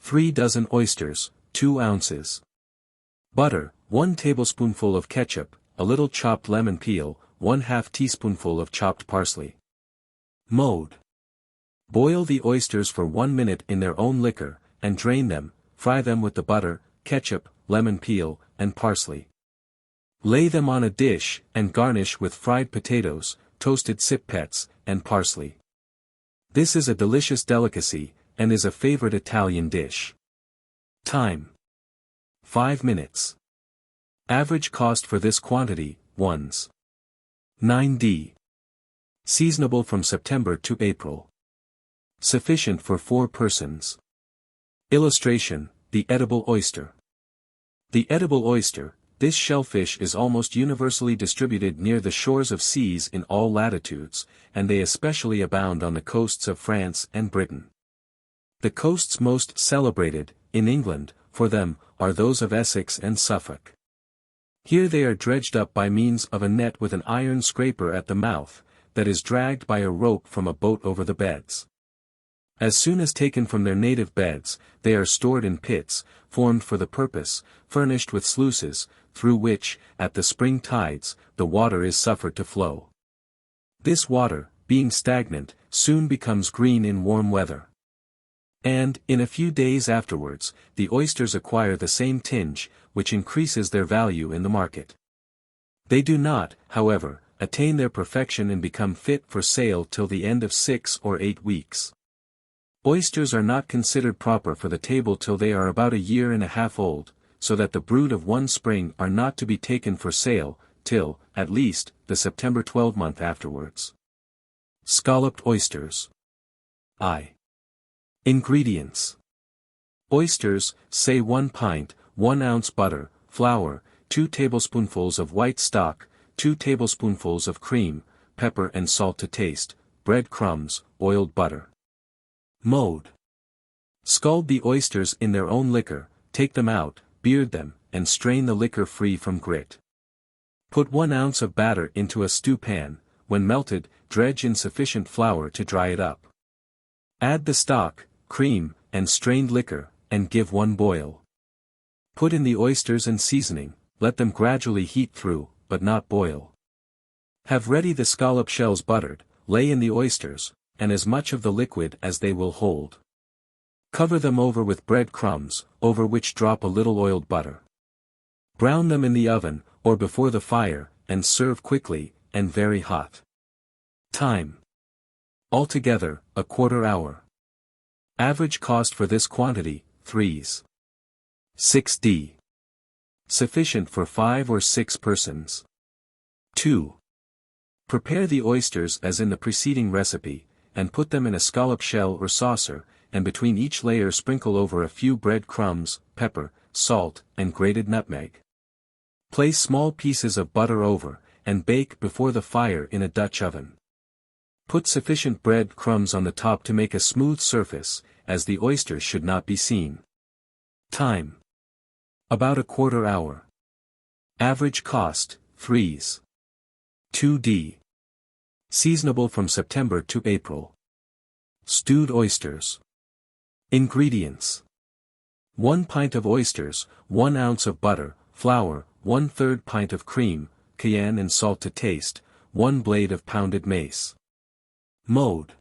Speaker 1: 3 dozen oysters, 2 ounces. Butter, 1 tablespoonful of ketchup, a little chopped lemon peel, 1/2 teaspoonful of chopped parsley. Mode: boil the oysters for 1 minute in their own liquor, and drain them, fry them with the butter, ketchup, lemon peel, and parsley. Lay them on a dish, and garnish with fried potatoes, toasted sippets, and parsley. This is a delicious delicacy, and is a favorite Italian dish. Time: 5 minutes. Average cost for this quantity, ones. 9d. Seasonable from September to April. Sufficient for 4 persons. Illustration: the edible oyster. The edible oyster. This shellfish is almost universally distributed near the shores of seas in all latitudes, and they especially abound on the coasts of France and Britain. The coasts most celebrated, in England, for them, are those of Essex and Suffolk. Here they are dredged up by means of a net with an iron scraper at the mouth, that is dragged by a rope from a boat over the beds. As soon as taken from their native beds, they are stored in pits, formed for the purpose, furnished with sluices, through which, at the spring tides, the water is suffered to flow. This water, being stagnant, soon becomes green in warm weather. And, in a few days afterwards, the oysters acquire the same tinge, which increases their value in the market. They do not, however, attain their perfection and become fit for sale till the end of 6 or 8 weeks. Oysters are not considered proper for the table till they are about a year and a half old, so that the brood of one spring are not to be taken for sale, till, at least, the September 12-month afterwards. Scalloped oysters. I. Ingredients. Oysters, say 1 pint, 1 ounce butter, flour, 2 tablespoonfuls of white stock, 2 tablespoonfuls of cream, pepper and salt to taste, bread crumbs, oiled butter. Mode. Scald the oysters in their own liquor, take them out, beard them, and strain the liquor free from grit. Put 1 ounce of batter into a stew pan, when melted, dredge in sufficient flour to dry it up. Add the stock, cream, and strained liquor, and give 1 boil. Put in the oysters and seasoning, let them gradually heat through, but not boil. Have ready the scallop shells buttered, lay in the oysters, and as much of the liquid as they will hold. Cover them over with bread crumbs, over which drop a little oiled butter. Brown them in the oven, or before the fire, and serve quickly, and very hot. Time. Altogether, a quarter hour. Average cost for this quantity, 3s. 6d. Sufficient for 5 or 6 persons. 2. Prepare the oysters as in the preceding recipe, and put them in a scallop shell or saucer, and between each layer sprinkle over a few bread crumbs, pepper, salt, and grated nutmeg. Place small pieces of butter over, and bake before the fire in a Dutch oven. Put sufficient bread crumbs on the top to make a smooth surface, as the oysters should not be seen. Time. About a quarter hour. Average cost, 3s. 2d. Seasonable from September to April. Stewed oysters. Ingredients. 1 pint of oysters, 1 ounce of butter, flour, 1/3 pint of cream, cayenne and salt to taste, 1 blade of pounded mace. Mode.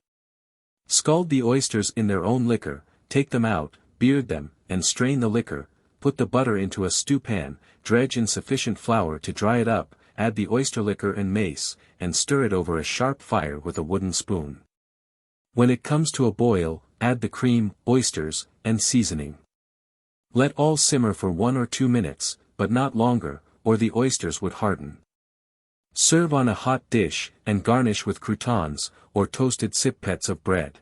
Speaker 1: Scald the oysters in their own liquor, take them out, beard them, and strain the liquor, put the butter into a stew pan, dredge in sufficient flour to dry it up, add the oyster liquor and mace, and stir it over a sharp fire with a wooden spoon. When it comes to a boil, add the cream, oysters, and seasoning. Let all simmer for 1 or 2 minutes, but not longer, or the oysters would harden. Serve on a hot dish, and garnish with croutons, or toasted sippets of bread.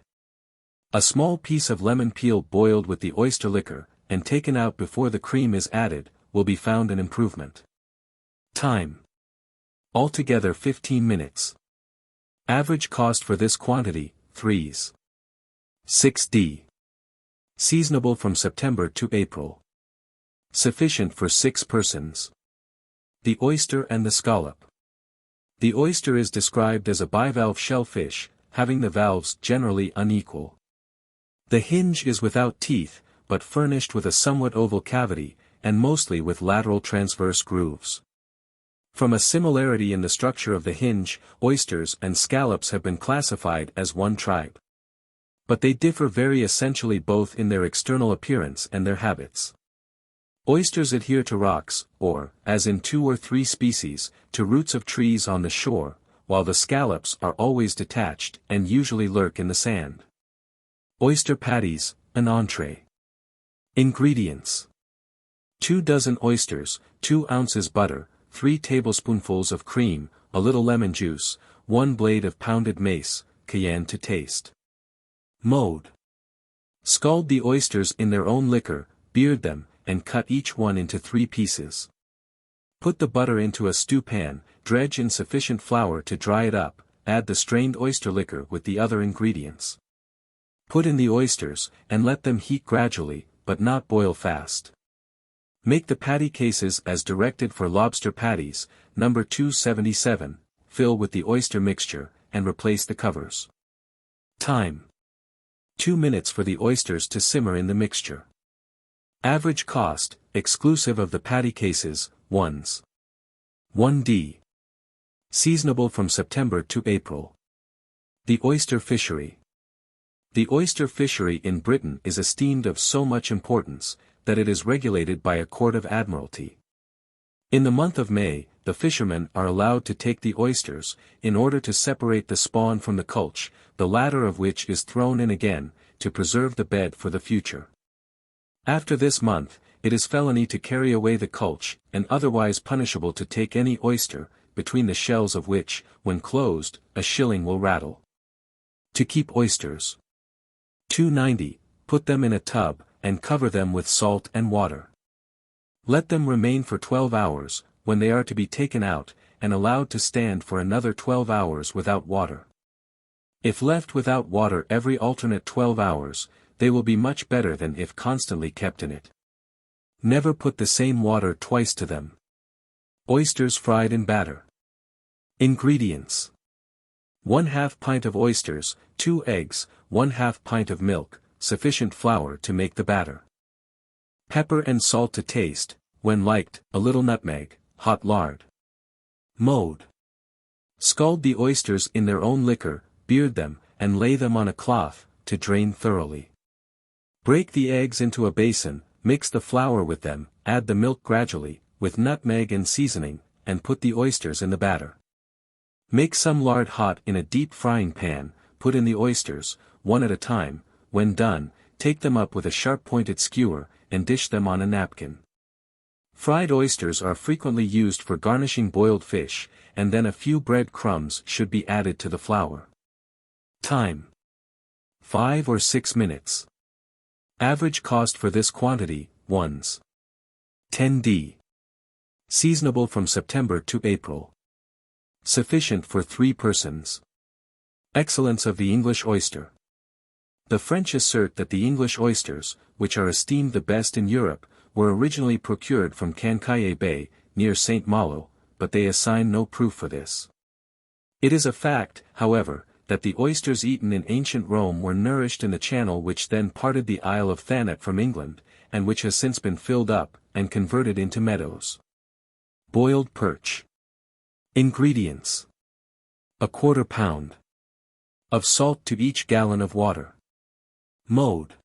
Speaker 1: A small piece of lemon peel boiled with the oyster liquor, and taken out before the cream is added, will be found an improvement. Time. Altogether 15 minutes. Average cost for this quantity, 3s. 6d. Seasonable from September to April. Sufficient for 6 persons. The oyster and the scallop. The oyster is described as a bivalve shellfish, having the valves generally unequal. The hinge is without teeth, but furnished with a somewhat oval cavity, and mostly with lateral transverse grooves. From a similarity in the structure of the hinge, oysters and scallops have been classified as one tribe. But they differ very essentially both in their external appearance and their habits. Oysters adhere to rocks, or, as in 2 or 3 species, to roots of trees on the shore, while the scallops are always detached and usually lurk in the sand. Oyster patties, an entree. Ingredients. 2 dozen oysters, 2 ounces butter, 3 tablespoonfuls of cream, a little lemon juice, 1 blade of pounded mace, cayenne to taste. Mode. Scald the oysters in their own liquor, beard them, and cut each one into 3 pieces. Put the butter into a stew pan, dredge in sufficient flour to dry it up, add the strained oyster liquor with the other ingredients. Put in the oysters, and let them heat gradually, but not boil fast. Make the patty cases as directed for lobster patties, number 277, fill with the oyster mixture, and replace the covers. Time: 2 minutes for the oysters to simmer in the mixture. Average cost, exclusive of the patty cases, 1d. Seasonable from September to April. The oyster fishery. The oyster fishery in Britain is esteemed of so much importance, that it is regulated by a Court of Admiralty. In the month of May, the fishermen are allowed to take the oysters, in order to separate the spawn from the culch, the latter of which is thrown in again, to preserve the bed for the future. After this month, it is felony to carry away the culch, and otherwise punishable to take any oyster, between the shells of which, when closed, a shilling will rattle. To keep oysters. 290, put them in a tub, and cover them with salt and water. Let them remain for 12 hours, when they are to be taken out, and allowed to stand for another 12 hours without water. If left without water every alternate 12 hours, they will be much better than if constantly kept in it. Never put the same water twice to them. Oysters fried in batter. Ingredients: 1/2 pint of oysters, 2 eggs, 1/2 pint of milk, sufficient flour to make the batter. Pepper and salt to taste, when liked, a little nutmeg, hot lard. Mode: scald the oysters in their own liquor, beard them, and lay them on a cloth, to drain thoroughly. Break the eggs into a basin, mix the flour with them, add the milk gradually, with nutmeg and seasoning, and put the oysters in the batter. Make some lard hot in a deep frying pan, put in the oysters, one at a time. When done, take them up with a sharp-pointed skewer, and dish them on a napkin. Fried oysters are frequently used for garnishing boiled fish, and then a few bread crumbs should be added to the flour. Time: 5 or 6 minutes. Average cost for this quantity, 10d. Seasonable from September to April. Sufficient for 3 persons. Excellence of the English oyster. The French assert that the English oysters, which are esteemed the best in Europe, were originally procured from Cancaille Bay, near St. Malo, but they assign no proof for this. It is a fact, however, that the oysters eaten in ancient Rome were nourished in the channel which then parted the Isle of Thanet from England, and which has since been filled up, and converted into meadows. Boiled perch. Ingredients: 1/4 pound of salt to each gallon of water. Mode: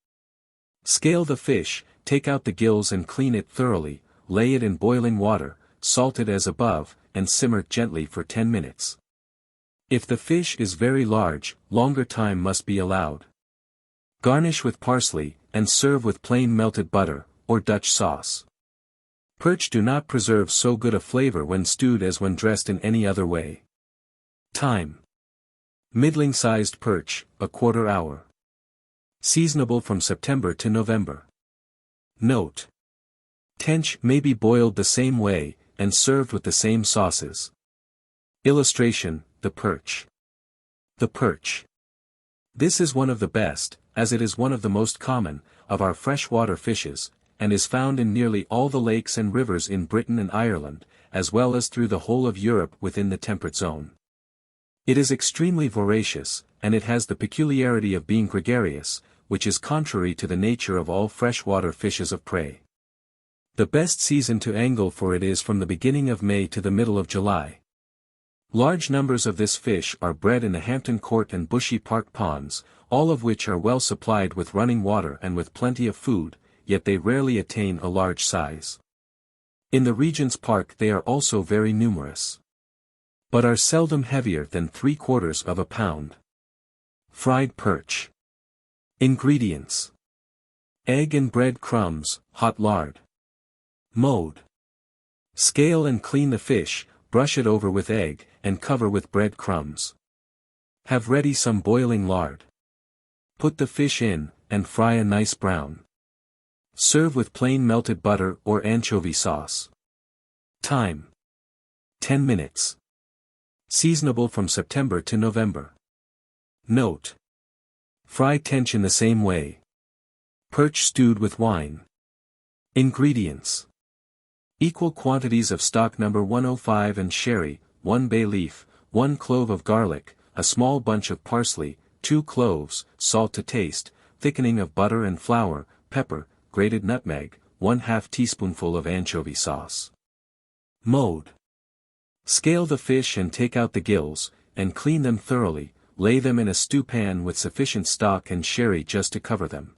Speaker 1: scale the fish, take out the gills and clean it thoroughly, lay it in boiling water, salt it as above, and simmer gently for 10 minutes. If the fish is very large, longer time must be allowed. Garnish with parsley, and serve with plain melted butter, or Dutch sauce. Perch do not preserve so good a flavor when stewed as when dressed in any other way. Time: middling-sized perch, 1/4 hour. Seasonable from September to November. Note: tench may be boiled the same way, and served with the same sauces. Illustration: the perch. The perch. This is one of the best, as it is one of the most common, of our freshwater fishes, and is found in nearly all the lakes and rivers in Britain and Ireland, as well as through the whole of Europe within the temperate zone. It is extremely voracious, and it has the peculiarity of being gregarious, which is contrary to the nature of all freshwater fishes of prey. The best season to angle for it is from the beginning of May to the middle of July. Large numbers of this fish are bred in the Hampton Court and Bushy Park ponds, all of which are well supplied with running water and with plenty of food, yet they rarely attain a large size. In the Regent's Park they are also very numerous, but are seldom heavier than 3/4 pound. Fried perch. Ingredients: egg and bread crumbs, hot lard. Mode: scale and clean the fish, brush it over with egg, and cover with bread crumbs. Have ready some boiling lard. Put the fish in, and fry a nice brown. Serve with plain melted butter or anchovy sauce. Time: 10 minutes. Seasonable from September to November. Note: fry tench in the same way. Perch stewed with wine. Ingredients: equal quantities of stock number 105 and sherry, 1 bay leaf, 1 clove of garlic, a small bunch of parsley, 2 cloves, salt to taste, thickening of butter and flour, pepper, grated nutmeg, 1/2 teaspoonful of anchovy sauce. Mode: scale the fish and take out the gills, and clean them thoroughly. Lay them in a stew pan with sufficient stock and sherry just to cover them.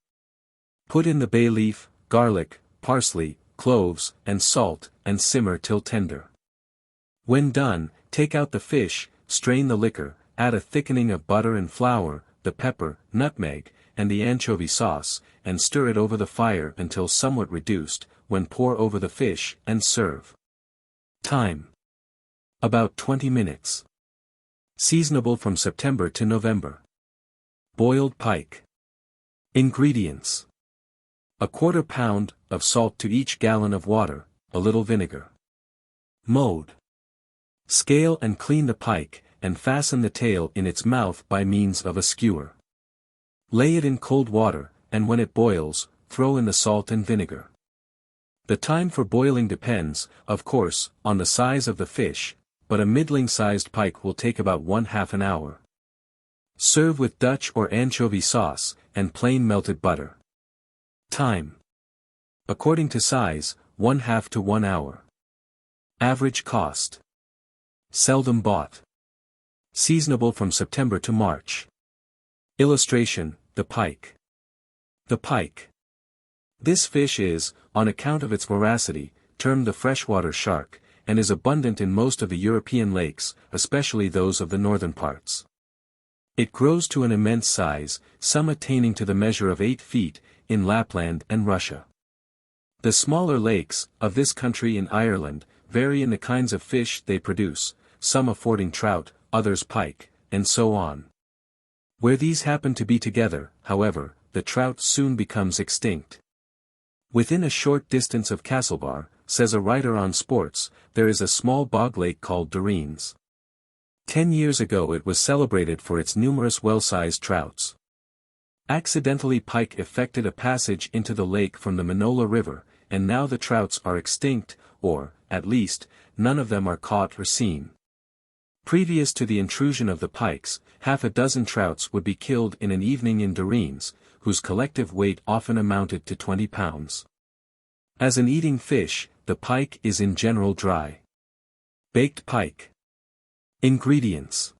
Speaker 1: Put in the bay leaf, garlic, parsley, cloves, and salt, and simmer till tender. When done, take out the fish, strain the liquor, add a thickening of butter and flour, the pepper, nutmeg, and the anchovy sauce, and stir it over the fire until somewhat reduced, when pour over the fish, and serve. Time: about 20 minutes. Seasonable from September to November. Boiled pike. Ingredients: a 1/4 pound of salt to each gallon of water, a little vinegar. Mode: scale and clean the pike, and fasten the tail in its mouth by means of a skewer. Lay it in cold water, and when it boils, throw in the salt and vinegar. The time for boiling depends, of course, on the size of the fish, but a middling-sized pike will take about 1/2 an hour. Serve with Dutch or anchovy sauce, and plain melted butter. Time: according to size, 1/2 to 1 hour. Average cost. Seldom bought. Seasonable from September to March. Illustration: the pike. The pike. This fish is, on account of its voracity, termed the freshwater shark, and is abundant in most of the European lakes, especially those of the northern parts. It grows to an immense size, some attaining to the measure of 8 feet, in Lapland and Russia. The smaller lakes, of this country in Ireland, vary in the kinds of fish they produce, some affording trout, others pike, and so on. Where these happen to be together, however, the trout soon becomes extinct. Within a short distance of Castlebar, says a writer on sports, there is a small bog lake called Derreens. 10 years ago it was celebrated for its numerous well-sized trouts. Accidentally pike effected a passage into the lake from the Minola River, and now the trouts are extinct, or, at least, none of them are caught or seen. Previous to the intrusion of the pikes, 6 trouts would be killed in an evening in Derreens, whose collective weight often amounted to 20 pounds. As an eating fish, the pike is in general dry. Baked pike. Ingredients: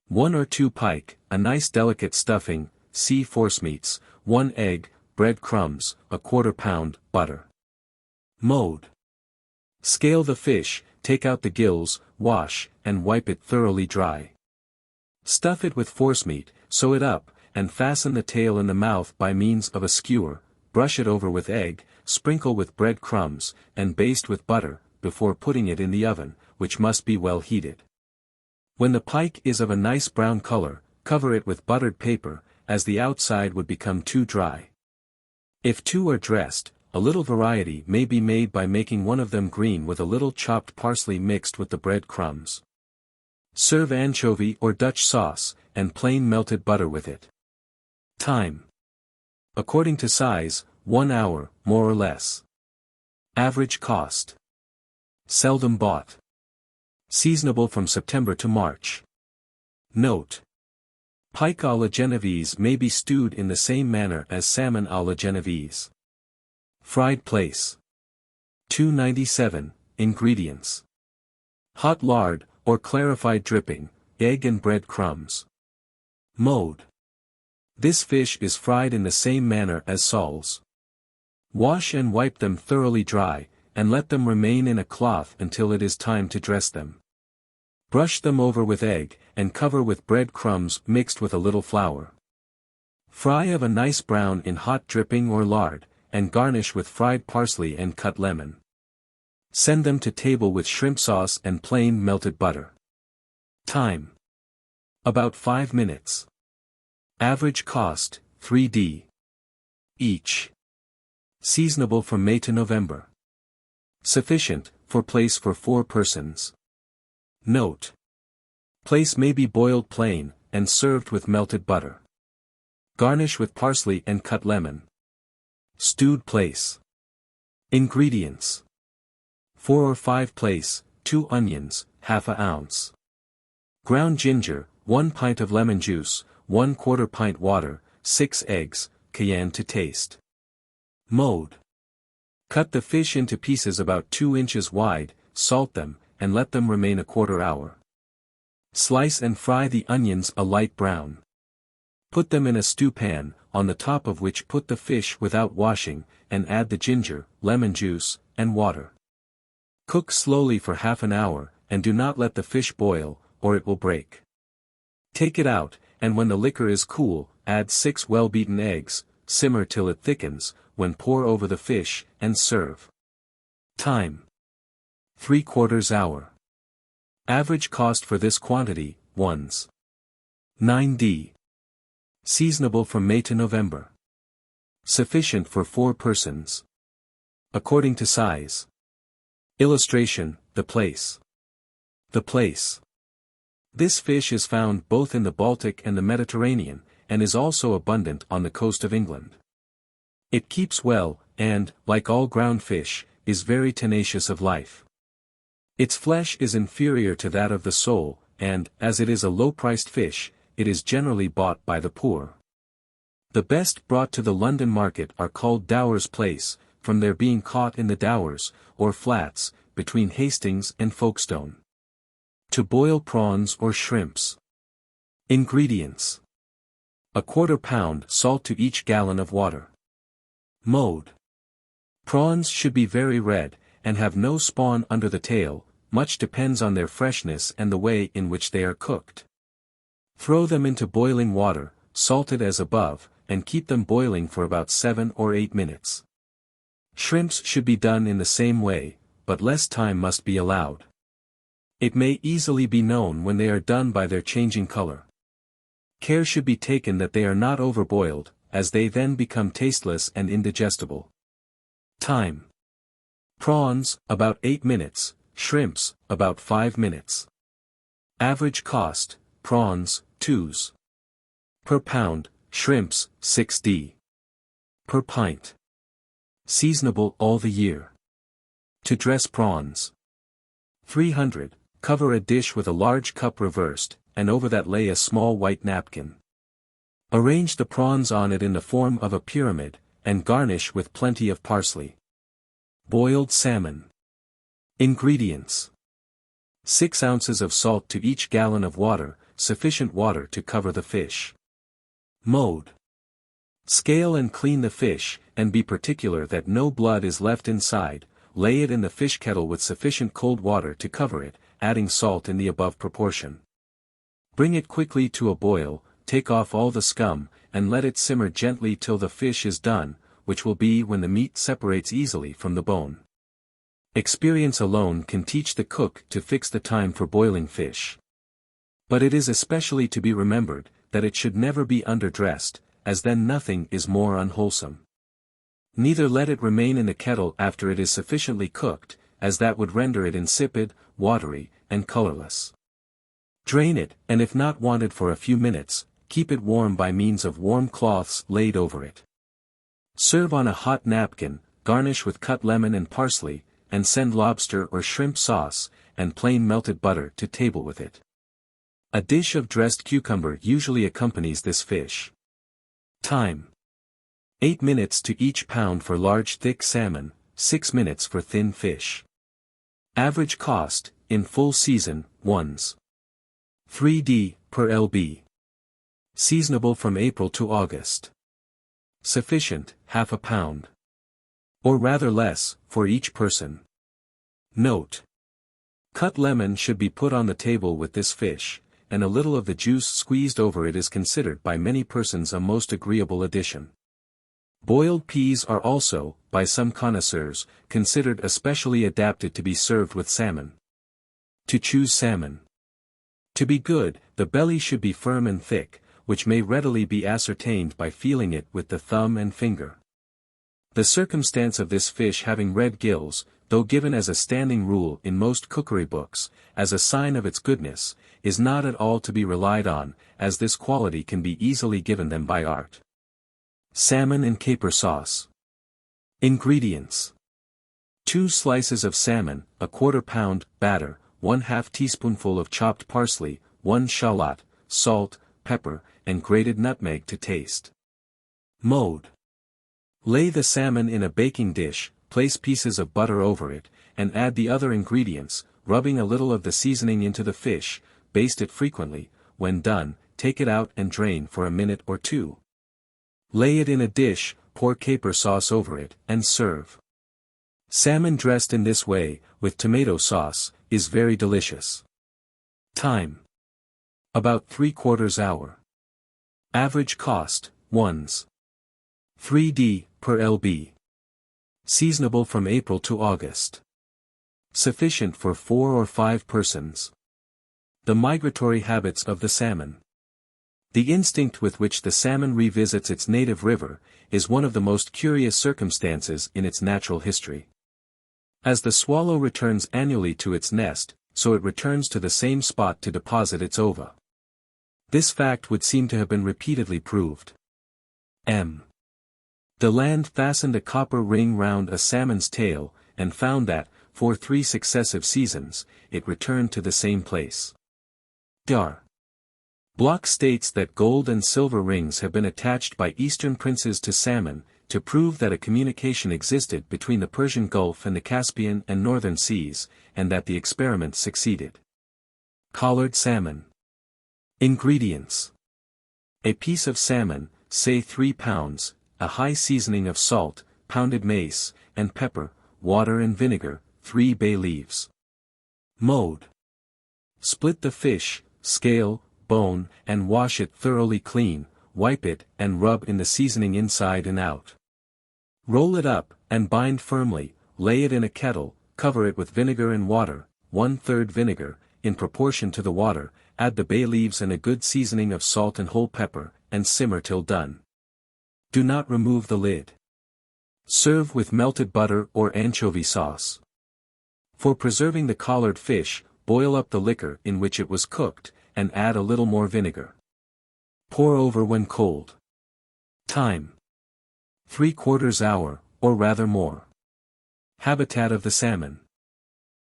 Speaker 1: 1 or 2 pike, a nice delicate stuffing, see forcemeats, 1 egg, bread crumbs, a 1/4 pound, butter. Mode: scale the fish, take out the gills, wash, and wipe it thoroughly dry. Stuff it with forcemeat, sew it up, and fasten the tail in the mouth by means of a skewer, brush it over with egg, sprinkle with bread crumbs, and baste with butter, before putting it in the oven, which must be well heated. When the pike is of a nice brown color, cover it with buttered paper, as the outside would become too dry. If 2 are dressed, a little variety may be made by making one of them green with a little chopped parsley mixed with the bread crumbs. Serve anchovy or Dutch sauce, and plain melted butter with it. Time: according to size, 1 hour, more or less. Average cost. Seldom bought. Seasonable from September to March. Note: pike à la Genovese may be stewed in the same manner as salmon à la Genovese. Fried plaice. 297, ingredients: hot lard, or clarified dripping, egg and bread crumbs. Mode: this fish is fried in the same manner as soles. Wash and wipe them thoroughly dry, and let them remain in a cloth until it is time to dress them. Brush them over with egg, and cover with bread crumbs mixed with a little flour. Fry of a nice brown in hot dripping or lard, and garnish with fried parsley and cut lemon. Send them to table with shrimp sauce and plain melted butter. Time: about 5 minutes. Average cost, 3d. each. Seasonable from May to November. Sufficient, for place for 4 persons. Note: Plaice may be boiled plain, and served with melted butter. Garnish with parsley and cut lemon. Stewed plaice. Ingredients: 4 or 5 plaice, 2 onions, half an ounce. Ground ginger, 1 pint of lemon juice, 1/4 pint water, 6 eggs, cayenne to taste. Mode: Cut the fish into pieces about 2 inches wide, salt them, and let them remain a quarter hour. Slice and fry the onions a light brown. Put them in a stew pan, on the top of which put the fish without washing, and add the ginger, lemon juice, and water. Cook slowly for half an hour, and do not let the fish boil, or it will break. Take it out, and when the liquor is cool, add 6 well-beaten eggs, simmer till it thickens, when pour over the fish, and serve. Time: 3/4 hour. Average cost for this quantity, ones. 9d. Seasonable from May to November. Sufficient for 4 persons. According to size. Illustration: the plaice. The plaice. This fish is found both in the Baltic and the Mediterranean, and is also abundant on the coast of England. It keeps well, and, like all ground fish, is very tenacious of life. Its flesh is inferior to that of the sole, and, as it is a low-priced fish, it is generally bought by the poor. The best brought to the London market are called Dowers plaice, from their being caught in the Dowers, or flats, between Hastings and Folkestone. To boil prawns or shrimps. Ingredients: 1/4 pound salt to each gallon of water. Mode: Prawns should be very red, and have no spawn under the tail. Much depends on their freshness and the way in which they are cooked. Throw them into boiling water, salted as above, and keep them boiling for about 7 or 8 minutes. Shrimps should be done in the same way, but less time must be allowed. It may easily be known when they are done by their changing color. Care should be taken that they are not overboiled, as they then become tasteless and indigestible. Time: Prawns, about 8 minutes, shrimps, about 5 minutes. Average cost: prawns, 2s. Per pound, shrimps, 6d. Per pint. Seasonable all the year. To dress prawns. 300. Cover a dish with a large cup reversed, and over that lay a small white napkin. Arrange the prawns on it in the form of a pyramid, and garnish with plenty of parsley. Boiled salmon. Ingredients: 6 ounces of salt to each gallon of water, sufficient water to cover the fish. Mode: Scale and clean the fish, and be particular that no blood is left inside. Lay it in the fish kettle with sufficient cold water to cover it, adding salt in the above proportion. Bring it quickly to a boil, take off all the scum, and let it simmer gently till the fish is done, which will be when the meat separates easily from the bone. Experience alone can teach the cook to fix the time for boiling fish. But it is especially to be remembered, that it should never be underdressed, as then nothing is more unwholesome. Neither let it remain in the kettle after it is sufficiently cooked, as that would render it insipid, watery, and colorless. Drain it, and if not wanted for a few minutes, keep it warm by means of warm cloths laid over it. Serve on a hot napkin, garnish with cut lemon and parsley, and send lobster or shrimp sauce, and plain melted butter to table with it. A dish of dressed cucumber usually accompanies this fish. Time: 8 minutes to each pound for large thick salmon, 6 minutes for thin fish. Average cost, in full season, ones. 3d, per lb. Seasonable from April to August. Sufficient, half a pound. Or rather less, for each person. Note: Cut lemon should be put on the table with this fish, and a little of the juice squeezed over it is considered by many persons a most agreeable addition. Boiled peas are also, by some connoisseurs, considered especially adapted to be served with salmon. To choose salmon. To be good, the belly should be firm and thick, which may readily be ascertained by feeling it with the thumb and finger. The circumstance of this fish having red gills, though given as a standing rule in most cookery books, as a sign of its goodness, is not at all to be relied on, as this quality can be easily given them by art. Salmon in caper sauce. Ingredients: 2 slices of salmon, a quarter pound, batter, 1/2 teaspoonful of chopped parsley, 1 shallot, salt, pepper, and grated nutmeg to taste. Mode: lay the salmon in a baking dish, place pieces of butter over it, and add the other ingredients, rubbing a little of the seasoning into the fish, baste it frequently. When done, take it out and drain for a minute or 2. Lay it in a dish, pour caper sauce over it, and serve. Salmon dressed in this way, with tomato sauce, is very delicious. Time: about 3/4 hour. Average cost, 1s. 3d per lb. Seasonable from April to August. Sufficient for 4 or 5 persons. The migratory habits of the salmon. The instinct with which the salmon revisits its native river, is one of the most curious circumstances in its natural history. As the swallow returns annually to its nest, so it returns to the same spot to deposit its ova. This fact would seem to have been repeatedly proved. M. De Land fastened a copper ring round a salmon's tail, and found that, for 3 successive seasons, it returned to the same place. Dar. Bloch states that gold and silver rings have been attached by Eastern princes to salmon, to prove that a communication existed between the Persian Gulf and the Caspian and Northern Seas, and that the experiment succeeded. Collared salmon. Ingredients: a piece of salmon, say 3 pounds, a high seasoning of salt, pounded mace, and pepper, water and vinegar, 3 bay leaves. Mode: split the fish, scale, bone, and wash it thoroughly clean, wipe it, and rub in the seasoning inside and out. Roll it up, and bind firmly, lay it in a kettle, cover it with vinegar and water, 1/3 vinegar, in proportion to the water, add the bay leaves and a good seasoning of salt and whole pepper, and simmer till done. Do not remove the lid. Serve with melted butter or anchovy sauce. For preserving the collared fish, boil up the liquor in which it was cooked, and add a little more vinegar. Pour over when cold. Time: 3/4 hour, or rather more. Habitat of the salmon.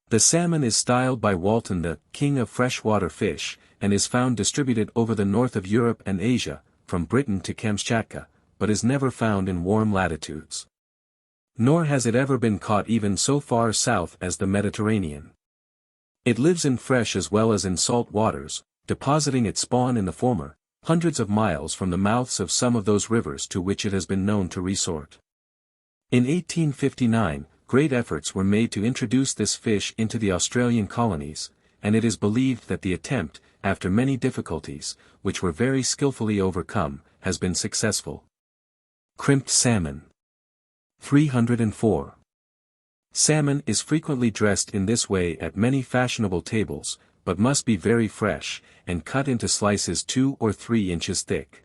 Speaker 1: The salmon is styled by Walton the king of freshwater fish, and is found distributed over the north of Europe and Asia, from Britain to Kamchatka, but is never found in warm latitudes. Nor has it ever been caught even so far south as the Mediterranean. It lives in fresh as well as in salt waters, depositing its spawn in the former, hundreds of miles from the mouths of some of those rivers to which it has been known to resort. In 1859, great efforts were made to introduce this fish into the Australian colonies, and it is believed that the attempt, after many difficulties, which were very skillfully overcome, has been successful. Crimped salmon. 304. Salmon is frequently dressed in this way at many fashionable tables, but must be very fresh, and cut into slices 2 or 3 inches thick.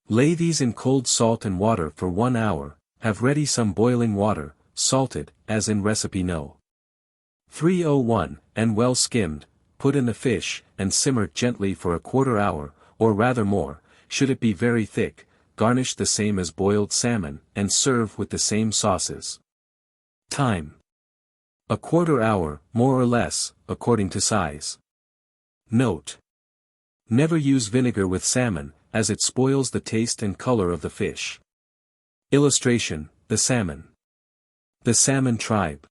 Speaker 1: Lay these in cold salt and water for 1 hour, have ready some boiling water, salted, as in recipe No. 301, and well skimmed, put in the fish, and simmer gently for 1/4 hour, or rather more, should it be very thick. Garnish the same as boiled salmon, and serve with the same sauces. Time: 1/4 hour, more or less, according to size. Note: never use vinegar with salmon, as it spoils the taste and color of the fish. Illustration: the salmon. The salmon tribe.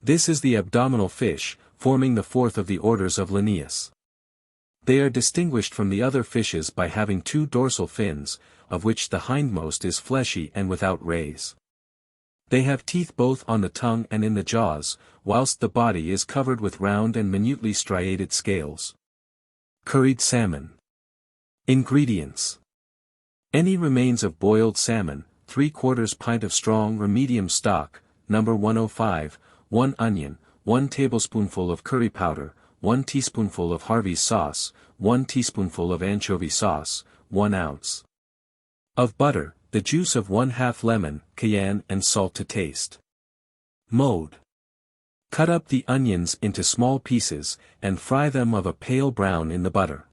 Speaker 1: This is the abdominal fish, forming the 4th of the orders of Linnaeus. They are distinguished from the other fishes by having 2 dorsal fins, of which the hindmost is fleshy and without rays. They have teeth both on the tongue and in the jaws, whilst the body is covered with round and minutely striated scales. Curried salmon. Ingredients: any remains of boiled salmon, 3/4 pint of strong or medium stock, number 105, 1 onion, 1 tablespoonful of curry powder, 1 teaspoonful of Harvey's sauce, 1 teaspoonful of anchovy sauce, 1 ounce of butter, the juice of 1/2 lemon, cayenne and salt to taste. Mode. Cut up the onions into small pieces, and fry them of a pale brown in the butter.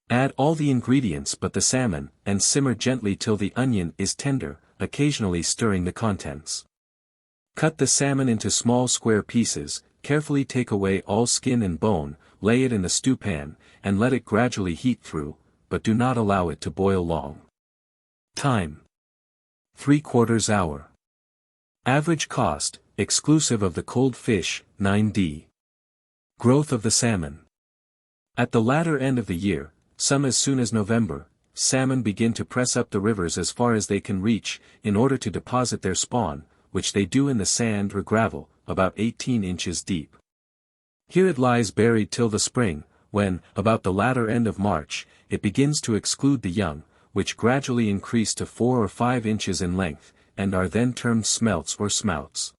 Speaker 1: Add all the ingredients but the salmon, and simmer gently till the onion is tender, occasionally stirring the contents. Cut the salmon into small square pieces, carefully take away all skin and bone, lay it in the stewpan, and let it gradually heat through, but do not allow it to boil long. Time. 3/4 hour. Average cost, exclusive of the cold fish, 9d. Growth of the salmon. At the latter end of the year, some as soon as November, salmon begin to press up the rivers as far as they can reach, in order to deposit their spawn, which they do in the sand or gravel, about 18 inches deep. Here it lies buried till the spring, when, about the latter end of March, it begins to exclude the young, which gradually increase to 4 or 5 inches in length, and are then termed smelts or smouts.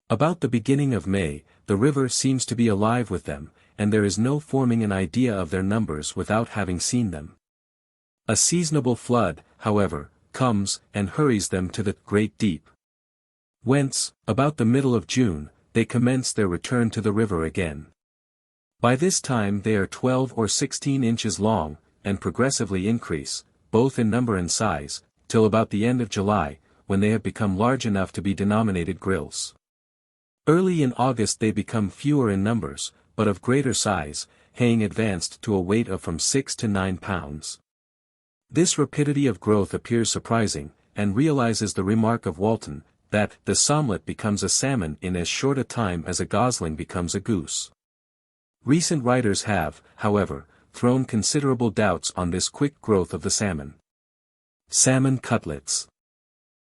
Speaker 1: About the beginning of May, the river seems to be alive with them, and there is no forming an idea of their numbers without having seen them. A seasonable flood, however, comes, and hurries them to the great deep. Whence, about the middle of June, they commence their return to the river again. By this time they are 12 or 16 inches long, and progressively increase, both in number and size, till about the end of July, when they have become large enough to be denominated grills. Early in August they become fewer in numbers, but of greater size, haying advanced to a weight of from 6 to 9 pounds. This rapidity of growth appears surprising, and realizes the remark of Walton, that the somlet becomes a salmon in as short a time as a gosling becomes a goose. Recent writers have, however, thrown considerable doubts on this quick growth of the salmon. Salmon cutlets.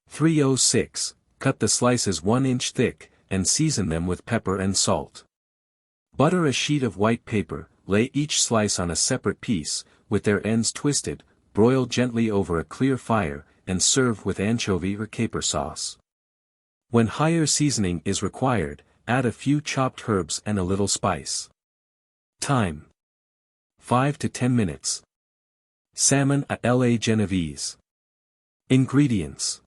Speaker 1: 306. Cut the slices 1 inch thick, and season them with pepper and salt. Butter a sheet of white paper, lay each slice on a separate piece, with their ends twisted, broil gently over a clear fire, and serve with anchovy or caper sauce. When higher seasoning is required, add a few chopped herbs and a little spice. Time. 5 to 10 minutes. Salmon à la Genovese. Ingredients.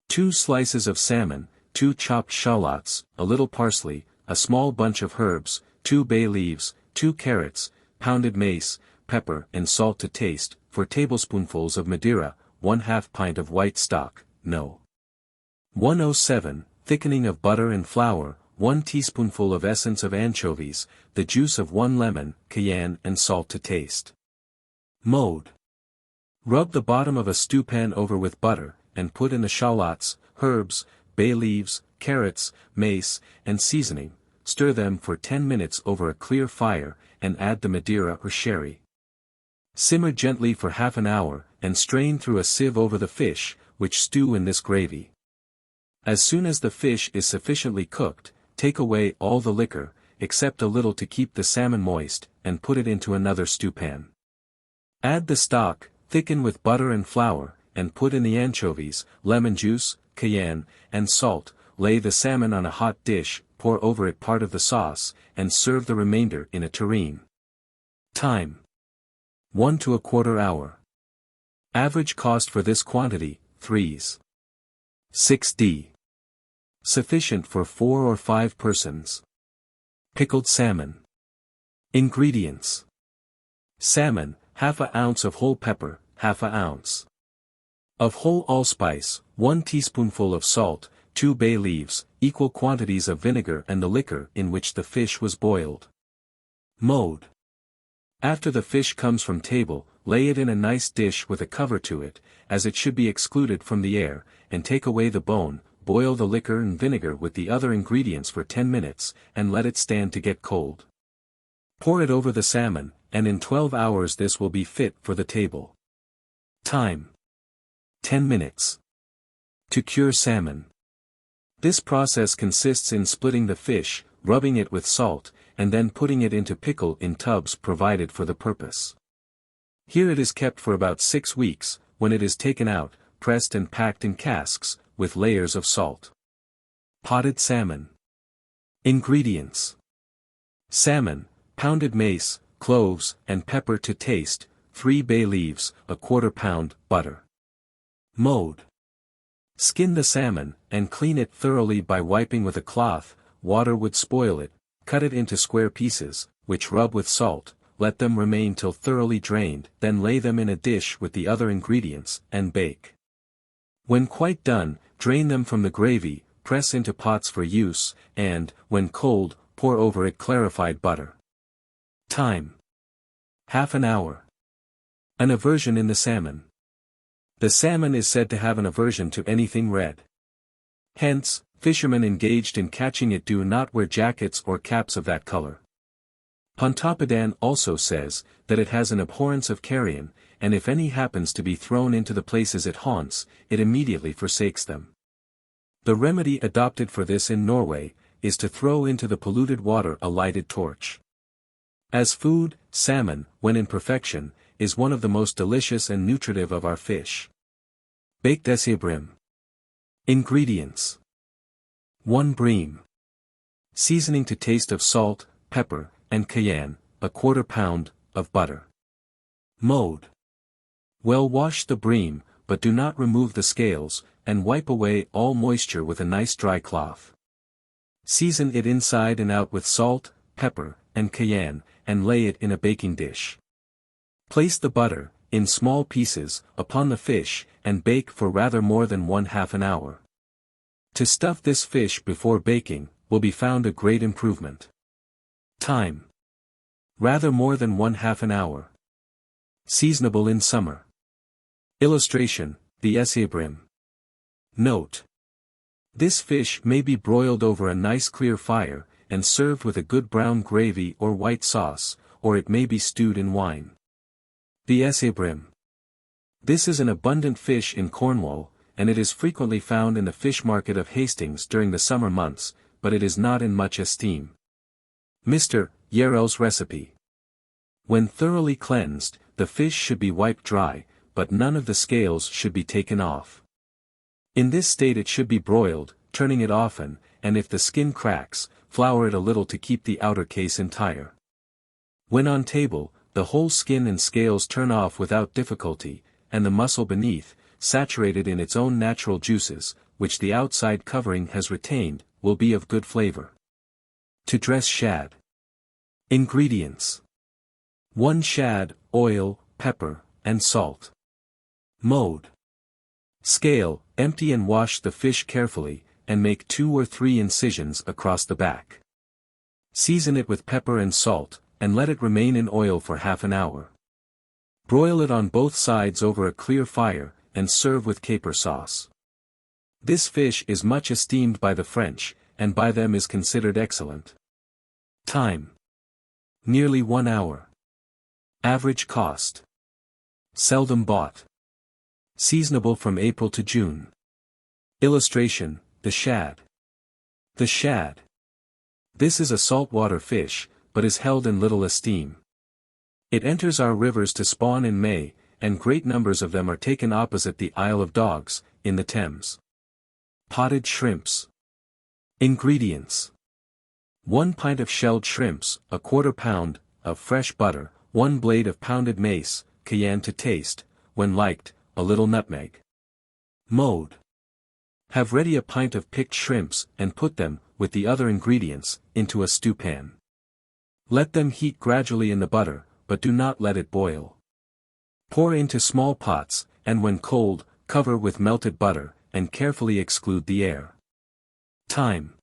Speaker 1: 2 slices of salmon, 2 chopped shallots, a little parsley, a small bunch of herbs, 2 bay leaves, 2 carrots, pounded mace, pepper and salt to taste, 4 tablespoonfuls of Madeira, 1/2 pint of white stock, no. 107, thickening of butter and flour, 1 teaspoonful of essence of anchovies, the juice of 1 lemon, cayenne and salt to taste. Mode. Rub the bottom of a stewpan over with butter, and put in the shallots, herbs, bay leaves, carrots, mace, and seasoning, stir them for 10 minutes over a clear fire, and add the Madeira or sherry. Simmer gently for half an hour, and strain through a sieve over the fish, which stew in this gravy. As soon as the fish is sufficiently cooked, take away all the liquor, except a little to keep the salmon moist, and put it into another stewpan. Add the stock, thicken with butter and flour, and put in the anchovies, lemon juice, cayenne, and salt, lay the salmon on a hot dish, pour over it part of the sauce, and serve the remainder in a tureen. Time. 1 to 1/4 hour. Average cost for this quantity, 3s. 6d. Sufficient for 4 or 5 persons. Pickled salmon. Ingredients. Salmon, 1/2 ounce of whole pepper, 1/2 ounce. Of whole allspice, 1 teaspoonful of salt, 2 bay leaves, equal quantities of vinegar and the liquor in which the fish was boiled. Mode. After the fish comes from table, lay it in a nice dish with a cover to it, as it should be excluded from the air, and take away the bone, boil the liquor and vinegar with the other ingredients for 10 minutes, and let it stand to get cold. Pour it over the salmon, and in 12 hours this will be fit for the table. Time. 10 minutes. To cure salmon. This process consists in splitting the fish, rubbing it with salt, and then putting it into pickle in tubs provided for the purpose. Here it is kept for about 6 weeks, when it is taken out, pressed and packed in casks, with layers of salt. Potted salmon. Ingredients. Salmon, pounded mace, cloves, and pepper to taste, 3 bay leaves, 1/4 pound, butter. Mode. Skin the salmon, and clean it thoroughly by wiping with a cloth. Water would spoil it. Cut it into square pieces, which rub with salt. Let them remain till thoroughly drained, then lay them in a dish with the other ingredients, and bake. When quite done, drain them from the gravy, press into pots for use, and, when cold, pour over it clarified butter. Time. Half an hour. An aversion in the salmon. The salmon is said to have an aversion to anything red. Hence, fishermen engaged in catching it do not wear jackets or caps of that color. Pontoppidan also says, that it has an abhorrence of carrion, and if any happens to be thrown into the places it haunts, it immediately forsakes them. The remedy adopted for this in Norway, is to throw into the polluted water a lighted torch. As food, salmon, when in perfection, is one of the most delicious and nutritive of our fish. Baked esebrim. Ingredients. 1 bream. Seasoning to taste of salt, pepper, and cayenne, a 1/4 pound, of butter. Mode. Well wash the bream, but do not remove the scales, and wipe away all moisture with a nice dry cloth. Season it inside and out with salt, pepper, and cayenne, and lay it in a baking dish. Place the butter, in small pieces, upon the fish, and bake for rather more than 1/2 an hour. To stuff this fish before baking, will be found a great improvement. Time. Rather more than 1/2 an hour. Seasonable in summer. Illustration, the esebrim. Note. This fish may be broiled over a nice clear fire, and served with a good brown gravy or white sauce, or it may be stewed in wine. The esebrim. This is an abundant fish in Cornwall, and it is frequently found in the fish market of Hastings during the summer months, but it is not in much esteem. Mr. Yarrell's recipe. When thoroughly cleansed, the fish should be wiped dry, but none of the scales should be taken off. In this state it should be broiled, turning it often, and if the skin cracks, flour it a little to keep the outer case entire. When on table, the whole skin and scales turn off without difficulty, and the muscle beneath, saturated in its own natural juices, which the outside covering has retained, will be of good flavor. To dress shad. Ingredients. 1 shad, oil, pepper, and salt. Mode. Scale, empty and wash the fish carefully, and make 2 or 3 incisions across the back. Season it with pepper and salt, and let it remain in oil for half an hour. Broil it on both sides over a clear fire, and serve with caper sauce. This fish is much esteemed by the French, and by them is considered excellent. Time. Nearly 1 hour. Average cost. Seldom bought. Seasonable from April to June. Illustration, the shad. The shad. This is a saltwater fish, but is held in little esteem. It enters our rivers to spawn in May, and great numbers of them are taken opposite the Isle of Dogs, in the Thames. Potted shrimps. Ingredients. 1 pint of shelled shrimps, a 1/4 pound, of fresh butter, 1 blade of pounded mace, cayenne to taste, when liked, a little nutmeg. Mode. Have ready a pint of picked shrimps, and put them, with the other ingredients, into a stewpan. Let them heat gradually in the butter, but do not let it boil. Pour into small pots, and when cold, cover with melted butter, and carefully exclude the air. Time.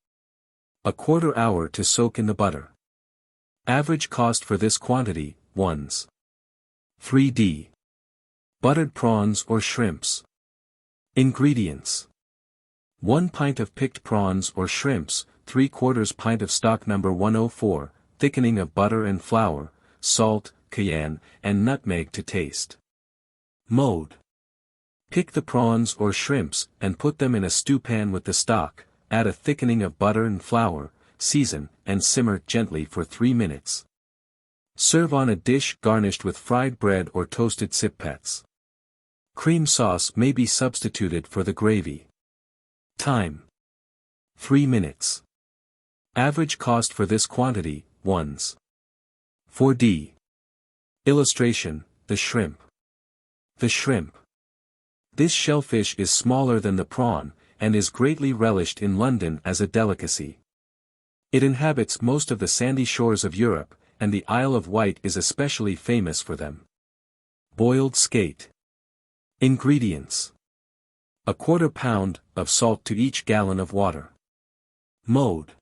Speaker 1: A 1/4 hour to soak in the butter. Average cost for this quantity, ones. 3d. Buttered prawns or shrimps. Ingredients. 1 pint of picked prawns or shrimps, 3/4 pint of stock No. 104, thickening of butter and flour, salt, cayenne, and nutmeg to taste. Mode. Pick the prawns or shrimps, and put them in a stewpan with the stock, add a thickening of butter and flour, season, and simmer gently for 3 minutes. Serve on a dish garnished with fried bread or toasted sippets. Cream sauce may be substituted for the gravy. Time. 3 minutes. Average cost for this quantity, ones. 4d. Illustration, the shrimp. The shrimp. This shellfish is smaller than the prawn, and is greatly relished in London as a delicacy. It inhabits most of the sandy shores of Europe, and the Isle of Wight is especially famous for them. Boiled skate. Ingredients. 1/4 pound of salt to each gallon of water. Mode.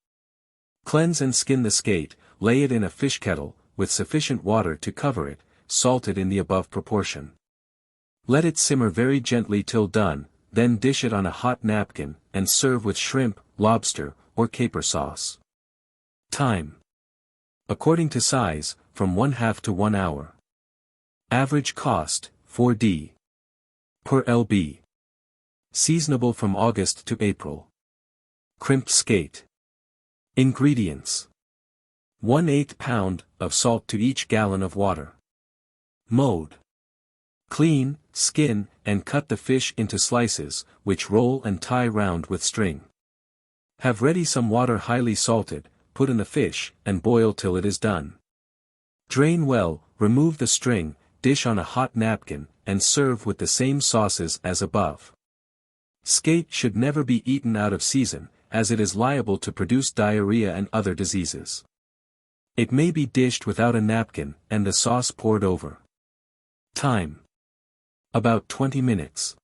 Speaker 1: Cleanse and skin the skate, lay it in a fish kettle, with sufficient water to cover it, salted in the above proportion. Let it simmer very gently till done, then dish it on a hot napkin, and serve with shrimp, lobster, or caper sauce. Time. According to size, from 1/2 to 1 hour. Average cost, 4d. per lb. Seasonable from August to April. Crimped skate. Ingredients. 1/8 pound of salt to each gallon of water. Mode. Clean, skin, and cut the fish into slices, which roll and tie round with string. Have ready some water highly salted, put in the fish, and boil till it is done. Drain well, remove the string, dish on a hot napkin, and serve with the same sauces as above. Skate should never be eaten out of season, as it is liable to produce diarrhea and other diseases. It may be dished without a napkin, and the sauce poured over. Time. About 20 minutes.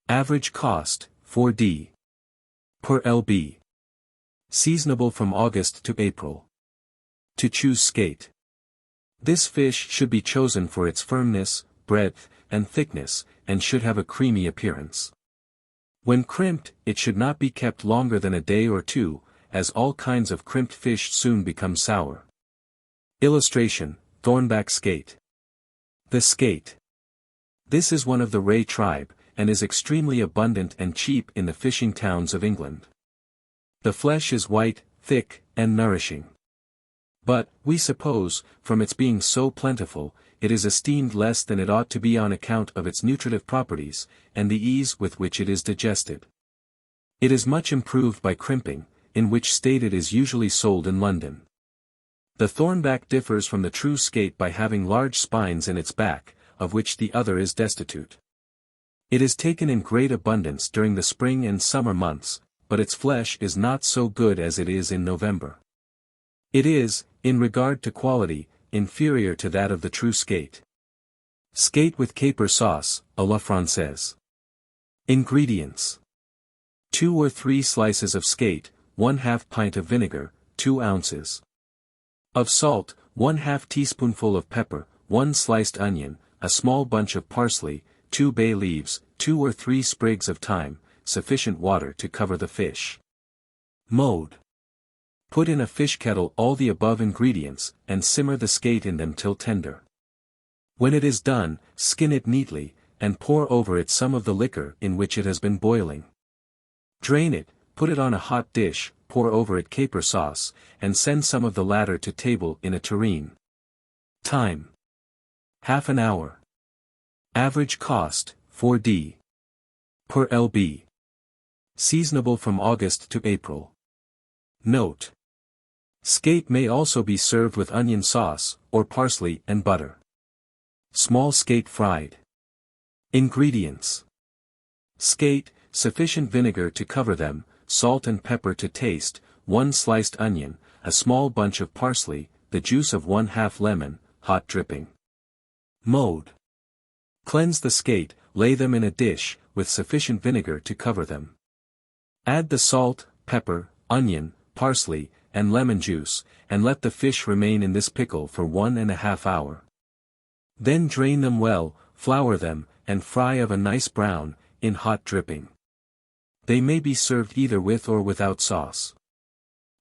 Speaker 1: Average cost, 4d. per lb. Seasonable from August to April. To choose skate. This fish should be chosen for its firmness, breadth, and thickness, and should have a creamy appearance. When crimped, it should not be kept longer than a day or two, as all kinds of crimped fish soon become sour. Illustration: Thornback skate. The skate. This is one of the ray tribe, and is extremely abundant and cheap in the fishing towns of England. The flesh is white, thick, and nourishing. But, we suppose, from its being so plentiful, it is esteemed less than it ought to be on account of its nutritive properties, and the ease with which it is digested. It is much improved by crimping, in which state it is usually sold in London. The thornback differs from the true skate by having large spines in its back, of which the other is destitute. It is taken in great abundance during the spring and summer months, but its flesh is not so good as it is in November. It is, in regard to quality, inferior to that of the true skate. Skate with caper sauce, à la Française. Ingredients. 2 or 3 slices of skate, 1/2 pint of vinegar, 2 ounces. Of salt, 1/2 teaspoonful of pepper, 1 sliced onion, a small bunch of parsley, 2 bay leaves, 2 or 3 sprigs of thyme, sufficient water to cover the fish. Mode. Put in a fish kettle all the above ingredients, and simmer the skate in them till tender. When it is done, skin it neatly, and pour over it some of the liquor in which it has been boiling. Drain it, put it on a hot dish, pour over it caper sauce, and send some of the latter to table in a tureen. Time. Half an hour. Average cost, 4d. per lb. Seasonable from August to April. Note. Skate may also be served with onion sauce, or parsley and butter. Small skate fried. Ingredients. Skate, sufficient vinegar to cover them, salt and pepper to taste, 1 sliced onion, a small bunch of parsley, the juice of 1/2 lemon, hot dripping. Mode. Cleanse the skate, lay them in a dish, with sufficient vinegar to cover them. Add the salt, pepper, onion, parsley, and lemon juice, and let the fish remain in this pickle for 1½ hour. Then drain them well, flour them, and fry of a nice brown, in hot dripping. They may be served either with or without sauce.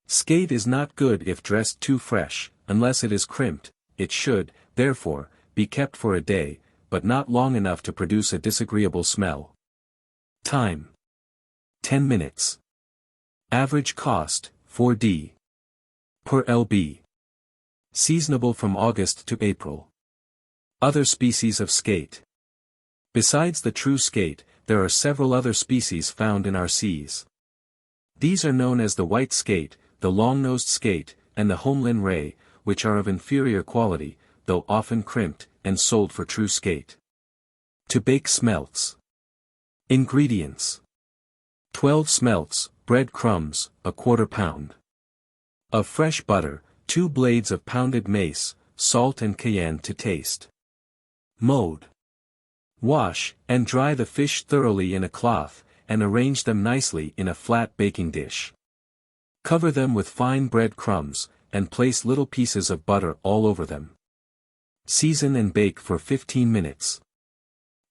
Speaker 1: Skate is not good if dressed too fresh, unless it is crimped. It should, therefore, be kept for a day, but not long enough to produce a disagreeable smell. Time. 10 minutes. Average cost, 4d. per lb. Seasonable from August to April. Other species of skate. Besides the true skate, there are several other species found in our seas. These are known as the white skate, the long-nosed skate, and the homelyn ray, which are of inferior quality, though often crimped, and sold for true skate. To bake smelts. Ingredients: 12 smelts, bread crumbs, a quarter pound of fresh butter, 2 blades of pounded mace, salt and cayenne to taste. Mode: wash and dry the fish thoroughly in a cloth, and arrange them nicely in a flat baking dish. Cover them with fine bread crumbs, and place little pieces of butter all over them. Season and bake for 15 minutes.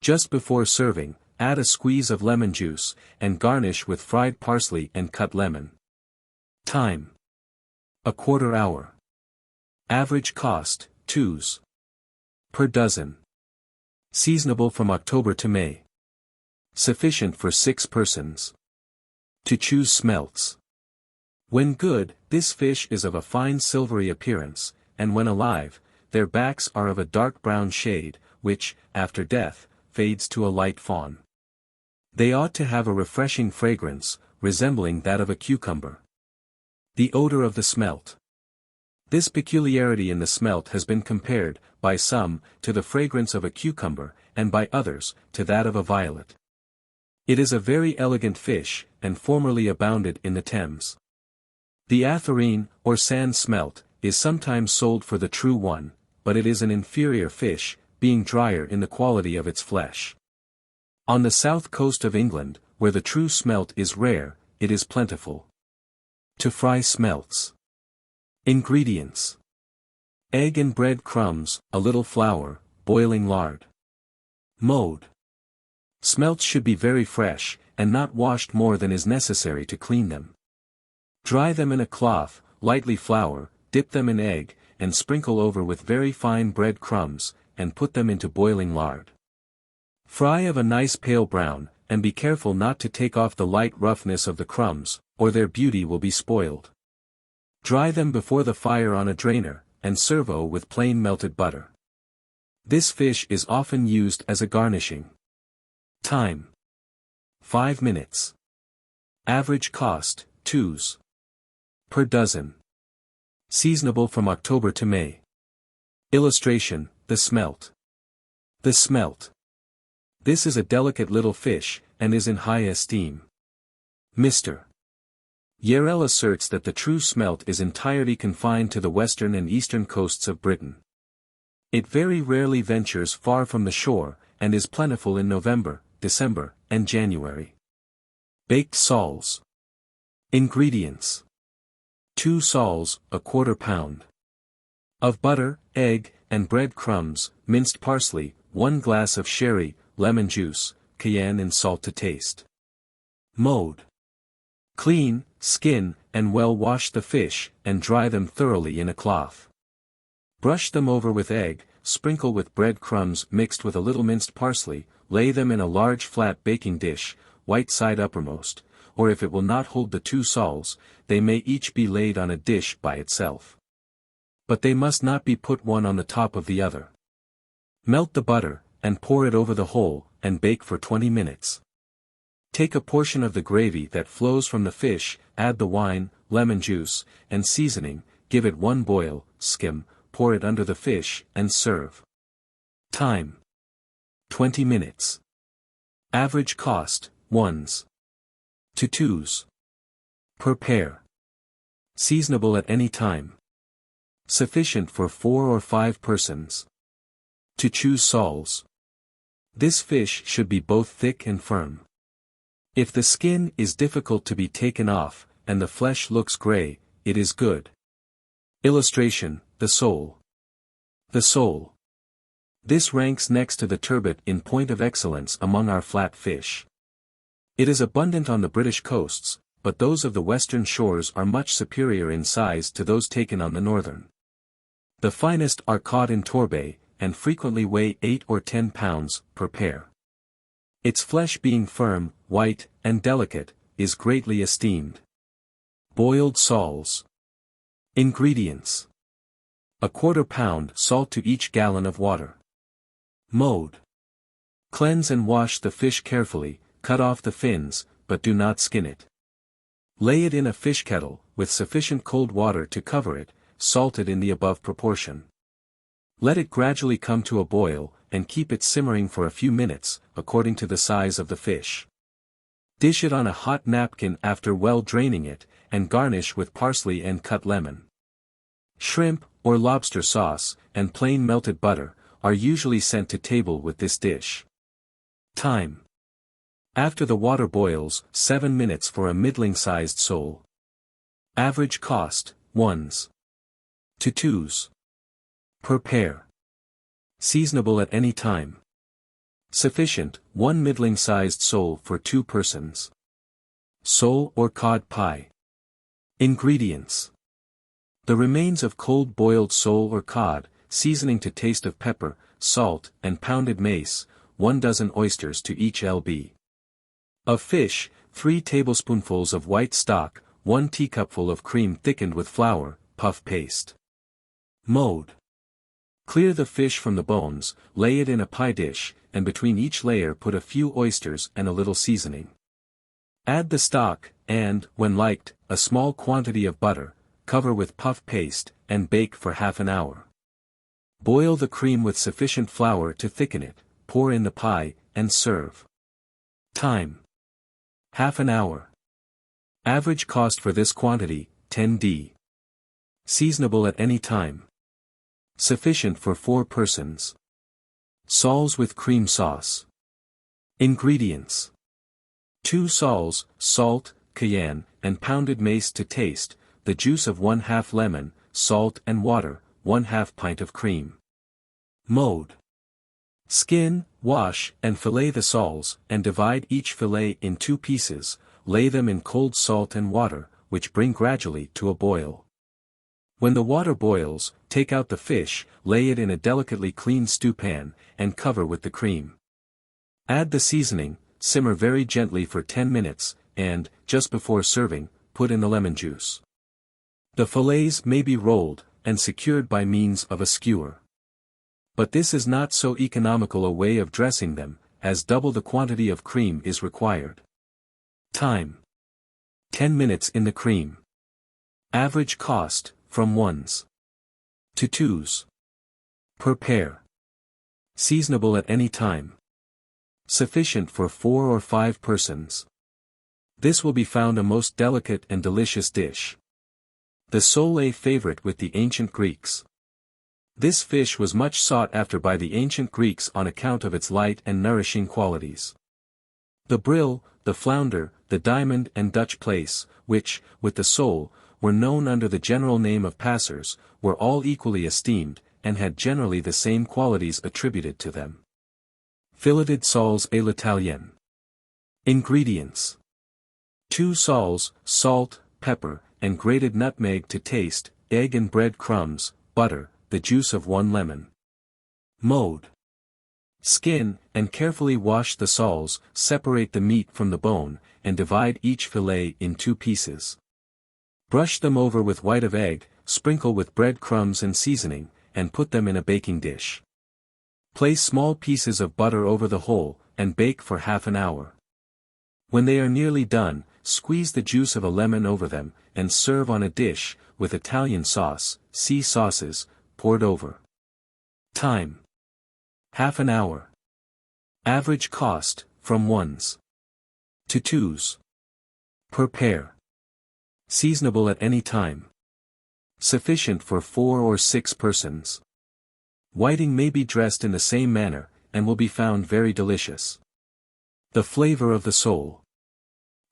Speaker 1: Just before serving, add a squeeze of lemon juice, and garnish with fried parsley and cut lemon. Time: a quarter hour. Average cost, 2s per dozen. Seasonable from October to May. Sufficient for 6 persons. To choose smelts. When good, this fish is of a fine silvery appearance, and when alive, their backs are of a dark brown shade, which, after death, fades to a light fawn. They ought to have a refreshing fragrance, resembling that of a cucumber. The odor of the smelt. This peculiarity in the smelt has been compared, by some, to the fragrance of a cucumber, and by others, to that of a violet. It is a very elegant fish, and formerly abounded in the Thames. The atharine, or sand smelt, is sometimes sold for the true one, but it is an inferior fish, being drier in the quality of its flesh. On the south coast of England, where the true smelt is rare, it is plentiful. To fry smelts. Ingredients: egg and bread crumbs, a little flour, boiling lard. Mode: smelts should be very fresh, and not washed more than is necessary to clean them. Dry them in a cloth, lightly flour, dip them in egg, and sprinkle over with very fine bread crumbs, and put them into boiling lard. Fry of a nice pale brown, and be careful not to take off the light roughness of the crumbs, or their beauty will be spoiled. Dry them before the fire on a drainer, and serve with plain melted butter. This fish is often used as a garnishing. Time: 5 minutes. Average cost, 2s per dozen. Seasonable from October to May. Illustration: the smelt. The smelt. This is a delicate little fish, and is in high esteem. Mr. Yarrell asserts that the true smelt is entirely confined to the western and eastern coasts of Britain. It very rarely ventures far from the shore, and is plentiful in November, December, and January. Baked soles. Ingredients: 2 soles, a quarter pound of butter, egg, and bread crumbs, minced parsley, 1 glass of sherry, lemon juice, cayenne and salt to taste. Mode: clean, skin, and well wash the fish, and dry them thoroughly in a cloth. Brush them over with egg, sprinkle with bread crumbs mixed with a little minced parsley, lay them in a large flat baking dish, white side uppermost, or if it will not hold the 2 soles, they may each be laid on a dish by itself. But they must not be put one on the top of the other. Melt the butter, and pour it over the whole, and bake for 20 minutes. Take a portion of the gravy that flows from the fish, add the wine, lemon juice, and seasoning, give it 1 boil, skim, pour it under the fish, and serve. Time: 20 minutes. Average cost, 1s to 2s per pair. Seasonable at any time. Sufficient for 4 or 5 persons. To choose soles. This fish should be both thick and firm. If the skin is difficult to be taken off, and the flesh looks gray, it is good. Illustration: the sole. The sole. This ranks next to the turbot in point of excellence among our flat fish. It is abundant on the British coasts, but those of the western shores are much superior in size to those taken on the northern. The finest are caught in Torbay, and frequently weigh 8 or 10 pounds per pair. Its flesh being firm, white, and delicate, is greatly esteemed. Boiled soles. Ingredients: a quarter pound salt to each gallon of water. Mode: cleanse and wash the fish carefully, cut off the fins, but do not skin it. Lay it in a fish kettle, with sufficient cold water to cover it, salted in the above proportion. Let it gradually come to a boil, and keep it simmering for a few minutes, according to the size of the fish. Dish it on a hot napkin after well draining it, and garnish with parsley and cut lemon. Shrimp, or lobster sauce, and plain melted butter, are usually sent to table with this dish. Time. After the water boils, 7 minutes for a middling-sized sole. Average cost, 1s to 2s per pair. Seasonable at any time. Sufficient, 1 middling-sized sole for 2 persons. Sole or cod pie. Ingredients. The remains of cold boiled sole or cod, seasoning to taste of pepper, salt, and pounded mace, 1 dozen oysters to each lb. Of fish, 3 tablespoonfuls of white stock, 1 teacupful of cream thickened with flour, puff paste. Mode. Clear the fish from the bones, lay it in a pie dish, and between each layer put a few oysters and a little seasoning. Add the stock, and, when liked, a small quantity of butter, cover with puff paste, and bake for half an hour. Boil the cream with sufficient flour to thicken it, pour in the pie, and serve. Time. Half an hour. Average cost for this quantity, 10d. Seasonable at any time. Sufficient for 4 persons. Soles with cream sauce. Ingredients. 2 soles, salt, cayenne, and pounded mace to taste, the juice of 1/2 lemon, salt and water, 1/2 pint of cream. Mode. Skin, wash, and fillet the soles, and divide each fillet in 2 pieces, lay them in cold salt and water, which bring gradually to a boil. When the water boils, take out the fish, lay it in a delicately cleaned stewpan, and cover with the cream. Add the seasoning, simmer very gently for 10 minutes, and, just before serving, put in the lemon juice. The fillets may be rolled, and secured by means of a skewer. But this is not so economical a way of dressing them, as double the quantity of cream is required. Time. 10 minutes in the cream. Average cost, from 1s to 2s per pair. Seasonable at any time. Sufficient for 4 or 5 persons. This will be found a most delicate and delicious dish. The sole a favorite with the ancient Greeks. This fish was much sought after by the ancient Greeks on account of its light and nourishing qualities. The brill, the flounder, the diamond and Dutch plaice, which, with the sole, were known under the general name of passers, were all equally esteemed, and had generally the same qualities attributed to them. Filleted soles à l'italienne. Ingredients. 2 soles, salt, pepper, and grated nutmeg to taste, egg and bread crumbs, butter, the juice of 1 lemon. Mode. Skin, and carefully wash the soles, separate the meat from the bone, and divide each fillet in 2 pieces. Brush them over with white of egg, sprinkle with bread crumbs and seasoning, and put them in a baking dish. Place small pieces of butter over the whole, and bake for half an hour. When they are nearly done, squeeze the juice of a lemon over them, and serve on a dish, with Italian sauce, see sauces, poured over. Time. Half an hour. Average cost, from 1s to 2s per pair. Seasonable at any time. Sufficient for 4 or 6 persons. Whiting may be dressed in the same manner, and will be found very delicious. The flavor of the sole.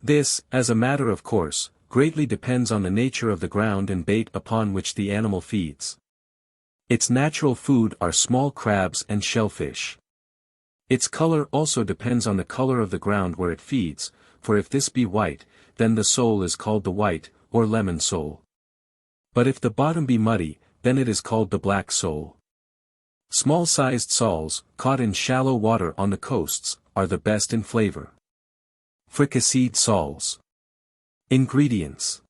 Speaker 1: This, as a matter of course, greatly depends on the nature of the ground and bait upon which the animal feeds. Its natural food are small crabs and shellfish. Its color also depends on the color of the ground where it feeds, for if this be white, then the sole is called the white, or lemon sole. But if the bottom be muddy, then it is called the black sole. Small-sized soles, caught in shallow water on the coasts, are the best in flavor. Fricasseed soles. Ingredients.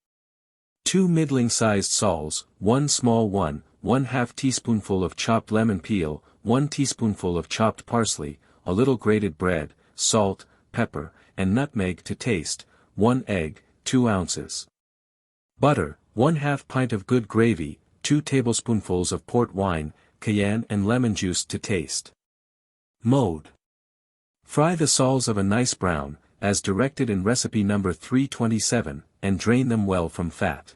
Speaker 1: 2 middling-sized soles, 1 small one, 1/2 teaspoonful of chopped lemon peel, 1 teaspoonful of chopped parsley, a little grated bread, salt, pepper, and nutmeg to taste, 1 egg, 2 ounces. Butter, 1/2 pint of good gravy, 2 tablespoonfuls of port wine, cayenne and lemon juice to taste. Mode. Fry the soles of a nice brown, as directed in recipe number 327, and drain them well from fat.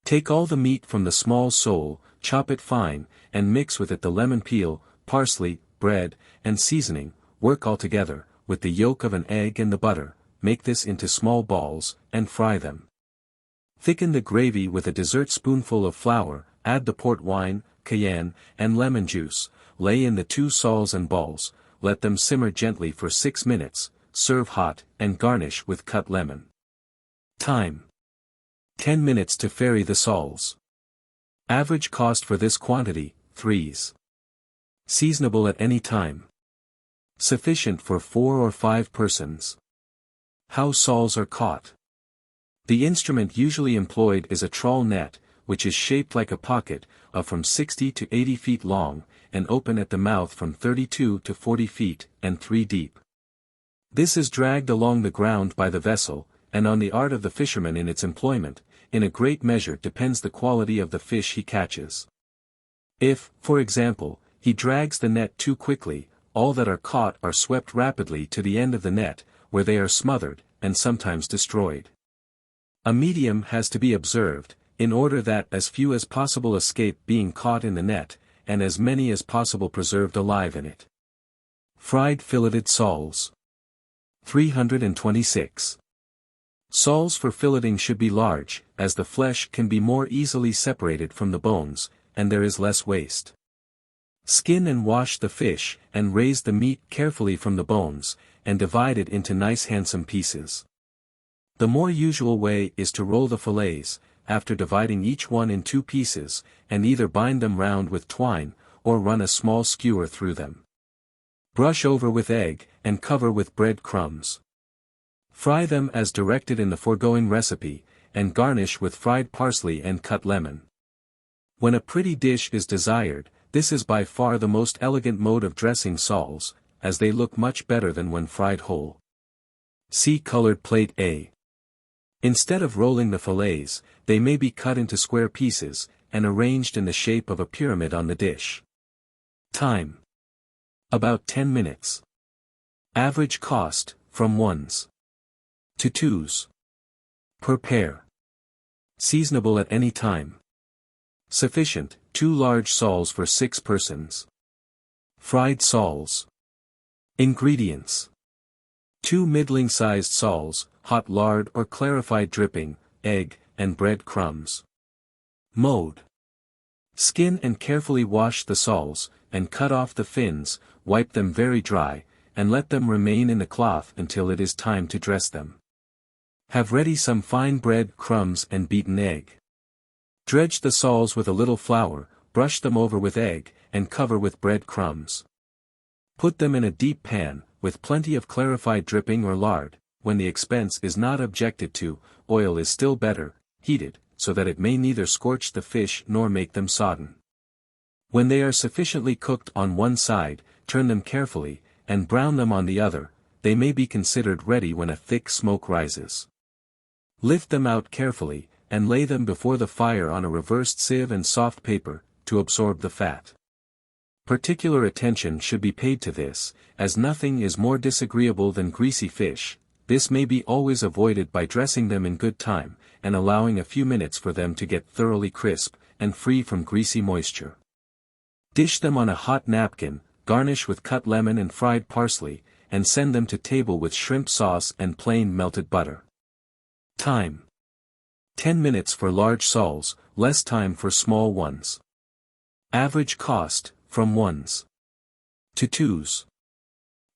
Speaker 1: Take all the meat from the small sole, chop it fine, and mix with it the lemon peel, parsley, bread, and seasoning. Work all together, with the yolk of an egg and the butter, make this into small balls, and fry them. Thicken the gravy with a dessert spoonful of flour, add the port wine, cayenne, and lemon juice, lay in the 2 soles and balls, let them simmer gently for 6 minutes, serve hot, and garnish with cut lemon. Time. 10 minutes to ferry the soles. Average cost for this quantity, 3s. Seasonable at any time. Sufficient for 4 or 5 persons. How soles are caught. The instrument usually employed is a trawl net, which is shaped like a pocket, of from 60 to 80 feet long, and open at the mouth from 32 to 40 feet, and 3 deep. This is dragged along the ground by the vessel, and on the art of the fisherman in its employment, in a great measure depends the quality of the fish he catches. If, for example, he drags the net too quickly, all that are caught are swept rapidly to the end of the net, where they are smothered, and sometimes destroyed. A medium has to be observed, in order that as few as possible escape being caught in the net, and as many as possible preserved alive in it. Fried filleted soles. 326. Soles for filleting should be large, as the flesh can be more easily separated from the bones, and there is less waste. Skin and wash the fish, and raise the meat carefully from the bones, and divide it into nice handsome pieces. The more usual way is to roll the fillets, after dividing each one in 2 pieces, and either bind them round with twine, or run a small skewer through them. Brush over with egg, and cover with bread crumbs. Fry them as directed in the foregoing recipe, and garnish with fried parsley and cut lemon. When a pretty dish is desired, this is by far the most elegant mode of dressing soles, as they look much better than when fried whole. See colored plate A. Instead of rolling the fillets, they may be cut into square pieces, and arranged in the shape of a pyramid on the dish. Time. About 10 minutes. Average cost, from 1s to 2s per pair. Seasonable at any time. Sufficient, 2 large soles for 6 persons. Fried soles. Ingredients. 2 middling-sized soles, hot lard or clarified dripping, egg, and bread crumbs. Mode. Skin and carefully wash the soles, and cut off the fins, wipe them very dry, and let them remain in the cloth until it is time to dress them. Have ready some fine bread crumbs and beaten egg. Dredge the soles with a little flour, brush them over with egg, and cover with bread crumbs. Put them in a deep pan, with plenty of clarified dripping or lard. When the expense is not objected to, oil is still better, heated, so that it may neither scorch the fish nor make them sodden. When they are sufficiently cooked on one side, turn them carefully, and brown them on the other. They may be considered ready when a thick smoke rises. Lift them out carefully, and lay them before the fire on a reversed sieve and soft paper, to absorb the fat. Particular attention should be paid to this, as nothing is more disagreeable than greasy fish. This may be always avoided by dressing them in good time, and allowing a few minutes for them to get thoroughly crisp, and free from greasy moisture. Dish them on a hot napkin, garnish with cut lemon and fried parsley, and send them to table with shrimp sauce and plain melted butter. Time. 10 minutes for large soles, less time for small ones. Average cost, from 1s to 2s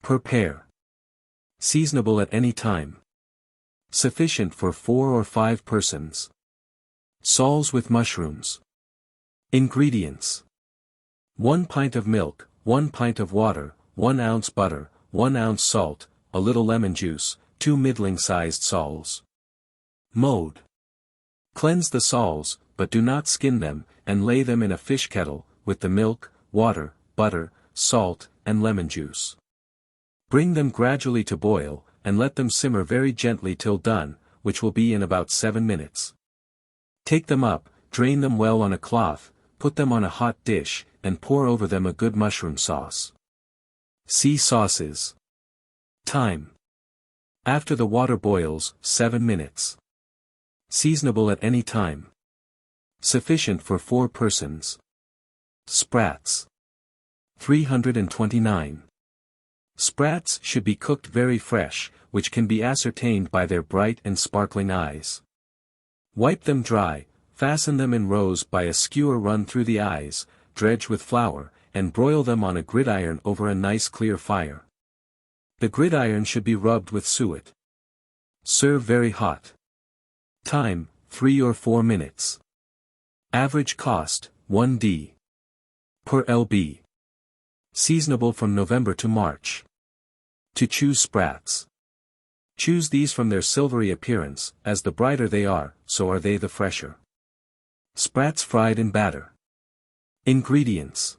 Speaker 1: per pair. Seasonable at any time. Sufficient for 4 or 5 persons. Soles with mushrooms. Ingredients. 1 pint of milk, 1 pint of water, 1 ounce butter, 1 ounce salt, a little lemon juice, 2 middling-sized soles. Mode. Cleanse the soles, but do not skin them, and lay them in a fish kettle, with the milk, water, butter, salt, and lemon juice. Bring them gradually to boil, and let them simmer very gently till done, which will be in about 7 minutes. Take them up, drain them well on a cloth, put them on a hot dish, and pour over them a good mushroom sauce. See sauces. Time. After the water boils, 7 minutes. Seasonable at any time. Sufficient for 4 persons. Sprats. 329. Sprats should be cooked very fresh, which can be ascertained by their bright and sparkling eyes. Wipe them dry, fasten them in rows by a skewer run through the eyes, dredge with flour, and broil them on a gridiron over a nice clear fire. The gridiron should be rubbed with suet. Serve very hot. Time, 3 or 4 minutes. Average cost, 1d. per lb. Seasonable from November to March. To choose sprats. Choose these from their silvery appearance, as the brighter they are, so are they the fresher. Sprats fried in batter. Ingredients: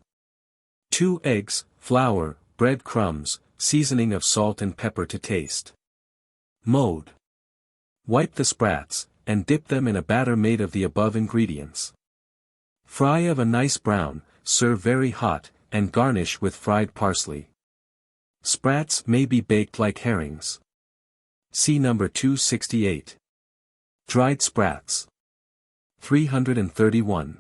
Speaker 1: 2 eggs, flour, bread crumbs, seasoning of salt and pepper to taste. Mode: wipe the sprats, and dip them in a batter made of the above ingredients. Fry of a nice brown, serve very hot, and garnish with fried parsley. Sprats may be baked like herrings. See number 268. Dried sprats. 331.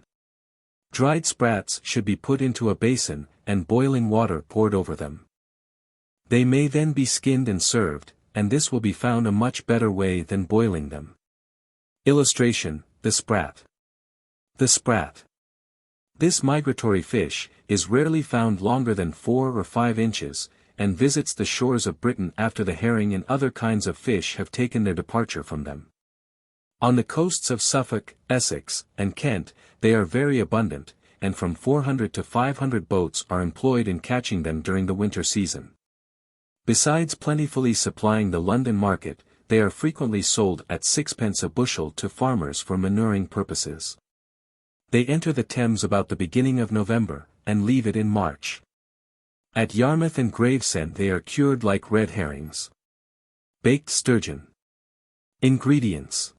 Speaker 1: Dried sprats should be put into a basin, and boiling water poured over them. They may then be skinned and served, and this will be found a much better way than boiling them. Illustration: the sprat. The sprat. This migratory fish is rarely found longer than 4 or 5 inches, and visits the shores of Britain after the herring and other kinds of fish have taken their departure from them. On the coasts of Suffolk, Essex, and Kent, they are very abundant, and from 400 to 500 boats are employed in catching them during the winter season. Besides plentifully supplying the London market, they are frequently sold at 6d. a bushel to farmers for manuring purposes. They enter the Thames about the beginning of November, and leave it in March. At Yarmouth and Gravesend they are cured like red herrings. Baked sturgeon. Ingredients: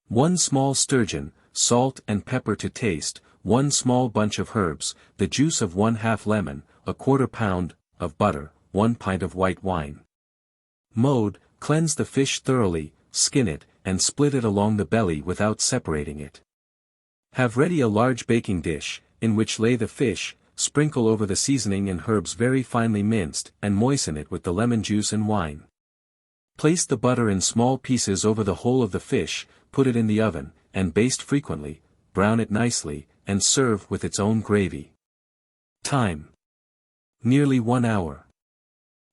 Speaker 1: 1 small sturgeon, salt and pepper to taste, 1 small bunch of herbs, the juice of 1/2 lemon, 1/4 pound of butter, 1 pint of white wine. Mode: cleanse the fish thoroughly, skin it, and split it along the belly without separating it. Have ready a large baking dish, in which lay the fish, sprinkle over the seasoning and herbs very finely minced, and moisten it with the lemon juice and wine. Place the butter in small pieces over the whole of the fish, put it in the oven, and baste frequently, brown it nicely, and serve with its own gravy. Time: nearly 1 hour.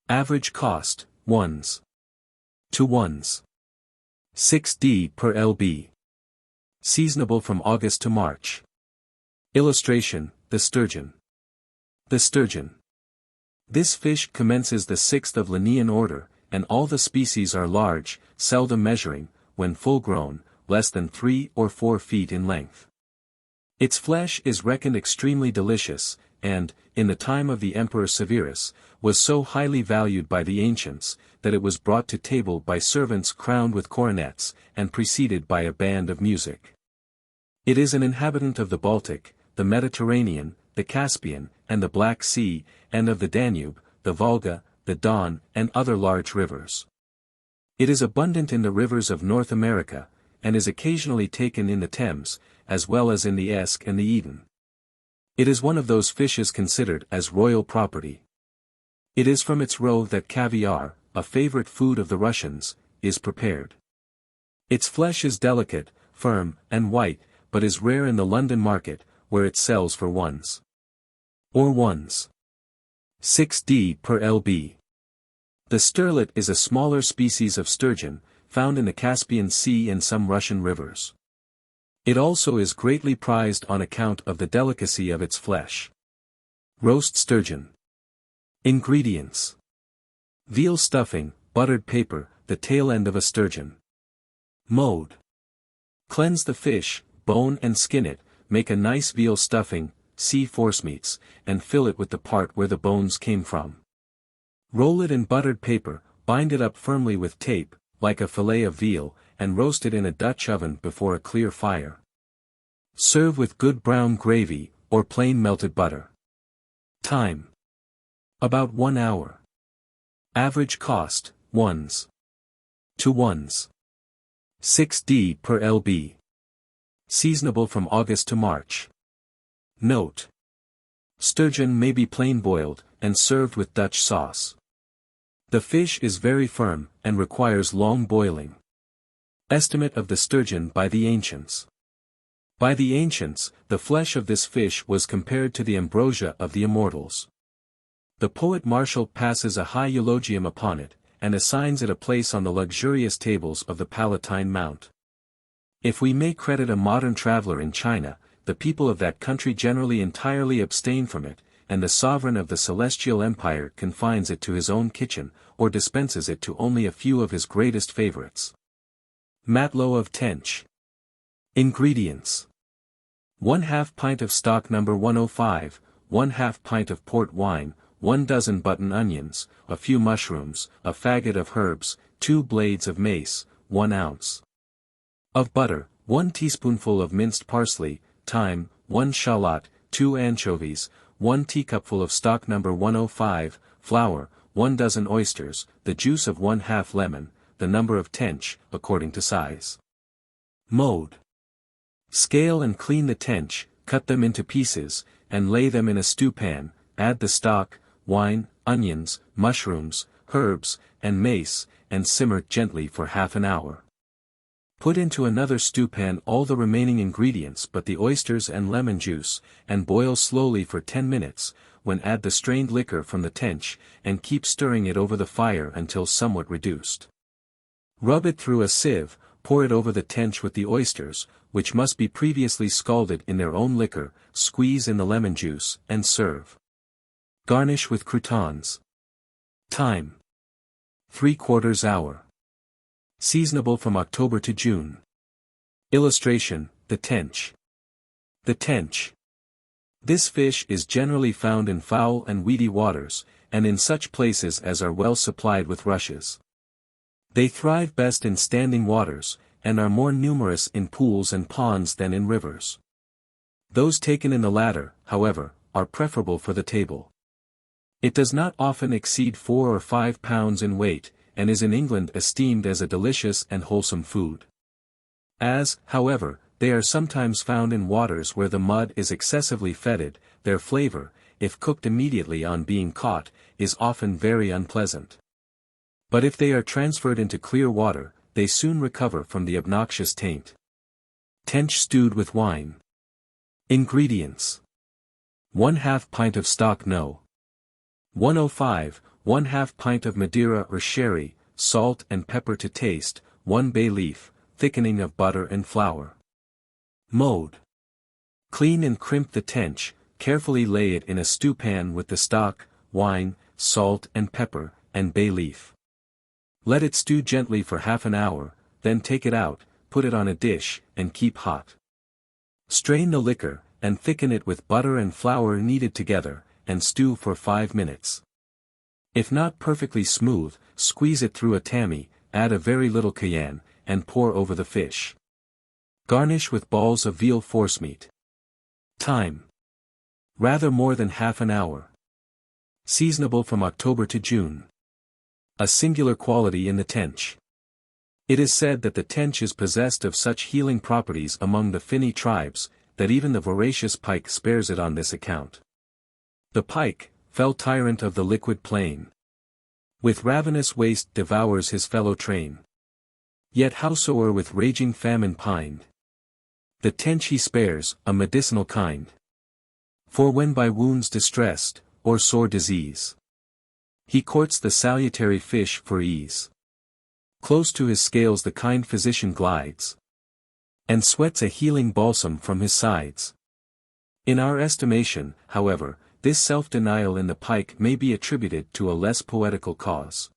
Speaker 1: Average cost, 1s. to 1s. 6d per lb. Seasonable from August to March. Illustration: the sturgeon. The sturgeon. This fish commences the 6th of Linnaean order, and all the species are large, seldom measuring, when full grown, less than 3 or 4 feet in length. Its flesh is reckoned extremely delicious, and, in the time of the Emperor Severus, was so highly valued by the ancients, that it was brought to table by servants crowned with coronets, and preceded by a band of music. It is an inhabitant of the Baltic, the Mediterranean, the Caspian, and the Black Sea, and of the Danube, the Volga, the Don, and other large rivers. It is abundant in the rivers of North America, and is occasionally taken in the Thames, as well as in the Esk and the Eden. It is one of those fishes considered as royal property. It is from its roe that caviar, a favorite food of the Russians, is prepared. Its flesh is delicate, firm, and white, but is rare in the London market, where it sells for 1s. or 1s. 6d per lb. The sterlet is a smaller species of sturgeon, found in the Caspian Sea and some Russian rivers. It also is greatly prized on account of the delicacy of its flesh. Roast sturgeon. Ingredients: veal stuffing, buttered paper, the tail end of a sturgeon. Mode: cleanse the fish, bone and skin it, make a nice veal stuffing, see forcemeats, and fill it with the part where the bones came from. Roll it in buttered paper, bind it up firmly with tape, like a fillet of veal, and roast it in a Dutch oven before a clear fire. Serve with good brown gravy, or plain melted butter. Time: About 1 hour. Average cost, 1s to 1s. 6d per lb. Seasonable from August to March. Note: sturgeon may be plain boiled, and served with Dutch sauce. The fish is very firm, and requires long boiling. Estimate of the sturgeon by the ancients. By the ancients, the flesh of this fish was compared to the ambrosia of the immortals. The poet Martial passes a high eulogium upon it, and assigns it a place on the luxurious tables of the Palatine Mount. If we may credit a modern traveler in China, the people of that country generally entirely abstain from it, and the sovereign of the Celestial Empire confines it to his own kitchen, or dispenses it to only a few of his greatest favorites. Matelot of Tench. Ingredients: 1/2 pint of stock No. 105, 1/2 pint of port wine, 1 dozen button onions, a few mushrooms, a faggot of herbs, 2 blades of mace, 1 ounce of butter, 1 teaspoonful of minced parsley, thyme, 1 shallot, 2 anchovies, 1 teacupful of stock No. 105, flour, 1 dozen oysters, the juice of 1/2 lemon, the number of tench, according to size. Mode: scale and clean the tench, cut them into pieces, and lay them in a stewpan. Add the stock, wine, onions, mushrooms, herbs, and mace, and simmer gently for half an hour. Put into another stewpan all the remaining ingredients but the oysters and lemon juice, and boil slowly for 10 minutes, when add the strained liquor from the tench, and keep stirring it over the fire until somewhat reduced. Rub it through a sieve, pour it over the tench with the oysters, which must be previously scalded in their own liquor, squeeze in the lemon juice, and serve. Garnish with croutons. Time: 3/4 hour. Seasonable from October to June. Illustration: the tench. The tench. This fish is generally found in foul and weedy waters, and in such places as are well supplied with rushes. They thrive best in standing waters, and are more numerous in pools and ponds than in rivers. Those taken in the latter, however, are preferable for the table. It does not often exceed 4 or 5 pounds in weight, and is in England esteemed as a delicious and wholesome food. As, however, they are sometimes found in waters where the mud is excessively fetid, their flavor, if cooked immediately on being caught, is often very unpleasant. But if they are transferred into clear water, they soon recover from the obnoxious taint. Tench stewed with wine. Ingredients: 1/2 pint of stock No. 105, 1/2 pint of Madeira or sherry, salt and pepper to taste, 1 bay leaf, thickening of butter and flour. Mode: clean and crimp the tench, carefully lay it in a stewpan with the stock, wine, salt and pepper, and bay leaf. Let it stew gently for half an hour, then take it out, put it on a dish, and keep hot. Strain the liquor, and thicken it with butter and flour kneaded together, and stew for 5 minutes. If not perfectly smooth, squeeze it through a tammy, add a very little cayenne, and pour over the fish. Garnish with balls of veal forcemeat. Time: rather more than half an hour. Seasonable from October to June. A singular quality in the tench. It is said that the tench is possessed of such healing properties among the finny tribes, that even the voracious pike spares it on this account. The pike, fell tyrant of the liquid plain, with ravenous waste devours his fellow train. Yet howsoe'er with raging famine pined, the tench he spares, a medicinal kind. For when by wounds distressed, or sore disease, he courts the salutary fish for ease. Close to his scales the kind physician glides, and sweats a healing balsam from his sides. In our estimation, however, this self-denial in the pike may be attributed to a less poetical cause.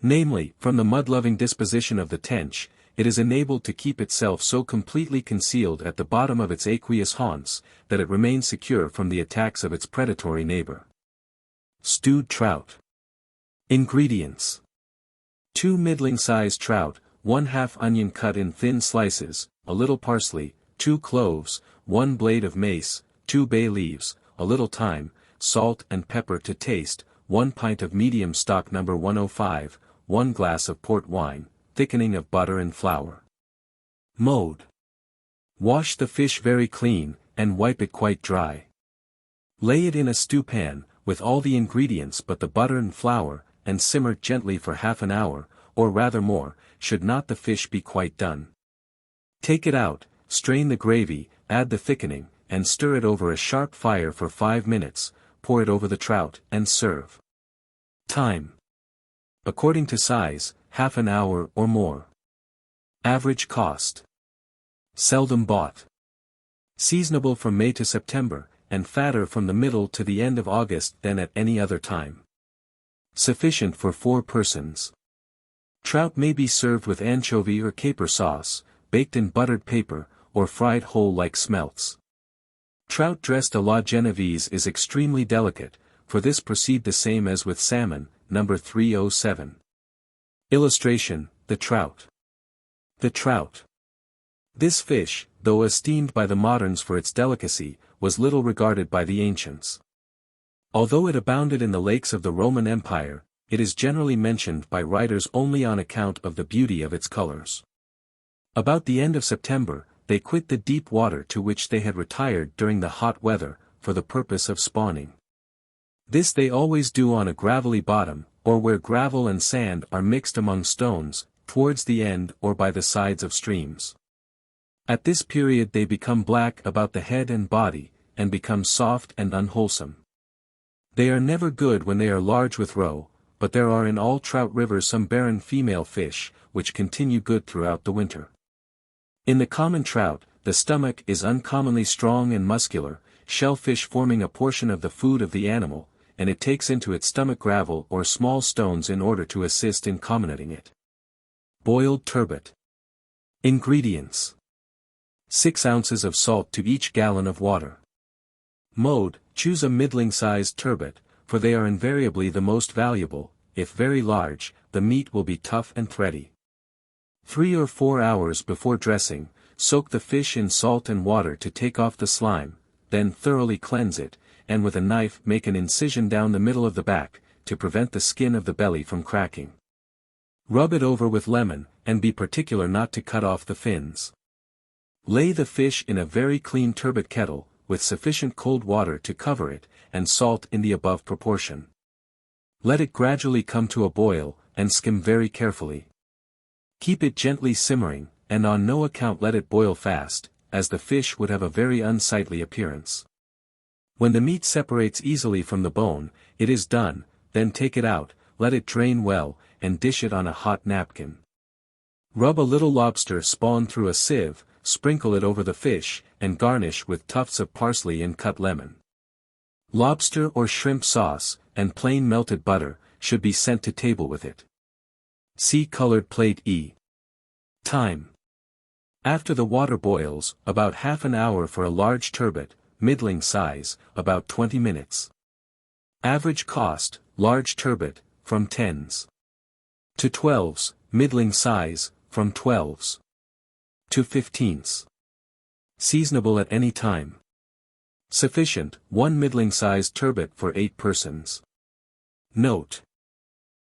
Speaker 1: Namely, from the mud-loving disposition of the tench, it is enabled to keep itself so completely concealed at the bottom of its aqueous haunts, that it remains secure from the attacks of its predatory neighbor. Stewed trout. Ingredients: 2 middling-sized trout, 1/2 onion cut in thin slices, a little parsley, 2 cloves, 1 blade of mace, 2 bay leaves, a little thyme, salt and pepper to taste, 1 pint of medium stock No. 105, 1 glass of port wine, thickening of butter and flour. Mode. Wash the fish very clean, and wipe it quite dry. Lay it in a stewpan, with all the ingredients but the butter and flour, and simmer gently for half an hour, or rather more, should not the fish be quite done. Take it out, strain the gravy, add the thickening, and stir it over a sharp fire for 5 minutes, pour it over the trout, and serve. Time. According to size, half an hour or more. Average cost. Seldom bought. Seasonable from May to September, and fatter from the middle to the end of August than at any other time. Sufficient for 4 persons. Trout may be served with anchovy or caper sauce, baked in buttered paper, or fried whole like smelts. Trout dressed à la Genovese is extremely delicate, for this proceed the same as with salmon, No. 307. Illustration, the trout. The trout. This fish, though esteemed by the moderns for its delicacy, was little regarded by the ancients. Although it abounded in the lakes of the Roman Empire, it is generally mentioned by writers only on account of the beauty of its colors. About the end of September, they quit the deep water to which they had retired during the hot weather, for the purpose of spawning. This they always do on a gravelly bottom, or where gravel and sand are mixed among stones, towards the end or by the sides of streams. At this period they become black about the head and body, and become soft and unwholesome. They are never good when they are large with roe, but there are in all trout rivers some barren female fish, which continue good throughout the winter. In the common trout, the stomach is uncommonly strong and muscular, shellfish forming a portion of the food of the animal, and it takes into its stomach gravel or small stones in order to assist in comminuting it. Boiled turbot. Ingredients. 6 ounces of salt to each gallon of water. Mode, choose a middling-sized turbot, for they are invariably the most valuable. If very large, the meat will be tough and thready. 3 or 4 hours before dressing, soak the fish in salt and water to take off the slime, then thoroughly cleanse it, and with a knife make an incision down the middle of the back, to prevent the skin of the belly from cracking. Rub it over with lemon, and be particular not to cut off the fins. Lay the fish in a very clean turbot kettle, with sufficient cold water to cover it, and salt in the above proportion. Let it gradually come to a boil, and skim very carefully. Keep it gently simmering, and on no account let it boil fast, as the fish would have a very unsightly appearance. When the meat separates easily from the bone, it is done, then take it out, let it drain well, and dish it on a hot napkin. Rub a little lobster spawn through a sieve, sprinkle it over the fish, and garnish with tufts of parsley and cut lemon. Lobster or shrimp sauce, and plain melted butter, should be sent to table with it. See colored plate E. Time. After the water boils, about half an hour for a large turbot, middling size, about 20 minutes. Average cost, large turbot, from 10s to 12s, middling size, from 12s to 15s. Seasonable at any time. Sufficient, 1 middling-sized turbot for 8 persons. Note.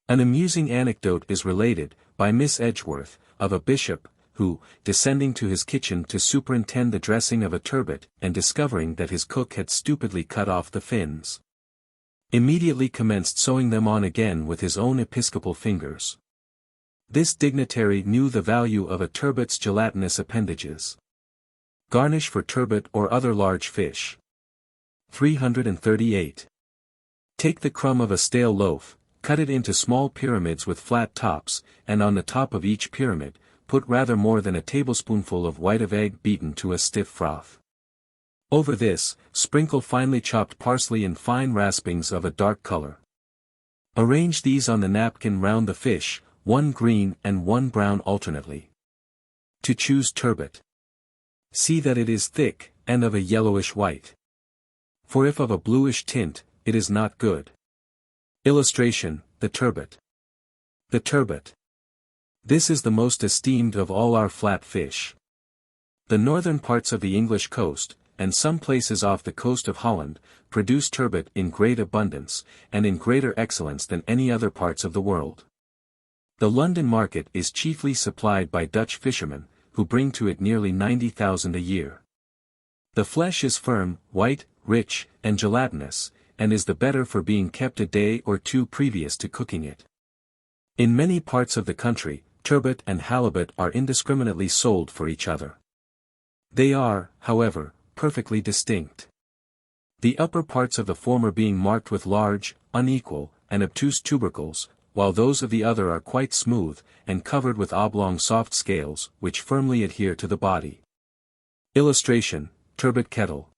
Speaker 1: An amusing anecdote is related, by Miss Edgeworth, of a bishop, who, descending to his kitchen to superintend the dressing of a turbot, and discovering that his cook had stupidly cut off the fins, immediately commenced sewing them on again with his own episcopal fingers. This dignitary knew the value of a turbot's gelatinous appendages. Garnish for turbot or other large fish. 338. Take the crumb of a stale loaf, cut it into small pyramids with flat tops, and on the top of each pyramid, put rather more than a tablespoonful of white of egg beaten to a stiff froth. Over this, sprinkle finely chopped parsley in fine raspings of a dark color. Arrange these on the napkin round the fish, 1 green and 1 brown alternately. To choose turbot. See that it is thick, and of a yellowish white. For if of a bluish tint, it is not good. Illustration, the turbot. The turbot. This is the most esteemed of all our flat fish. The northern parts of the English coast, and some places off the coast of Holland, produce turbot in great abundance, and in greater excellence than any other parts of the world. The London market is chiefly supplied by Dutch fishermen, who bring to it nearly 90,000 a year. The flesh is firm, white, rich, and gelatinous, and is the better for being kept a day or two previous to cooking it. In many parts of the country, turbot and halibut are indiscriminately sold for each other. They are, however, perfectly distinct. The upper parts of the former being marked with large, unequal, and obtuse tubercles, while those of the other are quite smooth, and covered with oblong soft scales, which firmly adhere to the body. Illustration: Turbot kettle.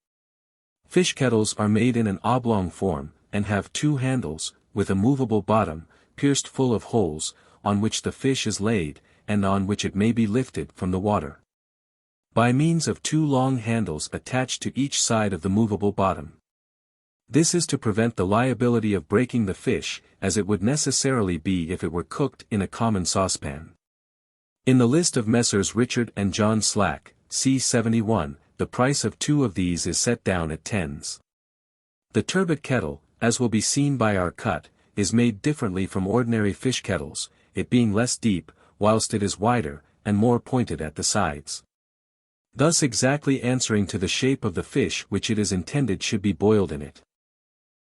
Speaker 1: Fish kettles are made in an oblong form, and have two handles, with a movable bottom, pierced full of holes, on which the fish is laid, and on which it may be lifted from the water. By means of two long handles attached to each side of the movable bottom. This is to prevent the liability of breaking the fish, as it would necessarily be if it were cooked in a common saucepan. In the list of Messrs. Richard and John Slack, c. 71, the price of two of these is set down at 10s. The turbot kettle, as will be seen by our cut, is made differently from ordinary fish kettles, it being less deep, whilst it is wider, and more pointed at the sides. Thus exactly answering to the shape of the fish which it is intended should be boiled in it.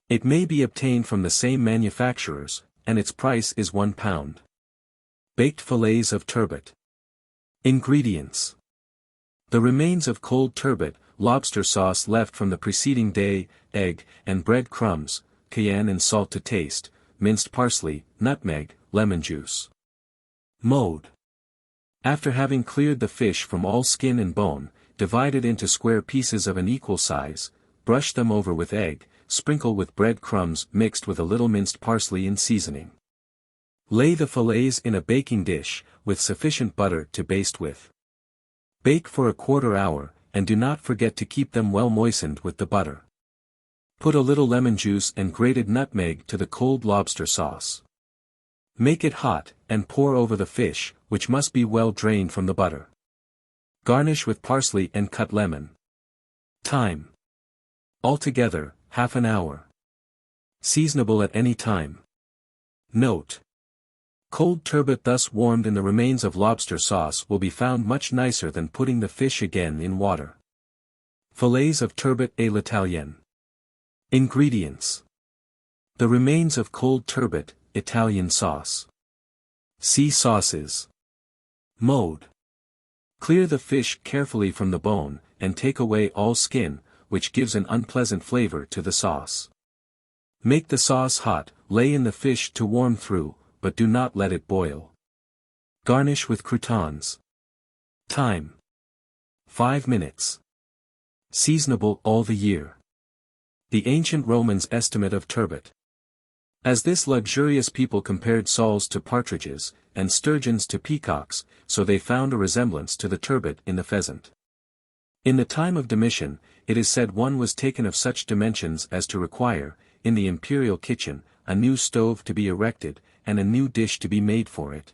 Speaker 1: It may be obtained from the same manufacturers, and its price is £1. Baked fillets of turbot. Ingredients: the remains of cold turbot, lobster sauce left from the preceding day, egg, and bread crumbs, cayenne and salt to taste, minced parsley, nutmeg, lemon juice. Mode: after having cleared the fish from all skin and bone, divide it into square pieces of an equal size, brush them over with egg, sprinkle with bread crumbs mixed with a little minced parsley in seasoning. Lay the fillets in a baking dish, with sufficient butter to baste with. Bake for a quarter hour, and do not forget to keep them well moistened with the butter. Put a little lemon juice and grated nutmeg to the cold lobster sauce. Make it hot, and pour over the fish, which must be well drained from the butter. Garnish with parsley and cut lemon. Time: altogether, half an hour. Seasonable at any time. Note: cold turbot thus warmed in the remains of lobster sauce will be found much nicer than putting the fish again in water. Fillets of turbot à l'italienne. Ingredients: the remains of cold turbot, Italian sauce. See sauces. Mode: clear the fish carefully from the bone, and take away all skin, which gives an unpleasant flavor to the sauce. Make the sauce hot, lay in the fish to warm through, but do not let it boil. Garnish with croutons. Time: 5 minutes. Seasonable all the year. The ancient Romans' estimate of turbot. As this luxurious people compared soles to partridges, and sturgeons to peacocks, so they found a resemblance to the turbot in the pheasant. In the time of Domitian, it is said one was taken of such dimensions as to require, in the imperial kitchen, a new stove to be erected, and a new dish to be made for it.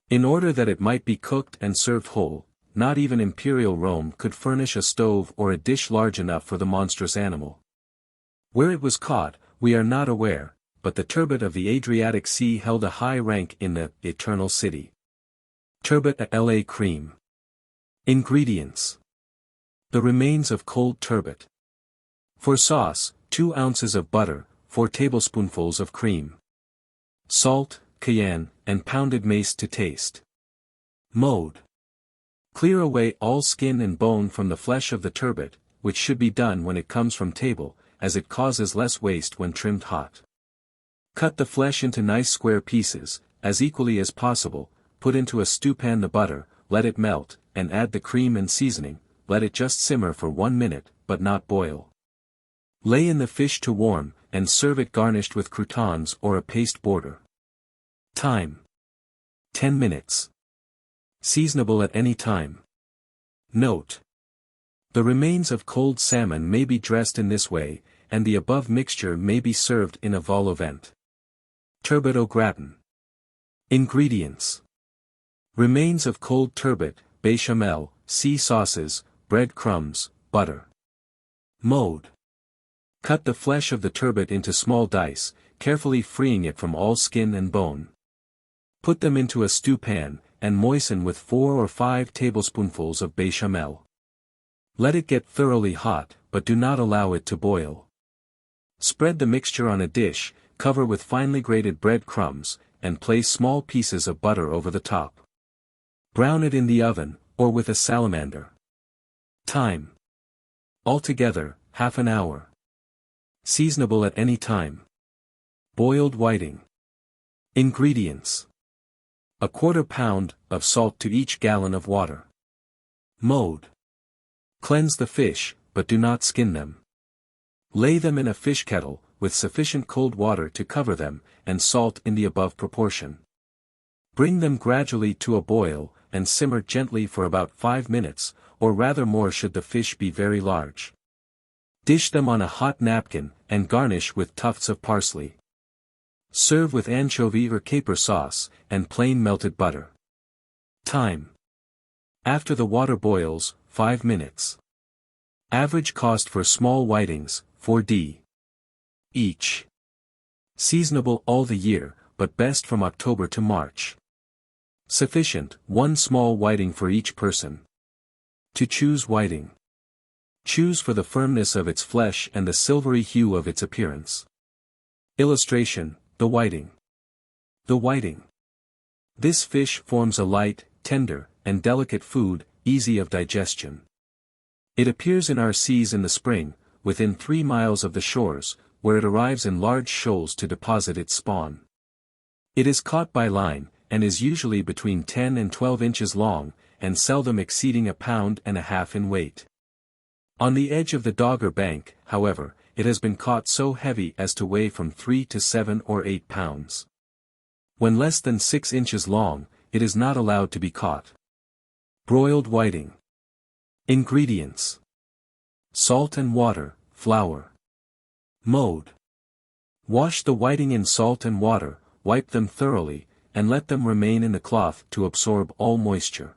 Speaker 1: In order that it might be cooked and served whole, not even imperial Rome could furnish a stove or a dish large enough for the monstrous animal. Where it was caught, we are not aware, but the turbot of the Adriatic Sea held a high rank in the Eternal City. Turbot à la crème. Ingredients: the remains of cold turbot. For sauce, 2 ounces of butter, 4 tablespoonfuls of cream. Salt, cayenne, and pounded mace to taste. Mode: clear away all skin and bone from the flesh of the turbot, which should be done when it comes from table, as it causes less waste when trimmed hot. Cut the flesh into nice square pieces, as equally as possible, put into a stewpan the butter, let it melt, and add the cream and seasoning, let it just simmer for 1 minute, but not boil. Lay in the fish to warm, and serve it garnished with croutons or a paste border. Time: 10 minutes. Seasonable at any time. Note: the remains of cold salmon may be dressed in this way, and the above mixture may be served in a vol au vent. Turbot au gratin. Ingredients: remains of cold turbot, béchamel, sea sauces, bread crumbs, butter. Mode. Cut the flesh of the turbot into small dice, carefully freeing it from all skin and bone. Put them into a stew pan, and moisten with 4 or 5 tablespoonfuls of béchamel. Let it get thoroughly hot, but do not allow it to boil. Spread the mixture on a dish, cover with finely grated bread crumbs, and place small pieces of butter over the top. Brown it in the oven, or with a salamander. Time. Altogether, half an hour. Seasonable at any time. Boiled whiting. Ingredients. A quarter pound of salt to each gallon of water. Mode. Cleanse the fish, but do not skin them. Lay them in a fish kettle, with sufficient cold water to cover them, and salt in the above proportion. Bring them gradually to a boil, and simmer gently for about 5 minutes, or rather more should the fish be very large. Dish them on a hot napkin, and garnish with tufts of parsley. Serve with anchovy or caper sauce, and plain melted butter. Time. After the water boils, 5 minutes. Average cost for small whitings, 4d. each. Seasonable all the year, but best from October to March. Sufficient, 1 small whiting for each person. To choose whiting. Choose for the firmness of its flesh and the silvery hue of its appearance. Illustration, the whiting. The whiting. This fish forms a light, tender, and delicate food, easy of digestion. It appears in our seas in the spring, within 3 miles of the shores, where it arrives in large shoals to deposit its spawn. It is caught by line, and is usually between 10 and 12 inches long, and seldom exceeding 1.5 pounds in weight. On the edge of the Dogger Bank, however, it has been caught so heavy as to weigh from 3 to 7 or 8 pounds. When less than 6 inches long, it is not allowed to be caught. Broiled whiting. Ingredients. Salt and water, flour. Mode. Wash the whiting in salt and water, wipe them thoroughly, and let them remain in the cloth to absorb all moisture.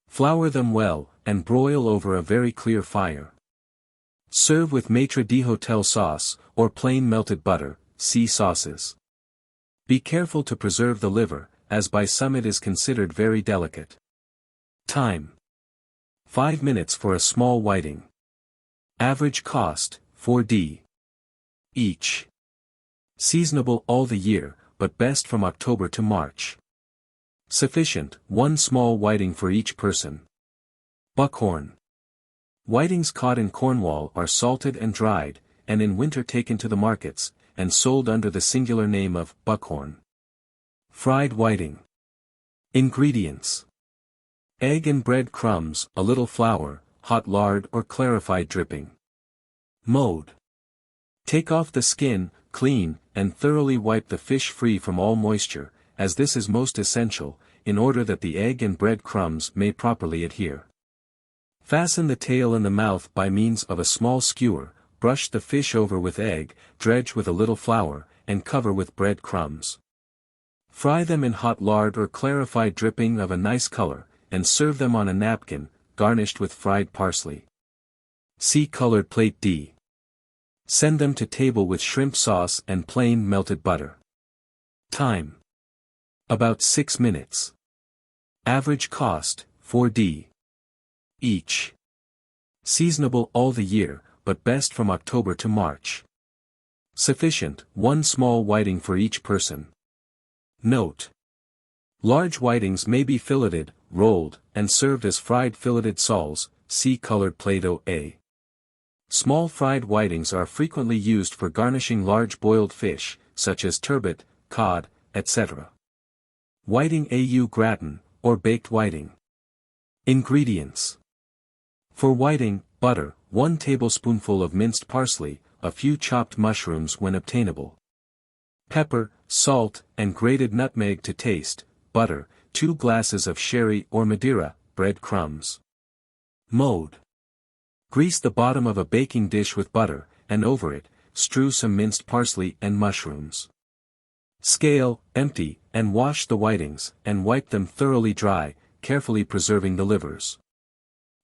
Speaker 1: Flour them well, and broil over a very clear fire. Serve with maître d'hôtel sauce, or plain melted butter, see sauces. Be careful to preserve the liver, as by some it is considered very delicate. Time. 5 minutes for a small whiting. Average cost, 4d. each. Seasonable all the year, but best from October to March. Sufficient, 1 small whiting for each person. Buckhorn. Whitings caught in Cornwall are salted and dried, and in winter taken to the markets, and sold under the singular name of buckhorn. Fried whiting. Ingredients. Egg and bread crumbs, a little flour, hot lard or clarified dripping. Mode. Take off the skin, clean, and thoroughly wipe the fish free from all moisture, as this is most essential, in order that the egg and bread crumbs may properly adhere. Fasten the tail in the mouth by means of a small skewer, brush the fish over with egg, dredge with a little flour, and cover with bread crumbs. Fry them in hot lard or clarified dripping of a nice color, and serve them on a napkin, garnished with fried parsley. See colored plate D. Send them to table with shrimp sauce and plain melted butter. Time. About 6 minutes. Average cost, 4d. each. Seasonable all the year, but best from October to March. Sufficient, 1 small whiting for each person. Note. Large whitings may be filleted, rolled, and served as fried filleted soles, see colored Plate-O A. Small fried whitings are frequently used for garnishing large boiled fish, such as turbot, cod, etc. Whiting au gratin, or baked whiting. Ingredients. For whiting, butter, 1 tablespoonful of minced parsley, a few chopped mushrooms when obtainable. Pepper, salt, and grated nutmeg to taste, butter, 2 glasses of sherry or Madeira, bread crumbs. Mode. Grease the bottom of a baking dish with butter, and over it, strew some minced parsley and mushrooms. Scale, empty, and wash the whitings, and wipe them thoroughly dry, carefully preserving the livers.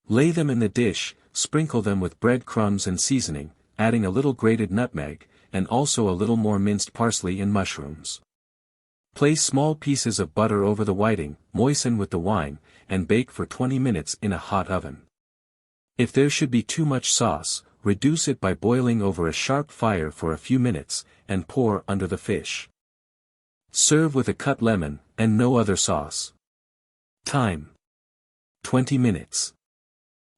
Speaker 1: Lay them in the dish, sprinkle them with bread crumbs and seasoning, adding a little grated nutmeg, and also a little more minced parsley and mushrooms. Place small pieces of butter over the whiting, moisten with the wine, and bake for 20 minutes in a hot oven. If there should be too much sauce, reduce it by boiling over a sharp fire for a few minutes, and pour under the fish. Serve with a cut lemon, and no other sauce. Time: 20 minutes.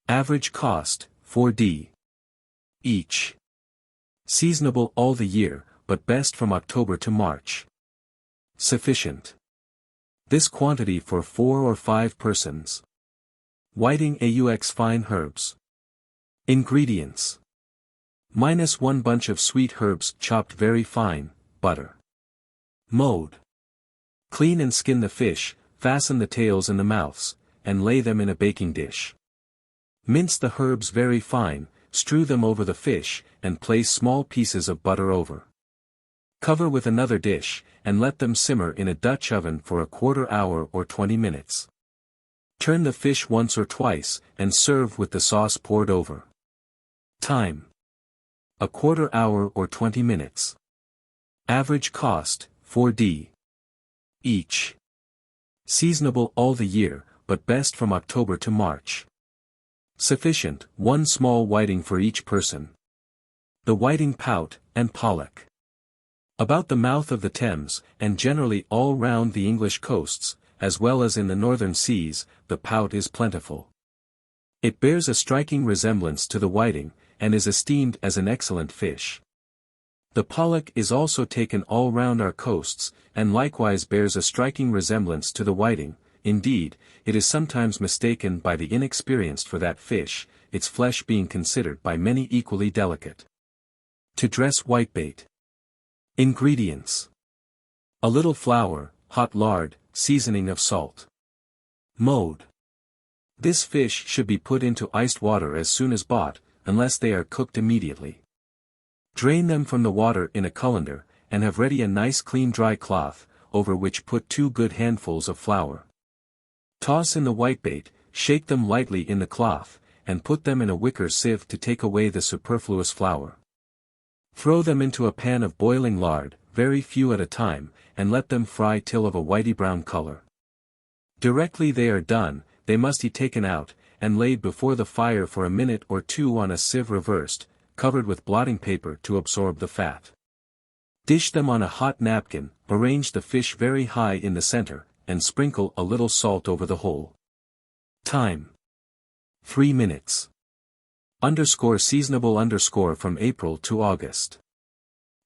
Speaker 1: Average cost, 4d. each. Seasonable all the year, but best from October to March. Sufficient. This quantity for 4 or 5 persons. Whiting aux fine herbs. Ingredients. -1 bunch of sweet herbs chopped very fine, butter. Mode. Clean and skin the fish, fasten the tails in the mouths, and lay them in a baking dish. Mince the herbs very fine, strew them over the fish, and place small pieces of butter over. Cover with another dish, and let them simmer in a Dutch oven for a quarter hour or 20 minutes. Turn the fish once or twice, and serve with the sauce poured over. Time: a quarter hour or 20 minutes. Average cost, 4d. each. Seasonable all the year, but best from October to March. Sufficient, 1 small whiting for each person. The whiting pout, and pollock. About the mouth of the Thames, and generally all round the English coasts, as well as in the northern seas, the pout is plentiful. It bears a striking resemblance to the whiting, and is esteemed as an excellent fish. The pollock is also taken all round our coasts, and likewise bears a striking resemblance to the whiting. Indeed, it is sometimes mistaken by the inexperienced for that fish, its flesh being considered by many equally delicate. To dress whitebait. Ingredients. A little flour, hot lard, seasoning of salt. Mode. This fish should be put into iced water as soon as bought, unless they are cooked immediately. Drain them from the water in a colander, and have ready a nice clean dry cloth, over which put 2 good handfuls of flour. Toss in the whitebait, shake them lightly in the cloth, and put them in a wicker sieve to take away the superfluous flour. Throw them into a pan of boiling lard, very few at a time, and let them fry till of a whitey brown color. Directly they are done, they must be taken out, and laid before the fire for a minute or 2 on a sieve reversed, covered with blotting paper to absorb the fat. Dish them on a hot napkin, arrange the fish very high in the center, and sprinkle a little salt over the whole. Time: 3 minutes. Seasonable from April to August.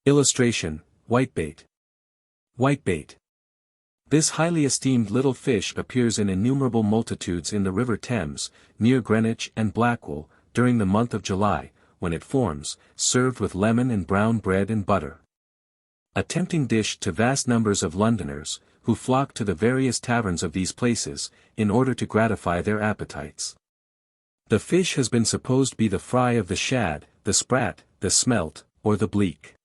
Speaker 1: Illustration: whitebait. Whitebait. This highly esteemed little fish appears in innumerable multitudes in the River Thames, near Greenwich and Blackwall, during the month of July, when it forms, served with lemon and brown bread and butter. A tempting dish to vast numbers of Londoners, who flock to the various taverns of these places, in order to gratify their appetites. The fish has been supposed to be the fry of the shad, the sprat, the smelt, or the bleak.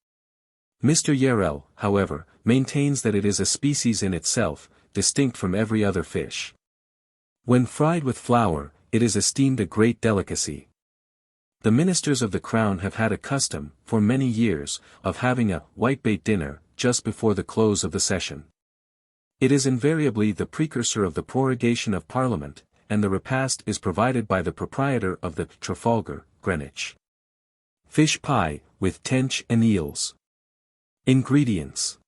Speaker 1: Mr. Yarrell, however, maintains that it is a species in itself, distinct from every other fish. When fried with flour, it is esteemed a great delicacy. The ministers of the Crown have had a custom, for many years, of having a whitebait dinner, just before the close of the session. It is invariably the precursor of the prorogation of Parliament, and the repast is provided by the proprietor of the Trafalgar, Greenwich. Fish pie, with tench and eels. Ingredients.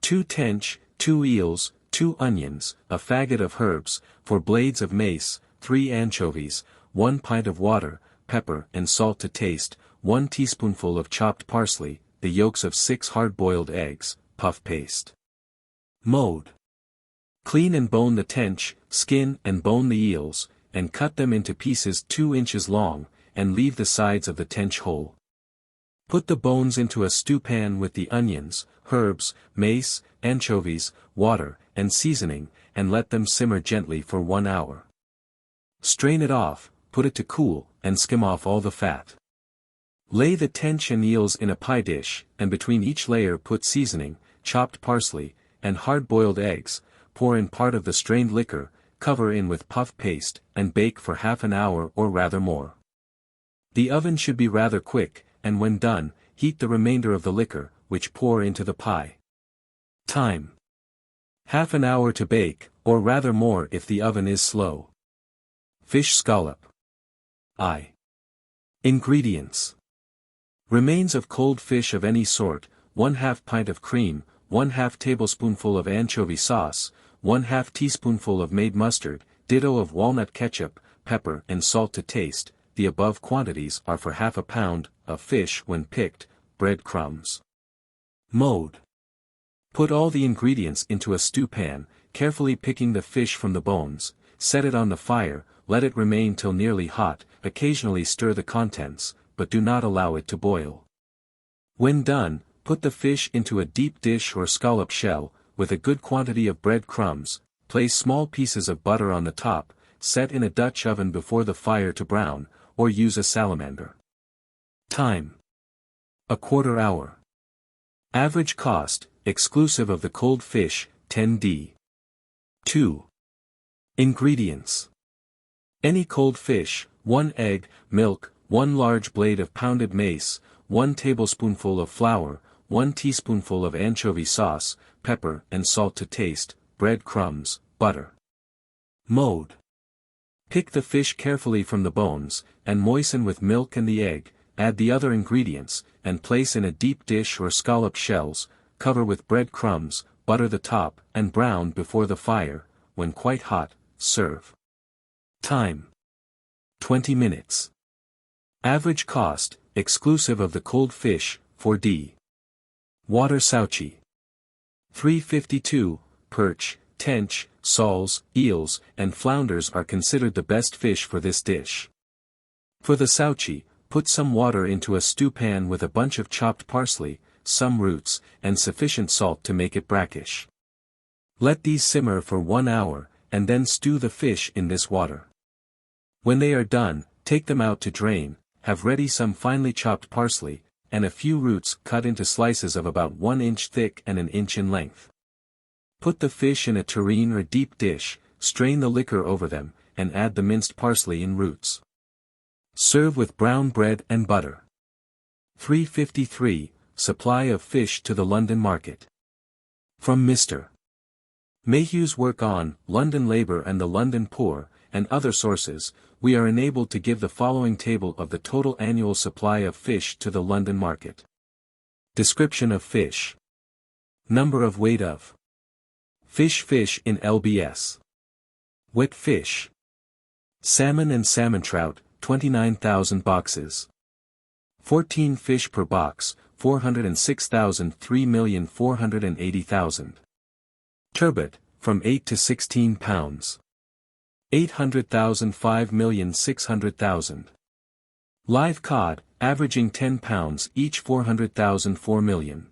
Speaker 1: 2 tench, 2 eels, 2 onions, a faggot of herbs, 4 blades of mace, 3 anchovies, 1 pint of water, pepper and salt to taste, 1 teaspoonful of chopped parsley, the yolks of 6 hard-boiled eggs, puff paste. Mode. Clean and bone the tench, skin and bone the eels, and cut them into pieces 2 inches long, and leave the sides of the tench whole. Put the bones into a stewpan with the onions, herbs, mace, anchovies, water, and seasoning, and let them simmer gently for 1 hour. Strain it off, put it to cool, and skim off all the fat. Lay the tench and eels in a pie dish, and between each layer put seasoning, chopped parsley, and hard-boiled eggs, pour in part of the strained liquor, cover in with puff paste, and bake for half an hour or rather more. The oven should be rather quick, and when done, heat the remainder of the liquor, which pour into the pie. Time: half an hour to bake, or rather more if the oven is slow. Fish scallop. Ingredients: remains of cold fish of any sort, 1/2 pint of cream, 1/2 tablespoonful of anchovy sauce, 1/2 teaspoonful of made mustard, ditto of walnut ketchup, pepper and salt to taste. The above quantities are for half a pound of fish when picked. Bread crumbs. Mode: put all the ingredients into a stew pan, carefully picking the fish from the bones, set it on the fire, let it remain till nearly hot, occasionally stir the contents, but do not allow it to boil. When done, put the fish into a deep dish or scallop shell, with a good quantity of bread crumbs, place small pieces of butter on the top, set in a Dutch oven before the fire to brown, or use a salamander. Time: a quarter hour. Average cost, exclusive of the cold fish, 10d. 2. Ingredients: any cold fish, 1 egg, milk, 1 large blade of pounded mace, 1 tablespoonful of flour, 1 teaspoonful of anchovy sauce, pepper and salt to taste, bread crumbs, butter. Mode: pick the fish carefully from the bones, and moisten with milk and the egg, add the other ingredients, and place in a deep dish or scallop shells, cover with bread crumbs, butter the top, and brown before the fire. When quite hot, serve. Time: 20 minutes. Average cost, exclusive of the cold fish, 4d. Water souchy. 352, perch, tench, soles, eels, and flounders are considered the best fish for this dish. For the souchy, put some water into a stew pan with a bunch of chopped parsley, some roots, and sufficient salt to make it brackish. Let these simmer for 1 hour, and then stew the fish in this water. When they are done, take them out to drain, have ready some finely chopped parsley, and a few roots cut into slices of about 1 inch thick and 1 inch in length. Put the fish in a tureen or deep dish, strain the liquor over them, and add the minced parsley and roots. Serve with brown bread and butter. 353, Supply of fish to the London market. From Mr. Mayhew's work on London Labour and the London Poor, and other sources, we are enabled to give the following table of the total annual supply of fish to the London market. Description of fish. Number of weight of fish in lbs. Wet fish. Salmon and salmon trout, 29,000 boxes. 14 fish per box, 406,000 3,480,000. Turbot, from 8 to 16 pounds. 800,000 5,600,000. Live cod, averaging 10 pounds each 400,000 4 million.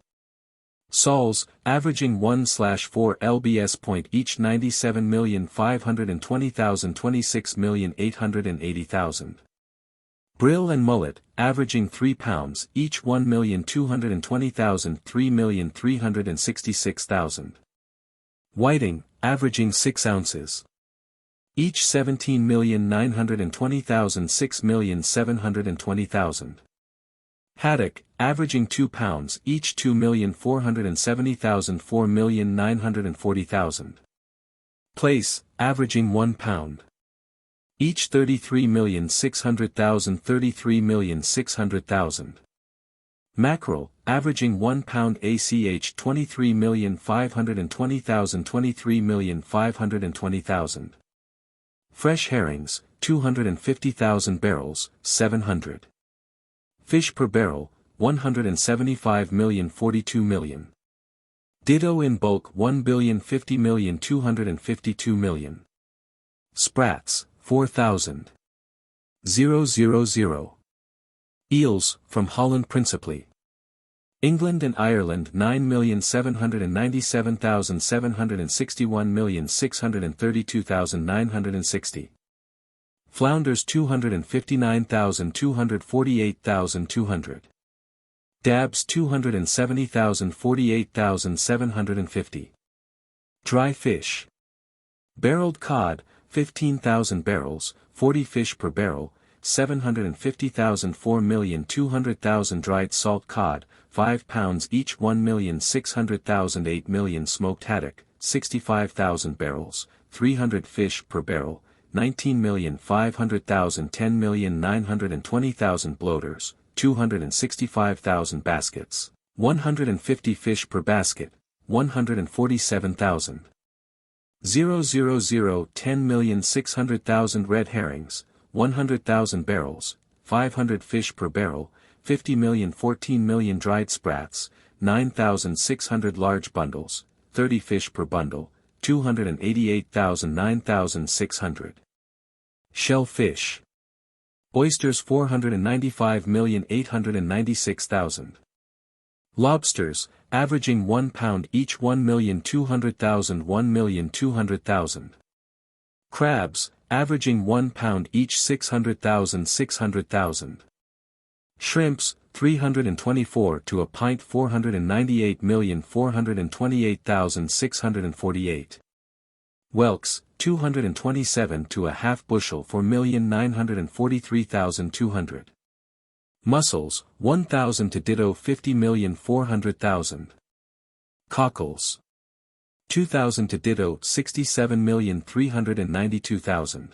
Speaker 1: Soles, averaging 1/4 lbs point each 97,520,000 26,880,000. Brill and mullet, averaging 3 pounds each 1,220,000 3,366,000. Whiting, averaging 6 ounces. Each 17,920,000 6,720,000. Haddock, averaging 2 pounds each 2,470,000 4,940,000. Plaice, averaging 1 pound. Each 33,600,000 33,600,000. Mackerel, averaging 1 pound ACH 23,520,000 23,520,000. Fresh herrings, 250,000 barrels, 700. Fish per barrel, 175 million 42 million. Ditto in bulk 1,050 million 252 million. Sprats, 4,000. 000. Eels, from Holland principally. England and Ireland 9,797,761 632,960. Flounders 259,000 248,200. Dabs 270,000 48,750. Dry fish. Barreled cod, 15,000 barrels, 40 fish per barrel, 750,000 4,200,000 dried salt cod, 5 pounds each 1,600,000 8 million smoked haddock, 65,000 barrels, 300 fish per barrel, 19,500,000 10,920,000 bloaters, 265,000 baskets, 150 fish per basket, 147,000. 10,600,000 red herrings, 100,000 barrels, 500 fish per barrel, 50 million 14 million dried sprats, 9,600 large bundles, 30 fish per bundle, 288,000 9,600. Shellfish. Oysters 495,896,000. Lobsters, averaging 1 pound each 1,200,000 1,200,000. Crabs, averaging 1 pound each 600,000 600,000. Shrimps, 324 to a pint 498,428,648. Whelks, 227 to a half bushel 4,943,200. Mussels, 1,000 to ditto 50,400,000. Cockles, 2,000 to ditto 67,392,000.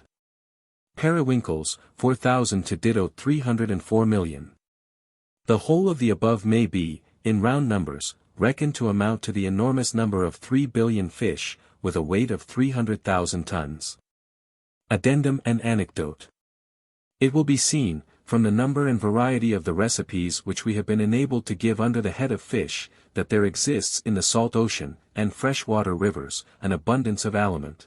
Speaker 1: Periwinkles, 4,000 to ditto 304 million. The whole of the above may be, in round numbers, reckoned to amount to the enormous number of 3 billion fish, with a weight of 300,000 tons. Addendum and anecdote. It will be seen, from the number and variety of the recipes which we have been enabled to give under the head of fish, that there exists in the salt ocean, and freshwater rivers, an abundance of aliment,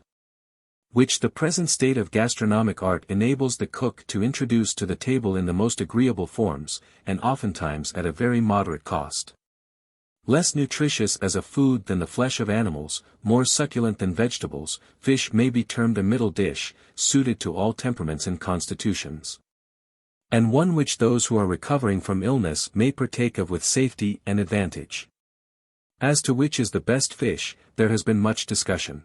Speaker 1: which the present state of gastronomic art enables the cook to introduce to the table in the most agreeable forms, and oftentimes at a very moderate cost. Less nutritious as a food than the flesh of animals, more succulent than vegetables, fish may be termed a middle dish, suited to all temperaments and constitutions, and one which those who are recovering from illness may partake of with safety and advantage. As to which is the best fish, there has been much discussion.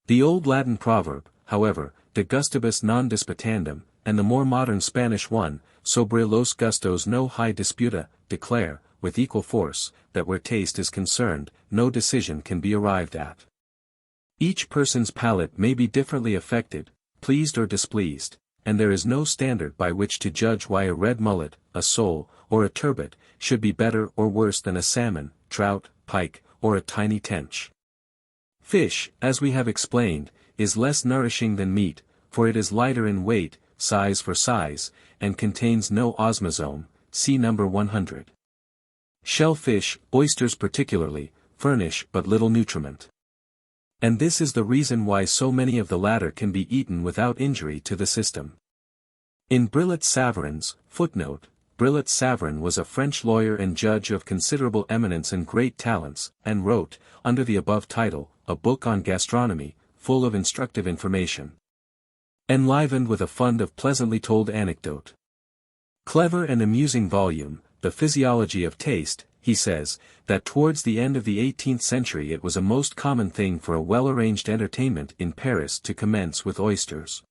Speaker 1: The old Latin proverb, however, de gustibus non disputandum, and the more modern Spanish one, sobre los gustos no hay disputa, declare, with equal force, that where taste is concerned, no decision can be arrived at. Each person's palate may be differently affected, pleased or displeased, and there is no standard by which to judge why a red mullet, a sole, or a turbot, should be better or worse than a salmon, trout, pike, or a tiny tench. Fish, as we have explained, is less nourishing than meat, for it is lighter in weight, size for size, and contains no osmazome, see number 100. Shellfish, oysters particularly, furnish but little nutriment. And this is the reason why so many of the latter can be eaten without injury to the system. In Brillat-Savarin's, footnote, Brillat-Savarin was a French lawyer and judge of considerable eminence and great talents, and wrote, under the above title, a book on gastronomy, full of instructive information, enlivened with a fund of pleasantly told anecdote. Clever and amusing volume, The Physiology of Taste, he says, that towards the end of the 18th century it was a most common thing for a well-arranged entertainment in Paris to commence with oysters,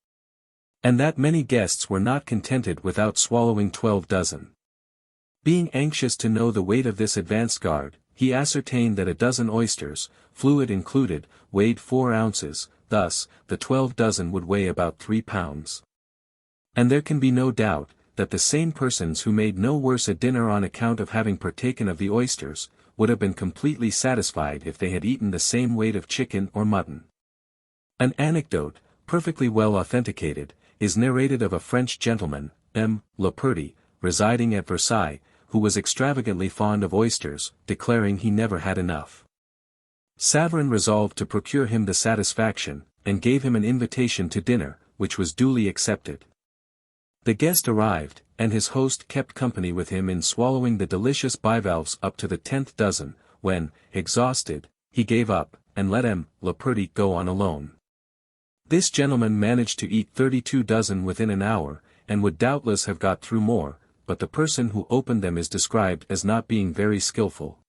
Speaker 1: and that many guests were not contented without swallowing 12 dozen. Being anxious to know the weight of this advanced guard, he ascertained that a dozen oysters, fluid included, weighed 4 ounces, thus, the 12 dozen would weigh about 3 pounds. And there can be no doubt, that the same persons who made no worse a dinner on account of having partaken of the oysters, would have been completely satisfied if they had eaten the same weight of chicken or mutton. An anecdote, perfectly well authenticated, is narrated of a French gentleman, M. Leperty, residing at Versailles, who was extravagantly fond of oysters, declaring he never had enough. Savarin resolved to procure him the satisfaction, and gave him an invitation to dinner, which was duly accepted. The guest arrived, and his host kept company with him in swallowing the delicious bivalves up to the 10th dozen, when, exhausted, he gave up, and let M. Leperty go on alone. This gentleman managed to eat 32 dozen within an hour, and would doubtless have got through more, but the person who opened them is described as not being very skillful.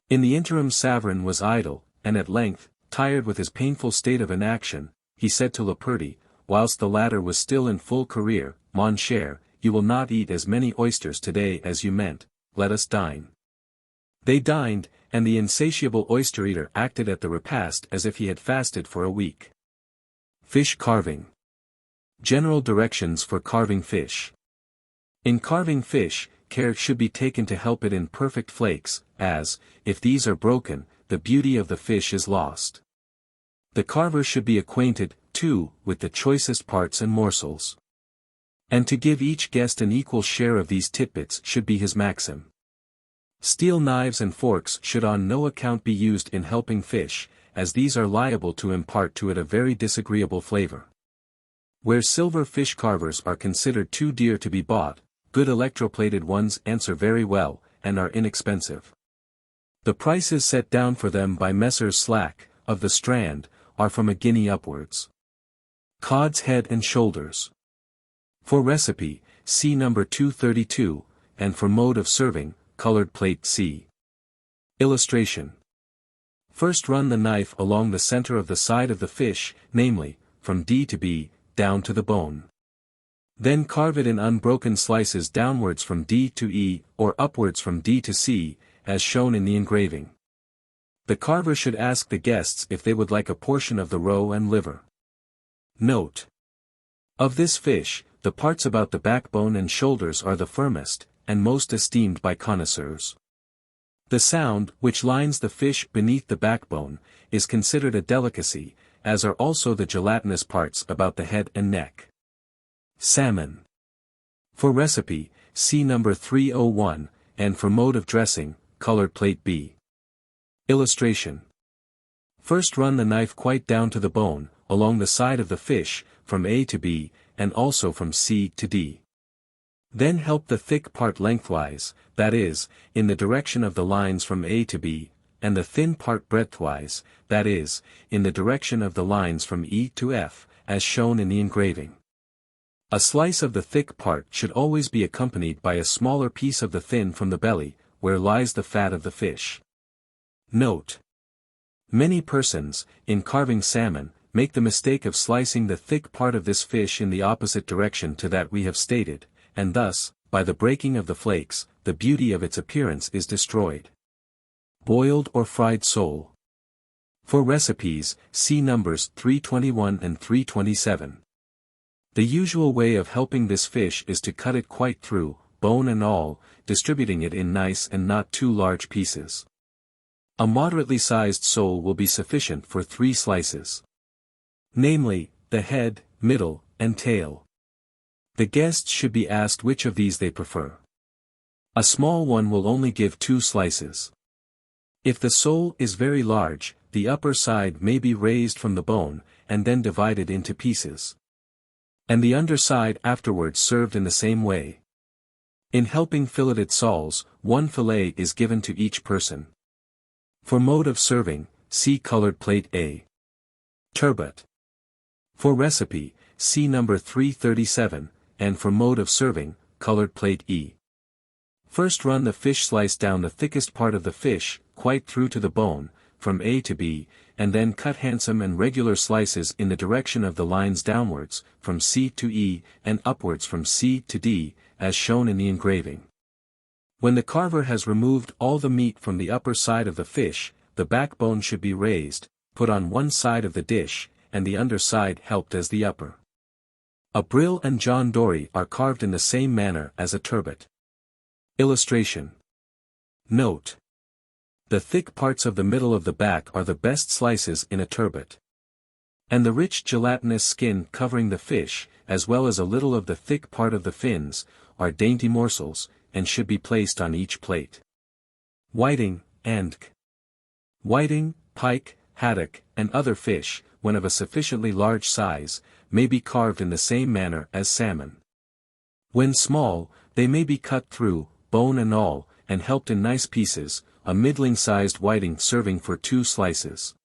Speaker 1: In the interim Savarin was idle, and at length, tired with his painful state of inaction, he said to Leperty, whilst the latter was still in full career, mon cher, you will not eat as many oysters today as you meant, let us dine. They dined, and the insatiable oyster-eater acted at the repast as if he had fasted for a week. Fish carving. General directions for carving fish. In carving fish, care should be taken to help it in perfect flakes, as, if these are broken, the beauty of the fish is lost. The carver should be acquainted, too, with the choicest parts and morsels. And to give each guest an equal share of these titbits should be his maxim. Steel knives and forks should on no account be used in helping fish, as these are liable to impart to it a very disagreeable flavor. Where silver fish carvers are considered too dear to be bought, good electroplated ones answer very well, and are inexpensive. The prices set down for them by Messrs. Slack, of the Strand, are from £1 upwards. Cod's head and shoulders. For recipe, see number 232, and for mode of serving, colored plate C. Illustration. First run the knife along the center of the side of the fish, namely, from D to B, down to the bone. Then carve it in unbroken slices downwards from D to E, or upwards from D to C, as shown in the engraving. The carver should ask the guests if they would like a portion of the roe and liver. Note. Of this fish, the parts about the backbone and shoulders are the firmest, and most esteemed by connoisseurs. The sound, which lines the fish beneath the backbone, is considered a delicacy, as are also the gelatinous parts about the head and neck. Salmon. For recipe, see number 301, and for mode of dressing, colored plate B. Illustration. First run the knife quite down to the bone, along the side of the fish, from A to B, and also from C to D. Then help the thick part lengthwise, that is, in the direction of the lines from A to B, and the thin part breadthwise, that is, in the direction of the lines from E to F, as shown in the engraving. A slice of the thick part should always be accompanied by a smaller piece of the thin from the belly, where lies the fat of the fish. Note. Many persons, in carving salmon, make the mistake of slicing the thick part of this fish in the opposite direction to that we have stated, and thus, by the breaking of the flakes, the beauty of its appearance is destroyed. Boiled or fried sole. For recipes, see numbers 321 and 327. The usual way of helping this fish is to cut it quite through, bone and all, distributing it in nice and not too large pieces. A moderately sized sole will be sufficient for 3 slices. Namely, the head, middle, and tail. The guests should be asked which of these they prefer. A small one will only give 2 slices. If the sole is very large, the upper side may be raised from the bone, and then divided into pieces. And the underside afterwards served in the same way. In helping filleted soles, 1 fillet is given to each person. For mode of serving, see colored plate A. Turbot. For recipe, see number 337, and for mode of serving, colored plate E. First run the fish slice down the thickest part of the fish, quite through to the bone, from A to B, and then cut handsome and regular slices in the direction of the lines downwards, from C to E, and upwards from C to D, as shown in the engraving. When the carver has removed all the meat from the upper side of the fish, the backbone should be raised, put on one side of the dish, and the underside helped as the upper. A brill and John Dory are carved in the same manner as a turbot. Illustration. Note. The thick parts of the middle of the back are the best slices in a turbot. And the rich gelatinous skin covering the fish, as well as a little of the thick part of the fins, are dainty morsels, and should be placed on each plate. Whiting, andk. Whiting, pike, haddock, and other fish, when of a sufficiently large size, may be carved in the same manner as salmon. When small, they may be cut through, bone and all, and helped in nice pieces, a middling-sized whiting serving for 2 slices.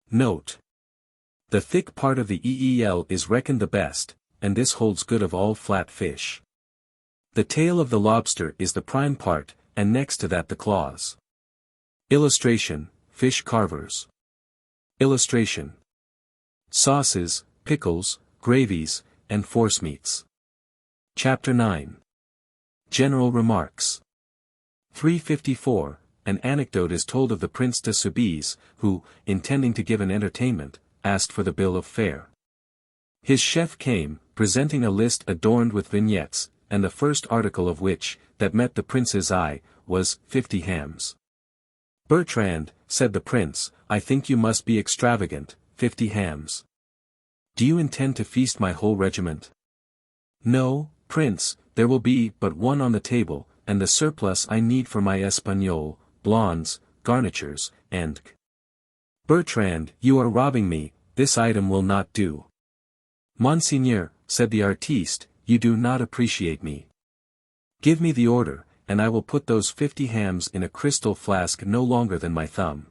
Speaker 1: Note. The thick part of the EEL is reckoned the best, and this holds good of all flat fish. The tail of the lobster is the prime part, and next to that the claws. Illustration, fish carvers. Illustration. Sauces, pickles, Gravies, and Forcemeats. Chapter 9. General Remarks. 354. An anecdote is told of the Prince de Soubise, who, intending to give an entertainment, asked for the bill of fare. His chef came, presenting a list adorned with vignettes, and the first article of which, that met the prince's eye, was 50 hams. "Bertrand," said the prince, "I think you must be extravagant, 50 hams. Do you intend to feast my whole regiment?" "No, prince, there will be but one on the table, and the surplus I need for my espagnole, blondes, garnitures, and—" "Bertrand, you are robbing me, this item will not do." "Monseigneur," said the artiste, "you do not appreciate me. Give me the order, and I will put those 50 hams in a crystal flask no longer than my thumb."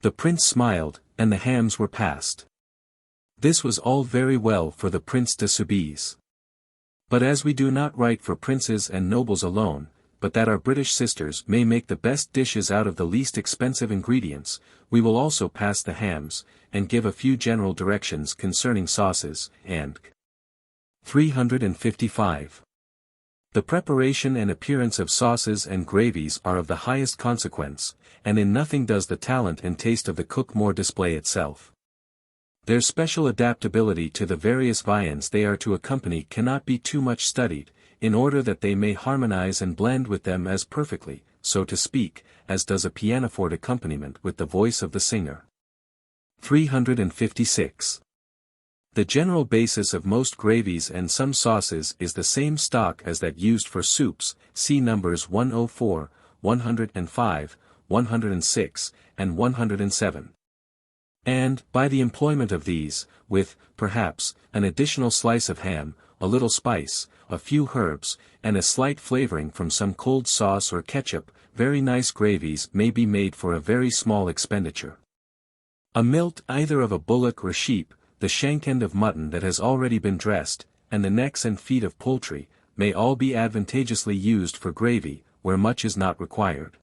Speaker 1: The prince smiled, and the hams were passed. This was all very well for the Prince de Soubise. But as we do not write for princes and nobles alone, but that our British sisters may make the best dishes out of the least expensive ingredients, we will also pass the hams, and give a few general directions concerning sauces, and 355. The preparation and appearance of sauces and gravies are of the highest consequence, and in nothing does the talent and taste of the cook more display itself. Their special adaptability to the various viands they are to accompany cannot be too much studied, in order that they may harmonize and blend with them as perfectly, so to speak, as does a pianoforte accompaniment with the voice of the singer. 356. The general basis of most gravies and some sauces is the same stock as that used for soups, see numbers 104, 105, 106, and 107. And, by the employment of these, with, perhaps, an additional slice of ham, a little spice, a few herbs, and a slight flavoring from some cold sauce or ketchup, very nice gravies may be made for a very small expenditure. A milt either of a bullock or sheep, the shank end of mutton that has already been dressed, and the necks and feet of poultry, may all be advantageously used for gravy, where much is not required.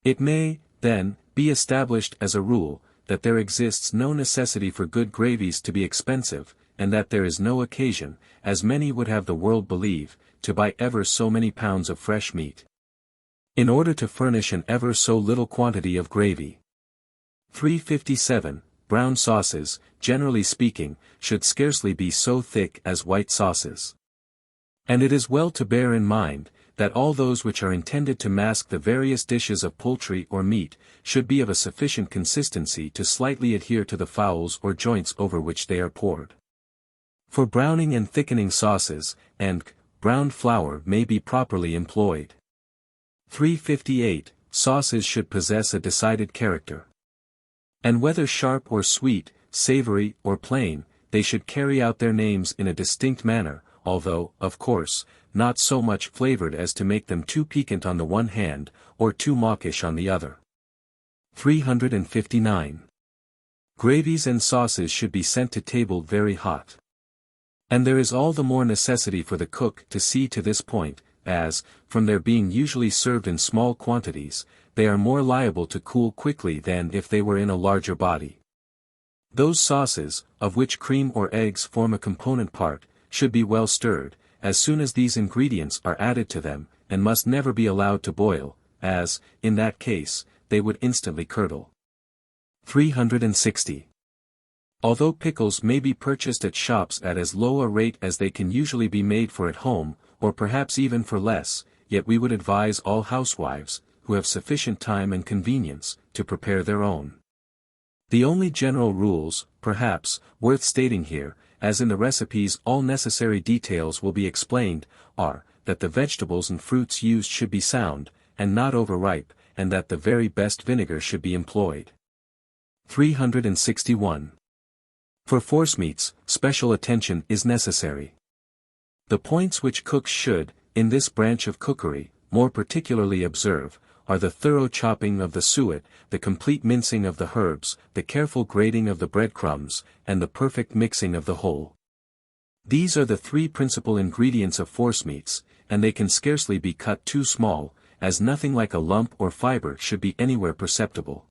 Speaker 1: It may, then, be established as a rule, that there exists no necessity for good gravies to be expensive, and that there is no occasion, as many would have the world believe, to buy ever so many pounds of fresh meat, in order to furnish an ever so little quantity of gravy. 357. Brown sauces, generally speaking, should scarcely be so thick as white sauces. And it is well to bear in mind, that all those which are intended to mask the various dishes of poultry or meat, should be of a sufficient consistency to slightly adhere to the fowls or joints over which they are poured. For browning and thickening sauces, and browned flour may be properly employed. 358. Sauces should possess a decided character. And whether sharp or sweet, savory or plain, they should carry out their names in a distinct manner, although, of course, not so much flavored as to make them too piquant on the one hand, or too mawkish on the other. 359. Gravies and sauces should be sent to table very hot. And there is all the more necessity for the cook to see to this point, as, from their being usually served in small quantities, they are more liable to cool quickly than if they were in a larger body. Those sauces, of which cream or eggs form a component part, should be well stirred, as soon as these ingredients are added to them, and must never be allowed to boil, as, in that case, they would instantly curdle. 360. Although pickles may be purchased at shops at as low a rate as they can usually be made for at home, or perhaps even for less, yet we would advise all housewives, who have sufficient time and convenience, to prepare their own. The only general rules, perhaps, worth stating here, as in the recipes all necessary details will be explained, are, that the vegetables and fruits used should be sound, and not overripe, and that the very best vinegar should be employed. 361. For forcemeats, special attention is necessary. The points which cooks should, in this branch of cookery, more particularly observe, are the thorough chopping of the suet, the complete mincing of the herbs, the careful grating of the breadcrumbs, and the perfect mixing of the whole. These are the three principal ingredients of forcemeats, and they can scarcely be cut too small, as nothing like a lump or fiber should be anywhere perceptible.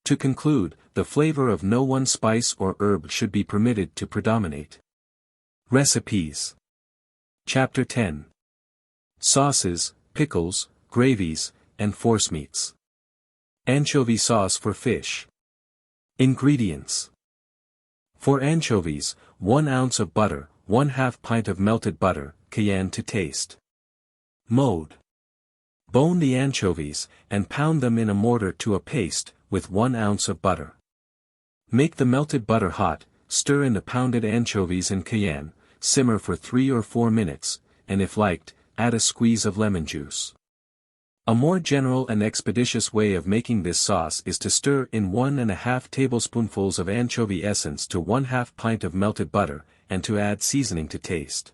Speaker 1: To conclude, the flavor of no one spice or herb should be permitted to predominate. Recipes. Chapter 10. Sauces, pickles, gravies, and forcemeats. Anchovy sauce for fish. Ingredients. For anchovies, 1 ounce of butter, 1/2 pint of melted butter, cayenne to taste. Mode. Bone the anchovies, and pound them in a mortar to a paste, with 1 ounce of butter. Make the melted butter hot, stir in the pounded anchovies and cayenne, simmer for 3 or 4 minutes, and if liked, add a squeeze of lemon juice. A more general and expeditious way of making this sauce is to stir in 1½ tablespoonfuls of anchovy essence to 1/2 pint of melted butter, and to add seasoning to taste.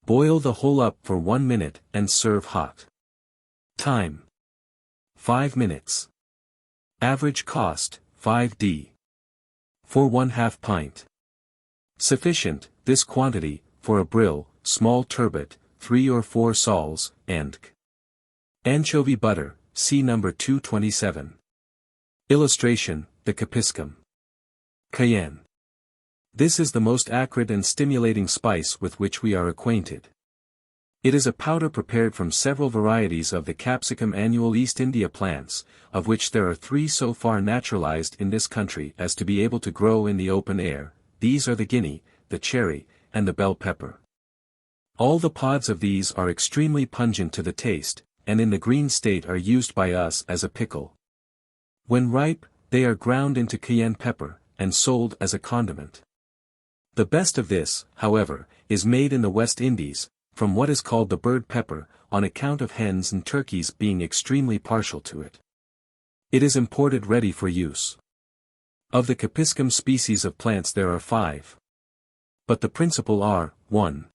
Speaker 1: Boil the whole up for 1 minute and serve hot. Time. 5 minutes. Average cost, 5d. For 1/2 pint. Sufficient, this quantity, for a brill, small turbot, 3 or 4 sols, and anchovy butter, see number 227. Illustration, the capsicum. Cayenne. This is the most acrid and stimulating spice with which we are acquainted. It is a powder prepared from several varieties of the capsicum annual East India plants, of which there are 3 so far naturalized in this country as to be able to grow in the open air. These are the guinea, the cherry, and the bell pepper. All the pods of these are extremely pungent to the taste, and in the green state are used by us as a pickle. When ripe, they are ground into cayenne pepper, and sold as a condiment. The best of this, however, is made in the West Indies, from what is called the bird pepper, on account of hens and turkeys being extremely partial to it. It is imported ready for use. Of the capsicum species of plants there are 5. But the principal are, 1.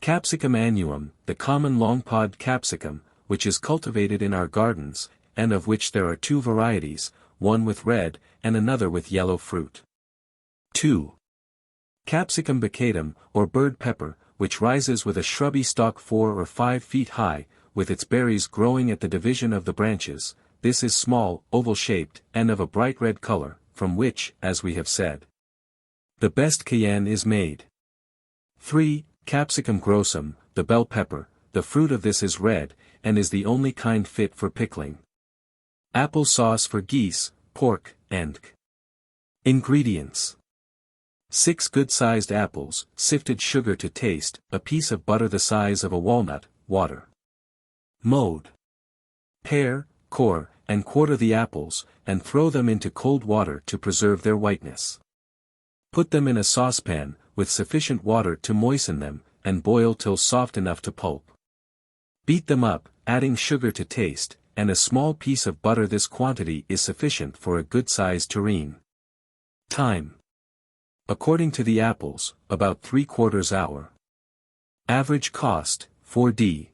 Speaker 1: Capsicum annuum, the common long-pod capsicum, which is cultivated in our gardens, and of which there are 2 varieties, one with red, and another with yellow fruit. 2. Capsicum bacatum, or bird pepper, which rises with a shrubby stalk 4 or 5 feet high, with its berries growing at the division of the branches. This is small, oval-shaped, and of a bright red color, from which, as we have said, the best cayenne is made. 3. Capsicum grossum, the bell pepper, the fruit of this is red, and is the only kind fit for pickling. Apple sauce for geese, pork, and ingredients. 6 good-sized apples, sifted sugar to taste, a piece of butter the size of a walnut, water. Mode. Pare, core, and quarter the apples, and throw them into cold water to preserve their whiteness. Put them in a saucepan, with sufficient water to moisten them, and boil till soft enough to pulp. Beat them up, adding sugar to taste, and a small piece of butter. This quantity is sufficient for a good-sized tureen. Time. According to the apples, about 3/4 hour. Average cost, 4d.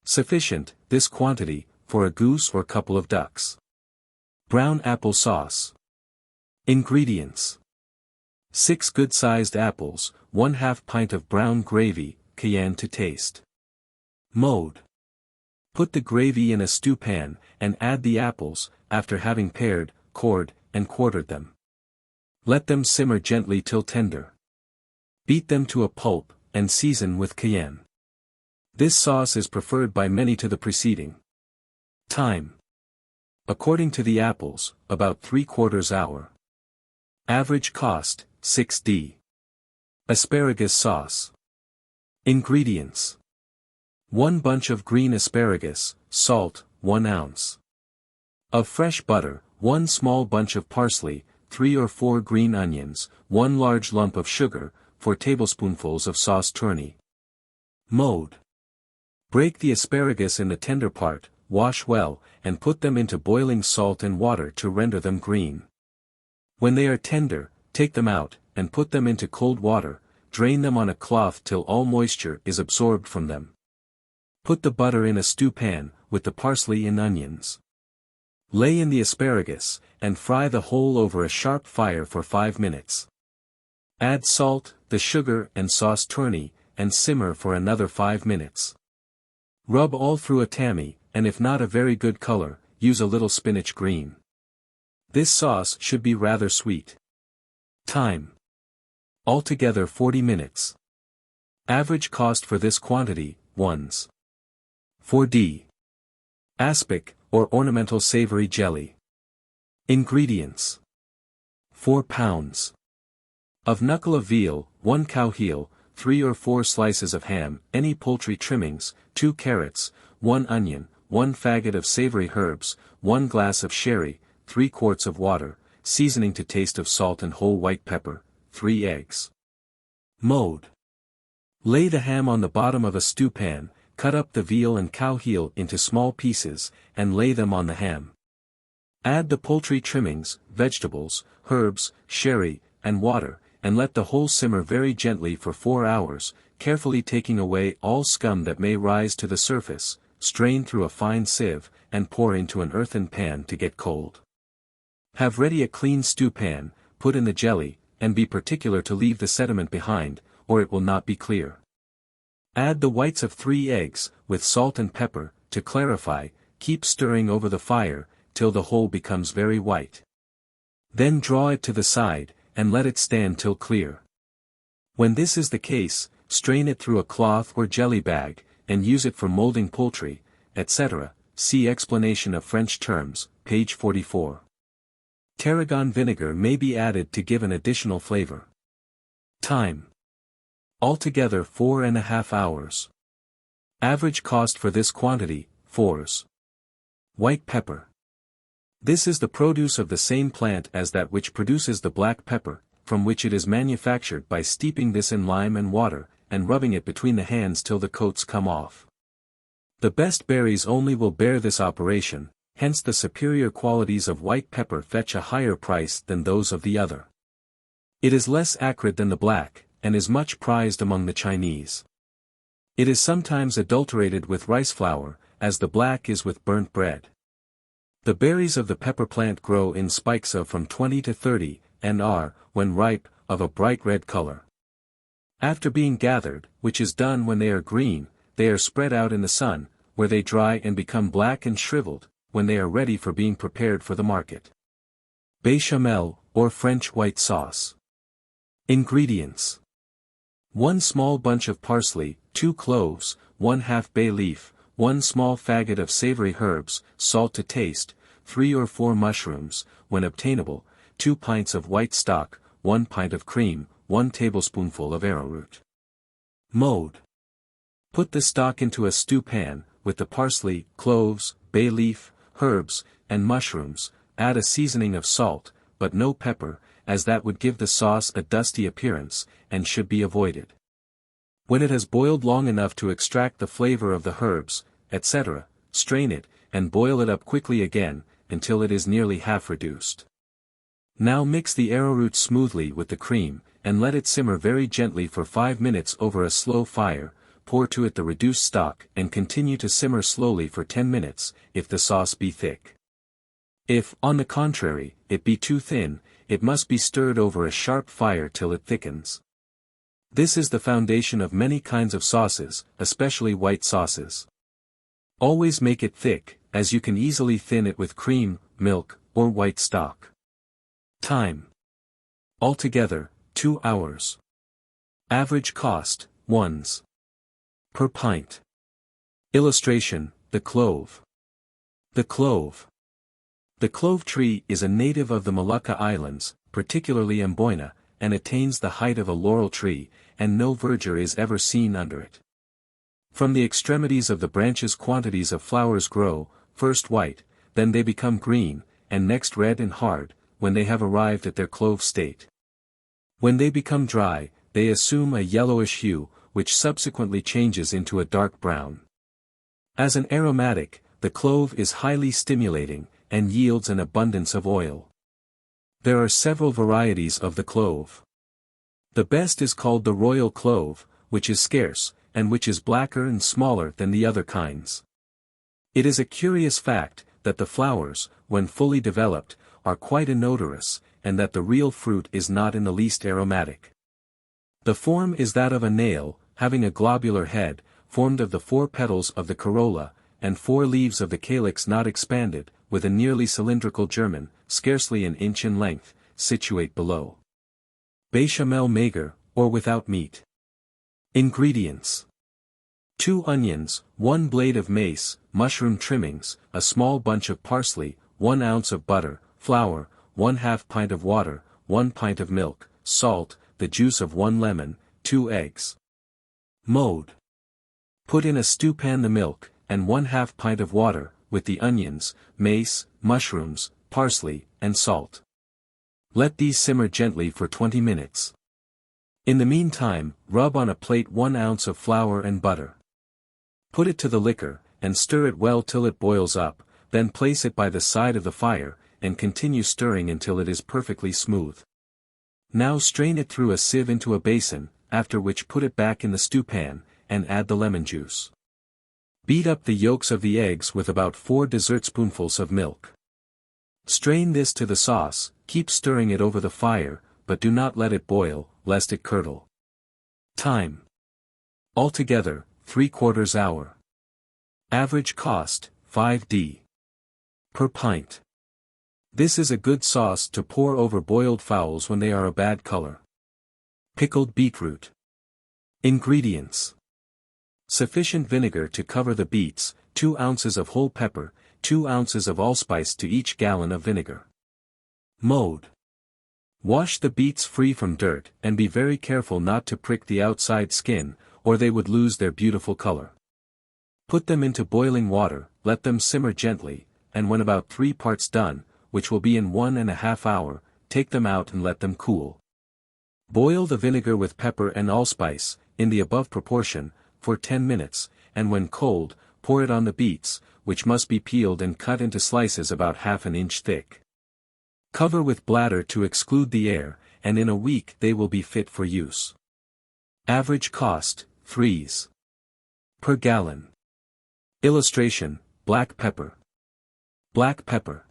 Speaker 1: Sufficient, this quantity, for a goose or couple of ducks. Brown apple sauce. Ingredients. 6 good-sized apples, 1/2 pint of brown gravy, cayenne to taste. Mode. Put the gravy in a stew pan, and add the apples, after having pared, cored, and quartered them. Let them simmer gently till tender. Beat them to a pulp, and season with cayenne. This sauce is preferred by many to the preceding. Time. According to the apples, about 3/4 hour. Average cost, 6d. Asparagus sauce. Ingredients. 1 bunch of green asparagus, salt, 1 ounce. Of fresh butter, 1 small bunch of parsley, 3 or 4 green onions, 1 large lump of sugar, 4 tablespoonfuls of sauce tourney. Mode. Break the asparagus in the tender part, wash well, and put them into boiling salt and water to render them green. When they are tender, take them out, and put them into cold water, drain them on a cloth till all moisture is absorbed from them. Put the butter in a stew pan, with the parsley and onions. Lay in the asparagus, and fry the whole over a sharp fire for 5 minutes. Add salt, the sugar and sauce tourney, and simmer for another 5 minutes. Rub all through a tammy, and if not a very good color, use a little spinach green. This sauce should be rather sweet. Time. Altogether 40 minutes. Average cost for this quantity, ones. 4d. Aspic, or ornamental savory jelly. Ingredients. 4 pounds. Of knuckle of veal, 1 cow heel, 3 or 4 slices of ham, any poultry trimmings, 2 carrots, 1 onion, 1 faggot of savory herbs, 1 glass of sherry, 3 quarts of water, seasoning to taste of salt and whole white pepper, 3 eggs. Mode. Lay the ham on the bottom of a stew pan, cut up the veal and cow heel into small pieces, and lay them on the ham. Add the poultry trimmings, vegetables, herbs, sherry, and water, and let the whole simmer very gently for 4 hours, carefully taking away all scum that may rise to the surface, strain through a fine sieve, and pour into an earthen pan to get cold. Have ready a clean stew pan, put in the jelly, and be particular to leave the sediment behind, or it will not be clear. Add the whites of 3 eggs, with salt and pepper, to clarify, keep stirring over the fire, till the whole becomes very white. Then draw it to the side, and let it stand till clear. When this is the case, strain it through a cloth or jelly bag, and use it for molding poultry, etc. See explanation of French terms, page 44. Tarragon vinegar may be added to give an additional flavor. Time. Altogether 4½ hours. Average cost for this quantity, 4s. White pepper. This is the produce of the same plant as that which produces the black pepper, from which it is manufactured by steeping this in lime and water, and rubbing it between the hands till the coats come off. The best berries only will bear this operation, hence the superior qualities of white pepper fetch a higher price than those of the other. It is less acrid than the black, and is much prized among the Chinese. It is sometimes adulterated with rice flour, as the black is with burnt bread. The berries of the pepper plant grow in spikes of from 20 to 30, and are, when ripe, of a bright red color. After being gathered, which is done when they are green, they are spread out in the sun, where they dry and become black and shriveled, when they are ready for being prepared for the market. Béchamel, or French white sauce. Ingredients. 1 small bunch of parsley, 2 cloves, 1/2 bay leaf, 1 small faggot of savory herbs, salt to taste, 3 or 4 mushrooms, when obtainable, 2 pints of white stock, 1 pint of cream, 1 tablespoonful of arrowroot. Mode. Put the stock into a stew pan, with the parsley, cloves, bay leaf, herbs, and mushrooms, add a seasoning of salt, but no pepper, as that would give the sauce a dusty appearance, and should be avoided. When it has boiled long enough to extract the flavor of the herbs, etc., strain it, and boil it up quickly again, until it is nearly half reduced. Now mix the arrowroot smoothly with the cream, and let it simmer very gently for 5 minutes over a slow fire, pour to it the reduced stock and continue to simmer slowly for 10 minutes, if the sauce be thick. If, on the contrary, it be too thin, it must be stirred over a sharp fire till it thickens. This is the foundation of many kinds of sauces, especially white sauces. Always make it thick, as you can easily thin it with cream, milk, or white stock. Time. Altogether, 2 hours. Average cost, ones. Per pint. Illustration, the clove. The clove. The clove tree is a native of the Molucca Islands, particularly Amboina, and attains the height of a laurel tree, and no verdure is ever seen under it. From the extremities of the branches quantities of flowers grow, first white, then they become green, and next red and hard, when they have arrived at their clove state. When they become dry, they assume a yellowish hue, which subsequently changes into a dark brown. As an aromatic, the clove is highly stimulating, and yields an abundance of oil. There are several varieties of the clove. The best is called the royal clove, which is scarce, and which is blacker and smaller than the other kinds. It is a curious fact, that the flowers, when fully developed, are quite inodorous, and that the real fruit is not in the least aromatic. The form is that of a nail, having a globular head, formed of the 4 petals of the corolla, and 4 leaves of the calyx not expanded, with a nearly cylindrical germen, scarcely an inch in length, situate below. Béchamel maigre, or without meat. Ingredients: 2 onions, 1 blade of mace, mushroom trimmings, a small bunch of parsley, 1 ounce of butter, flour, 1/2 pint of water, 1 pint of milk, salt, the juice of 1 lemon, 2 eggs. Mode: put in a stewpan the milk, and 1/2 pint of water, with the onions, mace, mushrooms, parsley, and salt. Let these simmer gently for 20 minutes. In the meantime, rub on a plate 1 ounce of flour and butter. Put it to the liquor, and stir it well till it boils up, then place it by the side of the fire, and continue stirring until it is perfectly smooth. Now strain it through a sieve into a basin, after which put it back in the stewpan, and add the lemon juice. Beat up the yolks of the eggs with about 4 dessertspoonfuls of milk. Strain this to the sauce, keep stirring it over the fire, but do not let it boil, lest it curdle. Time: altogether, 3/4 hour. Average cost, 5d. per pint. This is a good sauce to pour over boiled fowls when they are a bad color. Pickled beetroot. Ingredients: sufficient vinegar to cover the beets, 2 ounces of whole pepper, 2 ounces of allspice to each gallon of vinegar. Mode: wash the beets free from dirt and be very careful not to prick the outside skin, or they would lose their beautiful color. Put them into boiling water, let them simmer gently, and when about 3 parts done, which will be in 1½ hour, take them out and let them cool. Boil the vinegar with pepper and allspice, in the above proportion, for 10 minutes, and when cold, pour it on the beets, which must be peeled and cut into slices about 1/2 inch thick. Cover with bladder to exclude the air, and in a week they will be fit for use. Average cost, 3s. per gallon. Illustration: black pepper. Black pepper.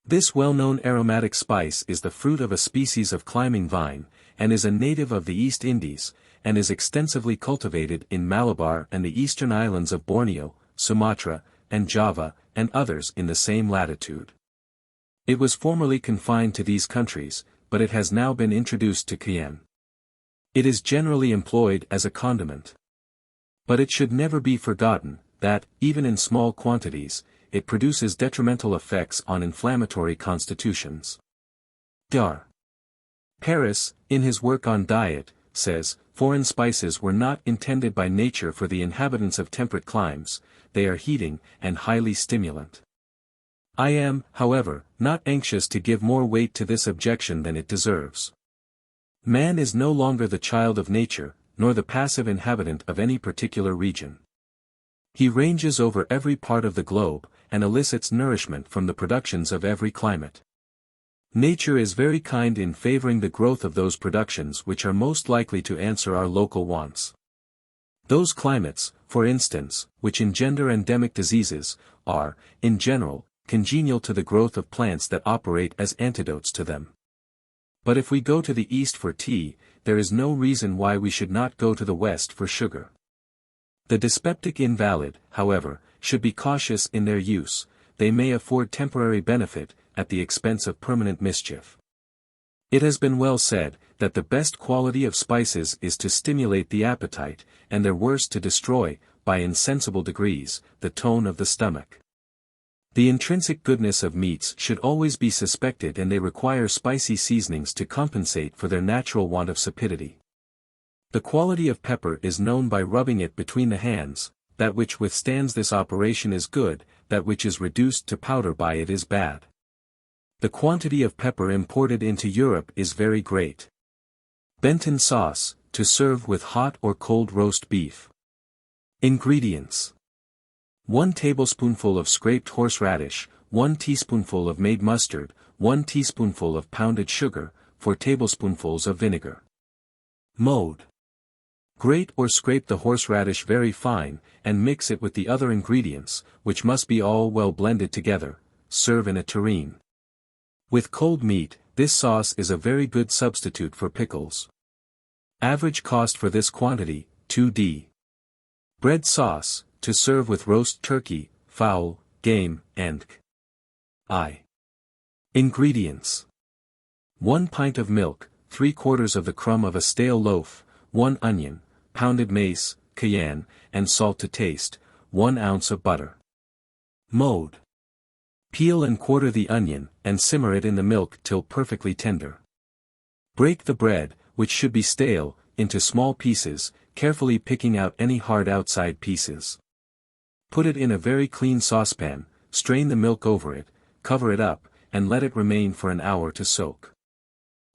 Speaker 1: This well-known aromatic spice is the fruit of a species of climbing vine, and is a native of the East Indies, and is extensively cultivated in Malabar and the eastern islands of Borneo, Sumatra, and Java, and others in the same latitude. It was formerly confined to these countries, but it has now been introduced to Cayenne. It is generally employed as a condiment. But it should never be forgotten, that, even in small quantities, it produces detrimental effects on inflammatory constitutions. Dar. Paris, in his work on diet, says, foreign spices were not intended by nature for the inhabitants of temperate climes, they are heating, and highly stimulant. I am, however, not anxious to give more weight to this objection than it deserves. Man is no longer the child of nature, nor the passive inhabitant of any particular region. He ranges over every part of the globe, and elicits nourishment from the productions of every climate. Nature is very kind in favoring the growth of those productions which are most likely to answer our local wants. Those climates, for instance, which engender endemic diseases, are, in general, congenial to the growth of plants that operate as antidotes to them. But if we go to the east for tea, there is no reason why we should not go to the west for sugar. The dyspeptic invalid, however, should be cautious in their use, they may afford temporary benefit, at the expense of permanent mischief. It has been well said, that the best quality of spices is to stimulate the appetite, and their worst to destroy, by insensible degrees, the tone of the stomach. The intrinsic goodness of meats should always be suspected, and they require spicy seasonings to compensate for their natural want of sapidity. The quality of pepper is known by rubbing it between the hands, that which withstands this operation is good, that which is reduced to powder by it is bad. The quantity of pepper imported into Europe is very great. Beeton sauce, to serve with hot or cold roast beef. Ingredients: 1 tablespoonful of scraped horseradish, 1 teaspoonful of made mustard, 1 teaspoonful of pounded sugar, 4 tablespoonfuls of vinegar. Mode: grate or scrape the horseradish very fine, and mix it with the other ingredients, which must be all well blended together. Serve in a tureen. With cold meat, this sauce is a very good substitute for pickles. Average cost for this quantity, 2d. Bread sauce, to serve with roast turkey, fowl, game, and I. Ingredients: 1 pint of milk, 3/4 of the crumb of a stale loaf, 1 onion, pounded mace, cayenne, and salt to taste, 1 ounce of butter. Mode: peel and quarter the onion, and simmer it in the milk till perfectly tender. Break the bread, which should be stale, into small pieces, carefully picking out any hard outside pieces. Put it in a very clean saucepan, strain the milk over it, cover it up, and let it remain for an hour to soak.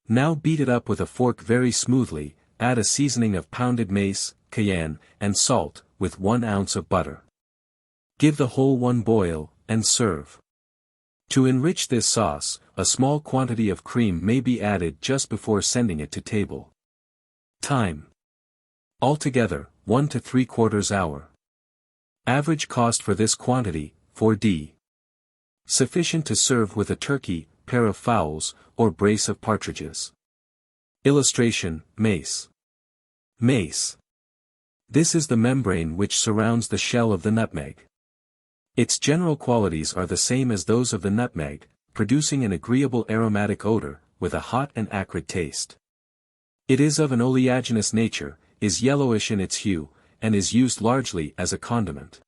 Speaker 1: Now beat it up with a fork very smoothly, add a seasoning of pounded mace, cayenne, and salt, with 1 ounce of butter. Give the whole one boil, and serve. To enrich this sauce, a small quantity of cream may be added just before sending it to table. Time: altogether, 1 to 3/4 hour. Average cost for this quantity, 4d. Sufficient to serve with a turkey, pair of fowls, or brace of partridges. Illustration: mace. Mace. This is the membrane which surrounds the shell of the nutmeg. Its general qualities are the same as those of the nutmeg, producing an agreeable aromatic odor, with a hot and acrid taste. It is of an oleaginous nature, is yellowish in its hue, and is used largely as a condiment.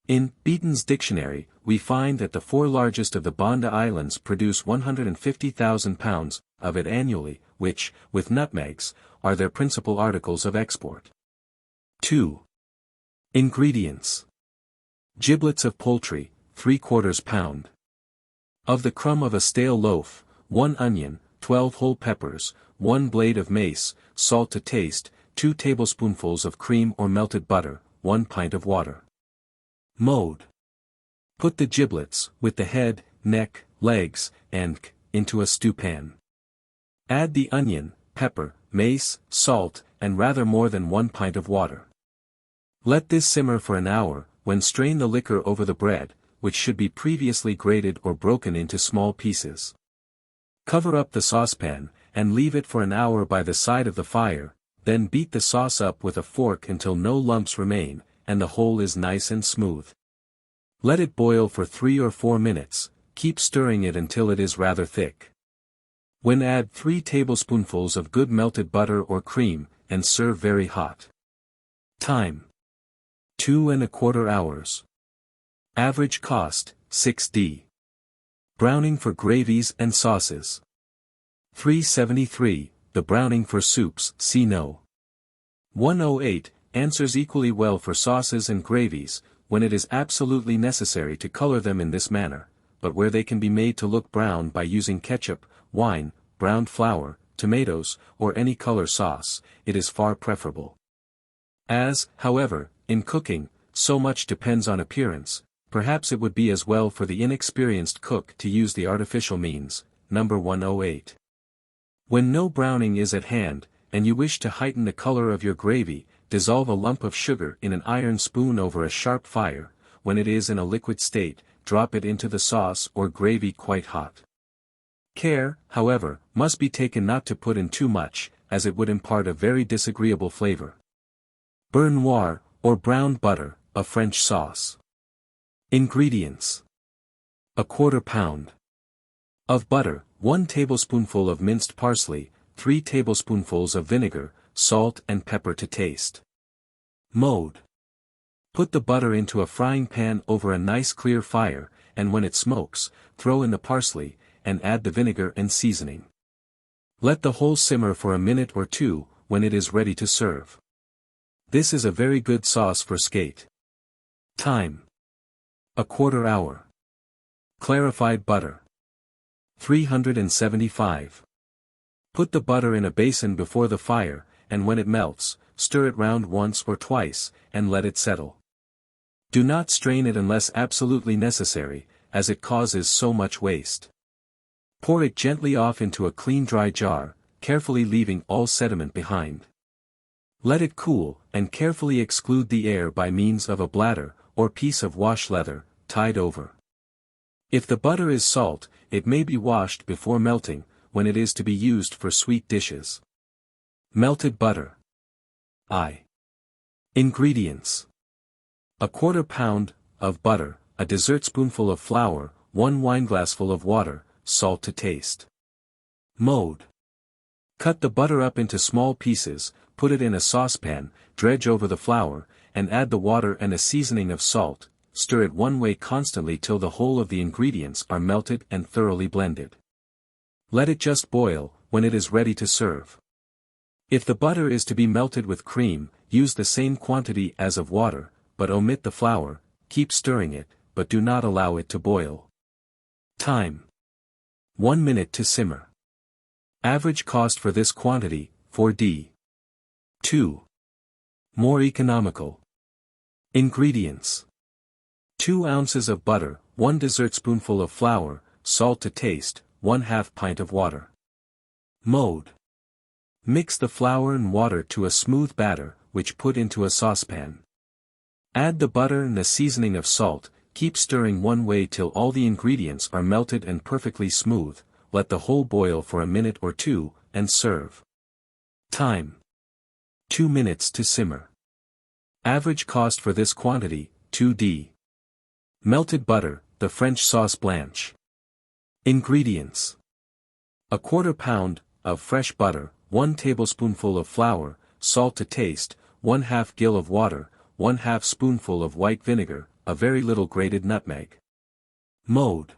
Speaker 1: In Beeton's dictionary, we find that the 4 largest of the Banda Islands produce 150,000 pounds of it annually, which, with nutmegs, are their principal articles of export. 2. Ingredients: giblets of poultry, 3/4 pound. Of the crumb of a stale loaf, 1 onion, 12 whole peppers, 1 blade of mace, salt to taste, 2 tablespoonfuls of cream or melted butter, 1 pint of water. Mode: put the giblets, with the head, neck, legs, and into a stewpan. Add the onion, pepper, mace, salt, and rather more than 1 pint of water. Let this simmer for an hour, when strain the liquor over the bread, which should be previously grated or broken into small pieces. Cover up the saucepan, and leave it for an hour by the side of the fire, then beat the sauce up with a fork until no lumps remain, and the whole is nice and smooth. Let it boil for 3 or 4 minutes, keep stirring it until it is rather thick. When add 3 tablespoonfuls of good melted butter or cream, and serve very hot. Time: 2 1/4 hours. Average cost, 6d. Browning for gravies and sauces. 373, the browning for soups, see No. 108, answers equally well for sauces and gravies, when it is absolutely necessary to color them in this manner, but where they can be made to look brown by using ketchup, wine, browned flour, tomatoes, or any color sauce, it is far preferable. As, however, in cooking, so much depends on appearance, perhaps it would be as well for the inexperienced cook to use the artificial means. Number 108. When no browning is at hand, and you wish to heighten the color of your gravy, dissolve a lump of sugar in an iron spoon over a sharp fire. When it is in a liquid state, drop it into the sauce or gravy quite hot. Care, however, must be taken not to put in too much, as it would impart a very disagreeable flavor. Beurre noir, or browned butter, a French sauce. Ingredients: 1/4 pound of butter, 1 tablespoonful of minced parsley, 3 tablespoonfuls of vinegar, salt and pepper to taste. Mode: put the butter into a frying pan over a nice clear fire, and when it smokes, throw in the parsley, and add the vinegar and seasoning. Let the whole simmer for a minute or 2, when it is ready to serve. This is a very good sauce for skate. Time: 1/4 hour. Clarified butter. 375. Put the butter in a basin before the fire, and when it melts, stir it round once or twice, and let it settle. Do not strain it unless absolutely necessary, as it causes so much waste. Pour it gently off into a clean dry jar, carefully leaving all sediment behind. Let it cool, and carefully exclude the air by means of a bladder, or piece of wash leather, tied over. If the butter is salt, it may be washed before melting, when it is to be used for sweet dishes. Melted butter. Ingredients: 1/4 pound of butter, a dessertspoonful of flour, 1 wineglassful of water, salt to taste. Mode. Cut the butter up into small pieces, put it in a saucepan, dredge over the flour, and add the water and a seasoning of salt, stir it one way constantly till the whole of the ingredients are melted and thoroughly blended. Let it just boil, when it is ready to serve. If the butter is to be melted with cream, use the same quantity as of water, but omit the flour, keep stirring it, but do not allow it to boil. Time. 1 minute to simmer. Average cost for this quantity, 4d. 2. More economical. Ingredients. 2 ounces of butter, 1 dessertspoonful of flour, salt to taste, 1/2 pint of water. Mode. Mix the flour and water to a smooth batter, which put into a saucepan. Add the butter and a seasoning of salt, keep stirring one way till all the ingredients are melted and perfectly smooth, let the whole boil for a minute or two, and serve. Time. 2 minutes to simmer. Average cost for this quantity, 2d. Melted butter, the French sauce blanche. Ingredients. 1/4 pound of fresh butter, 1 tablespoonful of flour, salt to taste, 1/2 gill of water, 1/2 spoonful of white vinegar, a very little grated nutmeg. Mode.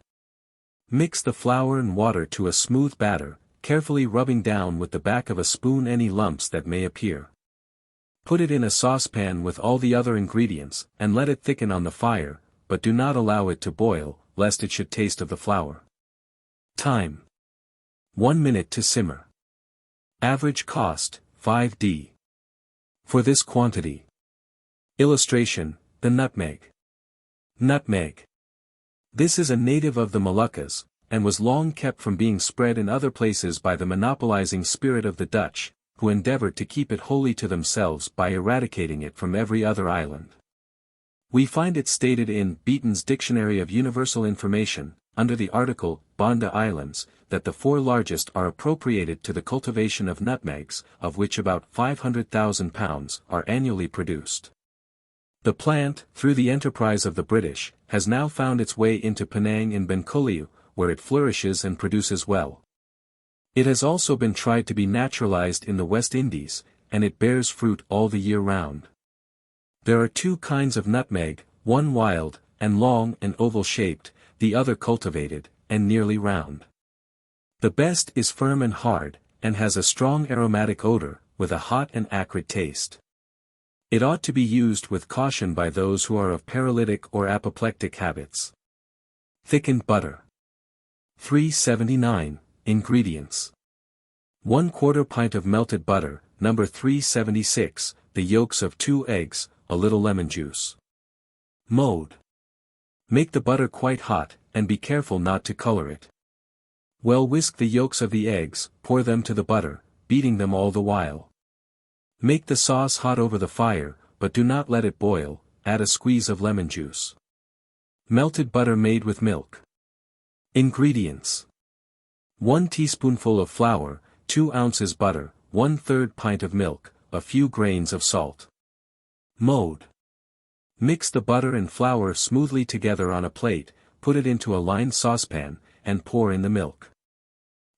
Speaker 1: Mix the flour and water to a smooth batter, carefully rubbing down with the back of a spoon any lumps that may appear. Put it in a saucepan with all the other ingredients, and let it thicken on the fire, but do not allow it to boil, lest it should taste of the flour. Time. 1 minute to simmer. Average cost, 5d. For this quantity. Illustration, the nutmeg. Nutmeg. This is a native of the Moluccas, and was long kept from being spread in other places by the monopolizing spirit of the Dutch, who endeavored to keep it wholly to themselves by eradicating it from every other island. We find it stated in Beeton's Dictionary of Universal Information, under the article, Banda Islands, that the 4 largest are appropriated to the cultivation of nutmegs, of which about 500,000 pounds are annually produced. The plant, through the enterprise of the British, has now found its way into Penang and Bengkulu, where it flourishes and produces well. It has also been tried to be naturalized in the West Indies, and it bears fruit all the year round. There are 2 kinds of nutmeg, one wild, and long and oval-shaped, the other cultivated, and nearly round. The best is firm and hard, and has a strong aromatic odor, with a hot and acrid taste. It ought to be used with caution by those who are of paralytic or apoplectic habits. Thickened butter. 379, Ingredients. 1/4 pint of melted butter, number 376, the yolks of 2 eggs, a little lemon juice. Mode. Make the butter quite hot, and be careful not to color it. Well, whisk the yolks of the eggs, pour them to the butter, beating them all the while. Make the sauce hot over the fire, but do not let it boil, add a squeeze of lemon juice. Melted butter made with milk. Ingredients. 1 teaspoonful of flour, 2 ounces butter, 1/3 pint of milk, a few grains of salt. Mode. Mix the butter and flour smoothly together on a plate, put it into a lined saucepan, and pour in the milk.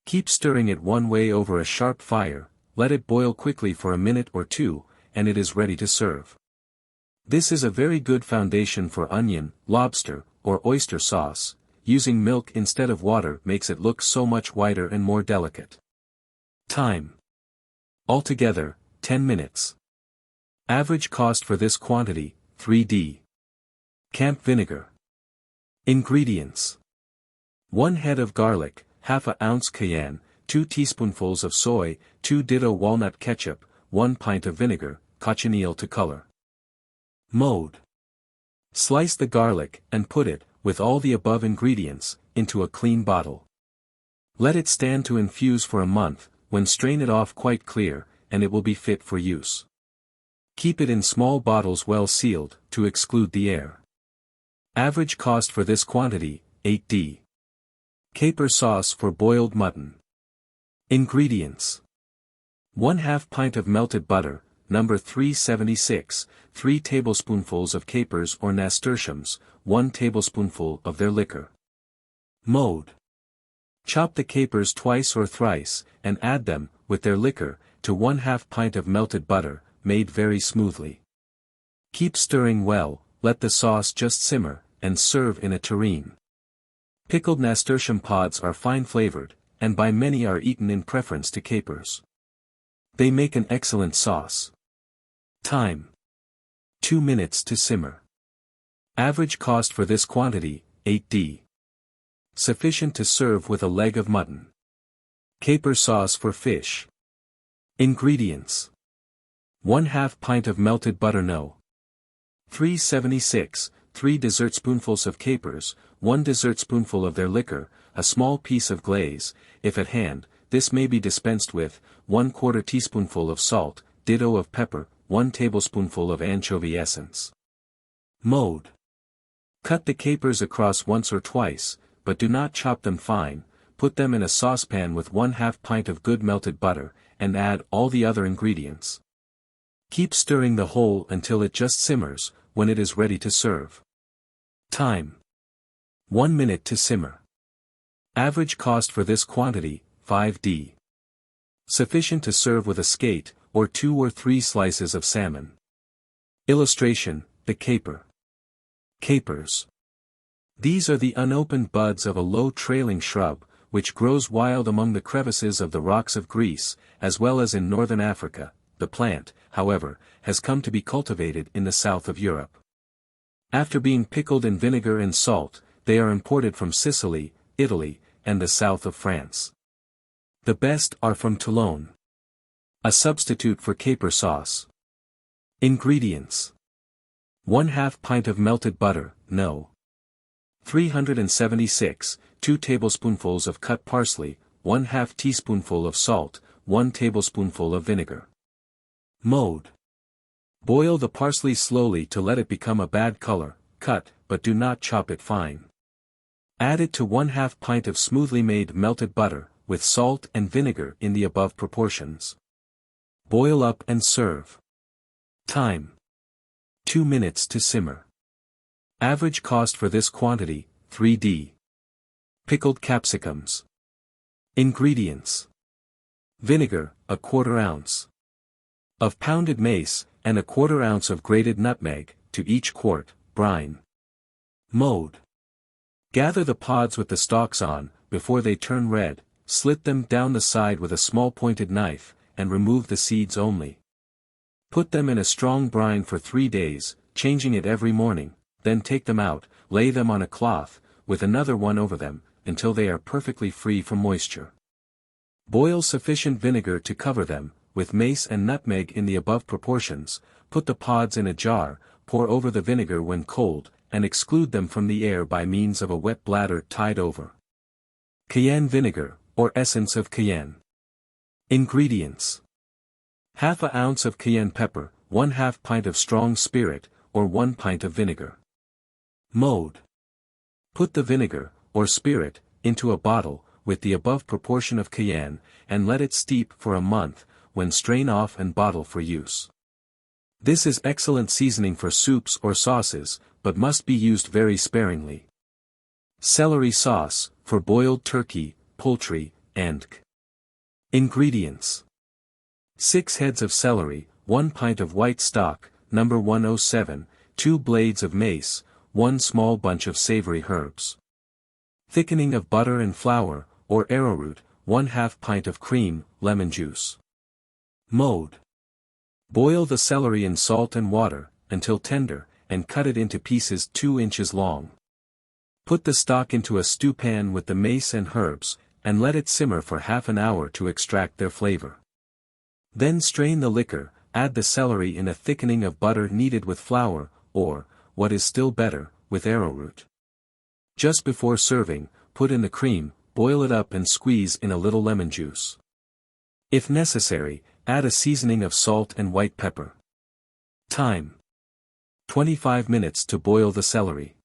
Speaker 1: Keep stirring it one way over a sharp fire, let it boil quickly for a minute or two, and it is ready to serve. This is a very good foundation for onion, lobster, or oyster sauce. Using milk instead of water makes it look so much whiter and more delicate. Time. Altogether, 10 minutes. Average cost for this quantity, 3d. Camp vinegar. Ingredients. 1 head of garlic, 1/2 ounce cayenne, 2 teaspoonfuls of soy, 2 ditto walnut ketchup, 1 pint of vinegar, cochineal to color. Mode. Slice the garlic, and put it, with all the above ingredients, into a clean bottle. Let it stand to infuse for a month, when strain it off quite clear, and it will be fit for use. Keep it in small bottles well sealed, to exclude the air. Average cost for this quantity, 8d. Caper sauce for boiled mutton. Ingredients. 1/2 pint of melted butter, number 376, 3 tablespoonfuls of capers or nasturtiums, 1 tablespoonful of their liquor. Mode. Chop the capers twice or thrice, and add them, with their liquor, to 1/2 pint of melted butter, made very smoothly. Keep stirring well, let the sauce just simmer, and serve in a tureen. Pickled nasturtium pods are fine flavored, and by many are eaten in preference to capers. They make an excellent sauce. Time: 2 minutes to simmer. Average cost for this quantity, 8d. Sufficient to serve with a leg of mutton. Caper sauce for fish. Ingredients: 1/2 pint of melted butter no. 376, 3 dessertspoonfuls of capers, 1 dessertspoonful of their liquor, a small piece of glaze, if at hand, this may be dispensed with, 1/4 teaspoonful of salt, ditto of pepper, 1 tablespoonful of anchovy essence. Mode: cut the capers across once or twice, but do not chop them fine. Put them in a saucepan with 1/2 pint of good melted butter, and add all the other ingredients. Keep stirring the whole until it just simmers, when it is ready to serve. Time: 1 minute to simmer. Average cost for this quantity, 5d. Sufficient to serve with a skate, or 2 or 3 slices of salmon. Illustration: the caper. Capers. These are the unopened buds of a low trailing shrub, which grows wild among the crevices of the rocks of Greece, as well as in northern Africa. The plant, however, has come to be cultivated in the south of Europe. After being pickled in vinegar and salt, they are imported from Sicily, Italy, and the south of France. The best are from Toulon. A substitute for caper sauce. Ingredients: 1/2 pint of melted butter, no. 376, 2 tablespoonfuls of cut parsley, 1/2 teaspoonful of salt, 1 tablespoonful of vinegar. Mode: boil the parsley slowly to let it become a bad color, cut, but do not chop it fine. Add it to 1/2 pint of smoothly made melted butter, with salt and vinegar in the above proportions. Boil up and serve. Time: 2 minutes to simmer. Average cost for this quantity, 3d. Pickled capsicums. Ingredients: vinegar, 1/4 ounce. Of pounded mace, and 1/4 ounce of grated nutmeg, to each quart, brine. Mode: gather the pods with the stalks on, before they turn red, slit them down the side with a small pointed knife, and remove the seeds only. Put them in a strong brine for 3 days, changing it every morning, then take them out, lay them on a cloth, with another one over them, until they are perfectly free from moisture. Boil sufficient vinegar to cover them, with mace and nutmeg in the above proportions. Put the pods in a jar, pour over the vinegar when cold, and exclude them from the air by means of a wet bladder tied over. Cayenne vinegar, or essence of cayenne. Ingredients: 1/2 ounce of cayenne pepper, 1/2 pint of strong spirit, or 1 pint of vinegar. Mode: put the vinegar, or spirit, into a bottle, with the above proportion of cayenne, and let it steep for a month, when strain off and bottle for use. This is excellent seasoning for soups or sauces, but must be used very sparingly. Celery sauce, for boiled turkey, poultry, and Ingredients: 6 heads of celery, 1 pint of white stock, number 107, 2 blades of mace, 1 small bunch of savory herbs. Thickening of butter and flour, or arrowroot, 1/2 pint of cream, lemon juice. Mode: boil the celery in salt and water, until tender, and cut it into pieces 2 inches long. Put the stock into a stewpan with the mace and herbs, and let it simmer for half an hour to extract their flavor. Then strain the liquor, add the celery in a thickening of butter kneaded with flour, or, what is still better, with arrowroot. Just before serving, put in the cream, boil it up and squeeze in a little lemon juice. If necessary, add a seasoning of salt and white pepper. Time: 25 minutes to boil the celery.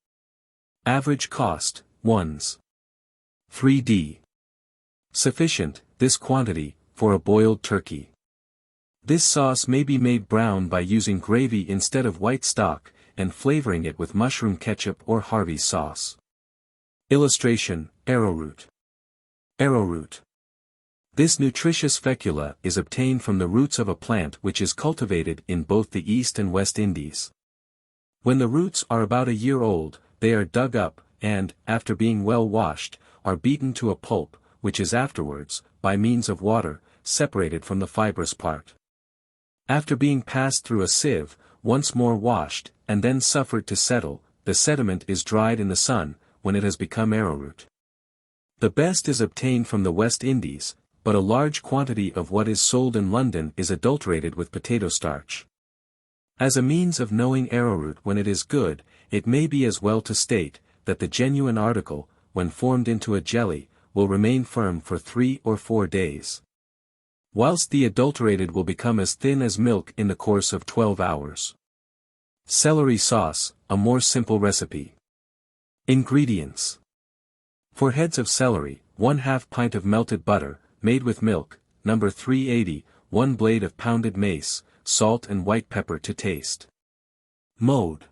Speaker 1: Average cost, 1s. 3d. Sufficient, this quantity, for a boiled turkey. This sauce may be made brown by using gravy instead of white stock, and flavoring it with mushroom ketchup or Harvey's sauce. Illustration: arrowroot. Arrowroot. This nutritious fecula is obtained from the roots of a plant which is cultivated in both the East and West Indies. When the roots are about a year old, they are dug up, and, after being well washed, are beaten to a pulp, which is afterwards, by means of water, separated from the fibrous part. After being passed through a sieve, once more washed, and then suffered to settle, the sediment is dried in the sun, when it has become arrowroot. The best is obtained from the West Indies, but a large quantity of what is sold in London is adulterated with potato starch. As a means of knowing arrowroot when it is good, it may be as well to state, that the genuine article, when formed into a jelly, will remain firm for 3 or 4 days. Whilst the adulterated will become as thin as milk in the course of 12 hours. Celery sauce, a more simple recipe. Ingredients. For heads of celery, 1/2 pint of melted butter, made with milk, No. 380, 1 blade of pounded mace, salt and white pepper to taste. Mode.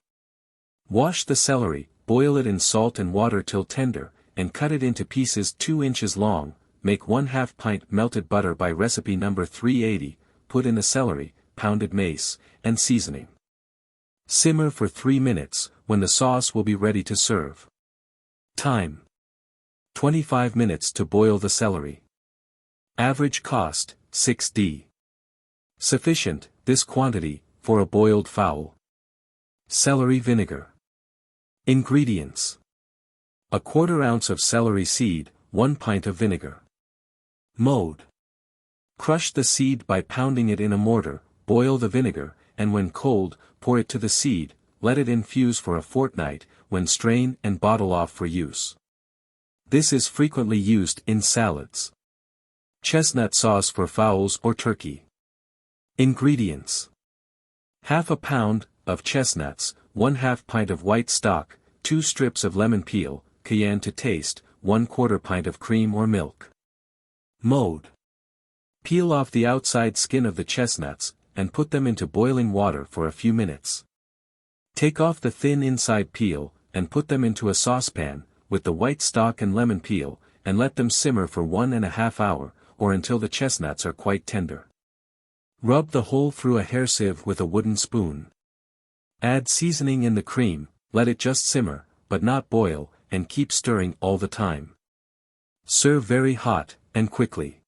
Speaker 1: Wash the celery, boil it in salt and water till tender, and cut it into pieces 2 inches long. Make 1/2 pint melted butter by recipe No. 380, put in the celery, pounded mace, and seasoning. Simmer for 3 minutes, when the sauce will be ready to serve. Time. 25 minutes to boil the celery. Average cost, 6d. Sufficient, this quantity, for a boiled fowl. Celery vinegar. Ingredients. 1/4 ounce of celery seed, 1 pint of vinegar. Mode. Crush the seed by pounding it in a mortar, boil the vinegar, and when cold, pour it to the seed, let it infuse for a fortnight, when strain and bottle off for use. This is frequently used in salads. Chestnut sauce for fowls or turkey. Ingredients. 1/2 pound of chestnuts, 1/2 pint of white stock, 2 strips of lemon peel, cayenne to taste, 1/4 pint of cream or milk. Mode. Peel off the outside skin of the chestnuts, and put them into boiling water for a few minutes. Take off the thin inside peel, and put them into a saucepan, with the white stock and lemon peel, and let them simmer for 1½ hour, or until the chestnuts are quite tender. Rub the whole through a hair sieve with a wooden spoon. Add seasoning in the cream, let it just simmer, but not boil, and keep stirring all the time. Serve very hot, and quickly.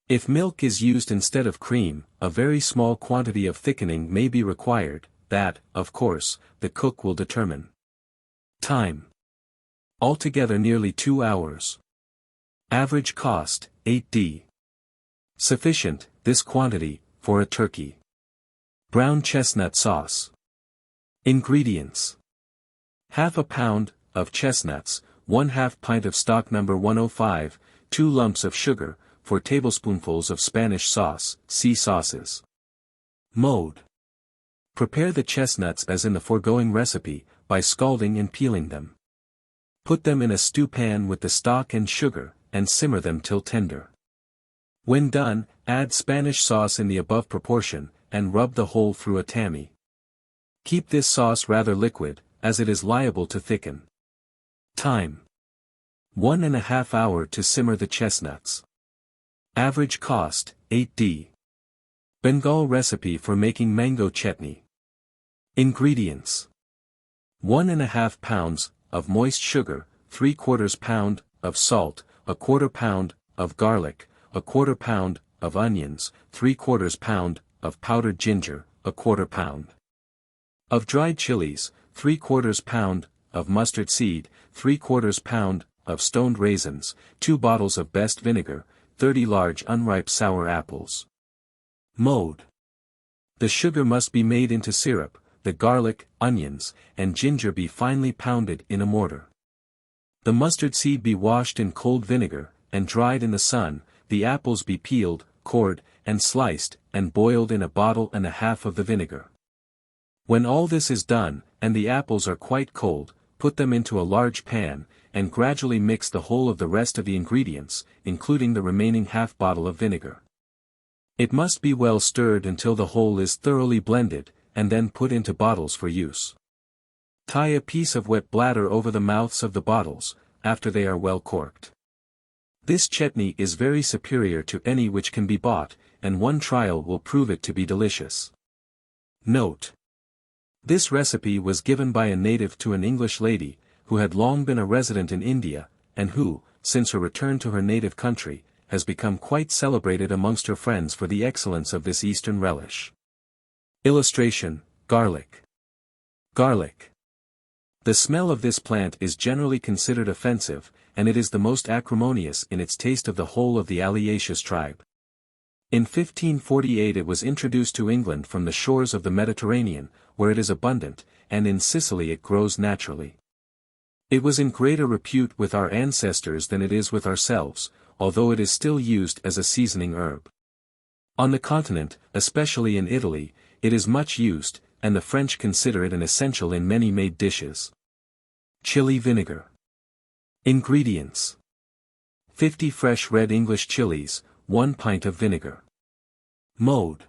Speaker 1: If milk is used instead of cream, a very small quantity of thickening may be required, that, of course, the cook will determine. Time. Altogether nearly 2 hours. Average cost, 8d. Sufficient, this quantity, for a turkey. Brown chestnut sauce. Ingredients. 1/2 pound of chestnuts, 1/2 pint of stock No. 105, 2 lumps of sugar, 4 tablespoonfuls of Spanish sauce, see sauces. Mode. Prepare the chestnuts as in the foregoing recipe, by scalding and peeling them. Put them in a stew pan with the stock and sugar, and simmer them till tender. When done, add Spanish sauce in the above proportion, and rub the whole through a tammy. Keep this sauce rather liquid, as it is liable to thicken. Time. 1½ hour to simmer the chestnuts. Average cost, 8d. Bengal recipe for making mango chutney. Ingredients. 1½ pounds of moist sugar, 3/4 pound of salt, 1/4 pound of garlic, 1/4 pound of onions, 3/4 pound of powdered ginger, 1/4 pound of dried chilies, 3/4 pound of mustard seed, 3/4 pound of stoned raisins, 2 bottles of best vinegar, 30 large unripe sour apples. Mode. The sugar must be made into syrup, the garlic, onions, and ginger be finely pounded in a mortar. The mustard seed be washed in cold vinegar, and dried in the sun, the apples be peeled, cored, and sliced, and boiled in 1.5 bottles of the vinegar. When all this is done, and the apples are quite cold, put them into a large pan, and gradually mix the whole of the rest of the ingredients, including the remaining half bottle of vinegar. It must be well stirred until the whole is thoroughly blended, and then put into bottles for use. Tie a piece of wet bladder over the mouths of the bottles, after they are well corked. This chutney is very superior to any which can be bought, and one trial will prove it to be delicious. Note: this recipe was given by a native to an English lady, who had long been a resident in India, and who, since her return to her native country, has become quite celebrated amongst her friends for the excellence of this Eastern relish. Illustration: garlic. Garlic. The smell of this plant is generally considered offensive, and it is the most acrimonious in its taste of the whole of the Alliaceous tribe. In 1548 it was introduced to England from the shores of the Mediterranean, where it is abundant, and in Sicily it grows naturally. It was in greater repute with our ancestors than it is with ourselves, although it is still used as a seasoning herb. On the continent, especially in Italy, it is much used, and the French consider it an essential in many made dishes. Chili vinegar. Ingredients: 50 fresh red English chilies, 1 pint of vinegar. Mode: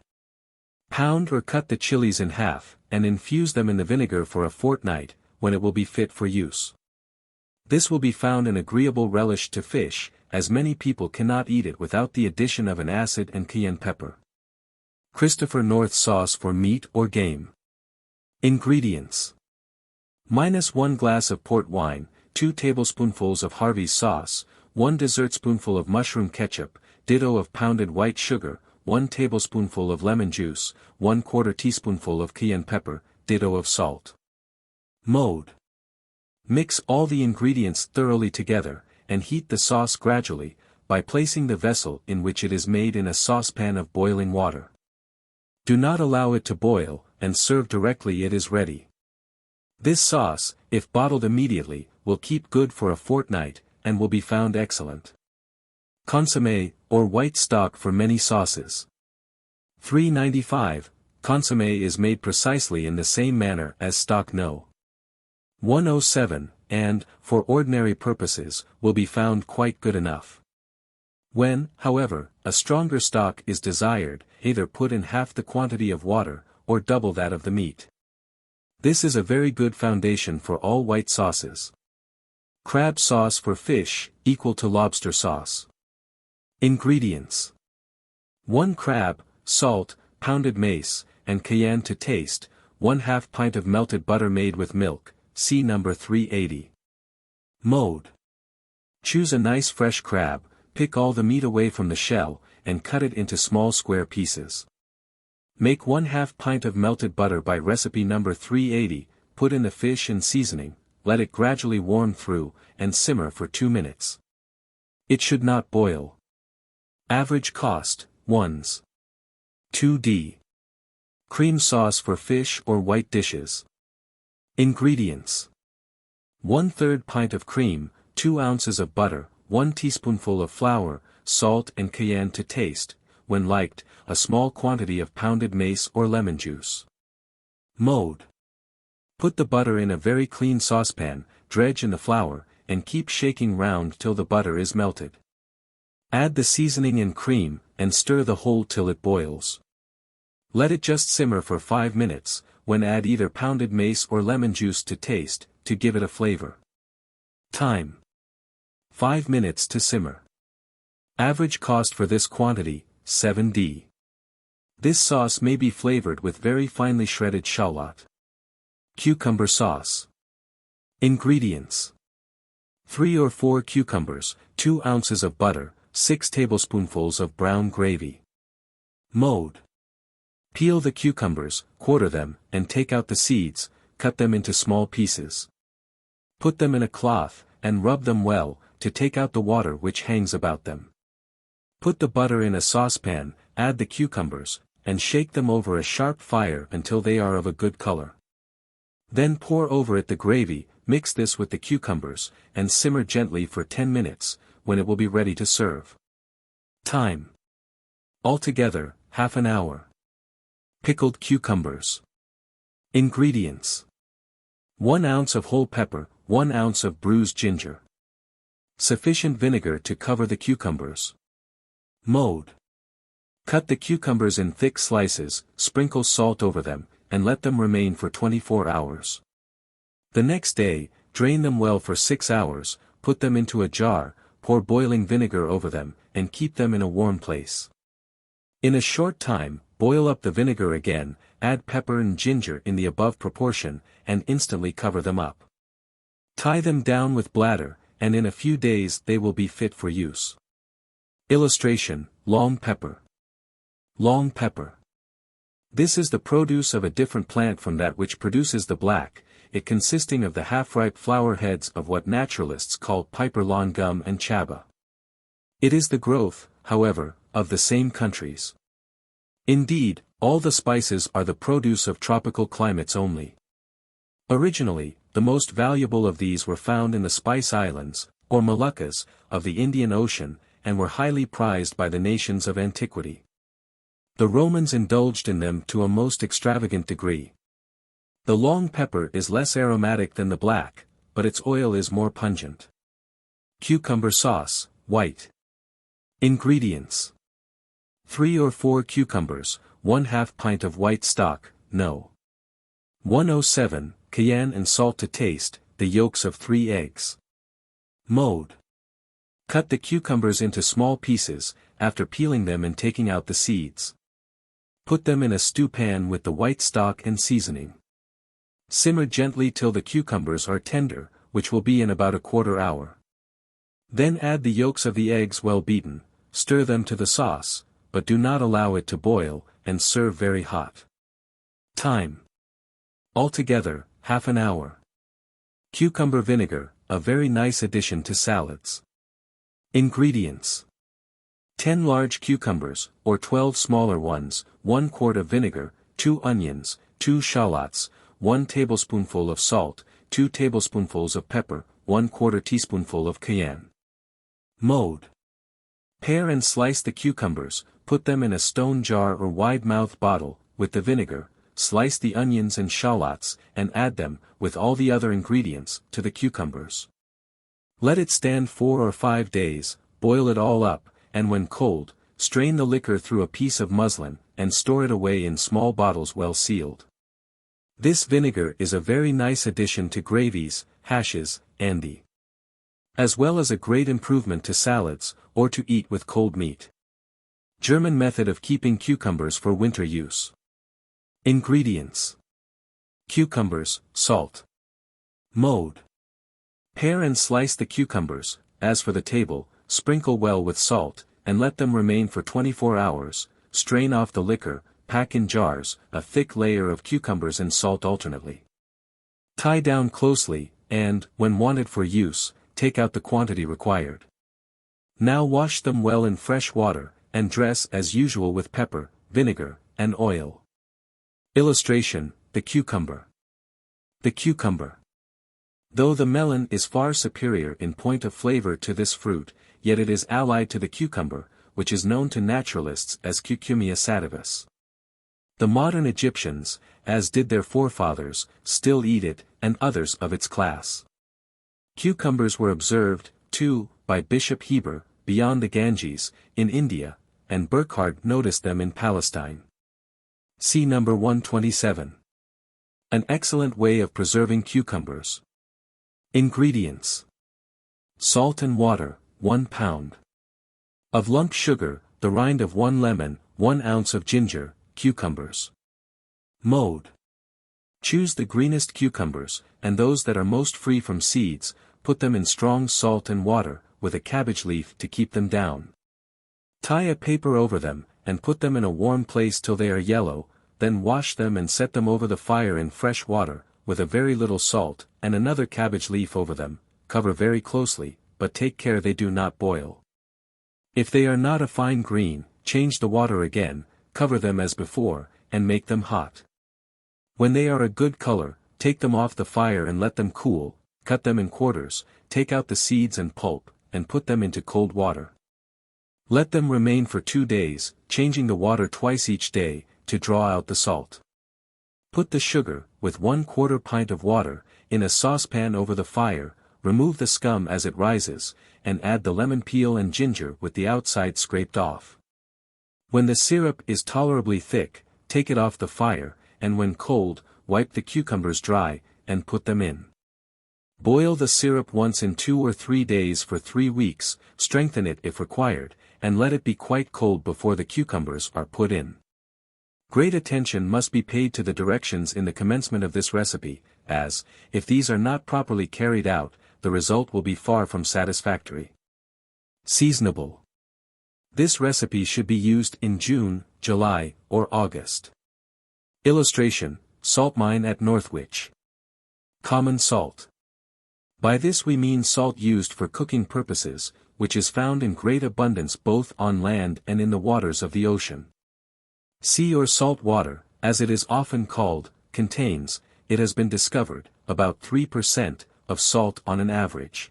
Speaker 1: pound or cut the chilies in half, and infuse them in the vinegar for a fortnight, when it will be fit for use. This will be found an agreeable relish to fish, as many people cannot eat it without the addition of an acid and cayenne pepper. Christopher North sauce for meat or game. Ingredients: -1 glass of port wine, 2 tablespoonfuls of Harvey's sauce, 1 dessertspoonful of mushroom ketchup, ditto of pounded white sugar, 1 tablespoonful of lemon juice, 1/4 teaspoonful of cayenne pepper, ditto of salt. Mode: mix all the ingredients thoroughly together, and heat the sauce gradually, by placing the vessel in which it is made in a saucepan of boiling water. Do not allow it to boil, and serve directly it is ready. This sauce, if bottled immediately, will keep good for a fortnight, and will be found excellent. Consommé, or white stock for many sauces. 395, consommé is made precisely in the same manner as stock No. 107, and, for ordinary purposes, will be found quite good enough. When, however, a stronger stock is desired, either put in half the quantity of water, or double that of the meat. This is a very good foundation for all white sauces. Crab sauce for fish, equal to lobster sauce. Ingredients: 1 crab, salt, pounded mace, and cayenne to taste, 1/2 pint of melted butter made with milk, see number 380. Mode: choose a nice fresh crab, pick all the meat away from the shell, and cut it into small square pieces. Make 1/2 pint of melted butter by recipe number 380, put in the fish and seasoning, let it gradually warm through, and simmer for 2 minutes. It should not boil. Average cost, 1s. 2d. Cream sauce for fish or white dishes. Ingredients: 1/3 pint of cream, 2 ounces of butter, 1 teaspoonful of flour, salt and cayenne to taste, when liked, a small quantity of pounded mace or lemon juice. Mode: put the butter in a very clean saucepan, dredge in the flour, and keep shaking round till the butter is melted. Add the seasoning and cream, and stir the whole till it boils. Let it just simmer for 5 minutes, when add either pounded mace or lemon juice to taste, to give it a flavor. Time: 5 minutes to simmer. Average cost for this quantity, 7d. This sauce may be flavored with very finely shredded shallot. Cucumber sauce. Ingredients: 3 or 4 cucumbers, 2 ounces of butter, 6 tablespoonfuls of brown gravy. Mode: peel the cucumbers, quarter them, and take out the seeds, cut them into small pieces. Put them in a cloth, and rub them well, to take out the water which hangs about them. Put the butter in a saucepan, add the cucumbers, and shake them over a sharp fire until they are of a good color. Then pour over it the gravy, mix this with the cucumbers, and simmer gently for 10 minutes, when it will be ready to serve. Time: altogether, half an hour. Pickled cucumbers. Ingredients: 1 ounce of whole pepper, 1 ounce of bruised ginger. Sufficient vinegar to cover the cucumbers. Mode: cut the cucumbers in thick slices, sprinkle salt over them, and let them remain for 24 hours. The next day, drain them well for 6 hours, put them into a jar, pour boiling vinegar over them, and keep them in a warm place. In a short time, boil up the vinegar again, add pepper and ginger in the above proportion, and instantly cover them up. Tie them down with bladder, and in a few days they will be fit for use. Illustration: long pepper. Long pepper. This is the produce of a different plant from that which produces the black, it consisting of the half-ripe flower heads of what naturalists call piper lawn gum and chaba. It is the growth, however, of the same countries. Indeed, all the spices are the produce of tropical climates only. Originally, the most valuable of these were found in the Spice Islands, or Moluccas, of the Indian Ocean, and were highly prized by the nations of antiquity. The Romans indulged in them to a most extravagant degree. The long pepper is less aromatic than the black, but its oil is more pungent. Cucumber sauce, white. Ingredients: 3 or 4 cucumbers, 1/2 pint of white stock, no. 107, cayenne and salt to taste, the yolks of 3 eggs. Mode: cut the cucumbers into small pieces, after peeling them and taking out the seeds. Put them in a stew pan with the white stock and seasoning. Simmer gently till the cucumbers are tender, which will be in about a quarter hour. Then add the yolks of the eggs well beaten, stir them to the sauce, but do not allow it to boil, and serve very hot. Time: altogether, half an hour. Cucumber vinegar, a very nice addition to salads. Ingredients: 10 large cucumbers, or 12 smaller ones, 1 quart of vinegar, 2 onions, 2 shallots, 1 tablespoonful of salt, 2 tablespoonfuls of pepper, 1/4 teaspoonful of cayenne. Mode: pare and slice the cucumbers, put them in a stone jar or wide-mouthed bottle, with the vinegar, slice the onions and shallots, and add them, with all the other ingredients, to the cucumbers. Let it stand 4 or 5 days, boil it all up, and when cold, strain the liquor through a piece of muslin, and store it away in small bottles well sealed. This vinegar is a very nice addition to gravies, hashes, and as well as a great improvement to salads, or to eat with cold meat. German method of keeping cucumbers for winter use. Ingredients: cucumbers, salt. Mode: pare and slice the cucumbers, as for the table, sprinkle well with salt, and let them remain for 24 hours, strain off the liquor, pack in jars, a thick layer of cucumbers and salt alternately. Tie down closely, and, when wanted for use, take out the quantity required. Now wash them well in fresh water, and dress as usual with pepper, vinegar, and oil. Illustration: the cucumber. The cucumber. Though the melon is far superior in point of flavor to this fruit, yet it is allied to the cucumber, which is known to naturalists as Cucumia sativus. The modern Egyptians, as did their forefathers, still eat it, and others of its class. Cucumbers were observed, too, by Bishop Heber, beyond the Ganges, in India, and Burckhardt noticed them in Palestine. See number 127. An excellent way of preserving cucumbers. Ingredients: salt and water, 1 pound. Of lump sugar, the rind of 1 lemon, 1 ounce of ginger, cucumbers. Mode: choose the greenest cucumbers, and those that are most free from seeds, put them in strong salt and water, with a cabbage leaf to keep them down. Tie a paper over them, and put them in a warm place till they are yellow, then wash them and set them over the fire in fresh water, with a very little salt, and another cabbage leaf over them, cover very closely, but take care they do not boil. If they are not a fine green, change the water again, cover them as before, and make them hot. When they are a good color, take them off the fire and let them cool, cut them in quarters, take out the seeds and pulp, and put them into cold water. Let them remain for 2 days, changing the water twice each day, to draw out the salt. Put the sugar, with 1/4 pint of water, in a saucepan over the fire, remove the scum as it rises, and add the lemon peel and ginger with the outside scraped off. When the syrup is tolerably thick, take it off the fire, and when cold, wipe the cucumbers dry, and put them in. Boil the syrup once in 2 or 3 days for 3 weeks, strengthen it if required, and let it be quite cold before the cucumbers are put in. Great attention must be paid to the directions in the commencement of this recipe, as, if these are not properly carried out, the result will be far from satisfactory. Seasonable. This recipe should be used in June, July, or August. Illustration: salt mine at Northwich. Common salt. By this we mean salt used for cooking purposes, which is found in great abundance both on land and in the waters of the ocean. Sea or salt water, as it is often called, contains, it has been discovered, about 3% of salt on an average.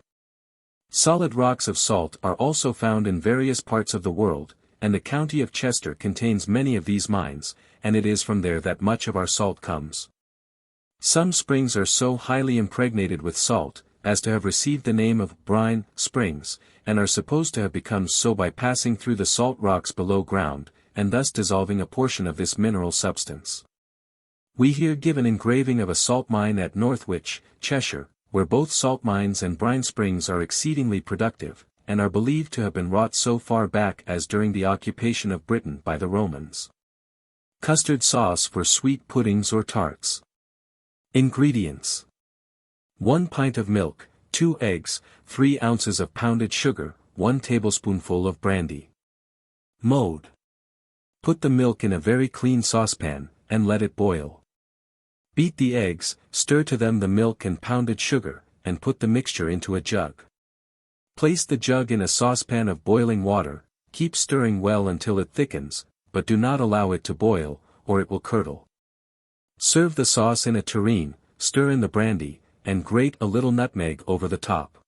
Speaker 1: Solid rocks of salt are also found in various parts of the world, and the county of Chester contains many of these mines, and it is from there that much of our salt comes. Some springs are so highly impregnated with salt, as to have received the name of brine springs, and are supposed to have become so by passing through the salt rocks below ground, and thus dissolving a portion of this mineral substance. We here give an engraving of a salt mine at Northwich, Cheshire, where both salt mines and brine springs are exceedingly productive, and are believed to have been wrought so far back as during the occupation of Britain by the Romans. Custard sauce for sweet puddings or tarts. Ingredients: 1 pint of milk, 2 eggs, 3 ounces of pounded sugar, 1 tablespoonful of brandy. Mode: put the milk in a very clean saucepan, and let it boil. Beat the eggs, stir to them the milk and pounded sugar, and put the mixture into a jug. Place the jug in a saucepan of boiling water, keep stirring well until it thickens, but do not allow it to boil, or it will curdle. Serve the sauce in a tureen, stir in the brandy, and grate a little nutmeg over the top.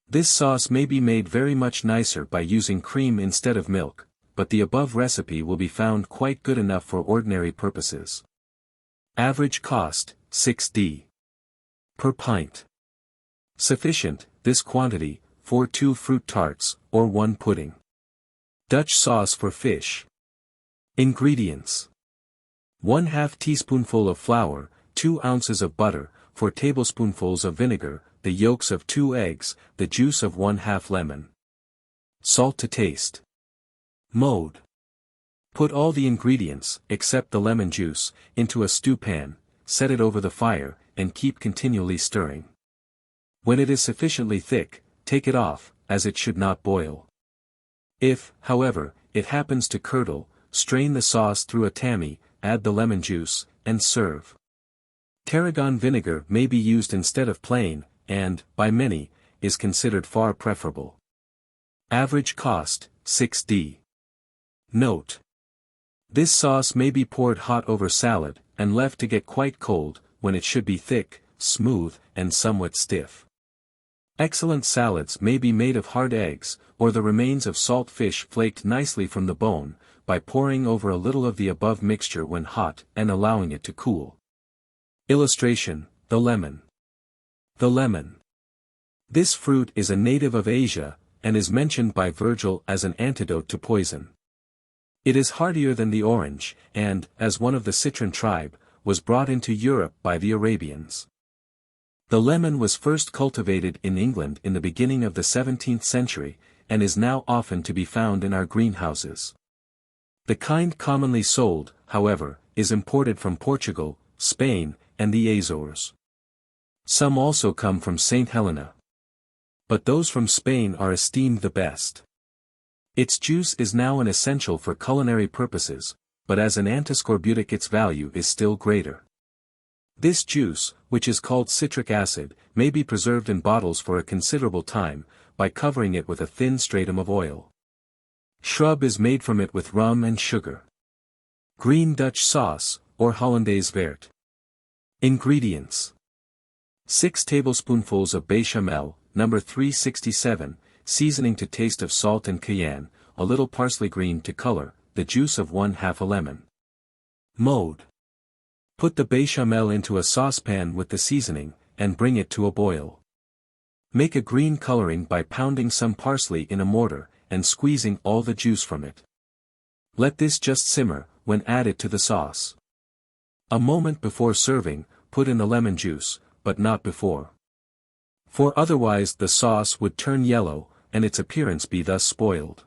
Speaker 1: This sauce may be made very much nicer by using cream instead of milk, but the above recipe will be found quite good enough for ordinary purposes. Average cost, 6d. per pint. Sufficient, this quantity, for 2 fruit tarts, or 1 pudding. Dutch sauce for fish. Ingredients: 1/2 teaspoonful of flour, 2 ounces of butter, 4 tablespoonfuls of vinegar, the yolks of 2 eggs, the juice of 1/2 lemon. Salt to taste. Mode: put all the ingredients, except the lemon juice, into a stew pan, set it over the fire, and keep continually stirring. When it is sufficiently thick, take it off, as it should not boil. If, however, it happens to curdle, strain the sauce through a tammy, add the lemon juice, and serve. Tarragon vinegar may be used instead of plain, and, by many, is considered far preferable. Average cost, 6d. Note: this sauce may be poured hot over salad, and left to get quite cold, when it should be thick, smooth, and somewhat stiff. Excellent salads may be made of hard eggs, or the remains of salt fish flaked nicely from the bone, by pouring over a little of the above mixture when hot and allowing it to cool. Illustration: the lemon. The lemon. This fruit is a native of Asia, and is mentioned by Virgil as an antidote to poison. It is hardier than the orange, and, as one of the citron tribe, was brought into Europe by the Arabians. The lemon was first cultivated in England in the beginning of the 17th century, and is now often to be found in our greenhouses. The kind commonly sold, however, is imported from Portugal, Spain, and the Azores. Some also come from St. Helena. But those from Spain are esteemed the best. Its juice is now an essential for culinary purposes, but as an antiscorbutic its value is still greater. This juice, which is called citric acid, may be preserved in bottles for a considerable time, by covering it with a thin stratum of oil. Shrub is made from it with rum and sugar. Green Dutch sauce, or Hollandaise vert. Ingredients: 6 tablespoonfuls of bechamel, number 367, seasoning to taste of salt and cayenne, a little parsley green to color, the juice of 1/2 a lemon. Mode: put the bechamel into a saucepan with the seasoning, and bring it to a boil. Make a green coloring by pounding some parsley in a mortar, and squeezing all the juice from it. Let this just simmer, when add it to the sauce. A moment before serving, put in the lemon juice, but not before. For otherwise the sauce would turn yellow, and its appearance be thus spoiled.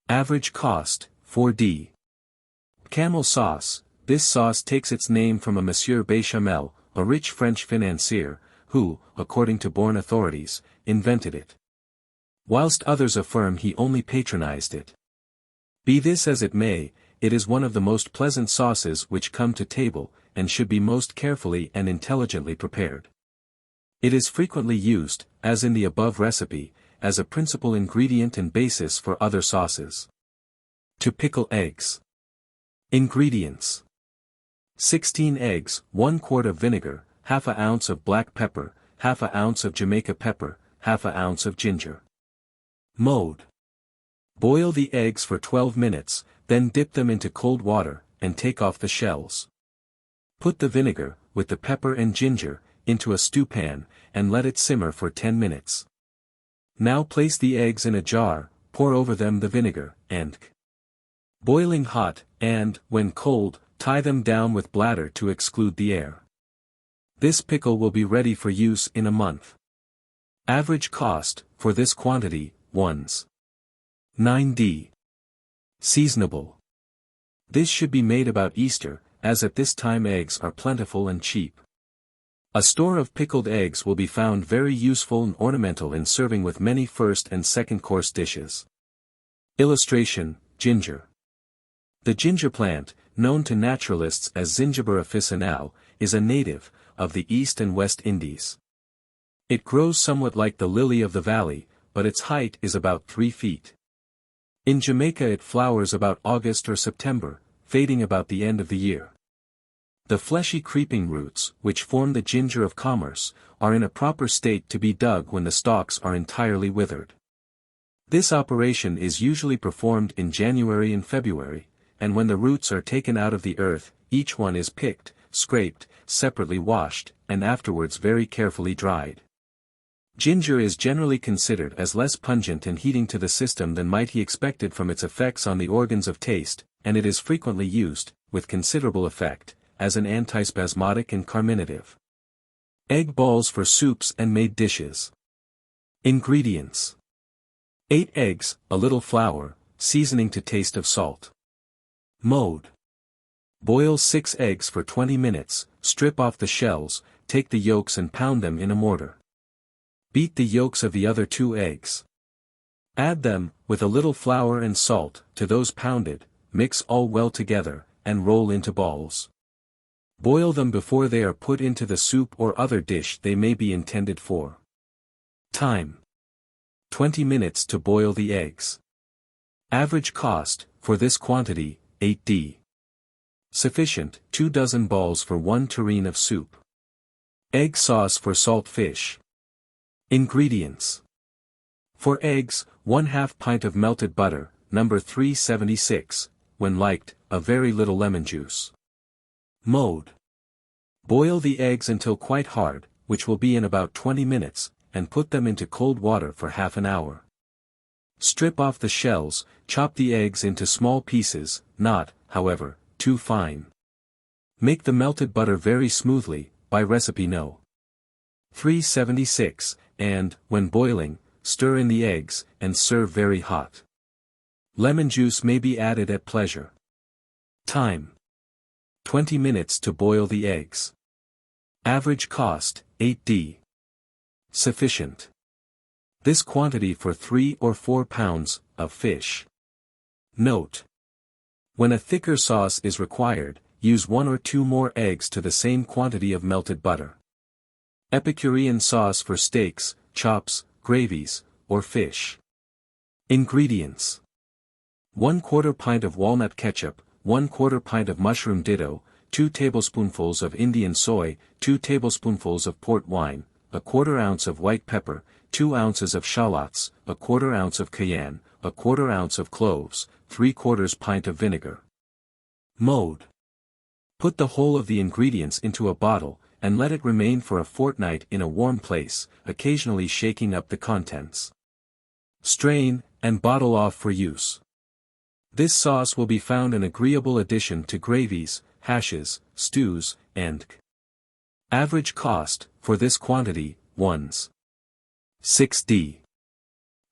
Speaker 1: Average cost, 4d. Camel sauce. This sauce takes its name from a Monsieur Béchamel, a rich French financier, who, according to Born authorities, invented it. Whilst others affirm he only patronized it. Be this as it may, it is one of the most pleasant sauces which come to table, and should be most carefully and intelligently prepared. It is frequently used, as in the above recipe, as a principal ingredient and basis for other sauces. To pickle eggs. Ingredients: 16 eggs, 1 quart of vinegar, half an ounce of black pepper, half an ounce of Jamaica pepper, half an ounce of ginger. Mode: boil the eggs for 12 minutes, then dip them into cold water, and take off the shells. Put the vinegar, with the pepper and ginger, into a stewpan, and let it simmer for 10 minutes. Now place the eggs in a jar, pour over them the vinegar, and boiling hot, and, when cold, tie them down with bladder to exclude the air. This pickle will be ready for use in a month. Average cost, for this quantity, 9d. Seasonable. This should be made about Easter, as at this time eggs are plentiful and cheap. A store of pickled eggs will be found very useful and ornamental in serving with many first and second course dishes. Illustration: ginger. The ginger plant, known to naturalists as Zingiber officinale, is a native of the East and West Indies. It grows somewhat like the lily of the valley, but its height is about 3 feet. In Jamaica it flowers about August or September, fading about the end of the year. The fleshy creeping roots, which form the ginger of commerce, are in a proper state to be dug when the stalks are entirely withered. This operation is usually performed in January and February, and when the roots are taken out of the earth, each one is picked, scraped, separately washed, and afterwards very carefully dried. Ginger is generally considered as less pungent and heating to the system than might be expected from its effects on the organs of taste, and it is frequently used, with considerable effect, as an antispasmodic and carminative. Egg balls for soups and made dishes. Ingredients: 8 eggs, a little flour, seasoning to taste of salt. Mode: boil 6 eggs for 20 minutes, strip off the shells, take the yolks and pound them in a mortar. Beat the yolks of the other 2 eggs. Add them, with a little flour and salt, to those pounded, mix all well together, and roll into balls. Boil them before they are put into the soup or other dish they may be intended for. Time: 20 minutes to boil the eggs. Average cost, for this quantity, 8d. Sufficient, 2 dozen balls for 1 tureen of soup. Egg sauce for salt fish. Ingredients: for eggs, 1/2 pint of melted butter, number 376, when liked, a very little lemon juice. Mode: boil the eggs until quite hard, which will be in about 20 minutes, and put them into cold water for half an hour. Strip off the shells, chop the eggs into small pieces, not, however, too fine. Make the melted butter very smoothly, by recipe No. 376, and, when boiling, stir in the eggs, and serve very hot. Lemon juice may be added at pleasure. Time: 20 minutes to boil the eggs. Average cost, 8d. Sufficient. This quantity for 3 or 4 pounds of fish. Note: when a thicker sauce is required, use 1 or 2 more eggs to the same quantity of melted butter. Epicurean sauce for steaks, chops, gravies, or fish. Ingredients: 1/4 pint of walnut ketchup, 1/4 pint of mushroom ditto, 2 tablespoonfuls of Indian soy, 2 tablespoonfuls of port wine, 1/4 ounce of white pepper, 2 ounces of shallots, 1/4 ounce of cayenne, 1/4 ounce of cloves, 3/4 pint of vinegar. Mode: put the whole of the ingredients into a bottle, and let it remain for a fortnight in a warm place, occasionally shaking up the contents. Strain, and bottle off for use. This sauce will be found an agreeable addition to gravies, hashes, stews, and Average cost, for this quantity, 1s. 6d.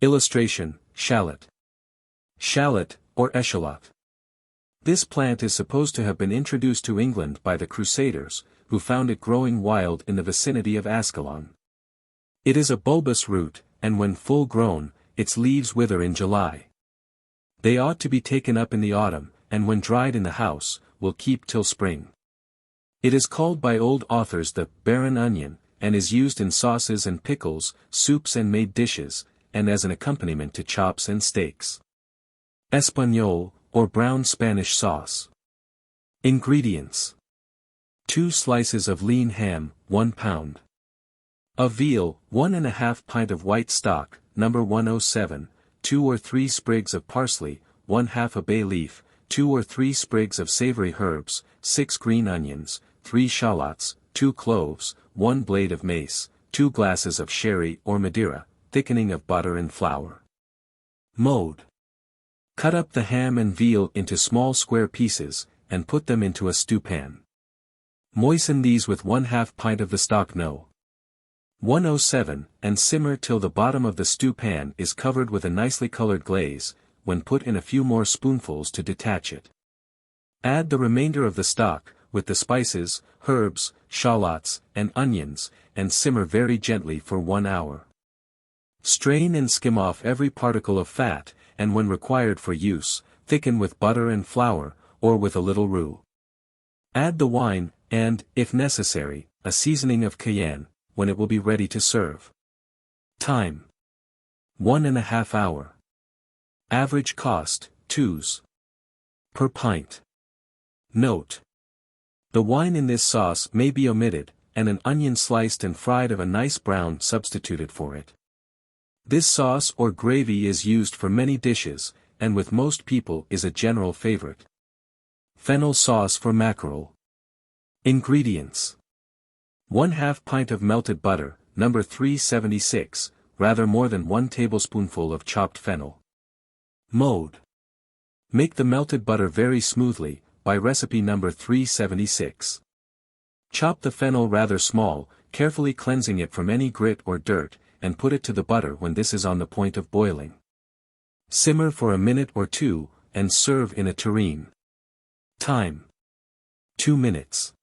Speaker 1: Illustration, shallot. Shallot, or eschalot. This plant is supposed to have been introduced to England by the Crusaders, who found it growing wild in the vicinity of Ascalon. It is a bulbous root, and when full grown, its leaves wither in July. They ought to be taken up in the autumn, and when dried in the house, will keep till spring. It is called by old authors the barren onion, and is used in sauces and pickles, soups and made dishes, and as an accompaniment to chops and steaks. Espagnole, or brown Spanish sauce. Ingredients: 2 slices of lean ham, 1 pound. Of veal, 1½ pint of white stock, number 107, 2 or 3 sprigs of parsley, 1/2 a bay leaf, 2 or 3 sprigs of savory herbs, 6 green onions, 3 shallots, 2 cloves, 1 blade of mace, 2 glasses of sherry or Madeira, thickening of butter and flour. Mode: cut up the ham and veal into small square pieces, and put them into a stewpan. Moisten these with 1/2 pint of the stock No. 107, and simmer till the bottom of the stewpan is covered with a nicely colored glaze, when put in a few more spoonfuls to detach it. Add the remainder of the stock, with the spices, herbs, shallots, and onions, and simmer very gently for 1 hour. Strain and skim off every particle of fat, and when required for use, thicken with butter and flour, or with a little roux. Add the wine, and, if necessary, a seasoning of cayenne, when it will be ready to serve. Time: 1½ hour. Average cost, 2s. per pint. Note: the wine in this sauce may be omitted, and an onion sliced and fried of a nice brown substituted for it. This sauce or gravy is used for many dishes, and with most people is a general favorite. Fennel sauce for mackerel. Ingredients: 1/2 pint of melted butter, number 376, rather more than 1 tablespoonful of chopped fennel. Mode: make the melted butter very smoothly, by recipe number 376. Chop the fennel rather small, carefully cleansing it from any grit or dirt, and put it to the butter when this is on the point of boiling. Simmer for a minute or 2, and serve in a tureen. Time: 2 minutes.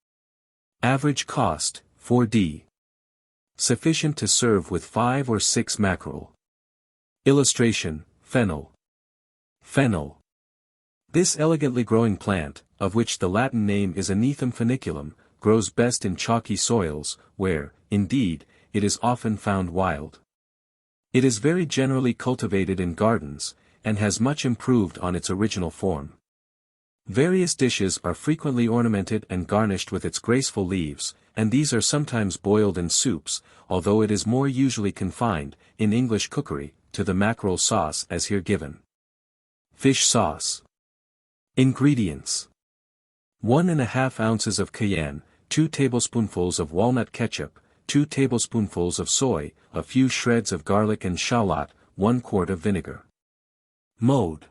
Speaker 1: Average cost, 4d. Sufficient to serve with 5 or 6 mackerel. Illustration, fennel. Fennel. This elegantly growing plant, of which the Latin name is Anethum funiculum, grows best in chalky soils, where, indeed, it is often found wild. It is very generally cultivated in gardens, and has much improved on its original form. Various dishes are frequently ornamented and garnished with its graceful leaves, and these are sometimes boiled in soups, although it is more usually confined, in English cookery, to the mackerel sauce as here given. Fish sauce. Ingredients: 1½ ounces of cayenne, 2 tablespoonfuls of walnut ketchup, 2 tablespoonfuls of soy, a few shreds of garlic and shallot, 1 quart of vinegar. Mode: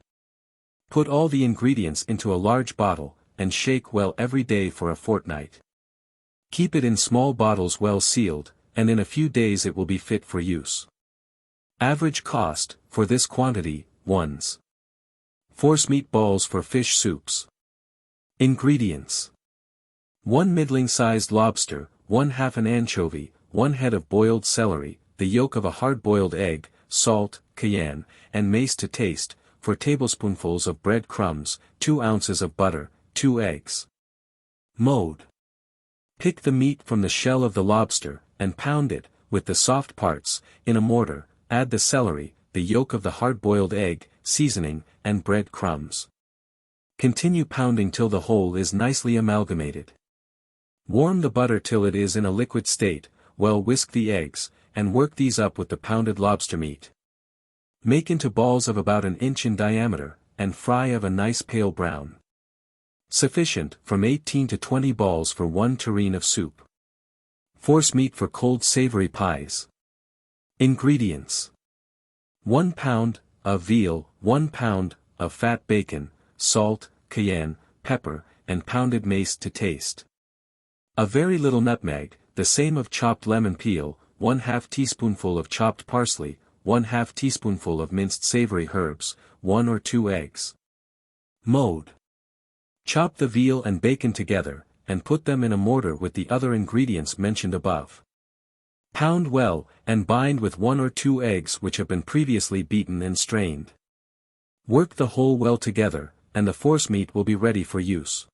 Speaker 1: put all the ingredients into a large bottle, and shake well every day for a fortnight. Keep it in small bottles well sealed, and in a few days it will be fit for use. Average cost, for this quantity, 1s. Forcemeat balls for fish soups. Ingredients: 1 middling-sized lobster, 1/2 an anchovy, 1 head of boiled celery, the yolk of a hard-boiled egg, salt, cayenne, and mace to taste, 4 tablespoonfuls of bread crumbs, 2 ounces of butter, 2 eggs. Mode: pick the meat from the shell of the lobster, and pound it, with the soft parts, in a mortar. Add the celery, the yolk of the hard-boiled egg, seasoning, and bread crumbs. Continue pounding till the whole is nicely amalgamated. Warm the butter till it is in a liquid state, well whisk the eggs, and work these up with the pounded lobster meat. Make into balls of about 1 inch in diameter, and fry of a nice pale brown. Sufficient, from 18 to 20 balls for 1 tureen of soup. Forcemeat for cold savory pies. Ingredients: 1 pound of veal, 1 pound of fat bacon, salt, cayenne, pepper, and pounded mace to taste. A very little nutmeg, the same of chopped lemon peel, 1/2 teaspoonful of chopped parsley, 1/2 teaspoonful of minced savory herbs, 1 or 2 eggs. Mode. Chop the veal and bacon together, and put them in a mortar with the other ingredients mentioned above. Pound well, and bind with 1 or 2 eggs which have been previously beaten and strained. Work the whole well together, and the forcemeat will be ready for use.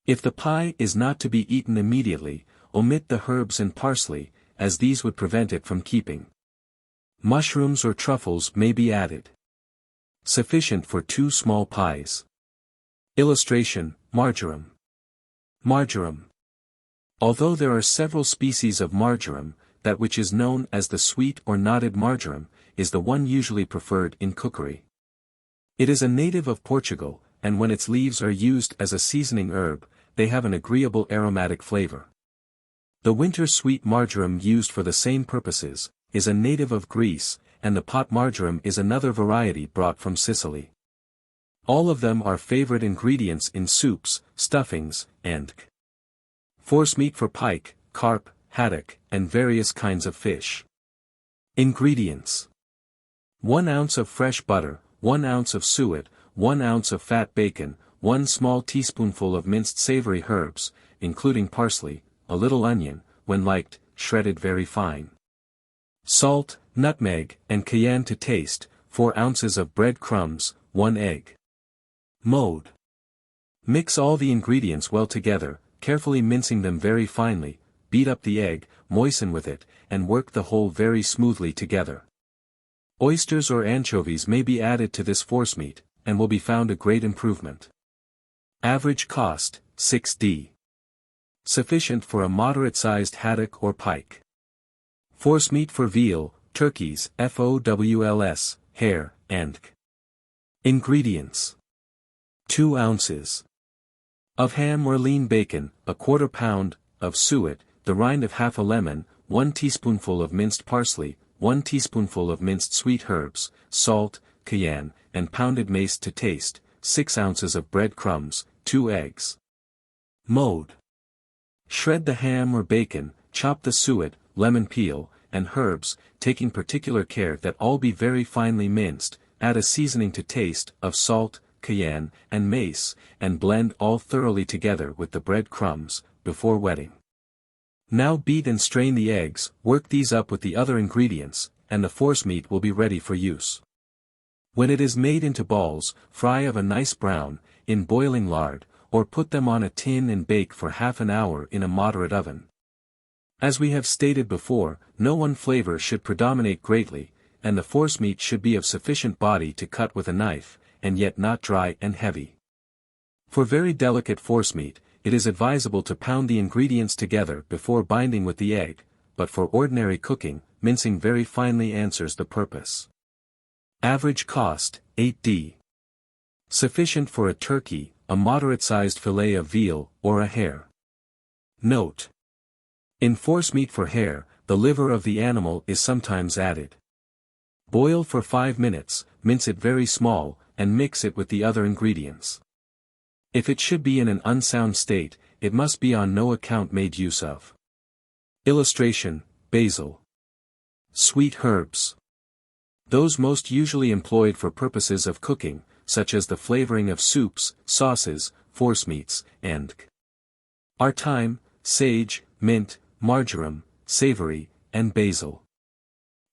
Speaker 1: If the pie is not to be eaten immediately, omit the herbs and parsley, as these would prevent it from keeping. Mushrooms or truffles may be added. Sufficient for 2 small pies. Illustration: marjoram. Marjoram. Although there are several species of marjoram, that which is known as the sweet or knotted marjoram, is the one usually preferred in cookery. It is a native of Portugal, and when its leaves are used as a seasoning herb, they have an agreeable aromatic flavor. The winter sweet marjoram used for the same purposes, is a native of Greece, and the pot marjoram is another variety brought from Sicily. All of them are favorite ingredients in soups, stuffings, and forcemeat for pike, carp, haddock, and various kinds of fish. Ingredients: 1 ounce of fresh butter, 1 ounce of suet, 1 ounce of fat bacon, 1 small teaspoonful of minced savory herbs, including parsley, a little onion, when liked, shredded very fine. Salt, nutmeg, and cayenne to taste, 4 ounces of bread crumbs, 1 egg. Mode. Mix all the ingredients well together, carefully mincing them very finely, beat up the egg, moisten with it, and work the whole very smoothly together. Oysters or anchovies may be added to this forcemeat, and will be found a great improvement. Average cost, 6d. Sufficient for a moderate-sized haddock or pike. Forcemeat for veal, turkeys, fowls, hare, and ingredients: 2 ounces of ham or lean bacon, 1/4 pound of suet, the rind of half a lemon, 1 teaspoonful of minced parsley, 1 teaspoonful of minced sweet herbs, salt, cayenne, and pounded mace to taste, 6 ounces of bread crumbs, 2 eggs. Mode. Shred the ham or bacon, chop the suet, lemon peel, and herbs, taking particular care that all be very finely minced, add a seasoning to taste, of salt, cayenne, and mace, and blend all thoroughly together with the bread crumbs, before wetting. Now beat and strain the eggs, work these up with the other ingredients, and the forcemeat will be ready for use. When it is made into balls, fry of a nice brown, in boiling lard, or put them on a tin and bake for half an hour in a moderate oven. As we have stated before, no one flavor should predominate greatly, and the forcemeat should be of sufficient body to cut with a knife, and yet not dry and heavy. For very delicate forcemeat, it is advisable to pound the ingredients together before binding with the egg, but for ordinary cooking, mincing very finely answers the purpose. Average cost, 8d. Sufficient for a turkey, a moderate-sized fillet of veal, or a hare. Note. In forcemeat for hare, the liver of the animal is sometimes added. Boil for 5 minutes, mince it very small, and mix it with the other ingredients. If it should be in an unsound state, it must be on no account made use of. Illustration: basil. Sweet herbs. Those most usually employed for purposes of cooking, such as the flavoring of soups, sauces, forcemeats, and are thyme, sage, mint, marjoram, savory, and basil.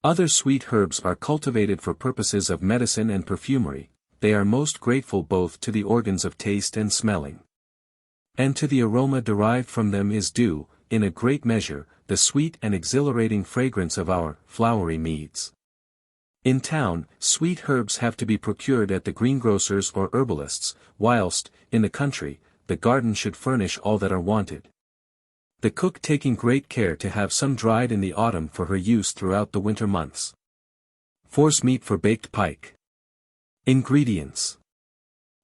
Speaker 1: Other sweet herbs are cultivated for purposes of medicine and perfumery. They are most grateful both to the organs of taste and smelling, and to the aroma derived from them is due, in a great measure, the sweet and exhilarating fragrance of our flowery meads. In town, sweet herbs have to be procured at the greengrocers or herbalists, whilst, in the country, the garden should furnish all that are wanted. The cook taking great care to have some dried in the autumn for her use throughout the winter months. Forcemeat for baked pike. Ingredients: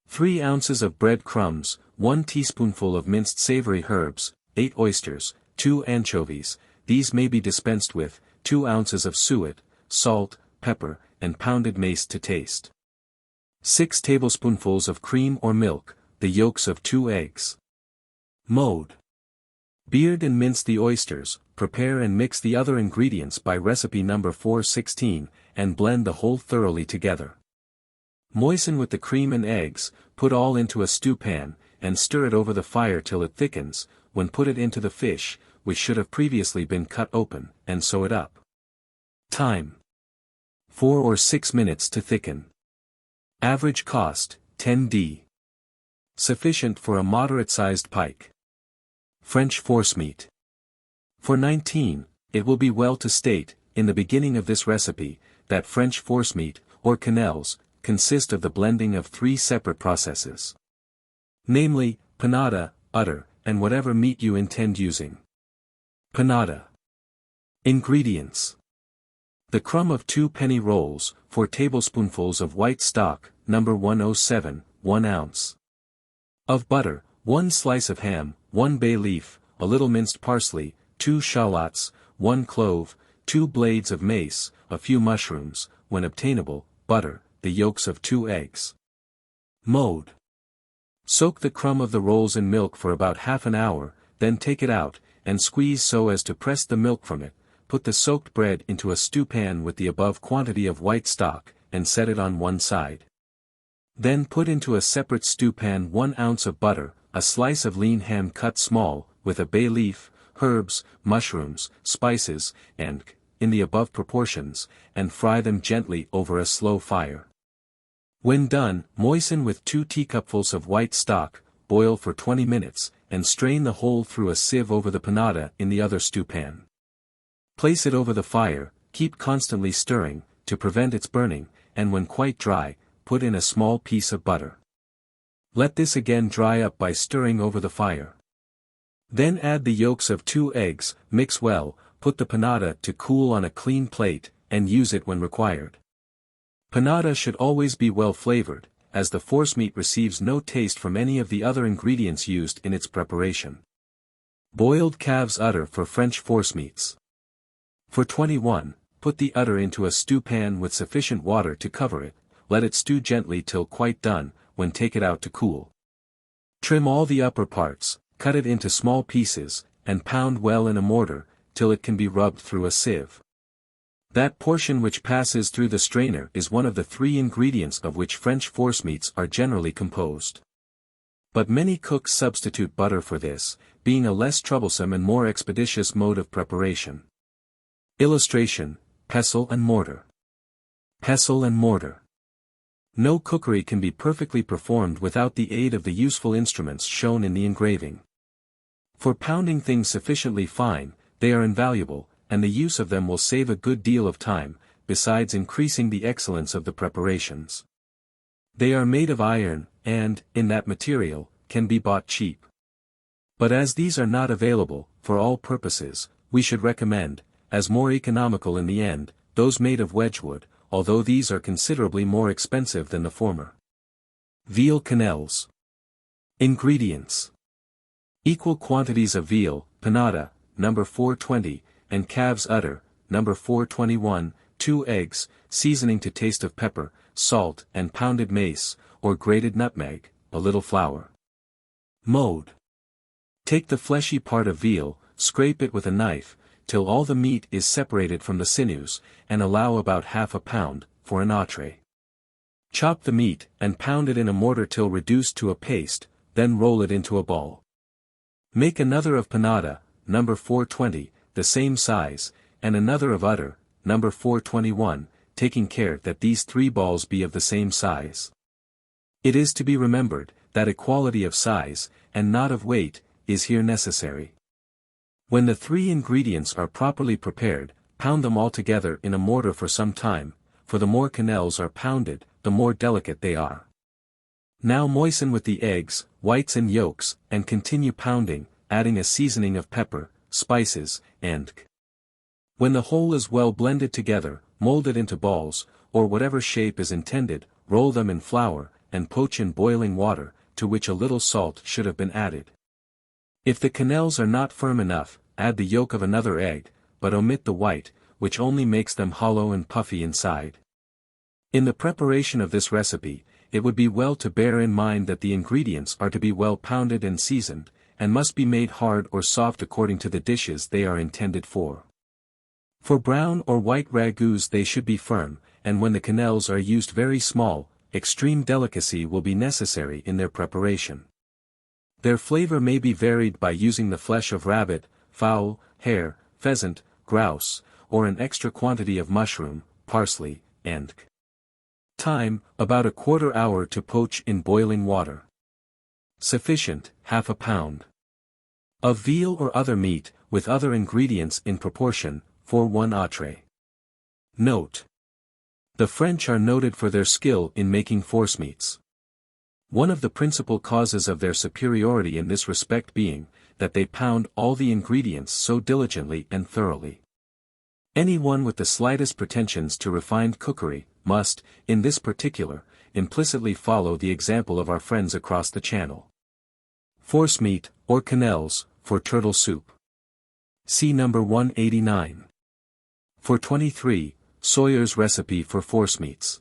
Speaker 1: 3 ounces of bread crumbs, 1 teaspoonful of minced savory herbs, 8 oysters, 2 anchovies, these may be dispensed with, 2 ounces of suet, salt, pepper, and pounded mace to taste. 6 tablespoonfuls of cream or milk, the yolks of 2 eggs. Mode. Beard and mince the oysters, prepare and mix the other ingredients by recipe number 416, and blend the whole thoroughly together. Moisten with the cream and eggs, put all into a stew pan, and stir it over the fire till it thickens, when put it into the fish, which should have previously been cut open, and sew it up. Time: 4 or 6 minutes to thicken. Average cost, 10d. Sufficient for a moderate-sized pike. French forcemeat. For 19, it will be well to state, in the beginning of this recipe, that French forcemeat, or quenelles, consist of the blending of 3 separate processes. Namely, panada, udder, and whatever meat you intend using. Panada. Ingredients. The crumb of 2 penny rolls, 4 tablespoonfuls of white stock, number 107, 1 ounce. Of butter, 1 slice of ham, 1 bay leaf, a little minced parsley, 2 shallots, 1 clove, 2 blades of mace, a few mushrooms, when obtainable, butter, the yolks of 2 eggs. Mode. Soak the crumb of the rolls in milk for about half an hour, then take it out, and squeeze so as to press the milk from it. Put the soaked bread into a stew pan with the above quantity of white stock, and set it on one side. Then put into a separate stew pan 1 ounce of butter, a slice of lean ham cut small, with a bay leaf, herbs, mushrooms, spices, and, in the above proportions, and fry them gently over a slow fire. When done, moisten with 2 teacupfuls of white stock, boil for 20 minutes, and strain the whole through a sieve over the panada in the other stew pan. Place it over the fire, keep constantly stirring, to prevent its burning, and when quite dry, put in a small piece of butter. Let this again dry up by stirring over the fire. Then add the yolks of 2 eggs, mix well, put the panada to cool on a clean plate, and use it when required. Panada should always be well flavored, as the forcemeat receives no taste from any of the other ingredients used in its preparation. Boiled calves udder for French forcemeats. For 21, put the udder into a stew pan with sufficient water to cover it, let it stew gently till quite done, when take it out to cool. Trim all the upper parts, cut it into small pieces, and pound well in a mortar, till it can be rubbed through a sieve. That portion which passes through the strainer is one of the 3 ingredients of which French forcemeats are generally composed. But many cooks substitute butter for this, being a less troublesome and more expeditious mode of preparation. Illustration: pestle and mortar. Pestle and mortar. No cookery can be perfectly performed without the aid of the useful instruments shown in the engraving. For pounding things sufficiently fine, they are invaluable, and the use of them will save a good deal of time, besides increasing the excellence of the preparations. They are made of iron, and, in that material, can be bought cheap. But as these are not available, for all purposes, we should recommend, as more economical in the end, those made of wedgewood, although these are considerably more expensive than the former. Veal quenelles. Ingredients. Equal quantities of veal, panada, number 420, and calves udder, number 421, 2 eggs, seasoning to taste of pepper, salt, and pounded mace, or grated nutmeg, a little flour. Mode. Take the fleshy part of veal, scrape it with a knife, till all the meat is separated from the sinews, and allow about half a pound, for an entree. Chop the meat, and pound it in a mortar till reduced to a paste, then roll it into a ball. Make another of panada, number 420, the same size, and another of udder, number 421, taking care that these 3 balls be of the same size. It is to be remembered, that equality of size, and not of weight, is here necessary. When the 3 ingredients are properly prepared, pound them all together in a mortar for some time, for the more quenelles are pounded, the more delicate they are. Now moisten with the eggs, whites and yolks, and continue pounding, adding a seasoning of pepper, spices, and when the whole is well blended together, mold it into balls, or whatever shape is intended, roll them in flour, and poach in boiling water, to which a little salt should have been added. If the quenelles are not firm enough, add the yolk of another egg, but omit the white, which only makes them hollow and puffy inside. In the preparation of this recipe, it would be well to bear in mind that the ingredients are to be well pounded and seasoned, and must be made hard or soft according to the dishes they are intended for. For brown or white ragouts they should be firm, and when the quenelles are used very small, extreme delicacy will be necessary in their preparation. Their flavor may be varied by using the flesh of rabbit, fowl, hare, pheasant, grouse, or an extra quantity of mushroom, parsley, and time, about a quarter hour to poach in boiling water. Sufficient, half a pound of veal or other meat, with other ingredients in proportion, for 1 entree. Note: the French are noted for their skill in making forcemeats. One of the principal causes of their superiority in this respect being, that they pound all the ingredients so diligently and thoroughly. Anyone with the slightest pretensions to refined cookery, must, in this particular, implicitly follow the example of our friends across the channel. Forcemeat, or quenelles, for turtle soup. See number 189. For 23, Sawyer's recipe for forcemeats.